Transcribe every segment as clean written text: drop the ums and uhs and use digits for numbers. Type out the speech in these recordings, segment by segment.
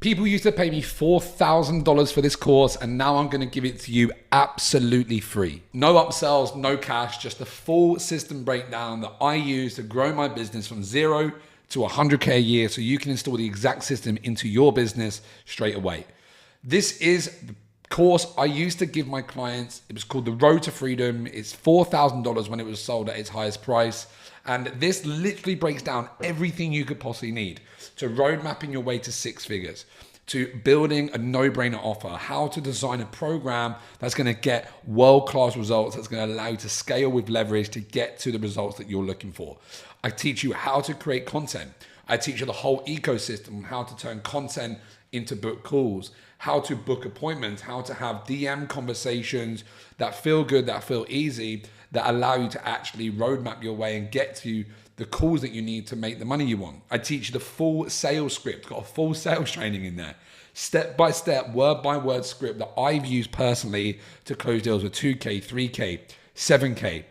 People used to pay me $4,000 for this course, and now I'm going to give it to you absolutely free. No upsells, no cash, just a full system breakdown that I use to grow my business from 0 to 100K a year, so you can install the exact system into your business straight away. This is the course I used to give my clients. It was called The Road to Freedom. It's $4,000 when it was sold at its highest price. And this literally breaks down everything you could possibly need to road mapping your way to 6 figures, to building a no-brainer offer, how to design a program that's going to get world-class results, that's going to allow you to scale with leverage to get to the results that you're looking for. I teach you how to create content. I teach you the whole ecosystem, how to turn content into book calls, how to book appointments, how to have DM conversations that feel good, that feel easy, that allow you to actually roadmap your way and get to the calls that you need to make the money you want. I teach you the full sales script, got a full sales training in there. Step by step, word by word script that I've used personally to close deals with 2K, 3K, 7K,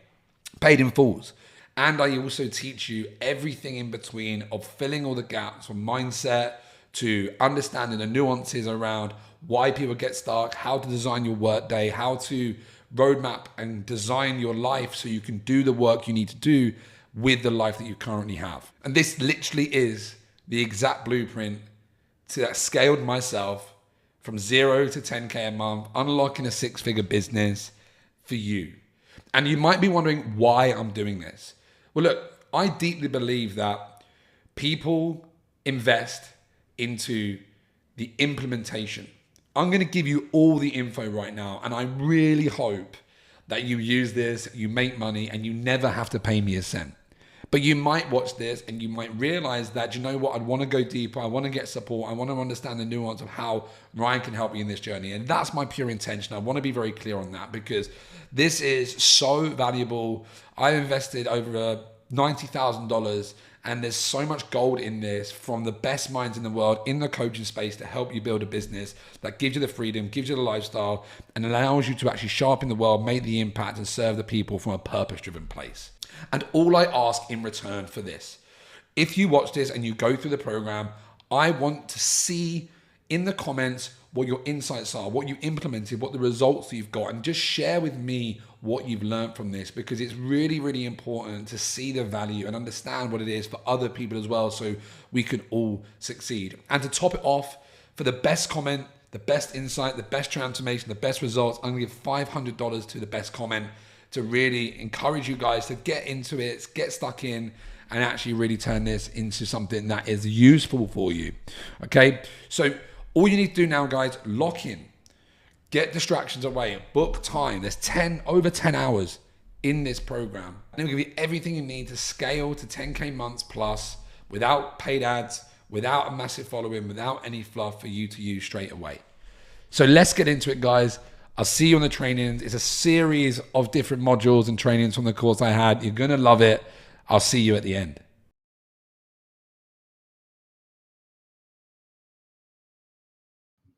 paid in fulls. And I also teach you everything in between of filling all the gaps from mindset to understanding the nuances around why people get stuck, how to design your workday, how to roadmap and design your life so you can do the work you need to do with the life that you currently have. And this literally is the exact blueprint to that scaled myself from 0 to 10K a month, unlocking a 6-figure business for you. And you might be wondering why I'm doing this. Well, look, I deeply believe that people invest into the implementation. I'm going to give you all the info right now, and I really hope that you use this, you make money, and you never have to pay me a cent. But you might watch this and you might realize that, you know what, I'd want to go deeper, I want to get support, I want to understand the nuance of how Ryan can help you in this journey. And that's my pure intention. I want to be very clear on that because this is so valuable. I've invested over $90,000 and there's so much gold in this from the best minds in the world in the coaching space to help you build a business that gives you the freedom, gives you the lifestyle, and allows you to actually show up in the world, make the impact, and serve the people from a purpose-driven place. And all I ask in return for this, if you watch this and you go through the program, I want to see in the comments what your insights are, what you implemented, what the results that you've got, and just share with me what you've learned from this, because it's really, really important to see the value and understand what it is for other people as well, so we can all succeed. And to top it off, for the best comment, the best insight, the best transformation, the best results, I'm gonna give $500 to the best comment to really encourage you guys to get into it, get stuck in, and actually really turn this into something that is useful for you, okay? So all you need to do now, guys, lock in, get distractions away, book time. There's over 10 hours in this program. And it'll give you everything you need to scale to 10K months plus without paid ads, without a massive following, without any fluff for you to use straight away. So let's get into it, guys. I'll see you on the trainings. It's a series of different modules and trainings from the course I had. You're gonna love it. I'll see you at the end.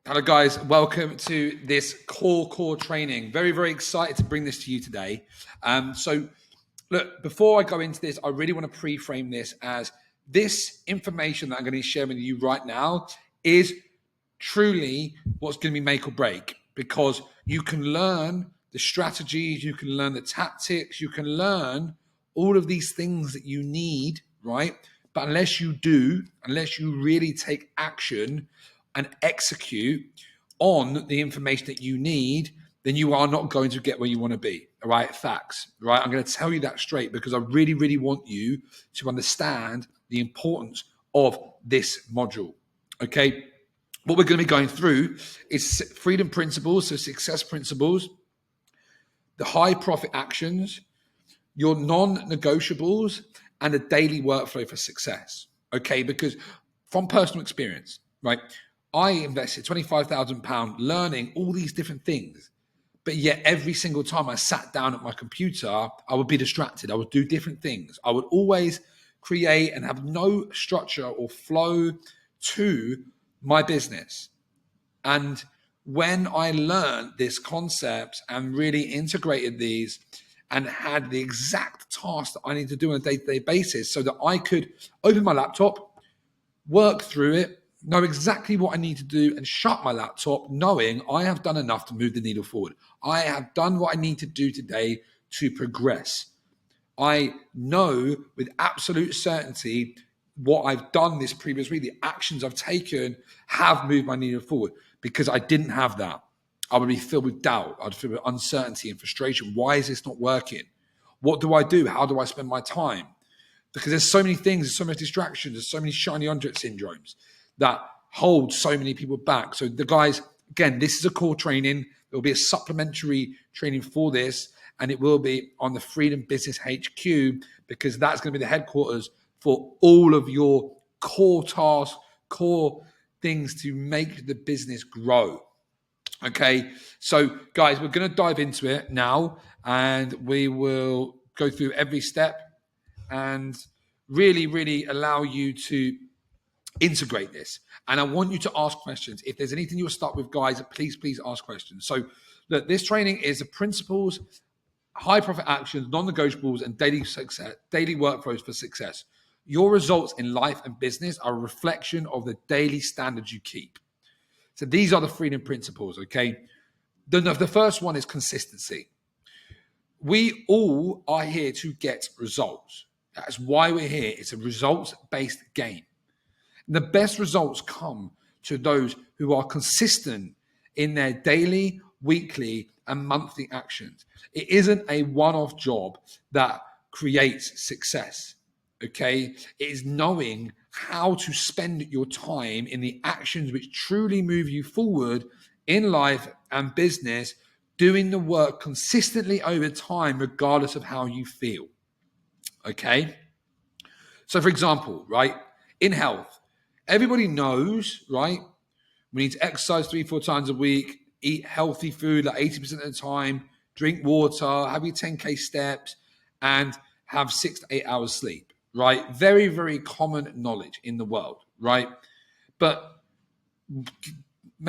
Hello guys, welcome to this core training. Very, very excited to bring this to you today. So look, before I go into this, I really want to pre-frame this as this information that I'm going to share with you right now is truly what's going to be make or break, because you can learn the strategies, you can learn the tactics, you can learn all of these things that you need, right? But unless you really take action and execute on the information that you need, then you are not going to get where you want to be. All right, facts, right? I'm going to tell you that straight because I really, really want you to understand the importance of this module, okay? What we're going to be going through is freedom principles, so success principles, the high profit actions, your non-negotiables, and a daily workflow for success, okay? Because from personal experience, right, I invested £25,000 learning all these different things, but yet every single time I sat down at my computer, I would be distracted. I would do different things. I would always create and have no structure or flow to my business. And when I learned this concept and really integrated these and had the exact task that I need to do on a day-to-day basis so that I could open my laptop, work through it, know exactly what I need to do, and shut my laptop knowing I have done enough to move the needle forward. I have done what I need to do today to progress. I know with absolute certainty what I've done this previous week, the actions I've taken have moved my needle forward. Because I didn't have that, I would be filled with doubt. I'd feel with uncertainty and frustration. Why is this not working? What do I do? How do I spend my time? Because there's so many things, there's so many distractions, there's so many shiny object syndromes that hold so many people back. So the guys, again, this is a core training. There will be a supplementary training for this, and it will be on the Freedom Business HQ, because that's going to be the headquarters for all of your core tasks, core things to make the business grow. Okay, so guys, we're going to dive into it now, and we will go through every step and really allow you to integrate this. And I want you to ask questions. If there's anything you're stuck with, guys, please ask questions. So look, this training is the principles, high profit actions, non-negotiables, and daily success, daily workflows for success. Your results in life and business are a reflection of the daily standards you keep. So these are the freedom principles, okay? The first one is consistency. We all are here to get results. That's why we're here. It's a results-based game. And the best results come to those who are consistent in their daily, weekly, and monthly actions. It isn't a one-off job that creates success, okay? It is knowing how to spend your time in the actions which truly move you forward in life and business, doing the work consistently over time, regardless of how you feel, okay? So for example, right, in health, everybody knows, right, we need to exercise 3-4 times a week, eat healthy food like 80% of the time, drink water, have your 10K steps, and have 6 to 8 hours sleep, right? Very common knowledge in the world, right? But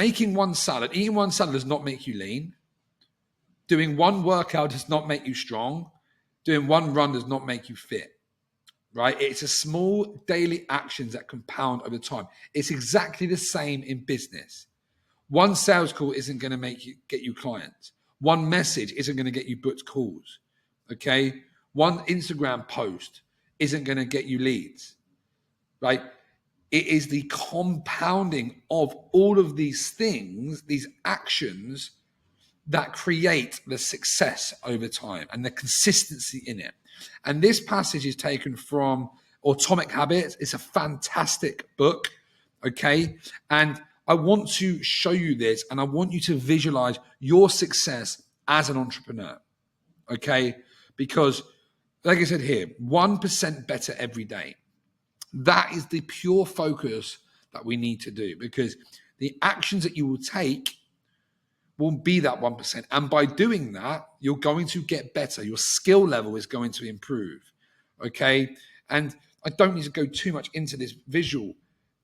eating one salad does not make you lean. Doing one workout does not make you strong. Doing one run does not make you fit, right? It's a small daily actions that compound over time. It's exactly the same in business. One sales call isn't going to get you clients. One message isn't going to get you booked calls, okay? One Instagram post isn't going to get you leads, right? It is the compounding of all of these things, these actions, that create the success over time and the consistency in it. And this passage is taken from Atomic Habits. It's a fantastic book, okay? And I want to show you this, and I want you to visualize your success as an entrepreneur, okay? Because, like I said here, 1% better every day. That is the pure focus that we need to do, because the actions that you will take will be that 1%. And by doing that, you're going to get better. Your skill level is going to improve. Okay. And I don't need to go too much into this visual,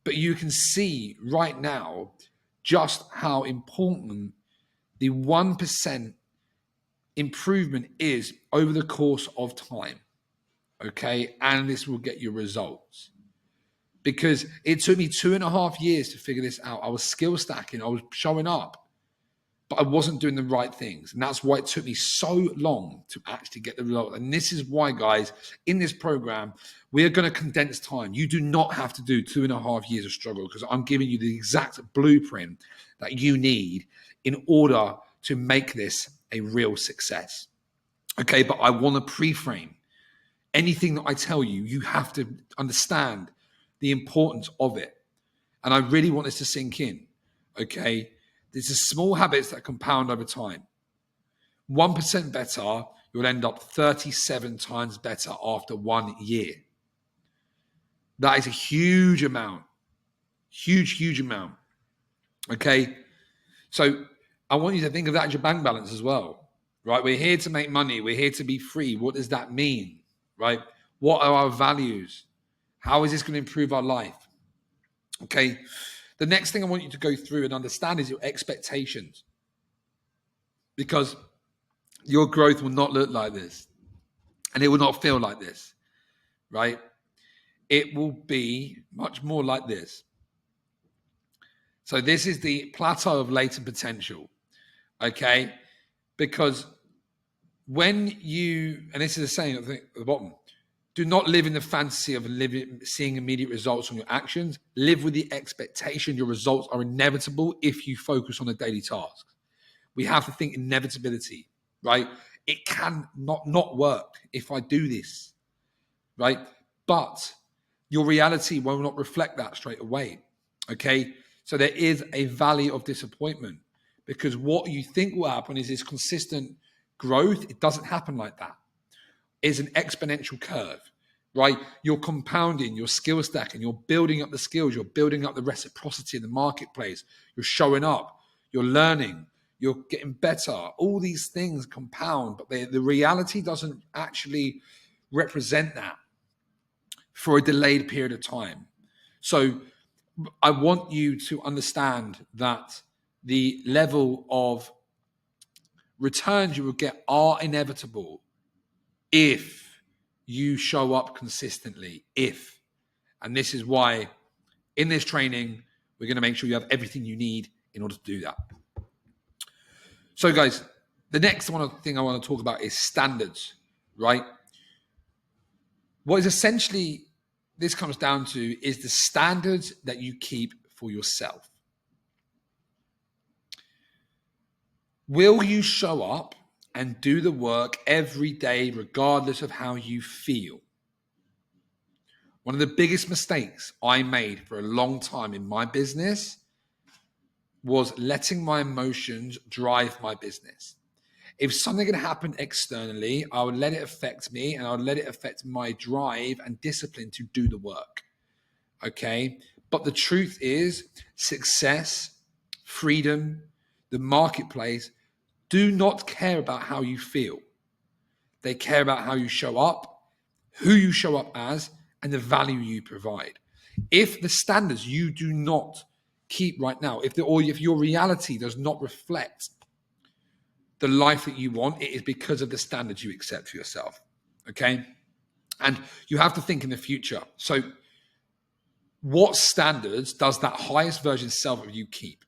but you can see right now just how important the 1% improvement is over the course of time. Okay. And this will get you results. Because it took me 2.5 years to figure this out. I was skill stacking. I was showing up, but I wasn't doing the right things. And that's why it took me so long to actually get the result. And this is why, guys, in this program, we are going to condense time. You do not have to do 2.5 years of struggle, because I'm giving you the exact blueprint that you need in order to make this a real success. Okay, but I want to pre-frame anything that I tell you. You have to understand the importance of it. And I really want this to sink in, okay? These are small habits that compound over time. 1% better, you'll end up 37 times better after 1 year. That is a huge amount. Huge amount. Okay? So I want you to think of that as your bank balance as well, right? We're here to make money. We're here to be free. What does that mean, right? What are our values? How is this going to improve our life? Okay? The next thing I want you to go through and understand is your expectations, because your growth will not look like this, and it will not feel like this, right? It will be much more like this. So this is the plateau of latent potential, okay? Because when you, and this is the saying at the bottom, do not live in the fantasy of seeing immediate results from your actions. Live with the expectation your results are inevitable if you focus on the daily tasks. We have to think inevitability, right? It can not work if I do this, right? But your reality will not reflect that straight away, okay? So there is a valley of disappointment, because what you think will happen is this consistent growth. It doesn't happen like that. It's an exponential curve, right? You're compounding your skill stack and you're building up the skills. You're building up the reciprocity in the marketplace. You're showing up. You're learning. You're getting better. All these things compound, but the reality doesn't actually represent that for a delayed period of time. So I want you to understand that the level of returns you will get are inevitable if you show up consistently. And this is why in this training, we're going to make sure you have everything you need in order to do that. So guys, the next thing I want to talk about is standards, right? What is essentially this comes down to is the standards that you keep for yourself. Will you show up and do the work every day, regardless of how you feel? One of the biggest mistakes I made for a long time in my business was letting my emotions drive my business. If something had happened externally, I would let it affect me, and I would let it affect my drive and discipline to do the work. Okay? But the truth is, success, freedom, the marketplace do not care about how you feel. They care about how you show up, who you show up as, and the value you provide. If the standards you do not keep right now, if your reality does not reflect the life that you want, it is because of the standards you accept for yourself. Okay? And you have to think in the future. So what standards does that highest version self of you keep?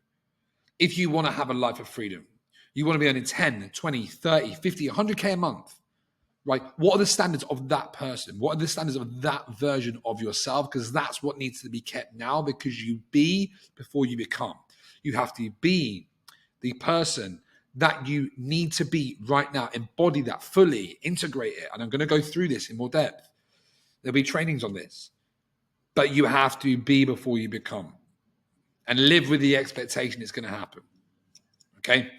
If you want to have a life of freedom, you want to be earning 10, 20, 30, 50, 100K a month, right? What are the standards of that person? What are the standards of that version of yourself? Because that's what needs to be kept now, because you be before you become. You have to be the person that you need to be right now. Embody that fully, integrate it. And I'm going to go through this in more depth. There'll be trainings on this. But you have to be before you become. And live with the expectation it's going to happen. Okay?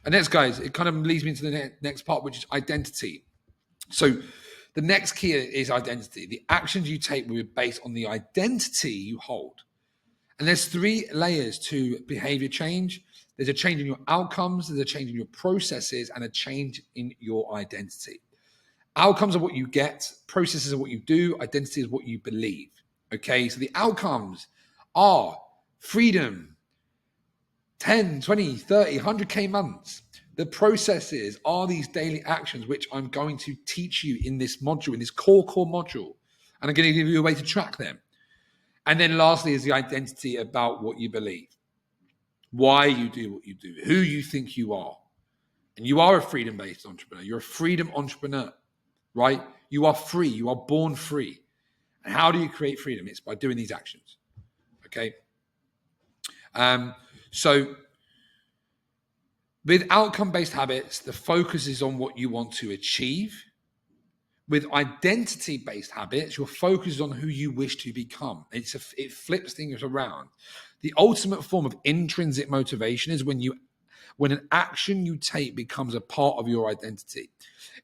And next, guys, it kind of leads me into the next part, which is identity. So the next key is identity. The actions you take will be based on the identity you hold. And there's 3 layers to behavior change. There's a change in your outcomes, there's a change in your processes, and a change in your identity. Outcomes are what you get, processes are what you do, identity is what you believe. Okay, so the outcomes are freedom, 10, 20, 30, 100K months. The processes are these daily actions, which I'm going to teach you in this module, in this core module. And I'm going to give you a way to track them. And then lastly is the identity about what you believe, why you do what you do, who you think you are. And you are a freedom-based entrepreneur. You're a freedom entrepreneur, right? You are free. You are born free. And how do you create freedom? It's by doing these actions, okay? So with outcome-based habits, the focus is on what you want to achieve. With identity-based habits, your focus is on who you wish to become. It flips things around. The ultimate form of intrinsic motivation is when an action you take becomes a part of your identity.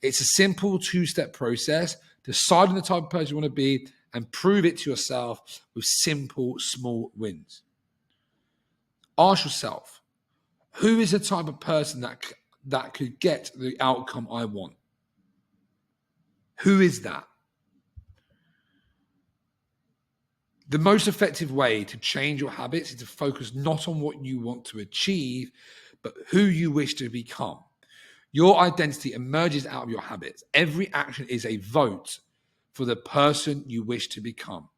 It's a simple 2-step process. Decide on the type of person you want to be and prove it to yourself with simple, small wins. Ask yourself, who is the type of person that could get the outcome I want? Who is that? The most effective way to change your habits is to focus not on what you want to achieve, but who you wish to become. Your identity emerges out of your habits. Every action is a vote for the person you wish to become.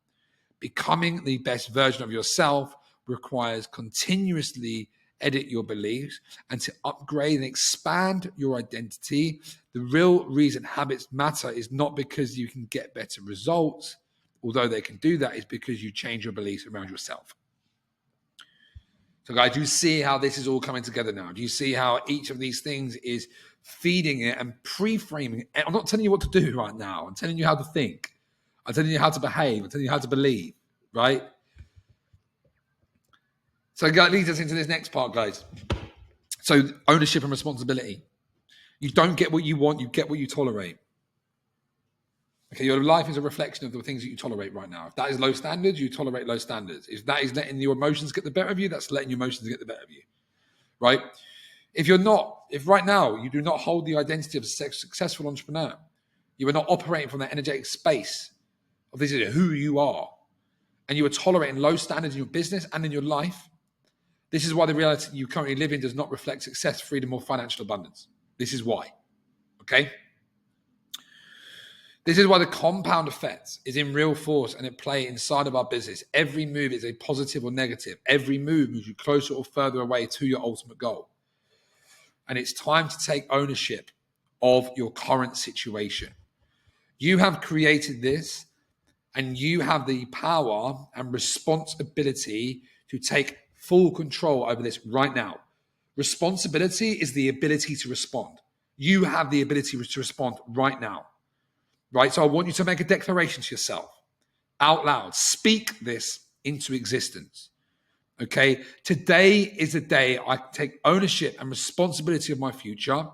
Becoming the best version of yourself requires continuously edit your beliefs and to upgrade and expand your identity. The real reason habits matter is not because you can get better results, although they can do that, is because you change your beliefs around yourself. So guys, do you see how this is all coming together now? Do you see how each of these things is feeding it and pre-framing it? I'm not telling you what to do right now. I'm telling you how to think. I'm telling you how to behave. I'm telling you how to believe, right? So that leads us into this next part, guys. So ownership and responsibility. You don't get what you want, you get what you tolerate. Okay, your life is a reflection of the things that you tolerate right now. If that is low standards, you tolerate low standards. If that is letting your emotions get the better of you, that's letting your emotions get the better of you, right? If right now you do not hold the identity of a successful entrepreneur, you are not operating from that energetic space of this is who you are, and you are tolerating low standards in your business and in your life, this is why the reality you currently live in does not reflect success, freedom, or financial abundance. This is why, okay? This is why the compound effect is in real force and at play inside of our business. Every move is a positive or negative. Every move moves you closer or further away to your ultimate goal. And it's time to take ownership of your current situation. You have created this, and you have the power and responsibility to take full control over this right now. Responsibility is the ability to respond. You have the ability to respond right now. Right? So I want you to make a declaration to yourself out loud. Speak this into existence. Okay? Today is the day I take ownership and responsibility of my future.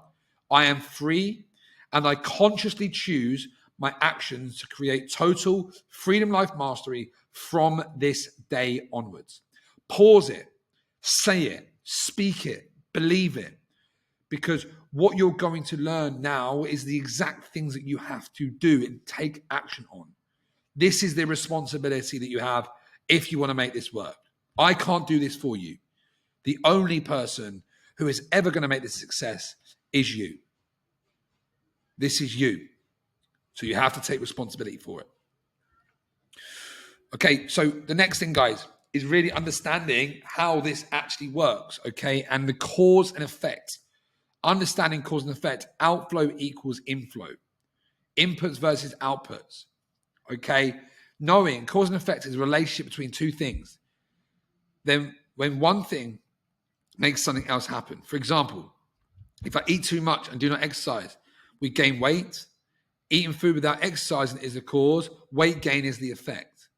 I am free, and I consciously choose my actions to create total freedom life mastery from this day onwards. Pause it, say it, speak it, believe it. Because what you're going to learn now is the exact things that you have to do and take action on. This is the responsibility that you have if you want to make this work. I can't do this for you. The only person who is ever going to make this a success is you. This is you. So you have to take responsibility for it. Okay, so the next thing, guys, is really understanding how this actually works, okay? And the cause and effect. Understanding cause and effect, outflow equals inflow. Inputs versus outputs, okay? Knowing cause and effect is a relationship between two things. Then when one thing makes something else happen. For example, if I eat too much and do not exercise, we gain weight. Eating food without exercising is the cause. Weight gain is the effect.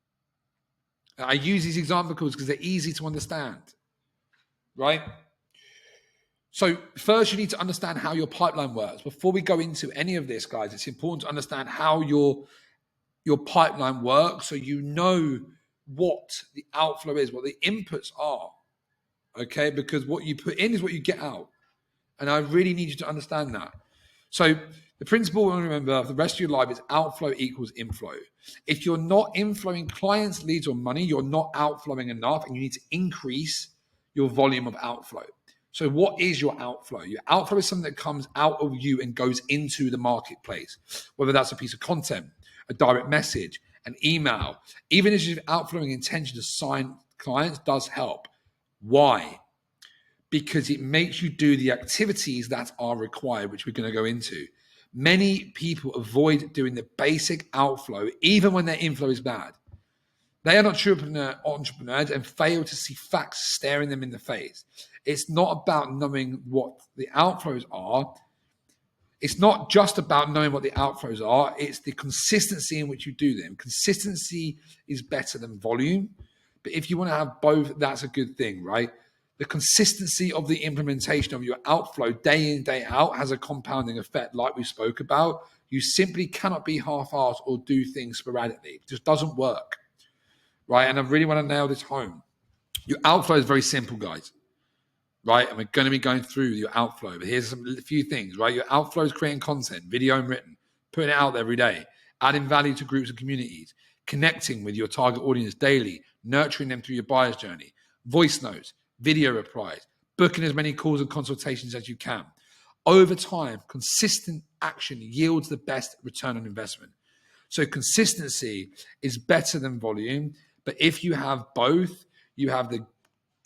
I use these examples because they're easy to understand, right? So first, you need to understand how your pipeline works. Before we go into any of this, guys, it's important to understand how your pipeline works so you know what the outflow is, what the inputs are, okay? Because what you put in is what you get out. And I really need you to understand that. So the principle, remember, for the rest of your life is outflow equals inflow. If you're not inflowing clients, leads, or money, you're not outflowing enough, and you need to increase your volume of outflow. So what is your outflow? Your outflow is something that comes out of you and goes into the marketplace, whether that's a piece of content, a direct message, an email. Even if you're outflowing intention to sign clients does help. Why? Because it makes you do the activities that are required, which we're going to go into. Many people avoid doing the basic outflow, even when their inflow is bad. They are not true entrepreneurs and fail to see facts staring them in the face. It's not about knowing what the outflows are. It's not just about knowing what the outflows are. It's the consistency in which you do them. Consistency is better than volume. But if you want to have both, that's a good thing, right? The consistency of the implementation of your outflow day in, day out has a compounding effect like we spoke about. You simply cannot be half-assed or do things sporadically. It just doesn't work, right? And I really want to nail this home. Your outflow is very simple, guys, right? And we're going to be going through your outflow. But here's a few things, right? Your outflow is creating content, video and written, putting it out there every day, adding value to groups and communities, connecting with your target audience daily, nurturing them through your buyer's journey, voice notes, video replies, booking as many calls and consultations as you can. Over time, consistent action yields the best return on investment. So consistency is better than volume, but if you have both, you have the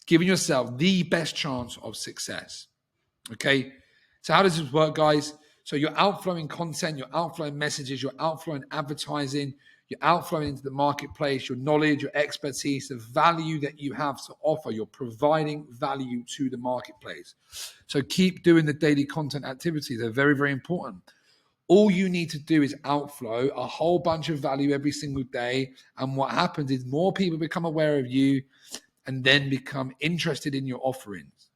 giving yourself the best chance of success. Okay. So how does this work, guys? So you're outflowing content, you're outflowing messages, you're outflowing advertising, you're outflowing into the marketplace, your knowledge, your expertise, the value that you have to offer. You're providing value to the marketplace. So keep doing the daily content activities. They're very, very important. All you need to do is outflow a whole bunch of value every single day. And what happens is more people become aware of you and then become interested in your offerings.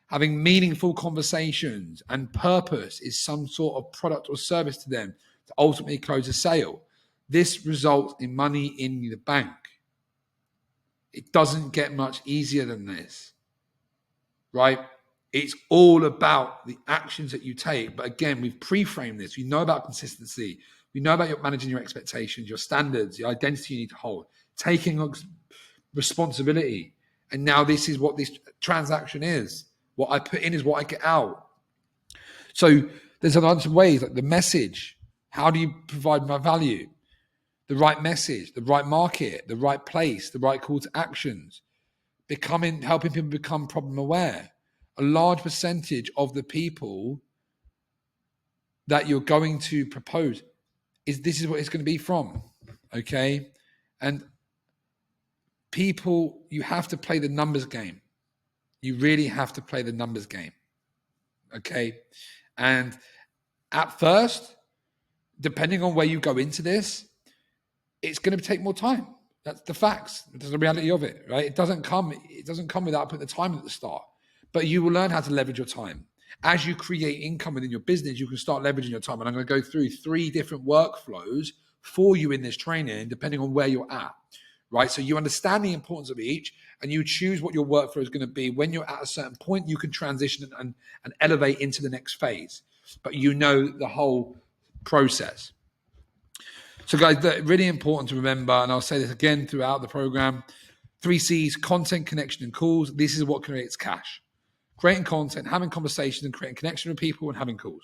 Having meaningful conversations and purpose is some sort of product or service to them to ultimately close a sale. This results in money in the bank. It doesn't get much easier than this, right? It's all about the actions that you take. But again, we've pre-framed this. We know about consistency. We know about managing your expectations, your standards, the identity you need to hold, taking responsibility. And now this is what this transaction is. What I put in is what I get out. So there's a bunch of ways, like the message. How do you provide my value? The right message, the right market, the right place, the right call to actions. Helping people become problem aware. A large percentage of the people that you're going to propose this is what it's going to be from. Okay. And people, you have to play the numbers game. You really have to play the numbers game. Okay. And at first, depending on where you go into this, it's going to take more time. That's the facts. That's the reality of it, right? It doesn't come without putting the time at the start. But you will learn how to leverage your time. As you create income within your business, you can start leveraging your time. And I'm going to go through 3 different workflows for you in this training, depending on where you're at, right? So you understand the importance of each and you choose what your workflow is going to be. When you're at a certain point, you can transition and elevate into the next phase. But you know the whole process. So guys, really important to remember, and I'll say this again throughout the program, 3 C's, content, connection, and calls. This is what creates cash. Creating content, having conversations, and creating connection with people and having calls.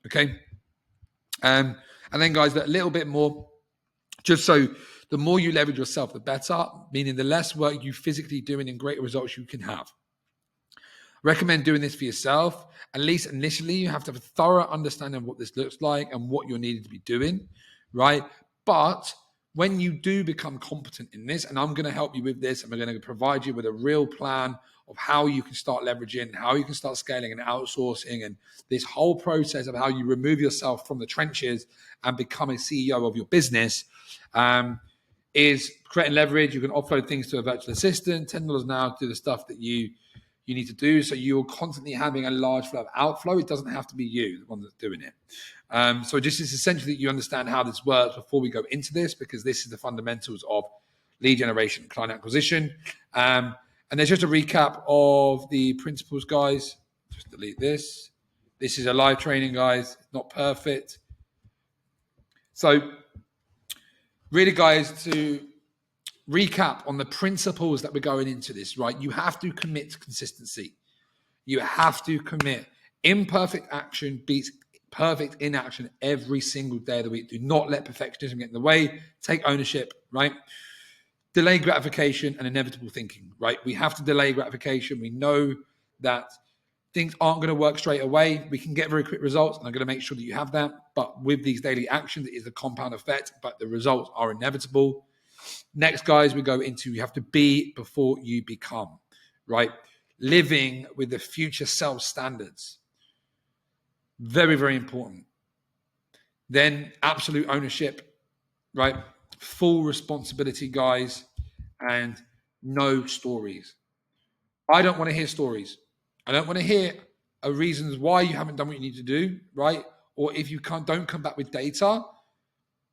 Okay? And then guys, a little bit more, just so the more you leverage yourself, the better, meaning the less work you physically doing and greater results you can have. Recommend doing this for yourself. At least initially, you have to have a thorough understanding of what this looks like and what you're needed to be doing, right? But when you do become competent in this, and I'm going to help you with this, and we're going to provide you with a real plan of how you can start leveraging, how you can start scaling and outsourcing, and this whole process of how you remove yourself from the trenches and become a CEO of your business, is creating leverage. You can offload things to a virtual assistant, $10 an hour to do the stuff that you need to do. So you're constantly having a large flow of outflow. It doesn't have to be you, the one that's doing it. So just it's essentially that you understand how this works before we go into this, because this is the fundamentals of lead generation, client acquisition. And there's just a recap of the principles, guys. Just delete this. This is a live training, guys. It's not perfect. So really, guys, to recap on the principles that we're going into this, right? You have to commit to consistency. You have to commit. Imperfect action beats perfect inaction every single day of the week. Do not let perfectionism get in the way. Take ownership, right? Delay gratification and inevitable thinking, right? We have to delay gratification. We know that things aren't going to work straight away. We can get very quick results, and I'm going to make sure that you have that. But with these daily actions, it is a compound effect, but the results are inevitable. Next, guys, we go into you have to be before you become, right? Living with the future self standards. Very, very important. Then absolute ownership, right? Full responsibility, guys, and no stories. I don't want to hear stories. I don't want to hear reasons why you haven't done what you need to do, right? Or if you don't come back with data,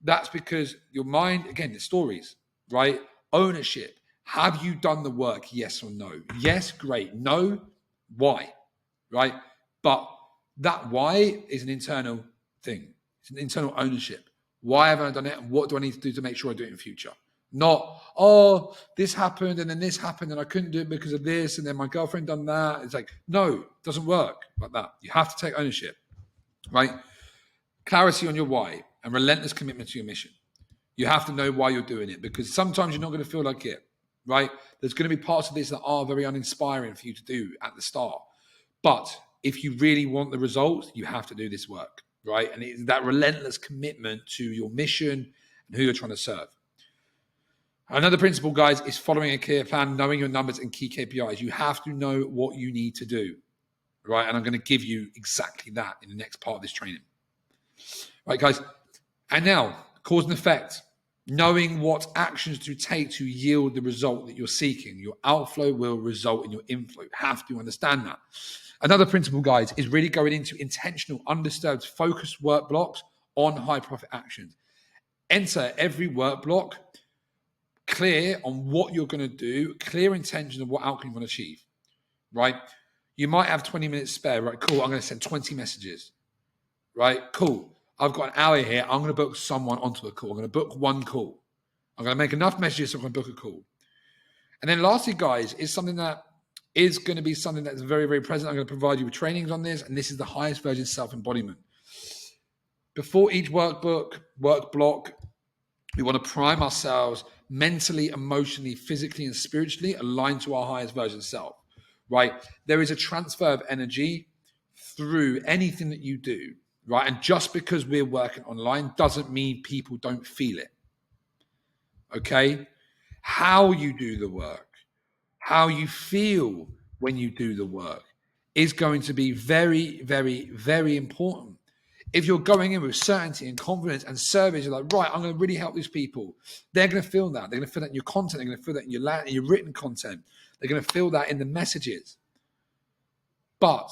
that's because your mind, again, it's stories, right? Ownership. Have you done the work? Yes or no? Yes, great. No, why? Right? But that why is an internal thing. It's an internal ownership. Why haven't I done it? And what do I need to do to make sure I do it in the future? Not, oh, this happened and then this happened and I couldn't do it because of this and then my girlfriend done that. It's like, no, it doesn't work like that. You have to take ownership, right? Clarity on your why and relentless commitment to your mission. You have to know why you're doing it, because sometimes you're not going to feel like it, right? There's going to be parts of this that are very uninspiring for you to do at the start. But if you really want the results, you have to do this work, right? And it's that relentless commitment to your mission and who you're trying to serve. Another principle, guys, is following a clear plan, knowing your numbers and key KPIs. You have to know what you need to do, right? And I'm going to give you exactly that in the next part of this training. Right, guys? And now, cause and effect. Knowing what actions to take to yield the result that you're seeking. Your outflow will result in your inflow. You have to understand that. Another principle, guys, is really going into intentional, undisturbed, focused work blocks on high profit actions. Enter every work block clear on what you're going to do, clear intention of what outcome you want to achieve, right? You might have 20 minutes spare, right? Cool, I'm going to send 20 messages, right? Cool. I've got an hour here. I'm going to book someone onto a call. I'm going to book one call. I'm going to make enough messages so I'm going to book a call. And then lastly, guys, is something that is going to be something that's very, very present. I'm going to provide you with trainings on this, and this is the highest version self-embodiment. Before each work block, we want to prime ourselves mentally, emotionally, physically, and spiritually aligned to our highest version self, right? There is a transfer of energy through anything that you do, right? And just because we're working online doesn't mean people don't feel it, okay? How you do the work, how you feel when you do the work is going to be very, very, very important. If you're going in with certainty and confidence and service, you're like, right, I'm going to really help these people. They're going to feel that. They're going to feel that in your content. They're going to feel that in your written content. They're going to feel that in the messages. But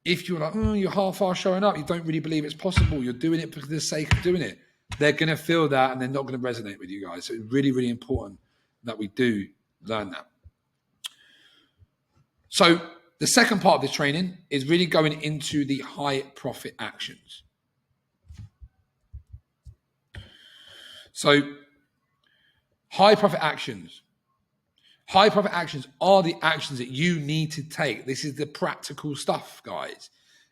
if you're like, you're half-assed showing up, you don't really believe it's possible, you're doing it for the sake of doing it, they're going to feel that and they're not going to resonate with you guys. So it's really, really important that we do learn that. So the second part of this training is really going into the high profit actions. So high profit actions. High profit actions are the actions that you need to take. This is the practical stuff, guys.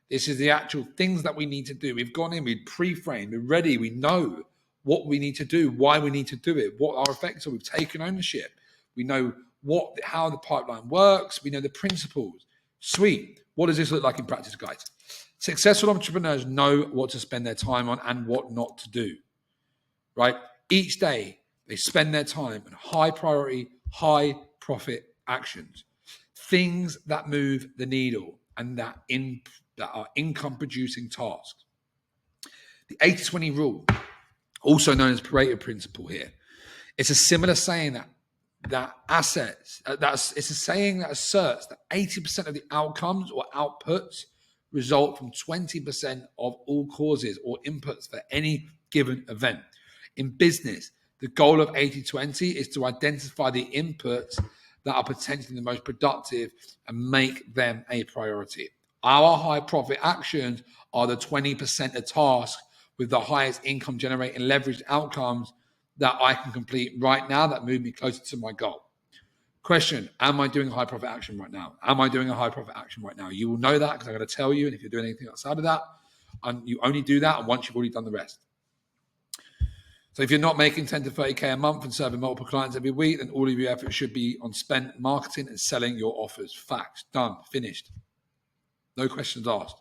This is the actual things that we need to do. We've gone in, we've pre-framed, we're ready. We know what we need to do, why we need to do it, what our effects are. We've taken ownership. We know how the pipeline works. We know the principles. Sweet. What does this look like in practice, guys? Successful entrepreneurs know what to spend their time on and what not to do, right? Each day, they spend their time on high priority, high profit actions, things that move the needle and that are income producing tasks. The 80-20 rule, also known as Pareto principle here, it's a similar saying it's a saying that asserts that 80% of the outcomes or outputs result from 20% of all causes or inputs for any given event. In business, the goal of 80-20 is to identify the inputs that are potentially the most productive and make them a priority. Our high profit actions are the 20% of tasks with the highest income generating leveraged outcomes that I can complete right now that move me closer to my goal. Question, am I doing a high profit action right now? Am I doing a high profit action right now? You will know that because I'm going to tell you, and if you're doing anything outside of that, you only do that once you've already done the rest. So if you're not making 10 to 30K a month and serving multiple clients every week, then all of your effort should be on spent marketing and selling your offers. Facts, done, finished. No questions asked.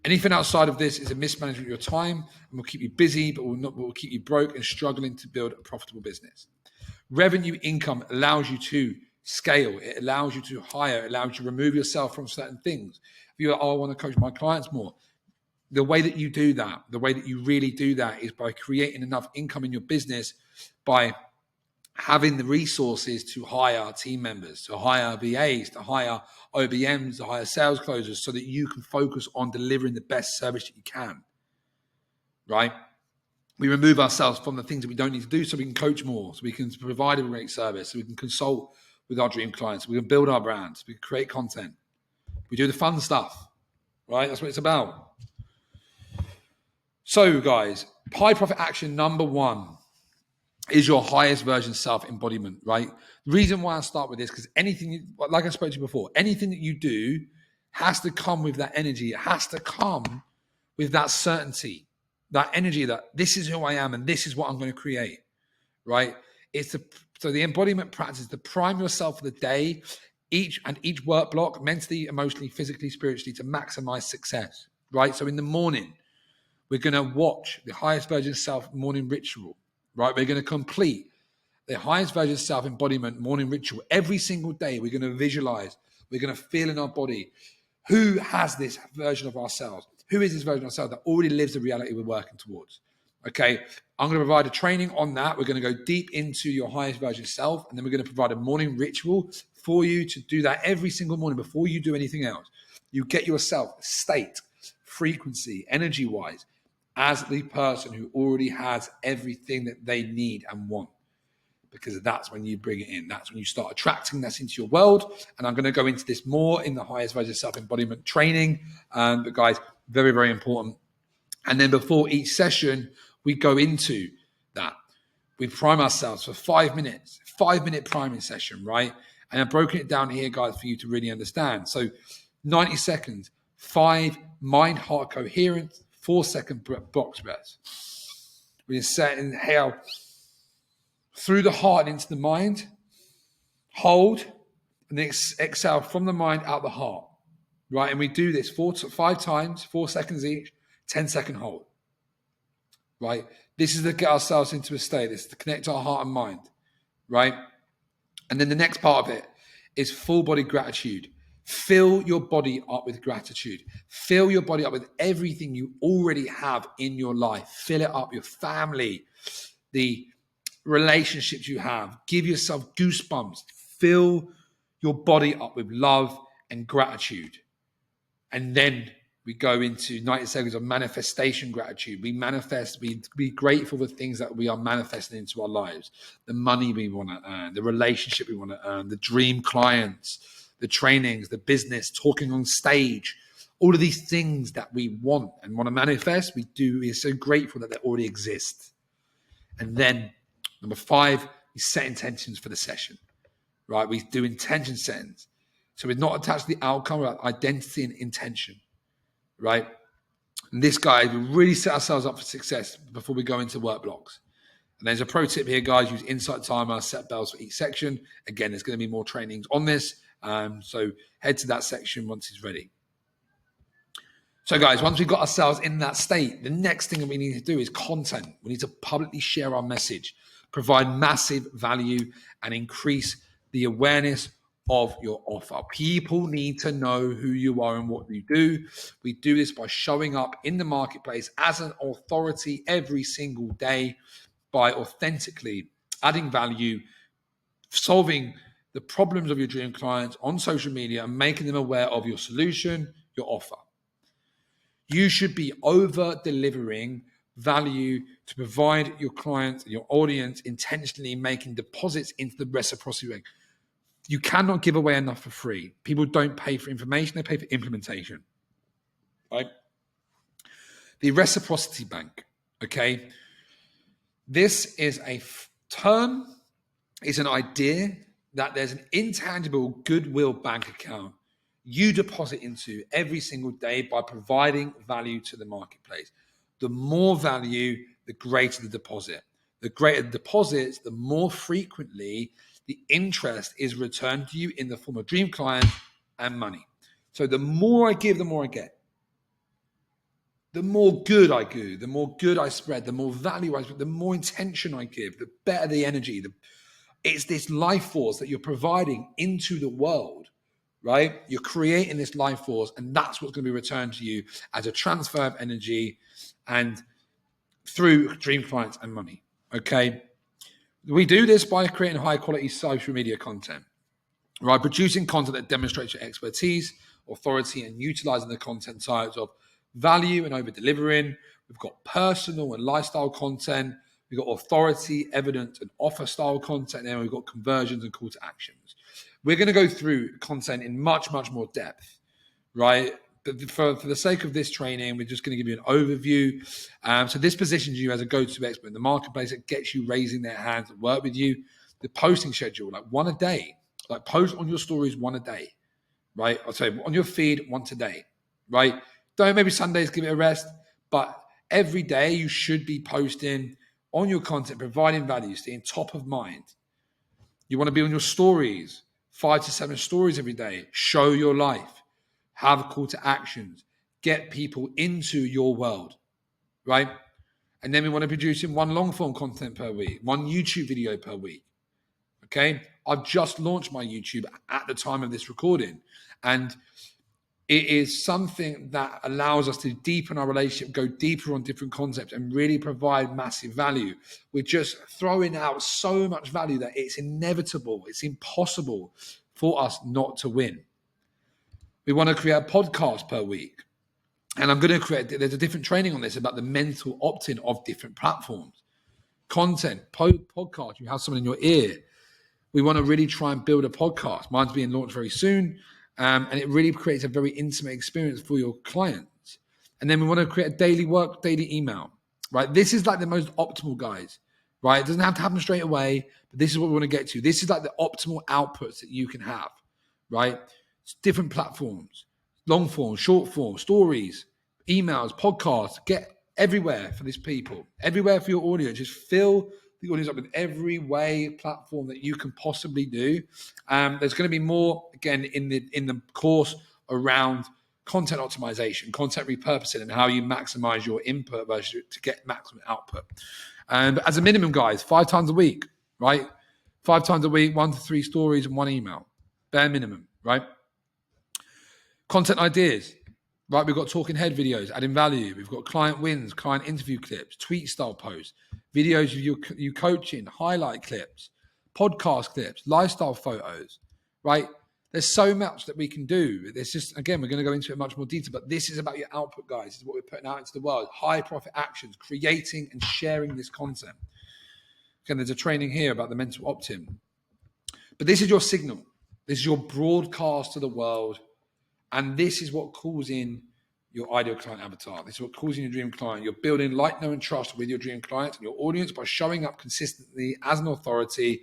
Anything outside of this is a mismanagement of your time and will keep you busy, but will keep you broke and struggling to build a profitable business. Revenue income allows you to scale. It allows you to hire. It allows you to remove yourself from certain things. If you're like, I want to coach my clients more. The way that you do that, the way that you really do that is by creating enough income in your business, by having the resources to hire team members, to hire VAs, to hire OBMs, to hire sales closers so that you can focus on delivering the best service that you can, right? We remove ourselves from the things that we don't need to do so we can coach more, so we can provide a great service, so we can consult with our dream clients, we can build our brands, we can create content. We do the fun stuff, right? That's what it's about. So guys, high profit action number one is your highest version self-embodiment, right? The reason why I start with this, because like I spoke to you before, anything that you do has to come with that energy. It has to come with that certainty, that energy that this is who I am and this is what I'm going to create, right? So the embodiment practice is to prime yourself for the day, each work block, mentally, emotionally, physically, spiritually, to maximize success, right? So in the morning, we're going to watch the highest version of self morning ritual, right? We're going to complete the highest version of self embodiment morning ritual every single day. We're going to visualize, we're going to feel in our body who has this version of ourselves, who is this version of ourselves that already lives the reality we're working towards. Okay, I'm going to provide a training on that. We're going to go deep into your highest version of self, and then we're going to provide a morning ritual for you to do that every single morning before you do anything else. You get yourself state, frequency, energy-wise, as the person who already has everything that they need and want. Because that's when you bring it in. That's when you start attracting this into your world. And I'm going to go into this more in the highest version of self-embodiment training. But guys, very, very important. And then before each session, we go into that. We prime ourselves for 5 minutes, 5-minute priming session, right? And I've broken it down here, guys, for you to really understand. So 90 seconds, 5 mind, heart coherent, 4-second box breaths. We just inhale through the heart into the mind, hold, and then exhale from the mind out the heart, right? And we do this 4 to 5 times, 4 seconds each, 10-second hold, right? This is to get ourselves into a state. This is to connect our heart and mind, right? And then the next part of it is full body gratitude. Fill your body up with gratitude. Fill your body up with everything you already have in your life. Fill it up, your family, the relationships you have. Give yourself goosebumps. Fill your body up with love and gratitude. And then we go into 90 seconds of manifestation gratitude. We manifest, we be grateful for things that we are manifesting into our lives. The money we want to earn, the relationship we want to earn, the dream clients, the trainings, the business, talking on stage, all of these things that we want and want to manifest, we are so grateful that they already exist. And then number 5, we set intentions for the session, right? We do intention settings. So we're not attached to the outcome, we're about identity and intention, right? And this, guys, we really set ourselves up for success before we go into work blocks. And there's a pro tip here, guys. Use Insight Timer, set bells for each section. Again, there's going to be more trainings on this. So head to that section once it's ready. So guys, once we've got ourselves in that state, the next thing that we need to do is content. We need to publicly share our message, provide massive value, and increase the awareness of your offer. People need to know who you are and what you do. We do this by showing up in the marketplace as an authority every single day, by authentically adding value, solving the problems of your dream clients on social media and making them aware of your solution, your offer. You should be over delivering value to provide your clients and your audience, intentionally making deposits into the reciprocity ring. You cannot give away enough for free. People don't pay for information, they pay for implementation, right? The reciprocity bank, okay? This is a term, it's an idea that there's an intangible goodwill bank account you deposit into every single day by providing value to the marketplace. The more value, the greater the deposit. The greater the deposits, the more frequently the interest is returned to you in the form of dream clients and money. So the more I give, the more I get. The more good I do, the more good I spread, the more value I spread, the more intention I give, the better the energy. It's this life force that you're providing into the world, right? You're creating this life force, and that's what's going to be returned to you as a transfer of energy and through dream clients and money, okay? We do this by creating high quality social media content, right? Producing content that demonstrates your expertise, authority, and utilizing the content types of value and over delivering. We've got personal and lifestyle content. We've got authority, evidence, and offer style content. And we've got conversions and call to actions. We're going to go through content in much, much more depth, right? But for the sake of this training, we're just going to give you an overview. So this positions you as a go-to expert in the marketplace. It gets you raising their hands to work with you. The posting schedule, like one a day, like post on your stories one a day, right? I'll say on your feed once a day, right? Don't maybe Sundays give it a rest, but every day you should be posting on your content, providing value, staying top of mind. You want to be on your stories, 5 to 7 stories every day. Show your life. Have a call to actions. Get people into your world, right? And then we want to produce in 1 long form content per week, 1 YouTube video per week. Okay. I've just launched my YouTube at the time of this recording, and it is something that allows us to deepen our relationship, go deeper on different concepts, and really provide massive value. We're just throwing out so much value that it's inevitable, it's impossible for us not to win. We want to create a podcast per week. And I'm going to there's a different training on this about the mental opt-in of different platforms. Content, podcast, you have someone in your ear. We want to really try and build a podcast. Mine's being launched very soon. And it really creates a very intimate experience for your clients. And then we want to create a daily email, right? This is like the most optimal, guys, right? It doesn't have to happen straight away, but this is what we want to get to. This is like the optimal outputs that you can have, right? It's different platforms, long form, short form, stories, emails, podcasts, get everywhere for these people, everywhere for your audience. Just fill the audience up with every platform that you can possibly do. There's going to be more, again, in the course around content optimization, content repurposing, and how you maximize your input to get maximum output. But as a minimum, guys, 5 times a week, right? 5 times a week, 1 to 3 stories and 1 email, bare minimum, right? Content ideas, right? We've got talking head videos, adding value. We've got client wins, client interview clips, tweet style posts, videos of you coaching, highlight clips, podcast clips, lifestyle photos, right? There's so much that we can do. There's just, again, we're going to go into it much more detail, but this is about your output, guys. This is what we're putting out into the world. High profit actions, creating and sharing this content. Again, there's a training here about the mental opt-in. But this is your signal. This is your broadcast to the world. And this is what calls in your ideal client avatar. This is what calls in your dream client. You're building like, know, and trust with your dream client and your audience by showing up consistently as an authority.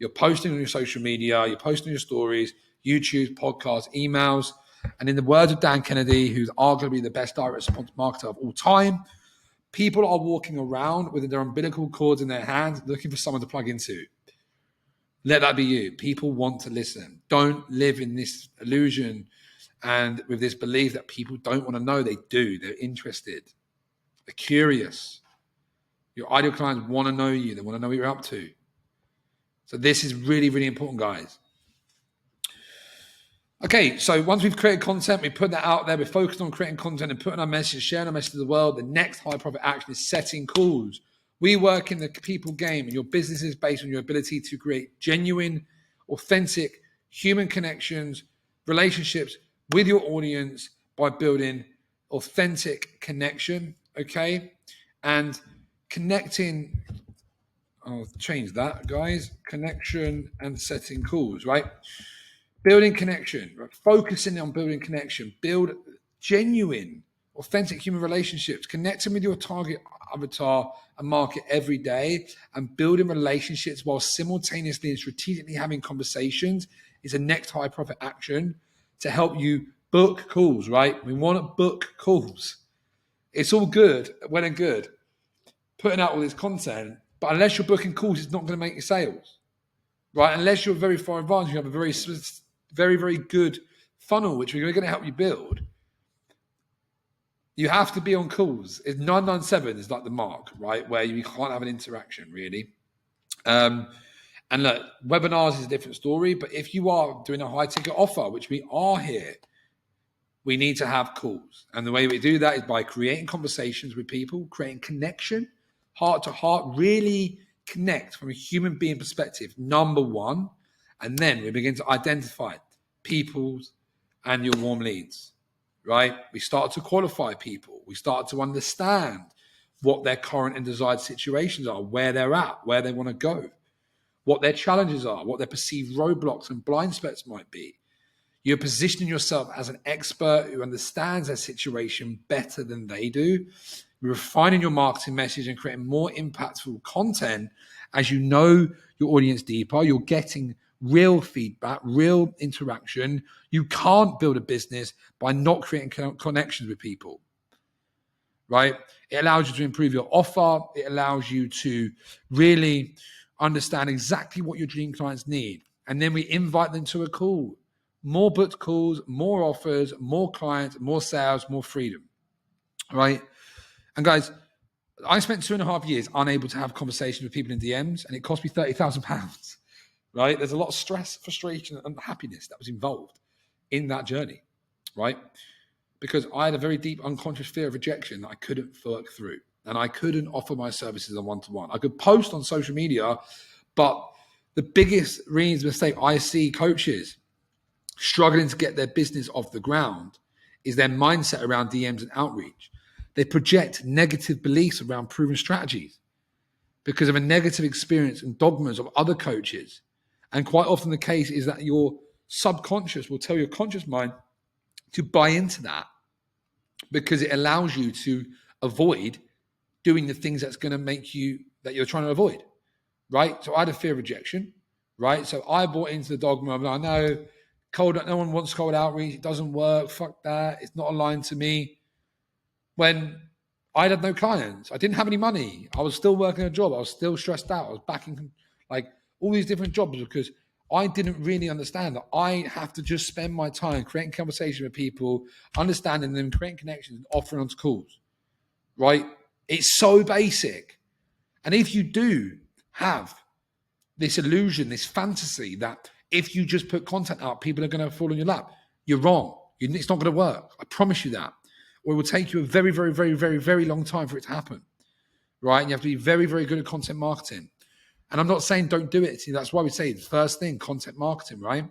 You're posting on your social media. You're posting on your stories, YouTube, podcasts, emails. And in the words of Dan Kennedy, who's arguably the best direct response marketer of all time, people are walking around with their umbilical cords in their hands looking for someone to plug into. Let that be you. People want to listen. Don't live in this illusion and with this belief that people don't want to know. They do. They're interested. They're curious. Your ideal clients want to know you. They want to know what you're up to. So this is really, really important, guys. Okay, so once we've created content, we put that out there, we're focused on creating content and putting our message, sharing our message to the world. The next high profit action is setting calls. We work in the people game, and your business is based on your ability to create genuine, authentic, human connections, relationships with your audience by building authentic connection, okay? And connecting, I'll change that, guys. Connection and setting calls, right? Building connection, right? Focusing on building connection. Build genuine, authentic human relationships. Connecting with your target avatar and market every day and building relationships while simultaneously and strategically having conversations is a next high profit action to help you book calls, right? We want to book calls. It's all good, well and good, putting out all this content, but unless you're booking calls, it's not going to make you sales, right? Unless you're very far advanced, you have a very, very, very good funnel, which we're going to help you build. You have to be on calls. 997 is like the mark, right? Where you can't have an interaction, really. And look, webinars is a different story, but if you are doing a high ticket offer, which we are here, we need to have calls. And the way we do that is by creating conversations with people, creating connection, heart to heart, really connect from a human being perspective, number one. And then we begin to identify people's and your warm leads, right? We start to qualify people. We start to understand what their current and desired situations are, where they're at, where they want to go, what their challenges are, what their perceived roadblocks and blind spots might be. You're positioning yourself as an expert who understands their situation better than they do. You're refining your marketing message and creating more impactful content as you know your audience deeper. You're getting real feedback, real interaction. You can't build a business by not creating connections with people, right? It allows you to improve your offer. It allows you to really understand exactly what your dream clients need. And then we invite them to a call. More booked calls, more offers, more clients, more sales, more freedom, right? And guys, I spent 2.5 years unable to have conversations with people in DMs, and it cost me £30,000, right? There's a lot of stress, frustration, and happiness that was involved in that journey, right? Because I had a very deep unconscious fear of rejection that I couldn't work through, and I couldn't offer my services on one-to-one. I could post on social media, but the biggest mistake I see coaches struggling to get their business off the ground is their mindset around DMs and outreach. They project negative beliefs around proven strategies because of a negative experience and dogmas of other coaches. And quite often the case is that your subconscious will tell your conscious mind to buy into that because it allows you to avoid doing the things that you're trying to avoid, right? So I had a fear of rejection, right? So I bought into the dogma of, no one wants cold outreach. It doesn't work. Fuck that. It's not aligned to me. When I had no clients, I didn't have any money. I was still working a job. I was still stressed out. I was back in all these different jobs because I didn't really understand that I have to just spend my time creating conversation with people, understanding them, creating connections, and offering onto calls, right? It's so basic. And if you do have this illusion, this fantasy that if you just put content out, people are going to fall in your lap, you're wrong. It's not going to work. I promise you that. Or it will take you a very, very, very, very, very long time for it to happen, right? And you have to be very, very good at content marketing. And I'm not saying don't do it. See, that's why we say the first thing, content marketing, right?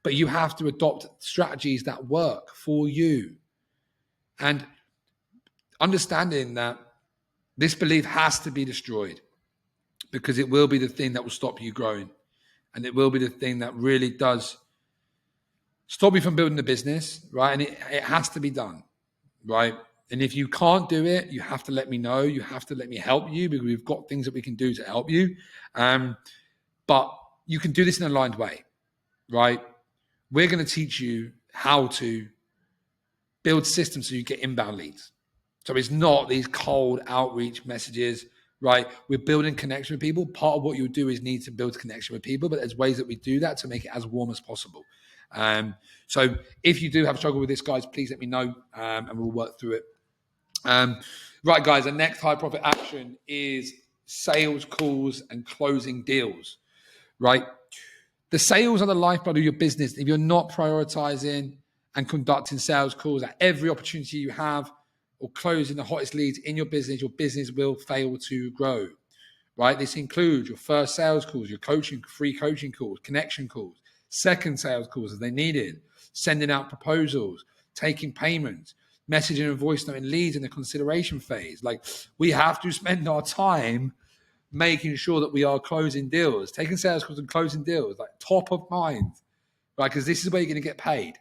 But you have to adopt strategies that work for you. And understanding that this belief has to be destroyed because it will be the thing that will stop you growing. And it will be the thing that really does stop you from building a business, right? And it has to be done, right? And if you can't do it, you have to let me know. You have to let me help you because we've got things that we can do to help you. But you can do this in an aligned way, right? We're going to teach you how to build systems so you get inbound leads. So it's not these cold outreach messages, right? We're building connection with people. Part of what you'll do is need to build connection with people, but there's ways that we do that to make it as warm as possible. So if you do have a struggle with this, guys, please let me know and we'll work through it. Right, guys, the next high profit action is sales calls and closing deals, right? The sales are the lifeblood of your business. If you're not prioritizing and conducting sales calls at every opportunity you have or closing the hottest leads in your business will fail to grow, right? This includes your first sales calls, your coaching, free coaching calls, connection calls, second sales calls as they needed, sending out proposals, taking payments, messaging and voice noting leads in the consideration phase. We have to spend our time making sure that we are closing deals, taking sales calls and closing deals, top of mind, right? Because this is where you're going to get paid,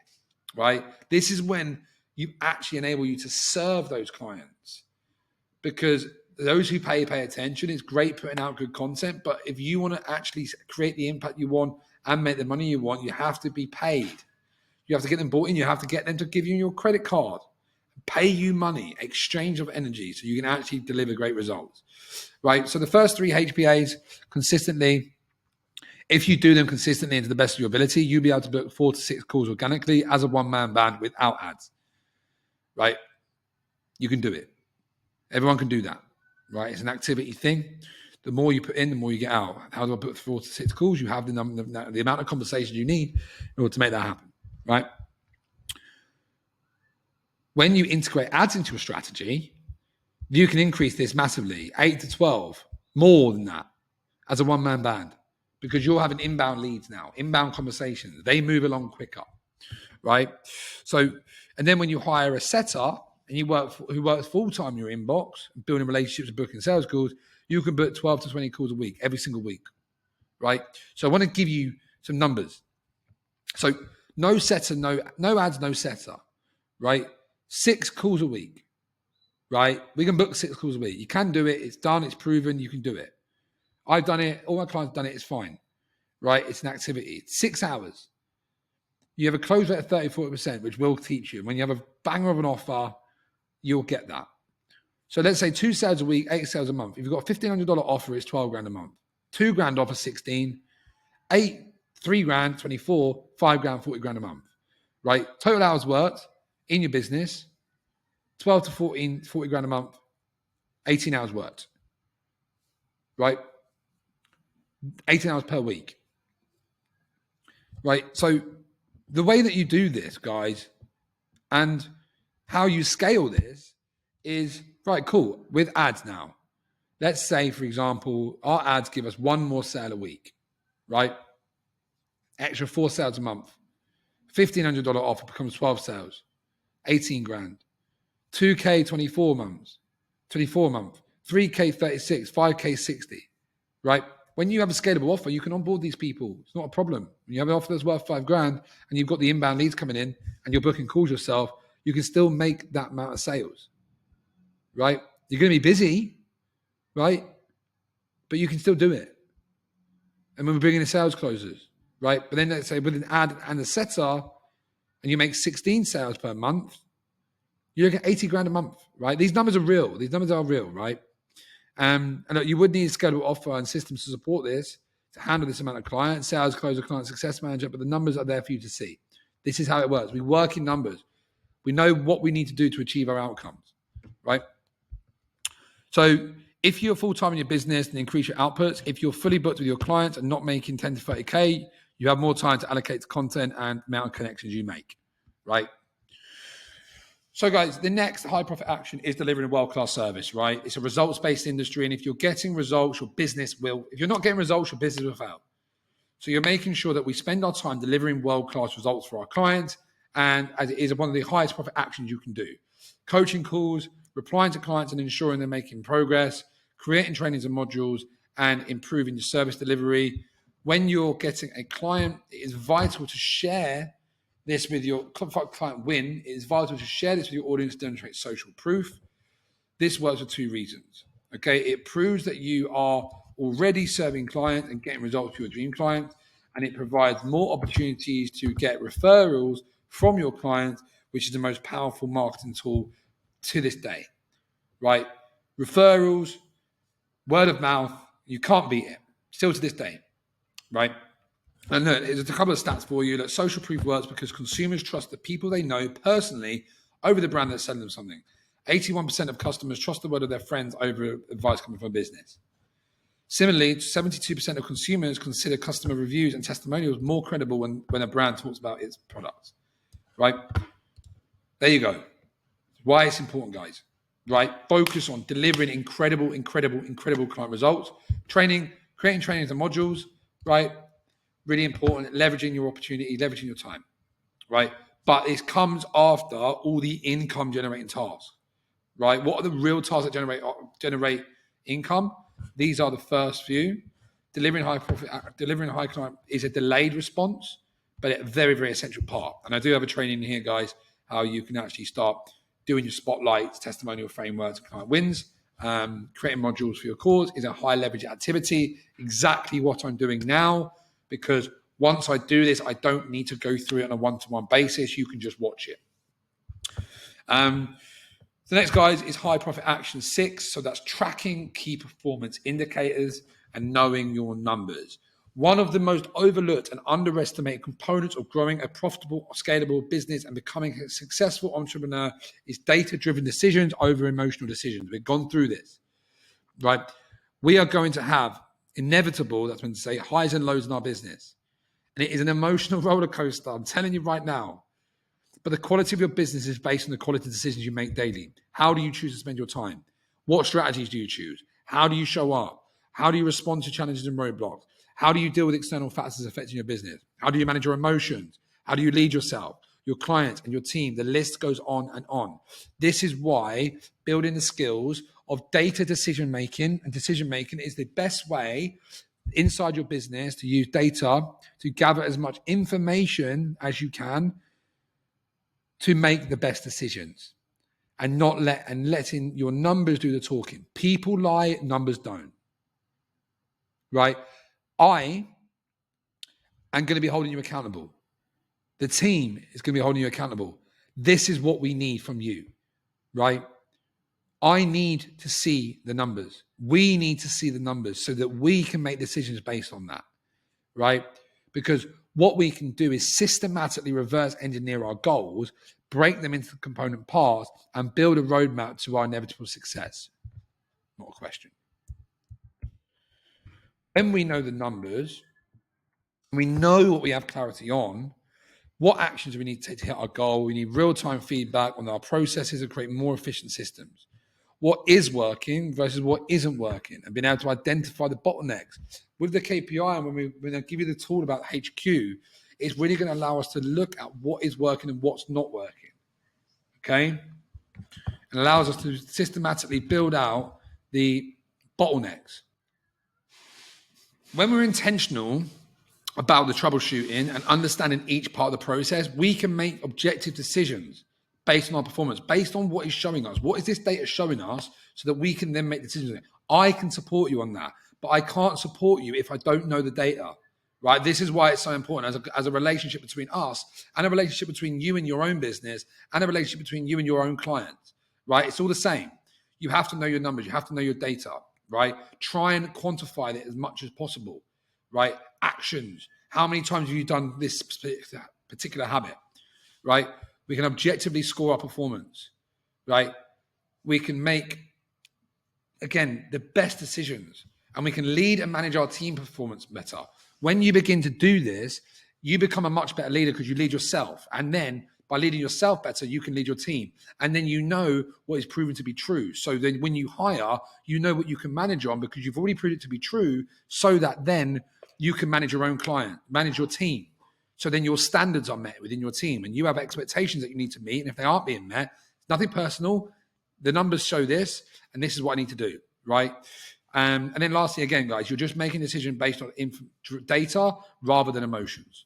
right? This is when you actually enable you to serve those clients because those who pay attention. It's great putting out good content, but if you want to actually create the impact you want and make the money you want, you have to be paid. You have to get them bought in. You have to get them to give you your credit card, pay you money, exchange of energy, so you can actually deliver great results, right? So the first 3 HPAs consistently, if you do them consistently and to the best of your ability, you'll be able to book 4 to 6 calls organically as a one-man band without ads, right? You can do it. Everyone can do that, right? It's an activity thing. The more you put in, the more you get out. How do I put 4 to 6 calls? You have the amount of conversations you need in order to make that happen, right? When you integrate ads into a strategy, you can increase this massively, 8 to 12, more than that, as a one-man band, because you're having inbound leads now, inbound conversations. They move along quicker, right? So, and then when you hire a setter and who works full-time in your inbox, building relationships and booking sales calls, you can book 12 to 20 calls a week, every single week, right? So I want to give you some numbers. So no setter, no ads, no setter, right? 6 calls a week, right? We can book 6 calls a week. You can do it. It's done. It's proven. You can do it. I've done it. All my clients have done it. It's fine, right? It's an activity. It's 6 hours. You have a close rate of 30, 40%, which will teach you. When you have a banger of an offer, you'll get that. So let's say 2 sales a week, 8 sales a month. If you've got a $1,500 offer, it's 12 grand a month. 2 grand offer, 16. 8, 3 grand, 24. 5 grand, 40 grand a month. Right? Total hours worked in your business, 12 to 14, 40 grand a month, 18 hours worked. Right? 18 hours per week. Right? So the way that you do this, guys, and how you scale this is, right, cool, with ads now. Let's say, for example, our ads give us 1 more sale a week, right? Extra 4 sales a month. $1,500 offer becomes 12 sales, 18 grand. 2K, 24 months, 24 month. 3K, 36, 5K, 60, right? When you have a scalable offer, you can onboard these people. It's not a problem. When you have an offer that's worth 5 grand and you've got the inbound leads coming in and you're booking calls yourself, you can still make that amount of sales, right? You're going to be busy, right? But you can still do it. And when we're bringing in sales closers, right? But then let's say with an ad and a setter, and you make 16 sales per month, you look at 80 grand a month, right? These numbers are real. These numbers are real, right? And look, you would need a scalable offer and systems to support this, to handle this amount of clients, sales closer, client success manager, but the numbers are there for you to see. This is how it works. We work in numbers. We know what we need to do to achieve our outcomes, right? So if you're full-time in your business and increase your outputs, if you're fully booked with your clients and not making 10 to 30K, you have more time to allocate to content and the amount of connections you make, right? So guys, the next high profit action is delivering a world-class service, right? It's a results-based industry. And if you're getting results, your business will. If you're not getting results, your business will fail. So you're making sure that we spend our time delivering world-class results for our clients. And as it is one of the highest profit actions you can do. Coaching calls, replying to clients and ensuring they're making progress, creating trainings and modules, and improving your service delivery. When you're getting a client, it is vital to share this with your client win. It is vital to share this with your audience to demonstrate social proof. This works for 2 reasons. Okay, it proves that you are already serving clients and getting results for your dream client, and it provides more opportunities to get referrals from your clients, which is the most powerful marketing tool to this day, right? Referrals, word of mouth, you can't beat it, still to this day, right? And look, there's a couple of stats for you. That social proof works because consumers trust the people they know personally over the brand that's selling them something. 81% of customers trust the word of their friends over advice coming from a business. Similarly, 72% of consumers consider customer reviews and testimonials more credible when a brand talks about its products, right? There you go. Why it's important, guys, right? Focus on delivering incredible client results. Creating trainings and modules, right? Really important. Leveraging your opportunity, leveraging your time, right? But it comes after all the income generating tasks, right? What are the real tasks that generate income? These are the first few. Delivering high client is a delayed response, but a very, very essential part. And I do have a training here, guys, how you can actually start doing your spotlights, testimonial frameworks, client wins. Creating modules for your cause is a high leverage activity. Exactly what I'm doing now, because once I do this, I don't need to go through it on a one-to-one basis. You can just watch it. The next, guys, is high profit action 6. So that's tracking key performance indicators and knowing your numbers. One of the most overlooked and underestimated components of growing a profitable, scalable business and becoming a successful entrepreneur is data-driven decisions over emotional decisions. We've gone through this, right? We are going to have inevitable, that's when to say, highs and lows in our business. And it is an emotional roller coaster. I'm telling you right now. But the quality of your business is based on the quality of decisions you make daily. How do you choose to spend your time? What strategies do you choose? How do you show up? How do you respond to challenges and roadblocks? How do you deal with external factors affecting your business? How do you manage your emotions? How do you lead yourself, your clients, and your team? The list goes on and on. This is why building the skills of data decision-making is the best way inside your business to use data to gather as much information as you can to make the best decisions, and letting your numbers do the talking. People lie, numbers don't. Right? I am going to be holding you accountable. The team is going to be holding you accountable. This is what we need from you, right? I need to see the numbers. We need to see the numbers so that we can make decisions based on that, right? Because what we can do is systematically reverse engineer our goals, break them into component parts, and build a roadmap to our inevitable success. Not a question. When we know the numbers, we know what we have clarity on, what actions do we need to take to hit our goal? We need real-time feedback on our processes and create more efficient systems. What is working versus what isn't working, and being able to identify the bottlenecks. With the KPI, and when I give you the tool about HQ, it's really going to allow us to look at what is working and what's not working. Okay? It allows us to systematically build out the bottlenecks. When we're intentional about the troubleshooting and understanding each part of the process, we can make objective decisions based on our performance, based on what is showing us. What is this data showing us so that we can then make decisions? I can support you on that, but I can't support you if I don't know the data, right? This is why it's so important as a relationship between us and a relationship between you and your own business and a relationship between you and your own clients, right? It's all the same. You have to know your numbers. You have to know your data, right? Try and quantify it as much as possible, right? Actions. How many times have you done this particular habit, right? We can objectively score our performance, right? We can make, again, the best decisions, and we can lead and manage our team performance better. When you begin to do this, you become a much better leader because you lead yourself. And then by leading yourself better, you can lead your team. And then you know what is proven to be true. So then when you hire, you know what you can manage on because you've already proved it to be true, so that then you can manage your own client, manage your team. So then your standards are met within your team and you have expectations that you need to meet. And if they aren't being met, it's nothing personal. The numbers show this, and this is what I need to do, right? And then lastly, again, guys, you're just making a decision based on data rather than emotions,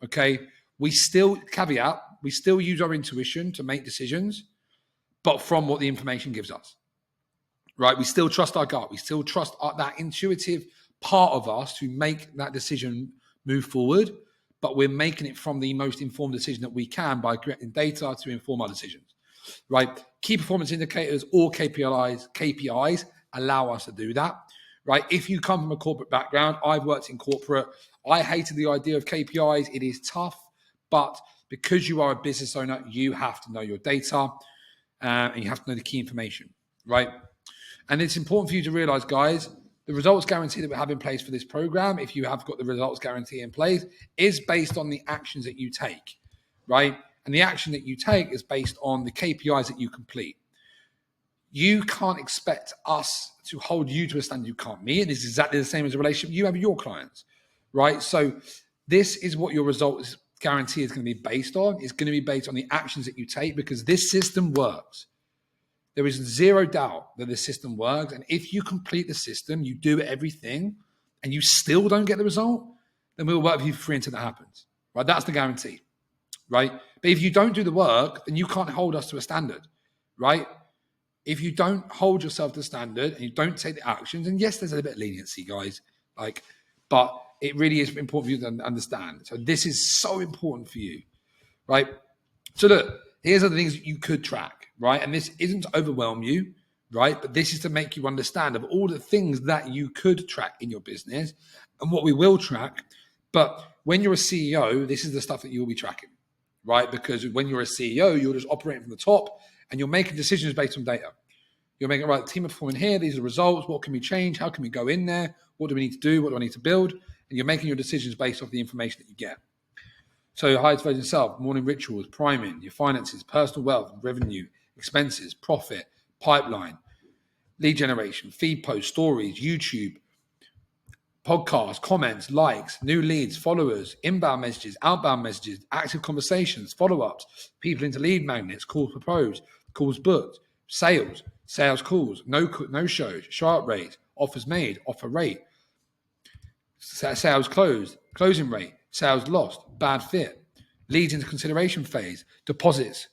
okay? We still use our intuition to make decisions, but from what the information gives us, right? We still trust our gut. We still trust that intuitive part of us to make that decision move forward, but we're making it from the most informed decision that we can by collecting data to inform our decisions, right? Key performance indicators or KPIs allow us to do that, right? If you come from a corporate background, I've worked in corporate. I hated the idea of KPIs. It is tough, but because you are a business owner, you have to know your data and you have to know the key information, right? And it's important for you to realize, guys, the results guarantee that we have in place for this program, if you have got the results guarantee in place, is based on the actions that you take, right? And the action that you take is based on the KPIs that you complete. You can't expect us to hold you to a standard you can't meet. And it's exactly the same as a relationship you have with your clients, right? So this is what your results guarantee is going to be based on. It's going to be based on the actions that you take, because this system works. There is zero doubt that the system works. And if you complete the system, you do everything, and you still don't get the result, then we'll work with you for free until that happens, right? That's the guarantee, right? But if you don't do the work, then you can't hold us to a standard, right? If you don't hold yourself to standard and you don't take the actions, and yes, there's a bit of leniency, guys, but it really is important for you to understand. So this is so important for you, right? So look, here's other things that you could track, right? And this isn't to overwhelm you, right? But this is to make you understand of all the things that you could track in your business and what we will track. But when you're a CEO, this is the stuff that you'll be tracking, right? Because when you're a CEO, you're just operating from the top and you're making decisions based on data. You're making, right, the team are performing here, these are the results, what can we change, how can we go in there, what do we need to do, what do I need to build? And you're making your decisions based off the information that you get. So highest version of self, morning rituals, priming, your finances, personal wealth, revenue, expenses, profit, pipeline, lead generation, feed posts, stories, YouTube, podcasts, comments, likes, new leads, followers, inbound messages, outbound messages, active conversations, follow-ups, people into lead magnets, calls proposed, calls booked, sales calls, no shows, sharp rate, offers made, offer rate, sales closed, closing rate, sales lost, bad fit, leads into consideration phase, deposits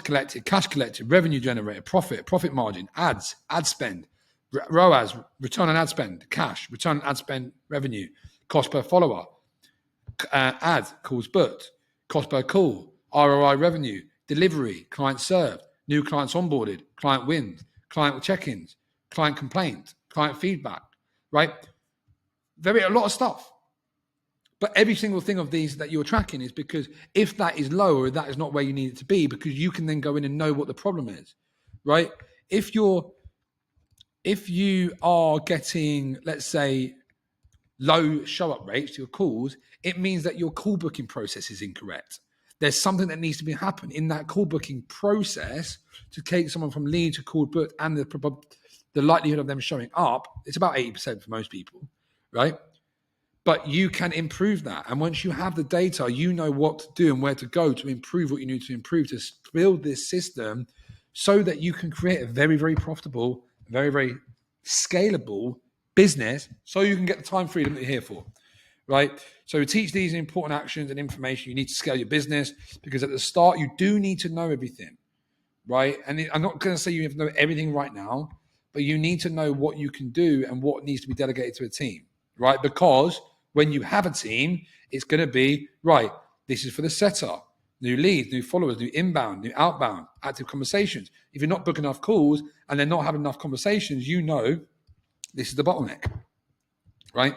collected, cash collected, revenue generated, profit margin, ads, ad spend, ROAS, return on ad spend, cash, return on ad spend, revenue, cost per follower, ad, calls booked, cost per call, ROI revenue, delivery, client served, new clients onboarded, client wins, client check-ins, client complaints, client feedback, right? A lot of stuff. But every single thing of these that you're tracking is because if that is lower, that is not where you need it to be, because you can then go in and know what the problem is, right? If you are getting, let's say, low show up rates to your calls, it means that your call booking process is incorrect. There's something that needs to be happen in that call booking process to take someone from lead to call booked, and the likelihood of them showing up, it's about 80% for most people, right? But you can improve that. And once you have the data, you know what to do and where to go to improve what you need to improve to build this system so that you can create a very, very profitable, very, very scalable business so you can get the time freedom that you're here for, right? So teach these important actions and information. You need to scale your business because at the start, you do need to know everything, right? And I'm not going to say you have to know everything right now, but you need to know what you can do and what needs to be delegated to a team, right? Because when you have a team, it's going to be, right, this is for the setup, new leads, new followers, new inbound, new outbound, active conversations. If you're not booking enough calls and they're not having enough conversations, you know this is the bottleneck, right?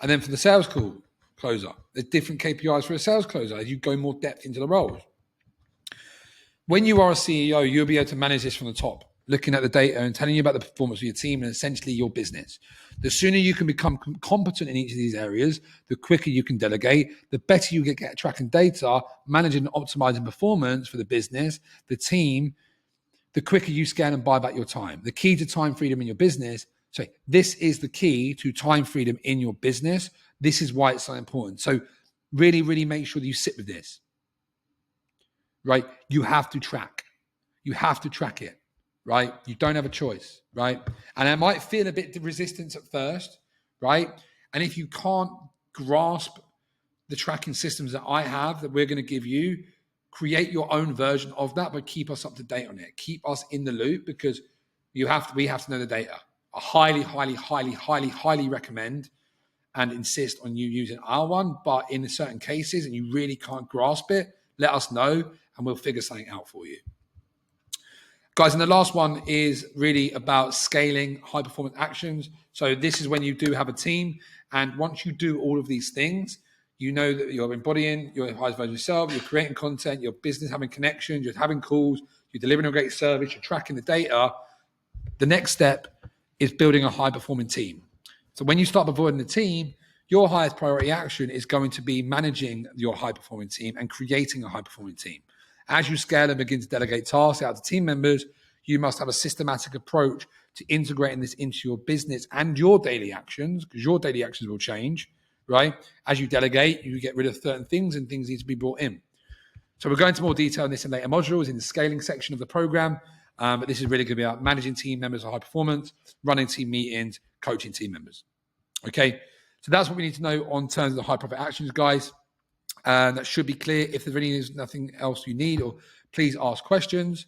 And then for the sales call closer, there's different KPIs for a sales closer as you go more depth into the roles. When you are a CEO, you'll be able to manage this from the top, looking at the data and telling you about the performance of your team and essentially your business. The sooner you can become competent in each of these areas, the quicker you can delegate, the better you get tracking data, managing and optimizing performance for the business, the team, the quicker you scale and buy back your time. The key to time freedom in your business. So this is the key to time freedom in your business. This is why it's so important. So really, really make sure that you sit with this, right? You have to track. You have to track it, right? You don't have a choice, right? And it might feel a bit of resistance at first, right? And if you can't grasp the tracking systems that I have that we're going to give you, create your own version of that, but keep us up to date on it. Keep us in the loop because we have to know the data. I highly, highly, highly, highly, highly recommend and insist on you using our one. But in certain cases, and you really can't grasp it, let us know and we'll figure something out for you. Guys, and the last one is really about scaling high performance actions. So this is when you do have a team. And once you do all of these things, you know that you're embodying your highest version of yourself, you're creating content, your business having connections, you're having calls, you're delivering a great service, you're tracking the data. The next step is building a high performing team. So when you start avoiding the team, your highest priority action is going to be managing your high performing team and creating a high performing team. As you scale and begin to delegate tasks out to team members, you must have a systematic approach to integrating this into your business and your daily actions, because your daily actions will change, right? As you delegate, you get rid of certain things and things need to be brought in. So we'll go into more detail on this in later modules in the scaling section of the program. But this is really going to be about managing team members of high performance, running team meetings, coaching team members. Okay, so that's what we need to know on terms of the high profit actions, guys. That should be clear. If there's nothing else you need, or please ask questions.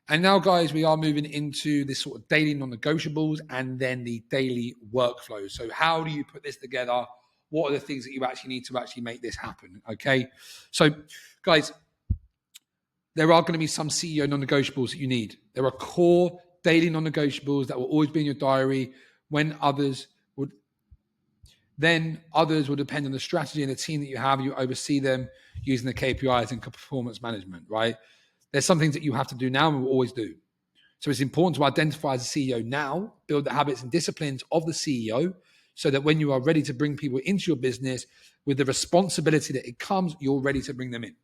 And now, guys, we are moving into this sort of daily non-negotiables and then the daily workflow. So how do you put this together? What are the things that you actually need to actually make this happen? Okay, so guys, there are going to be some CEO non-negotiables that you need. There are core daily non-negotiables that will always be in your diary when others will depend on the strategy and the team that you have. You oversee them using the KPIs and performance management, right? There's some things that you have to do now and will always do. So it's important to identify as a CEO now, build the habits and disciplines of the CEO so that when you are ready to bring people into your business with the responsibility that it comes, you're ready to bring them in,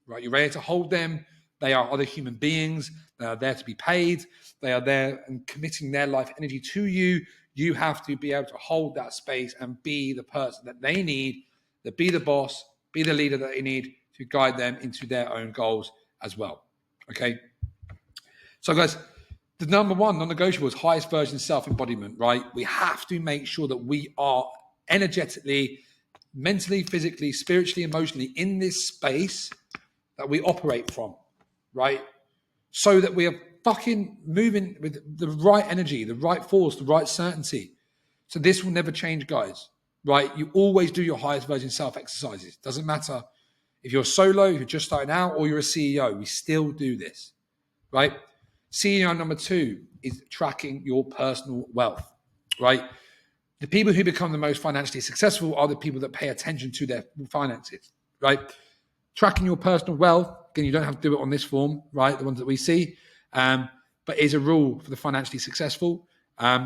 right? You're ready to hold them. They are other human beings. They are there to be paid. They are there and committing their life energy to you. You have to be able to hold that space and be the person that they need, to be the boss, be the leader that they need to guide them into their own goals as well. Okay. So guys, the number one non-negotiable is highest version self-embodiment, right? We have to make sure that we are energetically, mentally, physically, spiritually, emotionally in this space that we operate from, right? So that we are fucking moving with the right energy, the right force, the right certainty. So this will never change, guys, right? You always do your highest version self exercises. Doesn't matter if you're solo, if you're just starting out, or you're a CEO, we still do this, right? CEO number 2 is tracking your personal wealth, right? The people who become the most financially successful are the people that pay attention to their finances, right? Tracking your personal wealth, again, you don't have to do it on this form, right? The ones that we see, but is a rule for the financially successful.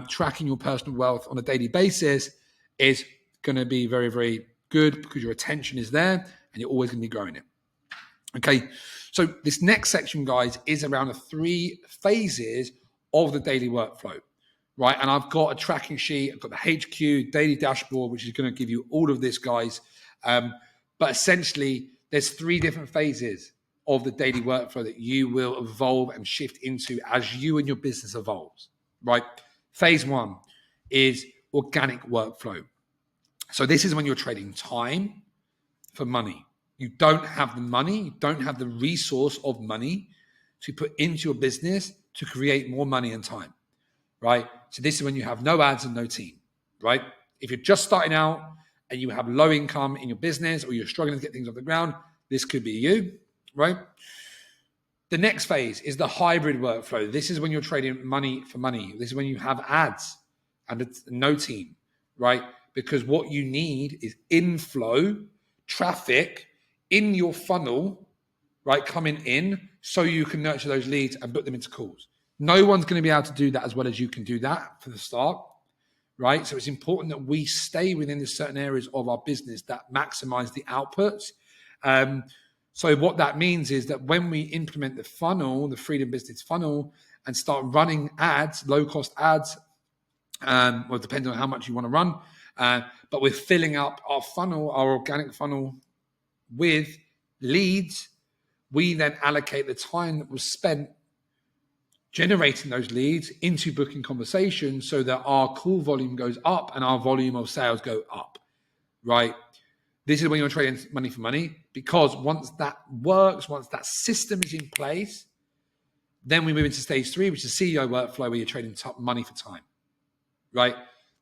Tracking your personal wealth on a daily basis is going to be very, very good because your attention is there and you're always going to be growing it. Okay, so this next section, guys, is around the 3 phases of the daily workflow, right? And I've got a tracking sheet, I've got the HQ daily dashboard, which is going to give you all of this, guys. But essentially, there's 3 different phases of the daily workflow that you will evolve and shift into as you and your business evolves, right? Phase 1 is organic workflow. So this is when you're trading time for money. You don't have the money, you don't have the resource of money to put into your business to create more money and time, right? So this is when you have no ads and no team, right? If you're just starting out and you have low income in your business or you're struggling to get things off the ground, this could be you, right? The next phase is the hybrid workflow. This is when you're trading money for money. This is when you have ads and no team, right? Because what you need is inflow, traffic in your funnel, right, coming in so you can nurture those leads and put them into calls. No one's going to be able to do that as well as you can do that for the start, right? So it's important that we stay within the certain areas of our business that maximize the outputs. So what that means is that when we implement the funnel, the Freedom Business funnel, and start running ads, low-cost ads, well, depending on how much you want to run, but we're filling up our funnel, our organic funnel, with leads, we then allocate the time that was spent generating those leads into booking conversations so that our call volume goes up and our volume of sales go up, right? This is when you're trading money for money, because once that works, once that system is in place, then we move into stage 3, which is CEO workflow, where you're trading money for time, right?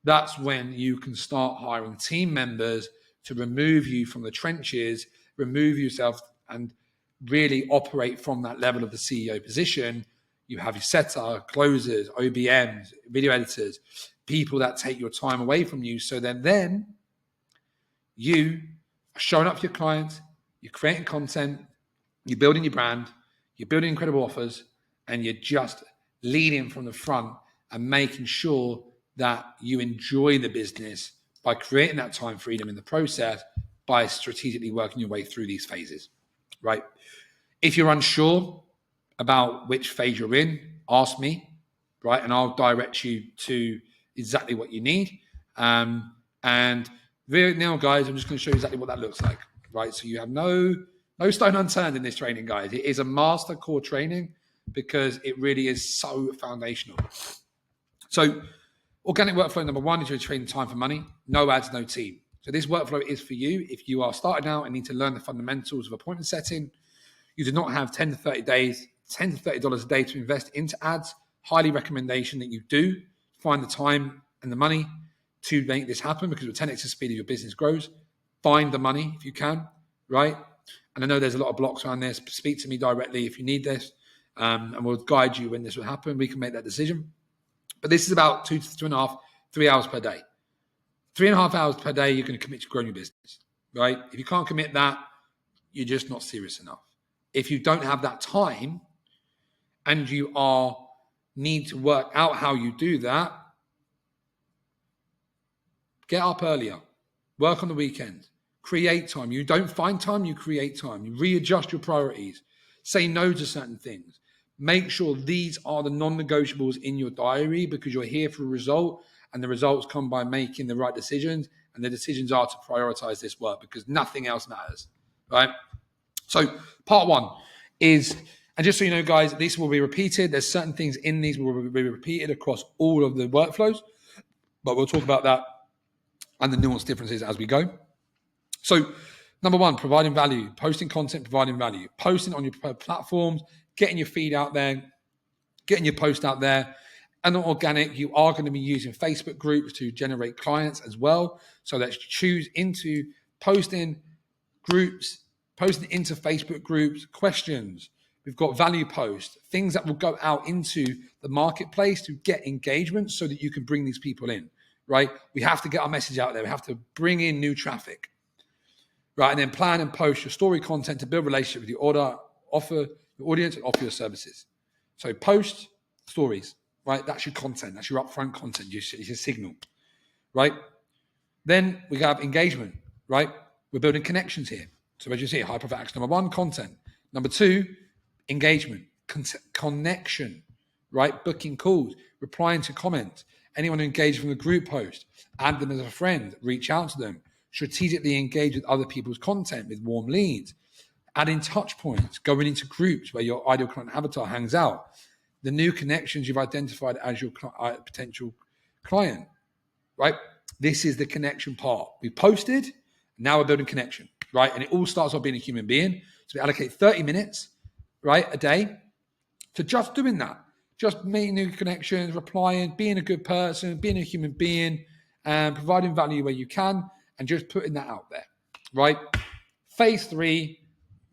That's when you can start hiring team members to remove you from the trenches, remove yourself and really operate from that level of the CEO position. You have your setter, closers, OBMs, video editors, people that take your time away from you. So then you are showing up for your clients, you're creating content, you're building your brand, you're building incredible offers, and you're just leading from the front and making sure that you enjoy the business by creating that time freedom in the process, by strategically working your way through these phases, right? If you're unsure about which phase you're in, ask me, right? And I'll direct you to exactly what you need. And right now, guys, I'm just going to show you exactly what that looks like, right? So you have no stone unturned in this training, guys. It is a master core training because it really is so foundational. So organic workflow number 1 is you're trading time for money, no ads, no team. So this workflow is for you if you are starting out and need to learn the fundamentals of appointment setting. You do not have 10 to 30 days, $10 to $30 a day to invest into ads. Highly recommendation that you do find the time and the money to make this happen, because with 10x the speed of your business grows. Find the money if you can, right? And I know there's a lot of blocks around this. Speak to me directly if you need this, and we'll guide you when this will happen. We can make that decision. But this is about 2 to 2.5, 3 hours per day. 3.5 hours per day, you're going to commit to growing your business, right? If you can't commit that, you're just not serious enough. If you don't have that time and you need to work out how you do that, get up earlier, work on the weekend, create time. You don't find time, you create time. You readjust your priorities, say no to certain things. Make sure these are the non-negotiables in your diary, because you're here for a result, and the results come by making the right decisions, and the decisions are to prioritize this work because nothing else matters, right? So part 1 is, and just so you know, guys, these will be repeated. There's certain things in these will be repeated across all of the workflows, but we'll talk about that and the nuanced differences as we go. So number 1, providing value, posting content, providing value, posting on your platforms, getting your feed out there, getting your post out there. And on organic, you are going to be using Facebook groups to generate clients as well. So let's choose into posting groups, posting into Facebook groups, questions, We've got value posts, things that will go out into the marketplace to get engagement so that you can bring these people in, right? We have to get our message out there. We have to bring in new traffic, right? And then plan and post your story content to build relationship with your offer your audience and offer your services. So post stories, right? That's your content. That's your upfront content. It's your signal, right? Then we have engagement, right? We're building connections here. So as you see, high profit action. Number one, content. Number two, engagement, connection, right? Booking calls, replying to comments. Anyone who engaged from the group post, add them as a friend, reach out to them, strategically engage with other people's content with warm leads, adding touch points, going into groups where your ideal client avatar hangs out, the new connections you've identified as your potential client, right? This is the connection part. We posted, now we're building connection, right? And it all starts off being a human being. So we allocate 30 minutes, right, a day to just doing that. Just making new connections, replying, being a good person, being a human being, and providing value where you can, and just putting that out there, right? Phase 3,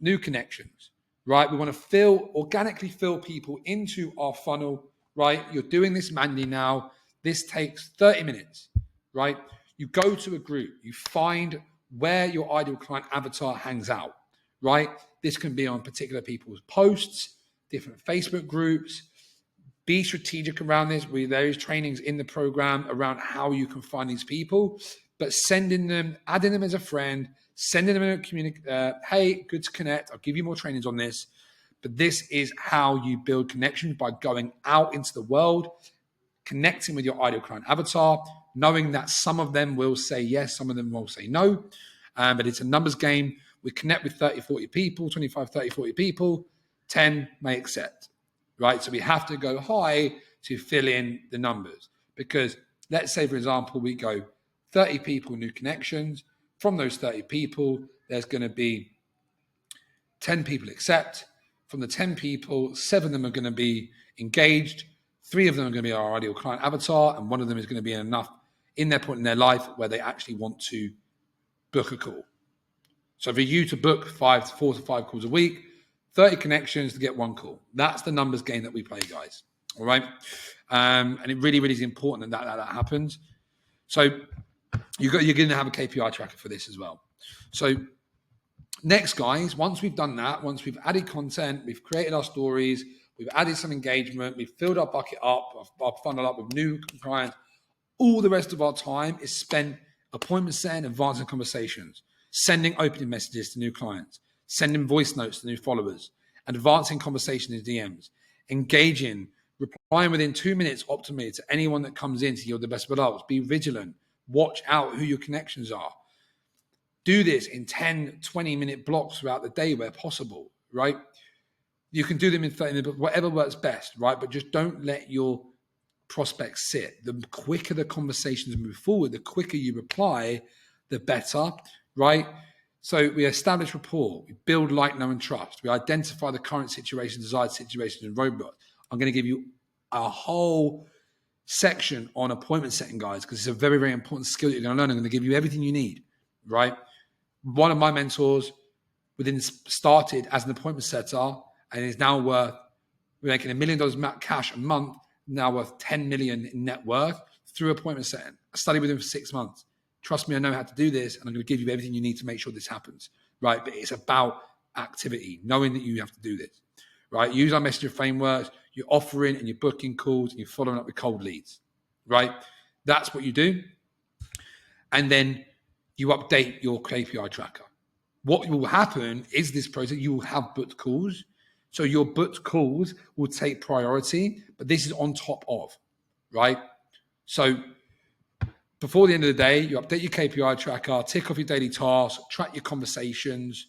new connections, right? We want to organically fill people into our funnel, right? You're doing this manually now. This takes 30 minutes, right? You go to a group, you find where your ideal client avatar hangs out, right? This can be on particular people's posts, different Facebook groups. Be strategic around this. There is trainings in the program around how you can find these people, but sending them, adding them as a friend, sending them a hey, good to connect. I'll give you more trainings on this, but this is how you build connections, by going out into the world, connecting with your ideal client avatar, knowing that some of them will say yes, some of them will say no, but it's a numbers game. We connect with 30, 40 people, 25, 30, 40 people, 10 may accept, right? So we have to go high to fill in the numbers, because let's say, for example, we go 30 people, new connections. From those 30 people, there's going to be 10 people accept. From the 10 people, 7 of them are going to be engaged. 3 of them are going to be our ideal client avatar, and 1 of them is going to be enough in their point in their life where they actually want to book a call. So for you to book 4 to 5 calls a week, 30 connections to get 1 call. That's the numbers game that we play, guys. All right. And it really, really is important that happens. So you're going to have a KPI tracker for this as well. So next, guys, once we've done that, once we've added content, we've created our stories, we've added some engagement, we've filled our bucket up, our funnel up with new clients, all the rest of our time is spent appointment setting, advancing conversations, sending opening messages to new clients, sending voice notes to new followers, advancing conversation in DMs, engaging, replying within 2 minutes optimally to anyone that comes in to yield the best results. Be vigilant. Watch out who your connections are. Do this in 10, 20-minute blocks throughout the day where possible, right? You can do them in 30 minutes, whatever works best, right? But just don't let your prospects sit. The quicker the conversations move forward, the quicker you reply, the better, right? So we establish rapport, we build like, know, and trust. We identify the current situation, desired situations, and roadblocks. I'm going to give you a whole section on appointment setting, guys, because it's a very, very important skill that you're going to learn. I'm going to give you everything you need, right? One of my mentors started as an appointment setter and is now we're making $1 million cash a month, now worth 10 million in net worth through appointment setting. I studied with him for 6 months. Trust me, I know how to do this, and I'm going to give you everything you need to make sure this happens, right? But it's about activity, knowing that you have to do this, right? Use our messaging frameworks, you're offering and you're booking calls and you're following up with cold leads, right? That's what you do. And then you update your KPI tracker. What will happen is this process, you will have booked calls. So your booked calls will take priority, but this is on top of, right? So before the end of the day, you update your KPI tracker, tick off your daily tasks, track your conversations,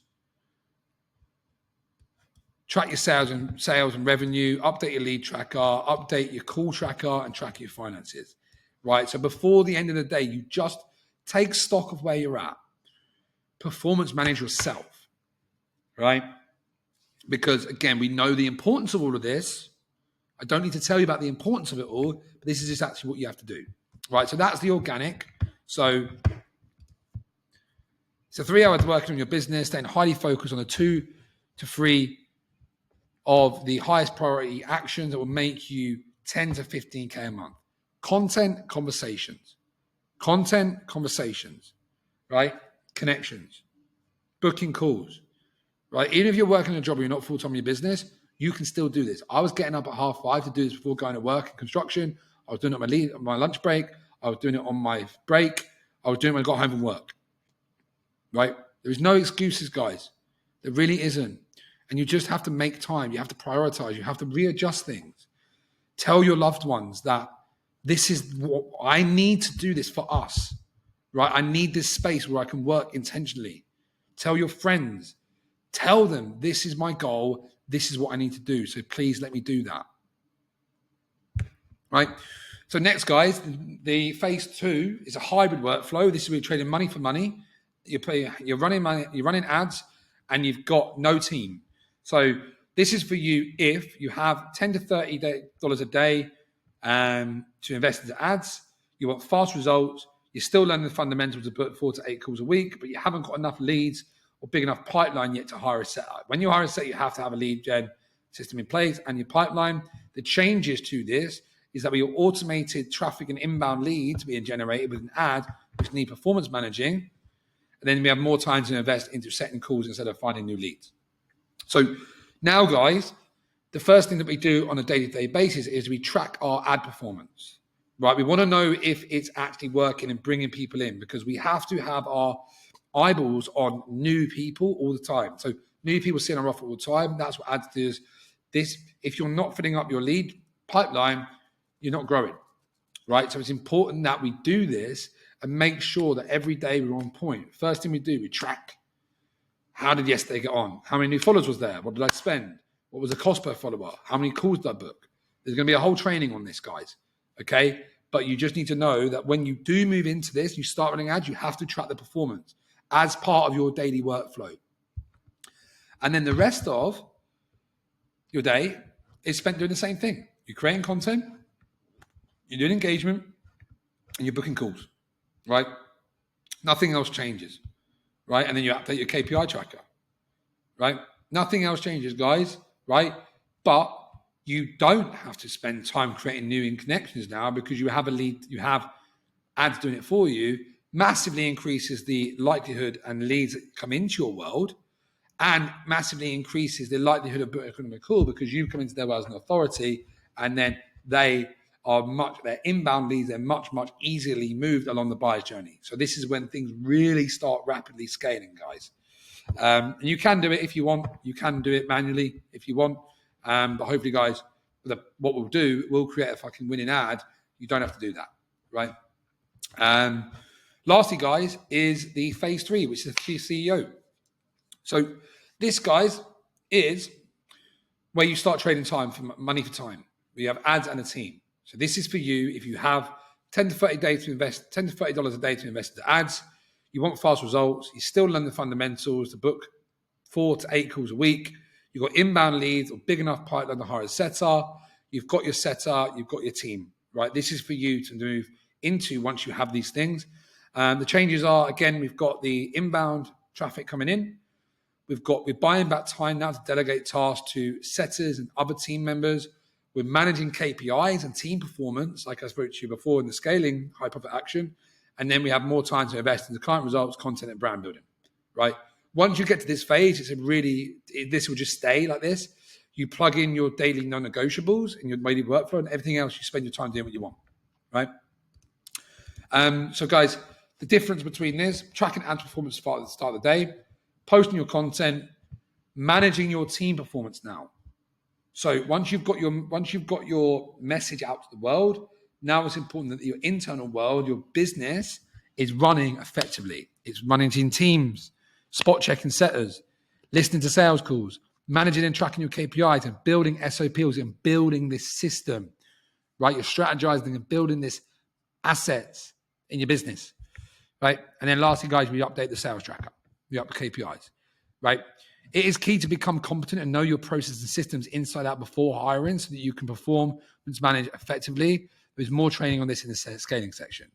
track your sales and revenue, update your lead tracker, update your call tracker, and track your finances, right? So before the end of the day, you just take stock of where you're at. Performance manage yourself, right? Because again, we know the importance of all of this. I don't need to tell you about the importance of it all, but this is just actually what you have to do, right? So that's the organic. So it's a 3 hours working on your business, staying highly focused on the 2 to 3 of the highest priority actions that will make you 10 to 15K a month. Content, conversations, right? Connections, booking calls, right? Even if you're working a job or you're not full-time in your business, you can still do this. I was getting up at 5:30 to do this before going to work in construction. I was doing it on my lunch break. I was doing it on my break. I was doing it when I got home from work, right? There is no excuses, guys. There really isn't. And you just have to make time. You have to prioritize. You have to readjust things. Tell your loved ones that this is what I need to do this for us, right? I need this space where I can work intentionally. Tell your friends. Tell them this is my goal. This is what I need to do. So please let me do that, right? So next, guys, the phase 2 is a hybrid workflow. This is where you're trading money for money. You're running money, you're running ads, and you've got no team. So this is for you if you have $10 to $30 a day to invest into ads. You want fast results. You're still learning the fundamentals to put 4 to 8 calls a week, but you haven't got enough leads or big enough pipeline yet to hire a setup. When you hire a set, you have to have a lead gen system in place and your pipeline. The changes to this is that we have automated traffic and inbound leads being generated with an ad, which need performance managing. And then we have more time to invest into setting calls instead of finding new leads. So now, guys, the first thing that we do on a day-to-day basis is we track our ad performance, right? We want to know if it's actually working and bringing people in, because we have to have our eyeballs on new people all the time. So new people seeing our offer all the time. That's what ads does. This, if you're not filling up your lead pipeline, you're not growing, right? So it's important that we do this and make sure that every day we're on point. First thing we do, we track. How did yesterday get on? How many new followers was there? What did I spend? What was the cost per follower? How many calls did I book? There's going to be a whole training on this, guys, okay? But you just need to know that when you do move into this, you start running ads, you have to track the performance as part of your daily workflow. And then the rest of your day is spent doing the same thing. You're creating content, you're doing engagement, and you're booking calls, right? Nothing else changes, right? And then you update your KPI tracker, right? Nothing else changes, guys, right? But you don't have to spend time creating new connections now because you have a lead, you have ads doing it for you. Massively increases the likelihood and leads that come into your world, and massively increases the likelihood of booking a call because you come into their world as an authority, and then their inbound leads, they're much easily moved along the buyer's journey. So this is when things really start rapidly scaling, guys. And you can do it if you want. You can do it manually if you want. But hopefully, guys, what we'll do, we'll create a fucking winning ad. You don't have to do that, right? Lastly, guys, is the phase 3, which is the Chief CEO. So this, guys, is where you start trading time for money for time. We have ads and a team. So this is for you if you have $10 to $30 a day to invest into ads. You want fast results. You still learn the fundamentals to book 4 to 8 calls a week. You've got inbound leads or big enough pipeline to hire a setter. You've got your setter. You've got your team, right? This is for you to move into once you have these things. The changes are, again, we've got the inbound traffic coming in. We're buying back time now to delegate tasks to setters and other team members. We're managing KPIs and team performance, like I spoke to you before in the scaling high profit action. And then we have more time to invest into client results, content, and brand building, right? Once you get to this phase, this will just stay like this. You plug in your daily non-negotiables in your daily workflow, and everything else you spend your time doing what you want, right? So guys, the difference between this, tracking ad performance at the start of the day, posting your content, managing your team performance now. So once you've got your message out to the world, now it's important that your internal world, your business, is running effectively. It's managing teams, spot checking setters, listening to sales calls, managing and tracking your KPIs, and building SOPs and building this system, right? You're strategizing and building this assets in your business, right? And then lastly, guys, we update the sales tracker. We up the KPIs, right? It is key to become competent and know your processes and systems inside out before hiring so that you can perform and manage effectively. There's more training on this in the scaling section.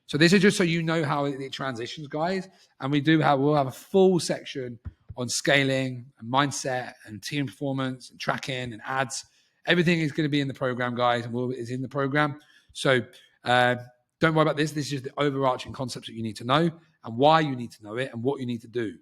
So this is just so you know how it transitions, guys. And we'll have a full section on scaling and mindset and team performance and tracking and ads. Everything is going to be in the program, guys, and is in the program. So don't worry about this. This is just the overarching concepts that you need to know and why you need to know it and what you need to do.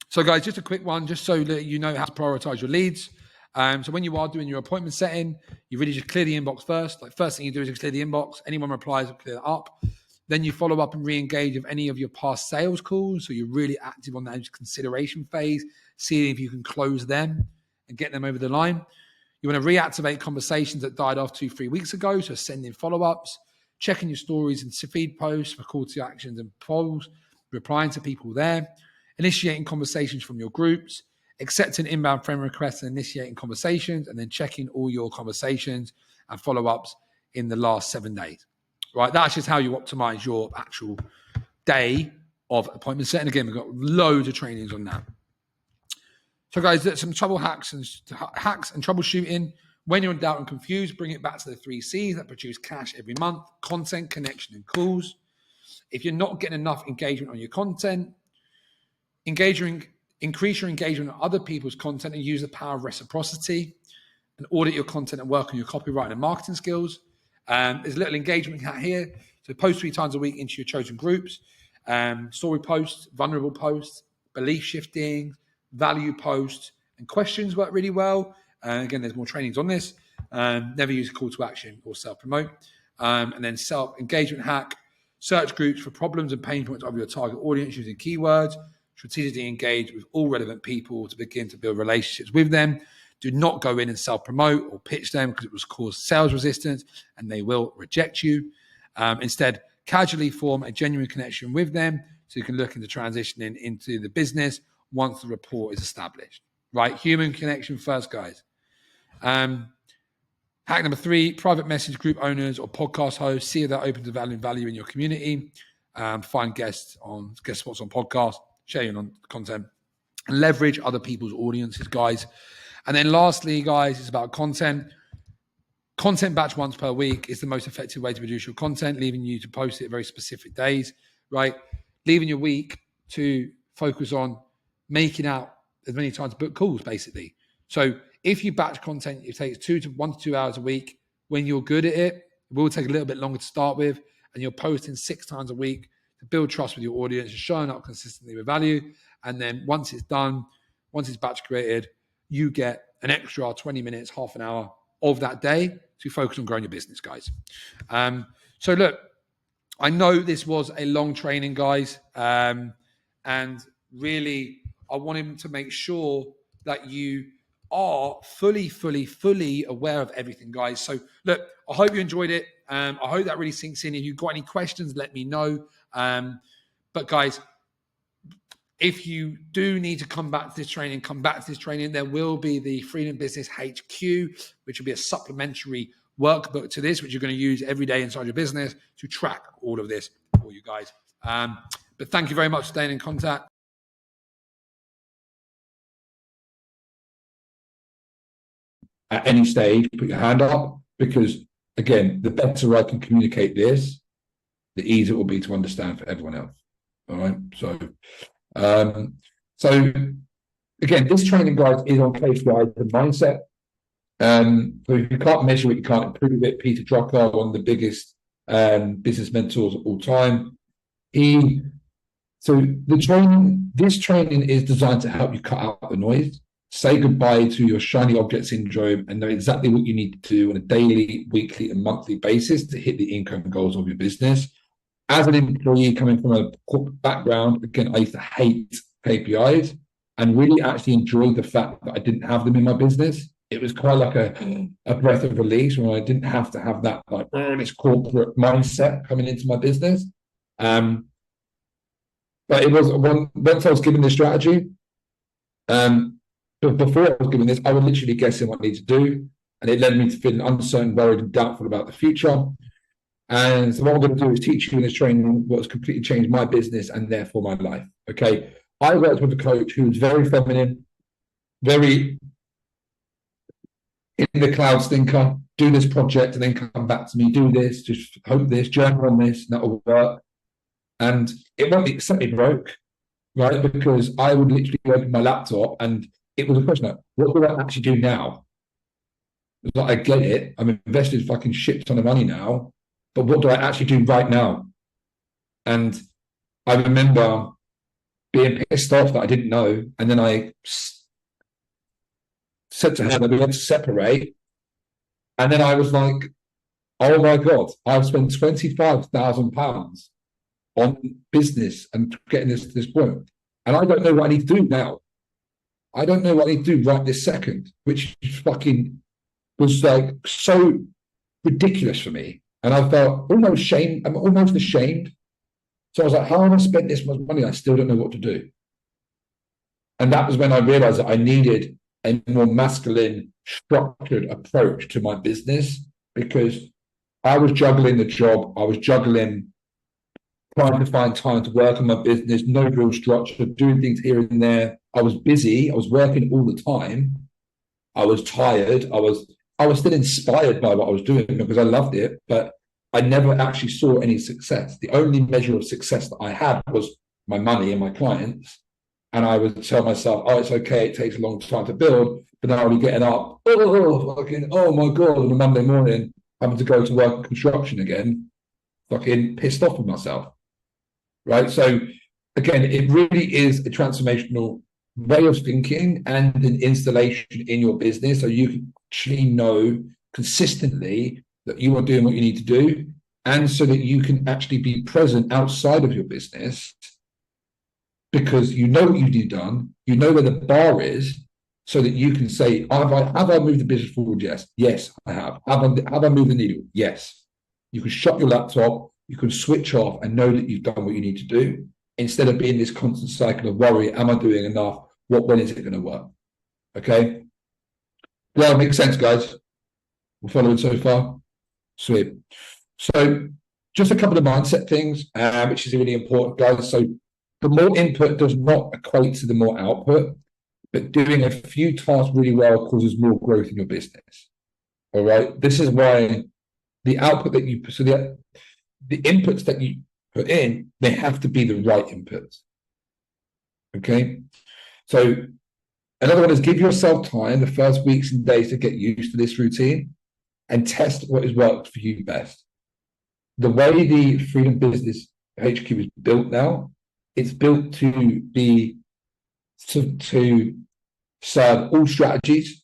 So guys, just a quick one, just so that you know how to prioritize your leads. So when you are doing your appointment setting, you really just clear the inbox first. Like first thing you do is just clear the inbox. Anyone replies, clear it up. Then you follow up and re-engage with any of your past sales calls. So you're really active on that consideration phase, seeing if you can close them and get them over the line. You want to reactivate conversations that died off 2-3 weeks ago. So sending follow-ups, checking your stories and feed posts for call to actions and polls, replying to people there, initiating conversations from your groups, accepting inbound friend requests and initiating conversations, and then checking all your conversations and follow-ups in the last 7 days, right? That's just how you optimize your actual day of appointment setting. Again, we've got loads of trainings on that. So guys, there's some hacks and troubleshooting. When you're in doubt and confused, bring it back to the 3 C's that produce cash every month: content, connection, and calls. If you're not getting enough engagement on your content, increase your engagement on other people's content and use the power of reciprocity, and audit your content and work on your copywriting and marketing skills. There's a little engagement hat here. So post 3 times a week into your chosen groups, story posts, vulnerable posts, belief shifting, value posts, and questions work really well. Again, there's more trainings on this. Never use a call to action or self-promote. And then self-engagement hack, search groups for problems and pain points of your target audience using keywords. Strategically engage with all relevant people to begin to build relationships with them. Do not go in and self-promote or pitch them because it will cause sales resistance and they will reject you. Instead, casually form a genuine connection with them so you can look into transitioning into the business once the rapport is established. Right? Human connection first, guys. Hack number 3, private message group owners or podcast hosts. See if they're open to value in your community. Find guest spots on podcasts. Share your content, and leverage other people's audiences, guys. And then lastly, guys, it's about content. Content batch once per week is the most effective way to produce your content, leaving you to post it at very specific days, right? Leaving your week to focus on making out as many times book calls, basically. So if you batch content, it takes 1 to 2 hours a week. When you're good at it, it will take a little bit longer to start with, and you're posting 6 times a week to build trust with your audience, showing up consistently with value. And then once it's done, once it's batch created, you get an extra 20 minutes, half an hour of that day to focus on growing your business, guys. So look, I know this was a long training, guys. And really, I wanted to make sure that you are fully aware of everything, guys. So look, I hope you enjoyed it. I hope that really sinks in. If you've got any questions, let me know. But guys, if you do need to come back to this training, come back to this training. There will be the Freedom Business HQ, which will be a supplementary workbook to this, which you're going to use every day inside your business to track all of this for you guys. But thank you very much for staying in contact. At any stage, put your hand up, because again, the better I can communicate this, the easier it will be to understand for everyone else. All right. So again, this training, guys, is on KPIs and Mindset. So if you can't measure it, you can't improve it. Peter Drucker, one of the biggest business mentors of all time. This training is designed to help you cut out the noise, say goodbye to your shiny object syndrome, and know exactly what you need to do on a daily, weekly, and monthly basis to hit the income goals of your business. As an employee coming from a corporate background, again, I used to hate KPIs and really actually enjoyed the fact that I didn't have them in my business. It was kind of like a breath of release when I didn't have to have that this corporate mindset coming into my business. But it was once I was given this strategy, but before I was given this, I was literally guessing what I need to do, and it led me to feeling uncertain, worried, and doubtful about the future. And so what I'm going to do is teach you in this training what's completely changed my business and therefore my life. Okay. I worked with a coach who was very feminine, very in the clouds thinker, do this project and then come back to me, do this, just hope this, journal on this, and that'll work. And it won't be, something broke. right? Because I would literally open my laptop and it was a question like, what do I actually do now? It's like, I get it. I'm invested fucking shit ton of money now, but what do I actually do right now? And I remember being pissed off that I didn't know. And then I said to her that we had to separate. And then I was like, oh my God, I've spent £25,000 on business and getting this to this point. And I don't know what I need to do now. I don't know what I need to do right this second, which fucking was like so ridiculous for me. And I felt almost ashamed. I'm almost ashamed. So I was like, how have I spent this much money? I still don't know what to do. And that was when I realized that I needed a more masculine, structured approach to my business, because I was juggling the job. I was juggling trying to find time to work on my business, no real structure, doing things here and there. I was busy. I was working all the time. I was tired. I was still inspired by what I was doing because I loved it, but I never actually saw any success. The only measure of success that I had was my money and my clients. And I would tell myself, oh, it's okay, it takes a long time to build. But then I would be getting up, oh my God, on a Monday morning, having to go to work in construction again, fucking pissed off with myself. Right. So again, it really is a transformational way of thinking and an installation in your business, so you can actually know consistently that you are doing what you need to do, and so that you can actually be present outside of your business, because you know what you need done, you know where the bar is, so that you can say, have I moved the business forward? Yes, I have. Have I moved the needle? Yes. You can shut your laptop, you can switch off and know that you've done what you need to do, instead of being this constant cycle of worry. Am I doing enough? When is it going to work? Okay. Well, makes sense, guys. We're following so far. Sweet. So just a couple of mindset things, which is really important, guys. So the more input does not equate to the more output, but doing a few tasks really well causes more growth in your business. All right. This is why the output that you, so the inputs that you put in, they have to be the right inputs. Okay. So another one is give yourself time, the first weeks and days, to get used to this routine and test what has worked for you best. The way the Freedom Business HQ is built now, it's built to be to serve all strategies,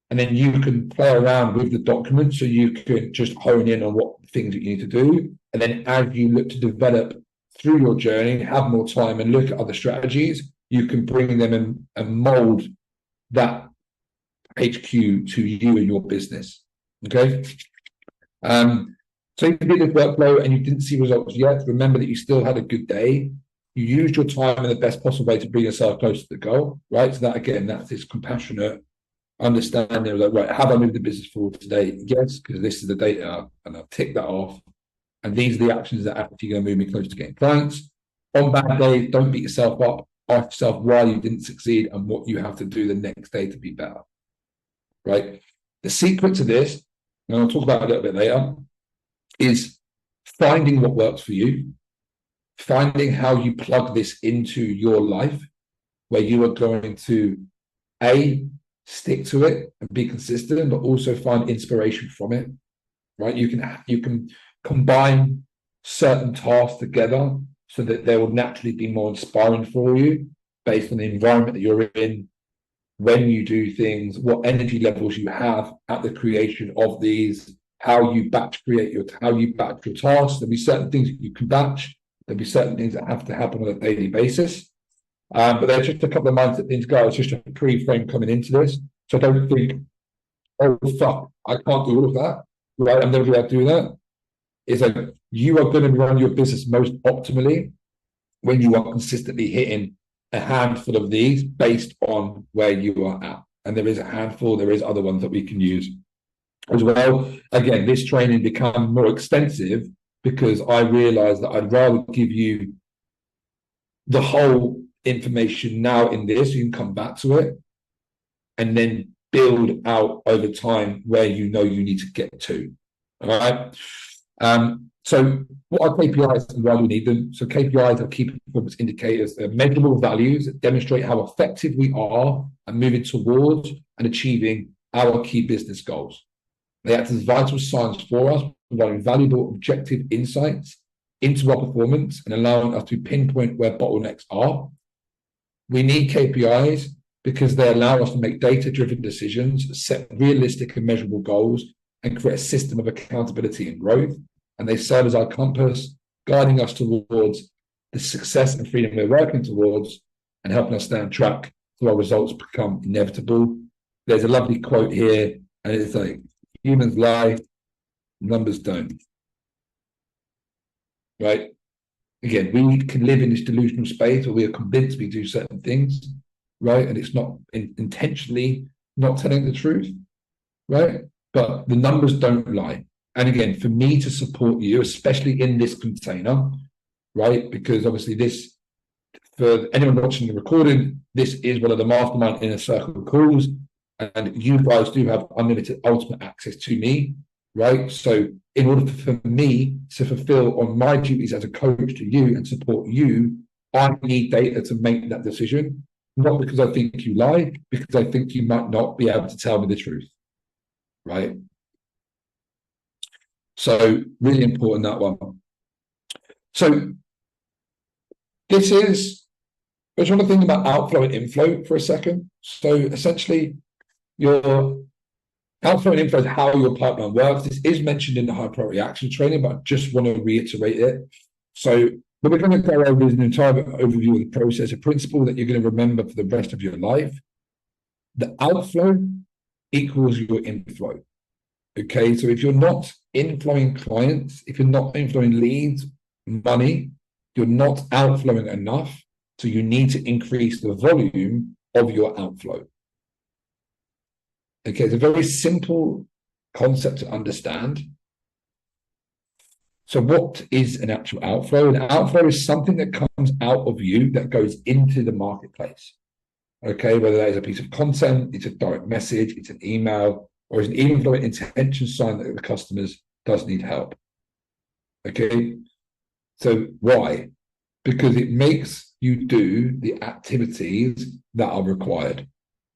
and then you can play around with the document, so you can just hone in on what things that you need to do. And then as you look to develop through your journey, have more time and look at other strategies, you can bring them in and mold that HQ to you and your business. Okay. So if you did this workflow and you didn't see results yet, remember that you still had a good day. You used your time in the best possible way to bring yourself closer to the goal, right? So that, again, that's this compassionate understanding of like, right, have I moved the business forward today? Yes, because this is the data, and I'll tick that off. And these are the actions that are actually going to move me closer to getting clients. On bad days, don't beat yourself up. Ask yourself why you didn't succeed and what you have to do the next day to be better, right? The secret to this, and I'll talk about it a little bit later, is finding what works for you, finding how you plug this into your life, where you are going to stick to it and be consistent, but also find inspiration from it, right? You can combine certain tasks together so that they will naturally be more inspiring for you based on the environment that you're in, when you do things, what energy levels you have at the creation of these, how you batch your tasks. There'll be certain things that you can batch. There'll be certain things that have to happen on a daily basis. But there's just a couple of mindset things, guys. It's just a pre-frame coming into this. So don't think, oh, fuck, I can't do all of that. Right? I'm never going to do that. It's like you are going to run your business most optimally when you are consistently hitting a handful of these based on where you are at. And there is a handful, there is other ones that we can use as well. Again, this training becomes more extensive because I realized that I'd rather give you the whole information now in this, you can come back to it and then build out over time where you know you need to get to. All right. So what are KPIs and why do we need them? So KPIs are key performance indicators. They're measurable values that demonstrate how effective we are at moving towards and achieving our key business goals. They act as vital signs for us, providing valuable objective insights into our performance and allowing us to pinpoint where bottlenecks are. We need KPIs because they allow us to make data-driven decisions, set realistic and measurable goals, and create a system of accountability and growth. And they serve as our compass, guiding us towards the success and freedom we're working towards and helping us stay on track so our results become inevitable. There's a lovely quote here, and it's like, humans lie, numbers don't. Right? Again, we can live in this delusional space where we are convinced we do certain things, right? And it's not intentionally not telling the truth, right? But the numbers don't lie. And again, for me to support you, especially in this container, right? Because obviously this, for anyone watching the recording, this is one of the mastermind inner circle calls. And you guys do have unlimited ultimate access to me, right? So in order for me to fulfill on my duties as a coach to you and support you, I need data to make that decision. Not because I think you lie, because I think you might not be able to tell me the truth, right? So really important, that one. So this is, I just want to think about outflow and inflow for a second. So essentially, your outflow and inflow is how your pipeline works. This is mentioned in the high priority action training, but I just want to reiterate it. So we're going to go over an entire overview of the process, a principle that you're going to remember for the rest of your life. The outflow equals your inflow. Okay, so if you're not inflowing clients, if you're not inflowing leads, money, you're not outflowing enough. So you need to increase the volume of your outflow. Okay, it's a very simple concept to understand. So what is an actual outflow? An outflow is something that comes out of you that goes into the marketplace. Okay, whether that is a piece of content, it's a direct message, it's an email, or it's an even flowing intention sign that the customers does need help. Okay, so why? Because it makes you do the activities that are required.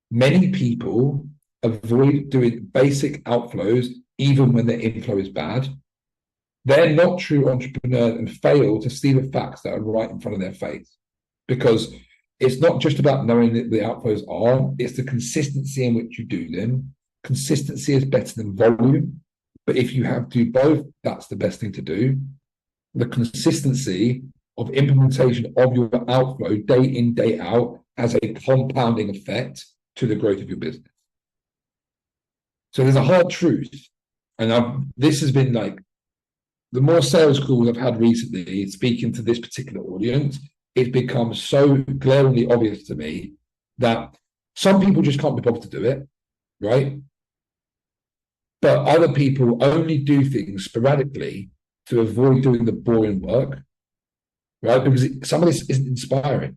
Many people avoid doing basic outflows even when their inflow is bad. They're not true entrepreneurs and fail to see the facts that are right in front of their face, because it's not just about knowing that the outflows are, it's the consistency in which you do them. Consistency is better than volume, but if you have to do both, that's the best thing to do. The consistency of implementation of your outflow day in, day out has a compounding effect to the growth of your business. So there's a hard truth, and this has been like, the more sales calls I've had recently, speaking to this particular audience, it's become so glaringly obvious to me that some people just can't be bothered to do it, right? But other people only do things sporadically to avoid doing the boring work, right? Because some of this isn't inspiring,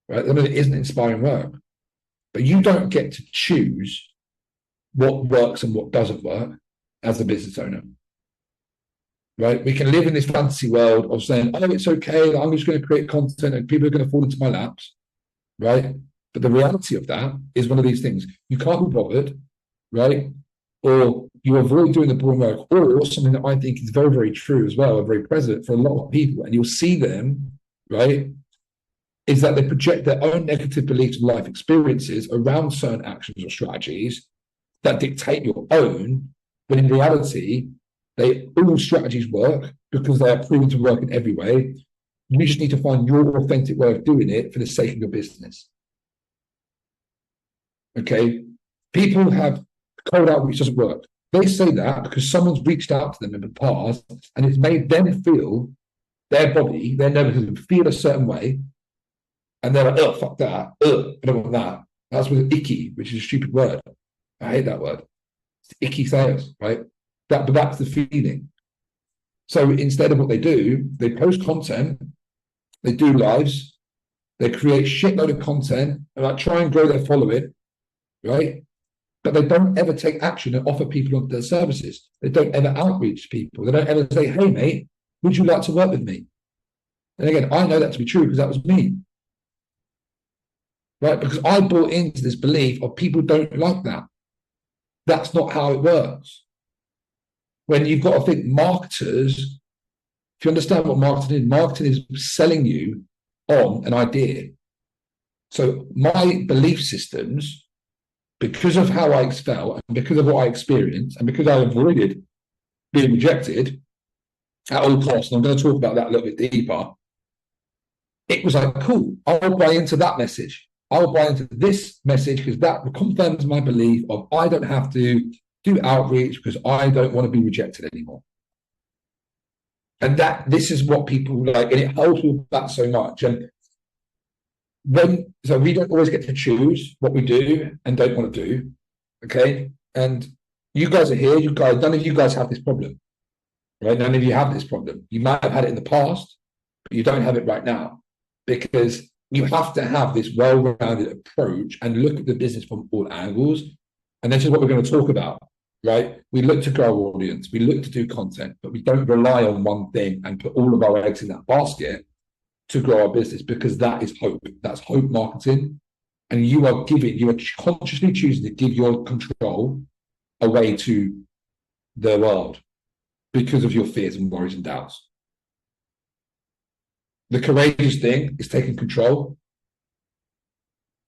right? Some of it isn't inspiring work. But you don't get to choose what works and what doesn't work as a business owner. Right? We can live in this fantasy world of saying, oh, it's okay, I'm just going to create content and people are going to fall into my laps, right? But the reality of that is one of these things. You can't be bothered, right? Or you avoid doing the boring work, or something that I think is very, very true as well, and very present for a lot of people, and you'll see them, right, is that they project their own negative beliefs and life experiences around certain actions or strategies that dictate your own, when in reality, all strategies work because they are proven to work in every way. You just need to find your authentic way of doing it for the sake of your business. Okay? People have cold outreach doesn't work. They say that because someone's reached out to them in the past and it's made them feel, their body, their nervous system feel a certain way. And they're like, oh, fuck that. I don't want that. That's with icky, which is a stupid word. I hate that word. It's icky sales, right? But that's the feeling. So instead of what they do, they post content, they do lives, they create shitload of content, and like try and grow their following, right? but they don't ever take action and offer people on their services. They don't ever outreach people. They don't ever say, hey, mate, would you like to work with me? And again, I know that to be true because that was me. Right? Because I bought into this belief of people don't like that. That's not how it works. When you've got to think marketers, if you understand what marketing is selling you on an idea. So my belief systems, because of how I felt and because of what I experienced and because I avoided being rejected at all costs, and I'm going to talk about that a little bit deeper, it was like, cool, I'll buy into that message. I'll buy into this message because that confirms my belief of I don't have to do outreach because I don't want to be rejected anymore. And this is what people like, and it helps with that so much. And so we don't always get to choose what we do and don't want to do. Okay. And you guys are here, none of you guys have this problem. Right? None of you have this problem. You might have had it in the past, but you don't have it right now because you have to have this well-rounded approach and look at the business from all angles. And this is what we're going to talk about, right? We look to grow our audience, we look to do content, but we don't rely on one thing and put all of our eggs in that basket to grow our business because that is hope. That's hope marketing. And you are consciously choosing to give your control away to the world because of your fears and worries and doubts. The courageous thing is taking control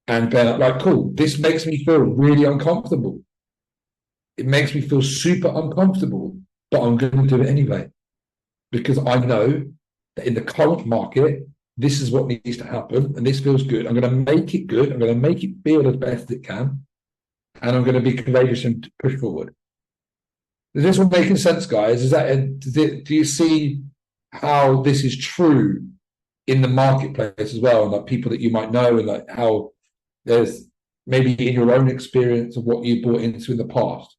and being like, cool, this makes me feel really uncomfortable. It makes me feel super uncomfortable, but I'm going to do it anyway. Because I know that in the current market, this is what needs to happen and this feels good. I'm going to make it good. I'm going to make it feel as best it can. And I'm going to be courageous and push forward. Is this all making sense, guys? Do you see how this is true in the marketplace as well, and like people that you might know, and like how there's maybe in your own experience of what you bought into in the past?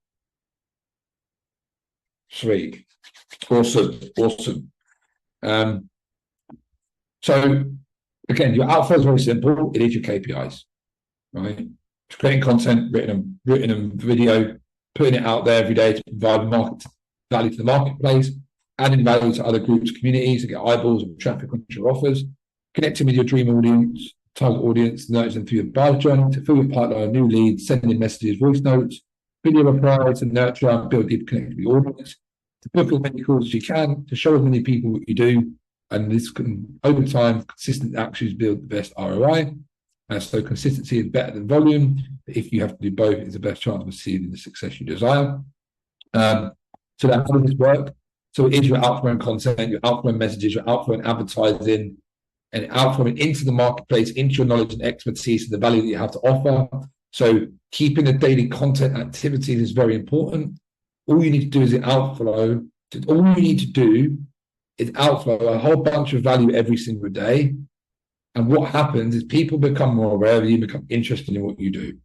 Sweet, awesome. So again, your outflow is very simple. It is your KPIs, right? Creating content, written them video, putting it out there every day to provide market value to the marketplace, adding value to other groups, communities to get eyeballs and traffic onto your offers, connecting with your dream audience, target audience, nurture them through your buyer's journey to fill your pipeline of new leads, sending messages, voice notes, video replies to nurture and build deep connection with your audience, to book as many calls as you can, to show as many people what you do. And this can, over time, consistent actions build the best ROI. And so consistency is better than volume. But if you have to do both, it's the best chance of achieving the success you desire. So how does this work? So it is your outflowing content, your outflowing messages, your outflowing advertising, and outflowing into the marketplace, into your knowledge and expertise and the value that you have to offer. So keeping the daily content activities is very important. All you need to do is outflow. All you need to do is outflow a whole bunch of value every single day. And what happens is people become more aware of you, become interested in what you do.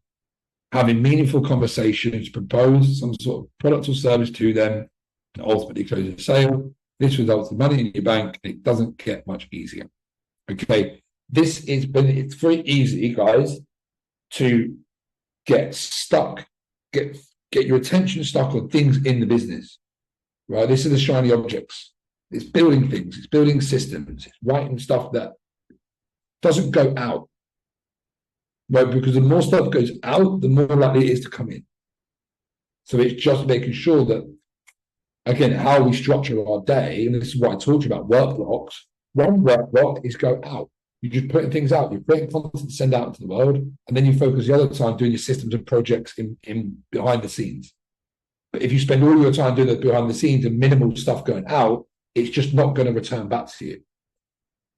Having meaningful conversations, propose some sort of product or service to them, and ultimately close a sale. This results in money in your bank, and it doesn't get much easier. Okay, it's very easy, guys, to get stuck, get your attention stuck on things in the business. Right? This is the shiny objects. It's building things, it's building systems, it's writing stuff that doesn't go out. Right? Because the more stuff goes out, the more likely it is to come in. So it's just making sure that, again, how we structure our day, and this is what I talked about, work blocks. One work block is go out. You're just putting things out. You're creating content to send out into the world, and then you focus the other time doing your systems and projects in behind the scenes. But if you spend all your time doing it behind the scenes and minimal stuff going out, it's just not going to return back to you.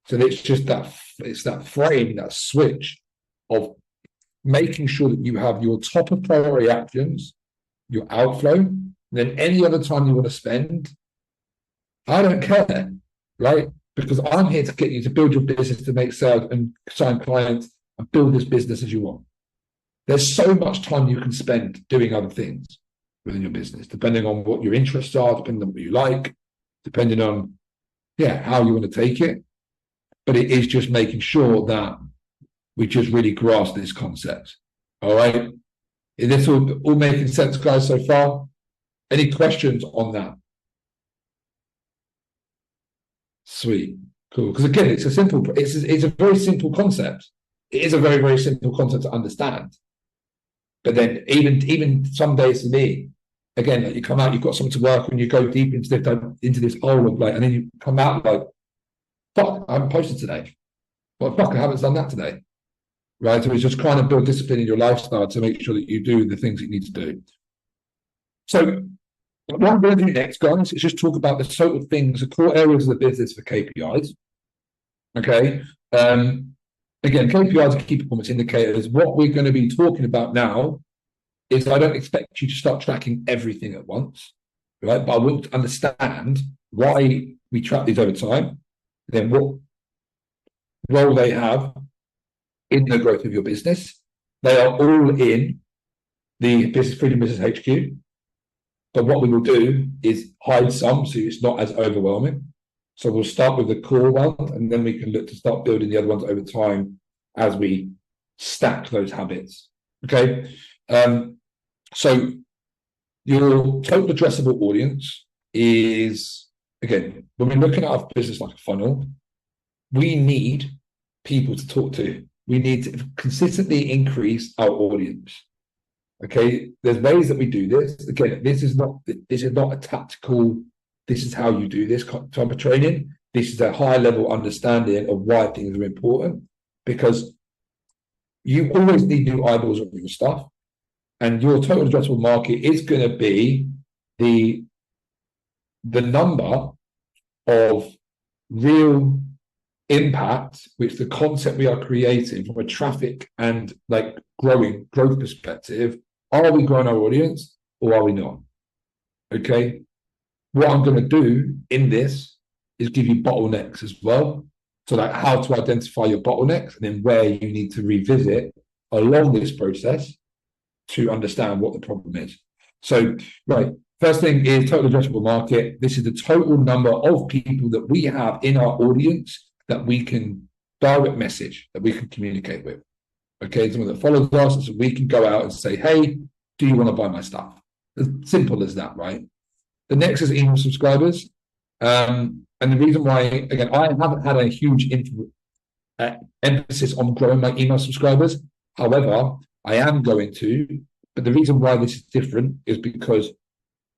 So it's just that frame, that switch of making sure that you have your top of priority actions, your outflow, and then any other time you want to spend, I don't care, right? Because I'm here to get you to build your business, to make sales and sign clients and build this business as you want. There's so much time you can spend doing other things within your business, depending on what your interests are, depending on what you like, depending on, how you want to take it. But it is just making sure that we just really grasp this concept. All right. Is this all making sense, guys, so far? Any questions on that? Sweet, cool. Because again, it's a very simple concept. It is a very, very simple concept to understand. But then even some days for me, again, like you come out, you've got something to work on, you go deep into this hole of like, and then you come out like, fuck, I haven't posted today. Well, fuck, I haven't done that today. Right? So it's just trying to build discipline in your lifestyle to make sure that you do the things that you need to do. So what I'm going to do next, guys, is just talk about the sort of things, the core areas of the business for KPIs. Okay. Again, KPIs are key performance indicators. What we're going to be talking about now is I don't expect you to start tracking everything at once, right? But I want to understand why we track these over time, then what role they have in the growth of your business. They are all in the Freedom Business HQ. But what we will do is hide some so it's not as overwhelming. So we'll start with the core ones, and then we can look to start building the other ones over time as we stack those habits. Okay. So your total addressable audience is, again, when we're looking at our business like a funnel, we need people to talk to. We need to consistently increase our audience. Okay, there's ways that we do this. Again, this is not a tactical, this is how you do this type of training. This is a high level understanding of why things are important, because you always need new eyeballs on your stuff, and your total addressable market is going to be the number of real impact which the content we are creating from a traffic and like growth perspective. Are we growing our audience or are we not? Okay, what I'm going to do in this is give you bottlenecks as well, so like how to identify your bottlenecks and then where you need to revisit along this process to understand what the problem is. So right, first thing is total addressable market. This is the total number of people that we have in our audience that we can direct message, that we can communicate with. Okay, someone that follows us, so we can go out and say, hey, do you want to buy my stuff? As simple as that, right? The next is email subscribers. And the reason why, again, I haven't had a huge emphasis on growing my email subscribers. However, I am going to, but the reason why this is different is because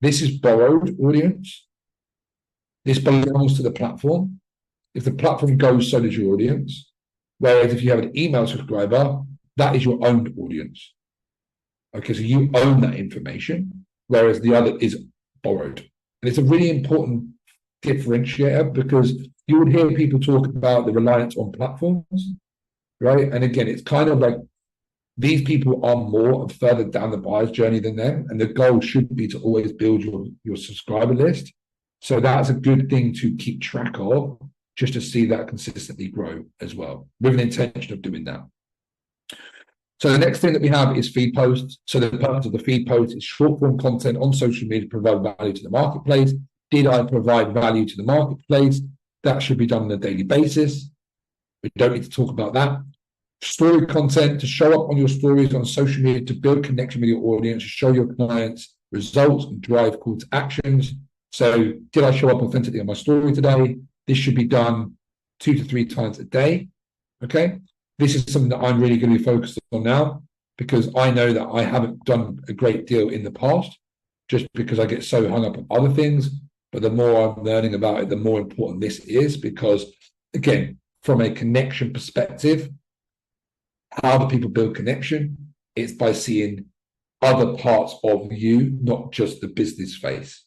this is borrowed audience. This belongs to the platform. If the platform goes, so does your audience. Whereas if you have an email subscriber, that is your own audience. Okay, so you own that information, whereas the other is borrowed. And it's a really important differentiator, because you would hear people talk about the reliance on platforms, right? And again, it's kind of like these people are more further down the buyer's journey than them. And the goal should be to always build your subscriber list. So that's a good thing to keep track of, just to see that consistently grow as well, with an intention of doing that. So the next thing that we have is feed posts. So the purpose of the feed post is short form content on social media to provide value to the marketplace. Did I provide value to the marketplace? That should be done on a daily basis. We don't need to talk about that. Story content to show up on your stories on social media to build connection with your audience, to show your clients results and drive call to actions. So did I show up authentically on my story today? This should be done 2 to 3 times a day. Okay. This is something that I'm really going to be focused on now, because I know that I haven't done a great deal in the past, just because I get so hung up on other things. But the more I'm learning about it, the more important this is, because again, from a connection perspective, how do people build connection? It's by seeing other parts of you, not just the business face.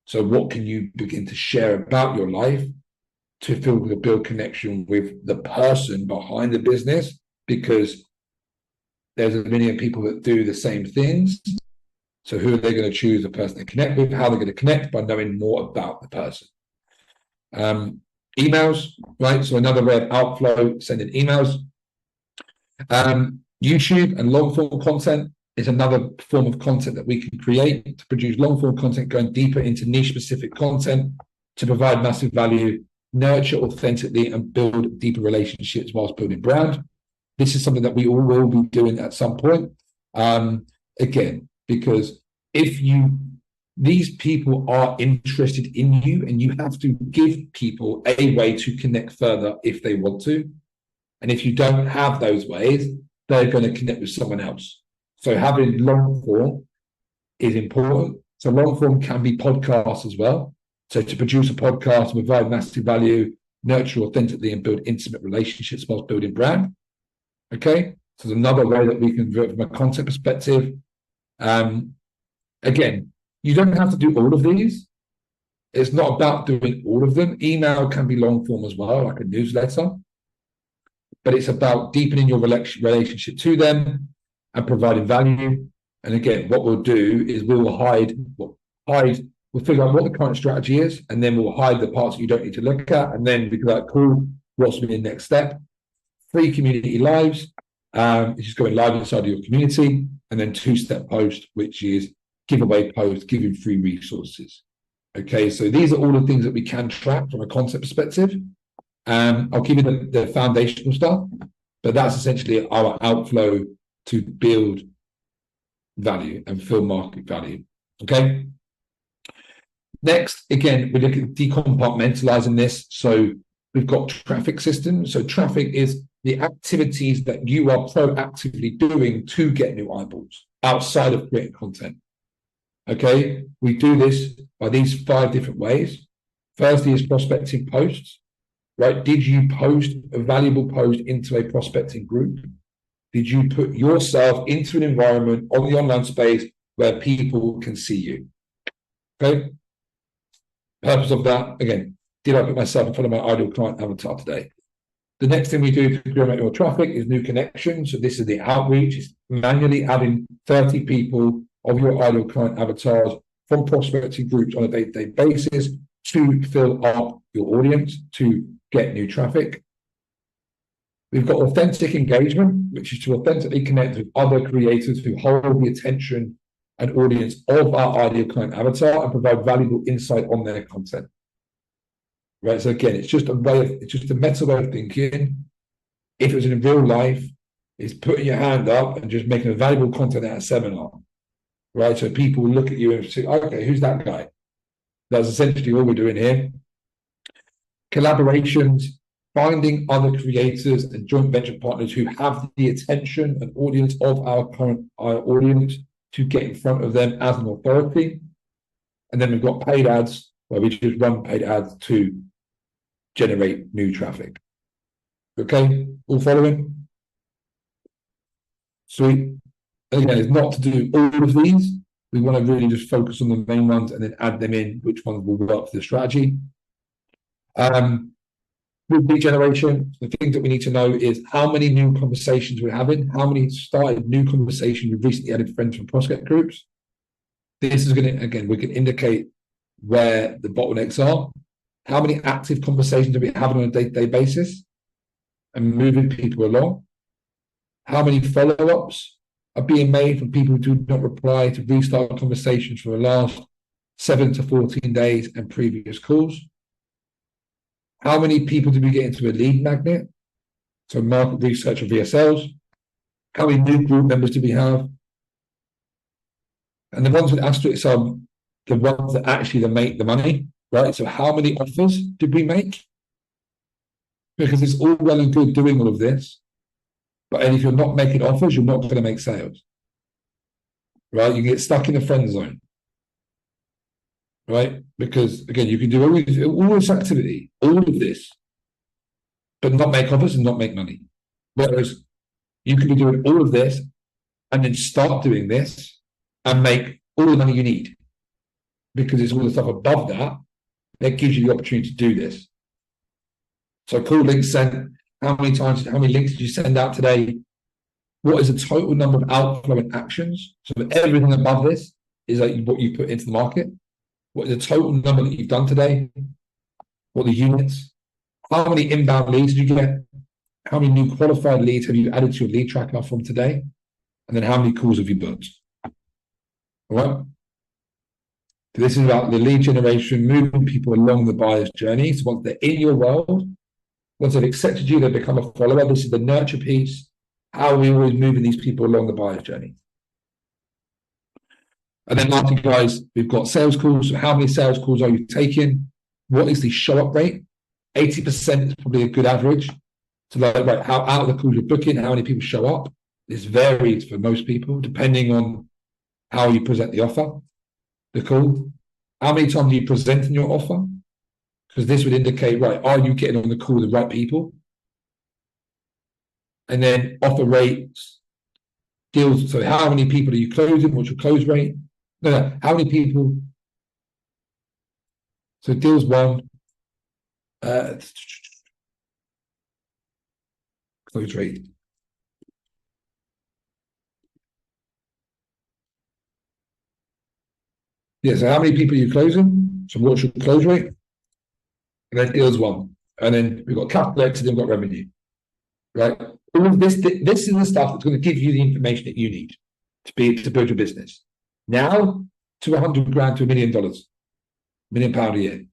So what can you begin to share about your life to build connection with the person behind the business? Because there's a million people that do the same things. So who are they going to choose? The person they connect with? How they're going to connect? By knowing more about the person. Emails, right? So another way of outflow, sending emails. YouTube and long form content is another form of content that we can create to produce long form content, going deeper into niche specific content to provide massive value, nurture authentically, and build deeper relationships whilst building brand. This is something that we all will be doing at some point. Again, because these people are interested in you, and you have to give people a way to connect further if they want to. And if you don't have those ways, they're going to connect with someone else. So having long form is important. So long form can be podcasts as well. So to produce a podcast, provide massive value, nurture authentically, and build intimate relationships whilst building brand. Okay, so there's another way that we can do it from a content perspective. Again, you don't have to do all of these. It's not about doing all of them. Email can be long form as well, like a newsletter. But it's about deepening your relationship to them and providing value. And again, what we'll do is we'll figure out what the current strategy is, and then we'll hide the parts that you don't need to look at. And then we can be like, cool, what's the next step? Free community lives, which is going live inside of your community, and then two-step post, which is giveaway post, giving free resources. Okay, so these are all the things that we can track from a concept perspective. I'll give you the foundational stuff, but that's essentially our outflow to build value and fill market value. Okay. Next, again, we look at decompartmentalizing this. So we've got traffic systems. So traffic is the activities that you are proactively doing to get new eyeballs outside of creating content. Okay, we do this by these 5 different ways. Firstly is prospecting posts, right? Did you post a valuable post into a prospecting group? Did you put yourself into an environment on the online space where people can see you? Okay. Purpose of that, again, did I put myself in front of my ideal client avatar today? The next thing we do to generate more traffic is new connections. So this is the outreach. It's manually adding 30 people of your ideal client avatars from prospecting groups on a day-to-day basis to fill up your audience, to get new traffic. We've got authentic engagement, which is to authentically connect with other creators who hold the attention and audience of our ideal client avatar and provide valuable insight on their content. Right. So again, it's just a meta way of thinking. If it was in real life, it's putting your hand up and just making a valuable content at a seminar. Right. So people will look at you and say, okay, who's that guy? That's essentially all we're doing here. Collaborations, finding other creators and joint venture partners who have the attention and audience of our audience to get in front of them as an authority. And then we've got paid ads, where we just run paid ads to generate new traffic. Okay, all following? Sweet. Again, it's not to do all of these. We want to really just focus on the main ones and then add them in, which ones will work for the strategy. With lead generation, the thing that we need to know is how many new conversations we're having, how many started new conversations we've recently added friends from prospect groups. This is going to, again, we can indicate where the bottlenecks are. How many active conversations are we having on a day-to-day basis and moving people along? How many follow-ups are being made from people who do not reply to restart conversations for the last 7 to 14 days and previous calls? How many people did we get into a lead magnet? So market research or VSLs. How many new group members do we have? And the ones with asterisks are the ones that actually make the money, right? So how many offers did we make? Because it's all well and good doing all of this, but if you're not making offers, you're not going to make sales, right? You can get stuck in the friend zone, right? Because again, you can do all this activity, all of this, but not make offers and not make money. Whereas you can be doing all of this and then start doing this and make all the money you need, because it's all the stuff above that that gives you the opportunity to do this. So cool links sent. How many links did you send out today? What is the total number of outflow and actions? So everything above this is like what you put into the market. What is the total number that you've done today? What are the units? How many inbound leads did you get? How many new qualified leads have you added to your lead tracker from today? And then how many calls have you booked? All right. This is about the lead generation, moving people along the buyer's journey. So once they're in your world, once they've accepted you, they become a follower. This is the nurture piece. How are we always moving these people along the buyer's journey? And then lastly, guys, we've got sales calls. So how many sales calls are you taking? What is the show up rate? 80% is probably a good average. So like, right, how out of the calls you're booking, how many people show up? This varies for most people, depending on how you present the offer, the call. How many times are you presenting your offer? Because this would indicate, right, are you getting on the call with the right people? And then offer rates, deals. So how many people are you closing? What's your close rate? No, how many people? So deals won, close rate. Yeah, so how many people are you closing? So what's your close rate? And then deals won. And then we've got capital collected and we've got revenue, right? All of this is the stuff that's going to give you the information that you need to build your business. Now to 100 grand to $1 million, £1 million a year,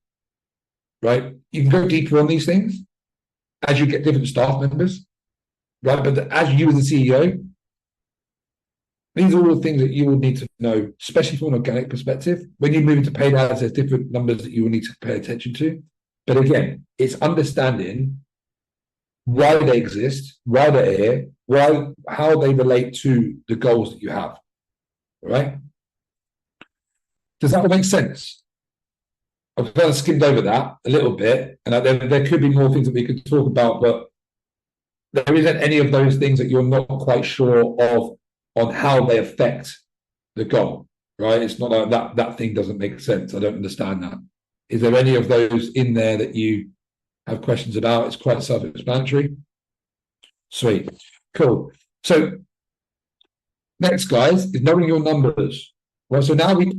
right? You can go deeper on these things as you get different staff members, right? But as you as the CEO, these are all the things that you will need to know, especially from an organic perspective. When you move into paid ads, there's different numbers that you will need to pay attention to. But again, it's understanding why they exist, why they're here, how they relate to the goals that you have. All right? Does that all make sense? I've kind of skimmed over that a little bit, and there could be more things that we could talk about, but there isn't any of those things that you're not quite sure of on how they affect the goal, right? It's not like that thing doesn't make sense. I don't understand that. Is there any of those in there that you have questions about? It's quite self-explanatory. Sweet. Cool. So next, guys, is knowing your numbers. Well, so now the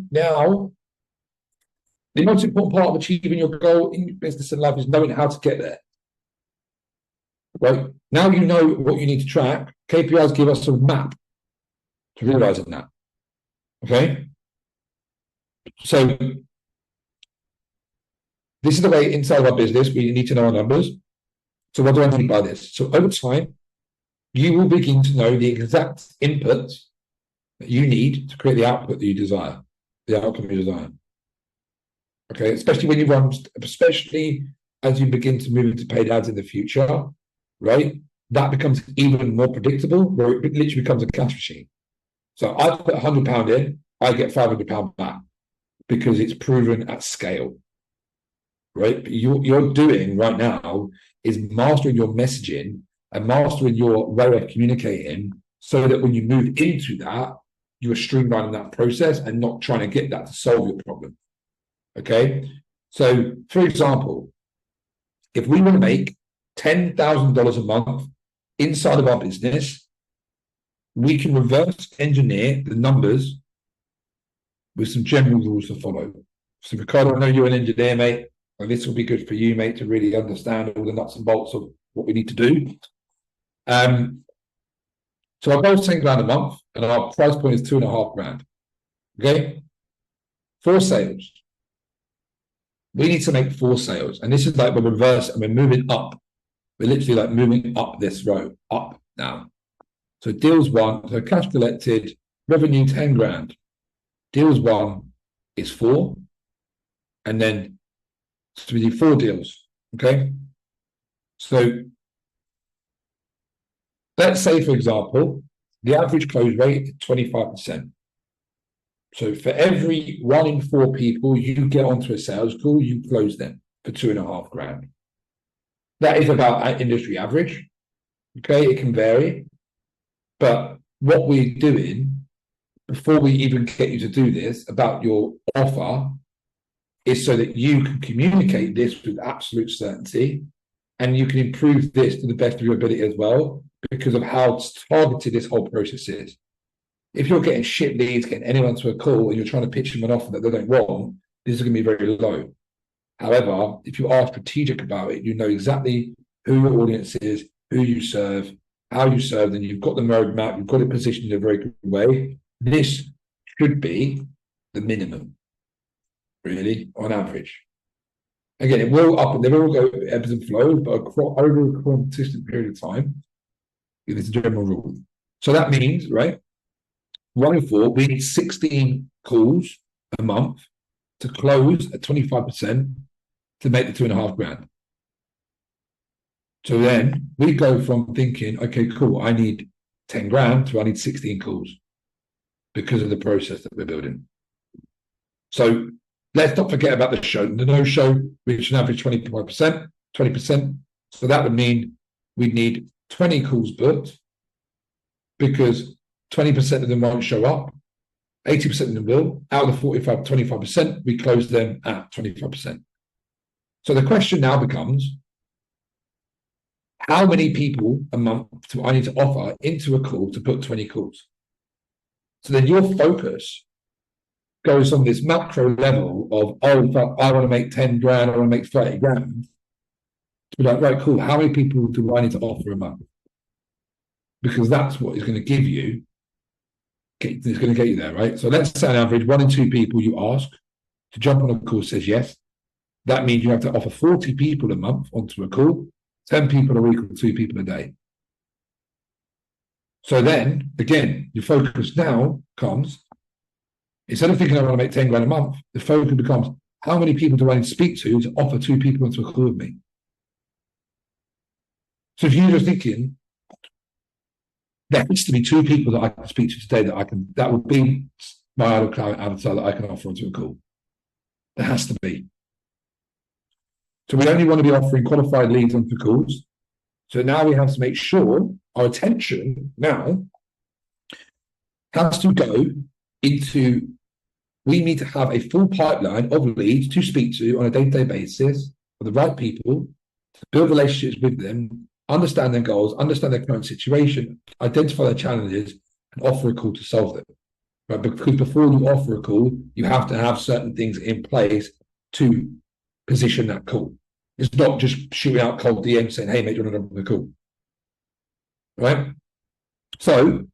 most important part of achieving your goal in your business and life is knowing how to get there. Right? Now you know what you need to track. KPIs give us a map to realizing that. Okay? So this is the way inside of our business we need to know our numbers. So what do I mean by this? So over time, you will begin to know the exact inputs that you need to create the output that you desire, the outcome you desire. Okay, especially as you begin to move into paid ads in the future, right? That becomes even more predictable, where it literally becomes a cash machine. So I put £100 in, I get £500 back because it's proven at scale, right? But you're doing right now is mastering your messaging and mastering your way of communicating so that when you move into that, you are streamlining that process and not trying to get that to solve your problem. Okay. So, for example, if we want to make $10,000 a month inside of our business, we can reverse engineer the numbers with some general rules to follow. So, Ricardo, I know you're an engineer, mate, and this will be good for you, mate, to really understand all the nuts and bolts of what we need to do. So our goal is 10 grand a month, and our price point is 2.5 grand. Okay, 4 sales. We need to make 4 sales, and this is like the reverse, and we're moving up. We're literally like moving up this row, up now. So deals won, so cash collected, revenue 10 grand. Deals won is 4, and then so we do 4 deals. Okay, so let's say, for example, the average close rate is 25%. So for every 1 in 4 people you get onto a sales call, you close them for 2.5 grand. That is about an industry average. Okay, it can vary. But what we're doing before we even get you to do this about your offer is so that you can communicate this with absolute certainty and you can improve this to the best of your ability as well because of how targeted this whole process is. If you're getting shit leads, getting anyone to a call and you're trying to pitch them an offer that they don't want, this is going to be very low. However, if you are strategic about it, you know exactly who your audience is, who you serve, how you serve them, you've got the roadmap, you've got it positioned in a very good way. This should be the minimum, really, on average. Again, it will up and they will go ebbs and flows, but over a consistent period of time, it's a general rule. So that means, right, 1 in 4, we need 16 calls a month to close at 25% to make the 2.5 grand. So then we go from thinking, okay, cool, I need 10 grand to I need 16 calls because of the process that we're building. So let's not forget about the show. The no-show, we should average 20%. So that would mean we'd need 20 calls booked because 20% of them won't show up. 80% of them will. Out of the 25%, we close them at 25%. So the question now becomes, how many people a month do I need to offer into a call to book 20 calls? So then your focus goes on this macro level of, oh, I want to make 10 grand, I want to make 30 grand. To be like, right, cool, how many people do I need to offer a month? Because that's what is going to give you, it's going to get you there, right? So let's say on average, 1 in 2 people you ask to jump on a call says yes. That means you have to offer 40 people a month onto a call, 10 people a week or 2 people a day. So then, again, your focus now comes, instead of thinking I want to make 10 grand a month, the focus becomes, how many people do I need to speak to offer 2 people onto a call with me? So if you're just thinking, there has to be 2 people that I can speak to today that would be my idle client avatar that I can offer onto a call. There has to be. So we only want to be offering qualified leads onto calls. So now we have to make sure our attention now has to go into, we need to have a full pipeline of leads to speak to on a day-to-day basis for the right people, to build relationships with them, understand their goals, understand their current situation, identify their challenges, and offer a call to solve them. Right? Because before you offer a call, you have to have certain things in place to position that call. It's not just shooting out cold DMs saying, hey, mate, you're not on the call. Right? So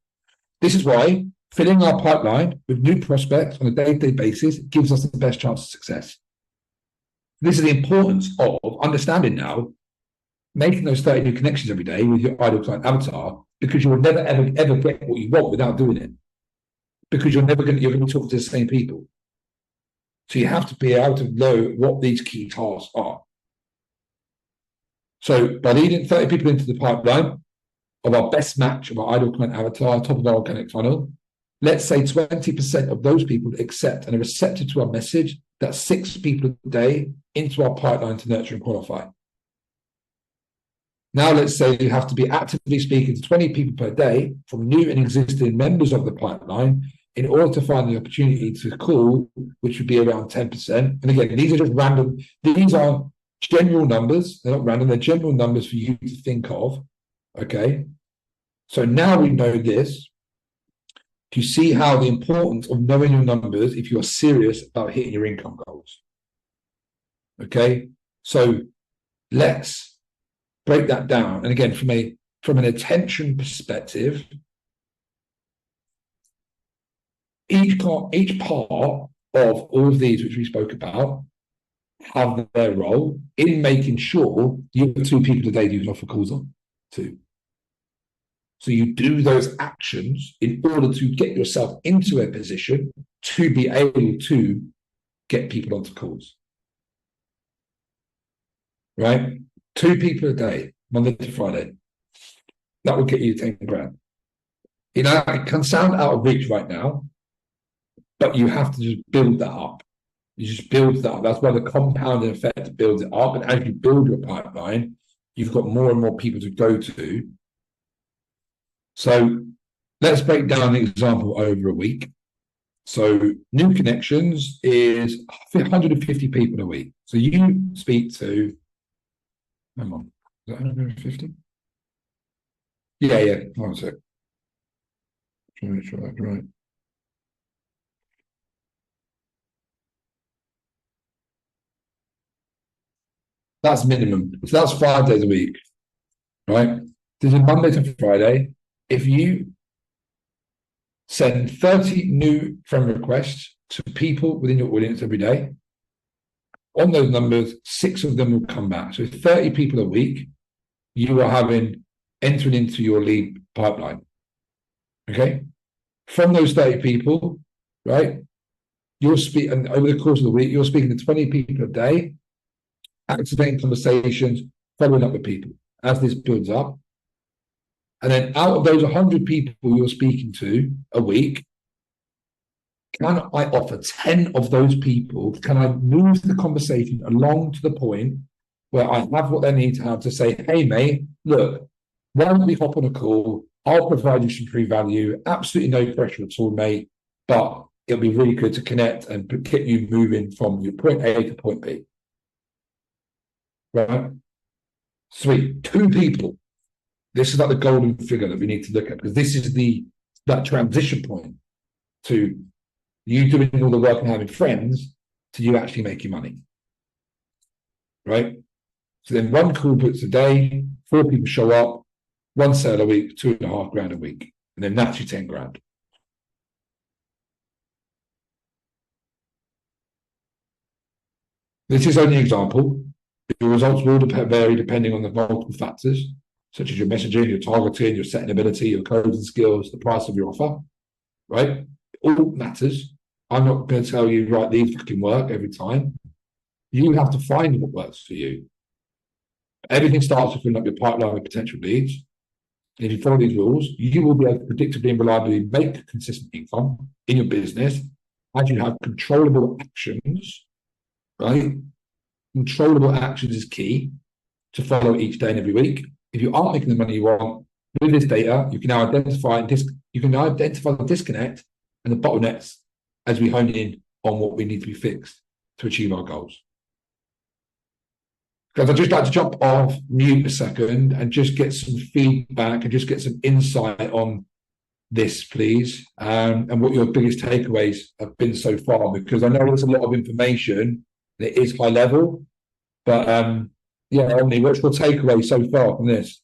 this is why filling our pipeline with new prospects on a day-to-day basis gives us the best chance of success. This is the importance of understanding now, making those 30 new connections every day with your ideal client avatar, because you will never, ever, ever get what you want without doing it. Because you're going to be talking to the same people. So you have to be able to know what these key tasks are. So by leading 30 people into the pipeline of our best match of our ideal client avatar, top of our organic funnel, let's say 20% of those people accept and are receptive to our message. That's 6 people a day into our pipeline to nurture and qualify. Now let's say you have to be actively speaking to 20 people per day from new and existing members of the pipeline in order to find the opportunity to call, which would be around 10%. And again, these are just random, these are general numbers. They're not random, they're general numbers for you to think of. Okay. So now we know this. Do you see how the importance of knowing your numbers if you're serious about hitting your income goals? Okay. So let's break that down. And again, from an attention perspective, each part of all of these which we spoke about have their role in making sure you have 2 people a day that you can offer calls on to. So you do those actions in order to get yourself into a position to be able to get people onto calls. Right? 2 people a day, Monday to Friday. That will get you 10 grand. You know, it can sound out of reach right now, but you have to just build that up. You just build that up. That's why the compounding effect builds it up. And as you build your pipeline, you've got more and more people to go to. So let's break down the example over a week. So new connections is 150 people a week. So you speak to, hang on, is that 150? Yeah. Hold on a sec. Trying to make sure that's right. That's minimum. So that's 5 days a week, right? This is Monday to Friday. If you send 30 new friend requests to people within your audience every day, on those numbers, 6 of them will come back. So 30 people a week, you are entering into your lead pipeline. Okay? From those 30 people, right? you're speaking, and over the course of the week, you're speaking to 20 people a day, activating conversations, following up with people as this builds up. And then out of those 100 people you're speaking to a week, can I offer 10 of those people, can I move the conversation along to the point where I have what they need to have to say, hey, mate, look, why don't we hop on a call? I'll provide you some free value, absolutely no pressure at all, mate, but it'll be really good to connect and get you moving from your point A to point B. Right? Sweet. 2 people. This is like the golden figure that we need to look at, because this is that transition point to you doing all the work and having friends to you actually making money. Right? So then 1 call books a day, 4 people show up, 1 sale a week, 2.5 grand a week, and then that's your 10 grand. This is only an example. Your results will vary depending on the multiple factors, such as your messaging, your targeting, your setting ability, your coding skills, the price of your offer, right? It all matters. I'm not going to tell you, right, these fucking work every time. You have to find what works for you. Everything starts with filling up your pipeline with potential leads. And if you follow these rules, you will be able to predictably and reliably make consistent income in your business as you have controllable actions, right? Controllable actions is key to follow each day and every week. If you aren't making the money you want, with this data, you can now identify the disconnect and the bottlenecks as we hone in on what we need to be fixed to achieve our goals. Guys, I'd just like to jump off mute a second and just get some feedback and just get some insight on this, please, and what your biggest takeaways have been so far, because I know it's a lot of information, it is high level, but yeah, Omni, what's your takeaway so far from this?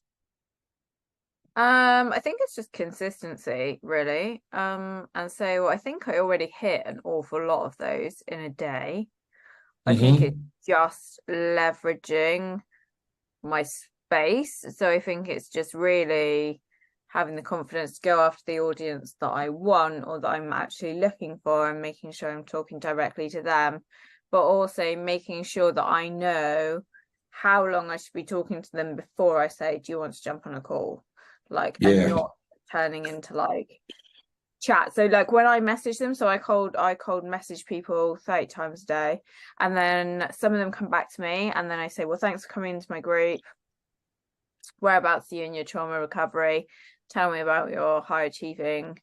I think it's just consistency, really. And so I think I already hit an awful lot of those in a day. I think it's just leveraging my space. So I think it's just really having the confidence to go after the audience that I want or that I'm actually looking for, and making sure I'm talking directly to them, but also making sure that I know how long I should be talking to them before I say, do you want to jump on a call? And not turning into chat. So when I message them, so I cold message people 30 times a day, and then some of them come back to me, and then I say, well, thanks for coming into my group. Whereabouts are you in your trauma recovery? Tell me about your high achieving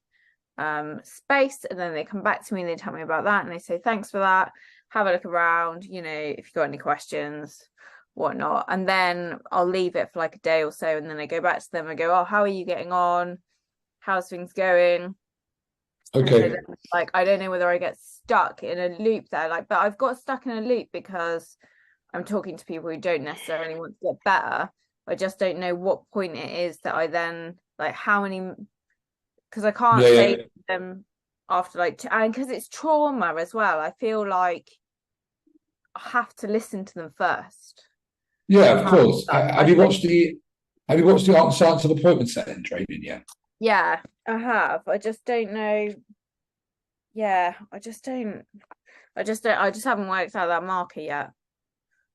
space. And then they come back to me and they tell me about that, and they say, thanks for that. Have a look around, if you've got any questions, whatnot. And then I'll leave it for a day or so, and then I go back to them. I go, oh, how are you getting on? How's things going? Okay. So then, I don't know whether I get stuck in a loop there, but I've got stuck in a loop because I'm talking to people who don't necessarily want to get better. I just don't know what point it is that I then how many, because I can't say to them after and because it's trauma as well. I feel like I have to listen to them first. Yeah, of course. Have you watched the Science of Appointment Setting training yet? Yeah, I have. I just don't know. Yeah, I just haven't worked out that marker yet.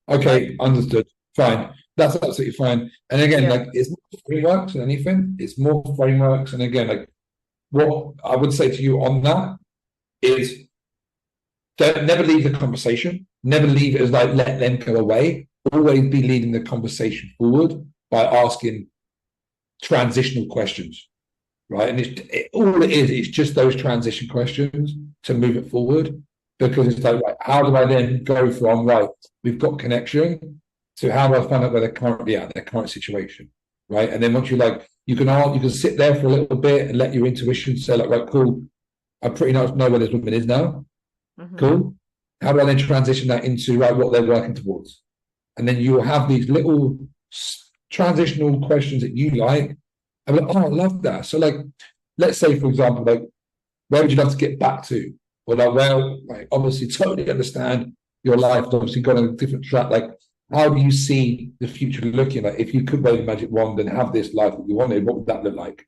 Okay, understood. Fine. That's absolutely fine. And again, it's more frameworks than anything. It's more frameworks. And again, what I would say to you on that is never leave the conversation. Never leave it as let them go away. Always be leading the conversation forward by asking transitional questions. Right, and all it is, it's just those transition questions to move it forward, because it's how do I then go from we've got connection to how do I find out where they're currently at, their current situation, right? And then once you you can sit there for a little bit and let your intuition say right, cool, I pretty much know where this woman is now. Cool. How do I then transition that into what they're working towards? And then you'll have these little transitional questions that you like. I'm oh, I love that. So let's say, for example, where would you love to get back to? Or obviously totally understand your life, obviously gone on a different track. How do you see the future looking? If you could wave a magic wand and have this life that you wanted, what would that look like?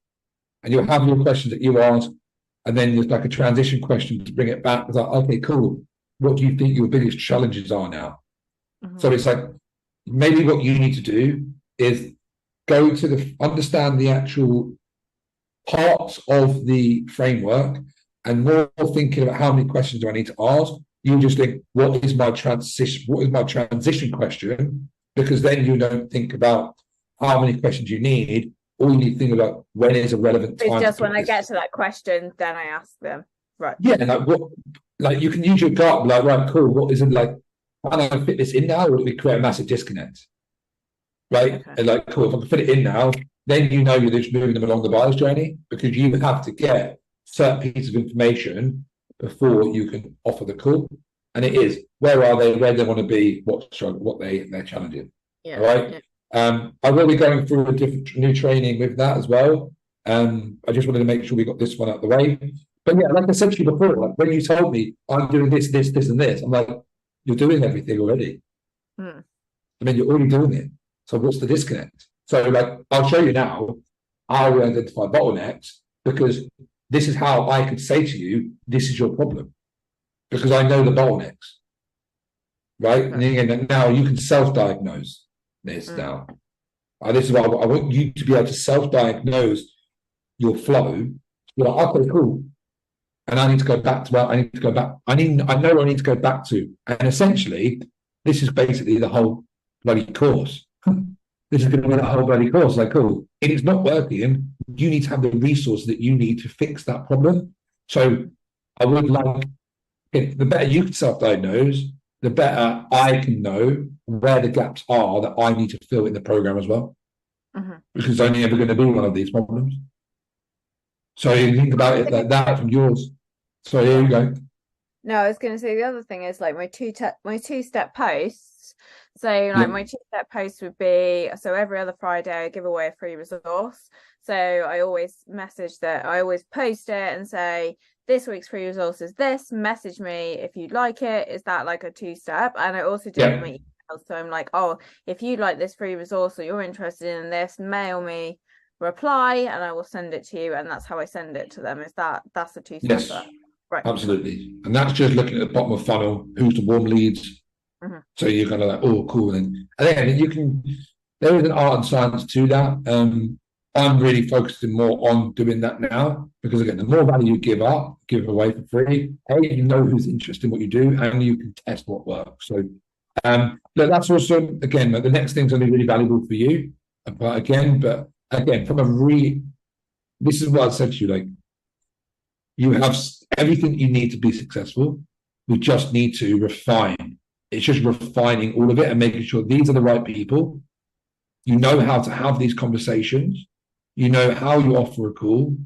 And you'll have your questions that you ask, And then there's like a transition question to bring it back. It's like, okay, cool. What do you think your biggest challenges are now? So it's like, maybe what you need to do is go to understand the actual parts of the framework, and more thinking about how many questions do I need to ask. You just think, what is my transition question? Because then you don't think about how many questions you need. All you need to think about, when is a relevant time. It's just when I get to that question, then I ask them. Right. Yeah, like you can use your gut, like, right, cool. What is it like? Can I fit this in now, or do we create a massive disconnect? Right? Okay. And like, cool, if I can fit it in now, then you know you're just moving them along the buyer's journey, because you have to get certain pieces of information before you can offer the call. And it is, where are they, where they want to be, what they're challenging. Yeah. All right. Yeah. I will be going through a different new training with that as well. I just wanted to make sure we got this one out of the way. But yeah, like I said to you before, like when you told me I'm doing this, and this, I'm like, you're doing everything already. I mean, you're already doing it. So what's the disconnect? So like, I'll show you now how we identify bottlenecks, because this is how I could say to you, this is your problem, because I know the bottlenecks, right? And again, now you can self-diagnose this now. This is what I want you to be able to self-diagnose your flow. You're like, okay, cool. And I need to go back to where I need to go back. I know I need to go back to. And essentially, this is basically the whole bloody course. This is going to be the whole bloody course. Like, cool. If it's not working, you need to have the resource that you need to fix that problem. So I would like, the better you can self-diagnose, the better I can know where the gaps are that I need to fill in the program as well. Because it's only ever going to be one of these problems. So you think about it like that from yours. So here you go. No, I was going to say the other thing is like my two-step posts. So like my two-step post would be, so every other Friday I give away a free resource. So I always post it and say, this week's free resource is this, message me if you'd like it. Is that like a two-step? And I also do it in my email. So I'm like, oh, if you'd like this free resource or you're interested in this, mail me, reply, and I will send it to you. And that's how I send it to them. That's a two-step? Yes, right. Absolutely. And that's just looking at the bottom of funnel, who's the warm leads. So you're kind of like, oh, cool. And then there is an art and science to that. I'm really focusing more on doing that now, because again, the more value you give away for free, you know who's interested in what you do, and you can test what works. So that's also, again, the next thing's going to be really valuable for you. But again, this is what I said to you, like, you have everything you need to be successful. We just need to refine. It's just refining all of it and making sure these are the right people. You know how to have these conversations. You know how you offer a call.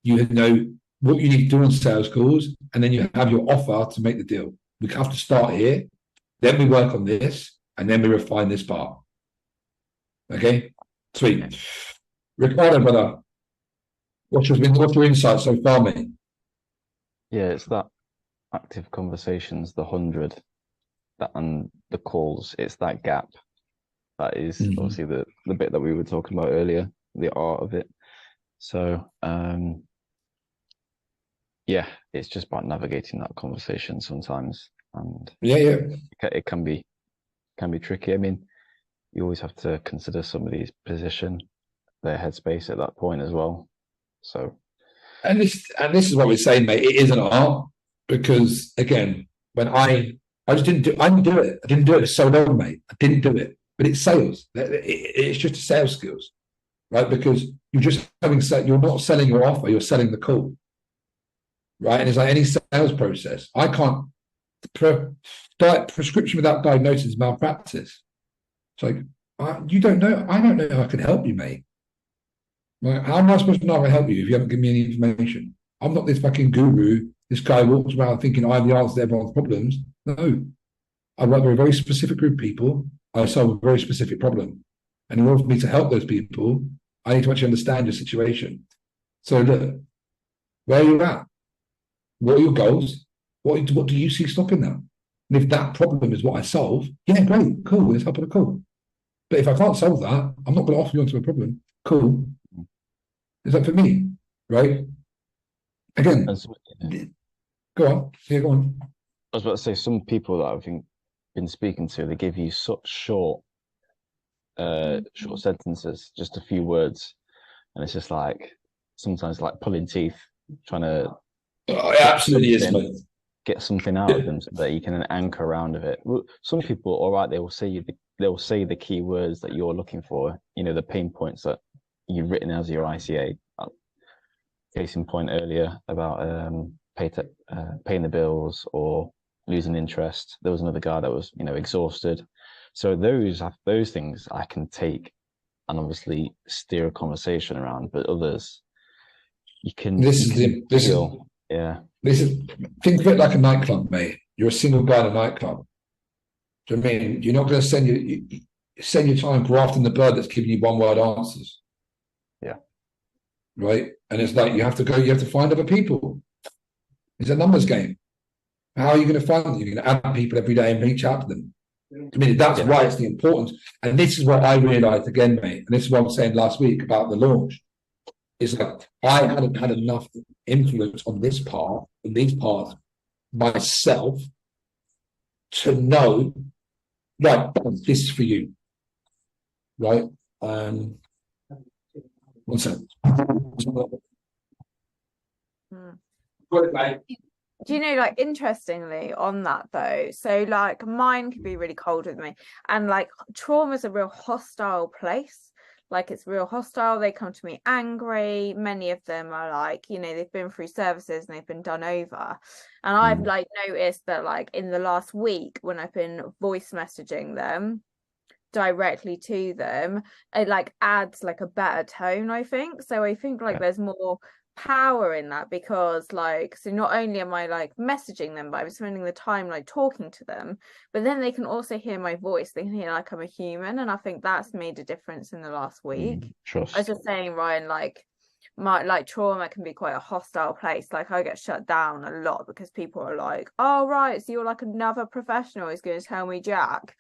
You know what you need to do on sales calls. And then you have your offer to make the deal. We have to start here. Then we work on this. And then we refine this part. Okay? Sweet. Ricardo, brother, what's your insight so far, mate? Yeah, it's that active conversations, the 100, and the calls. It's that gap. That is obviously the bit that we were talking about earlier, the art of it. So it's just about navigating that conversation sometimes, and it can be tricky. I mean, you always have to consider somebody's position, their headspace at that point as well. So and this is what we're saying, mate. It is an art, because again, when I didn't do it. I didn't do it for so long, mate. I didn't do it. But it's sales. It's just sales skills, right? Because you're not selling your offer, you're selling the call, right? And it's like any sales process. I can't prescription without diagnosis is malpractice. It's like, you don't know. I don't know how I can help you, mate. Like, how am I supposed to know how to help you if you haven't given me any information? I'm not this fucking guru. This guy walks around thinking I have the answer to everyone's problems. No, I work with a very specific group of people. I solve a very specific problem. And in order for me to help those people, I need to actually understand your situation. So look, where are you at? What are your goals? What do you see stopping that? And if that problem is what I solve, yeah, great, cool, let's hop on a call. But if I can't solve that, I'm not going to offer you onto a problem. Cool. Is that for me? Right? Again, So, go on. Yeah, go on. I was about to say, some people that I've been speaking to, they give you such short sentences, just a few words, and it's just like sometimes like pulling teeth, trying to it absolutely is, mate. Get something out of them so that you can anchor around of it. Some people, all right, they will say the key words that you're looking for, the pain points that you've written as your ICA. Case in point earlier about paying the bills or losing interest. There was another guy that was, exhausted. So those things I can take and obviously steer a conversation around, but others you can. Think of it like a nightclub, mate. You're a single guy in a nightclub. Do you know what I mean? You're not going to send your time grafting the bird that's giving you one-word answers. Yeah. Right? And it's like you have to find other people. It's a numbers game. How are you going to find them? You're going to add people every day and reach out to them. I mean, that's why it's the importance. And this is what I realized again, mate. And this is what I was saying last week about the launch. It's like I hadn't had enough influence on these parts myself to know, right, this is for you. Right? One second. Do you know, like, interestingly on that though, so like mine could be really cold with me, and like trauma is a real hostile place. Like, it's real hostile. They come to me angry. Many of them are like, they've been through services and they've been done over. And I've like noticed that like in the last week when I've been voice messaging them directly to them, it like adds like a better tone, I think. So I think like there's more power in that, because like, so not only am I like messaging them, but I'm spending the time like talking to them, but then they can also hear my voice. They can hear like I'm a human, and I think that's made a difference in the last week. Trust. I was just saying, Ryan, like my like trauma can be quite a hostile place. Like I get shut down a lot because people are like, oh right, so you're like another professional who's going to tell me Jack.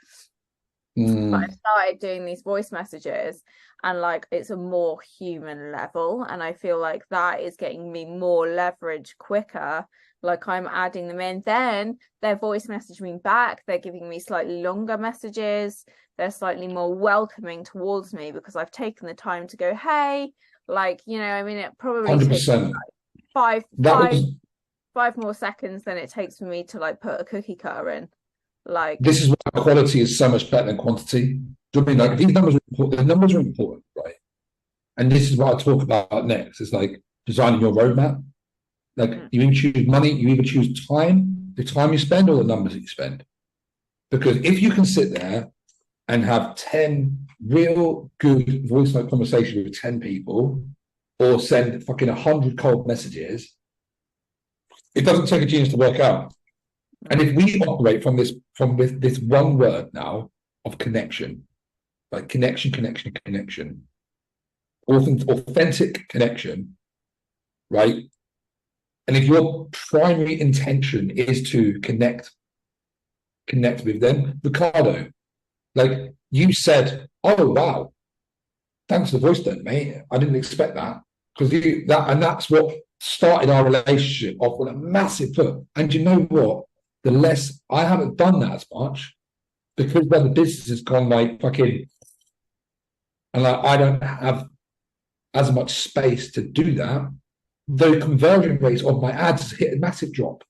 But I started doing these voice messages, and like it's a more human level, and I feel like that is getting me more leverage quicker. Like I'm adding them in, then they're voice messaging me back, they're giving me slightly longer messages, they're slightly more welcoming towards me because I've taken the time to go, hey, like, I mean, it probably 100%. takes like five more seconds than it takes for me to like put a cookie cutter in. Like, this is why quality is so much better than quantity. Do you know what I mean? Like, these numbers are important. The numbers are important, right? And this is what I talk about next. It's like designing your roadmap. Like you either choose money, you either choose time, the time you spend, or the numbers that you spend. Because if you can sit there and have 10 real good voice note conversations with 10 people, or send fucking 100 cold messages, it doesn't take a genius to work out. And if we operate from this one word now of connection, like connection, authentic connection, right? And if your primary intention is to connect with them, Ricardo, like you said, oh wow, thanks for the voice note, mate. I didn't expect that, because that's what started our relationship off with a massive put. And you know what? The less I haven't done that as much, because when the business has gone like fucking, and like I don't have as much space to do that, the conversion rates of my ads hit a massive drop,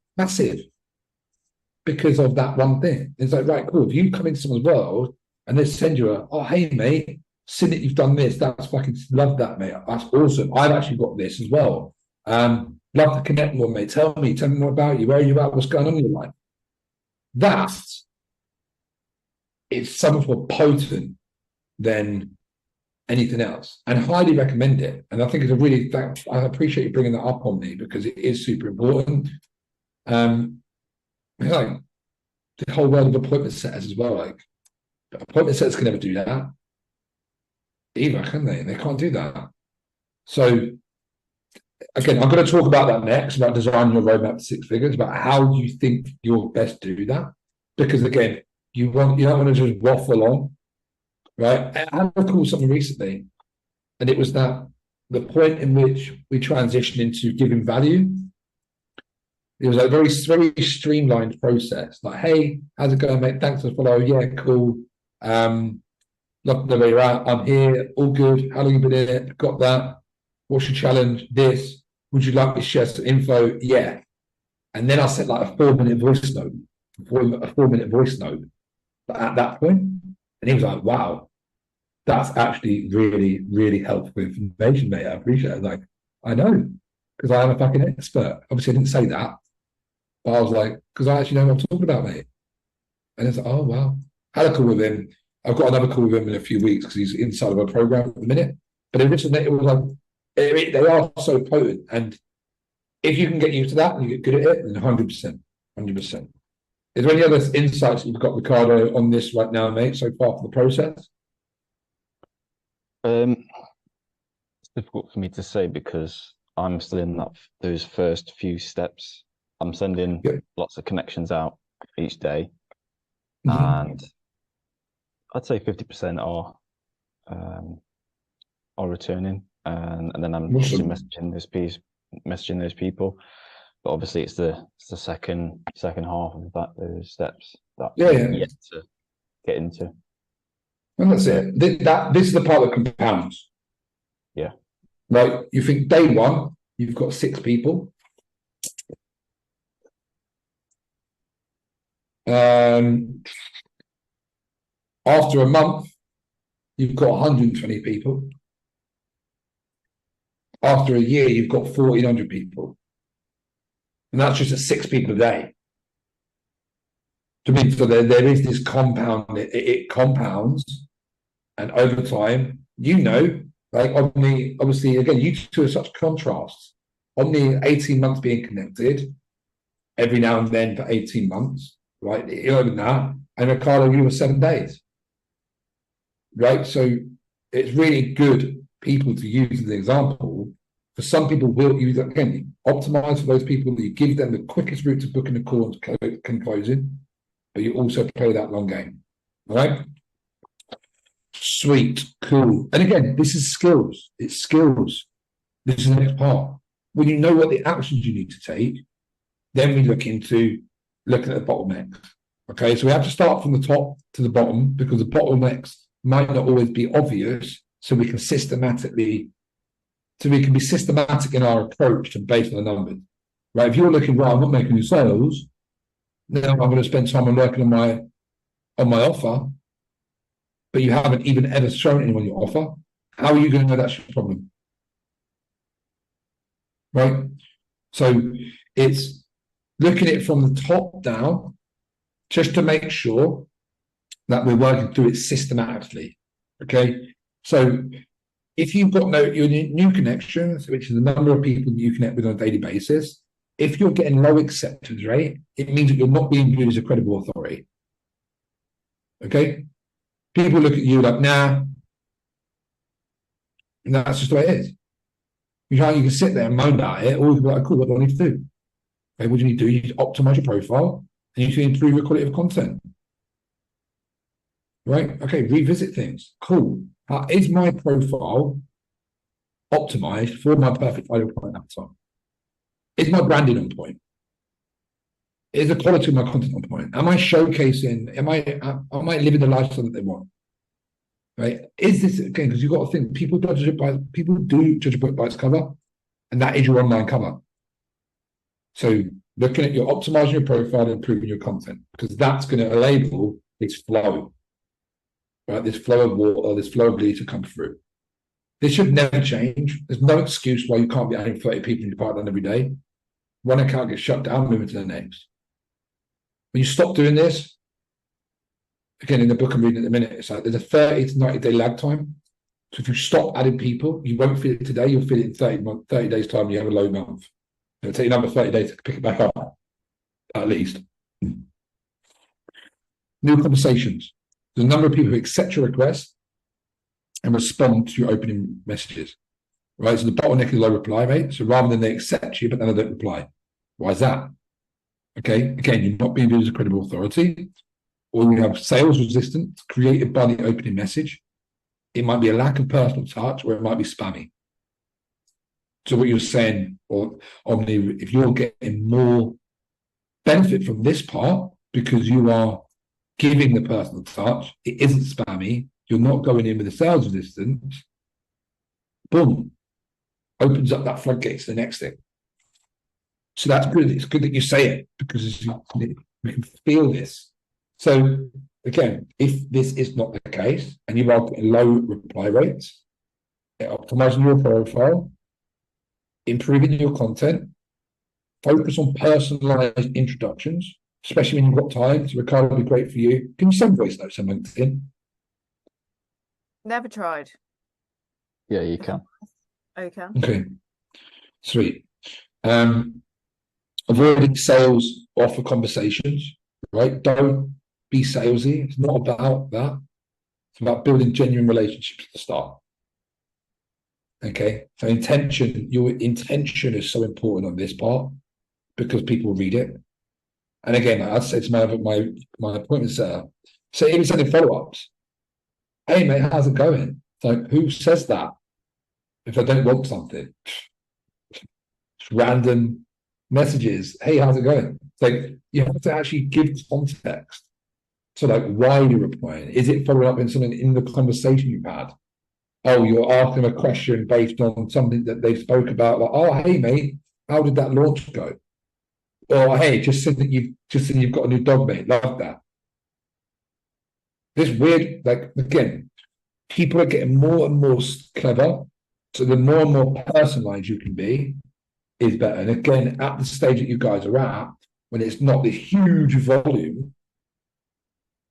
because of that one thing. It's like, right, cool. If you come into someone's world and they send you oh hey mate, seen that you've done this, that's fucking love that, mate. That's awesome. I've actually got this as well. Love to connect more, mate. Tell me more about you. Where are you at? What's going on in your life? That is so much more potent than anything else, and highly recommend it. And I think it's I appreciate you bringing that up on me, because it is super important. Like the whole world of appointment setters as well. Like appointment setters can never do that either, can they? They can't do that. So again, I'm going to talk about that next, about designing your roadmap to 6 figures, about how you think you'll best do that. Because again, you don't want to just waffle on, right? I had a call something recently, and it was that the point in which we transitioned into giving value It was like very, very streamlined process. Like, hey, how's it going, mate? Thanks for the follow. Yeah, cool. Love to know where you're at. I'm here. All good. How long you been here? Got that. What's your challenge? This. Would you like me to share some info? Yeah. And then I sent like a 4-minute voice note. A 4-minute voice note at that point. And he was like, wow, that's actually really, really helpful information, mate. I appreciate it. Like, I know, because I am a fucking expert. Obviously, I didn't say that. But I was like, because I actually know what I'm talking about, mate. And it's like, oh, wow. Had a call with him. I've got another call with him in a few weeks because he's inside of a program at the minute. But it was like, they are so potent. And if you can get used to that and you get good at it, then 100%. 100%. Is there any other insights you've got, Ricardo, on this right now, mate, so far for the process? It's difficult for me to say because I'm still in those first few steps. I'm sending lots of connections out each day, and I'd say 50% are returning, and then I'm messaging those people. But obviously, it's the second half of those steps that I'm yet to get into. And that's it. This is the part that compounds. Yeah. Like, you think day one, you've got 6 people. After a month, you've got 120 people. After a year, you've got 1,400 people. And that's just at 6 people a day. To me, so there is this compound, it compounds, and over time, like obviously, again, you two are such contrasts. On the 18 months being connected, every now and then for 18 months, right? You're over that. And Ricardo, you were 7 days, right? So it's really good people to use as an example. For some people, will use that again. Optimize for those people that you give them the quickest route to booking a call and closing, but you also play that long game. All right? Sweet, cool. And again, this is skills. It's skills. This is the next part. When you know what the actions you need to take, then we look into looking at the bottlenecks. Okay, so we have to start from the top to the bottom because the bottlenecks might not always be obvious, so we can be systematic in our approach to based on the numbers. Right? If you're looking, I'm not making new sales, now I'm going to spend time on working on my offer, but you haven't even ever shown anyone your offer. How are you going to know that's your problem? Right? So it's looking at it from the top down, just to make sure that we're working through it systematically. Okay. So if you've got your new connections, which is the number of people that you connect with on a daily basis, if you're getting low acceptance rate, it means that you're not being viewed as a credible authority. Okay. People look at you like, nah. And that's just the way it is. You can sit there and moan about it, or you can be like, cool, what do I need to do? Okay, what do you need to do? You need to optimize your profile, and you need to improve your quality of content. Right? Okay, revisit things. Cool. Is my profile optimized for my perfect ideal client avatar? Is my branding on point? Is the quality of my content on point? Am I showcasing? Am I living the lifestyle that they want? Right? Is this again? Because you've got to think people do judge a book by its cover, and that is your online cover. So looking at your optimizing your profile and improving your content, because that's going to enable this flow, right? This flow of water, this flow of leads to come through. This should never change. There's no excuse why you can't be adding 30 people in your pipeline every day. One account gets shut down, moving to the next. When you stop doing this, again, in the book I'm reading at the minute, it's like there's a 30 to 90 day lag time. So if you stop adding people, you won't feel it today, you'll feel it in 30 days time, you have a low month. It'll take another 30 days to pick it back up, at least. New conversations. There's a number of people who accept your request and respond to your opening messages, right? So the bottleneck is low reply rate. So rather than they accept you, but then they don't reply. Why is that? Okay, again, you're not being viewed as a credible authority, or you have sales resistance created by the opening message. It might be a lack of personal touch, or it might be spammy. So what you're saying, if you're getting more benefit from this part because you are giving the personal touch. It isn't spammy. You're not going in with a sales resistance. Boom. Opens up that floodgates to the next thing. So that's good. It's good that you say it because you can feel this. So again, if this is not the case and you are getting low reply rates, optimizing your profile, improving your content, focus on personalized introductions, especially when you've got time. So Ricardo would be great for you. Can you send voice notes on LinkedIn? Never tried. Yeah, you can. Okay. Okay. Sweet. Avoiding sales offer conversations, right? Don't be salesy. It's not about that. It's about building genuine relationships at the start. Okay. So your intention is so important on this part because people read it. And again, I'd say to my appointment setter, so even sending follow-ups. Hey mate, how's it going? It's like, who says that? If I don't want something, just random messages. Hey, how's it going? It's like you have to actually give context to like why you're replying. Is it following up in something in the conversation you've had? Oh, you're asking a question based on something that they spoke about. Like, oh, hey mate, how did that launch go? Or hey, just said that you've got a new dog, mate. Love that. This weird, like again, people are getting more and more clever. So the more and more personalized you can be, is better. And again, at the stage that you guys are at, when it's not this huge volume,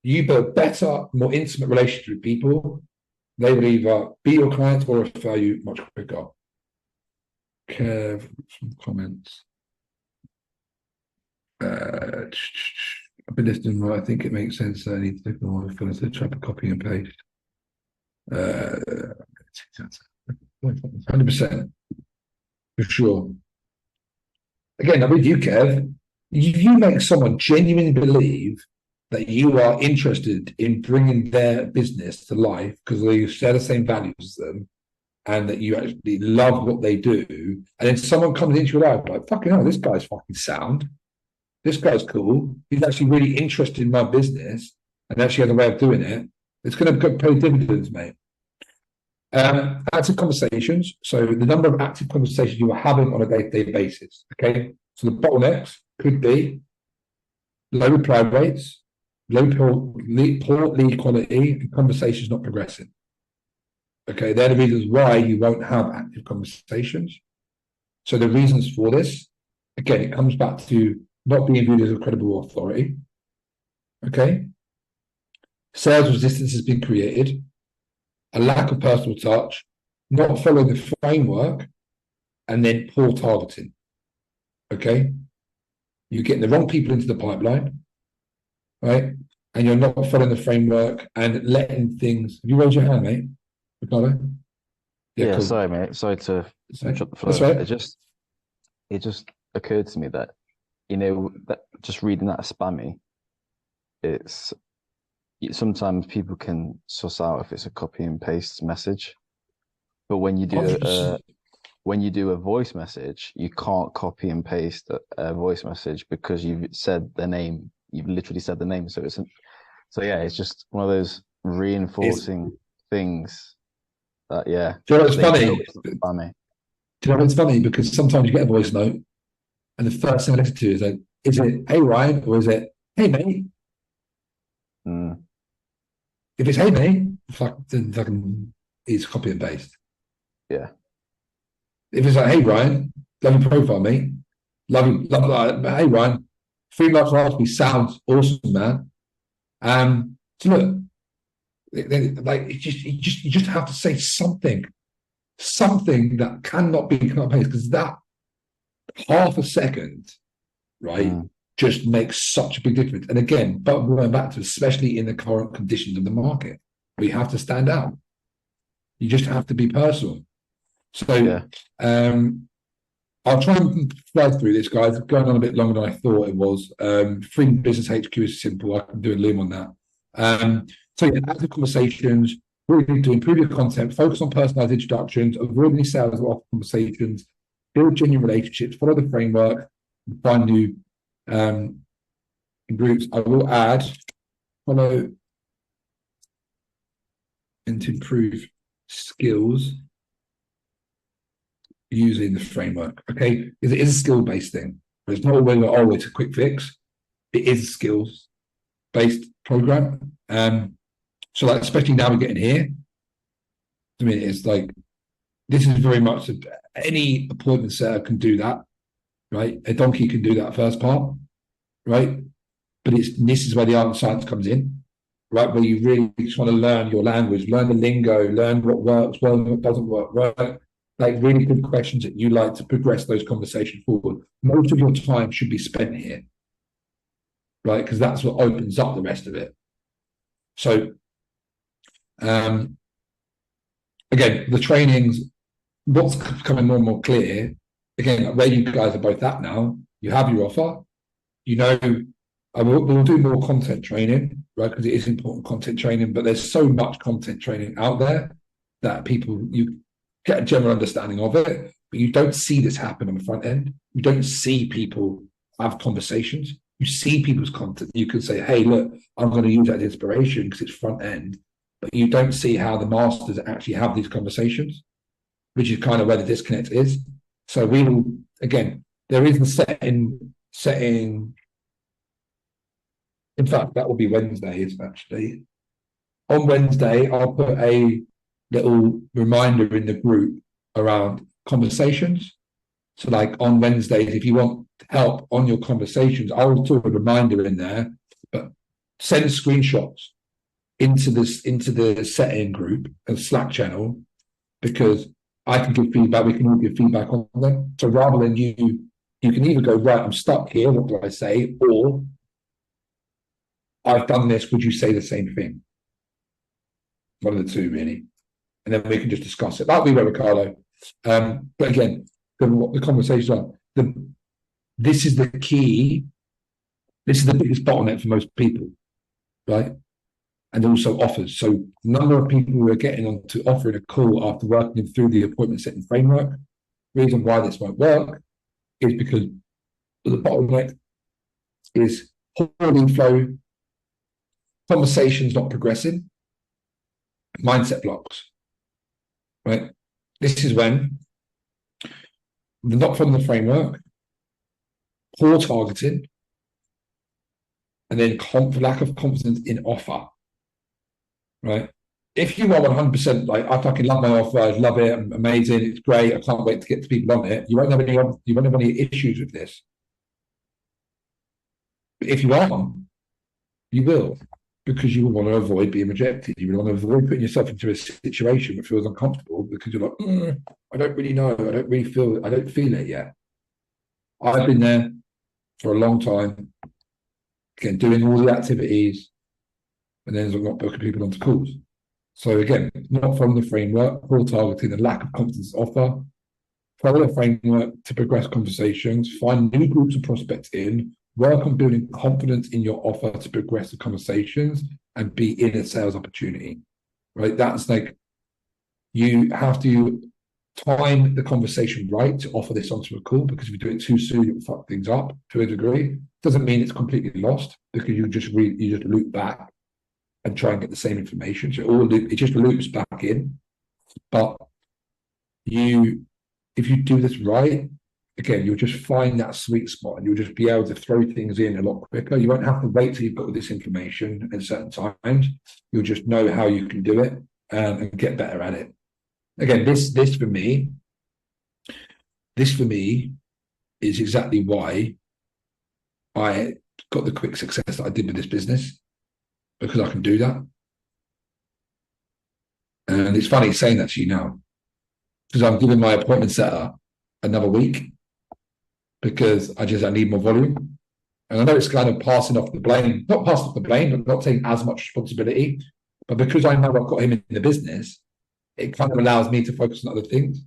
you build better, more intimate relationships with people. They will either be your clients or refer you much quicker. Kev, some comments. I've been listening more. I think it makes sense. I need to take more for the try to copy and paste. 100% for sure. Again, I'm with you, Kev. If you make someone genuinely believe that you are interested in bringing their business to life because you share the same values as them and that you actually love what they do, and then someone comes into your life like, fucking hell, this guy's fucking sound. This guy's cool. He's actually really interested in my business and actually has a way of doing it. It's going to pay dividends, mate. Active conversations. So the number of active conversations you are having on a day-to-day basis. Okay. So the bottlenecks could be low reply rates, poor lead quality, and conversations not progressing. Okay. They're the reasons why you won't have active conversations. So the reasons for this, again, it comes back to not being viewed as a credible authority. Okay. Sales resistance has been created. A lack of personal touch, not following the framework, and then poor targeting. Okay? You're getting the wrong people into the pipeline, right? And you're not following the framework and letting things. Have you raised your hand, mate? Ricardo? Yeah, cool. Sorry, mate. Sorry to interrupt the flow. That's right. It just occurred to me that, that just reading that as spammy, sometimes people can suss out if it's a copy and paste message, but when you do a voice message, you can't copy and paste a voice message because you've said the name. You've literally said the name. So it's just one of those reinforcing things. That Do you know what's funny? Do you know what's funny? Because sometimes you get a voice note, and the first thing I listen to is like, is it hey Ryan or is it hey mate? If it's hey mate, then it's copy and paste. Yeah. If it's like hey Ryan, love your profile, mate. Love you. Hey Ryan, 3 months last week sounds awesome, man. So look, like you just have to say something that cannot be cut and paste, because that half a second, right? Just makes such a big difference. And again, but going back to, especially in the current conditions of the market, we have to stand out. You just have to be personal. So I'll try and fly through this, guys. It's going on a bit longer than I thought it was. Free Business HQ is simple. I can do a loom on that. So active conversations, really to improve your content, focus on personalized introductions, avoid any sales or offer conversations, build genuine relationships, follow the framework, find new in groups. I will add follow and to improve skills using the framework. Okay, because it is a skill-based thing. But it's not always it's a quick fix. It is a skills-based program. So like, especially now we're getting here. I mean, it's like this is very much any appointment setter can do that, right? A donkey can do that first part, right? But this is where the art and science comes in, right? Where you really just want to learn your language, learn the lingo, learn what works, learn what doesn't work, right? Like really good questions that you like to progress those conversations forward. Most of your time should be spent here, right? Because that's what opens up the rest of it. So, again, the trainings, what's becoming more and more clear, again, where you guys are both at now, you have your offer, you know, we'll do more content training, right? Because it is important content training, but there's so much content training out there that you get a general understanding of it, but you don't see this happen on the front end. You don't see people have conversations. You see people's content. You can say, hey, look, I'm going to use that as inspiration because it's front end, but you don't see how the masters actually have these conversations, which is kind of where the disconnect is. So we will, again, there is the setting. In fact, that will be Wednesdays, actually. On Wednesday, I'll put a little reminder in the group around conversations. So like on Wednesdays, if you want help on your conversations, I'll put a reminder in there, but send screenshots into the setting group and Slack channel, because I can give feedback, we can all give feedback on them. So rather than you can either go, right, I'm stuck here, what do I say? Or I've done this, would you say the same thing? One of the two, really. And then we can just discuss it. That'll be where Ricardo. But again, the conversations are, this is the key. This is the biggest bottleneck for most people, right? And also offers. So number of people who are getting on to offering a call after working through the appointment setting framework. Reason why this won't work is because the bottleneck is holding flow, conversations not progressing, mindset blocks, right? This is when they're not following the framework, poor targeting, and then lack of confidence in offer, right? If you are 100% like, I fucking love my offer, I love it, I'm amazing, it's great, I can't wait to get to people on it, you won't have any issues with this. But if you are, you will, because you will want to avoid being rejected. You will want to avoid putting yourself into a situation that feels uncomfortable because you're like, I don't really know, I don't feel it yet. I've been there for a long time, again, doing all the activities, and then not booking people onto calls. So again, not from the framework, poor targeting, and lack of confidence offer. Follow the framework to progress conversations, find new groups of prospects in, work on building confidence in your offer to progress the conversations and be in a sales opportunity, right? That's like, you have to time the conversation right to offer this onto a call, because if you do it too soon, you'll fuck things up to a degree. Doesn't mean it's completely lost, because you just loop back and try and get the same information. So it just loops back in. But if you do this right, again, you'll just find that sweet spot and you'll just be able to throw things in a lot quicker. You won't have to wait till you've got all this information at certain times. You'll just know how you can do it and get better at it. Again, this for me is exactly why I got the quick success that I did with this business, because I can do that. And it's funny saying that to you now, because I'm giving my appointment setter another week, because I need more volume. And I know it's kind of not passing off the blame, but not taking as much responsibility. But because I know I've got him in the business, it kind of allows me to focus on other things.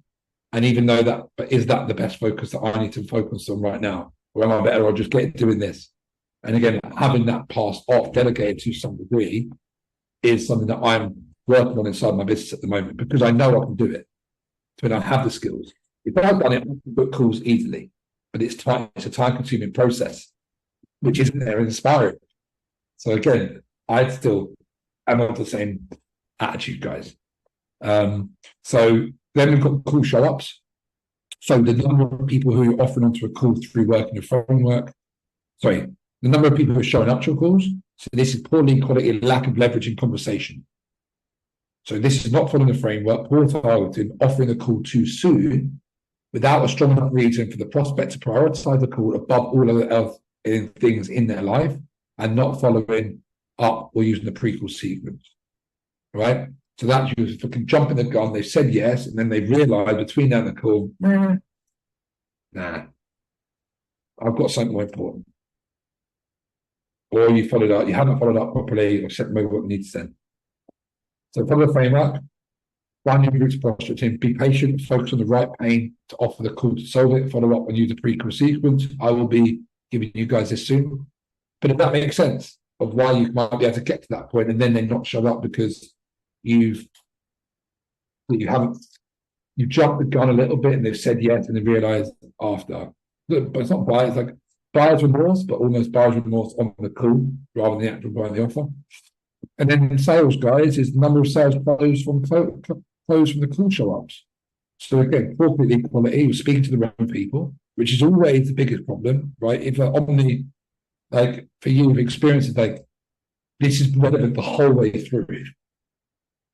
And even though but is that the best focus that I need to focus on right now? Or am I better or just doing this? And again, having that passed off, delegated to some degree, is something that I'm working on inside my business at the moment, because I know I can do it. So I have the skills. If I've done it, I can book calls easily, but it's a time-consuming process. which isn't there inspiring. So again, I still am of the same attitude, guys. So then we've got call show-ups. So the number of people who are offering onto a call through working a framework, the number of people who are showing up to your calls. So this is poor lead quality, lack of leverage in conversation. So this is not following the framework, poor targeting, offering the call too soon, without a strong enough reason for the prospect to prioritize the call above all other things in their life, and not following up or using the pre-call sequence. Right? So that's you fucking jumping the gun. They've said yes, and then they realised between now and the call, nah, I've got something more important. Or you followed up, you haven't followed up properly, or sent maybe what you need to send. So follow the framework, find your route to posture team, be patient, focus on the right pain to offer the call to solve it, follow up and use the pre-call sequence. I will be giving you guys this soon. But if that makes sense of why you might be able to get to that point and then they not show up because you've jumped the gun a little bit and they've said yes and they realised after. But it's not buyer's, it's like buyer's remorse, but almost buyer's remorse on the call rather than the actual buying the offer. And then in sales, guys, is the number of sales closed from the call show-ups. So again, poor lead quality, you're speaking to the wrong people, which is always the biggest problem, right? If like for you, you've experienced it, like this is relevant the whole way through.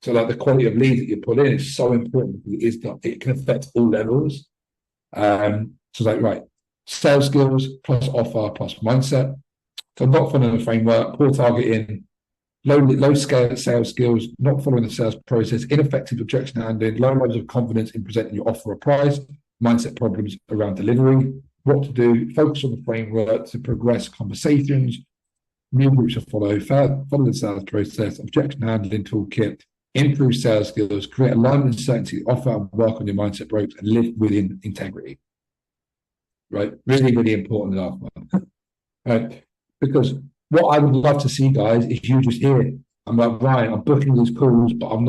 So like the quality of leads that you put in is so important. It can affect all levels. So like, right, sales skills plus offer plus mindset. So not following the framework, poor targeting, low scale sales skills, not following the sales process, ineffective objection handling, low levels of confidence in presenting your offer or price, mindset problems around delivery, what to do, focus on the framework to progress conversations, new routes to follow the sales process, objection handling toolkit, improve sales skills, create alignment and certainty, offer and work on your mindset breaks, and live within integrity. Right? Really, really important last one. Right? Because what I would love to see, guys, is you just hear it. I'm like, Ryan, I'm booking these calls, but I'm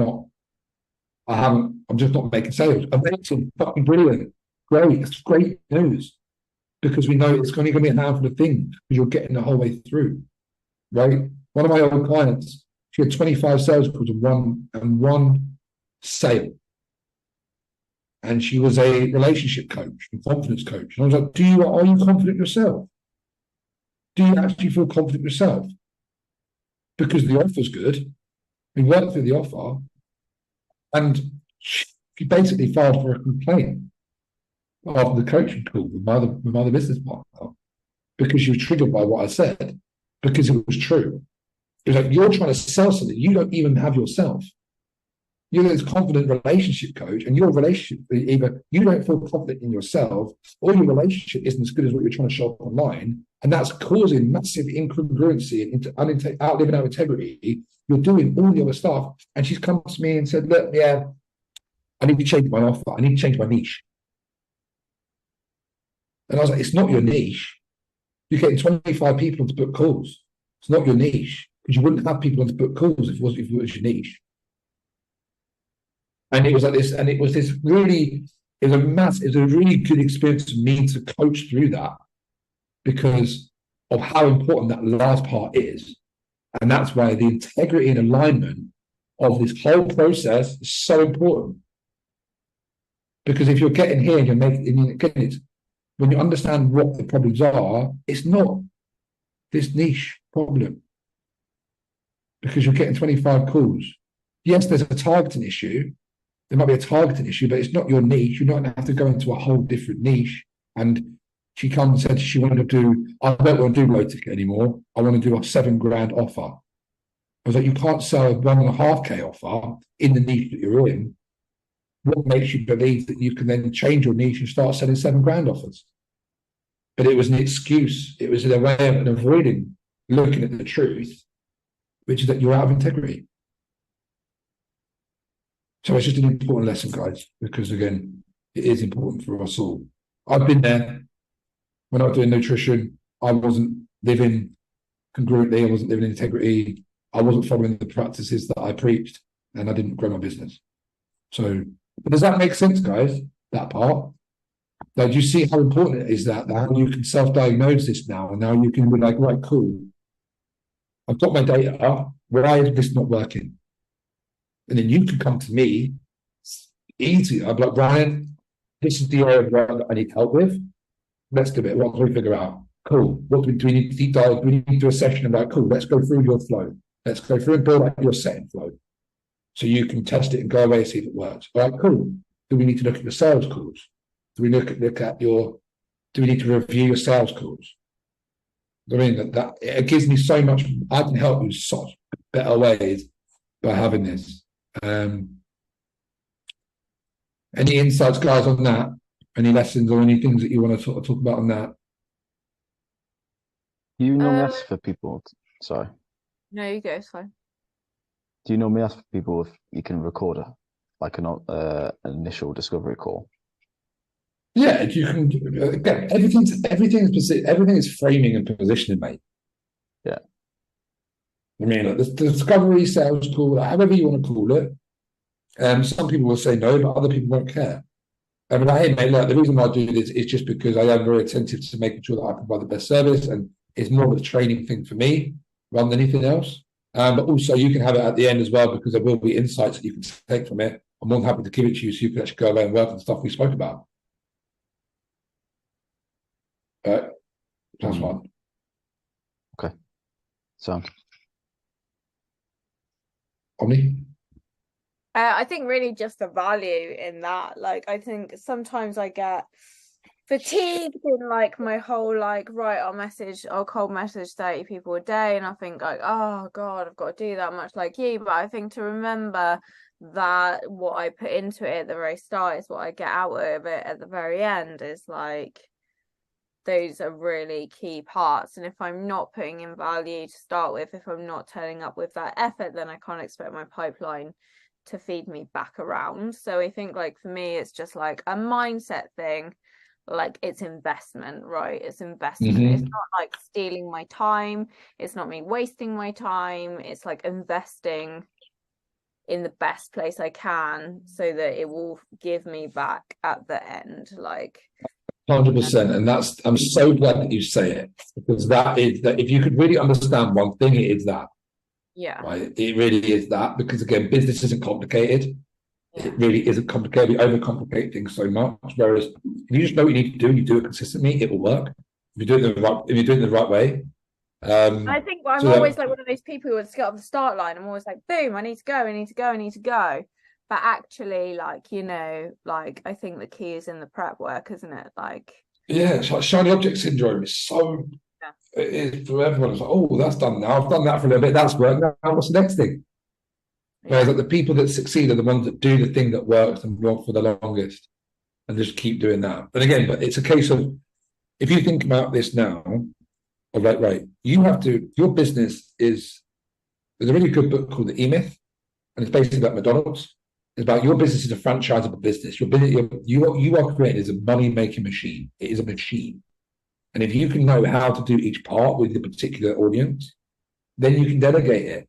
just not making sales. Amazing, fucking brilliant. Great, it's great news. Because we know it's only going to be a handful of things because you're getting the whole way through. Right? One of my old clients, she had 25 sales calls and one sale. And she was a relationship coach and confidence coach. And I was like, are you confident yourself? Do you actually feel confident yourself? Because the offer's good. We worked through the offer. And she basically filed for a complaint after the coaching call with my other business partner because she was triggered by what I said because it was true. It was like, you're trying to sell something you don't even have yourself. You're this confident relationship coach, and your relationship, either you don't feel confident in yourself, or your relationship isn't as good as what you're trying to show up online, and that's causing massive incongruency and outliving our integrity. You're doing all the other stuff, and she's come to me and said, "Look, yeah, I need to change my offer. I need to change my niche." And I was like, "It's not your niche. You're getting 25 people to book calls. It's not your niche because you wouldn't have people on to book calls if it was your niche." And it was like this, and it was a really good experience for me to coach through that because of how important that last part is. And that's why the integrity and alignment of this whole process is so important. Because if you're getting here and when you understand what the problems are, it's not this niche problem. Because you're getting 25 calls. Yes, there's a targeting issue. There might be a targeting issue, but it's not your niche. You're not going to have to go into a whole different niche. And she comes and said she wanted to do, I don't want to do low ticket anymore. I want to do a $7,000 offer. I was like, you can't sell a $1.5K offer in the niche that you're in. What makes you believe that you can then change your niche and start selling $7,000 offers? But it was an excuse. It was a way of avoiding looking at the truth, which is that you're out of integrity. So it's just an important lesson, guys, because again, it is important for us all. I've been there when I was doing nutrition. I wasn't living congruently. I wasn't living in integrity. I wasn't following the practices that I preached, and I didn't grow my business. So, but does that make sense, guys? That part? Now, do you see how important it is that how you can self-diagnose this now, and now you can be like, right, cool, I've got my data. Why is this not working? And then you can come to me easy. I'd be like, Ryan, this is the area of work that I need help with. Let's do it. What can we figure out? Cool. What do we need to deep dive? Do we need to do a session about, cool, let's go through your flow. Let's go through and build out your setting flow. So you can test it and go away and see if it works. All right, cool. Do we need to look at your sales calls? Do we look at your, do we need to review your sales calls? I mean, that it gives me so much, I can help you such better ways by having this. Any insights, guys, on that? Any lessons or any things that you want to sort of talk about on that? Do you normally ask for people? Sorry. No, you go. It's fine. Do you normally ask for people if you can record an initial discovery call? Yeah, you can. Again, everything is framing and positioning, mate. Yeah. I mean, like the discovery, sales call, however you want to call it. Some people will say no, but other people won't care. I mean, hey, mate, look, the reason why I do this is just because I am very attentive to making sure that I provide the best service, and it's more of a training thing for me rather than anything else. But also, you can have it at the end as well, because there will be insights that you can take from it. I'm more than happy to give it to you so you can actually go away and work on stuff we spoke about. That's one. Okay. So, Omni? I think really just the value in that. Like, I think sometimes I get fatigued in like my whole like, right, I'll cold message 30 people a day, and I think like, oh God, I've got to do that much like you. But I think to remember that what I put into it at the very start is what I get out of it at the very end, is like, those are really key parts. And if I'm not putting in value to start with, if I'm not turning up with that effort, then I can't expect my pipeline to feed me back around. So I think like for me, it's just like a mindset thing. Like, it's investment, right? It's investment. It's not like stealing my time. It's not me wasting my time. It's like investing in the best place I can so that it will give me back at the end. Like 100%. And that's, I'm so glad that you say it, because that is that if you could really understand one thing, it is that. Yeah. Right. It really is that, because again, business isn't complicated. Yeah. It really isn't complicated. We overcomplicate things so much. Whereas if you just know what you need to do and you do it consistently, it will work. If you're doing it the right way. I think I'm always like one of those people who would get off the start line. I'm always like, boom, I need to go. But actually, like, you know, like, I think the key is in the prep work, isn't it? Like, yeah, it's like shiny object syndrome. It's so, it is for everyone. It's like, oh, that's done now. I've done that for a little bit. That's worked. Now what's the next thing? Whereas like the people that succeed are the ones that do the thing that works and work for the longest and just keep doing that. And again, but it's a case of, if you think about this now, of like, right, you have to, your business is, there's a really good book called The E-Myth, and it's basically about McDonald's. It's about your business is a franchisable business. Your business, you are created as a money-making machine. It is a machine. And if you can know how to do each part with the particular audience, then you can delegate it.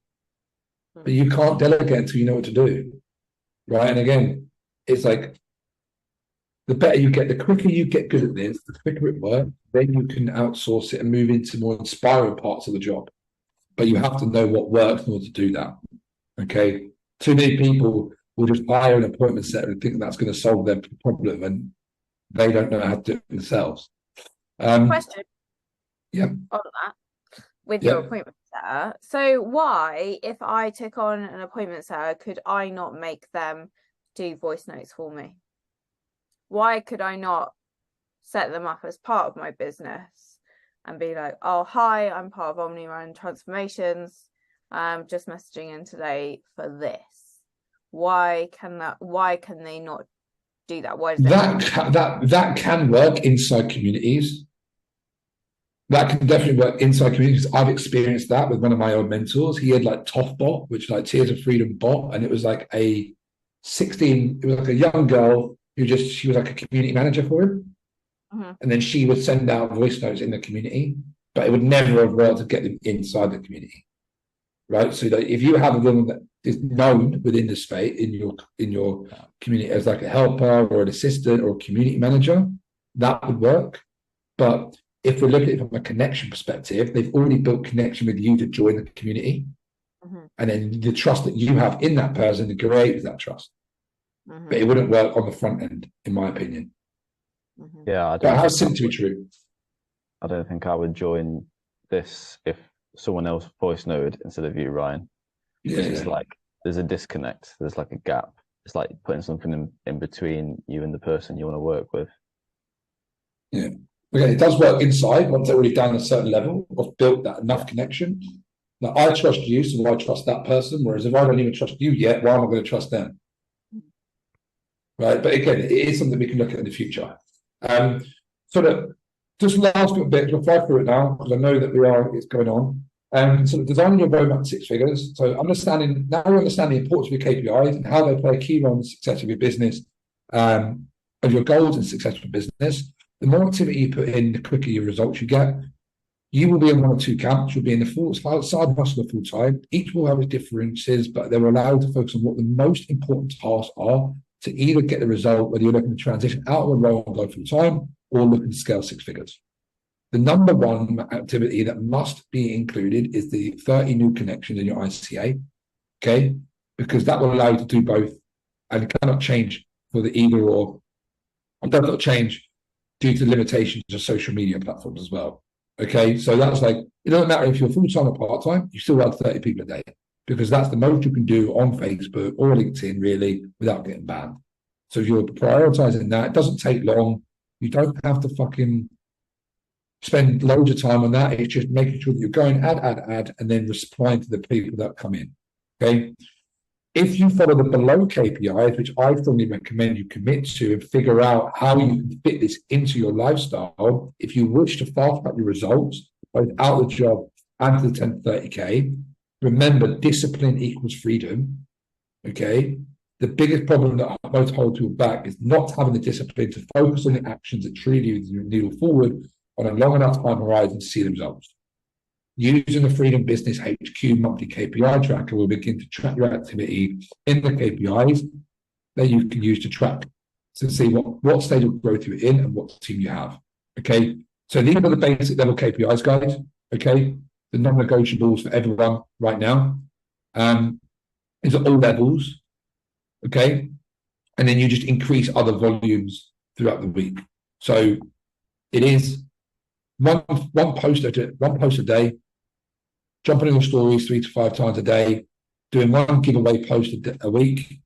But you can't delegate until you know what to do, right? And again, it's like, the better you get, the quicker you get good at this, the quicker it works, then you can outsource it and move into more inspiring parts of the job. But you have to know what works in order to do that, okay? Too many people will just hire an appointment setter and think that's going to solve their problem, and they don't know how to do it themselves. question yeah. on that with your appointment setter. So why, if I took on an appointment setter, could I not make them do voice notes for me? Why could I not set them up as part of my business and be like, oh, hi, I'm part of Omni Run Transformations. I'm just messaging in today for this. Why can they not do that? Why is that can work inside communities? That can definitely work inside communities. I've experienced that with one of my old mentors. He had like TOF which is like Tears of Freedom bot, and it was like it was like a young girl who she was like a community manager for him. And then she would send out voice notes in the community, but it would never have worked to get them inside the community, right? So that if you have a woman that is known within the space in your community as like a helper or an assistant or a community manager, that would work. But if we look at it from a connection perspective, they've already built connection with you to join the community. And then the trust that you have in that person creates that trust. But it wouldn't work on the front end, in my opinion. Yeah, but how seems to be true. I don't think I would join this if someone else voice noted instead of you, Ryan. It's like there's a disconnect. There's like a gap. It's like putting something in between you and the person you want to work with. Yeah. Okay, it does work inside once they're already down a certain level of built that enough connection. Now, I trust you, so I trust that person. Whereas if I don't even trust you yet, why am I going to trust them? Right. But again, it is something we can look at in the future. So that just last little bit, we'll fly through it now because I know that it's going on. So designing your roadmap to 6 figures. So we understand the importance of your KPIs and how they play a key role in the success of your business, of your goals and success of business. The more activity you put in, the quicker your results you get. You will be in one or two camps. You'll be in the side hustle full time. Each will have its differences, but they're allowed to focus on what the most important tasks are to either get the result, whether you're looking to transition out of a role and go full time or looking to scale 6 figures. The number one activity that must be included is the 30 new connections in your ICA, okay? Because that will allow you to do both, and it cannot change for the either or. It does not change due to limitations of social media platforms as well. Okay, so that's like, it doesn't matter if you're full-time or part-time, you still have 30 people a day, because that's the most you can do on Facebook or LinkedIn, really, without getting banned. So if you're prioritizing that, it doesn't take long. You don't have to fucking spend loads of time on that. It's just making sure that you're going add, and then replying to the people that come in. Okay. If you follow the below KPIs, which I strongly recommend you commit to and figure out how you can fit this into your lifestyle, if you wish to fast track your results, both out of the job and to the 10 to 30K, remember discipline equals freedom. Okay. The biggest problem that most hold people back is not having the discipline to focus on the actions that truly move the needle forward on a long enough time horizon to see the results. Using the Freedom Business HQ monthly KPI tracker will begin to track your activity in the KPIs that you can use to track to see what stage of growth you're in and what team you have. Okay, so these are the basic level KPIs, guys. Okay, the non-negotiables for everyone right now. These are all levels. Okay, and then you just increase other volumes throughout the week. So it is one post a day, jumping in your stories 3 to 5 times a day, doing one giveaway post a week,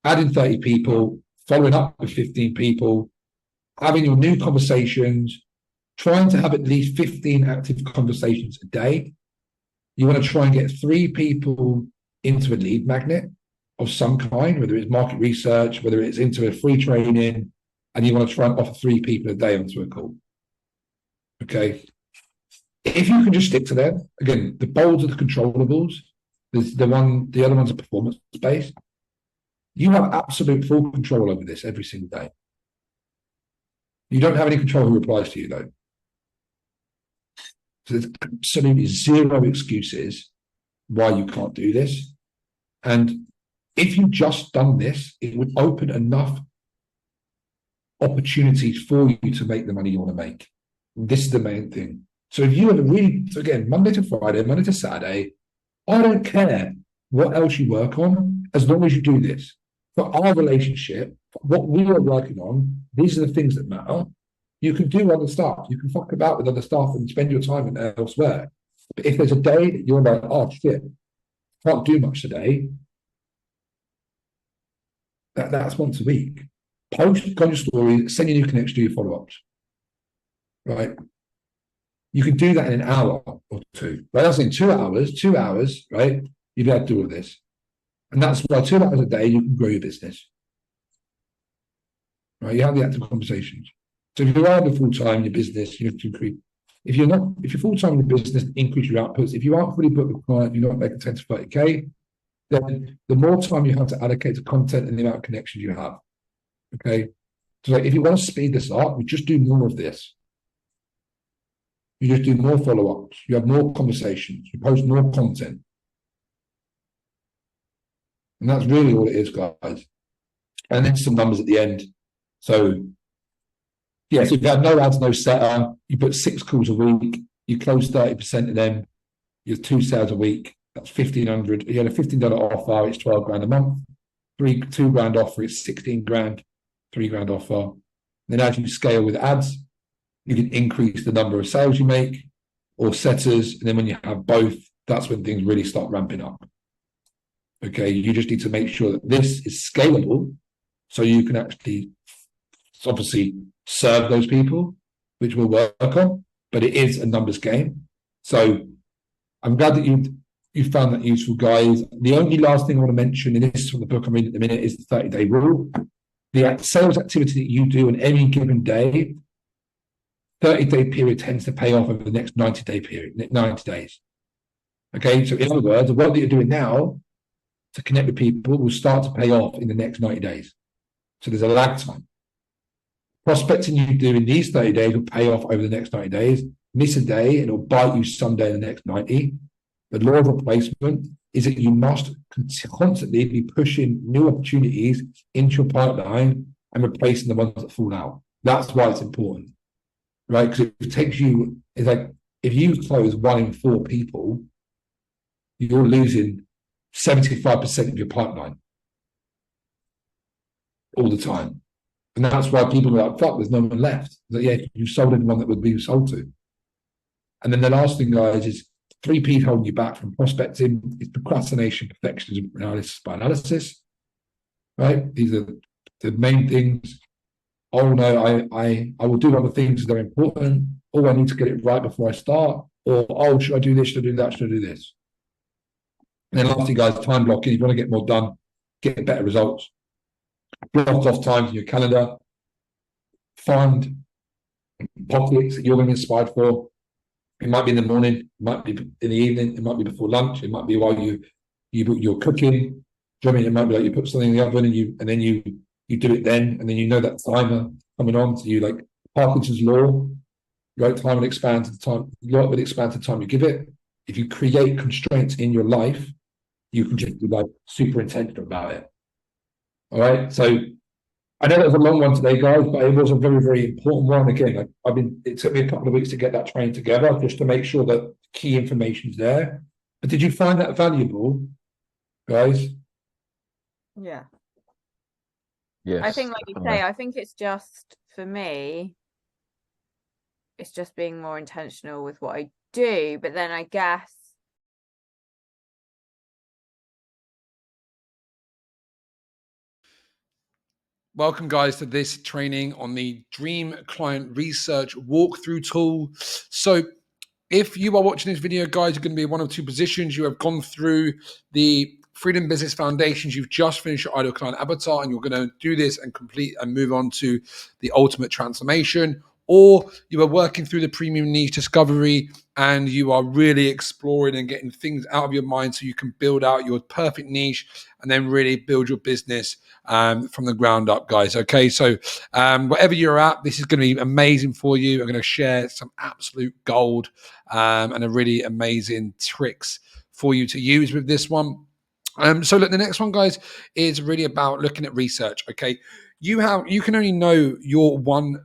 adding 30 people, following up with 15 people, having your new conversations, trying to have at least 15 active conversations a day. You want to try and get 3 people into a lead magnet of some kind, whether it's market research, whether it's into a free training, and you want to try and offer 3 people a day onto a call. Okay. If you can just stick to them, again, the bolds are the controllables. The other ones are performance based. You have absolute full control over this every single day. You don't have any control who replies to you, though. So there's absolutely zero excuses why you can't do this. And if you just done this, it would open enough opportunities for you to make the money you want to make. This is the main thing. So if you have again, Monday to Friday, Monday to Saturday, I don't care what else you work on, as long as you do this. For our relationship, what we are working on, these are the things that matter. You can do other stuff. You can fuck about with other stuff and spend your time elsewhere. But if there's a day that you're like, oh shit, can't do much today, that's once a week. Post on your story, send your new connection to your follow-ups. Right? You can do that in an hour or 2. Right? That's in 2 hours, right? You'd be able to do all this. And that's why 2 hours a day, you can grow your business. Right? You have the active conversations. So if you're either full-time in your business, you have to increase. If you're full-time in your business, increase your outputs. If you aren't fully booked with client, you're not making 10 to 30K, then the more time you have to allocate to content and the amount of connections you have. Okay? So like, if you want to speed this up, you just do more of this. You just do more follow-ups. You have more conversations. You post more content. And that's really all it is, guys. And then some numbers at the end. So Yeah, so if you have no ads, no setup, you put 6 calls a week, you close 30% of them, you have 2 sales a week, that's 1,500. You had a $15 offer, it's 12 grand a month. 2 grand offer, it's 16 grand, 3 grand offer. Then as you scale with ads, you can increase the number of sales you make or setters. And then when you have both, that's when things really start ramping up. Okay, you just need to make sure that this is scalable so you can actually obviously serve those people, which we'll work on, but it is a numbers game. So I'm glad that you found that useful, guys. The only last thing I want to mention, and this is from the book I'm reading at the minute, is the 30-day rule. The sales activity that you do on any given day, 30-day period tends to pay off over the next 90-day period, 90 days. Okay, so in other words, the work that you're doing now to connect with people will start to pay off in the next 90 days. So there's a lag time. Prospecting you do in these 30 days will pay off over the next 90 days. Miss a day, and it'll bite you someday in the next 90. The law of replacement is that you must constantly be pushing new opportunities into your pipeline and replacing the ones that fall out. That's why it's important, right? Because it takes you, it's like if you close 1 in 4 people, you're losing 75% of your pipeline all the time. And that's why people are like, fuck, there's no one left. Like, yeah, you sold everyone that would be sold to. And then the last thing, guys, is 3 P's holding you back from prospecting. It's procrastination, perfectionism, analysis by analysis. Right? These are the main things. Oh no, I will do other things that are important. Oh, I need to get it right before I start. Or, oh, should I do this? Should I do that? Should I do this? And then lastly, guys, time blocking. If you want to get more done, get better results. Block off times in your calendar. Find pockets that you're going to be inspired for. It might be in the morning, it might be in the evening, it might be before lunch, it might be while you're cooking. Do you know what I mean? It might be like you put something in the oven and then you do it then, and then you know that timer coming on. So you like Parkinson's law, right? Time will expand to the time, law will expand to the time you give it. If you create constraints in your life, you can just be like super intentional about it. All right. So I know that was a long one today, guys, but it was a very, very important one. Again, it took me a couple of weeks to get that trained together just to make sure that key information is there. But did you find that valuable, guys? Yeah. Yes. I think, like you say, I think it's just, for me, it's just being more intentional with what I do. But then I guess welcome, guys, to this training on the Dream Client Research Walkthrough Tool. So if you are watching this video, guys, you're going to be in one of 2 positions. You have gone through the Freedom Business Foundations. You've just finished your Ideal Client Avatar, and you're going to do this and complete and move on to the Ultimate Transformation. Or you are working through the Premium Niche Discovery, and you are really exploring and getting things out of your mind so you can build out your perfect niche and then really build your business from the ground up, guys. Okay, so wherever you're at, this is going to be amazing for you. I'm going to share some absolute gold and a really amazing tricks for you to use with this one. So look, the next one, guys, is really about looking at research. Okay, you can only know your 1%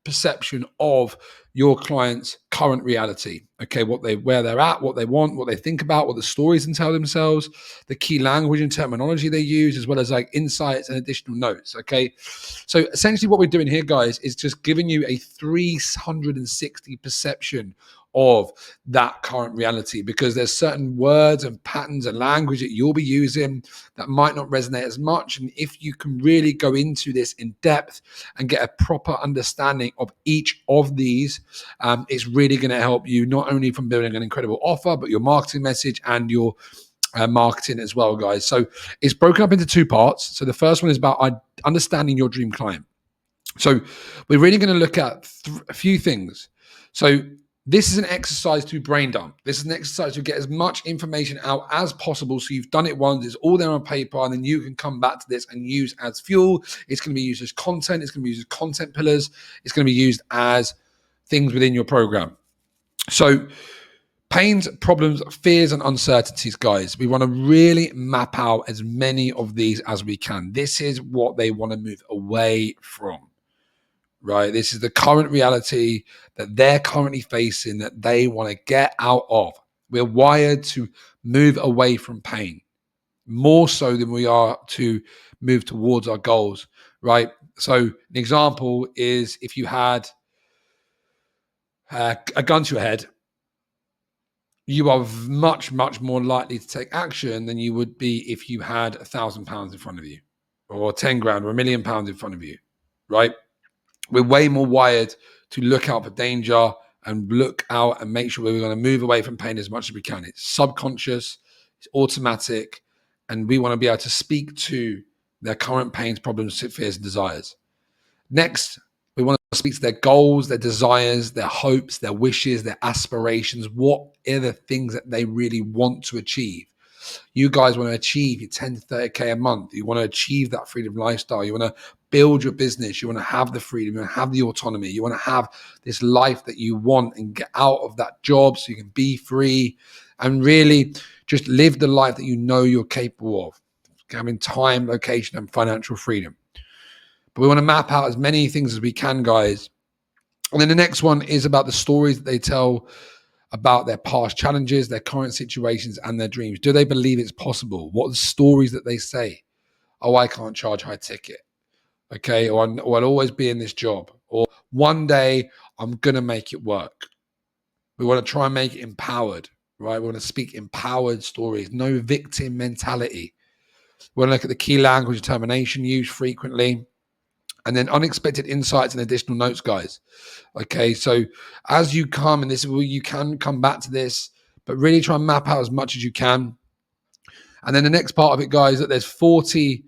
perception of your client's current reality. Okay, where they're at, what they want, what they think about, what the stories and tell themselves, the key language and terminology they use, as well as like insights and additional notes. Okay, so essentially what we're doing here, guys, is just giving you a 360 perception of that current reality, because there's certain words and patterns and language that you'll be using that might not resonate as much. And if you can really go into this in depth and get a proper understanding of each of these, it's really going to help you not only from building an incredible offer, but your marketing message and your marketing as well, guys. So it's broken up into 2 parts. So the first one is about understanding your dream client. So we're really going to look at a few things. So this is an exercise to brain dump. This is an exercise to get as much information out as possible. So you've done it once, it's all there on paper, and then you can come back to this and use as fuel. It's going to be used as content. It's going to be used as content pillars. It's going to be used as things within your program. So pains, problems, fears, and uncertainties, guys. We want to really map out as many of these as we can. This is what they want to move away from. right? This is the current reality that they're currently facing, that they want to get out of. We're wired to move away from pain more so than we are to move towards our goals, right? So an example is if you had a gun to your head, you are much, much more likely to take action than you would be if you had £1,000 in front of you, or 10 grand, or £1 million in front of you, right? We're way more wired to look out for danger and look out and make sure we're going to move away from pain as much as we can. It's subconscious, it's automatic, and we want to be able to speak to their current pains, problems, fears, and desires. Next, we want to speak to their goals, their desires, their hopes, their wishes, their aspirations. What are the things that they really want to achieve? You guys want to achieve your 10 to 30K a month. You want to achieve that freedom lifestyle. You want to build your business. You want to have the freedom. You want to have the autonomy. You want to have this life that you want and get out of that job so you can be free and really just live the life that you know you're capable of, having time, location, and financial freedom. But we want to map out as many things as we can, guys. And then the next one is about the stories that they tell about their past challenges, their current situations, and their dreams. Do they believe it's possible? What are the stories that they say? Oh, I can't charge high ticket. Okay. Or I'll always be in this job. Or one day I'm going to make it work. We want to try and make it empowered, right? We want to speak empowered stories, no victim mentality. We want to look at the key language determination used frequently. And then unexpected insights and additional notes, guys. Okay, so as you come, and this is where you can come back to this, but really try and map out as much as you can. And then the next part of it, guys, that there's 40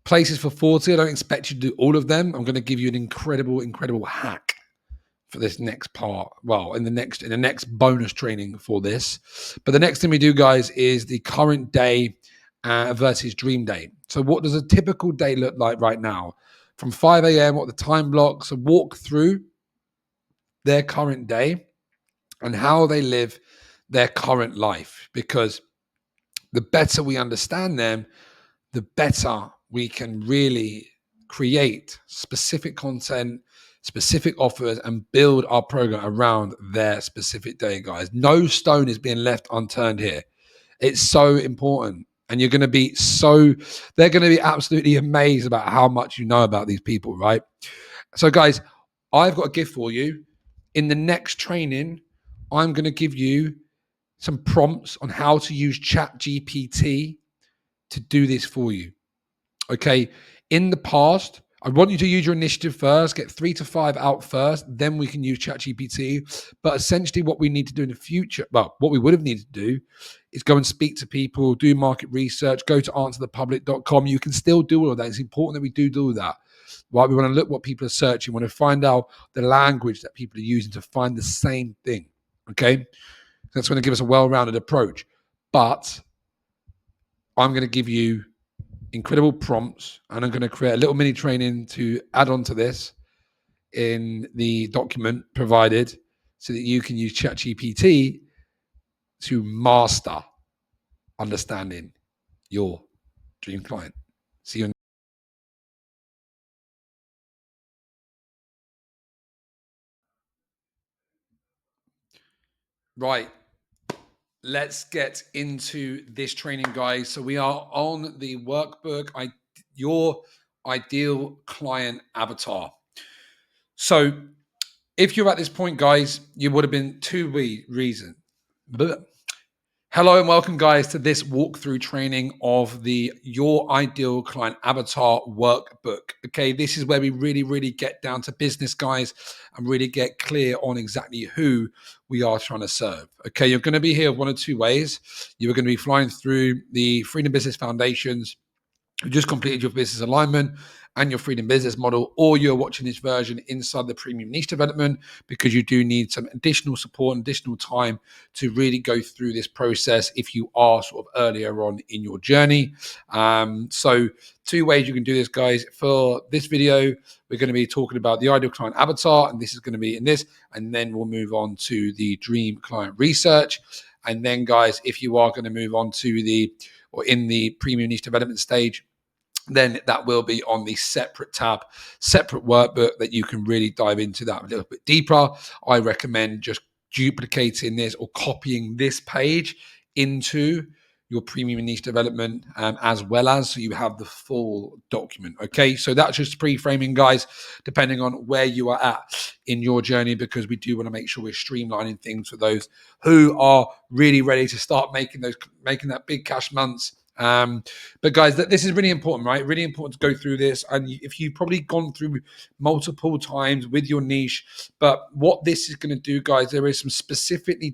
places for 40. I don't expect you to do all of them. I'm going to give you an incredible hack for this next part. Well, in the next bonus training for this. But the next thing we do, guys, is the current day versus dream day. So what does a typical day look like right now? From 5 a.m., what the time blocks, so walk through their current day and how they live their current life. Because the better we understand them, the better we can really create specific content, specific offers, and build our program around their specific day, guys. No stone is being left unturned here. It's so important. And they're going to be absolutely amazed about how much you know about these people, right? So guys, I've got a gift for you. In the next training, I'm going to give you some prompts on how to use ChatGPT to do this for you. Okay. In the past, I want you to use your initiative first, get 3 to 5 out first, then we can use ChatGPT. But essentially what we need to do in the future, well, what we would have needed to do is go and speak to people, do market research, go to answerthepublic.com. You can still do all of that. It's important that we do all that. Right? We want to look what people are searching. We want to find out the language that people are using to find the same thing. Okay. That's going to give us a well-rounded approach. But I'm going to give you incredible prompts, and I'm going to create a little mini training to add on to this in the document provided so that you can use ChatGPT to master understanding your dream client. See you. Right. Let's get into this training, guys. So we are on the workbook, your ideal client avatar. So if you're at this point, guys, you would have been two reasons. Hello and welcome, guys, to this walkthrough training of the Your Ideal Client Avatar workbook. Okay, this is where we really get down to business, guys, and really get clear on exactly who we are trying to serve. Okay, you're going to be here one of two ways. You're going to be flying through the Freedom Business Foundations. You just completed your business alignment and your freedom business model, or you're watching this version inside the premium niche development because you do need some additional support and additional time to really go through this process if you are sort of earlier on in your journey. So two ways you can do this, guys. For this video, we're going to be talking about the ideal client avatar, and this is going to be in this, and then we'll move on to the dream client research. And then, guys, if you are going to move on to in the premium niche development stage, then that will be on the separate tab, separate workbook that you can really dive into that a little bit deeper. I recommend just duplicating this or copying this page into your premium niche development as well as, so you have the full document. Okay, so that's just pre-framing, guys, depending on where you are at in your journey, because we do want to make sure we're streamlining things for those who are really ready to start making that big cash months. But guys, this is really important, right? Really important to go through this. And if you've probably gone through multiple times with your niche, but what this is going to do, guys, there is some specific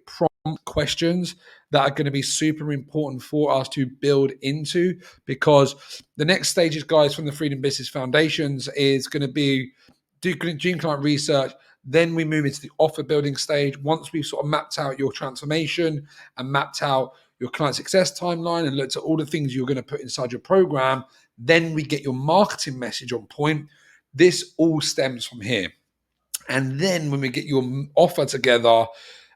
prompt questions that are going to be super important for us to build into, because the next stages, guys, from the Freedom Business Foundations is going to be doing client research. Then we move into the offer building stage. Once we've sort of mapped out your transformation and mapped out your client success timeline and looked at all the things you're going to put inside your program, then we get your marketing message on point. This all stems from here. And then when we get your offer together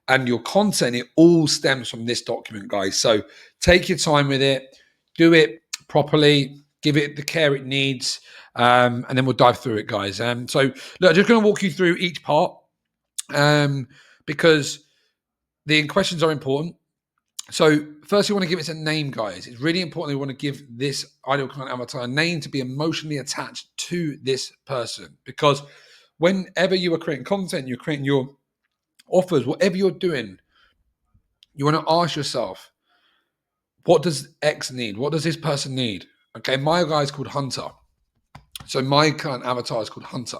and your content, it all stems from this document, guys. So take your time with it, do it properly, give it the care it needs, and then we'll dive through it, guys. So look, I'm just going to walk you through each part because the questions are important. So first, you want to give it a name, guys. It's really important. You want to give this ideal client avatar a name to be emotionally attached to this person, because whenever you are creating content, you're creating your offers, whatever you're doing, you want to ask yourself, what does X need? What does this person need? Okay, my guy's called Hunter. So my current avatar is called Hunter,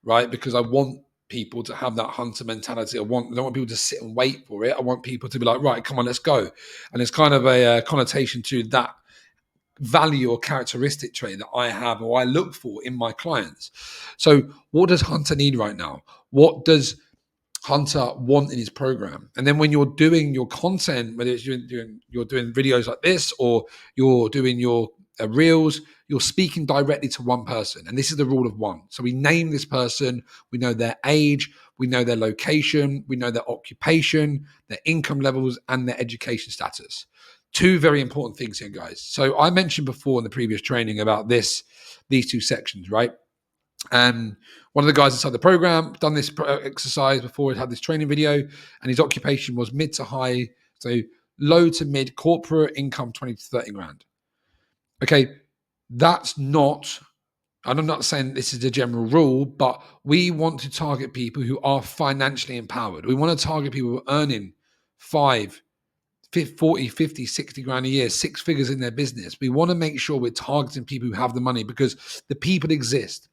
right? Because I want people to have that hunter mentality. I don't want people to sit and wait for it. I want people to be like, right, come on, let's go. And it's kind of a connotation to that value or characteristic trait that I have or I look for in my clients. So what does Hunter need right now? What does Hunter want in his program? And then when you're doing your content, whether it's you're doing videos like this or you're doing your reels, you're speaking directly to one person. And this is the rule of one. So we name this person, we know their age, we know their location, we know their occupation, their income levels, and their education status. Two very important things here, guys. So I mentioned before in the previous training about these two sections, right? And one of the guys inside the program done this exercise before, he had this training video, and his occupation was mid to high, so low to mid corporate income, 20 to 30 grand. Okay, that's not, and I'm not saying this is a general rule, but we want to target people who are financially empowered. We want to target people who are earning 5, 40, 50, 60 grand a year, 6 figures in their business. We want to make sure we're targeting people who have the money, because the people exist.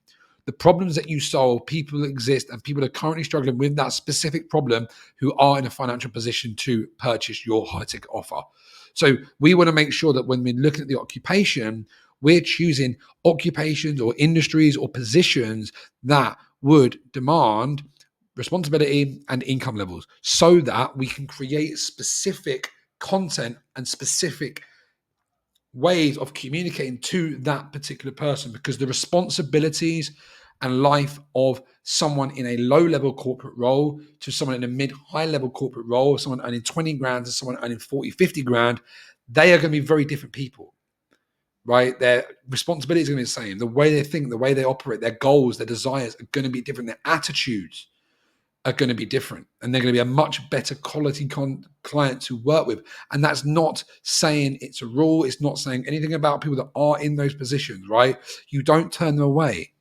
The problems that you solve, people exist, and people are currently struggling with that specific problem who are in a financial position to purchase your high-ticket offer. So we want to make sure that when we're looking at the occupation, we're choosing occupations or industries or positions that would demand responsibility and income levels, so that we can create specific content and specific ways of communicating to that particular person, because the responsibilities and life of someone in a low-level corporate role to someone in a mid-high level corporate role, someone earning 20 grand to someone earning 40, 50 grand, they are going to be very different people, right? Their responsibilities are going to be the same. The way they think, the way they operate, their goals, their desires are going to be different. Their attitudes are going to be different, and they're going to be a much better quality client to work with. And that's not saying it's a rule. It's not saying anything about people that are in those positions, right? You don't turn them away,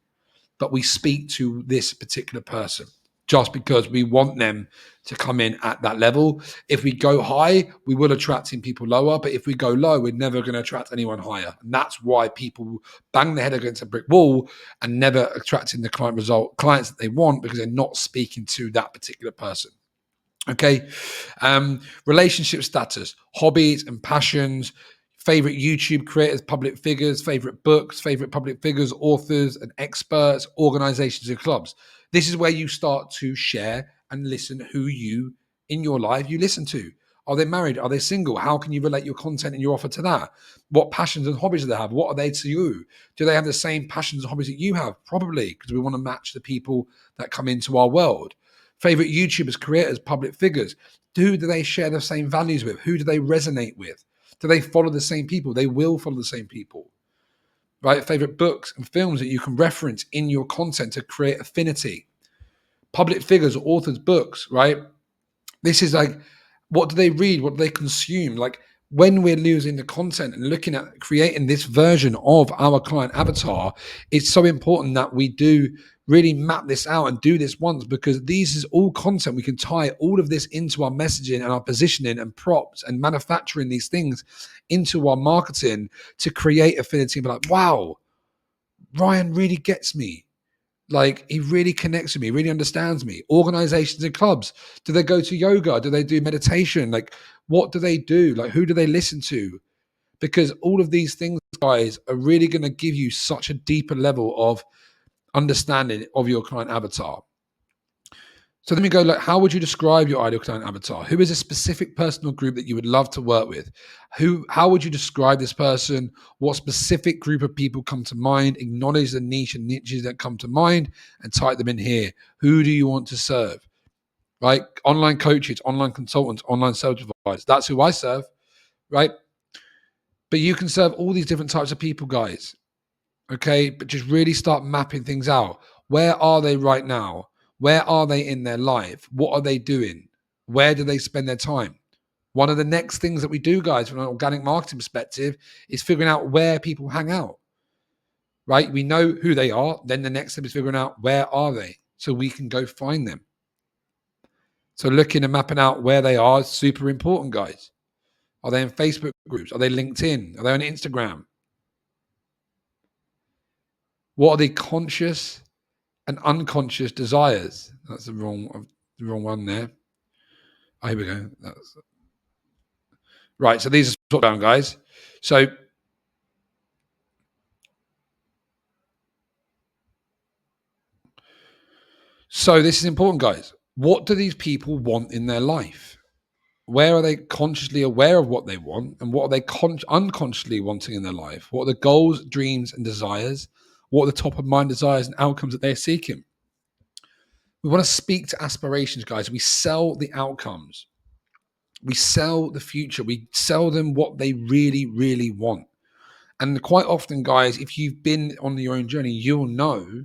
but we speak to this particular person just because we want them to come in at that level. If we go high, we will attract in people lower, but if we go low, we're never going to attract anyone higher. And that's why people bang their head against a brick wall and never attracting the clients that they want, because they're not speaking to that particular person. Okay. Relationship status, hobbies and passions, favorite YouTube creators, public figures, favorite books, favorite public figures, authors and experts, organizations and clubs. This is where you start to share and listen who you in your life you listen to. Are they married? Are they single? How can you relate your content and your offer to that? What passions and hobbies do they have? What are they to you? Do they have the same passions and hobbies that you have? Probably, because we want to match the people that come into our world. Favorite YouTubers, creators, public figures. Who do they share the same values with? Who do they resonate with? Do they follow the same people? They will follow the same people, right? Favorite books and films that you can reference in your content to create affinity. Public figures, authors, books, right? This is like, what do they read? What do they consume? Like, when we're losing the content and looking at creating this version of our client avatar, it's so important that we do really map this out and do this once, because these is all content. We can tie all of this into our messaging and our positioning and props and manufacturing these things into our marketing to create affinity and be like, wow, Ryan really gets me. Like, he really connects with me, really understands me. Organizations and clubs, do they go to yoga? Do they do meditation? Like, what do they do? Like, who do they listen to? Because all of these things, guys, are really going to give you such a deeper level of understanding of your client avatar. So let me go, like, how would you describe your ideal client avatar? Who is a specific personal group that you would love to work with? How would you describe this person? What specific group of people come to mind? Acknowledge the niche and niches that come to mind and type them in here. Who do you want to serve? Right? Online coaches, online consultants, online sales advisors. That's who I serve, right? But you can serve all these different types of people, guys. Okay? But just really start mapping things out. Where are they right now? Where are they in their life? What are they doing? Where do they spend their time? One of the next things that we do, guys, from an organic marketing perspective, is figuring out where people hang out, right? We know who they are. Then the next step is figuring out where are they, so we can go find them. So looking and mapping out where they are is super important, guys. Are they in Facebook groups? Are they LinkedIn? Are they on Instagram? What are the conscious and unconscious desires? That's the wrong one there. Oh, here we go. Right. So these are sort down, guys. So this is important, guys. What do these people want in their life? Where are they consciously aware of what they want, and what are they unconsciously wanting in their life? What are the goals, dreams, and desires? What are the top of mind desires and outcomes that they're seeking? We want to speak to aspirations, guys. We sell the outcomes. We sell the future. We sell them what they really, really want. And quite often, guys, if you've been on your own journey, you'll know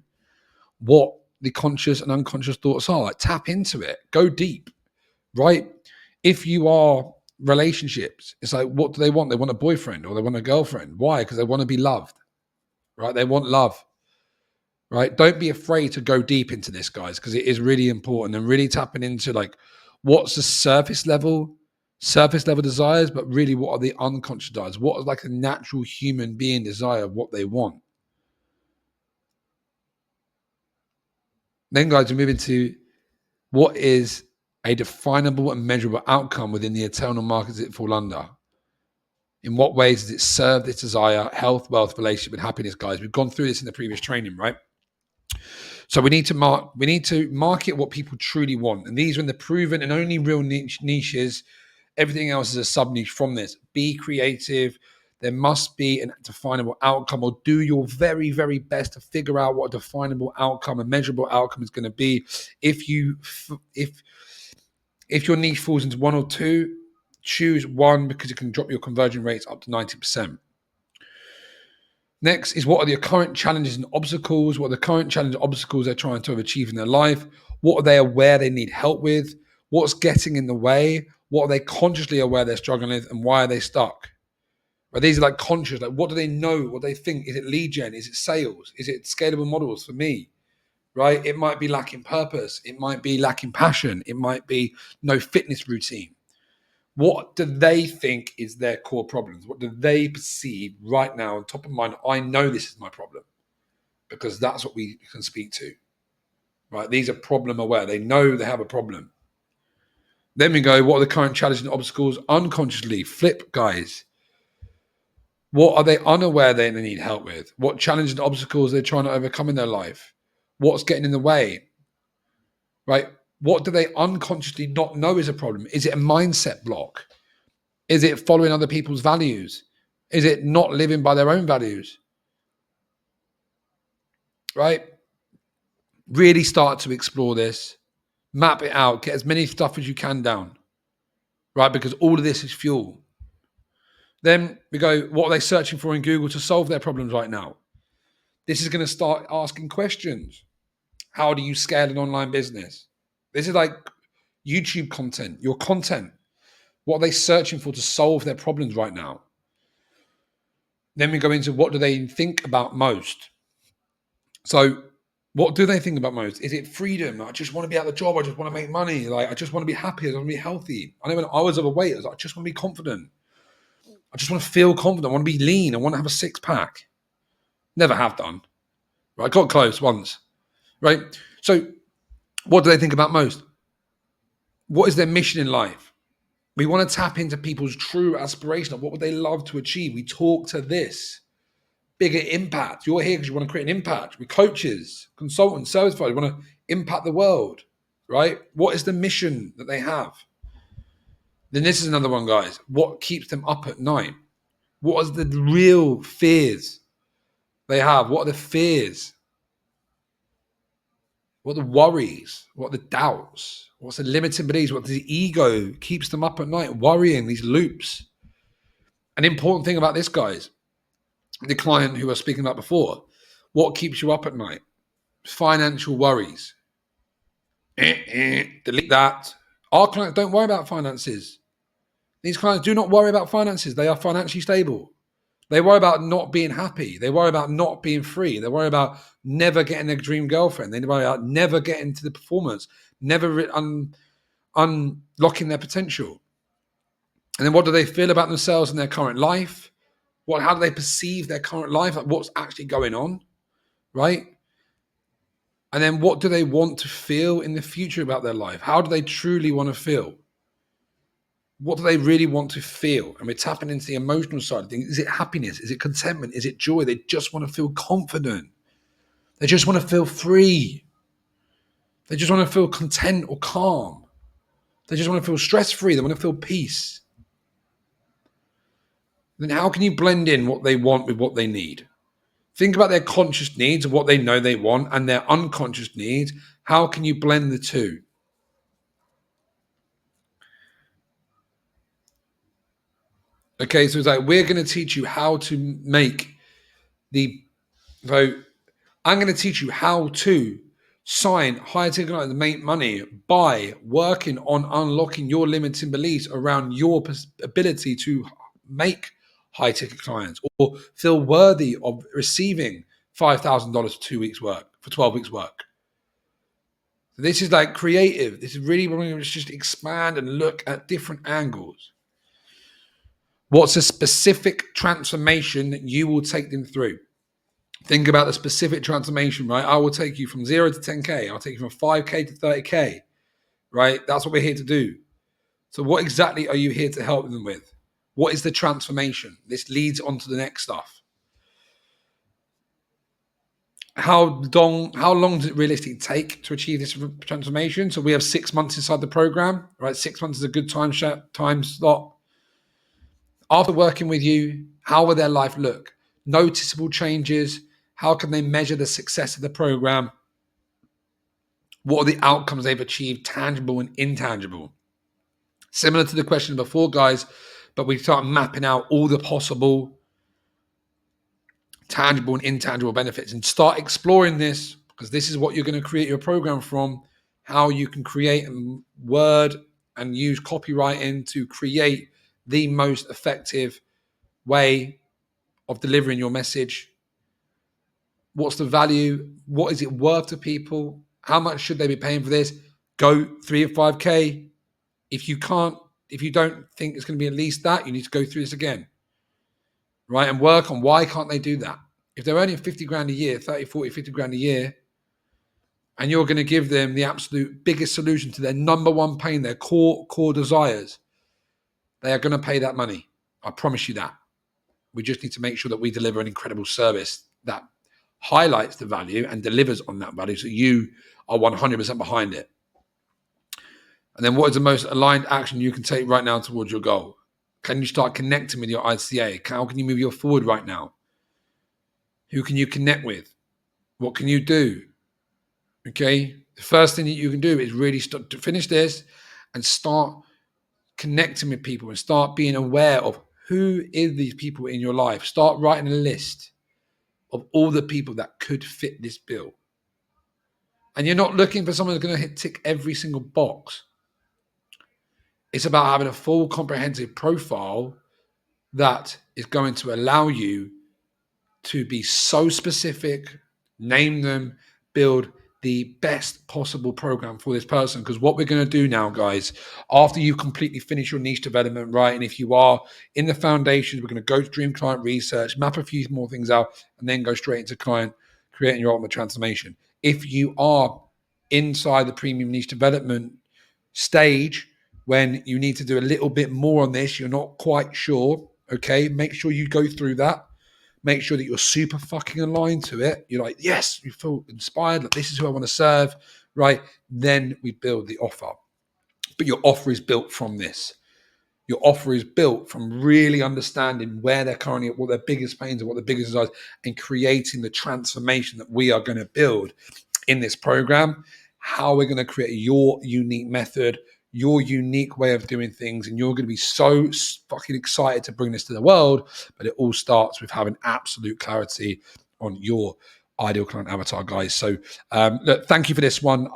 what the conscious and unconscious thoughts are. Like, tap into it. Go deep, right? If you are relationships, it's like, what do they want? They want a boyfriend or they want a girlfriend. Why? Because they want to be loved, right? They want love, right? Don't be afraid to go deep into this, guys, because it is really important, and really tapping into, like, what's the surface level desires, but really what are the unconscious desires? What is like a natural human being desire of what they want? Then, guys, we move into what is a definable and measurable outcome within the eternal markets it fall under. In what ways does it serve this desire, health, wealth, relationship, and happiness, guys? We've gone through this in the previous training, right? So we need to market what people truly want. And these are in the proven and only real niches. Everything else is a sub niche from this. Be creative. There must be a definable outcome, or do your very, very best to figure out what a definable outcome, a measurable outcome is going to be. If your niche falls into one or two, choose one, because it can drop your conversion rates up to 90%. Next is, what are your current challenges and obstacles? What are the current challenges and obstacles they're trying to achieve in their life? What are they aware they need help with? What's getting in the way? What are they consciously aware they're struggling with, and why are they stuck? Right, these are like conscious, like, what do they know? What do they think? Is it lead gen? Is it sales? Is it scalable models for me? Right? It might be lacking purpose. It might be lacking passion. It might be no fitness routine. What do they think is their core problems? What do they perceive right now on top of mind? I know this is my problem, because that's what we can speak to, right? These are problem aware. They know they have a problem. Then we go, what are the current challenges and obstacles unconsciously? Flip, guys. What are they unaware they need help with? What challenges and obstacles they're trying to overcome in their life? What's getting in the way, right? What do they unconsciously not know is a problem? Is it a mindset block? Is it following other people's values? Is it not living by their own values? Right? Really start to explore this. Map it out. Get as many stuff as you can down. Right? Because all of this is fuel. Then we go, what are they searching for in Google to solve their problems right now? This is going to start asking questions. How do you scale an online business? This is like YouTube content, your content. What are they searching for to solve their problems right now? Then we go into what do they think about most? So what do they think about most? Is it freedom? I just want to be out of the job. I just want to make money. Like, I just want to be happy. I want to be healthy. I know when I was overweight, I was like, I just want to be confident. I just want to feel confident. I want to be lean. I want to have a six pack. Never have done. Right? I got close once. Right? So what do they think about most? What is their mission in life? We want to tap into people's true aspiration of what would they love to achieve. We talk to this bigger impact. You're here because you want to create an impact. We're coaches, consultants, service providers. We want to impact the world, right? What is the mission that they have? Then this is another one, guys. What keeps them up at night? What are the real fears they have? What are the fears? What are the worries? What are the doubts? What's the limiting beliefs? What the ego keeps them up at night, worrying, these loops. An important thing about this, guys, the client who I was speaking about before, what keeps you up at night? Financial worries. Delete that. Our clients don't worry about finances. These clients do not worry about finances. They are financially stable. They worry about not being happy. They worry about not being free. They worry about never getting a dream girlfriend. They worry about never getting to the performance, never unlocking their potential. And then what do they feel about themselves in their current life? How do they perceive their current life? Like, what's actually going on, right? And then what do they want to feel in the future about their life? How do they truly want to feel? What do they really want to feel? And we're tapping into the emotional side of things. Is it happiness? Is it contentment? Is it joy? They just want to feel confident. They just want to feel free. They just want to feel content or calm. They just want to feel stress-free. They want to feel peace. Then how can you blend in what they want with what they need? Think about their conscious needs of what they know they want and their unconscious needs. How can you blend the two? Okay, so it's like, we're going to teach you how to make I'm going to teach you how to sign high-ticket clients, make money by working on unlocking your limiting beliefs around your ability to make high-ticket clients or feel worthy of receiving $5,000 for 2 weeks work, for 12 weeks work. So this is like creative. This is really where we're going to just expand and look at different angles. What's a specific transformation that you will take them through? Think about the specific transformation, right? I will take you from 0 to 10K. I'll take you from 5K to 30K, right? That's what we're here to do. So what exactly are you here to help them with? What is the transformation? This leads on to the next stuff. How long does it realistically take to achieve this transformation? So we have 6 months inside the program, right? 6 months is a good time slot. After working with you, how will their life look? Noticeable changes. How can they measure the success of the program? What are the outcomes they've achieved, tangible and intangible? Similar to the question before, guys, but we start mapping out all the possible tangible and intangible benefits and start exploring this, because this is what you're going to create your program from, how you can create and word and use copywriting to create the most effective way of delivering your message. What's the value? What is it worth to people? How much should they be paying for this? Go 3 or 5K. If you don't think it's going to be at least that, you need to go through this again, right? And work on why can't they do that? If they're earning 50 grand a year, 30, 40, 50 grand a year, and you're going to give them the absolute biggest solution to their number one pain, their core desires, they are going to pay that money. I promise you that. We just need to make sure that we deliver an incredible service that highlights the value and delivers on that value so you are 100% behind it. And then what is the most aligned action you can take right now towards your goal? Can you start connecting with your ICA? How can you move your forward right now? Who can you connect with? What can you do? Okay. The first thing that you can do is really start to finish this and start connecting with people and start being aware of who is these people in your life? Start writing a list of all the people that could fit this bill. And you're not looking for someone who's going to tick every single box. It's about having a full comprehensive profile that is going to allow you to be so specific, name them, build the best possible program for this person. Because what we're going to do now, guys, after you completely finish your niche development, right? And if you are in the foundations, we're going to go to dream client research, map a few more things out, and then go straight into client, creating your ultimate transformation. If you are inside the premium niche development stage, when you need to do a little bit more on this, you're not quite sure, okay? Make sure you go through that. Make sure that you're super fucking aligned to it. You're like, yes, you feel inspired. Like, this is who I want to serve, right? Then we build the offer. But your offer is built from this. Your offer is built from really understanding where they're currently at, what their biggest pains are, what their biggest desires, and creating the transformation that we are going to build in this program. How we're going to create your unique method, your unique way of doing things, and you're going to be so fucking excited to bring this to the world. But it all starts with having absolute clarity on your ideal client avatar, guys. So look, thank you for this one.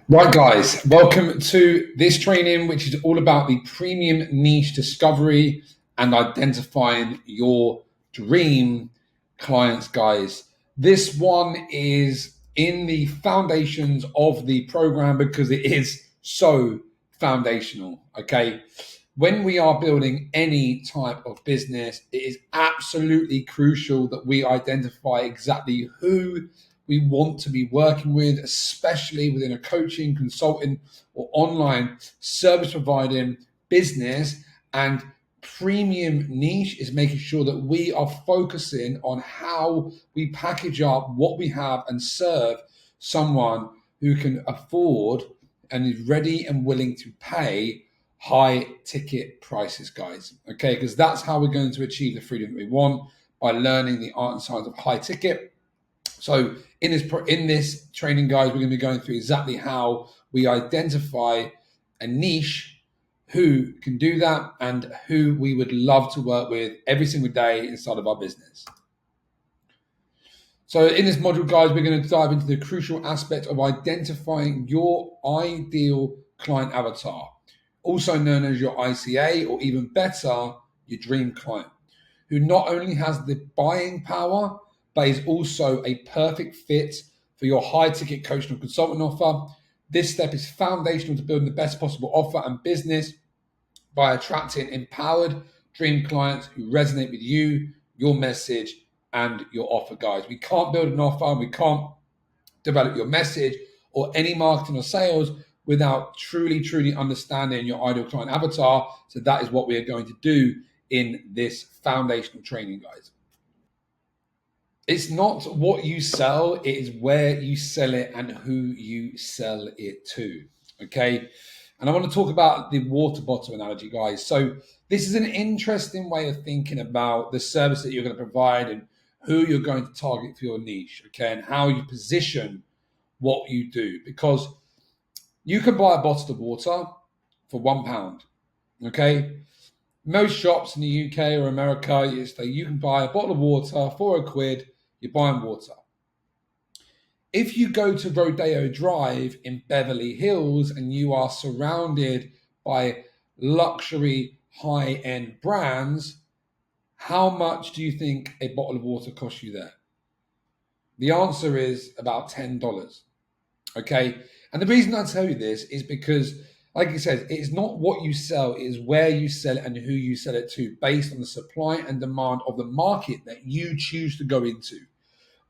Right, guys, welcome to this training, which is all about the premium niche discovery and identifying your dream clients, guys. This one is in the foundations of the program because it is so foundational, okay? When we are building any type of business, it is absolutely crucial that we identify exactly who we want to be working with, especially within a coaching, consulting, or online service providing business. And premium niche is making sure that we are focusing on how we package up what we have and serve someone who can afford and is ready and willing to pay high ticket prices, guys. Okay, because that's how we're going to achieve the freedom that we want, by learning the art and science of high ticket. So in this training, guys, we're going to be going through exactly how we identify a niche, who can do that, and who we would love to work with every single day inside of our business. So in this module, guys, we're going to dive into the crucial aspect of identifying your ideal client avatar, also known as your ICA, or even better, your dream client, who not only has the buying power, but is also a perfect fit for your high-ticket coaching or consultant offer. This step is foundational to building the best possible offer and business by attracting empowered dream clients who resonate with you, your message, and your offer, guys. We can't build an offer, and we can't develop your message or any marketing or sales without truly understanding your ideal client avatar. So that is what we are going to do in this foundational training, guys. It's not what you sell, it is where you sell it and who you sell it to, okay? And I want to talk about the water bottle analogy, guys. So this is an interesting way of thinking about the service that you're going to provide and who you're going to target for your niche, okay? And how you position what you do. Because you can buy a bottle of water for £1, okay? Most shops in the UK or America, you can buy a bottle of water for £1. You're buying water. If you go to Rodeo Drive in Beverly Hills and you are surrounded by luxury high-end brands, how much do you think a bottle of water costs you there? The answer is about $10. Okay. And the reason I tell you this is because, like I said, it's not what you sell, it is where you sell it and who you sell it to, based on the supply and demand of the market that you choose to go into.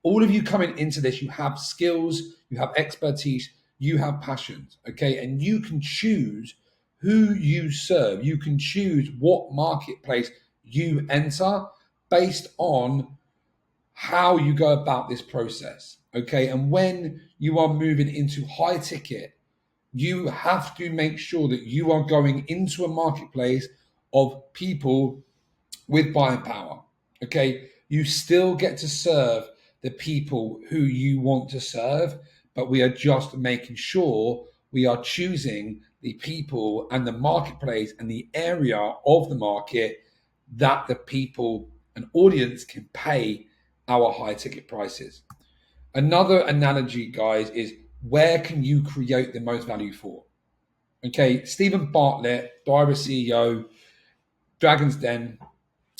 All of you coming into this, you have skills, you have expertise, you have passions, okay? And you can choose who you serve. You can choose what marketplace you enter based on how you go about this process, okay? And when you are moving into high ticket, you have to make sure that you are going into a marketplace of people with buying power, okay? You still get to serve the people who you want to serve, but we are just making sure we are choosing the people and the marketplace and the area of the market that the people and audience can pay our high ticket prices. Another analogy, guys, is where can you create the most value for? Okay, Stephen Bartlett, Diver CEO, Dragon's Den,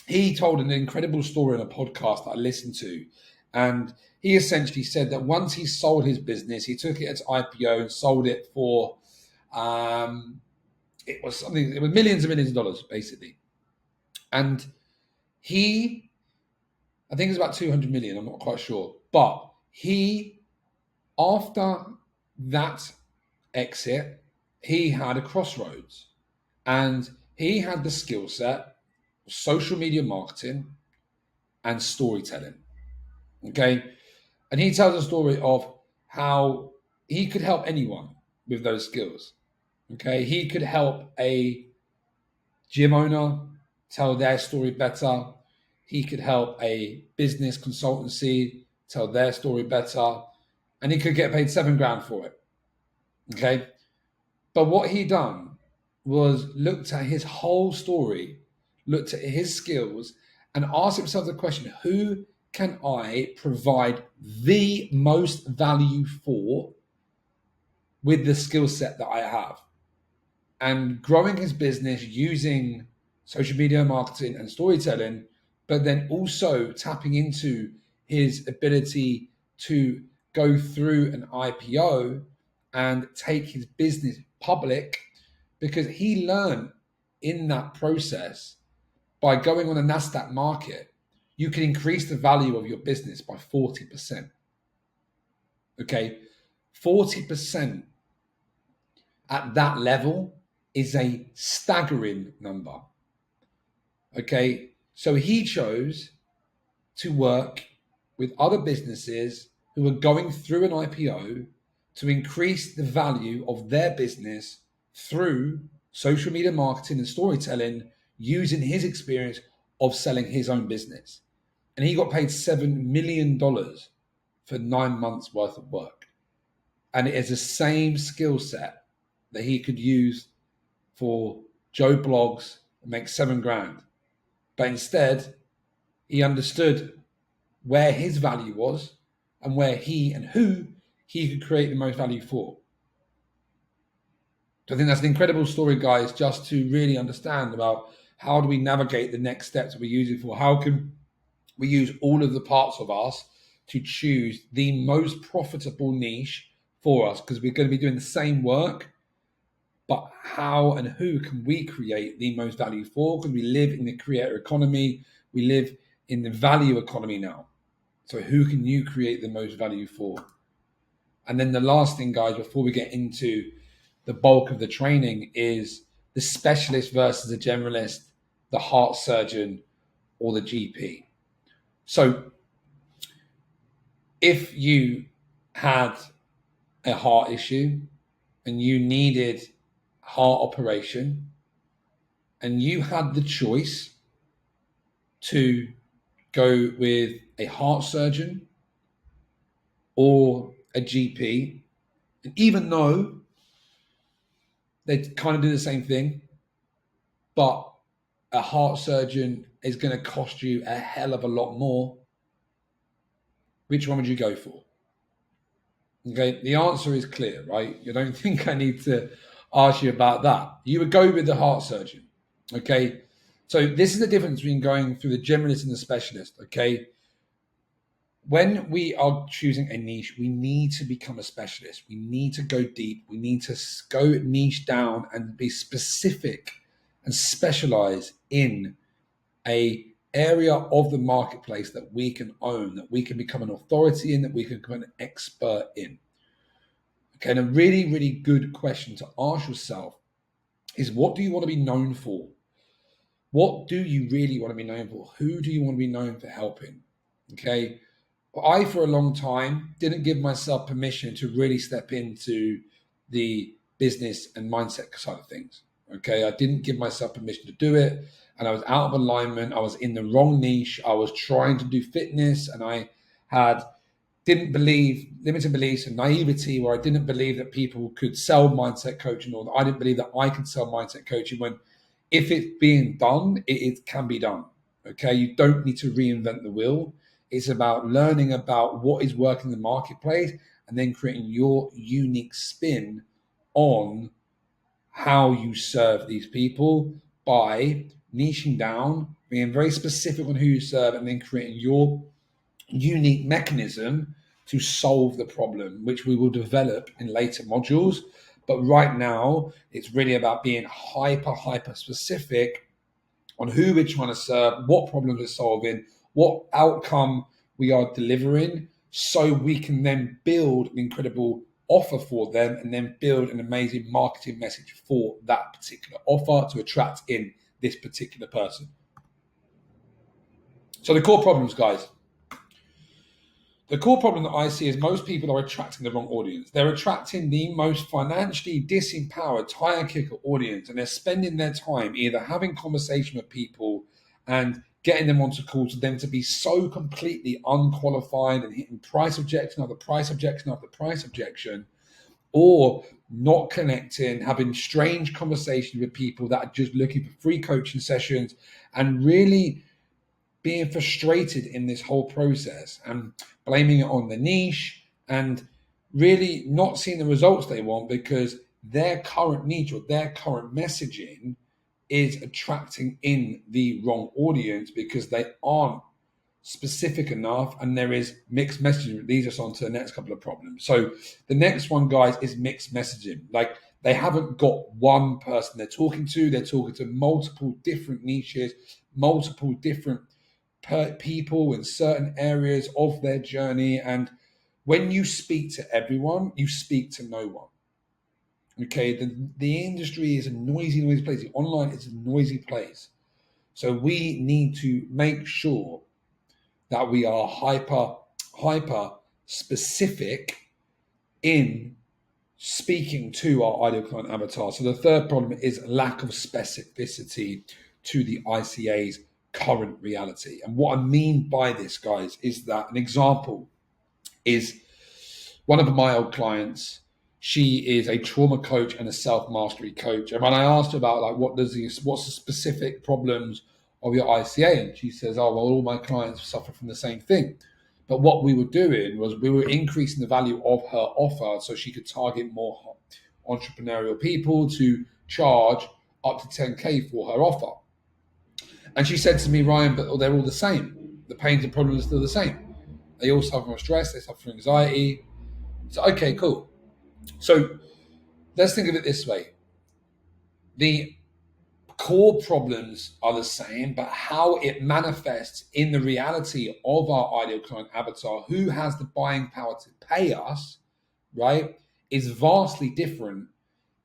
he told an incredible story on a podcast that I listened to. And he essentially said that once he sold his business, he took it at IPO and sold it for, it was millions and millions of dollars, basically. And I think it's about 200 million, I'm not quite sure. But after that exit, he had a crossroads. And he had the skill set, social media marketing, and storytelling. Okay. And he tells a story of how he could help anyone with those skills. Okay. He could help a gym owner tell their story better. He could help a business consultancy tell their story better. And he could get paid $7,000 for it. Okay. But what he done was looked at his whole story, looked at his skills, and asked himself the question, who can I provide the most value for with the skill set that I have? And growing his business using social media marketing and storytelling, but then also tapping into his ability to go through an IPO and take his business public, because he learned in that process by going on a NASDAQ market, you can increase the value of your business by 40%. Okay, 40% at that level is a staggering number. Okay, so he chose to work with other businesses who were going through an IPO to increase the value of their business through social media marketing and storytelling, using his experience of selling his own business. And he got paid $7 million for 9 months worth of work. And it is the same skill set that he could use for Joe Blogs and make $7,000. But instead, he understood where his value was and where he and who he could create the most value for. So I think that's an incredible story, guys, just to really understand about how do we navigate the next steps we're using for, how can we use all of the parts of us to choose the most profitable niche for us, because we're going to be doing the same work, but how and who can we create the most value for? Because we live in the creator economy, we live in the value economy now. So who can you create the most value for? And then the last thing, guys, before we get into the bulk of the training, is the specialist versus the generalist, the heart surgeon or the GP. So if you had a heart issue and you needed heart operation and you had the choice to go with a heart surgeon or a GP, and even though they kind of do the same thing, but a heart surgeon is going to cost you a hell of a lot more, which one would you go for? Okay, the answer is clear, right? You don't think I need to ask you about that. You would go with the heart surgeon. Okay, so this is the difference between going through the generalist and the specialist. Okay, when we are choosing a niche, we need to become a specialist. We need to go deep. We need to go niche down and be specific and specialize in a area of the marketplace that we can own, that we can become an authority in, that we can become an expert in. Okay, and a really, really good question to ask yourself is, what do you want to be known for? What do you really want to be known for? Who do you want to be known for helping? Okay, I, for a long time, didn't give myself permission to really step into the business and mindset side of things. Okay, I didn't give myself permission to do it, and I was out of alignment. I was in the wrong niche. I was trying to do fitness, and I had didn't believe, limited beliefs and naivety, where I didn't believe that people could sell mindset coaching, or that I didn't believe that I could sell mindset coaching, when if it's being done, it can be done. Okay, you don't need to reinvent the wheel. It's about learning about what is working in the marketplace and then creating your unique spin on how you serve these people by niching down, being very specific on who you serve, and then creating your unique mechanism to solve the problem, which we will develop in later modules. But right now, it's really about being hyper specific on who we're trying to serve, what problems we're solving, what outcome we are delivering, so we can then build an incredible offer for them and then build an amazing marketing message for that particular offer to attract in this particular person. So the core problems, guys. The core problem that I see is most people are attracting the wrong audience. They're attracting the most financially disempowered tire kicker audience, and they're spending their time either having conversation with people and getting them onto calls for them to be so completely unqualified and hitting price objection after price objection after price objection, or not connecting, having strange conversations with people that are just looking for free coaching sessions, and really being frustrated in this whole process and blaming it on the niche and really not seeing the results they want because their current niche or their current messaging is attracting in the wrong audience because they aren't specific enough, and there is mixed messaging that leads us on to the next couple of problems. So the next one, guys, is mixed messaging. Like, they haven't got one person they're talking to multiple different niches, multiple different people in certain areas of their journey. And when you speak to everyone, you speak to no one. Okay, the industry is a noisy place. The online is a noisy place. So we need to make sure that we are hyper specific in speaking to our ideal client avatar. So the third problem is lack of specificity to the ICA's current reality. And what I mean by this, guys, is that an example is one of my old clients. She is a trauma coach and a self-mastery coach. And when I asked her about like what's the specific problems of your ICA, and she says, oh, well, all my clients suffer from the same thing. But what we were doing was we were increasing the value of her offer so she could target more entrepreneurial people to charge up to 10K for her offer. And she said to me, Ryan, but they're all the same. The pains and problems are still the same. They all suffer from stress, they suffer from anxiety. So, okay, cool. So let's think of it this way. The core problems are the same, but how it manifests in the reality of our ideal client avatar, who has the buying power to pay us, right, is vastly different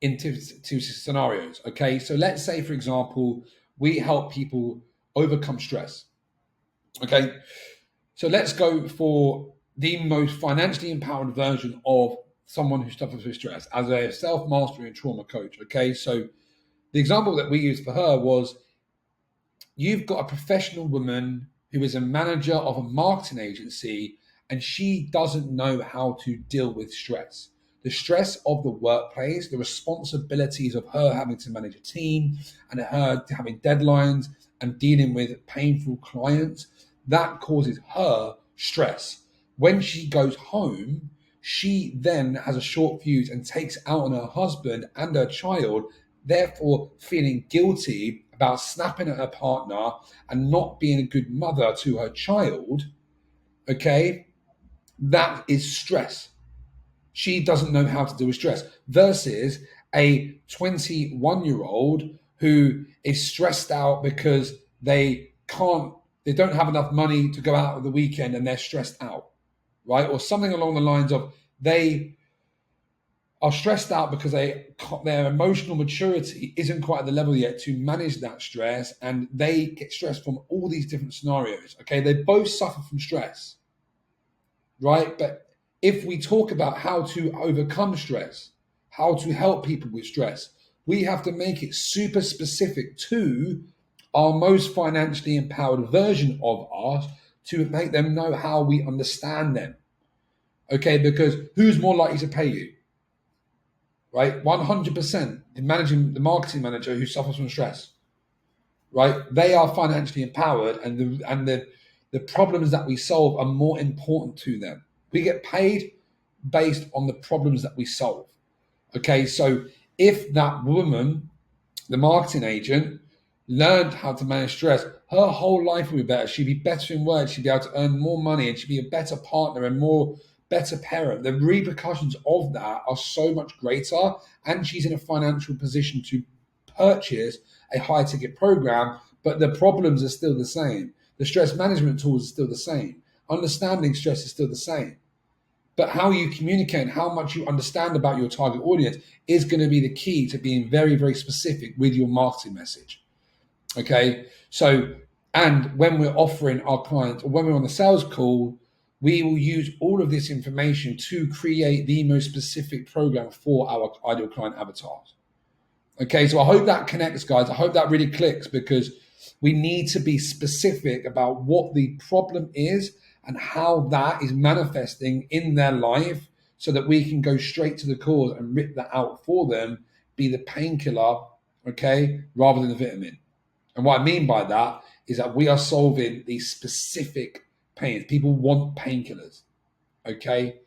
in two scenarios. Okay, so let's say, for example, we help people overcome stress. Okay, so let's go for the most financially empowered version of someone who suffers with stress as a self-mastery and trauma coach. Okay, so the example that we used for her was, you've got a professional woman who is a manager of a marketing agency, and she doesn't know how to deal with stress. The stress of the workplace, the responsibilities of her having to manage a team and her having deadlines and dealing with painful clients, that causes her stress. When she goes home, she then has a short fuse and takes out on her husband and her child, therefore feeling guilty about snapping at her partner and not being a good mother to her child. Okay, that is stress. She doesn't know how to deal with stress, versus a 21-year-old who is stressed out because they don't have enough money to go out on the weekend and they're stressed out, right? Or something along the lines of they are stressed out because their emotional maturity isn't quite at the level yet to manage that stress, and they get stressed from all these different scenarios. Okay, they both suffer from stress, right? But if we talk about how to overcome stress, how to help people with stress, we have to make it super specific to our most financially empowered version of us to make them know how we understand them. Okay, because who's more likely to pay you? Right, 100%. The marketing manager who suffers from stress. Right, they are financially empowered, and the problems that we solve are more important to them. We get paid based on the problems that we solve. Okay, so if that woman, the marketing agent, learned how to manage stress, her whole life would be better. She'd be better in work. She'd be able to earn more money, and she'd be a better partner and better parent. The repercussions of that are so much greater, and she's in a financial position to purchase a high ticket program, but the problems are still the same. The stress management tools are still the same. Understanding stress is still the same. But how you communicate and how much you understand about your target audience is going to be the key to being very, very specific with your marketing message. Okay. So, and when we're offering our clients, or when we're on the sales call, we will use all of this information to create the most specific program for our ideal client avatars. Okay. So I hope that connects, guys. I hope that really clicks, because we need to be specific about what the problem is and how that is manifesting in their life, so that we can go straight to the cause and rip that out for them, be the painkiller, okay, rather than the vitamin. And what I mean by that is that we are solving these specific pains. People want painkillers, okay?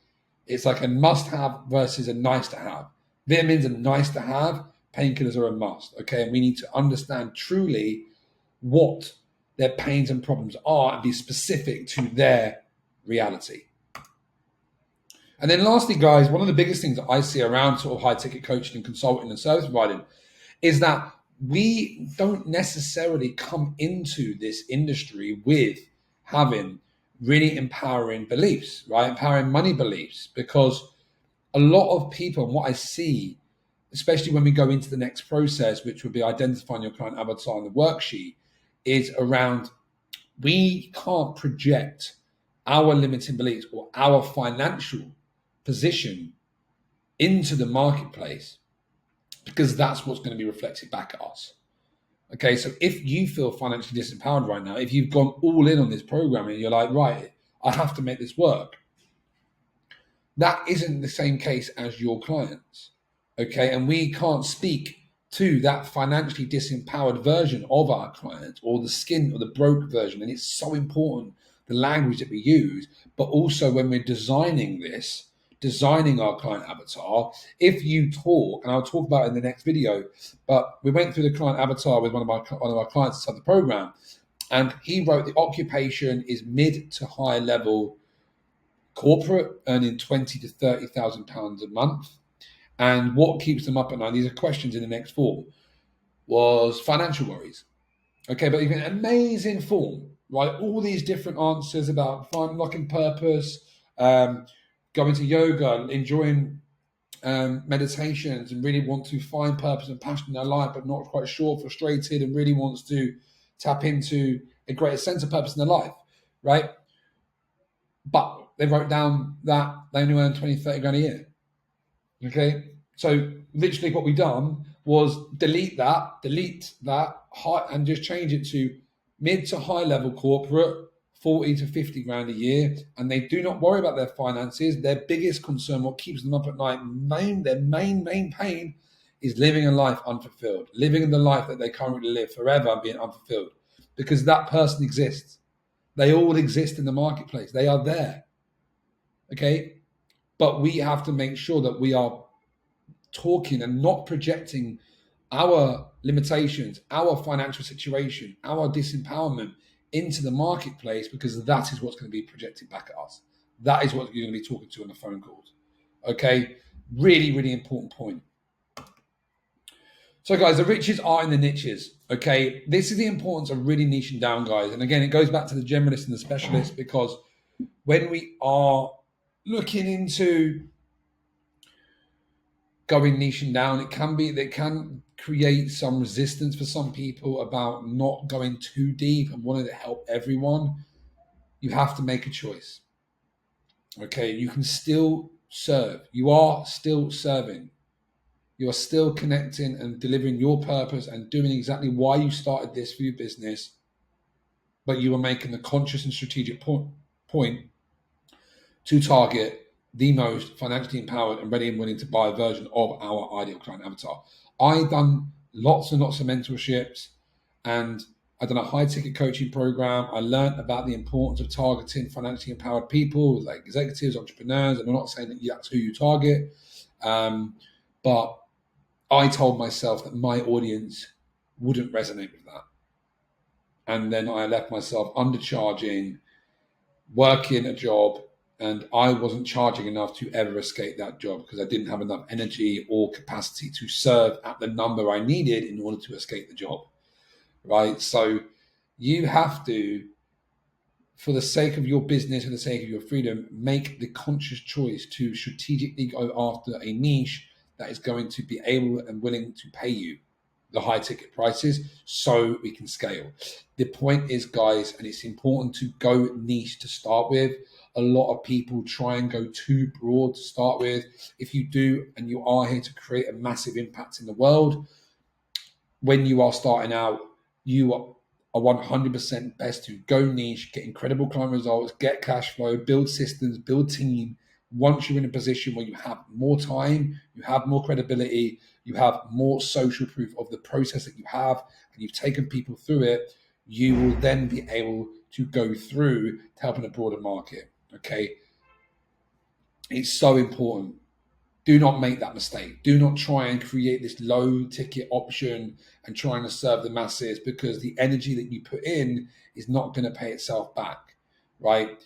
It's like a must-have versus a nice-to-have. Vitamins are nice to have, painkillers are a must, okay? And we need to understand truly what their pains and problems are and be specific to their reality. And then lastly, guys, one of the biggest things that I see around sort of high ticket coaching and consulting and service providing is that we don't necessarily come into this industry with having really empowering beliefs, right? Empowering money beliefs, because a lot of people, and what I see, especially when we go into the next process, which would be identifying your client avatar on the worksheet, is around, we can't project our limiting beliefs or our financial position into the marketplace, because that's what's going to be reflected back at us. Okay, so if you feel financially disempowered right now, if you've gone all in on this program and you're like, right, I have to make this work, that isn't the same case as your clients. Okay, and we can't speak to that financially disempowered version of our client, or the skin or the broke version. And it's so important, the language that we use, but also when we're designing our client avatar. If you talk, and I'll talk about it in the next video, but we went through the client avatar with one of our clients inside the program, and he wrote the occupation is mid to high level corporate, earning £20,000 to £30,000 a month. And what keeps them up at night, these are questions in the next form, was financial worries. Okay, but even amazing form, right? All these different answers about unlocking purpose, going to yoga, enjoying meditations, and really want to find purpose and passion in their life, but not quite sure, frustrated, and really wants to tap into a greater sense of purpose in their life, right? But they wrote down that they only earn 20, 30 grand a year. Okay, so literally what we done was delete that high, and just change it to mid to high level corporate, 40 to 50 grand a year. And they do not worry about their finances. Their biggest concern, what keeps them up at night, their main pain, is living a life unfulfilled, living in the life that they currently live forever and being unfulfilled, because that person exists. They all exist in the marketplace. They are there. Okay, but we have to make sure that we are talking and not projecting our limitations, our financial situation, our disempowerment into the marketplace, because that is what's going to be projected back at us. That is what you're going to be talking to on the phone calls. Okay, really, really important point. So guys, the riches are in the niches. Okay, this is the importance of really niching down, guys. And again, it goes back to the generalist and the specialist, because when we are looking into going niching down, it can create some resistance for some people about not going too deep and wanting to help everyone. You have to make a choice. Okay, you can still serve. You are still serving. You are still connecting and delivering your purpose and doing exactly why you started this for your business, but you are making the conscious and strategic point to target the most financially empowered and ready and willing to buy version of our ideal client avatar. I've done lots and lots of mentorships, and I've done a high ticket coaching program. I learned about the importance of targeting financially empowered people, like executives, entrepreneurs. And I'm not saying that that's who you target, but I told myself that my audience wouldn't resonate with that. And then I left myself undercharging, working a job, and I wasn't charging enough to ever escape that job because I didn't have enough energy or capacity to serve at the number I needed in order to escape the job, right? So you have to, for the sake of your business, for the sake of your freedom, make the conscious choice to strategically go after a niche that is going to be able and willing to pay you the high ticket prices so we can scale. The point is, guys, and it's important to go niche to start with. A lot of people try and go too broad to start with. If you do, and you are here to create a massive impact in the world, when you are starting out, you are 100% best to go niche, get incredible client results, get cash flow, build systems, build team. Once you're in a position where you have more time, you have more credibility, you have more social proof of the process that you have, and you've taken people through it, you will then be able to go through to help in a broader market. Okay. It's so important. Do not make that mistake. Do not try and create this low ticket option and trying to serve the masses, because the energy that you put in is not going to pay itself back, right?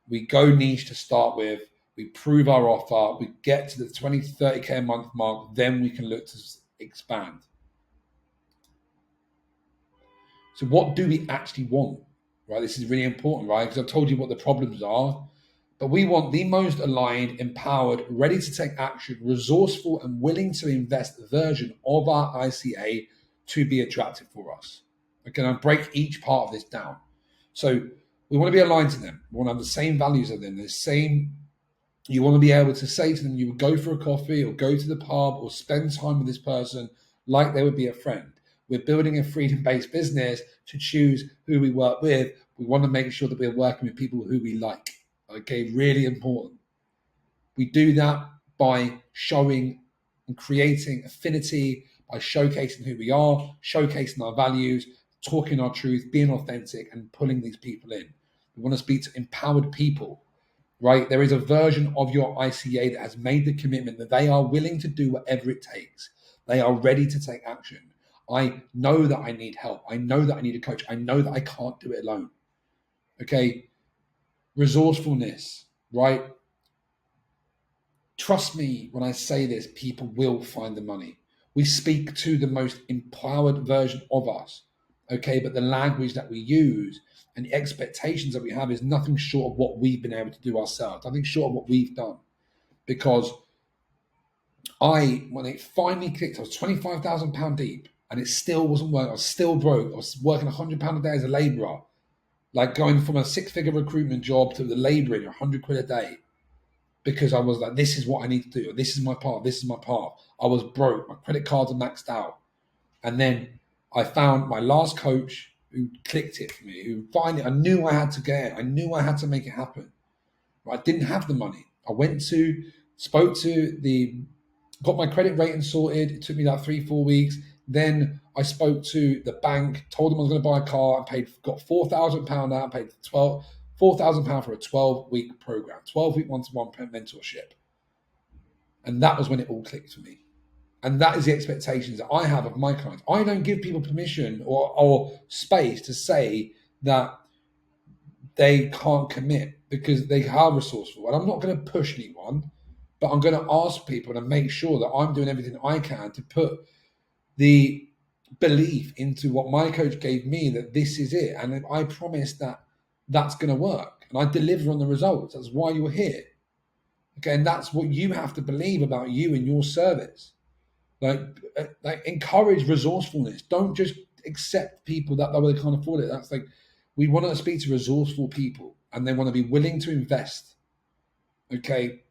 We go niche to start with. We prove our offer. We get to the 20 to 30K a month mark. Then we can look to expand. So what do we actually want, right? This is really important, right? Because I've told you what the problems are. But we want the most aligned, empowered, ready to take action, resourceful, and willing to invest version of our ICA to be attractive for us. Okay, I'll break each part of this down. So we want to be aligned to them. We want to have the same values of them, the same. You want to be able to say to them, you would go for a coffee or go to the pub or spend time with this person like they would be a friend. We're building a freedom-based business to choose who we work with. We want to make sure that we're working with people who we like. Okay, really important. We do that by showing and creating affinity, by showcasing who we are, showcasing our values, talking our truth, being authentic, and pulling these people in. We want to speak to empowered people, right? There is a version of your ICA that has made the commitment that they are willing to do whatever it takes. They are ready to take action. I know that I need help. I know that I need a coach. I know that I can't do it alone. Okay. Resourcefulness, right? Trust me when I say this, people will find the money. We speak to the most empowered version of us, okay? But the language that we use and the expectations that we have is nothing short of what we've been able to do ourselves, nothing short of what we've done. Because when it finally clicked, I was £25,000 deep and it still wasn't working. I was still broke. I was working £100 a day as a labourer. Like going from a 6-figure recruitment job to the labouring, £100 a day, because I was like, this is what I need to do. This is my path. This is my path. I was broke. My credit cards are maxed out. And then I found my last coach who clicked it for me, who finally, I knew I had to get it. I knew I had to make it happen. But I didn't have the money. I got my credit rating sorted. It took me like 3-4 weeks. Then I spoke to the bank, told them I was going to buy a car, and got £4,000 out, paid £4,000 for a 12-week program, 12-week one-to-one mentorship. And that was when it all clicked for me. And that is the expectations that I have of my clients. I don't give people permission or space to say that they can't commit because they are resourceful. And I'm not going to push anyone, but I'm going to ask people to make sure that I'm doing everything I can to put the belief into what my coach gave me, that this is it. And I promise that that's going to work. And I deliver on the results. That's why you're here. Okay. And that's what you have to believe about you and your service. Like encourage resourcefulness. Don't just accept people that they can't afford it. That's like, we want to speak to resourceful people and they want to be willing to invest. Okay.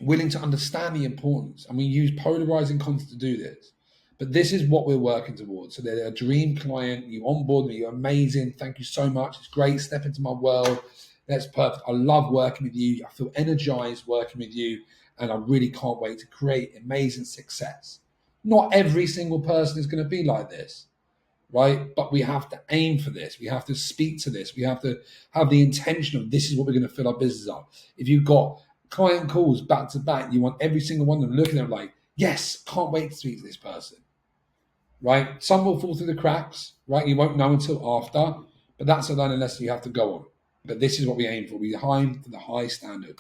Willing to understand the importance. And we use polarizing content to do this. But this is what we're working towards. So they're a dream client. You onboard me. You're amazing. Thank you so much. It's great. Step into my world. That's perfect. I love working with you. I feel energized working with you. And I really can't wait to create amazing success. Not every single person is going to be like this, right? But we have to aim for this. We have to speak to this. We have to have the intention of this is what we're going to fill our business up. If you've got client calls back to back, you want every single one of them looking at them like, yes, can't wait to speak to this person, right? Some will fall through the cracks, right? You won't know until after, but that's a learning lesson you have to go on. But this is what we aim for. We aim for the high standard.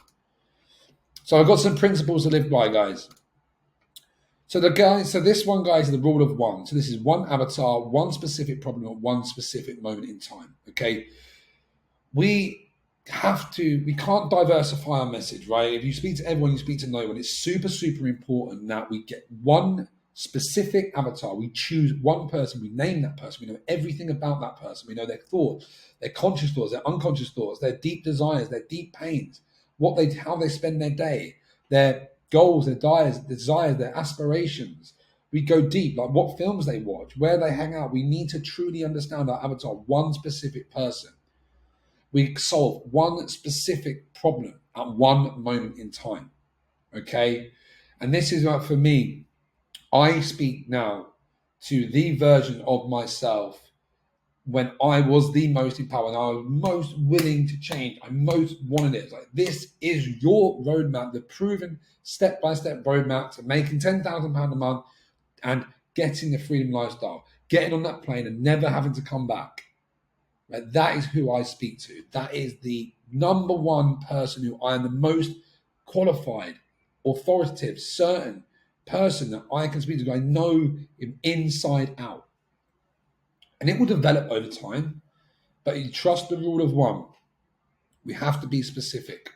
So I've got some principles to live by, guys. So this one, guys, is the rule of one. So this is one avatar, one specific problem at one specific moment in time. Okay. We can't diversify our message, right? If you speak to everyone, you speak to no one. It's super, super important that we get one specific avatar. We choose one person. We name that person. We know everything about that person. We know their thoughts, their conscious thoughts, their unconscious thoughts, their deep desires, their deep pains, how they spend their day, their goals, their desires, their aspirations. We go deep, like what films they watch, where they hang out. We need to truly understand our avatar, one specific person. We solve one specific problem at one moment in time. Okay. And this is like, for me, I speak now to the version of myself when I was the most empowered, I was most willing to change. I most wanted it. It's like, this is your roadmap, the proven step-by-step roadmap to making £10,000 a month and getting the freedom lifestyle, getting on that plane and never having to come back. Right? That is who I speak to. That is the number one person who I am the most qualified, authoritative, certain person that I can speak to. I know him inside out. And it will develop over time, but you trust the rule of one. We have to be specific.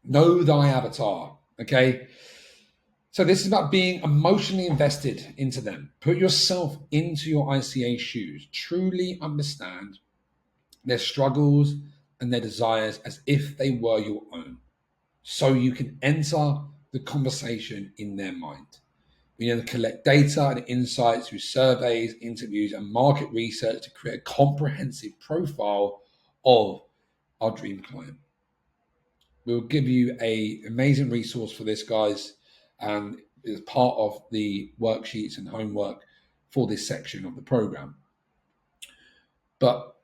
Know thy avatar, okay? So this is about being emotionally invested into them. Put yourself into your ICA shoes. Truly understand their struggles and their desires as if they were your own, so you can enter the conversation in their mind. We need to collect data and insights through surveys, interviews, and market research to create a comprehensive profile of our dream client. We'll give you an amazing resource for this, guys, and it's part of the worksheets and homework for this section of the program. But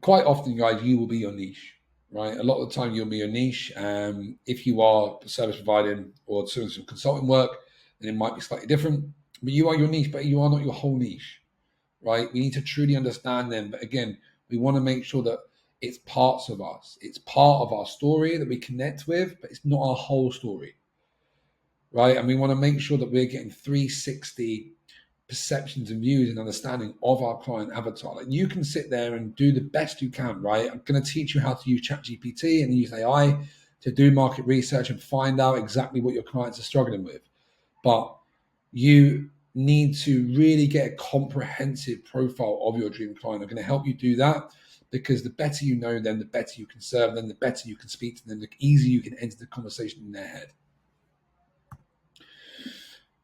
quite often, guys, you will be your niche, right? A lot of the time, you'll be your niche. If you are service providing or doing some consulting work, then it might be slightly different. But you are your niche, but you are not your whole niche, right? We need to truly understand them. But again, we want to make sure that it's parts of us. It's part of our story that we connect with, but it's not our whole story, right? And we want to make sure that we're getting 360 perceptions and views and understanding of our client avatar. Like, you can sit there and do the best you can, right? I'm going to teach you how to use ChatGPT and use AI to do market research and find out exactly what your clients are struggling with. But you need to really get a comprehensive profile of your dream client. I'm going to help you do that, because the better you know them, the better you can serve them, the better you can speak to them, the easier you can enter the conversation in their head.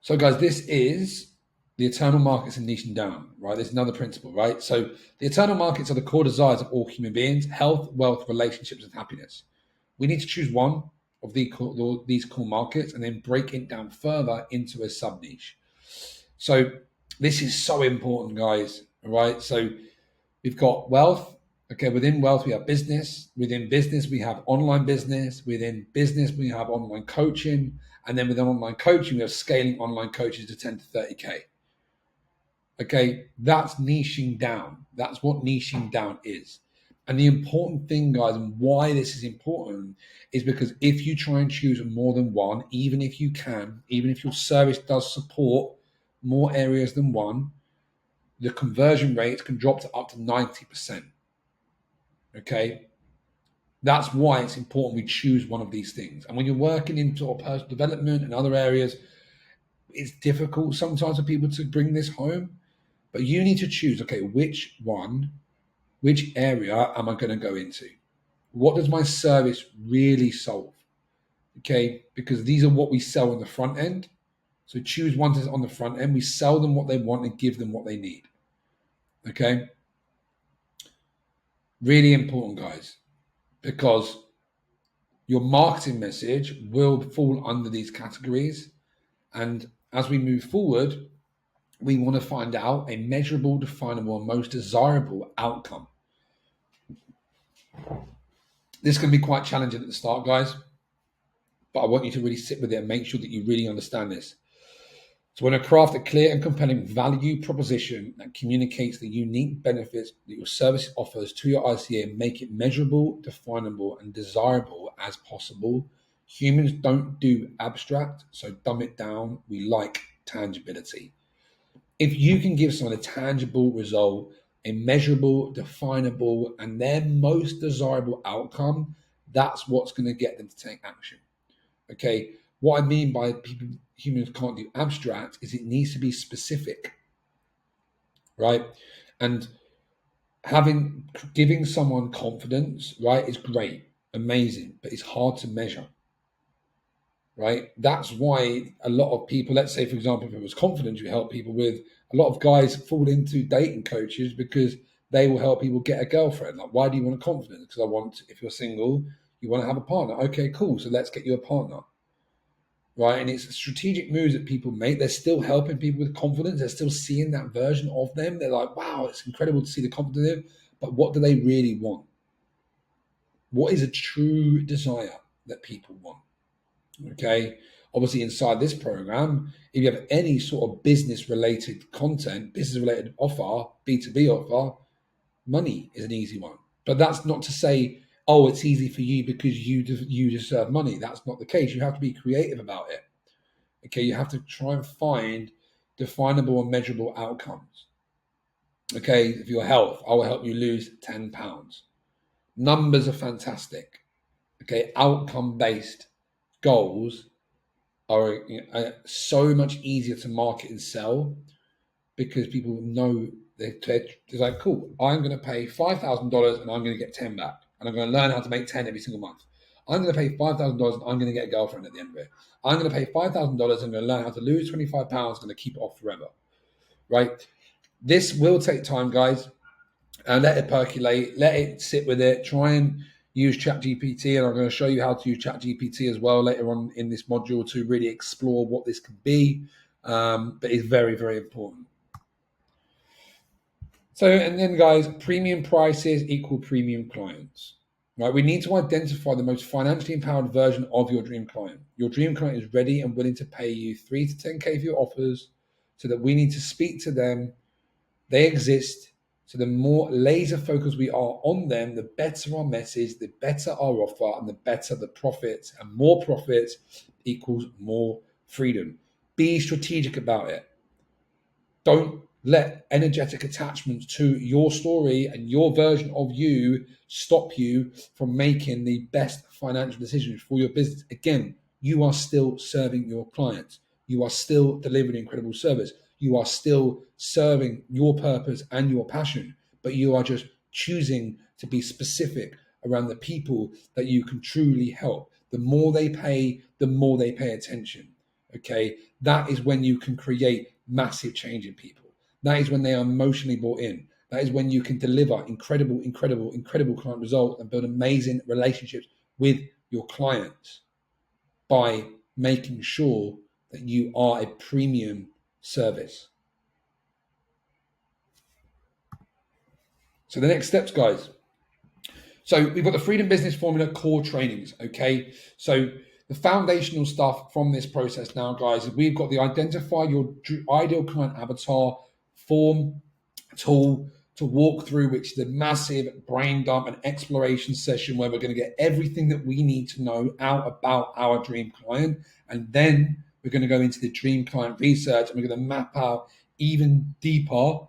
So guys, this is the eternal markets and niching down, right? There's another principle, right? So the eternal markets are the core desires of all human beings: health, wealth, relationships, and happiness. We need to choose one of these core markets and then break it down further into a sub niche. So this is so important, guys. All right. So we've got wealth. Okay. Within wealth, we have business. Within business, we have online business. Within business, we have online coaching. And then within online coaching, we have scaling online coaches to 10 to 30K. Okay. That's niching down. That's what niching down is. And the important thing, guys, and why this is important, is because if you try and choose more than one, even if you can, even if your service does support more areas than one, the conversion rates can drop to up to 90%. Okay? That's why it's important we choose one of these things. And when you're working in sort of personal development and other areas, it's difficult sometimes for people to bring this home. But you need to choose, okay, which area am I going to go into? What does my service really solve? Okay, because these are what we sell on the front end. So choose one on the front end. We sell them what they want and give them what they need. Okay. Really important, guys, because your marketing message will fall under these categories. And as we move forward, we want to find out a measurable, definable, and most desirable outcome. This can be quite challenging at the start, guys, but I want you to really sit with it and make sure that you really understand this. So when I craft a clear and compelling value proposition that communicates the unique benefits that your service offers to your ICA and make it measurable, definable, and desirable as possible. Humans don't do abstract, so dumb it down. We like tangibility. If you can give someone a tangible result, a measurable, definable, and their most desirable outcome, that's what's going to get them to take action. Okay, what I mean by humans can't do abstract is it needs to be specific, right? And giving someone confidence, right, is great, amazing, but it's hard to measure, right? That's why a lot of people, let's say, for example, if it was confidence you help people with, a lot of guys fall into dating coaches because they will help people get a girlfriend. Like, why do you want a confidence? Because if you're single, you want to have a partner. Okay, cool. So let's get you a partner. Right, and it's strategic moves that people make. They're still helping people with confidence. They're still seeing that version of them. They're like, wow, it's incredible to see the confidence. But what do they really want? What is a true desire that people want? Okay, obviously inside this program, if you have any sort of business-related content, business-related offer, B2B offer, money is an easy one. But that's not to say, oh, it's easy for you because you deserve money. That's not the case. You have to be creative about it. Okay, you have to try and find definable and measurable outcomes. Okay, if your health, I will help you lose 10 pounds. Numbers are fantastic. Okay, outcome-based goals are so much easier to market and sell because people know they're like, cool, I'm going to pay $5,000 and I'm going to get 10 back. And I'm going to learn how to make 10 every single month. I'm going to pay $5,000 and I'm going to get a girlfriend at the end of it. I'm going to pay $5,000 and I'm going to learn how to lose 25 pounds. I'm going to keep it off forever, right? This will take time, guys. And let it percolate, let it sit with it. Try and use ChatGPT, and I'm going to show you how to use ChatGPT as well later on in this module to really explore what this could be. But it's very, very important. So, and then guys, premium prices equal premium clients, right? We need to identify the most financially empowered version of your dream client. Your dream client is ready and willing to pay you 3 to 10K for your offers, so that we need to speak to them. They exist. So the more laser focused we are on them, the better our message, the better our offer, and the better the profits. And more profits equals more freedom. Be strategic about it. Don't let energetic attachments to your story and your version of you stop you from making the best financial decisions for your business. Again, you are still serving your clients. You are still delivering incredible service. You are still serving your purpose and your passion, but you are just choosing to be specific around the people that you can truly help. The more they pay, the more they pay attention. Okay, that is when you can create massive change in people. That is when they are emotionally bought in. That is when you can deliver incredible client results and build amazing relationships with your clients by making sure that you are a premium service. So the next steps, guys. So we've got the Freedom Business Formula core trainings, okay? So the foundational stuff from this process now, guys, is we've got the identify your ideal client avatar form tool to walk through, which is a massive brain dump and exploration session where we're going to get everything that we need to know out about our dream client. And then we're going to go into the dream client research and we're going to map out even deeper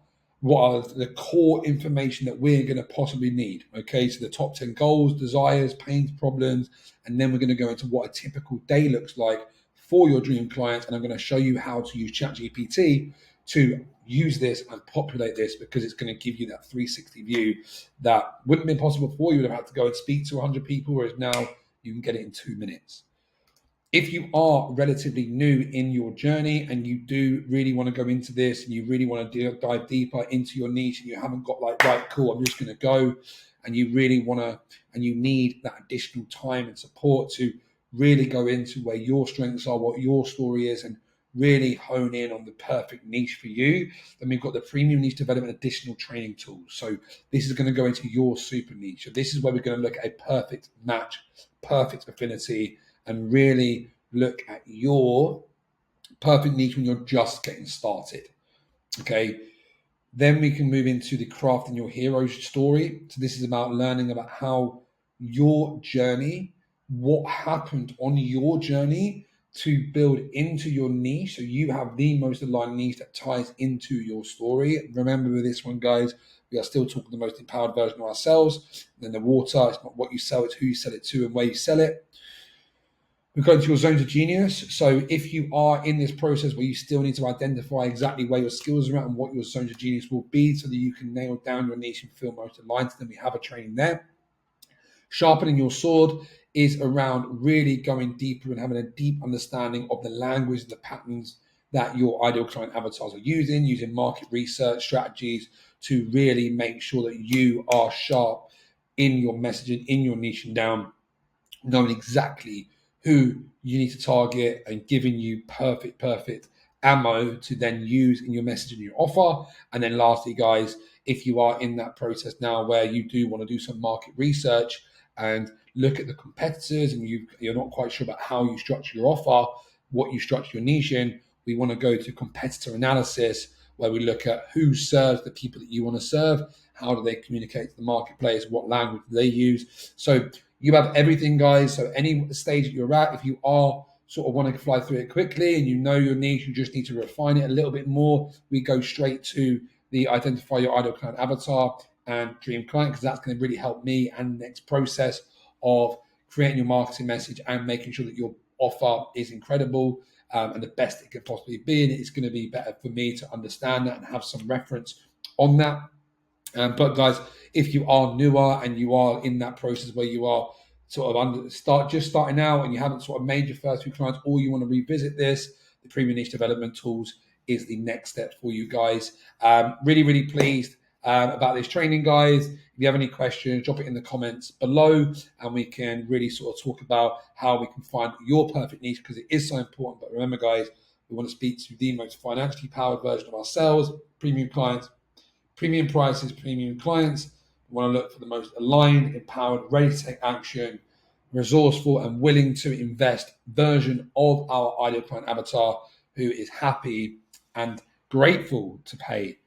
what are the core information that we're going to possibly need. Okay, so the top 10 goals, desires, pains, problems, and then we're going to go into what a typical day looks like for your dream client. And I'm going to show you how to use ChatGPT to use this and populate this, because it's going to give you that 360 view that wouldn't have been possible before. You would have had to go and speak to 100 people, whereas now you can get it in 2 minutes. If you are relatively new in your journey and you do really want to go into this and you really want to dive deeper into your niche and you haven't got like, right, cool, I'm just going to go, and you really want to, and you need that additional time and support to really go into where your strengths are, what your story is, and really hone in on the perfect niche for you, then we've got the premium niche development additional training tools. So this is going to go into your super niche. So this is where we're going to look at a perfect match, perfect affinity, and really look at your perfect niche when you're just getting started. Okay. Then we can move into the crafting your hero story. So this is about learning about how your journey, what happened on your journey to build into your niche. So you have the most aligned niche that ties into your story. Remember with this one, guys, we are still talking the most empowered version of ourselves. And then the water, it's not what you sell, it's who you sell it to and where you sell it. We go into your zones of genius. So if you are in this process where you still need to identify exactly where your skills are at and what your zones of genius will be so that you can nail down your niche and feel most aligned to them, we have a training there. Sharpening your sword is around really going deeper and having a deep understanding of the language and the patterns that your ideal client avatars are using market research strategies to really make sure that you are sharp in your messaging, in your niching down, knowing exactly who you need to target and giving you perfect ammo to then use in your message and your offer. And then lastly, guys, if you are in that process now where you do want to do some market research and look at the competitors and you're not quite sure about how you structure your offer, what you structure your niche in, we want to go to competitor analysis where we look at who serves the people that you want to serve, how do they communicate to the marketplace, what language do they use. So you have everything, guys. So any stage that you're at, if you are sort of wanting to fly through it quickly and you know your niche, you just need to refine it a little bit more, we go straight to the identify your ideal client avatar and dream client, because that's going to really help me and the next process of creating your marketing message and making sure that your offer is incredible and the best it could possibly be. And it's going to be better for me to understand that and have some reference on that. But guys, if you are newer and you are in that process where you are sort of starting out and you haven't sort of made your first few clients, or you want to revisit this, the premium niche development tools is the next step for you guys. Really pleased about this training, guys. If you have any questions, drop it in the comments below and we can really sort of talk about how we can find your perfect niche, because it is so important. But remember, guys, we want to speak to the most financially powered version of ourselves, premium clients, premium prices, premium clients. We want to look for the most aligned, empowered, ready to take action, resourceful and willing to invest version of our ideal client avatar who is happy and grateful to pay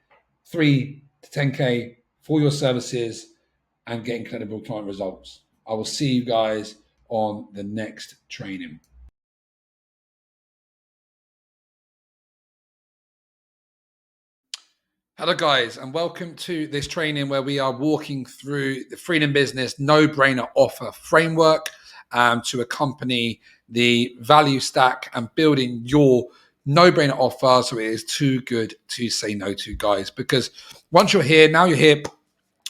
3 to 10K for your services and get incredible client results. I will see you guys on the next training. Hello guys, and welcome to this training where we are walking through the Freedom Business no-brainer offer framework to accompany the value stack and building your no-brainer offer so it is too good to say no to, guys. Because once you're here, now you're here,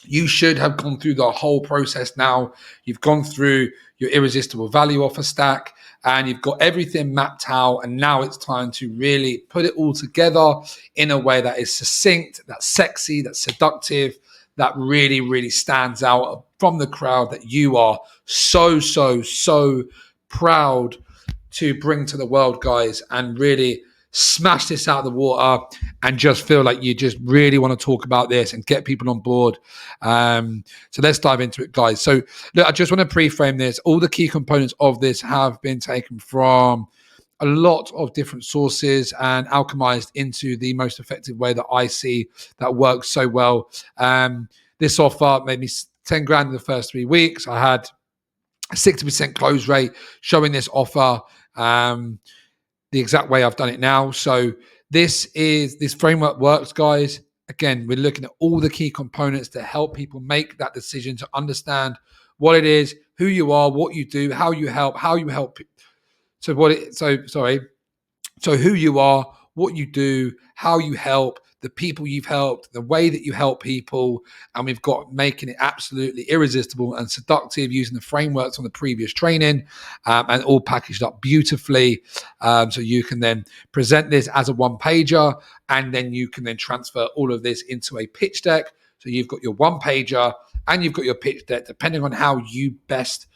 you should have gone through the whole process now. You've gone through your irresistible value offer stack and you've got everything mapped out. And now it's time to really put it all together in a way that is succinct, that's sexy, that's seductive, that really stands out from the crowd, that you are so proud to bring to the world, guys, and really smash this out of the water and just feel like you just really want to talk about this and get people on board. So let's dive into it, guys. So look, I just want to pre-frame this. All the key components of this have been taken from a lot of different sources and alchemized into the most effective way that I see that works so well. This offer made me 10 grand in the first 3 weeks. I had a 60% close rate showing this offer the exact way I've done it now. So this framework works, guys. Again, we're looking at all the key components to help people make that decision, to understand what it is, who you are, what you do, how you help. So who you are, what you do, how you help, the people you've helped, the way that you help people, and we've got making it absolutely irresistible and seductive using the frameworks on the previous training, and all packaged up beautifully. So you can then present this as a one-pager, and then you can then transfer all of this into a pitch deck. So you've got your one-pager and you've got your pitch deck, depending on how you best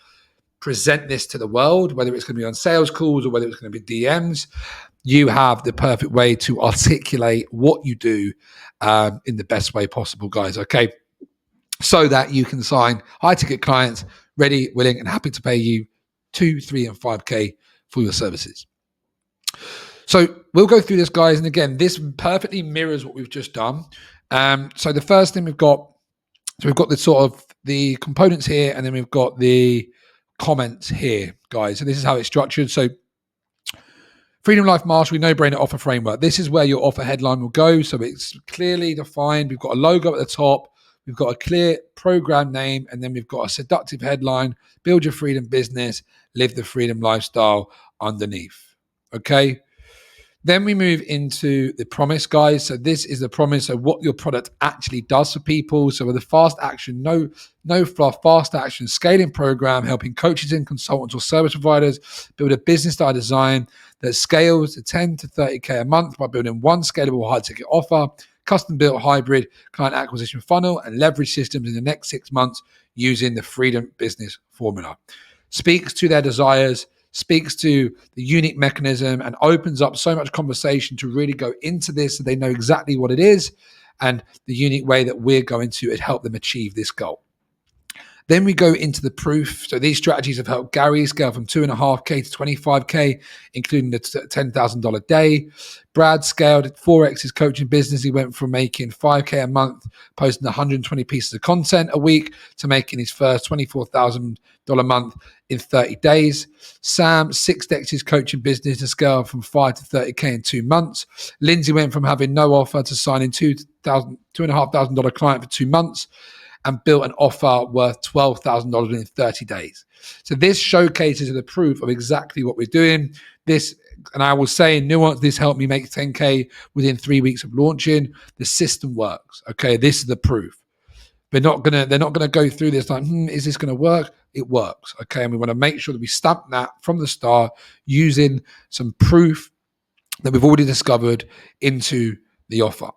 present this to the world, whether it's going to be on sales calls or whether it's going to be DMs. You have the perfect way to articulate what you do in the best way possible, guys. Okay. So that you can sign high ticket clients ready, willing, and happy to pay you 2, 3, and 5K for your services. So we'll go through this, guys. And again, this perfectly mirrors what we've just done. So the first thing we've got the sort of the components here, and then we've got the comments here, guys. So this is how it's structured. So Freedom Life Mastery no-brainer offer framework. This is where your offer headline will go. So it's clearly defined. We've got a logo at the top. We've got a clear program name, and then we've got a seductive headline: build your freedom business, live the freedom lifestyle underneath. Okay. Then we move into the promise, guys. So this is the promise of what your product actually does for people. So with a fast action, no fluff, fast action scaling program, helping coaches and consultants or service providers build a business that I design that scales to 10 to 30K a month by building one scalable high ticket offer, custom built hybrid client acquisition funnel, and leverage systems in the next 6 months using the freedom business formula. Speaks to their desires, speaks to the unique mechanism, and opens up so much conversation to really go into this so they know exactly what it is and the unique way that we're going to help them achieve this goal. Then we go into the proof. So these strategies have helped Gary scale from 2.5K to 25K, including the $10,000 day. Brad scaled 4x his coaching business. He went from making 5K a month, posting 120 pieces of content a week, to making his first $24,000 month in 30 days. Sam 6x his coaching business to scale from 5 to 30K in 2 months. Lindsay went from having no offer to signing $2,500 client for 2 months, and built an offer worth $12,000 within 30 days. So this showcases the proof of exactly what we're doing. This, and I will say in nuance, this helped me make 10K within 3 weeks of launching. The system works. Okay, this is the proof. They're not gonna go through this like, is this gonna work? It works. Okay, and we want to make sure that we stamp that from the start using some proof that we've already discovered into the offer.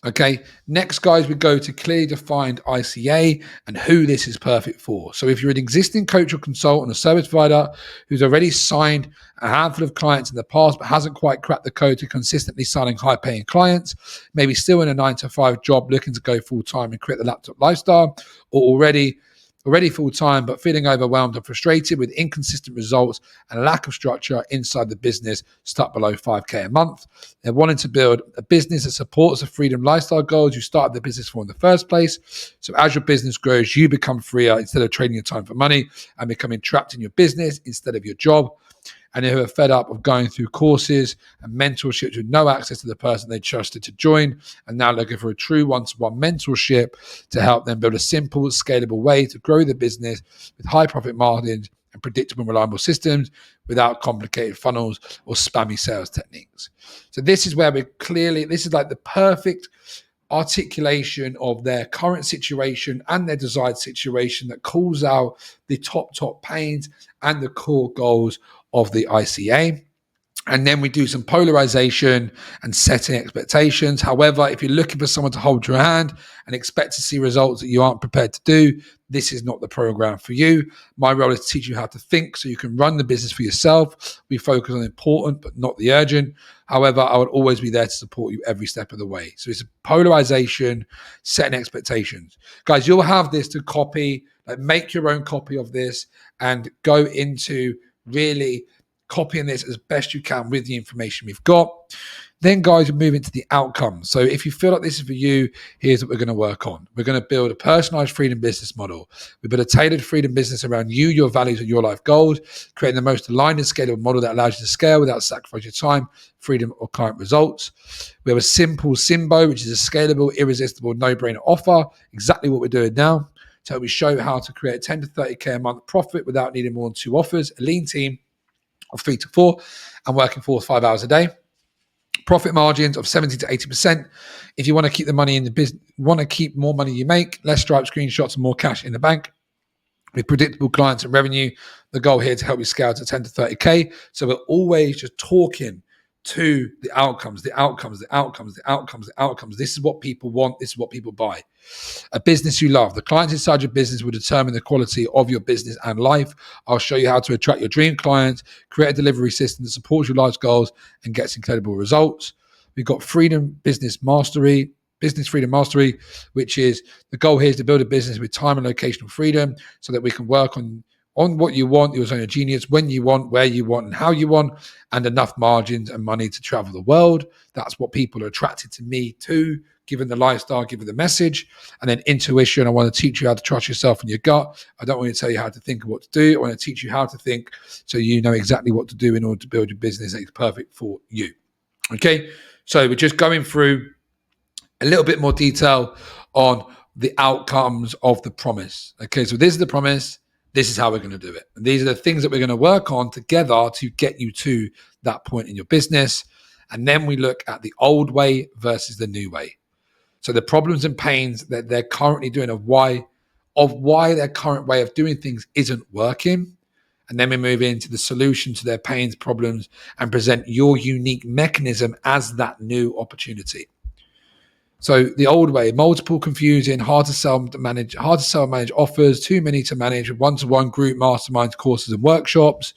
Okay, next, guys, we go to clearly defined ICA and who this is perfect for. So if you're an existing coach or consultant or service provider who's already signed a handful of clients in the past but hasn't quite cracked the code to consistently signing high-paying clients, maybe still in a 9-to-5 job looking to go full-time and create the laptop lifestyle, or already full-time but feeling overwhelmed and frustrated with inconsistent results and a lack of structure inside the business, stuck below 5K a month. They're wanting to build a business that supports the freedom lifestyle goals you started the business for in the first place. So as your business grows, you become freer instead of trading your time for money and becoming trapped in your business instead of your job. And who are fed up of going through courses and mentorships with no access to the person they trusted to join, and now looking for a true one-to-one mentorship to help them build a simple, scalable way to grow the business with high profit margins and predictable, reliable systems without complicated funnels or spammy sales techniques. So this is where this is like the perfect articulation of their current situation and their desired situation that calls out the top pains and the core goals of the ICA. And then we do some polarization and setting expectations. However, if you're looking for someone to hold your hand and expect to see results that you aren't prepared to do, this is not the program for you. My role is to teach you how to think so you can run the business for yourself. We focus on the important, but not the urgent. However, I will always be there to support you every step of the way. So it's a polarization, setting expectations. Guys, you'll have this to copy, like make your own copy of this and go into really copying this as best you can with the information we've got. Then, guys, we move into the outcomes. So if you feel like this is for you, here's what we're going to work on. We're going to build a personalized freedom business model. We build a tailored freedom business around you, your values, and your life goals, creating the most aligned and scalable model that allows you to scale without sacrificing your time, freedom, or client results. We have a simple Simbo, which is a scalable, irresistible, no-brainer offer, exactly what we're doing now. So we show how to create 10 to 30K a month profit without needing more than 2 offers, a lean team of 3 to 4, and working 4 to 5 hours a day. Profit margins of 70 to 80%. If you want to keep the money in the business, want to keep more money you make, less Stripe screenshots and more cash in the bank. With predictable clients and revenue, the goal here to help you scale to 10 to 30K. So we're always just talking to the outcomes. This is what people want. This is what people buy. A business you love. The clients inside your business will determine the quality of your business and life. I'll show you how to attract your dream clients, create a delivery system that supports your life's goals and gets incredible results. We've got Business Freedom Mastery, which is the goal here is to build a business with time and locational freedom so that we can work on what you want, your zone of genius, when you want, where you want, and how you want, and enough margins and money to travel the world. That's what people are attracted to me to, given the lifestyle, given the message. And then intuition, I want to teach you how to trust yourself and your gut. I don't want to tell you how to think and what to do. I want to teach you how to think so you know exactly what to do in order to build your business that is perfect for you. Okay, so we're just going through a little bit more detail on the outcomes of the promise. Okay, so this is the promise. This is how we're going to do it. And these are the things that we're going to work on together to get you to that point in your business. And then we look at the old way versus the new way. So the problems and pains that they're currently doing of why their current way of doing things isn't working. And then we move into the solution to their pains, problems, and present your unique mechanism as that new opportunity. So the old way, multiple, confusing, hard to sell, manage offers, too many to manage, one-to-one group masterminds, courses and workshops,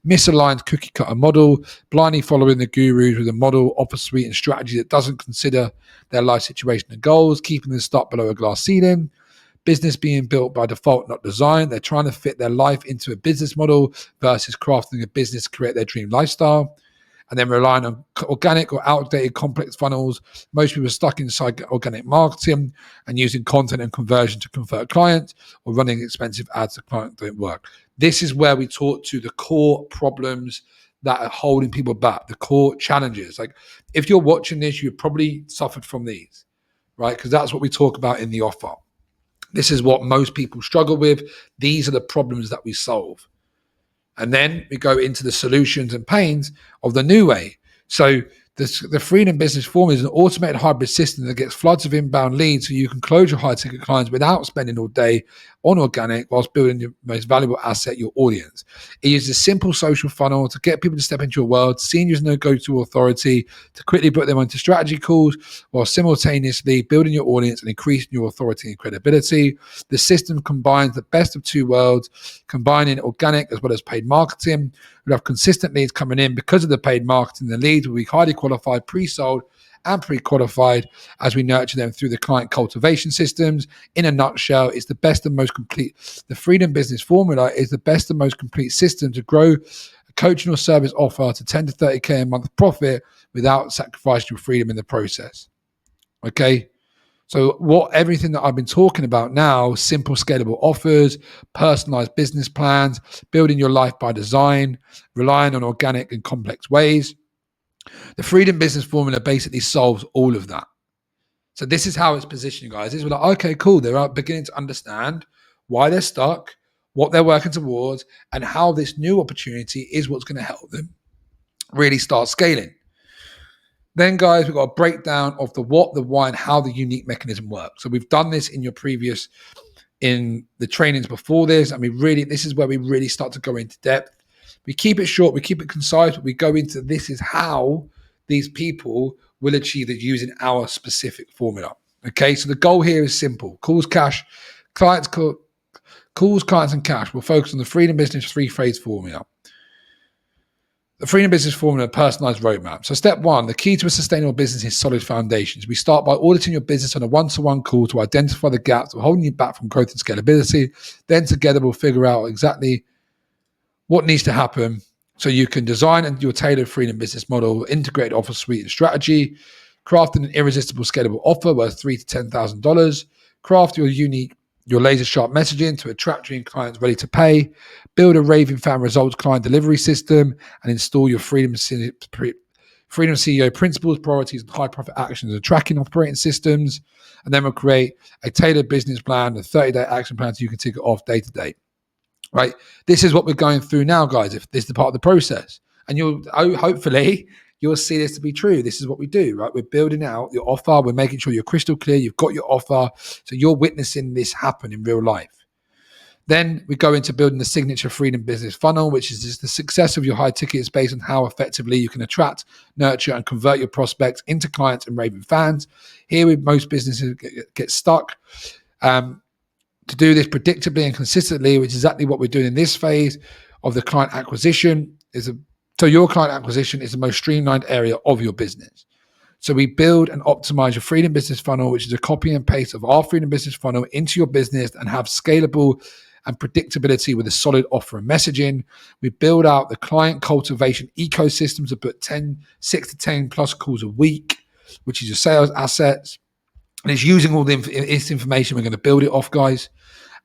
misaligned cookie cutter model, blindly following the gurus with a model, offer suite and strategy that doesn't consider their life situation and goals, keeping the stock below a glass ceiling, business being built by default, not design. They're trying to fit their life into a business model versus crafting a business to create their dream lifestyle. And then relying on organic or outdated complex funnels. Most people are stuck inside organic marketing and using content and conversion to convert clients or running expensive ads to clients don't work. This is where we talk to the core problems that are holding people back, the core challenges. Like if you're watching this, you've probably suffered from these, right? Because that's what we talk about in the offer. This is what most people struggle with. These are the problems that we solve. And then we go into the solutions and pains of the new way. So the Freedom Business Formula is an automated hybrid system that gets floods of inbound leads so you can close your high-ticket clients without spending all day on organic whilst building your most valuable asset, your audience. It uses a simple social funnel to get people to step into your world, seen you as no go-to authority, to quickly put them onto strategy calls while simultaneously building your audience and increasing your authority and credibility. The system combines the best of two worlds, combining organic as well as paid marketing. We'll have consistent leads coming in because of the paid marketing. The leads will be highly qualified, pre-sold, and pre-qualified as we nurture them through the client cultivation systems. In a nutshell, it's the best and most complete. The Freedom Business Formula is the best and most complete system to grow a coaching or service offer to 10 to 30K a month profit without sacrificing your freedom in the process. Okay? So everything that I've been talking about now, simple scalable offers, personalized business plans, building your life by design, relying on organic and complex ways. The Freedom Business Formula basically solves all of that. So this is how it's positioned, guys. We're like, okay, cool. They're beginning to understand why they're stuck, what they're working towards, and how this new opportunity is what's going to help them really start scaling. Then, guys, we've got a breakdown of the what, the why, and how the unique mechanism works. So we've done this in the trainings before this. And this is where we really start to go into depth. We keep it short, we keep it concise, but we go into this is how these people will achieve it using our specific formula. Okay, so the goal here is simple. Calls, clients, and cash. We'll focus on the Freedom Business 3-phase formula. The Freedom Business Formula, personalized roadmap. So step one, the key to a sustainable business is solid foundations. We start by auditing your business on a one-to-one call to identify the gaps that are holding you back from growth and scalability. Then together we'll figure out exactly what needs to happen so you can design your tailored Freedom Business model, integrate offer suite and strategy, crafting an irresistible scalable offer worth $3,000 to $10,000, craft your laser sharp messaging to attract dream clients ready to pay, build a raving fan results client delivery system, and install your Freedom CEO principles, priorities, and high profit actions and tracking operating systems. And then we'll create a tailored business plan, a 30-day action plan so you can tick it off day to day. Right? This is what we're going through now, guys. If this is the part of the process, and hopefully you'll see this to be true. This is what we do, right? We're building out your offer. We're making sure you're crystal clear. You've got your offer. So you're witnessing this happen in real life. Then we go into building the signature freedom business funnel, which is just the success of your high tickets based on how effectively you can attract, nurture, and convert your prospects into clients and raving fans. Here, with most businesses get stuck. To do this predictably and consistently, which is exactly what we're doing in this phase of the client acquisition, so your client acquisition is the most streamlined area of your business. So we build and optimize your freedom business funnel, which is a copy and paste of our freedom business funnel into your business and have scalable and predictability with a solid offer and messaging. We build out the client cultivation ecosystem to put 6 to 10 plus calls a week, which is your sales assets. And it's using all this information. We're going to build it off, guys.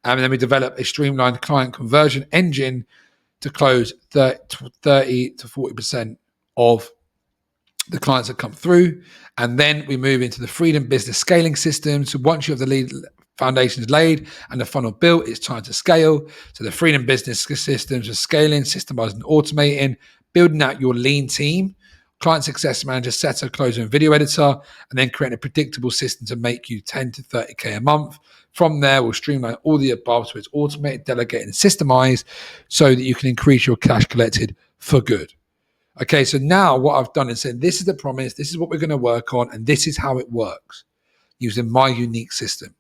And then we develop a streamlined client conversion engine to close 30 to 40% of the clients that come through. And then we move into the freedom business scaling system. So once you have the lead foundations laid and the funnel built, it's time to scale. So the freedom business systems are scaling, systemizing, automating, building out your lean team, client success manager, setter, closer, and video editor, and then creating a predictable system to make you 10 to 30K a month. From there, we'll streamline all the above so it's automated, delegated, and systemized so that you can increase your cash collected for good. Okay, so now what I've done is said, this is the promise, this is what we're going to work on, and this is how it works using my unique system.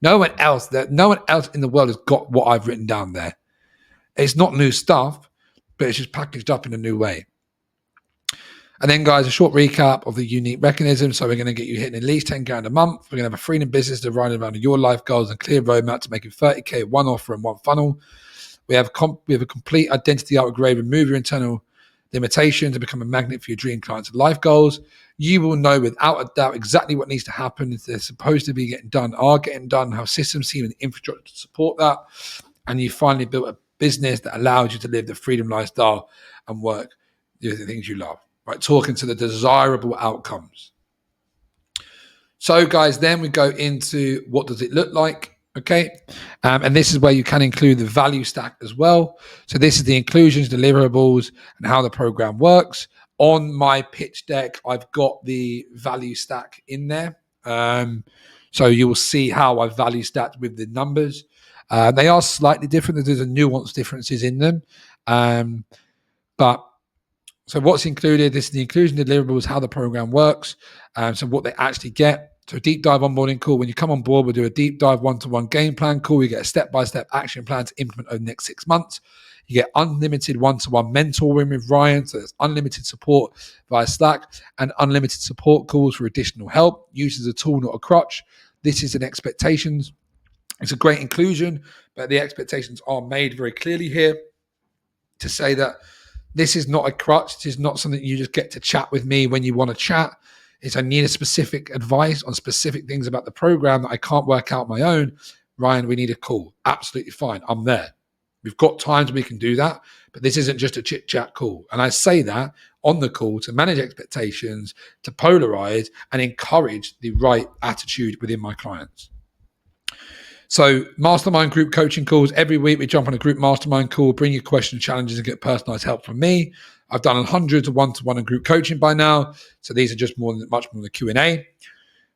No one else in the world has got what I've written down there. It's not new stuff, but it's just packaged up in a new way. And then, guys, a short recap of the unique mechanism. So we're going to get you hitting at least 10 grand a month. We're going to have a freedom business to run around your life goals and clear roadmap to making 30K one offer and one funnel. We have a complete identity upgrade, remove your internal limitations and become a magnet for your dream clients and life goals. You will know without a doubt exactly what needs to happen if they're supposed to be getting done, are getting done, have systems, team, and infrastructure to support that. And you finally built a business that allows you to live the freedom lifestyle and work the things you love, right? Talking to the desirable outcomes. So, guys, then we go into what does it look like? Okay. And this is where you can include the value stack as well. So this is the inclusions, deliverables, and how the program works. On my pitch deck, I've got the value stack in there. So you will see how I value stacked with the numbers. They are slightly different. There's a nuanced differences in them. So what's included, this is the inclusion deliverables, how the program works. So what they actually get. So a deep dive onboarding call. When you come on board, we'll do a deep dive one-to-one game plan call. You get a step-by-step action plan to implement over the next 6 months. You get unlimited one-to-one mentoring with Ryan. So there's unlimited support via Slack and unlimited support calls for additional help. Used as a tool, not a crutch. This is an expectations. It's a great inclusion, but the expectations are made very clearly here to say that this is not a crutch. This is not something you just get to chat with me when you want to chat. It's I need a specific advice on specific things about the program that I can't work out my own. Ryan, we need a call. Absolutely fine. I'm there. We've got times we can do that, but this isn't just a chit chat call. And I say that on the call to manage expectations, to polarize and encourage the right attitude within my clients. So mastermind group coaching calls. Every week we jump on a group mastermind call, bring your questions, challenges, and get personalized help from me. I've done hundreds of one-to-one and group coaching by now. So these are just much more than Q&A.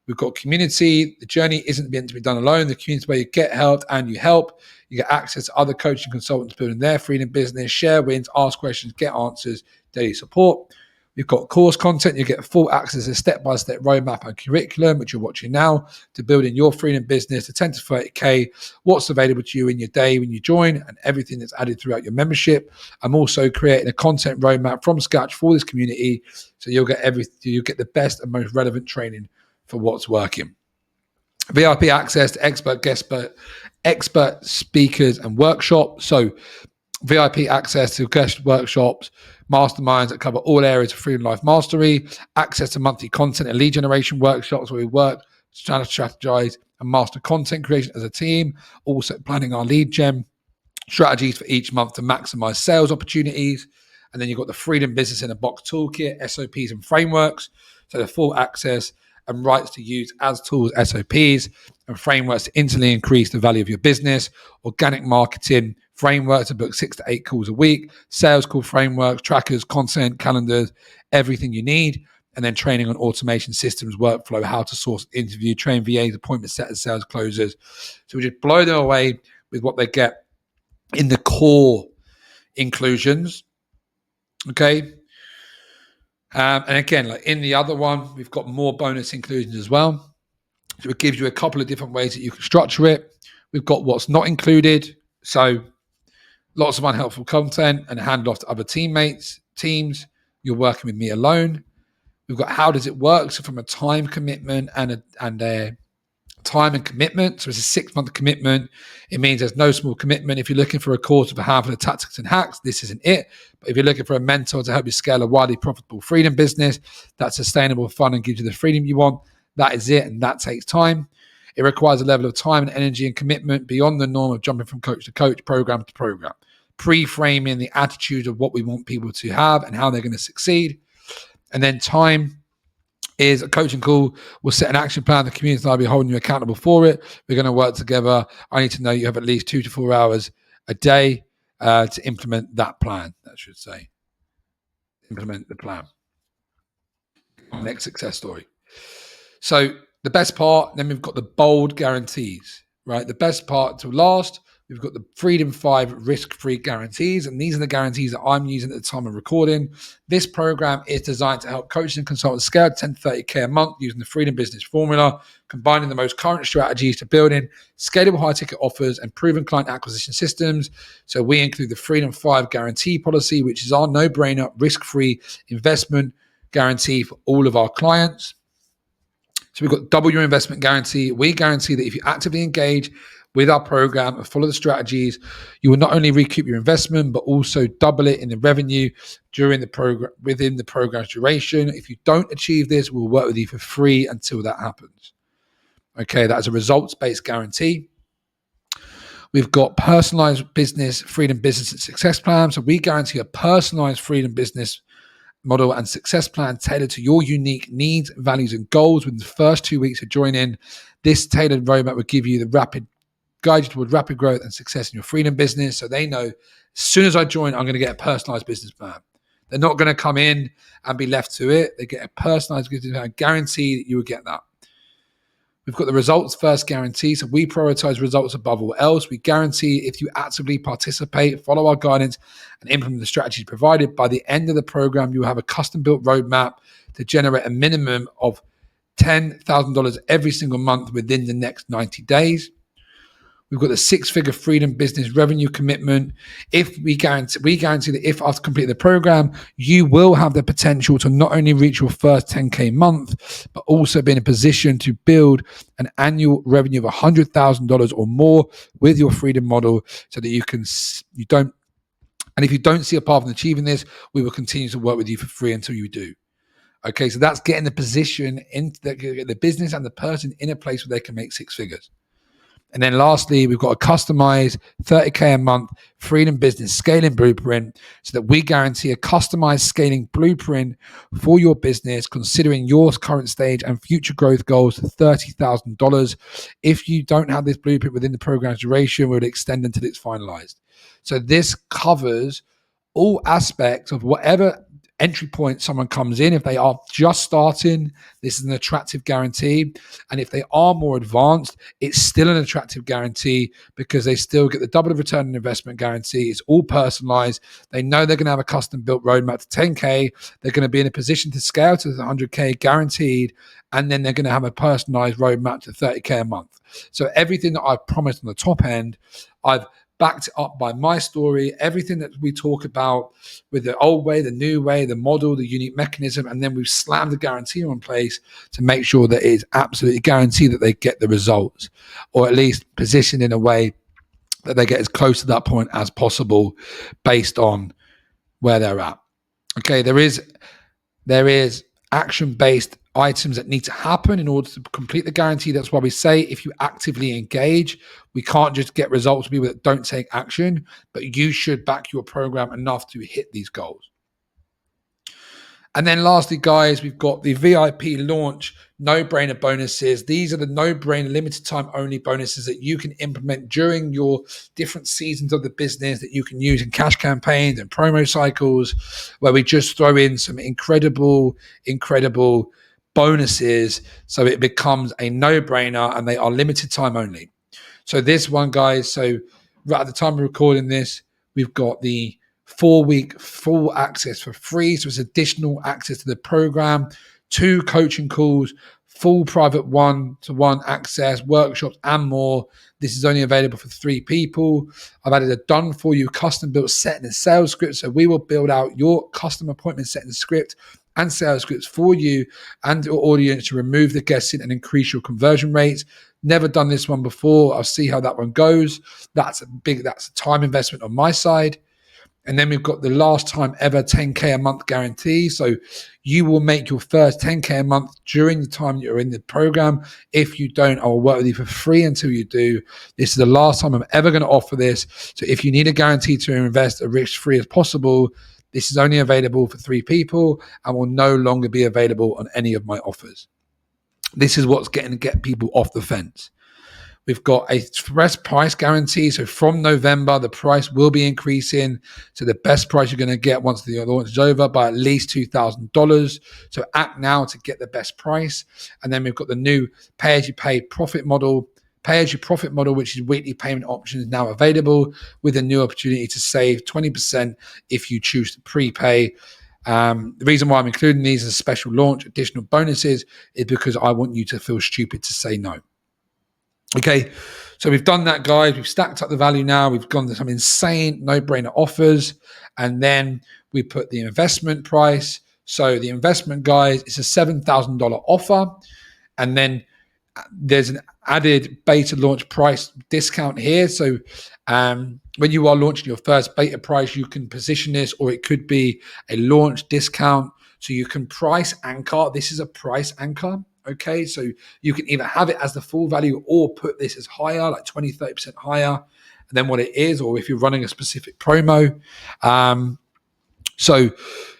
We've got community. The journey isn't meant to be done alone. The community is where you get helped and you help. You get access to other coaching consultants building their freedom business, share wins, ask questions, get answers, daily support. We've got course content. You get full access to step-by-step roadmap and curriculum, which you're watching now, to building your freedom business to 10 to 30K, what's available to you in your day when you join, and everything that's added throughout your membership. I'm also creating a content roadmap from scratch for this community, so you'll get the best and most relevant training for what's working. VIP access to expert speakers and workshops. So VIP access to guest workshops, masterminds that cover all areas of freedom life mastery, access to monthly content and lead generation workshops where we work to strategize and master content creation as a team, also planning our lead gen strategies for each month to maximize sales opportunities. And then you've got the freedom business in a box toolkit, SOPs and frameworks. So the full access and rights to use as tools, SOPs, and frameworks to instantly increase the value of your business. Organic marketing framework to book 6 to 8 calls a week. Sales call frameworks, trackers, content, calendars, everything you need. And then training on automation systems, workflow, how to source, interview, train VAs, appointment setters, sales closers. So we just blow them away with what they get in the core inclusions. Okay. And again, like in the other one, we've got more bonus inclusions as well. So it gives you a couple of different ways that you can structure it. We've got what's not included. So lots of unhelpful content and hand off to other teams. You're working with me alone. We've got how does it work? So from a time commitment and a time and commitment. So it's a 6-month commitment. It means there's no small commitment. If you're looking for a course of a handful of tactics and hacks, this isn't it. But if you're looking for a mentor to help you scale a widely profitable freedom business that's sustainable, fun, and gives you the freedom you want, that is it. And that takes time. It requires a level of time and energy and commitment beyond the norm of jumping from coach to coach, program to program, pre-framing the attitude of what we want people to have and how they're going to succeed. And then time is a coaching call. We'll set an action plan. The community and I'll be holding you accountable for it. We're going to work together. I need to know you have at least 2 to 4 hours a day to implement that plan. That should say, implement the plan. Next success story. So the best part, then we've got the bold guarantees, right? The best part to last, we've got the Freedom 5 risk-free guarantees, and these are the guarantees that I'm using at the time of recording. This program is designed to help coaches and consultants scale 10 to 30K a month using the Freedom Business Formula, combining the most current strategies to building scalable high-ticket offers and proven client acquisition systems. So we include the Freedom 5 guarantee policy, which is our no-brainer, risk-free investment guarantee for all of our clients. So we've got double your investment guarantee. We guarantee that if you actively engage with our program and follow the strategies, you will not only recoup your investment, but also double it in the revenue during the program, within the program's duration. If you don't achieve this, we'll work with you for free until that happens. Okay, that is a results-based guarantee. We've got personalized business, freedom business and success plan. So we guarantee a personalized freedom business model and success plan tailored to your unique needs, values, and goals within the first 2 weeks of joining. This tailored roadmap will give you the guide you toward rapid growth and success in your freedom business. So they know as soon as I join, I'm going to get a personalized business plan. They're not going to come in and be left to it. They get a personalized business plan. I guarantee that you will get that. We've got the results first guarantee. So we prioritize results above all else. We guarantee if you actively participate, follow our guidance, and implement the strategies provided, by the end of the program, you will have a custom built roadmap to generate a minimum of $10,000 every single month within the next 90 days. We've got the 6-figure freedom business revenue commitment. If we guarantee that if after completing the program, you will have the potential to not only reach your first 10K month, but also be in a position to build an annual revenue of $100,000 or more with your freedom model, so that and if you don't see a path in achieving this, we will continue to work with you for free until you do. Okay, so that's getting the position in the business and the person in a place where they can make 6 figures. And then lastly, we've got a customized 30K a month freedom business scaling blueprint, so that we guarantee a customized scaling blueprint for your business, considering your current stage and future growth goals to $30,000. If you don't have this blueprint within the program's duration, we'll extend until it's finalized. So this covers all aspects of whatever entry point someone comes in. If they are just starting, this is an attractive guarantee. And if they are more advanced, it's still an attractive guarantee, because they still get the double of return on investment guarantee. It's all personalized. They know they're going to have a custom built roadmap to 10K. They're going to be in a position to scale to the 100K guaranteed. And then they're going to have a personalized roadmap to 30K a month. So everything that I've promised on the top end, I've backed it up by my story, everything that we talk about with the old way, the new way, the model, the unique mechanism, and then we've slammed the guarantee on place to make sure that it is absolutely guaranteed that they get the results, or at least positioned in a way that they get as close to that point as possible based on where they're at. Okay, there is action-based items that need to happen in order to complete the guarantee. That's why we say if you actively engage, we can't just get results from people that don't take action, but you should back your program enough to hit these goals. And then lastly, guys, we've got the VIP launch no-brainer bonuses. These are the no-brainer limited time only bonuses that you can implement during your different seasons of the business that you can use in cash campaigns and promo cycles, where we just throw in some incredible bonuses so it becomes a no-brainer, and they are limited time only. So this one, guys, so right at the time of recording this, we've got the 4-week full access for free. So it's additional access to the program, 2 coaching calls, full private one-to-one access, workshops, and more. This is only available for 3 people. I've added a done for you custom built setting and sales script. So we will build out your custom appointment setting script and sales scripts for you and your audience to remove the guessing and increase your conversion rates. Never done this one before. I'll see how that one goes. That's a time investment on my side. And then we've got the last time ever 10K a month guarantee. So you will make your first 10K a month during the time you're in the program. If you don't, I will work with you for free until you do. This is the last time I'm ever going to offer this. So if you need a guarantee to invest as risk-free as possible, this is only available for 3 people and will no longer be available on any of my offers. This is what's going to get people off the fence. We've got a best price guarantee. So from November, the price will be increasing to the best price you're going to get once the launch is over by at least $2,000. So act now to get the best price. And then we've got the new pay-as-you-pay profit model. Pay-as-you-profit model, which is weekly payment options, now available with a new opportunity to save 20% if you choose to prepay. The reason why I'm including these as a special launch, additional bonuses, is because I want you to feel stupid to say no. Okay, so we've done that, guys. We've stacked up the value now. We've gone to some insane no-brainer offers. And then we put the investment price. So the investment, guys, it's a $7,000 offer. And then there's an added beta launch price discount here. So when you are launching your first beta price, you can position this, or it could be a launch discount. So you can price anchor. This is a price anchor. Okay, so you can either have it as the full value or put this as higher, like 20, 30% higher than what it is, or if you're running a specific promo. So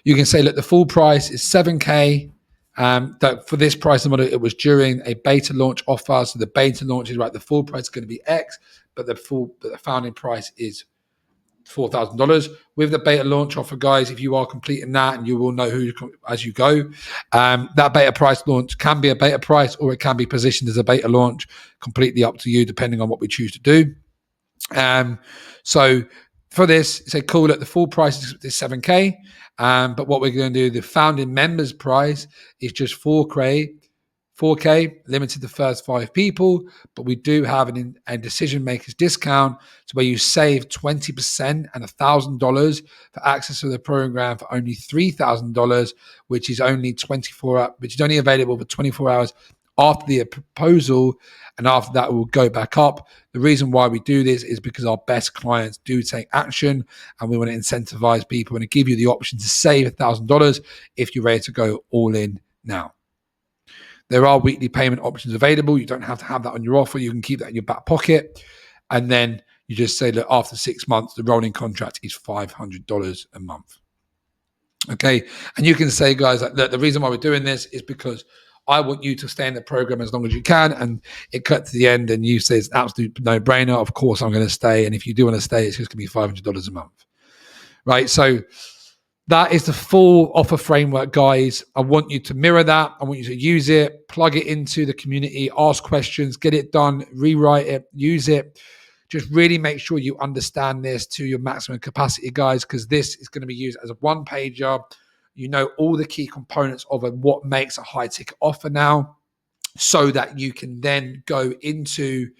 you can say, look, the full price is 7K. That for this price model, it was during a beta launch offer. So the beta launch is right, the full price is going to be X, but the founding price is $4,000. With the beta launch offer, guys, if you are completing that, and you will know who as you go, that beta price launch can be a beta price, or it can be positioned as a beta launch, completely up to you, depending on what we choose to do. So for this, say, cool, look, the full price is 7K, but what we're going to do, the founding members price is just 4K, limited to the first 5 people, but we do have a decision makers discount, so where you save 20% and $1,000 for access to the program for only $3,000, which is only available for 24 hours after the proposal, and after that it will go back up. The reason why we do this is because our best clients do take action, and we want to incentivize people and to give you the option to save $1,000 if you're ready to go all in now. There are weekly payment options available. You don't have to have that on your offer. You can keep that in your back pocket. And then you just say that after 6 months, the rolling contract is $500 a month. Okay. And you can say, guys, that the reason why we're doing this is because I want you to stay in the program as long as you can. And it cut to the end and you say it's an absolute no-brainer. Of course, I'm going to stay. And if you do want to stay, it's just going to be $500 a month. Right. So that is the full offer framework, guys. I want you to mirror that. I want you to use it, plug it into the community, ask questions, get it done, rewrite it, use it. Just really make sure you understand this to your maximum capacity, guys, because this is going to be used as a one-pager. You know all the key components of it, what makes a high-ticket offer now, so that you can then go into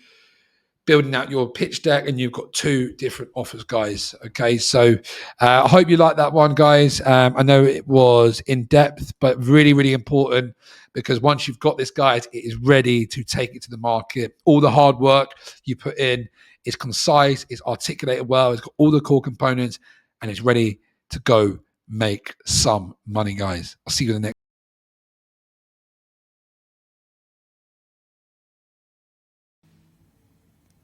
building out your pitch deck, and you've got 2 different offers, guys. Okay, so I hope you like that one, guys. I know it was in depth, but really, really important, because once you've got this, guys, it is ready to take it to the market. All the hard work you put in is concise, it's articulated well, it's got all the core components, and it's ready to go make some money, guys. I'll see you in the next.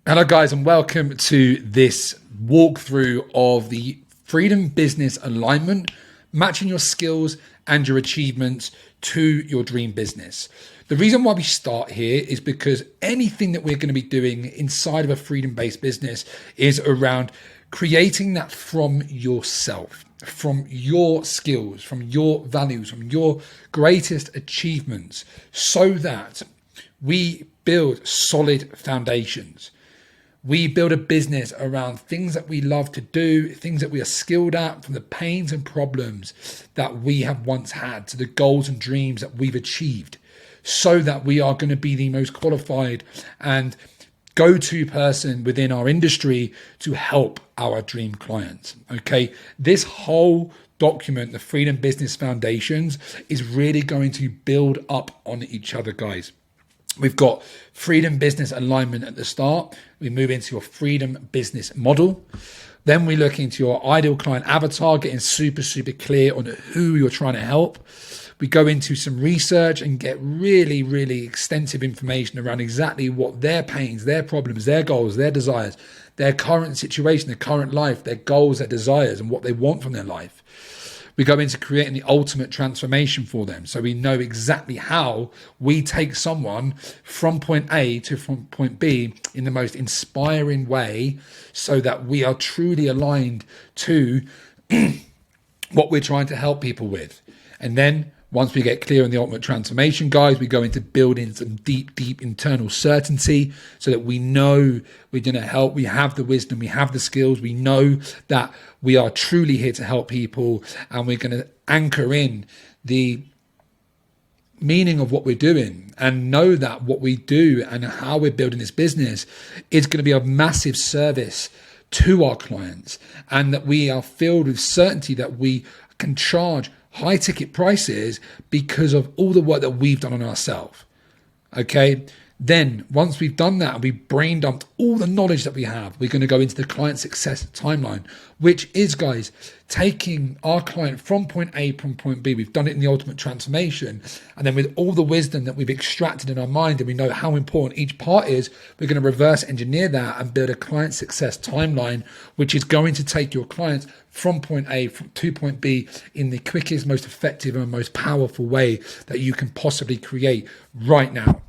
Hello, guys, and welcome to this walkthrough of the Freedom Business Alignment, matching your skills and your achievements to your dream business. The reason why we start here is because anything that we're going to be doing inside of a freedom-based business is around creating that from yourself, from your skills, from your values, from your greatest achievements, so that we build solid foundations. We build a business around things that we love to do, things that we are skilled at, from the pains and problems that we have once had to the goals and dreams that we've achieved, so that we are going to be the most qualified and go-to person within our industry to help our dream clients. Okay, this whole document, the Freedom Business Foundations, is really going to build up on each other, guys. We've got Freedom Business Alignment at the start. We move into your Freedom Business Model. Then we look into your ideal client avatar, getting super clear on who you're trying to help. We go into some research and get really extensive information around exactly what their pains, their problems, their goals, their desires, their current situation, their current life, their goals, their desires, and what they want from their life. We go into creating the ultimate transformation for them. So we know exactly how we take someone from point A to from point B in the most inspiring way, so that we are truly aligned to what we're trying to help people with. And then once we get clear on the ultimate transformation, guys, we go into building some deep internal certainty, so that we know we're going to help. We have the wisdom, we have the skills, we know that we are truly here to help people, and we're going to anchor in the meaning of what we're doing and know that what we do and how we're building this business is going to be of massive service to our clients, and that we are filled with certainty that we can charge high ticket prices because of all the work that we've done on ourselves. Okay. Then once we've done that, we brain dumped all the knowledge that we have, we're going to go into the client success timeline, which is, guys, taking our client from point A from point B. We've done it in the ultimate transformation. And then with all the wisdom that we've extracted in our mind, and we know how important each part is, we're going to reverse engineer that and build a client success timeline, which is going to take your clients from point A to point B in the quickest, most effective and most powerful way that you can possibly create right now,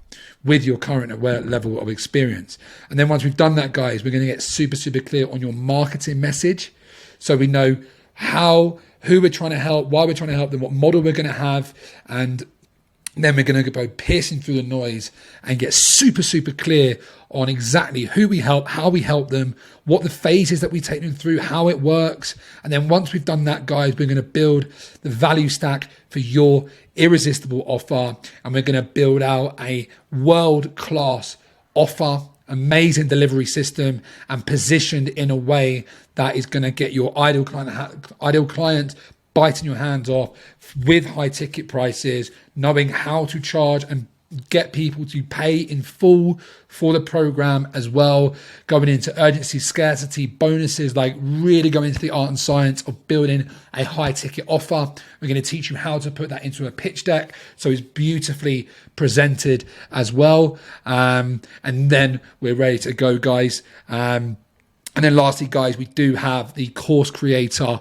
with your current level of experience. And then once we've done that, guys, we're going to get super clear on your marketing message. So we know who we're trying to help, why we're trying to help them, what model we're going to have. And then we're going to go piercing through the noise and get super clear on exactly who we help, how we help them, what the phases that we take them through, how it works. And then once we've done that, guys, we're going to build the value stack for your irresistible offer. And we're going to build out a world-class offer, amazing delivery system, and positioned in a way that is going to get your ideal client biting your hands off with high ticket prices, knowing how to charge and get people to pay in full for the program as well, going into urgency, scarcity, bonuses, like really going into the art and science of building a high ticket offer. We're going to teach you how to put that into a pitch deck so it's beautifully presented as well. And then we're ready to go, guys. And then lastly, guys, we do have the course creator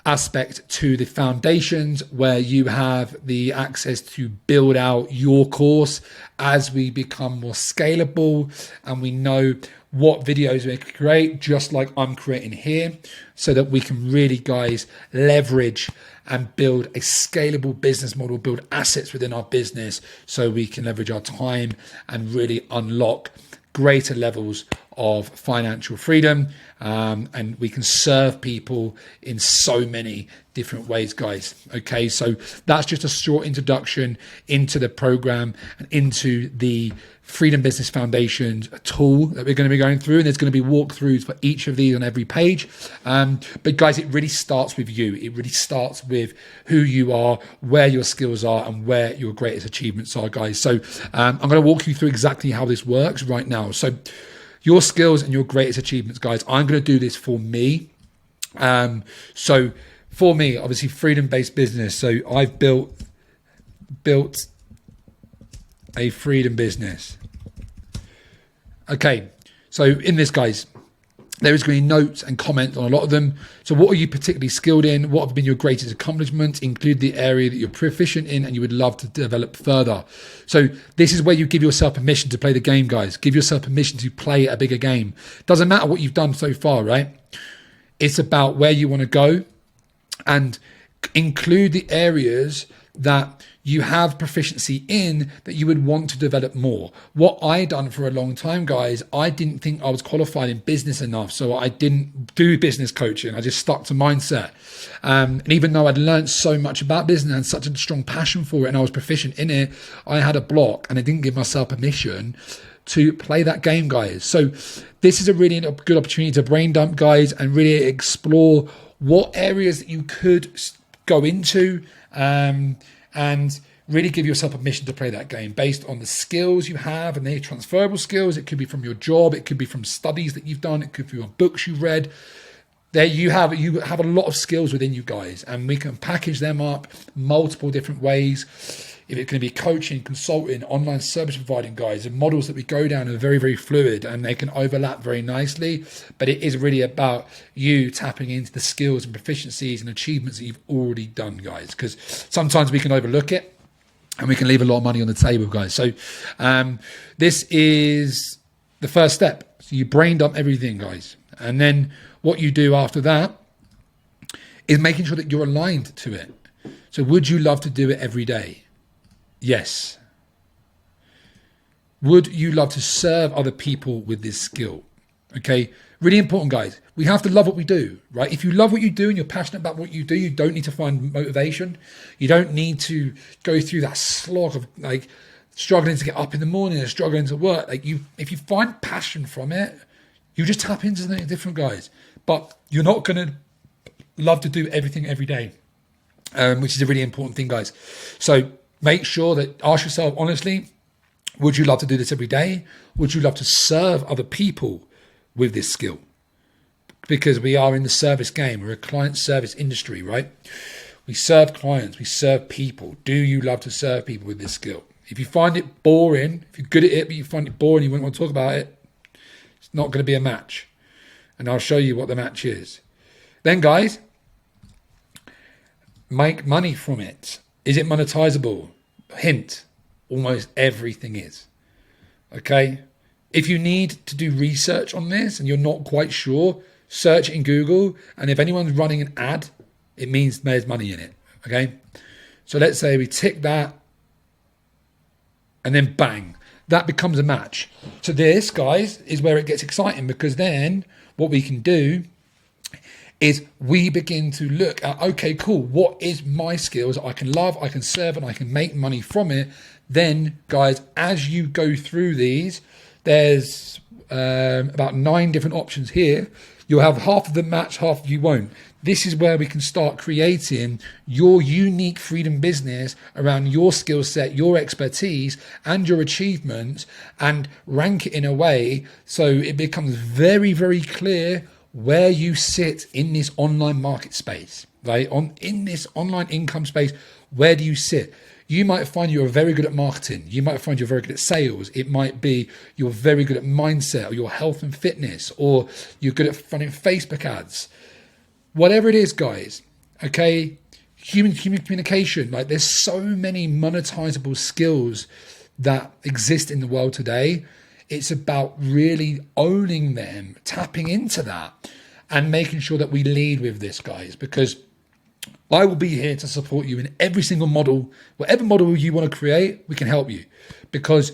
aspect to the foundations, where you have the access to build out your course as we become more scalable and we know what videos we create, just like I'm creating here, so that we can really, guys, leverage and build a scalable business model, build assets within our business so we can leverage our time and really unlock greater levels of financial freedom, and we can serve people in so many different ways, guys. Okay, so that's just a short introduction into the program and into the Freedom Business Foundations tool that we're going to be going through, and there's going to be walkthroughs for each of these on every page. But guys, it really starts with you. It really starts with who you are, where your skills are, and where your greatest achievements are, guys. So I'm going to walk you through exactly how this works right now. So your skills and your greatest achievements, guys, I'm going to do this for me. So for me, obviously, freedom-based business. So I've built a freedom business. Okay, so in this, guys, There is going to be notes and comments on a lot of them. So what are you particularly skilled in? What have been your greatest accomplishments? Include the area that you're proficient in and you would love to develop further. So this is where you give yourself permission to play the game, guys. Give yourself permission to play a bigger game. Doesn't matter what you've done so far, right? It's about where you want to go, and include the areas that you have proficiency in that you would want to develop more. What I done for a long time, guys, I didn't think I was qualified in business enough, so I didn't do business coaching. I just stuck to mindset. And even though I'd learned so much about business and such a strong passion for it and I was proficient in it, I had a block and I didn't give myself permission to play that game, guys. So this is a really good opportunity to brain dump, guys, and really explore what areas that you could go into, and really give yourself permission to play that game based on the skills you have, and they're transferable skills. It could be from your job, it could be from studies that you've done, it could be from books you've read. There you have a lot of skills within you, guys, and we can package them up multiple different ways. If it's going to be coaching, consulting, online service providing, guys, the models that we go down are very, very fluid and they can overlap very nicely. But it is really about you tapping into the skills and proficiencies and achievements that you've already done, guys, because sometimes we can overlook it and we can leave a lot of money on the table, guys. So this is the first step. So you brain dump everything, guys. And then what you do after that is making sure that you're aligned to it. So would you love to do it every day? Yes. Would you love to serve other people with this skill? Okay, really important, guys. We have to love what we do, right? If you love what you do and you're passionate about what you do, you don't need to find motivation. You don't need to go through that slog of like struggling to get up in the morning and struggling to work. Like if you find passion from it, you just tap into something different, guys. But you're not going to love to do everything every day, which is a really important thing, guys. So make sure that ask yourself honestly, would you love to do this every day? Would you love to serve other people with this skill? Because we are in the service game. We're a client service industry, right? We serve clients, we serve people. Do you love to serve people with this skill? If you find it boring, if you're good at it, but you find it boring, you wouldn't want to talk about it, it's not going to be a match. And I'll show you what the match is. Then, guys, make money from it. Is it monetizable? Hint, almost everything is. Okay? If you need to do research on this and you're not quite sure, search it in Google. And if anyone's running an ad, it means there's money in it. Okay? So let's say we tick that and then bang, that becomes a match. So this, guys, is where it gets exciting, because then what we can do is we begin to look at, okay, cool, what is my skills I can love, I can serve, and I can make money from it. Then, guys, as you go through these, there's about 9 different options here. You'll have half of them match, half you won't. This is where we can start creating your unique freedom business around your skill set, your expertise, and your achievements, and rank it in a way so it becomes very, very clear where you sit in this online market space, right? In this online income space, where do you sit? You might find you're very good at marketing. You might find you're very good at sales. It might be you're very good at mindset, or your health and fitness, or you're good at running Facebook ads. Whatever it is, guys, okay? Human communication, like there's so many monetizable skills that exist in the world today. It's about really owning them, tapping into that, and making sure that we lead with this, guys, because I will be here to support you in every single model. Whatever model you want to create, we can help you. Because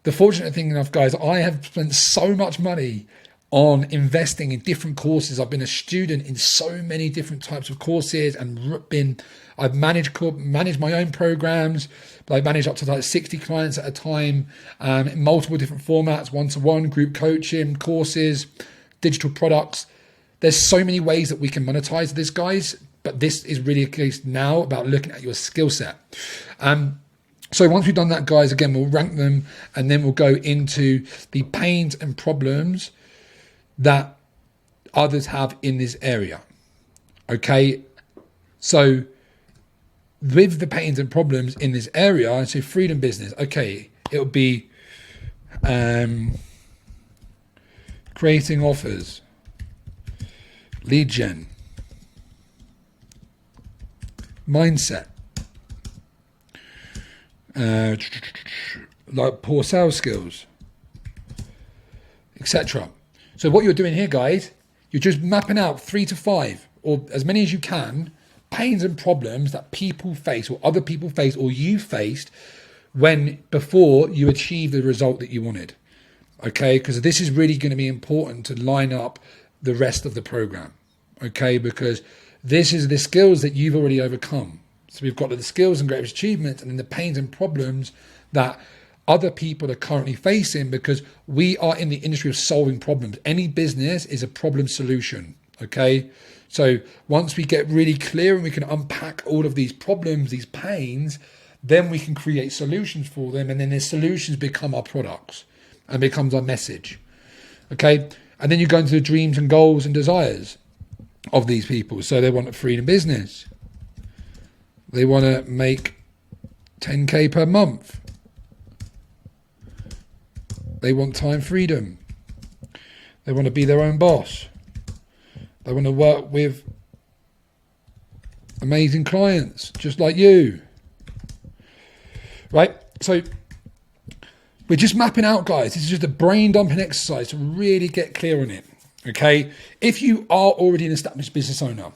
the fortunate thing enough, guys, I have spent so much money on investing in different courses. I've been a student in so many different types of courses, and I've managed my own programs. But I've managed up to like 60 clients at a time, in multiple different formats, one-to-one, group coaching, courses, digital products. There's so many ways that we can monetize this, guys. But this is really a case now about looking at your skill set. So once we've done that, guys, again, we'll rank them, and then we'll go into the pains and problems that others have in this area. Okay, so with the pains and problems in this area, so freedom business, okay, it'll be creating offers, lead gen, mindset, like poor sales skills, etc. So what you're doing here, guys, you're just mapping out 3 to 5 or as many as you can pains and problems that people face or other people face or you faced before you achieve the result that you wanted. Okay, because this is really going to be important to line up the rest of the program. Okay, because this is the skills that you've already overcome. So we've got the skills and greatest achievements and then the pains and problems that other people are currently facing, because we are in the industry of solving problems. Any business is a problem solution. Okay, so once we get really clear and we can unpack all of these problems, these pains, then we can create solutions for them, and then the solutions become our products and becomes our message. Okay, and then you go into the dreams and goals and desires of these people. So they want a freedom business. They want to make 10K per month. They want time freedom. They want to be their own boss. They want to work with amazing clients, just like you. Right? So we're just mapping out, guys. This is just a brain dumping exercise to really get clear on it. Okay? If you are already an established business owner,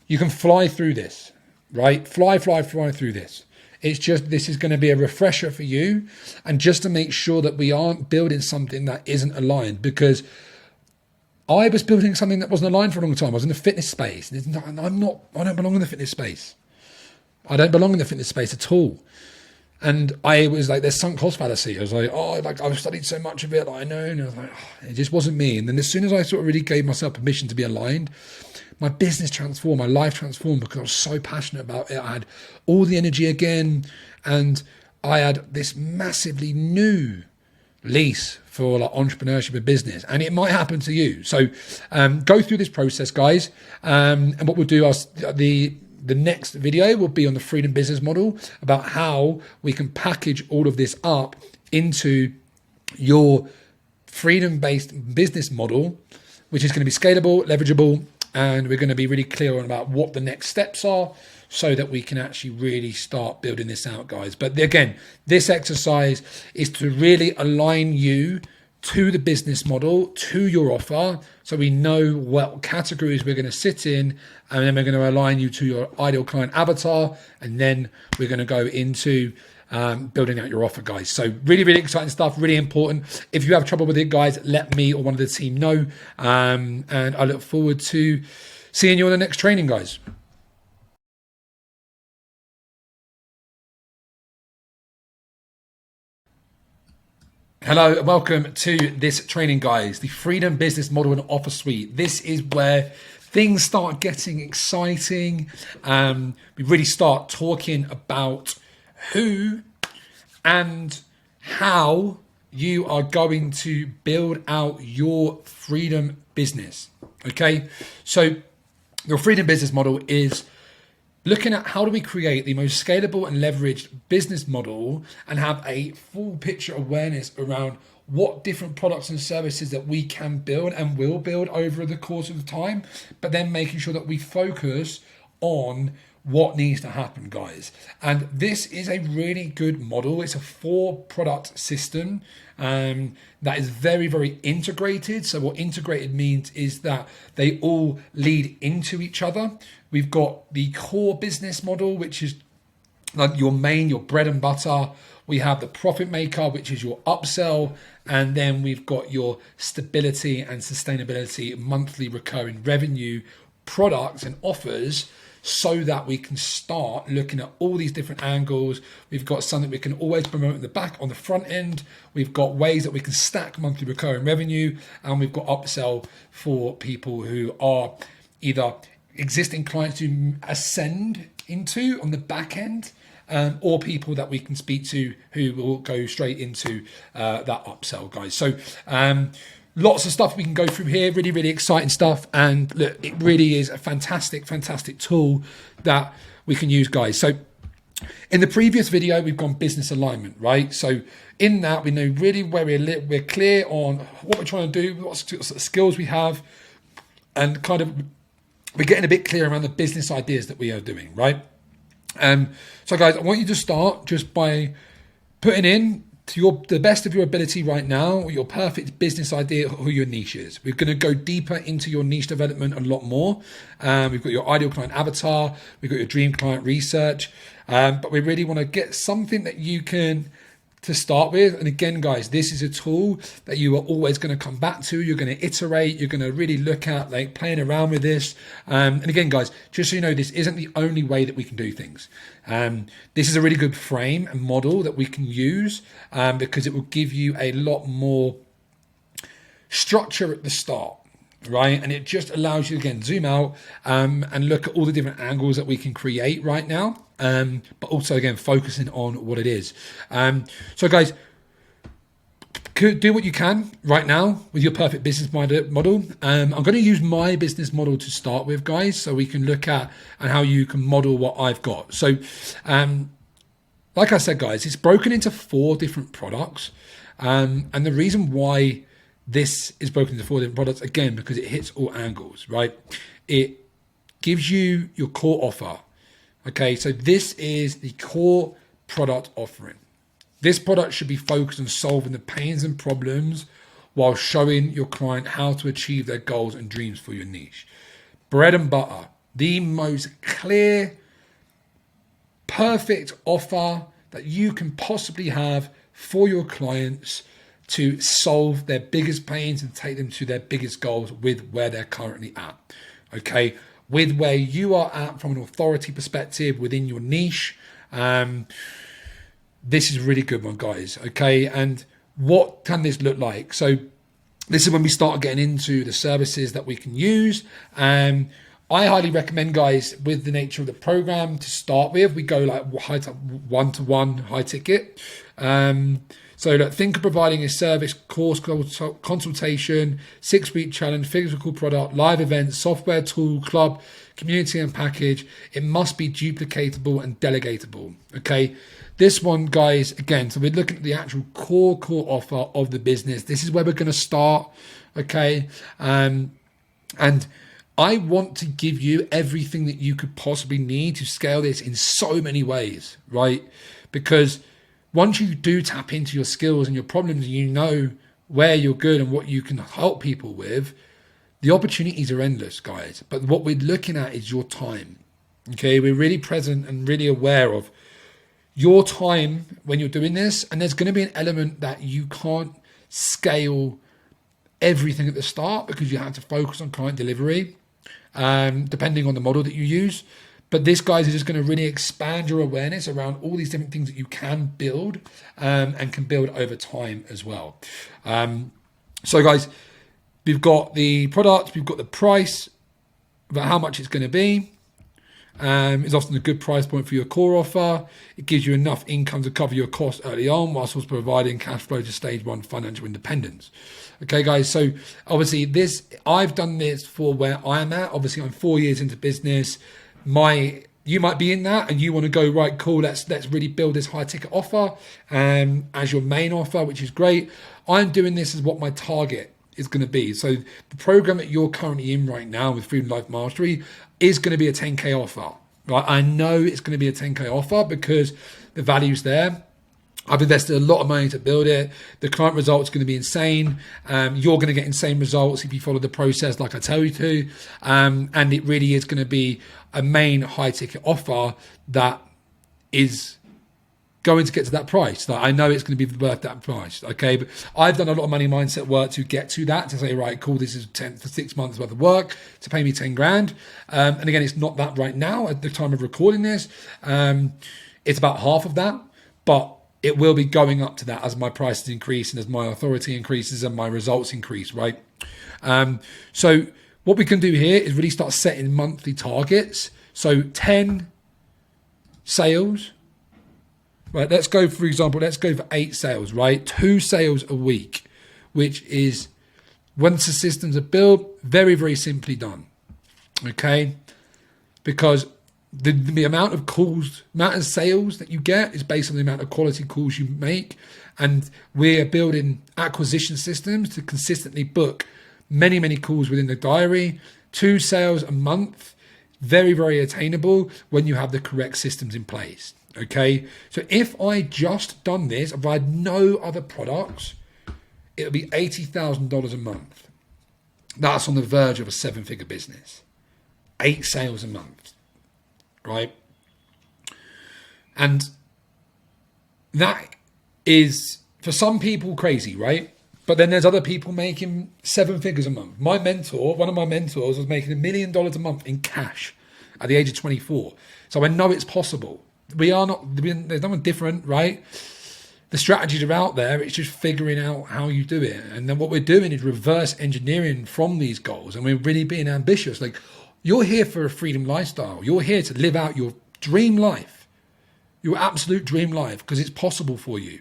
you can fly through this, right? Fly through this. It's just, this is going to be a refresher for you, and just to make sure that we aren't building something that isn't aligned, because I was building something that wasn't aligned for a long time. I was in the fitness space. I don't belong in the fitness space. I don't belong in the fitness space at all. And I was like, there's sunk cost fallacy. I was like, I've studied so much of it, I know. And I was like, it just wasn't me. And then as soon as I sort of really gave myself permission to be aligned, my business transformed, my life transformed, because I was so passionate about it. I had all the energy again, and I had this massively new lease for like entrepreneurship and business, and it might happen to you. So go through this process, guys. And what we'll do, the next video will be on the freedom business model, about how we can package all of this up into your freedom-based business model, which is going to be scalable, leverageable, and we're going to be really clear on about what the next steps are, so that we can actually really start building this out, guys. But again, this exercise is to really align you to the business model, to your offer, so we know what categories we're going to sit in, and then we're going to align you to your ideal client avatar, and then we're going to go into building out your offer, guys. So really, really exciting stuff, really important. If you have trouble with it, guys, let me or one of the team know, and I look forward to seeing you on the next training, guys. Hello and welcome to this training, guys, the Freedom Business Model and Offer Suite. This is where things start getting exciting. We really start talking about who and how you are going to build out your freedom business. Okay, so your freedom business model is looking at how do we create the most scalable and leveraged business model, and have a full picture awareness around what different products and services that we can build and will build over the course of time, but then making sure that we focus on what needs to happen, guys. And this is a really good model. It's a 4-product system that is very, very integrated. So what integrated means is that they all lead into each other. We've got the core business model, which is like your bread and butter. We have the profit maker, which is your upsell. And then we've got your stability and sustainability, monthly recurring revenue products and offers, so that we can start looking at all these different angles. We've got something we can always promote in the back, on the front end. We've got ways that we can stack monthly recurring revenue, and we've got upsell for people who are either existing clients to ascend into on the back end, or people that we can speak to who will go straight into that upsell, guys. So lots of stuff we can go through here, really, really exciting stuff. And look, it really is a fantastic, fantastic tool that we can use, guys. So in the previous video, we've gone business alignment, right? So in that, we know really where we're clear on what we're trying to do, what skills we have, and kind of we're getting a bit clear around the business ideas that we are doing, right? So guys, I want you to start just by putting in to the best of your ability right now, your perfect business idea, who your niche is. We're going to go deeper into your niche development a lot more. We've got your ideal client avatar, we've got your dream client research, but we really want to get something that you can to start with. And again, guys, this is a tool that you are always going to come back to. You're going to iterate. You're going to really look at like playing around with this. And again, guys, just so you know, this isn't the only way that we can do things. This is a really good frame and model that we can use because it will give you a lot more structure at the start. Right, and it just allows you again zoom out and look at all the different angles that we can create right now, but also again focusing on what it is. So guys, do what you can right now with your perfect business model. I'm going to use my business model to start with, guys, so we can look at and how you can model what I've got. So like I said, guys, it's broken into 4 different products, and the reason why this is broken into 4 different products, again, because it hits all angles, right? It gives you your core offer. Okay, so this is the core product offering. This product should be focused on solving the pains and problems while showing your client how to achieve their goals and dreams for your niche. Bread and butter, the most clear, perfect offer that you can possibly have for your clients to solve their biggest pains and take them to their biggest goals with where they're currently at. Okay, with where you are at from an authority perspective within your niche. This is a really good one, guys. Okay, and what can this look like? So this is when we start getting into the services that we can use. I highly recommend, guys, with the nature of the program to start with, we go like one-to-one high ticket. So look, think of providing a service, course, consultation, 6-week challenge, physical product, live events, software tool, club, community and package. It must be duplicatable and delegatable. Okay. This one, guys, again, so we're looking at the actual core offer of the business. This is where we're going to start. Okay. And I want to give you everything that you could possibly need to scale this in so many ways, right? Because once you do tap into your skills and your problems, and you know where you're good and what you can help people with, the opportunities are endless, guys. But what we're looking at is your time. Okay, we're really present and really aware of your time when you're doing this. And there's going to be an element that you can't scale everything at the start because you have to focus on client delivery, depending on the model that you use. But this, guys, is just going to really expand your awareness around all these different things that you can build and can build over time as well. So, guys, we've got the product, we've got the price, about how much it's going to be. It's often a good price point for your core offer. It gives you enough income to cover your costs early on, whilst also providing cash flow to stage 1 financial independence. Okay, guys, so obviously I've done this for where I am at. Obviously, I'm 4 years into business. You might be in that and you want to go, right, cool, let's really build this high ticket offer as your main offer, which is great. I'm doing this as what my target is going to be. So the program that you're currently in right now with Food and Life Mastery is going to be a 10K offer, right? I know it's going to be a 10K offer because the value's there. I've invested a lot of money to build it. The client results are going to be insane. You're going to get insane results if you follow the process like I tell you to. And it really is going to be a main high ticket offer that is going to get to that price. Like, I know it's going to be worth that price. Okay. But I've done a lot of money mindset work to get to that, to say, right, cool, this is 10 for 6 months worth of work to pay me 10 grand. And again, it's not that right now at the time of recording this. It's about half of that, but it will be going up to that as my prices increase and as my authority increases and my results increase, right? So what we can do here is really start setting monthly targets. So 10 sales, right? Let's go, for example, let's go for 8 sales, right? 2 sales a week, which is, once the systems are built, very, very simply done, okay? Because the amount of calls, amount of sales that you get is based on the amount of quality calls you make. And we're building acquisition systems to consistently book many, many calls within the diary 2 sales a month, very, very attainable when you have the correct systems in place. Okay, so if I just done this, if I had no other products, it would be $80,000 a month. That's on the verge of a 7-figure business. 8 sales a month, right? And that is, for some people, crazy, right? But then there's other people making 7 figures a month. My mentor, one of my mentors, was making $1 million a month in cash at the age of 24. So I know it's possible. There's no one different, right? The strategies are out there. It's just figuring out how you do it. And then what we're doing is reverse engineering from these goals. And we're really being ambitious. Like, you're here for a freedom lifestyle. You're here to live out your dream life, your absolute dream life, because it's possible for you.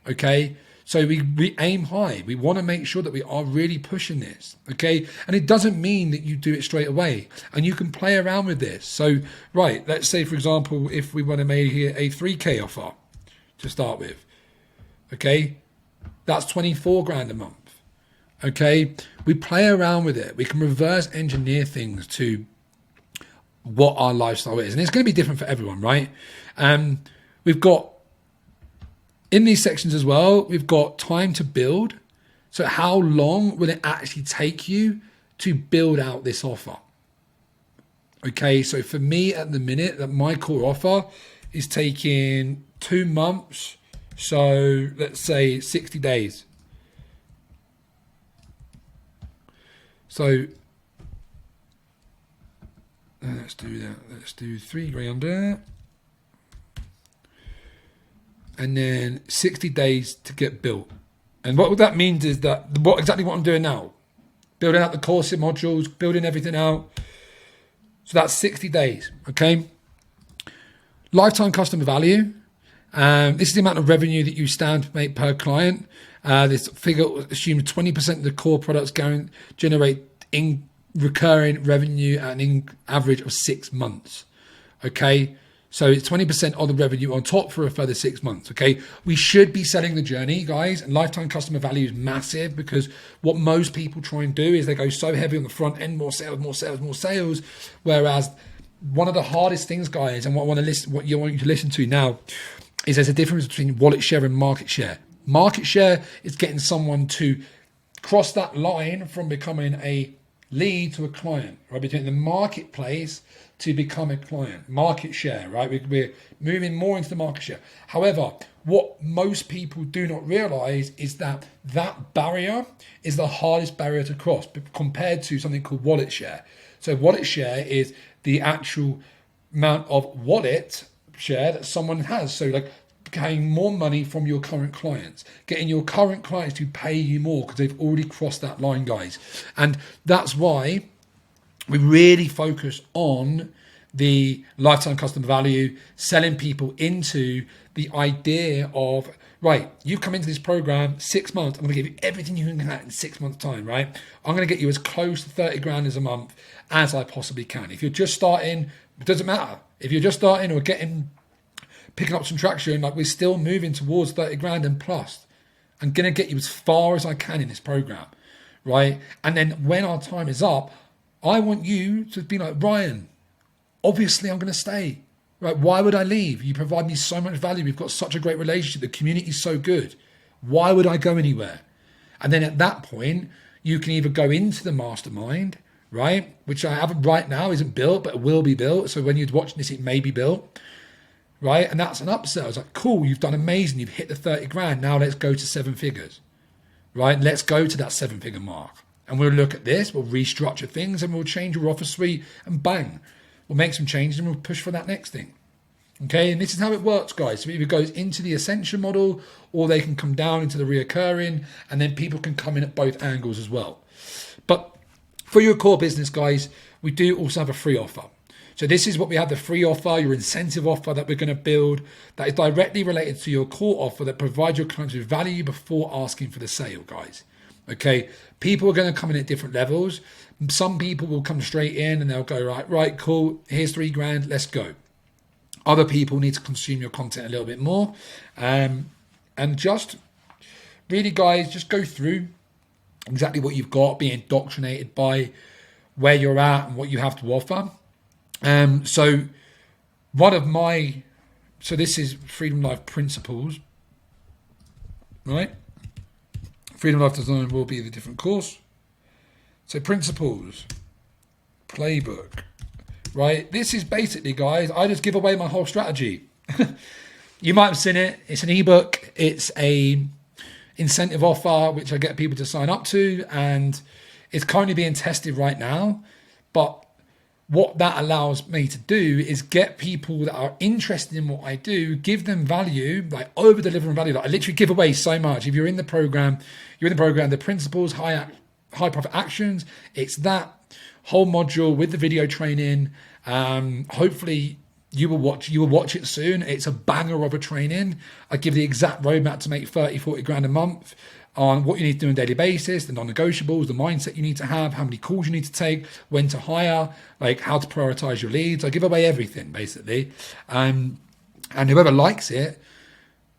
Okay? So we aim high. We want to make sure that we are really pushing this, okay? And it doesn't mean that you do it straight away. And you can play around with this. So, right, let's say, for example, if we want to make here a 3K offer to start with, okay? That's 24 grand a month, okay? We play around with it. We can reverse engineer things to what our lifestyle is. And it's going to be different for everyone, right? We've got, in these sections as well, we've got time to build. So how long will it actually take you to build out this offer? Okay, so for me at the minute, that my core offer is taking 2 months. So let's say 60 days. So let's do that. Let's do 3 grand there. And then 60 days to get built. And what that means is that exactly what I'm doing now. Building out the course modules, building everything out. So that's 60 days, okay? Lifetime customer value. This is the amount of revenue that you stand to make per client. This figure assumes 20% of the core products generate in recurring revenue at an average of 6 months, okay? So it's 20% of the revenue on top for a further 6 months, okay? We should be selling the journey, guys. And lifetime customer value is massive, because what most people try and do is they go so heavy on the front end, more sales, more sales, more sales. Whereas one of the hardest things, guys, and what you want you to listen to now, is there's a difference between wallet share and market share. Market share is getting someone to cross that line from becoming a lead to a client, right? Between the marketplace to become a client. Market share, right? We're moving more into the market share. However, what most people do not realize is that that barrier is the hardest barrier to cross compared to something called wallet share. So wallet share is the actual amount of wallet share that someone has. So like getting more money from your current clients, getting your current clients to pay you more because they've already crossed that line, guys. And that's why we really focus on the lifetime customer value, selling people into the idea of, right, you've come into this program 6 months, I'm going to give you everything you can get in 6 months time, right? I'm going to get you as close to 30 grand as a month as I possibly can. If you're just starting, it doesn't matter. If you're just starting or picking up some traction, like we're still moving towards 30 grand and plus. I'm going to get you as far as I can in this program, right? And then when our time is up, I want you to be like, Ryan, obviously I'm going to stay, right? Why would I leave? You provide me so much value. We've got such a great relationship. The community is so good. Why would I go anywhere? And then at that point, you can either go into the mastermind, right? Which I haven't right now, isn't built, but it will be built. So when you're watching this, it may be built, right? And that's an upsell. It's like, cool, you've done amazing. You've hit the 30 grand. Now let's go to 7 figures, right? Let's go to that 7-figure mark. And we'll look at this, we'll restructure things, and we'll change your offer suite, and bang, we'll make some changes and we'll push for that next thing. Okay, and this is how it works, guys. So it either goes into the Ascension model, or they can come down into the reoccurring, and then people can come in at both angles as well. But for your core business, guys, we do also have a free offer. So this is what we have, the free offer, your incentive offer that we're going to build that is directly related to your core offer that provides your clients with value before asking for the sale, guys. Okay, people are going to come in at different levels. Some people will come straight in and they'll go, right, cool, here's 3 grand, let's go. Other people need to consume your content a little bit more. And just really, guys, just go through exactly what you've got, be indoctrinated by where you're at and what you have to offer. So this is Freedom Life Principles, right? Freedom Life Design will be the different course. So principles, playbook, right? This is basically, guys, I just give away my whole strategy. You might have seen it. It's an ebook. It's a incentive offer, which I get people to sign up to, and it's currently being tested right now. But what that allows me to do is get people that are interested in what I do, give them value, like over delivering value. Like I literally give away so much. If you're in the program, the principles, high profit actions, it's that whole module with the video training. Hopefully you will watch it soon. It's a banger of a training. I give the exact roadmap to make 30-40 grand a month on what you need to do on a daily basis, the non-negotiables, the mindset you need to have, how many calls you need to take, when to hire, like how to prioritize your leads. I give away everything basically. And whoever likes it,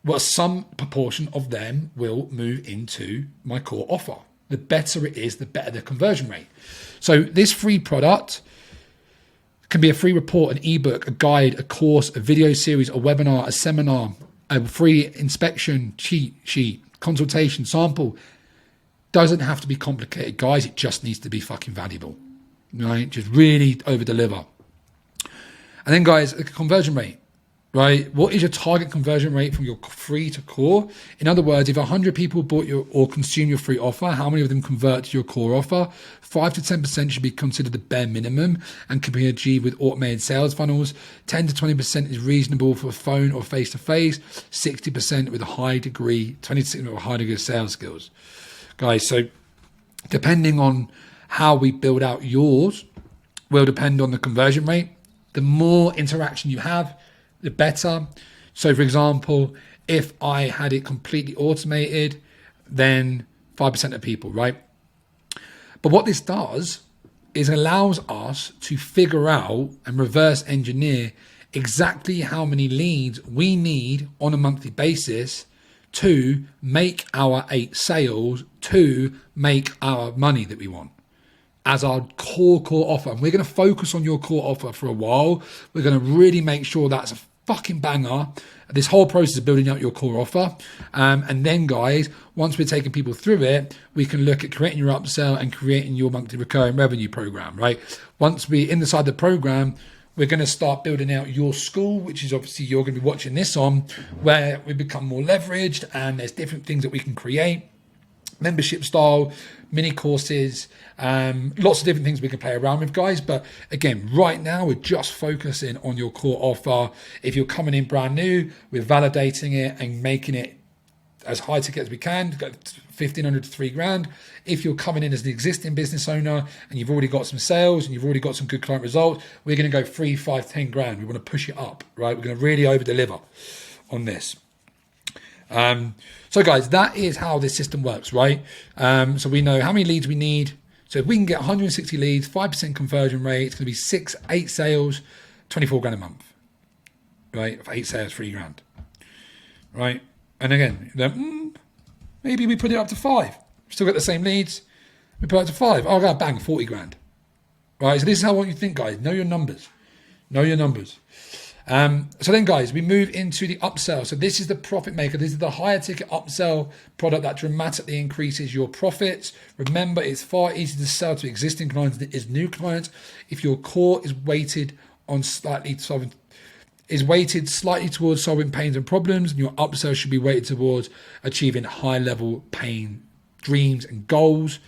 well, some proportion of them will move into my core offer. The better it is, the better the conversion rate. So this free product can be a free report, an ebook, a guide, a course, a video series, a webinar, a seminar, a free inspection, cheat sheet, consultation, sample. Doesn't have to be complicated, guys. It just needs to be fucking valuable, right? Just really over deliver. And then, guys, the conversion rate, right? What is your target conversion rate from your free to core? In other words, if 100 people bought your or consume your free offer, how many of them convert to your core offer? 5 to 10% should be considered the bare minimum and can be achieved with automated sales funnels. 10 to 20% is reasonable for phone or face-to-face. 60% with a high degree, 20% with a high degree of sales skills. Guys, so depending on how we build out yours will depend on the conversion rate. The more interaction you have, the better. So for example, if I had it completely automated, then 5% of people, right? But what this does is allows us to figure out and reverse engineer exactly how many leads we need on a monthly basis to make our 8 sales, to make our money that we want as our core offer. And we're going to focus on your core offer for a while. We're going to really make sure that's a fucking banger. This whole process of building out your core offer. And then, guys, once we're taking people through it, we can look at creating your upsell and creating your monthly recurring revenue program, right? Once we're inside the program, we're going to start building out your school, which is obviously you're going to be watching this on, where we become more leveraged and there's different things that we can create. Membership style, mini courses, lots of different things we can play around with, guys. But again, right now we're just focusing on your core offer. If you're coming in brand new, we're validating it and making it as high ticket as we can, 1,500 to 3 grand. If you're coming in as the existing business owner and you've already got some sales and you've already got some good client results, we're going to go 3, 5, 10 grand. We want to push it up, right? We're going to really over deliver on this. So guys, that is how this system works, right? So we know how many leads we need. So if we can get 160 leads, 5% conversion rate, it's going to be 8 sales, 24 grand a month, right? For 8 sales, 3 grand, right? And again, then, maybe we put it up to 5. Still got the same leads. We put it up to 5. Oh, God, bang, 40 grand, right? So this is how I want you to think, guys. Know your numbers. Know your numbers. So then, guys, we move into the upsell. So this is the profit maker. This is the higher ticket upsell product that dramatically increases your profits. Remember, it's far easier to sell to existing clients than it is new clients. If your core is weighted slightly towards solving pains and problems, and your upsell should be weighted towards achieving high level pain, dreams, and goals.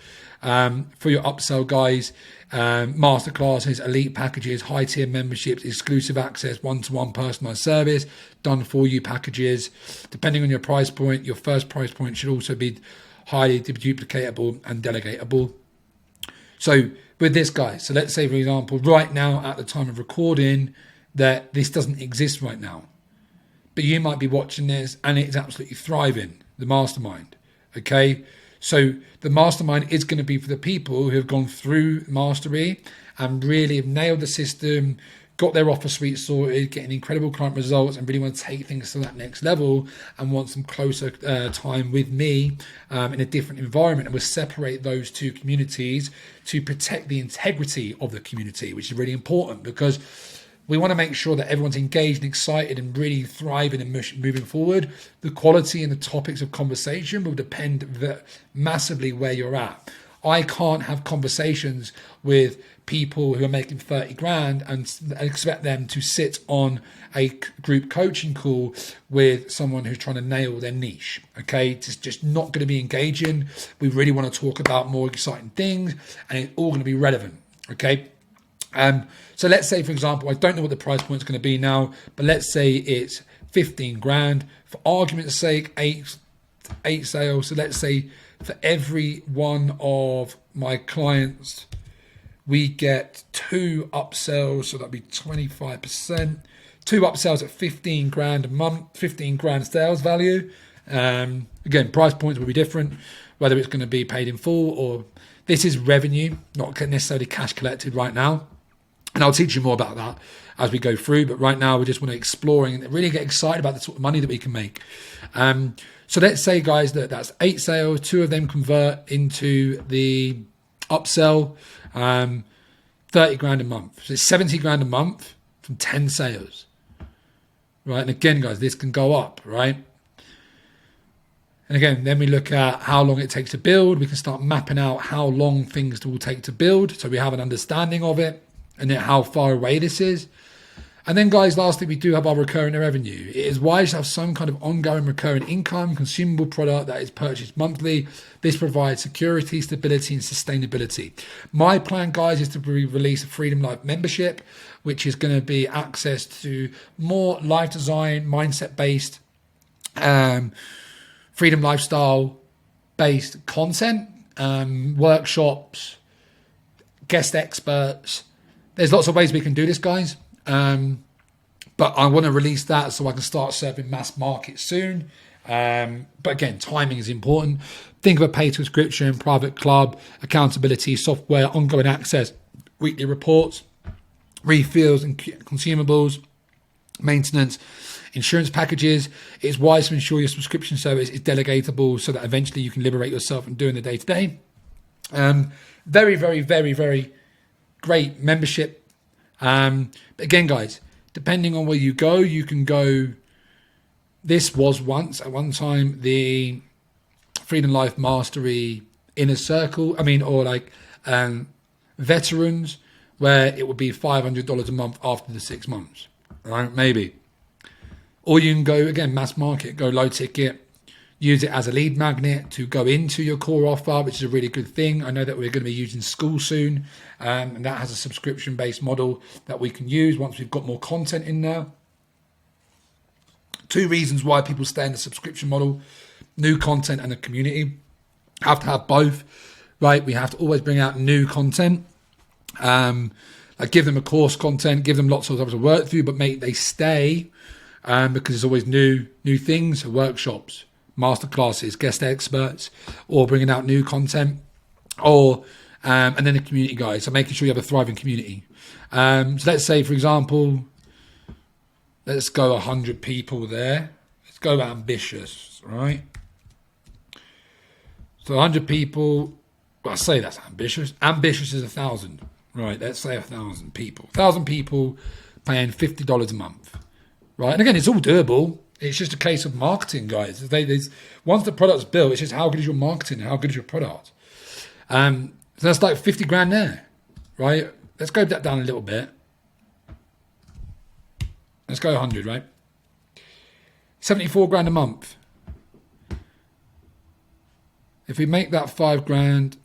For your upsell, guys, masterclasses, elite packages, high tier memberships, exclusive access, one-to-one personalized service, done for you packages. Depending on your price point, your first price point should also be highly duplicatable and delegatable. So with this, guys, so let's say, for example, right now at the time of recording that this doesn't exist right now, but you might be watching this and it's absolutely thriving, the mastermind. Okay. So the mastermind is going to be for the people who have gone through mastery and really have nailed the system, got their offer suite sorted, getting incredible client results, and really want to take things to that next level and want some closer time with me in a different environment. And we'll separate those two communities to protect the integrity of the community, which is really important, because we want to make sure that everyone's engaged and excited and really thriving and moving forward. The quality and the topics of conversation will depend massively where you're at. I can't have conversations with people who are making 30 grand and expect them to sit on a group coaching call with someone who's trying to nail their niche. Okay, it's just not going to be engaging. We really want to talk about more exciting things, and it's all going to be relevant. Okay. So let's say, for example, I don't know what the price point is going to be now, but let's say it's 15 grand. For argument's sake, eight sales. So let's say for every one of my clients, we get 2 upsells. So that'd be 25%. 2 upsells at 15 grand a month, 15 grand sales value. Again, price points will be different, whether it's going to be paid in full or this is revenue, not necessarily cash collected right now. And I'll teach you more about that as we go through. But right now, we just want to explore and really get excited about the sort of money that we can make. So let's say, guys, that's 8 sales. 2 of them convert into the upsell, 30 grand a month. So it's 70 grand a month from 10 sales, right? And again, guys, this can go up, right? And again, then we look at how long it takes to build. We can start mapping out how long things will take to build, so we have an understanding of it and then how far away this is. And then, guys, lastly, we do have our recurring revenue. It is wise to have some kind of ongoing recurring income, consumable product that is purchased monthly. This provides security, stability, and sustainability. My plan, guys, is to release a Freedom Life membership, which is going to be access to more life design, mindset-based, freedom lifestyle-based content, workshops, guest experts. There's lots of ways we can do this, guys. But I want to release that so I can start serving mass market soon. But again, timing is important. Think of a paid subscription, private club, accountability, software, ongoing access, weekly reports, refills and consumables, maintenance, insurance packages. It's wise to ensure your subscription service is delegatable so that eventually you can liberate yourself from doing the day-to-day. Very, very, very, very great membership. But again, guys, depending on where you go, you can go. This was at one time the Freedom Life Mastery Inner Circle. Veterans, where it would be $500 a month after the 6 months, right? Maybe. Or you can go, again, mass market, go low ticket, use it as a lead magnet to go into your core offer, which is a really good thing. I know that we're going to be using school soon, and that has a subscription-based model that we can use once we've got more content in there. 2 reasons why people stay in the subscription model: new content and a community. Have to have both, right? We have to always bring out new content. Give them a course content, give them lots of stuff to work through, but make they stay because there's always new things, workshops, masterclasses, guest experts, or bringing out new content, or and then the community, guys. So making sure you have a thriving community. So let's say, for example, let's go 100 people there. Let's go ambitious, right? So 100 people. Well, I say that's ambitious. Ambitious is 1,000, right? Let's say 1,000 people. 1,000 people paying $50 a month, right? And again, it's all doable. It's just a case of marketing, guys. Once the product's built, it's just how good is your marketing and how good is your product. So that's like 50 grand there, right? Let's go that down a little bit. Let's go 100, right? 74 grand a month. If we make that 5 grand,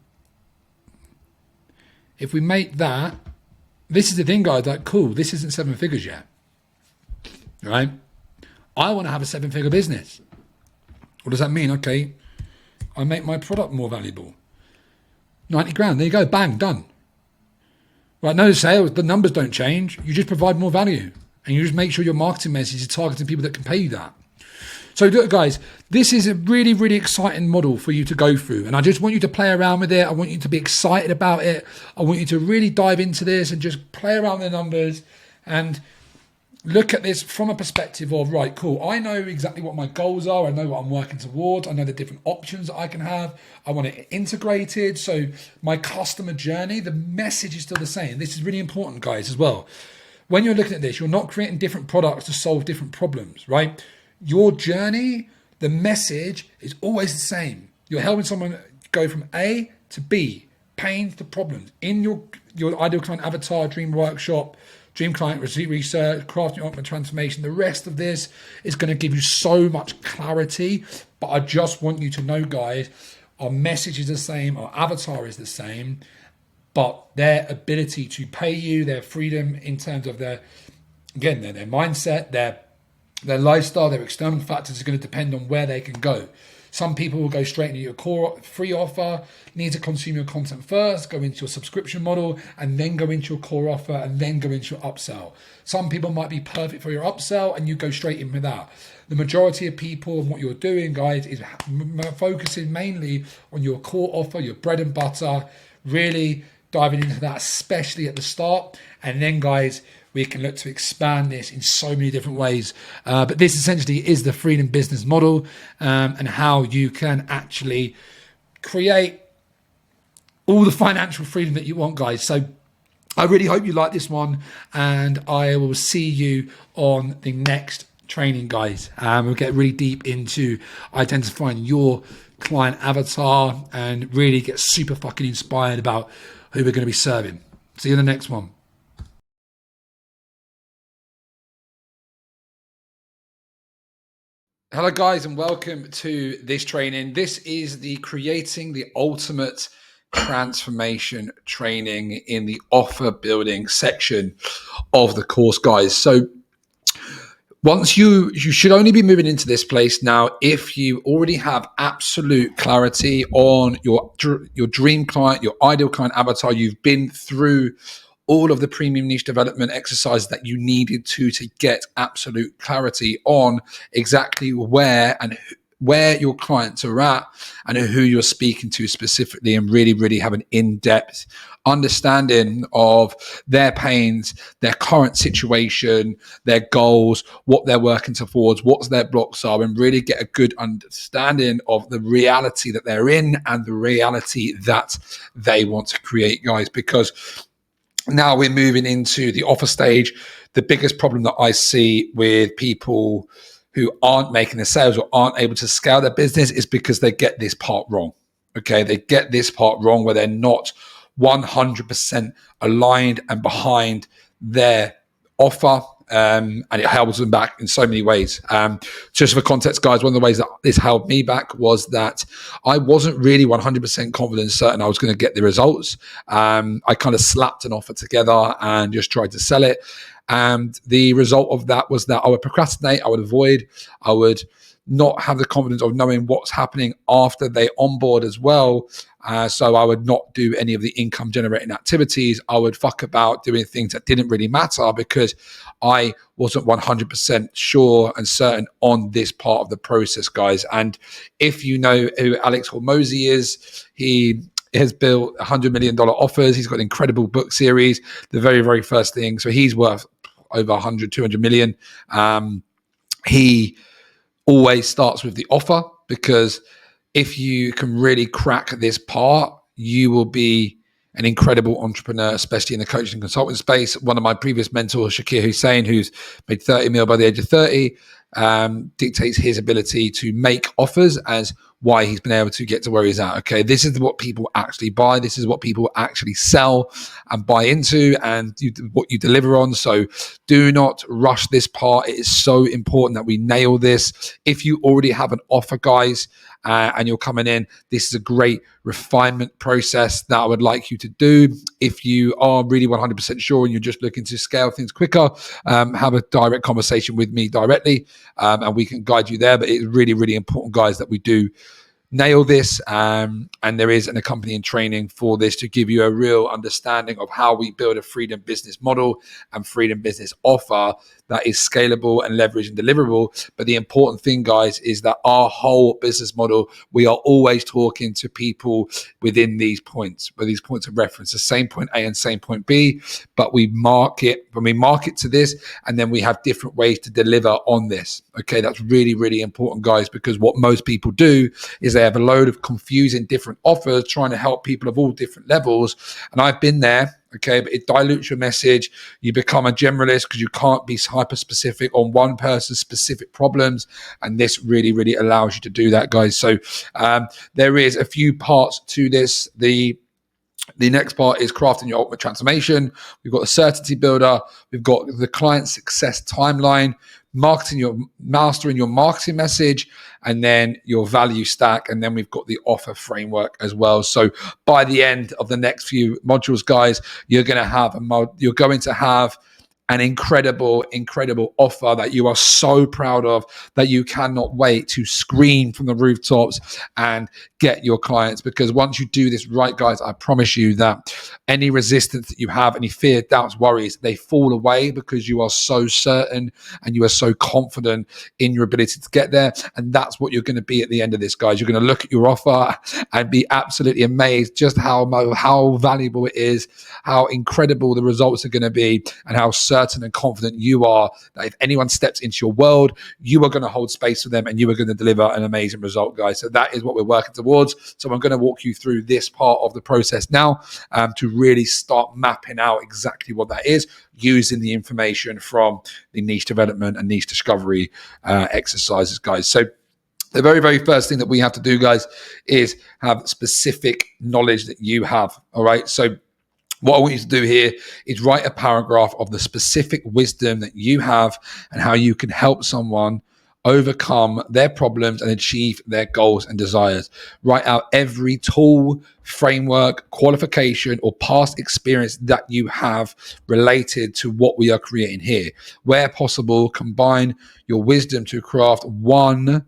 if we make that, this is the thing, guys, like, cool, this isn't 7 figures yet, right? I want to have a 7-figure business. What does that mean? Okay, I make my product more valuable. 90 grand, there you go, bang, done. Right, no sales, the numbers don't change. You just provide more value. And you just make sure your marketing message is targeting people that can pay you that. So look, guys, this is a really, really exciting model for you to go through. And I just want you to play around with it. I want you to be excited about it. I want you to really dive into this and just play around with the numbers And look at this from a perspective of, right, cool, I know exactly what my goals are. I know what I'm working towards. I know the different options that I can have. I want it integrated. So my customer journey, the message is still the same. This is really important, guys, as well. When you're looking at this, you're not creating different products to solve different problems, right? Your journey, the message is always the same. You're helping someone go from A to B, pains to problems. In your ideal client avatar, dream workshop, dream client research, crafting ultimate transformation, the rest of this is going to give you so much clarity. But I just want you to know, guys, our message is the same, our avatar is the same, but their ability to pay you, their freedom in terms of their mindset, their lifestyle, their external factors is going to depend on where they can go. Some people will go straight into your core free offer, need to consume your content first, go into your subscription model, and then go into your core offer, and then go into your upsell. Some people might be perfect for your upsell, and you go straight in with that. The majority of people and what you're doing, guys, is focusing mainly on your core offer, your bread and butter, really diving into that, especially at the start. And then, guys, we can look to expand this in so many different ways. But this essentially is the freedom business model, and how you can actually create all the financial freedom that you want, guys. So I really hope you like this one, and I will see you on the next training, guys. We'll get really deep into identifying your client avatar and really get super fucking inspired about who we're going to be serving. See you in the next one. Hello, guys, and welcome to this training. This is the Creating the Ultimate Transformation training in the offer building section of the course, guys. So once you should only be moving into this place now if you already have absolute clarity on your dream client, your ideal client avatar. You've been through all of the premium niche development exercises that you needed to get absolute clarity on exactly where your clients are at and who you're speaking to specifically, and really have an in-depth understanding of their pains, their current situation, their goals, what they're working towards, what their blocks are, and really get a good understanding of the reality that they're in and the reality that they want to create, guys. Because now we're moving into the offer stage. The biggest problem that I see with people who aren't making the sales or aren't able to scale their business is because they get this part wrong. Okay, they get this part wrong where they're not 100% aligned and behind their offer, and it holds them back in so many ways. Just for context, guys, one of the ways that this held me back was that I wasn't really 100% confident, certain I was going to get the results. I kind of slapped an offer together and just tried to sell it. And the result of that was that I would procrastinate, I would avoid, I would not have the confidence of knowing what's happening after they onboard as well. So I would not do any of the income generating activities. I would fuck about doing things that didn't really matter because I wasn't 100% sure and certain on this part of the process, guys. And if you know who Alex Hormozy is, he has built $100 million offers. He's got an incredible book series, the very, very first thing. So he's worth over 100, 200 million. He always starts with the offer, because if you can really crack this part, you will be an incredible entrepreneur, especially in the coaching and consulting space. One of my previous mentors, Shakir Hussain, who's made 30 mil by the age of 30, dictates his ability to make offers as why he's been able to get to where he's at. Okay, this is what people actually buy. This is what people actually sell and buy into, and what you deliver on. So do not rush this part. It is so important that we nail this. If you already have an offer, guys, and you're coming in, this is a great refinement process that I would like you to do. If you are really 100% sure and you're just looking to scale things quicker, have a direct conversation with me directly, and we can guide you there. But it's really, really important, guys, that we do nail this, and there is an accompanying training for this to give you a real understanding of how we build a freedom business model and freedom business offer that is scalable and leveraged and deliverable. But the important thing, guys, is that our whole business model, we are always talking to people within these points, with these points of reference, the same point A and same point B, but we market to this, and then we have different ways to deliver on this. Okay, that's really, really important, guys, because what most people do is they have a load of confusing different offers trying to help people of all different levels. And I've been there. Okay, but it dilutes your message. You become a generalist because you can't be hyper specific on one person's specific problems. And this really, really allows you to do that, guys. So there is a few parts to this. The next part is crafting your ultimate transformation. We've got the certainty builder. We've got the client success timeline, mastering your marketing message, and then your value stack. And then we've got the offer framework as well. So by the end of the next few modules, guys, you're going to have an incredible offer that you are so proud of, that you cannot wait to scream from the rooftops and get your clients. Because once you do this right, guys, I promise you that any resistance that you have, any fear, doubts, worries, they fall away because you are so certain and you are so confident in your ability to get there. And that's what you're going to be at the end of this, guys. You're going to look at your offer and be absolutely amazed just how valuable it is, how incredible the results are going to be, and how certain and confident you are that if anyone steps into your world, you are going to hold space for them and you are going to deliver an amazing result, guys. So that is what we're working towards. So I'm going to walk you through this part of the process now to really start mapping out exactly what that is, using the information from the niche development and niche discovery exercises, guys. So the very, very first thing that we have to do, guys, is have specific knowledge that you have. All right. So what I want you to do here is write a paragraph of the specific wisdom that you have and how you can help someone overcome their problems and achieve their goals and desires. Write out every tool, framework, qualification, or past experience that you have related to what we are creating here. Where possible, combine your wisdom to craft one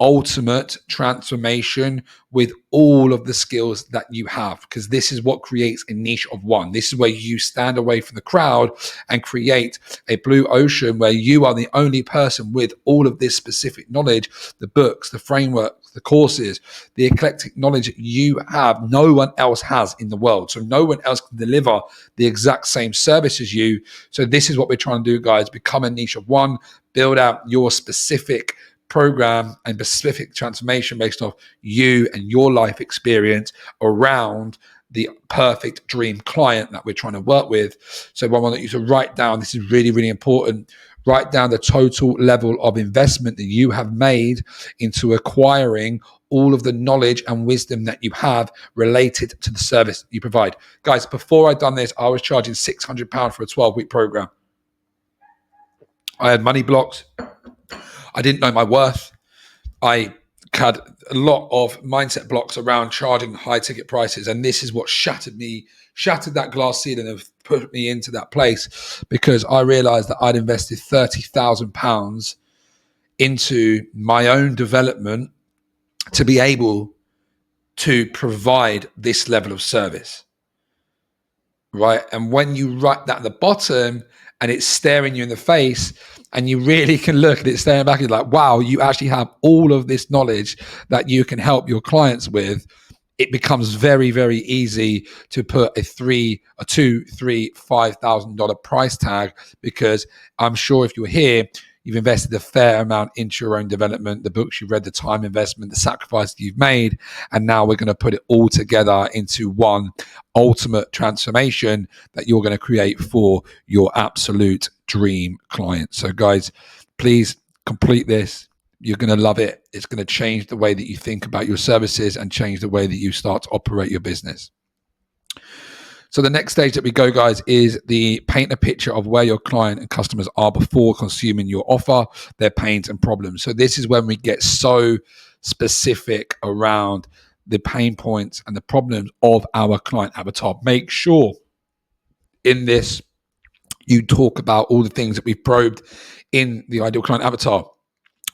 ultimate transformation with all of the skills that you have, because this is what creates a niche of one. This is where you stand away from the crowd and create a blue ocean where you are the only person with all of this specific knowledge, the books, the frameworks, the courses, the eclectic knowledge that you have, no one else has in the world. So no one else can deliver the exact same service as you. So this is what we're trying to do, guys. Become a niche of one, build out your specific program and specific transformation based off you and your life experience around the perfect dream client that we're trying to work with. So I want you to write down, this is really, really important, write down the total level of investment that you have made into acquiring all of the knowledge and wisdom that you have related to the service you provide. Guys, before I'd done this, I was charging £600 for a 12-week program. I had money blocks. I didn't know my worth. I had a lot of mindset blocks around charging high ticket prices. And this is what shattered that glass ceiling and put me into that place, because I realized that I'd invested £30,000 into my own development to be able to provide this level of service. Right. And when you write that at the bottom and it's staring you in the face, and you really can look at it staring back, and you're like, wow, you actually have all of this knowledge that you can help your clients with. It becomes very, very easy to put a $2,000, $3,000, $5,000 price tag, because I'm sure if you're here, you've invested a fair amount into your own development, the books you've read, the time investment, the sacrifice you've made. And now we're going to put it all together into one ultimate transformation that you're going to create for your absolute dream client. So guys, please complete this. You're going to love it. It's going to change the way that you think about your services and change the way that you start to operate your business. So the next stage that we go, guys, is the paint a picture of where your client and customers are before consuming your offer, their pains and problems. So this is when we get so specific around the pain points and the problems of our client avatar. Make sure in this you talk about all the things that we've probed in the ideal client avatar.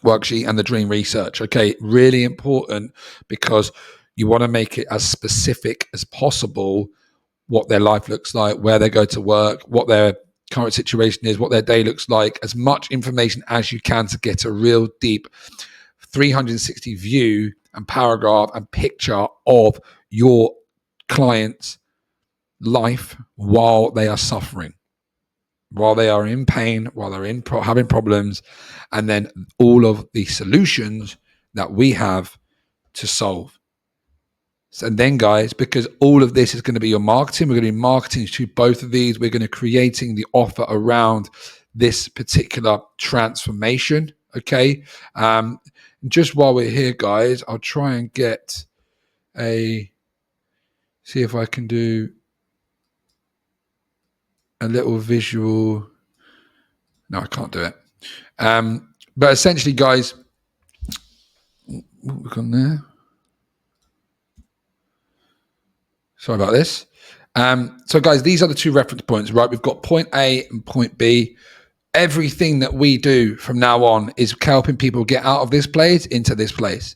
worksheet and the dream research. Okay, really important, because you want to make it as specific as possible, what their life looks like, where they go to work, what their current situation is, what their day looks like, as much information as you can to get a real deep 360 view and paragraph and picture of your client's life while they are suffering, while they are in pain, while they're having problems, and then all of the solutions that we have to solve. And then, guys, because all of this is going to be your marketing, we're going to be marketing to both of these. We're going to be creating the offer around this particular transformation. Okay. Just while we're here, guys, I'll try and see if I can do a little visual. No, I can't do it. But essentially, guys, look on there. Sorry about this. So, guys, these are the two reference points, right? We've got point A and point B. Everything that we do from now on is helping people get out of this place into this place.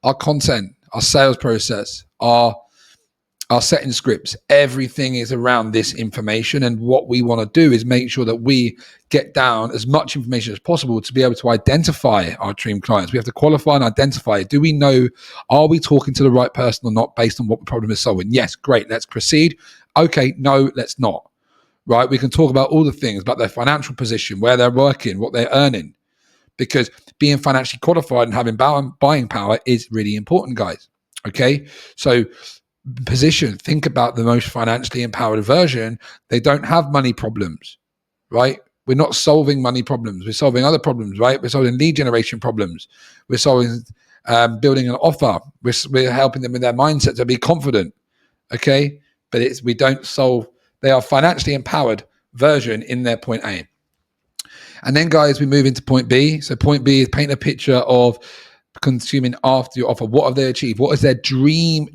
Our content, our sales process, our setting scripts, everything is around this information. And what we want to do is make sure that we get down as much information as possible to be able to identify our dream clients. We have to qualify and identify. Do we know, are we talking to the right person or not based on what the problem is solving? Yes, great, let's proceed. Okay, no, let's not. Right? We can talk about all the things, about their financial position, where they're working, what they're earning, because being financially qualified and having buying power is really important, guys. Okay, so position, think about the most financially empowered version. They don't have money problems, right? We're not solving money problems. We're solving other problems, right? We're solving lead generation problems. We're solving building an offer. We're helping them with their mindset to be confident. Okay, but we don't solve. They are financially empowered version in their point A. And then, guys, we move into point B. So point B is paint a picture of consuming after your offer. What have they achieved? What is their dream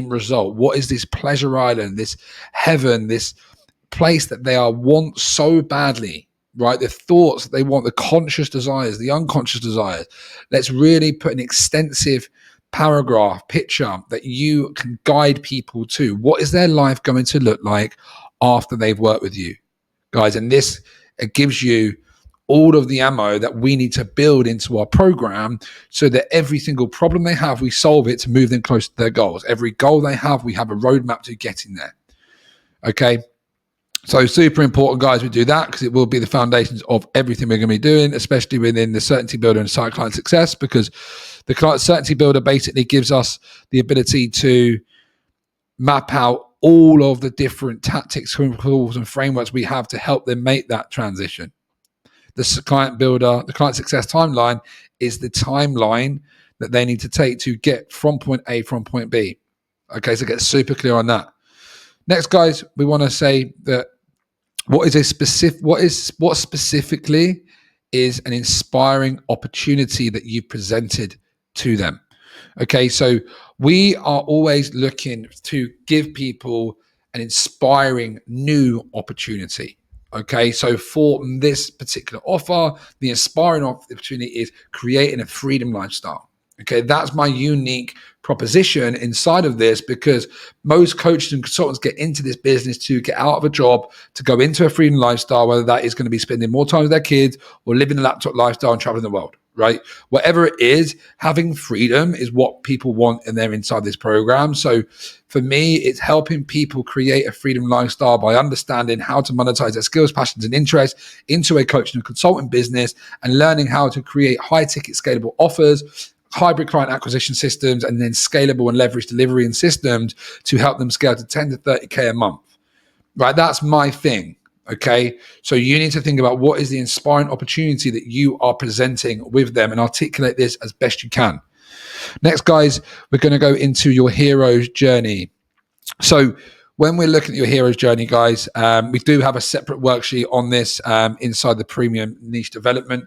result? What is this pleasure island, this heaven, this place that they want so badly, right? The thoughts that they want, the conscious desires, the unconscious desires. Let's really put an extensive paragraph, picture that you can guide people to. What is their life going to look like after they've worked with you, guys? And this, it gives you all of the ammo that we need to build into our program so that every single problem they have, we solve it to move them close to their goals. Every goal they have, we have a roadmap to getting there. Okay. So super important, guys, we do that because it will be the foundations of everything we're going to be doing, especially within the Certainty Builder and Site Client Success, because the Client Certainty Builder basically gives us the ability to map out all of the different tactics, tools, and frameworks we have to help them make that transition. The Client Builder, the Client Success Timeline is the timeline that they need to take to get from point A from point B. Okay, so get super clear on that. Next, guys, we want to say that what specifically is an inspiring opportunity that you presented to them. Okay, so we are always looking to give people an inspiring new opportunity. Okay, so for this particular offer, the inspiring opportunity is creating a freedom lifestyle. Okay, that's my unique proposition inside of this, because most coaches and consultants get into this business to get out of a job, to go into a freedom lifestyle, whether that is going to be spending more time with their kids or living a laptop lifestyle and traveling the world, right? Whatever it is, having freedom is what people want, and they're inside this program. So for me, it's helping people create a freedom lifestyle by understanding how to monetize their skills, passions, and interests into a coaching and consulting business, and learning how to create high ticket scalable offers, hybrid client acquisition systems, and then scalable and leverage delivery and systems to help them scale to 10 to 30K a month, right? That's my thing. Okay. So you need to think about what is the inspiring opportunity that you are presenting with them and articulate this as best you can. Next, guys, we're going to go into your hero's journey. So when we're looking at your hero's journey, guys, we do have a separate worksheet on this inside the premium niche development,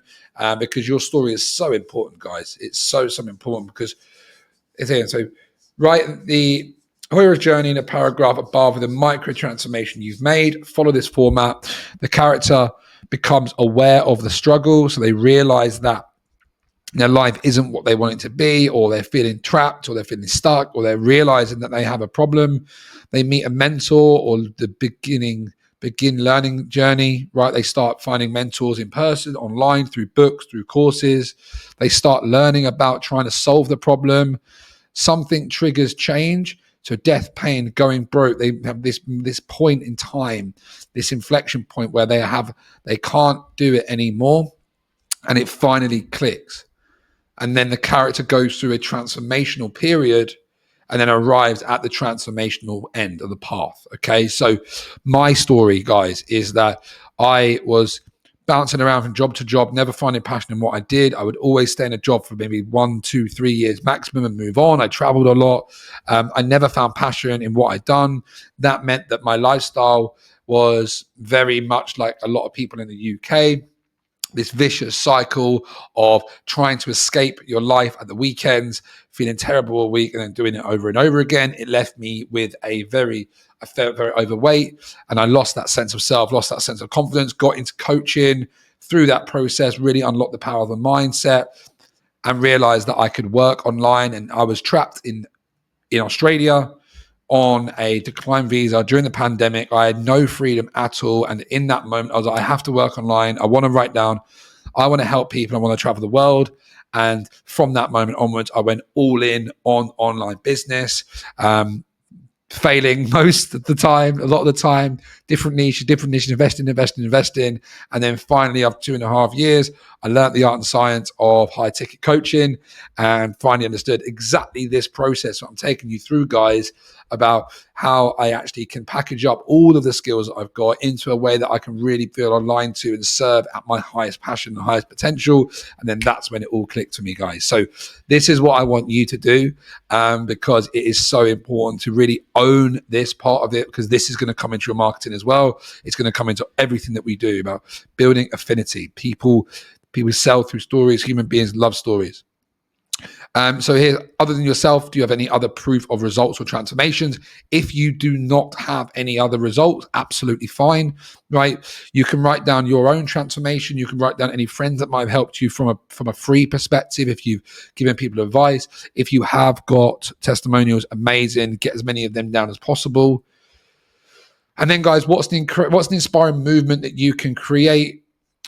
because your story is so important, guys. It's so important because it's here. So write the hero's journey in a paragraph above with a micro transformation you've made. Follow this format. The character becomes aware of the struggle, so they realize that their life isn't what they want it to be, or they're feeling trapped, or they're feeling stuck, or they're realizing that they have a problem, they meet a mentor, or the begin learning journey, right? They start finding mentors in person, online, through books, through courses. They start learning about trying to solve the problem. Something triggers change. So death, pain, going broke. They have this point in time, this inflection point where they can't do it anymore, and it finally clicks. And then the character goes through a transformational period and then arrives at the transformational end of the path. Okay, so my story, guys, is that I was bouncing around from job to job, never finding passion in what I did. I would always stay in a job for maybe 1, 2, 3 years maximum and move on. I traveled a lot. I never found passion in what I'd done. That meant that my lifestyle was very much like a lot of people in the UK. This vicious cycle of trying to escape your life at the weekends, feeling terrible a week, and then doing it over and over again. It left me with I felt very overweight, and I lost that sense of self, lost that sense of confidence, got into coaching. Through that process, really unlocked the power of the mindset and realized that I could work online. And I was trapped in Australia on a decline visa during the pandemic. I had no freedom at all. And in that moment, I was like, I have to work online. I want to write down. I want to help people. I want to travel the world. And from that moment onwards, I went all in on online business, failing most of the time, a lot of the time, different niche, investing. And then finally, after 2.5 years, I learned the art and science of high ticket coaching and finally understood exactly this process that I'm taking you through, guys, about how I actually can package up all of the skills that I've got into a way that I can really feel aligned to and serve at my highest passion, the highest potential. And then that's when it all clicked for me, guys. So this is what I want you to do, because it is so important to really own this part of it, because this is going to come into your marketing as well. It's going to come into everything that we do about building affinity. People sell through stories. Human beings love stories. So here, other than yourself, do you have any other proof of results or transformations? If you do not have any other results, absolutely fine, right? You can write down your own transformation. You can write down any friends that might have helped you from a free perspective. If you've given people advice, if you have got testimonials, amazing. Get as many of them down as possible. And then, guys, what's the inspiring movement that you can create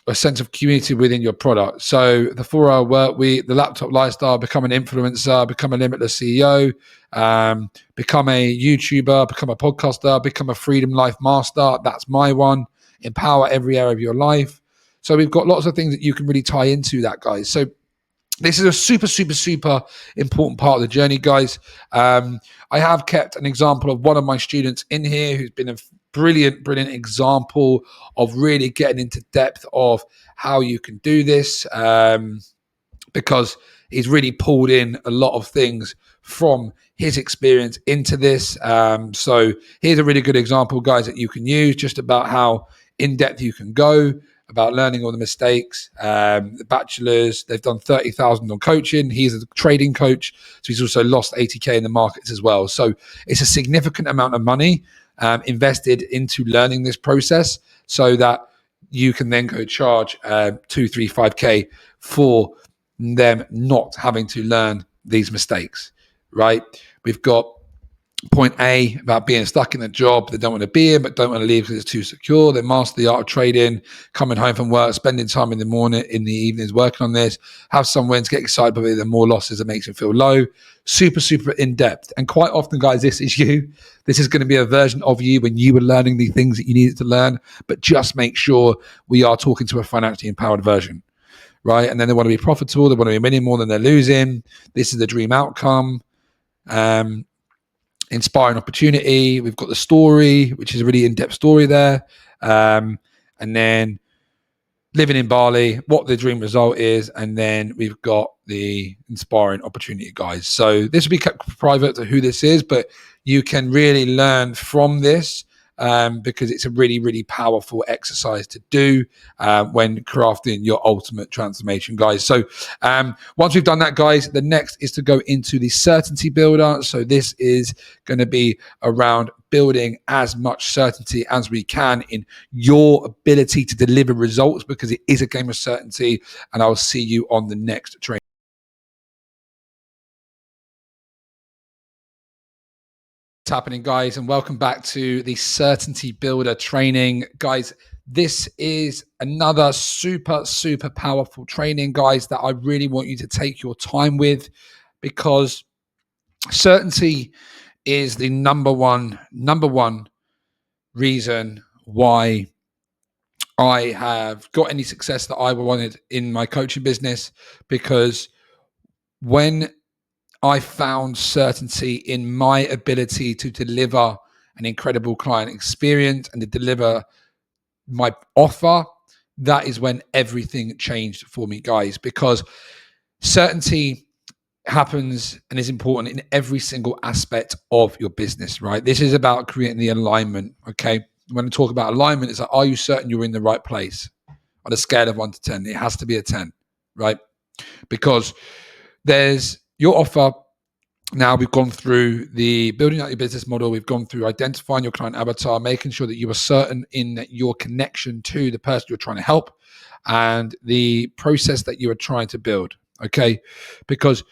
a sense of community within your product? So the 4-hour work week, the laptop lifestyle, become an influencer, become a limitless CEO, become a YouTuber, become a podcaster, become a freedom life master. That's my one. Empower every area of your life. So we've got lots of things that you can really tie into that, guys. So this is a super, super, super important part of the journey, guys. I have kept an example of one of my students in here who's been a brilliant example of really getting into depth of how you can do this, because he's really pulled in a lot of things from his experience into this. So here's a really good example, guys, that you can use just about how in depth you can go about learning all the mistakes. The bachelors, they've done 30,000 on coaching. He's a trading coach, so he's also lost 80K in the markets as well. So it's a significant amount of money invested into learning this process, so that you can then go charge 2, 3, 5K for them not having to learn these mistakes, right? We've got point A about being stuck in a job they don't want to be in, but don't want to leave because it's too secure. They master the art of trading, coming home from work, spending time in the morning, in the evenings working on this, have some wins, get excited, but the more losses, it makes them feel low. Super, super in depth. And quite often, guys, this is you. This is going to be a version of you when you were learning the things that you needed to learn, but just make sure we are talking to a financially empowered version, right? And then they want to be profitable. They want to be winning more than they're losing. This is the dream outcome. Inspiring opportunity. We've got the story, which is a really in-depth story there. And then living in Bali, what the dream result is. And then we've got the inspiring opportunity, guys. So this will be kept private to who this is, but you can really learn from this, because it's a really, really powerful exercise to do when crafting your ultimate transformation, guys. So once we've done that, guys, the next is to go into the certainty builder. So this is going to be around building as much certainty as we can in your ability to deliver results, because it is a game of certainty. And I'll see you on the next training. What's happening, guys, and welcome back to the Certainty Builder training. Guys, this is another super powerful training, guys, that I really want you to take your time with, because certainty is the number one reason why I have got any success that I wanted in my coaching business. Because when I found certainty in my ability to deliver an incredible client experience and to deliver my offer, that is when everything changed for me, guys, because certainty happens and is important in every single aspect of your business, right? This is about creating the alignment, okay? When I talk about alignment, it's like, are you certain you're in the right place? On a scale of 1 to 10, it has to be a 10, right? Because there's your offer. Now we've gone through the building out your business model. We've gone through identifying your client avatar, making sure that you are certain in your connection to the person you're trying to help and the process that you are trying to build. Okay. Because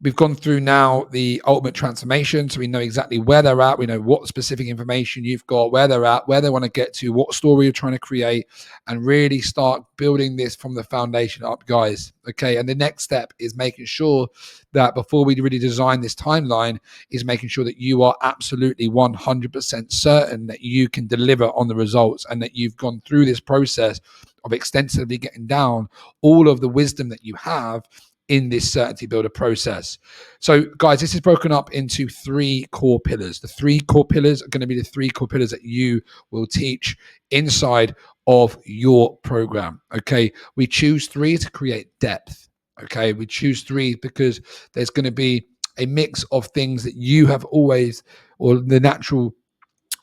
we've gone through now the ultimate transformation. So we know exactly where they're at. We know what specific information you've got, where they're at, where they want to get to, what story you're trying to create, and really start building this from the foundation up, guys. Okay. And the next step is making sure that before we really design this timeline is making sure that you are absolutely 100% certain that you can deliver on the results and that you've gone through this process of extensively getting down all of the wisdom that you have in this certainty builder process. So guys, this is broken up into 3 core pillars. The 3 core pillars are going to be the 3 core pillars that you will teach inside of your program. Okay. We choose 3 to create depth. Okay. We choose 3 because there's going to be a mix of things that you have always, or the natural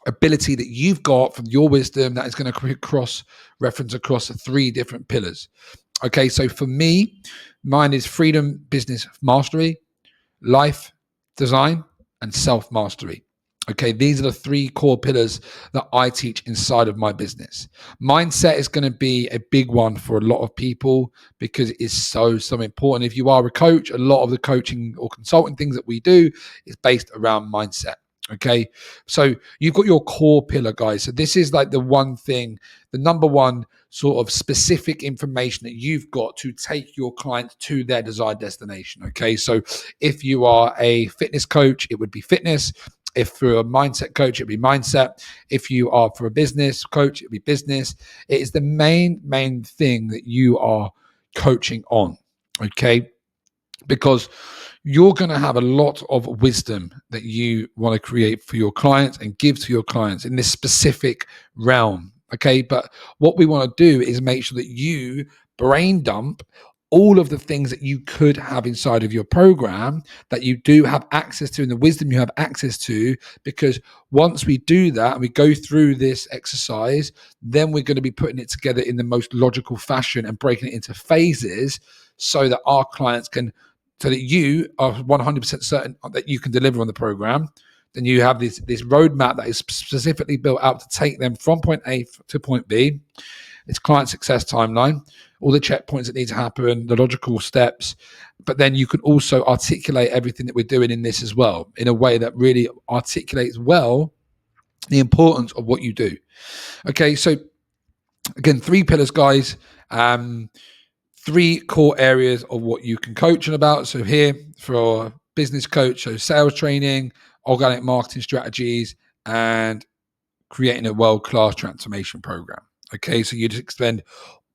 ability that you've got from your wisdom, that is going to cross reference across 3 different pillars. Okay, so for me, mine is freedom, business mastery, life design, and self-mastery. Okay, these are the 3 core pillars that I teach inside of my business. Mindset is going to be a big one for a lot of people because it is so important. If you are a coach, a lot of the coaching or consulting things that we do is based around mindset. Okay, so you've got your core pillar, guys. So this is like the one thing, the number one sort of specific information that you've got to take your client to their desired destination. Okay, so if you are a fitness coach, it would be fitness. If for a mindset coach, it'd be mindset. If you are for a business coach, it'd be business. It is the main thing that you are coaching on. Okay, because you're going to have a lot of wisdom that you want to create for your clients and give to your clients in this specific realm. Okay. But what we want to do is make sure that you brain dump all of the things that you could have inside of your program that you do have access to and the wisdom you have access to, because once we do that and we go through this exercise, then we're going to be putting it together in the most logical fashion and breaking it into phases so that our clients can, so that you are 100% certain that you can deliver on the program. Then you have this roadmap that is specifically built out to take them from point A to point B. It's client success timeline, all the checkpoints that need to happen, the logical steps. But then you can also articulate everything that we're doing in this as well in a way that really articulates well the importance of what you do. Okay, so again, 3 pillars, guys. 3 core areas of what you can coach about. So here for a business coach, so sales training, organic marketing strategies, and creating a world-class transformation program. Okay, so you just expend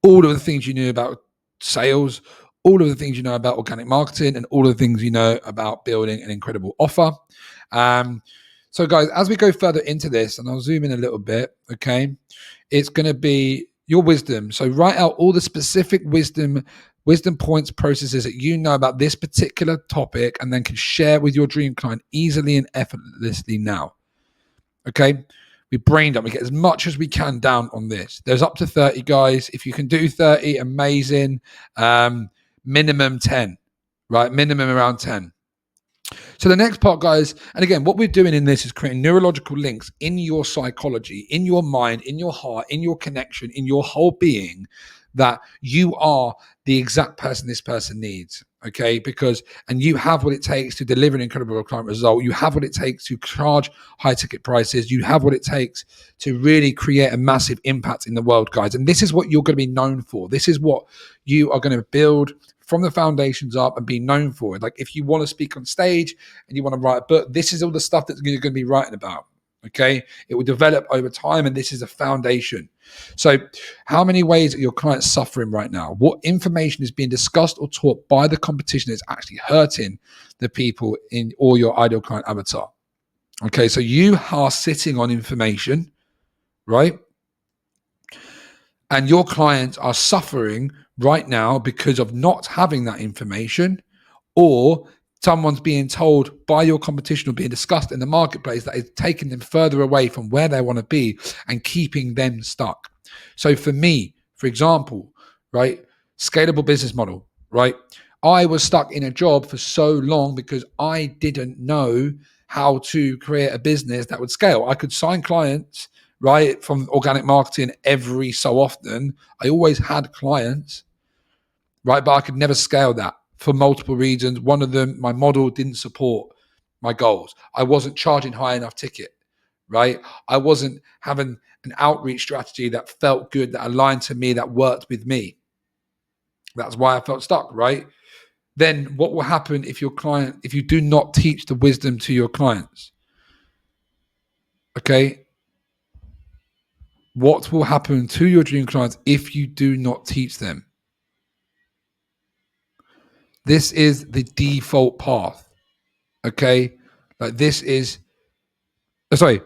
all of the things you knew about sales, all of the things you know about organic marketing, and all of the things you know about building an incredible offer. So guys, as we go further into this, and I'll zoom in a little bit, okay, it's going to be your wisdom. So write out all the specific wisdom points, processes that you know about this particular topic, and then can share with your dream client easily and effortlessly now. Okay, we brain dump. We get as much as we can down on this. There's up to 30, guys. If you can do 30, amazing. Minimum 10, right? Minimum around 10. So the next part, guys, and again, what we're doing in this is creating neurological links in your psychology, in your mind, in your heart, in your connection, in your whole being, that you are the exact person this person needs. Okay, and you have what it takes to deliver an incredible client result. You have what it takes to charge high ticket prices. You have what it takes to really create a massive impact in the world, guys. And this is what you're going to be known for. This is what you are going to build from the foundations up and be known for. Like if you want to speak on stage and you want to write a book, this is all the stuff that you're going to be writing about. Okay, it will develop over time, and this is a foundation. So how many ways are your clients suffering right now? What information is being discussed or taught by the competition that's actually hurting the people in or your ideal client avatar? Okay, so you are sitting on information, right? And your clients are suffering right now because of not having that information, or someone's being told by your competition or being discussed in the marketplace that is taking them further away from where they want to be and keeping them stuck. So for me, for example, right, scalable business model, right? I was stuck in a job for so long because I didn't know how to create a business that would scale. I could sign clients, right, from organic marketing every so often. I always had clients, right, but I could never scale that for multiple reasons. One of them, my model didn't support my goals. I wasn't charging high enough ticket, right? I wasn't having an outreach strategy that felt good, that aligned to me, that worked with me. That's why I felt stuck, right? Then what will happen if you do not teach the wisdom to your clients? Okay. What will happen to your dream clients if you do not teach them? This is the default path. Okay. Like this is, sorry,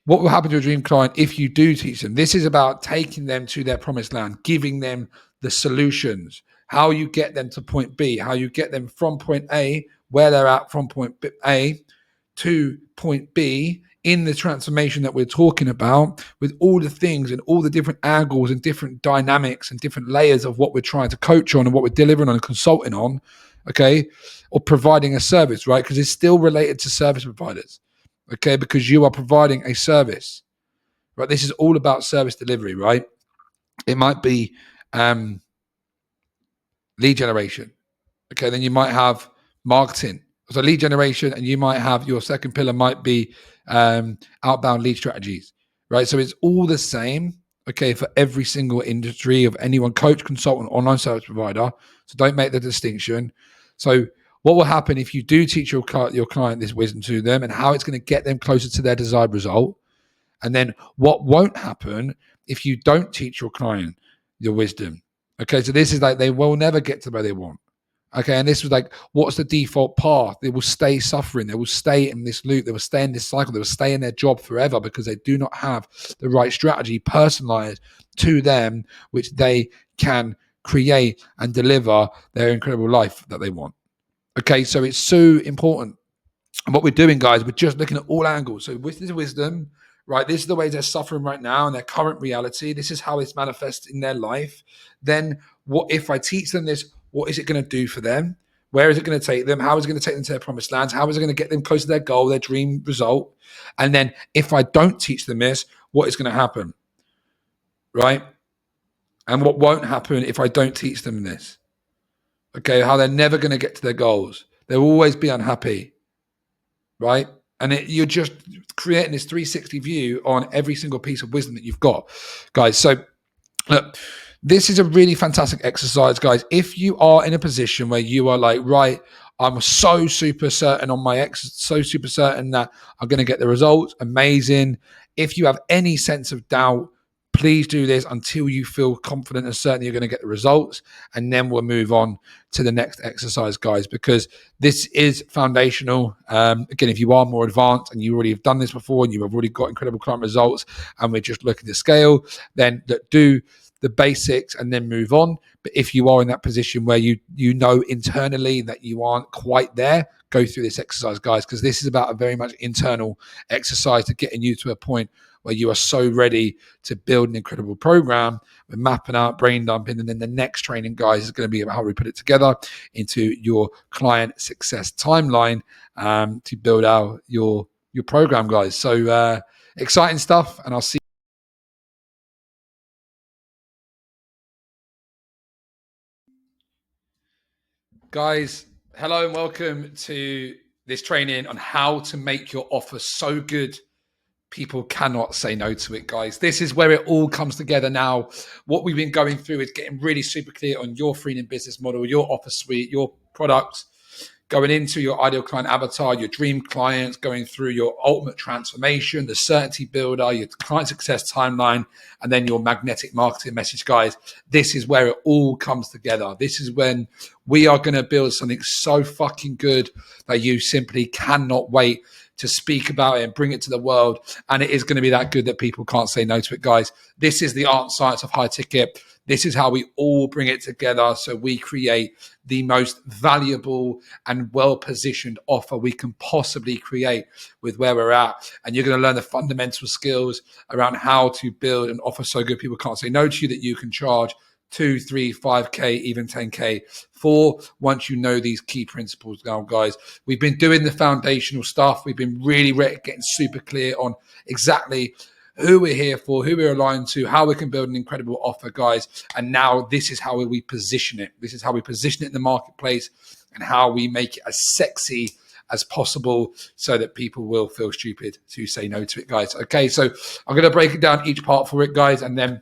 what will happen to a dream client if you do teach them? This is about taking them to their promised land, giving them the solutions, how you get them to point B, how you get them from point A, where they're at from point A to point B in the transformation that we're talking about, with all the things and all the different angles and different dynamics and different layers of what we're trying to coach on and what we're delivering on and consulting on, okay, or providing a service, right? Because it's still related to service providers, okay, because you are providing a service, right? This is all about service delivery, right? It might be lead generation, okay, then you might have marketing, so lead generation, and you might have your second pillar might be outbound lead strategies, right? So it's all the same, okay, for every single industry of anyone, coach, consultant, online service provider. So don't make the distinction. So what will happen if you do teach your client this wisdom to them and how it's going to get them closer to their desired result? And then what won't happen if you don't teach your client your wisdom? Okay, so this is like they will never get to where they want. Okay, and this was like, what's the default path? They will stay suffering. They will stay in this loop. They will stay in this cycle. They will stay in their job forever because they do not have the right strategy personalized to them, which they can create and deliver their incredible life that they want. Okay, so it's so important. And what we're doing, guys, we're just looking at all angles. So with this wisdom, right, this is the ways they're suffering right now in their current reality. This is how it's manifests in their life. Then what if I teach them this? What is it going to do for them? Where is it going to take them? How is it going to take them to their promised lands? How is it going to get them close to their goal, their dream result? And then if I don't teach them this, what is going to happen? Right? And what won't happen if I don't teach them this? Okay, how they're never going to get to their goals. They'll always be unhappy. Right? And you're just creating this 360 view on every single piece of wisdom that you've got, guys. So look, this is a really fantastic exercise, guys. If you are in a position where you are like, right, I'm so super certain on my so super certain that I'm going to get the results, amazing. If you have any sense of doubt, please do this until you feel confident and certain you're going to get the results. And then we'll move on to the next exercise, guys, because this is foundational. Again, if you are more advanced and you already have done this before and you have already got incredible client results and we're just looking to scale, then do the basics and then move on. But if you are in that position where you know internally that you aren't quite there, go through this exercise, guys, because this is about a very much internal exercise to getting you to a point where you are so ready to build an incredible program. We're mapping out, brain dumping, and then the next training, guys, is going to be about how we put it together into your client success timeline to build out your program, guys. So exciting stuff, and I'll see Guys, hello and welcome to this training on how to make your offer so good people cannot say no to it, guys. This is where it all comes together now. What we've been going through is getting really super clear on your freedom business model, your offer suite, your products, going into your ideal client avatar, your dream clients, going through your ultimate transformation, the certainty builder, your client success timeline, and then your magnetic marketing message, guys. This is where it all comes together. This is when we are going to build something so fucking good that you simply cannot wait to speak about it and bring it to the world. And it is going to be that good that people can't say no to it, guys. This is the art and science of high ticket. This is how we all bring it together so we create the most valuable and well-positioned offer we can possibly create with where we're at. And you're going to learn the fundamental skills around how to build an offer so good people can't say no to you, that you can charge 2, 3, 5K, even 10K for, once you know these key principles now, guys. We've been doing the foundational stuff. We've been really getting super clear on exactly who we're here for, who we're aligned to, how we can build an incredible offer, guys. And now this is how we position it. This is how we position it in the marketplace and how we make it as sexy as possible so that people will feel stupid to say no to it, guys. Okay, so I'm going to break it down each part for it, guys, and then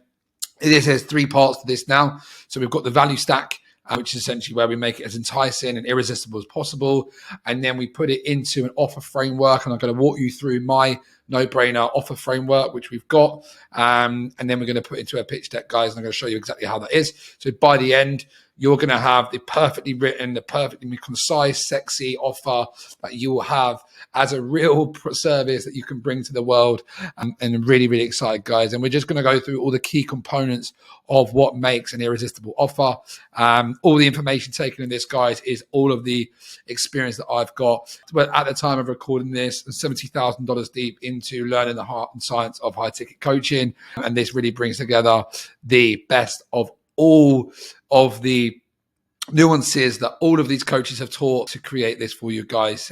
this has 3 parts to this now. So we've got the value stack, which is essentially where we make it as enticing and irresistible as possible. And then we put it into an offer framework. And I'm going to walk you through my no-brainer offer framework, which we've got. And then we're going to put into a pitch deck, guys. And I'm going to show you exactly how that is. So by the end, you're going to have the perfectly written, the perfectly concise, sexy offer that you will have as a real service that you can bring to the world. And I'm really, really excited, guys. And we're just going to go through all the key components of what makes an irresistible offer. All the information taken in this, guys, is all of the experience that I've got. But at the time of recording this, $70,000 deep into learning the heart and science of high ticket coaching. And this really brings together the best of all of the nuances that all of these coaches have taught to create this for you guys.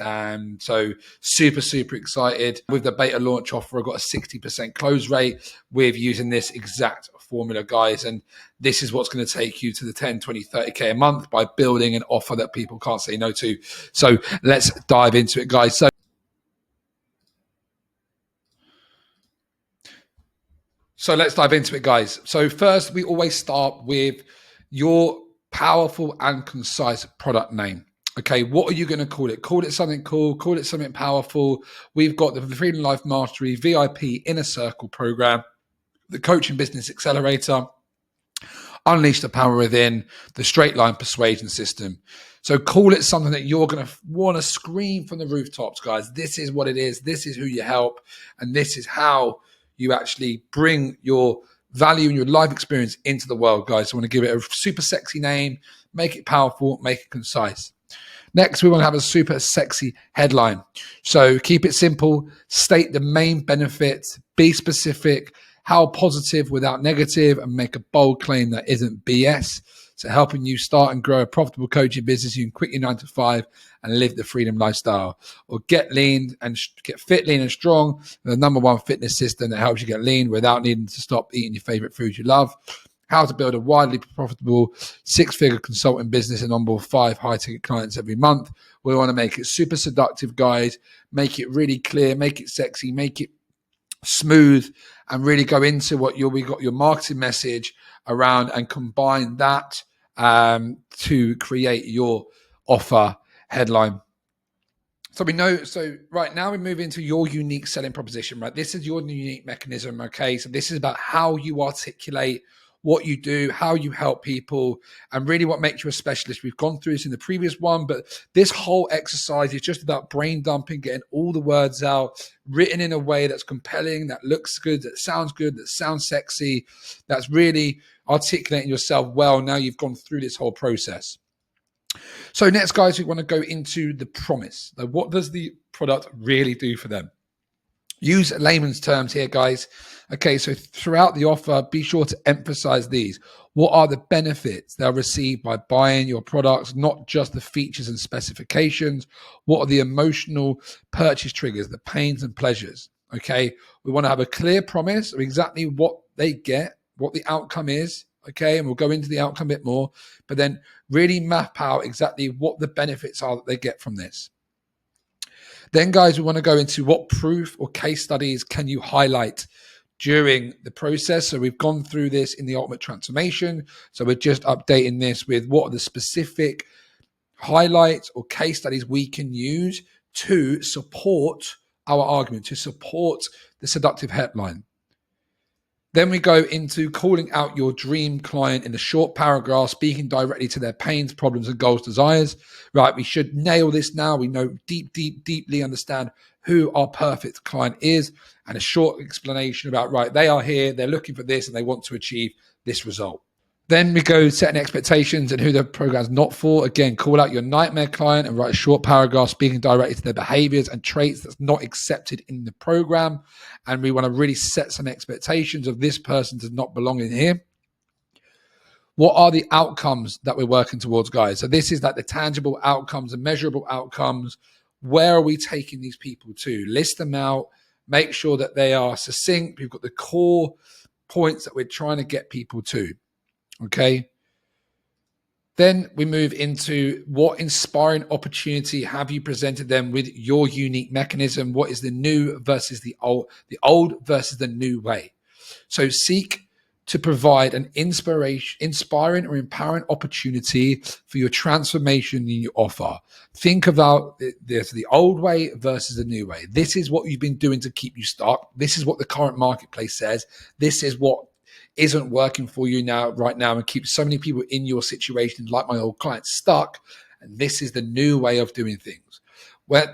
So super excited. With the beta launch offer, I've got a 60% close rate with using this exact formula, guys. And this is what's going to take you to the 10, 20, 30K a month by building an offer that people can't say no to. So let's dive into it, guys. So let's dive into it, guys. So first, we always start with your powerful and concise product name. Okay, what are you going to call it? Call it something cool, call it something powerful. We've got the Freedom Life Mastery VIP Inner Circle program, the Coaching Business Accelerator, Unleash the Power Within, the Straight Line Persuasion System. So call it something that you're going to want to scream from the rooftops, guys. This is what it is. This is who you help. And this is how you actually bring your value and your life experience into the world, guys. So I want to give it a super sexy name, make it powerful, make it concise. Next, we want to have a super sexy headline. So keep it simple, state the main benefits, be specific, how positive without negative, and make a bold claim that isn't BS. So helping you start and grow a profitable coaching business, you can quit your 9 to 5 and live the freedom lifestyle. Or get lean and get fit, lean and strong, the #1 fitness system that helps you get lean without needing to stop eating your favorite foods you love. How to build a widely profitable 6-figure consulting business and onboard 5 high-ticket clients every month. We want to make it super seductive, guys. Make it really clear, make it sexy, make it smooth, and really go into what we got your marketing message around and combine that to create your offer headline. So we know, so right now we move into your unique selling proposition, right? This is your unique mechanism, okay? So this is about how you articulate what you do, how you help people, and really what makes you a specialist. We've gone through this in the previous one, but this whole exercise is just about brain dumping, getting all the words out, written in a way that's compelling, that looks good, that sounds sexy, that's really articulating yourself well. Now you've gone through this whole process. So next, guys, we want to go into the promise. Now, what does the product really do for them? Use layman's terms here, guys. Okay, so throughout the offer, be sure to emphasize these. What are the benefits they'll receive by buying your products, not just the features and specifications? What are the emotional purchase triggers, the pains and pleasures? Okay, we want to have a clear promise of exactly what they get, what the outcome is, Okay, and we'll go into the outcome a bit more, but then really map out exactly what the benefits are that they get from this. Then, guys, we want to go into what proof or case studies can you highlight during the process. So we've gone through this in the ultimate transformation. So we're just updating this with what are the specific highlights or case studies we can use to support our argument, to support the seductive headline. Then we go into calling out your dream client in a short paragraph, speaking directly to their pains, problems, and goals, desires. Right, we should nail this now. We know deeply understand who our perfect client is, and a short explanation about, right, they are here, they're looking for this, and they want to achieve this result. Then we go setting expectations and who the program's not for. Again, call out your nightmare client and write a short paragraph speaking directly to their behaviors and traits that's not accepted in the program. And we want to really set some expectations of this person does not belong in here. What are the outcomes that we're working towards, guys? So this is like the tangible outcomes and measurable outcomes. Where are we taking these people to? List them out. Make sure that they are succinct. We've got the core points that we're trying to get people to. Okay. Then we move into what inspiring opportunity have you presented them with your unique mechanism? What is the new versus the old versus the new way? So seek to provide an inspiring or empowering opportunity for your transformation in your offer. Think about there's the old way versus the new way. This is what you've been doing to keep you stuck. This is what the current marketplace says. This is what isn't working for you right now and keeps so many people in your situation, like my old client, stuck. And this is the new way of doing things.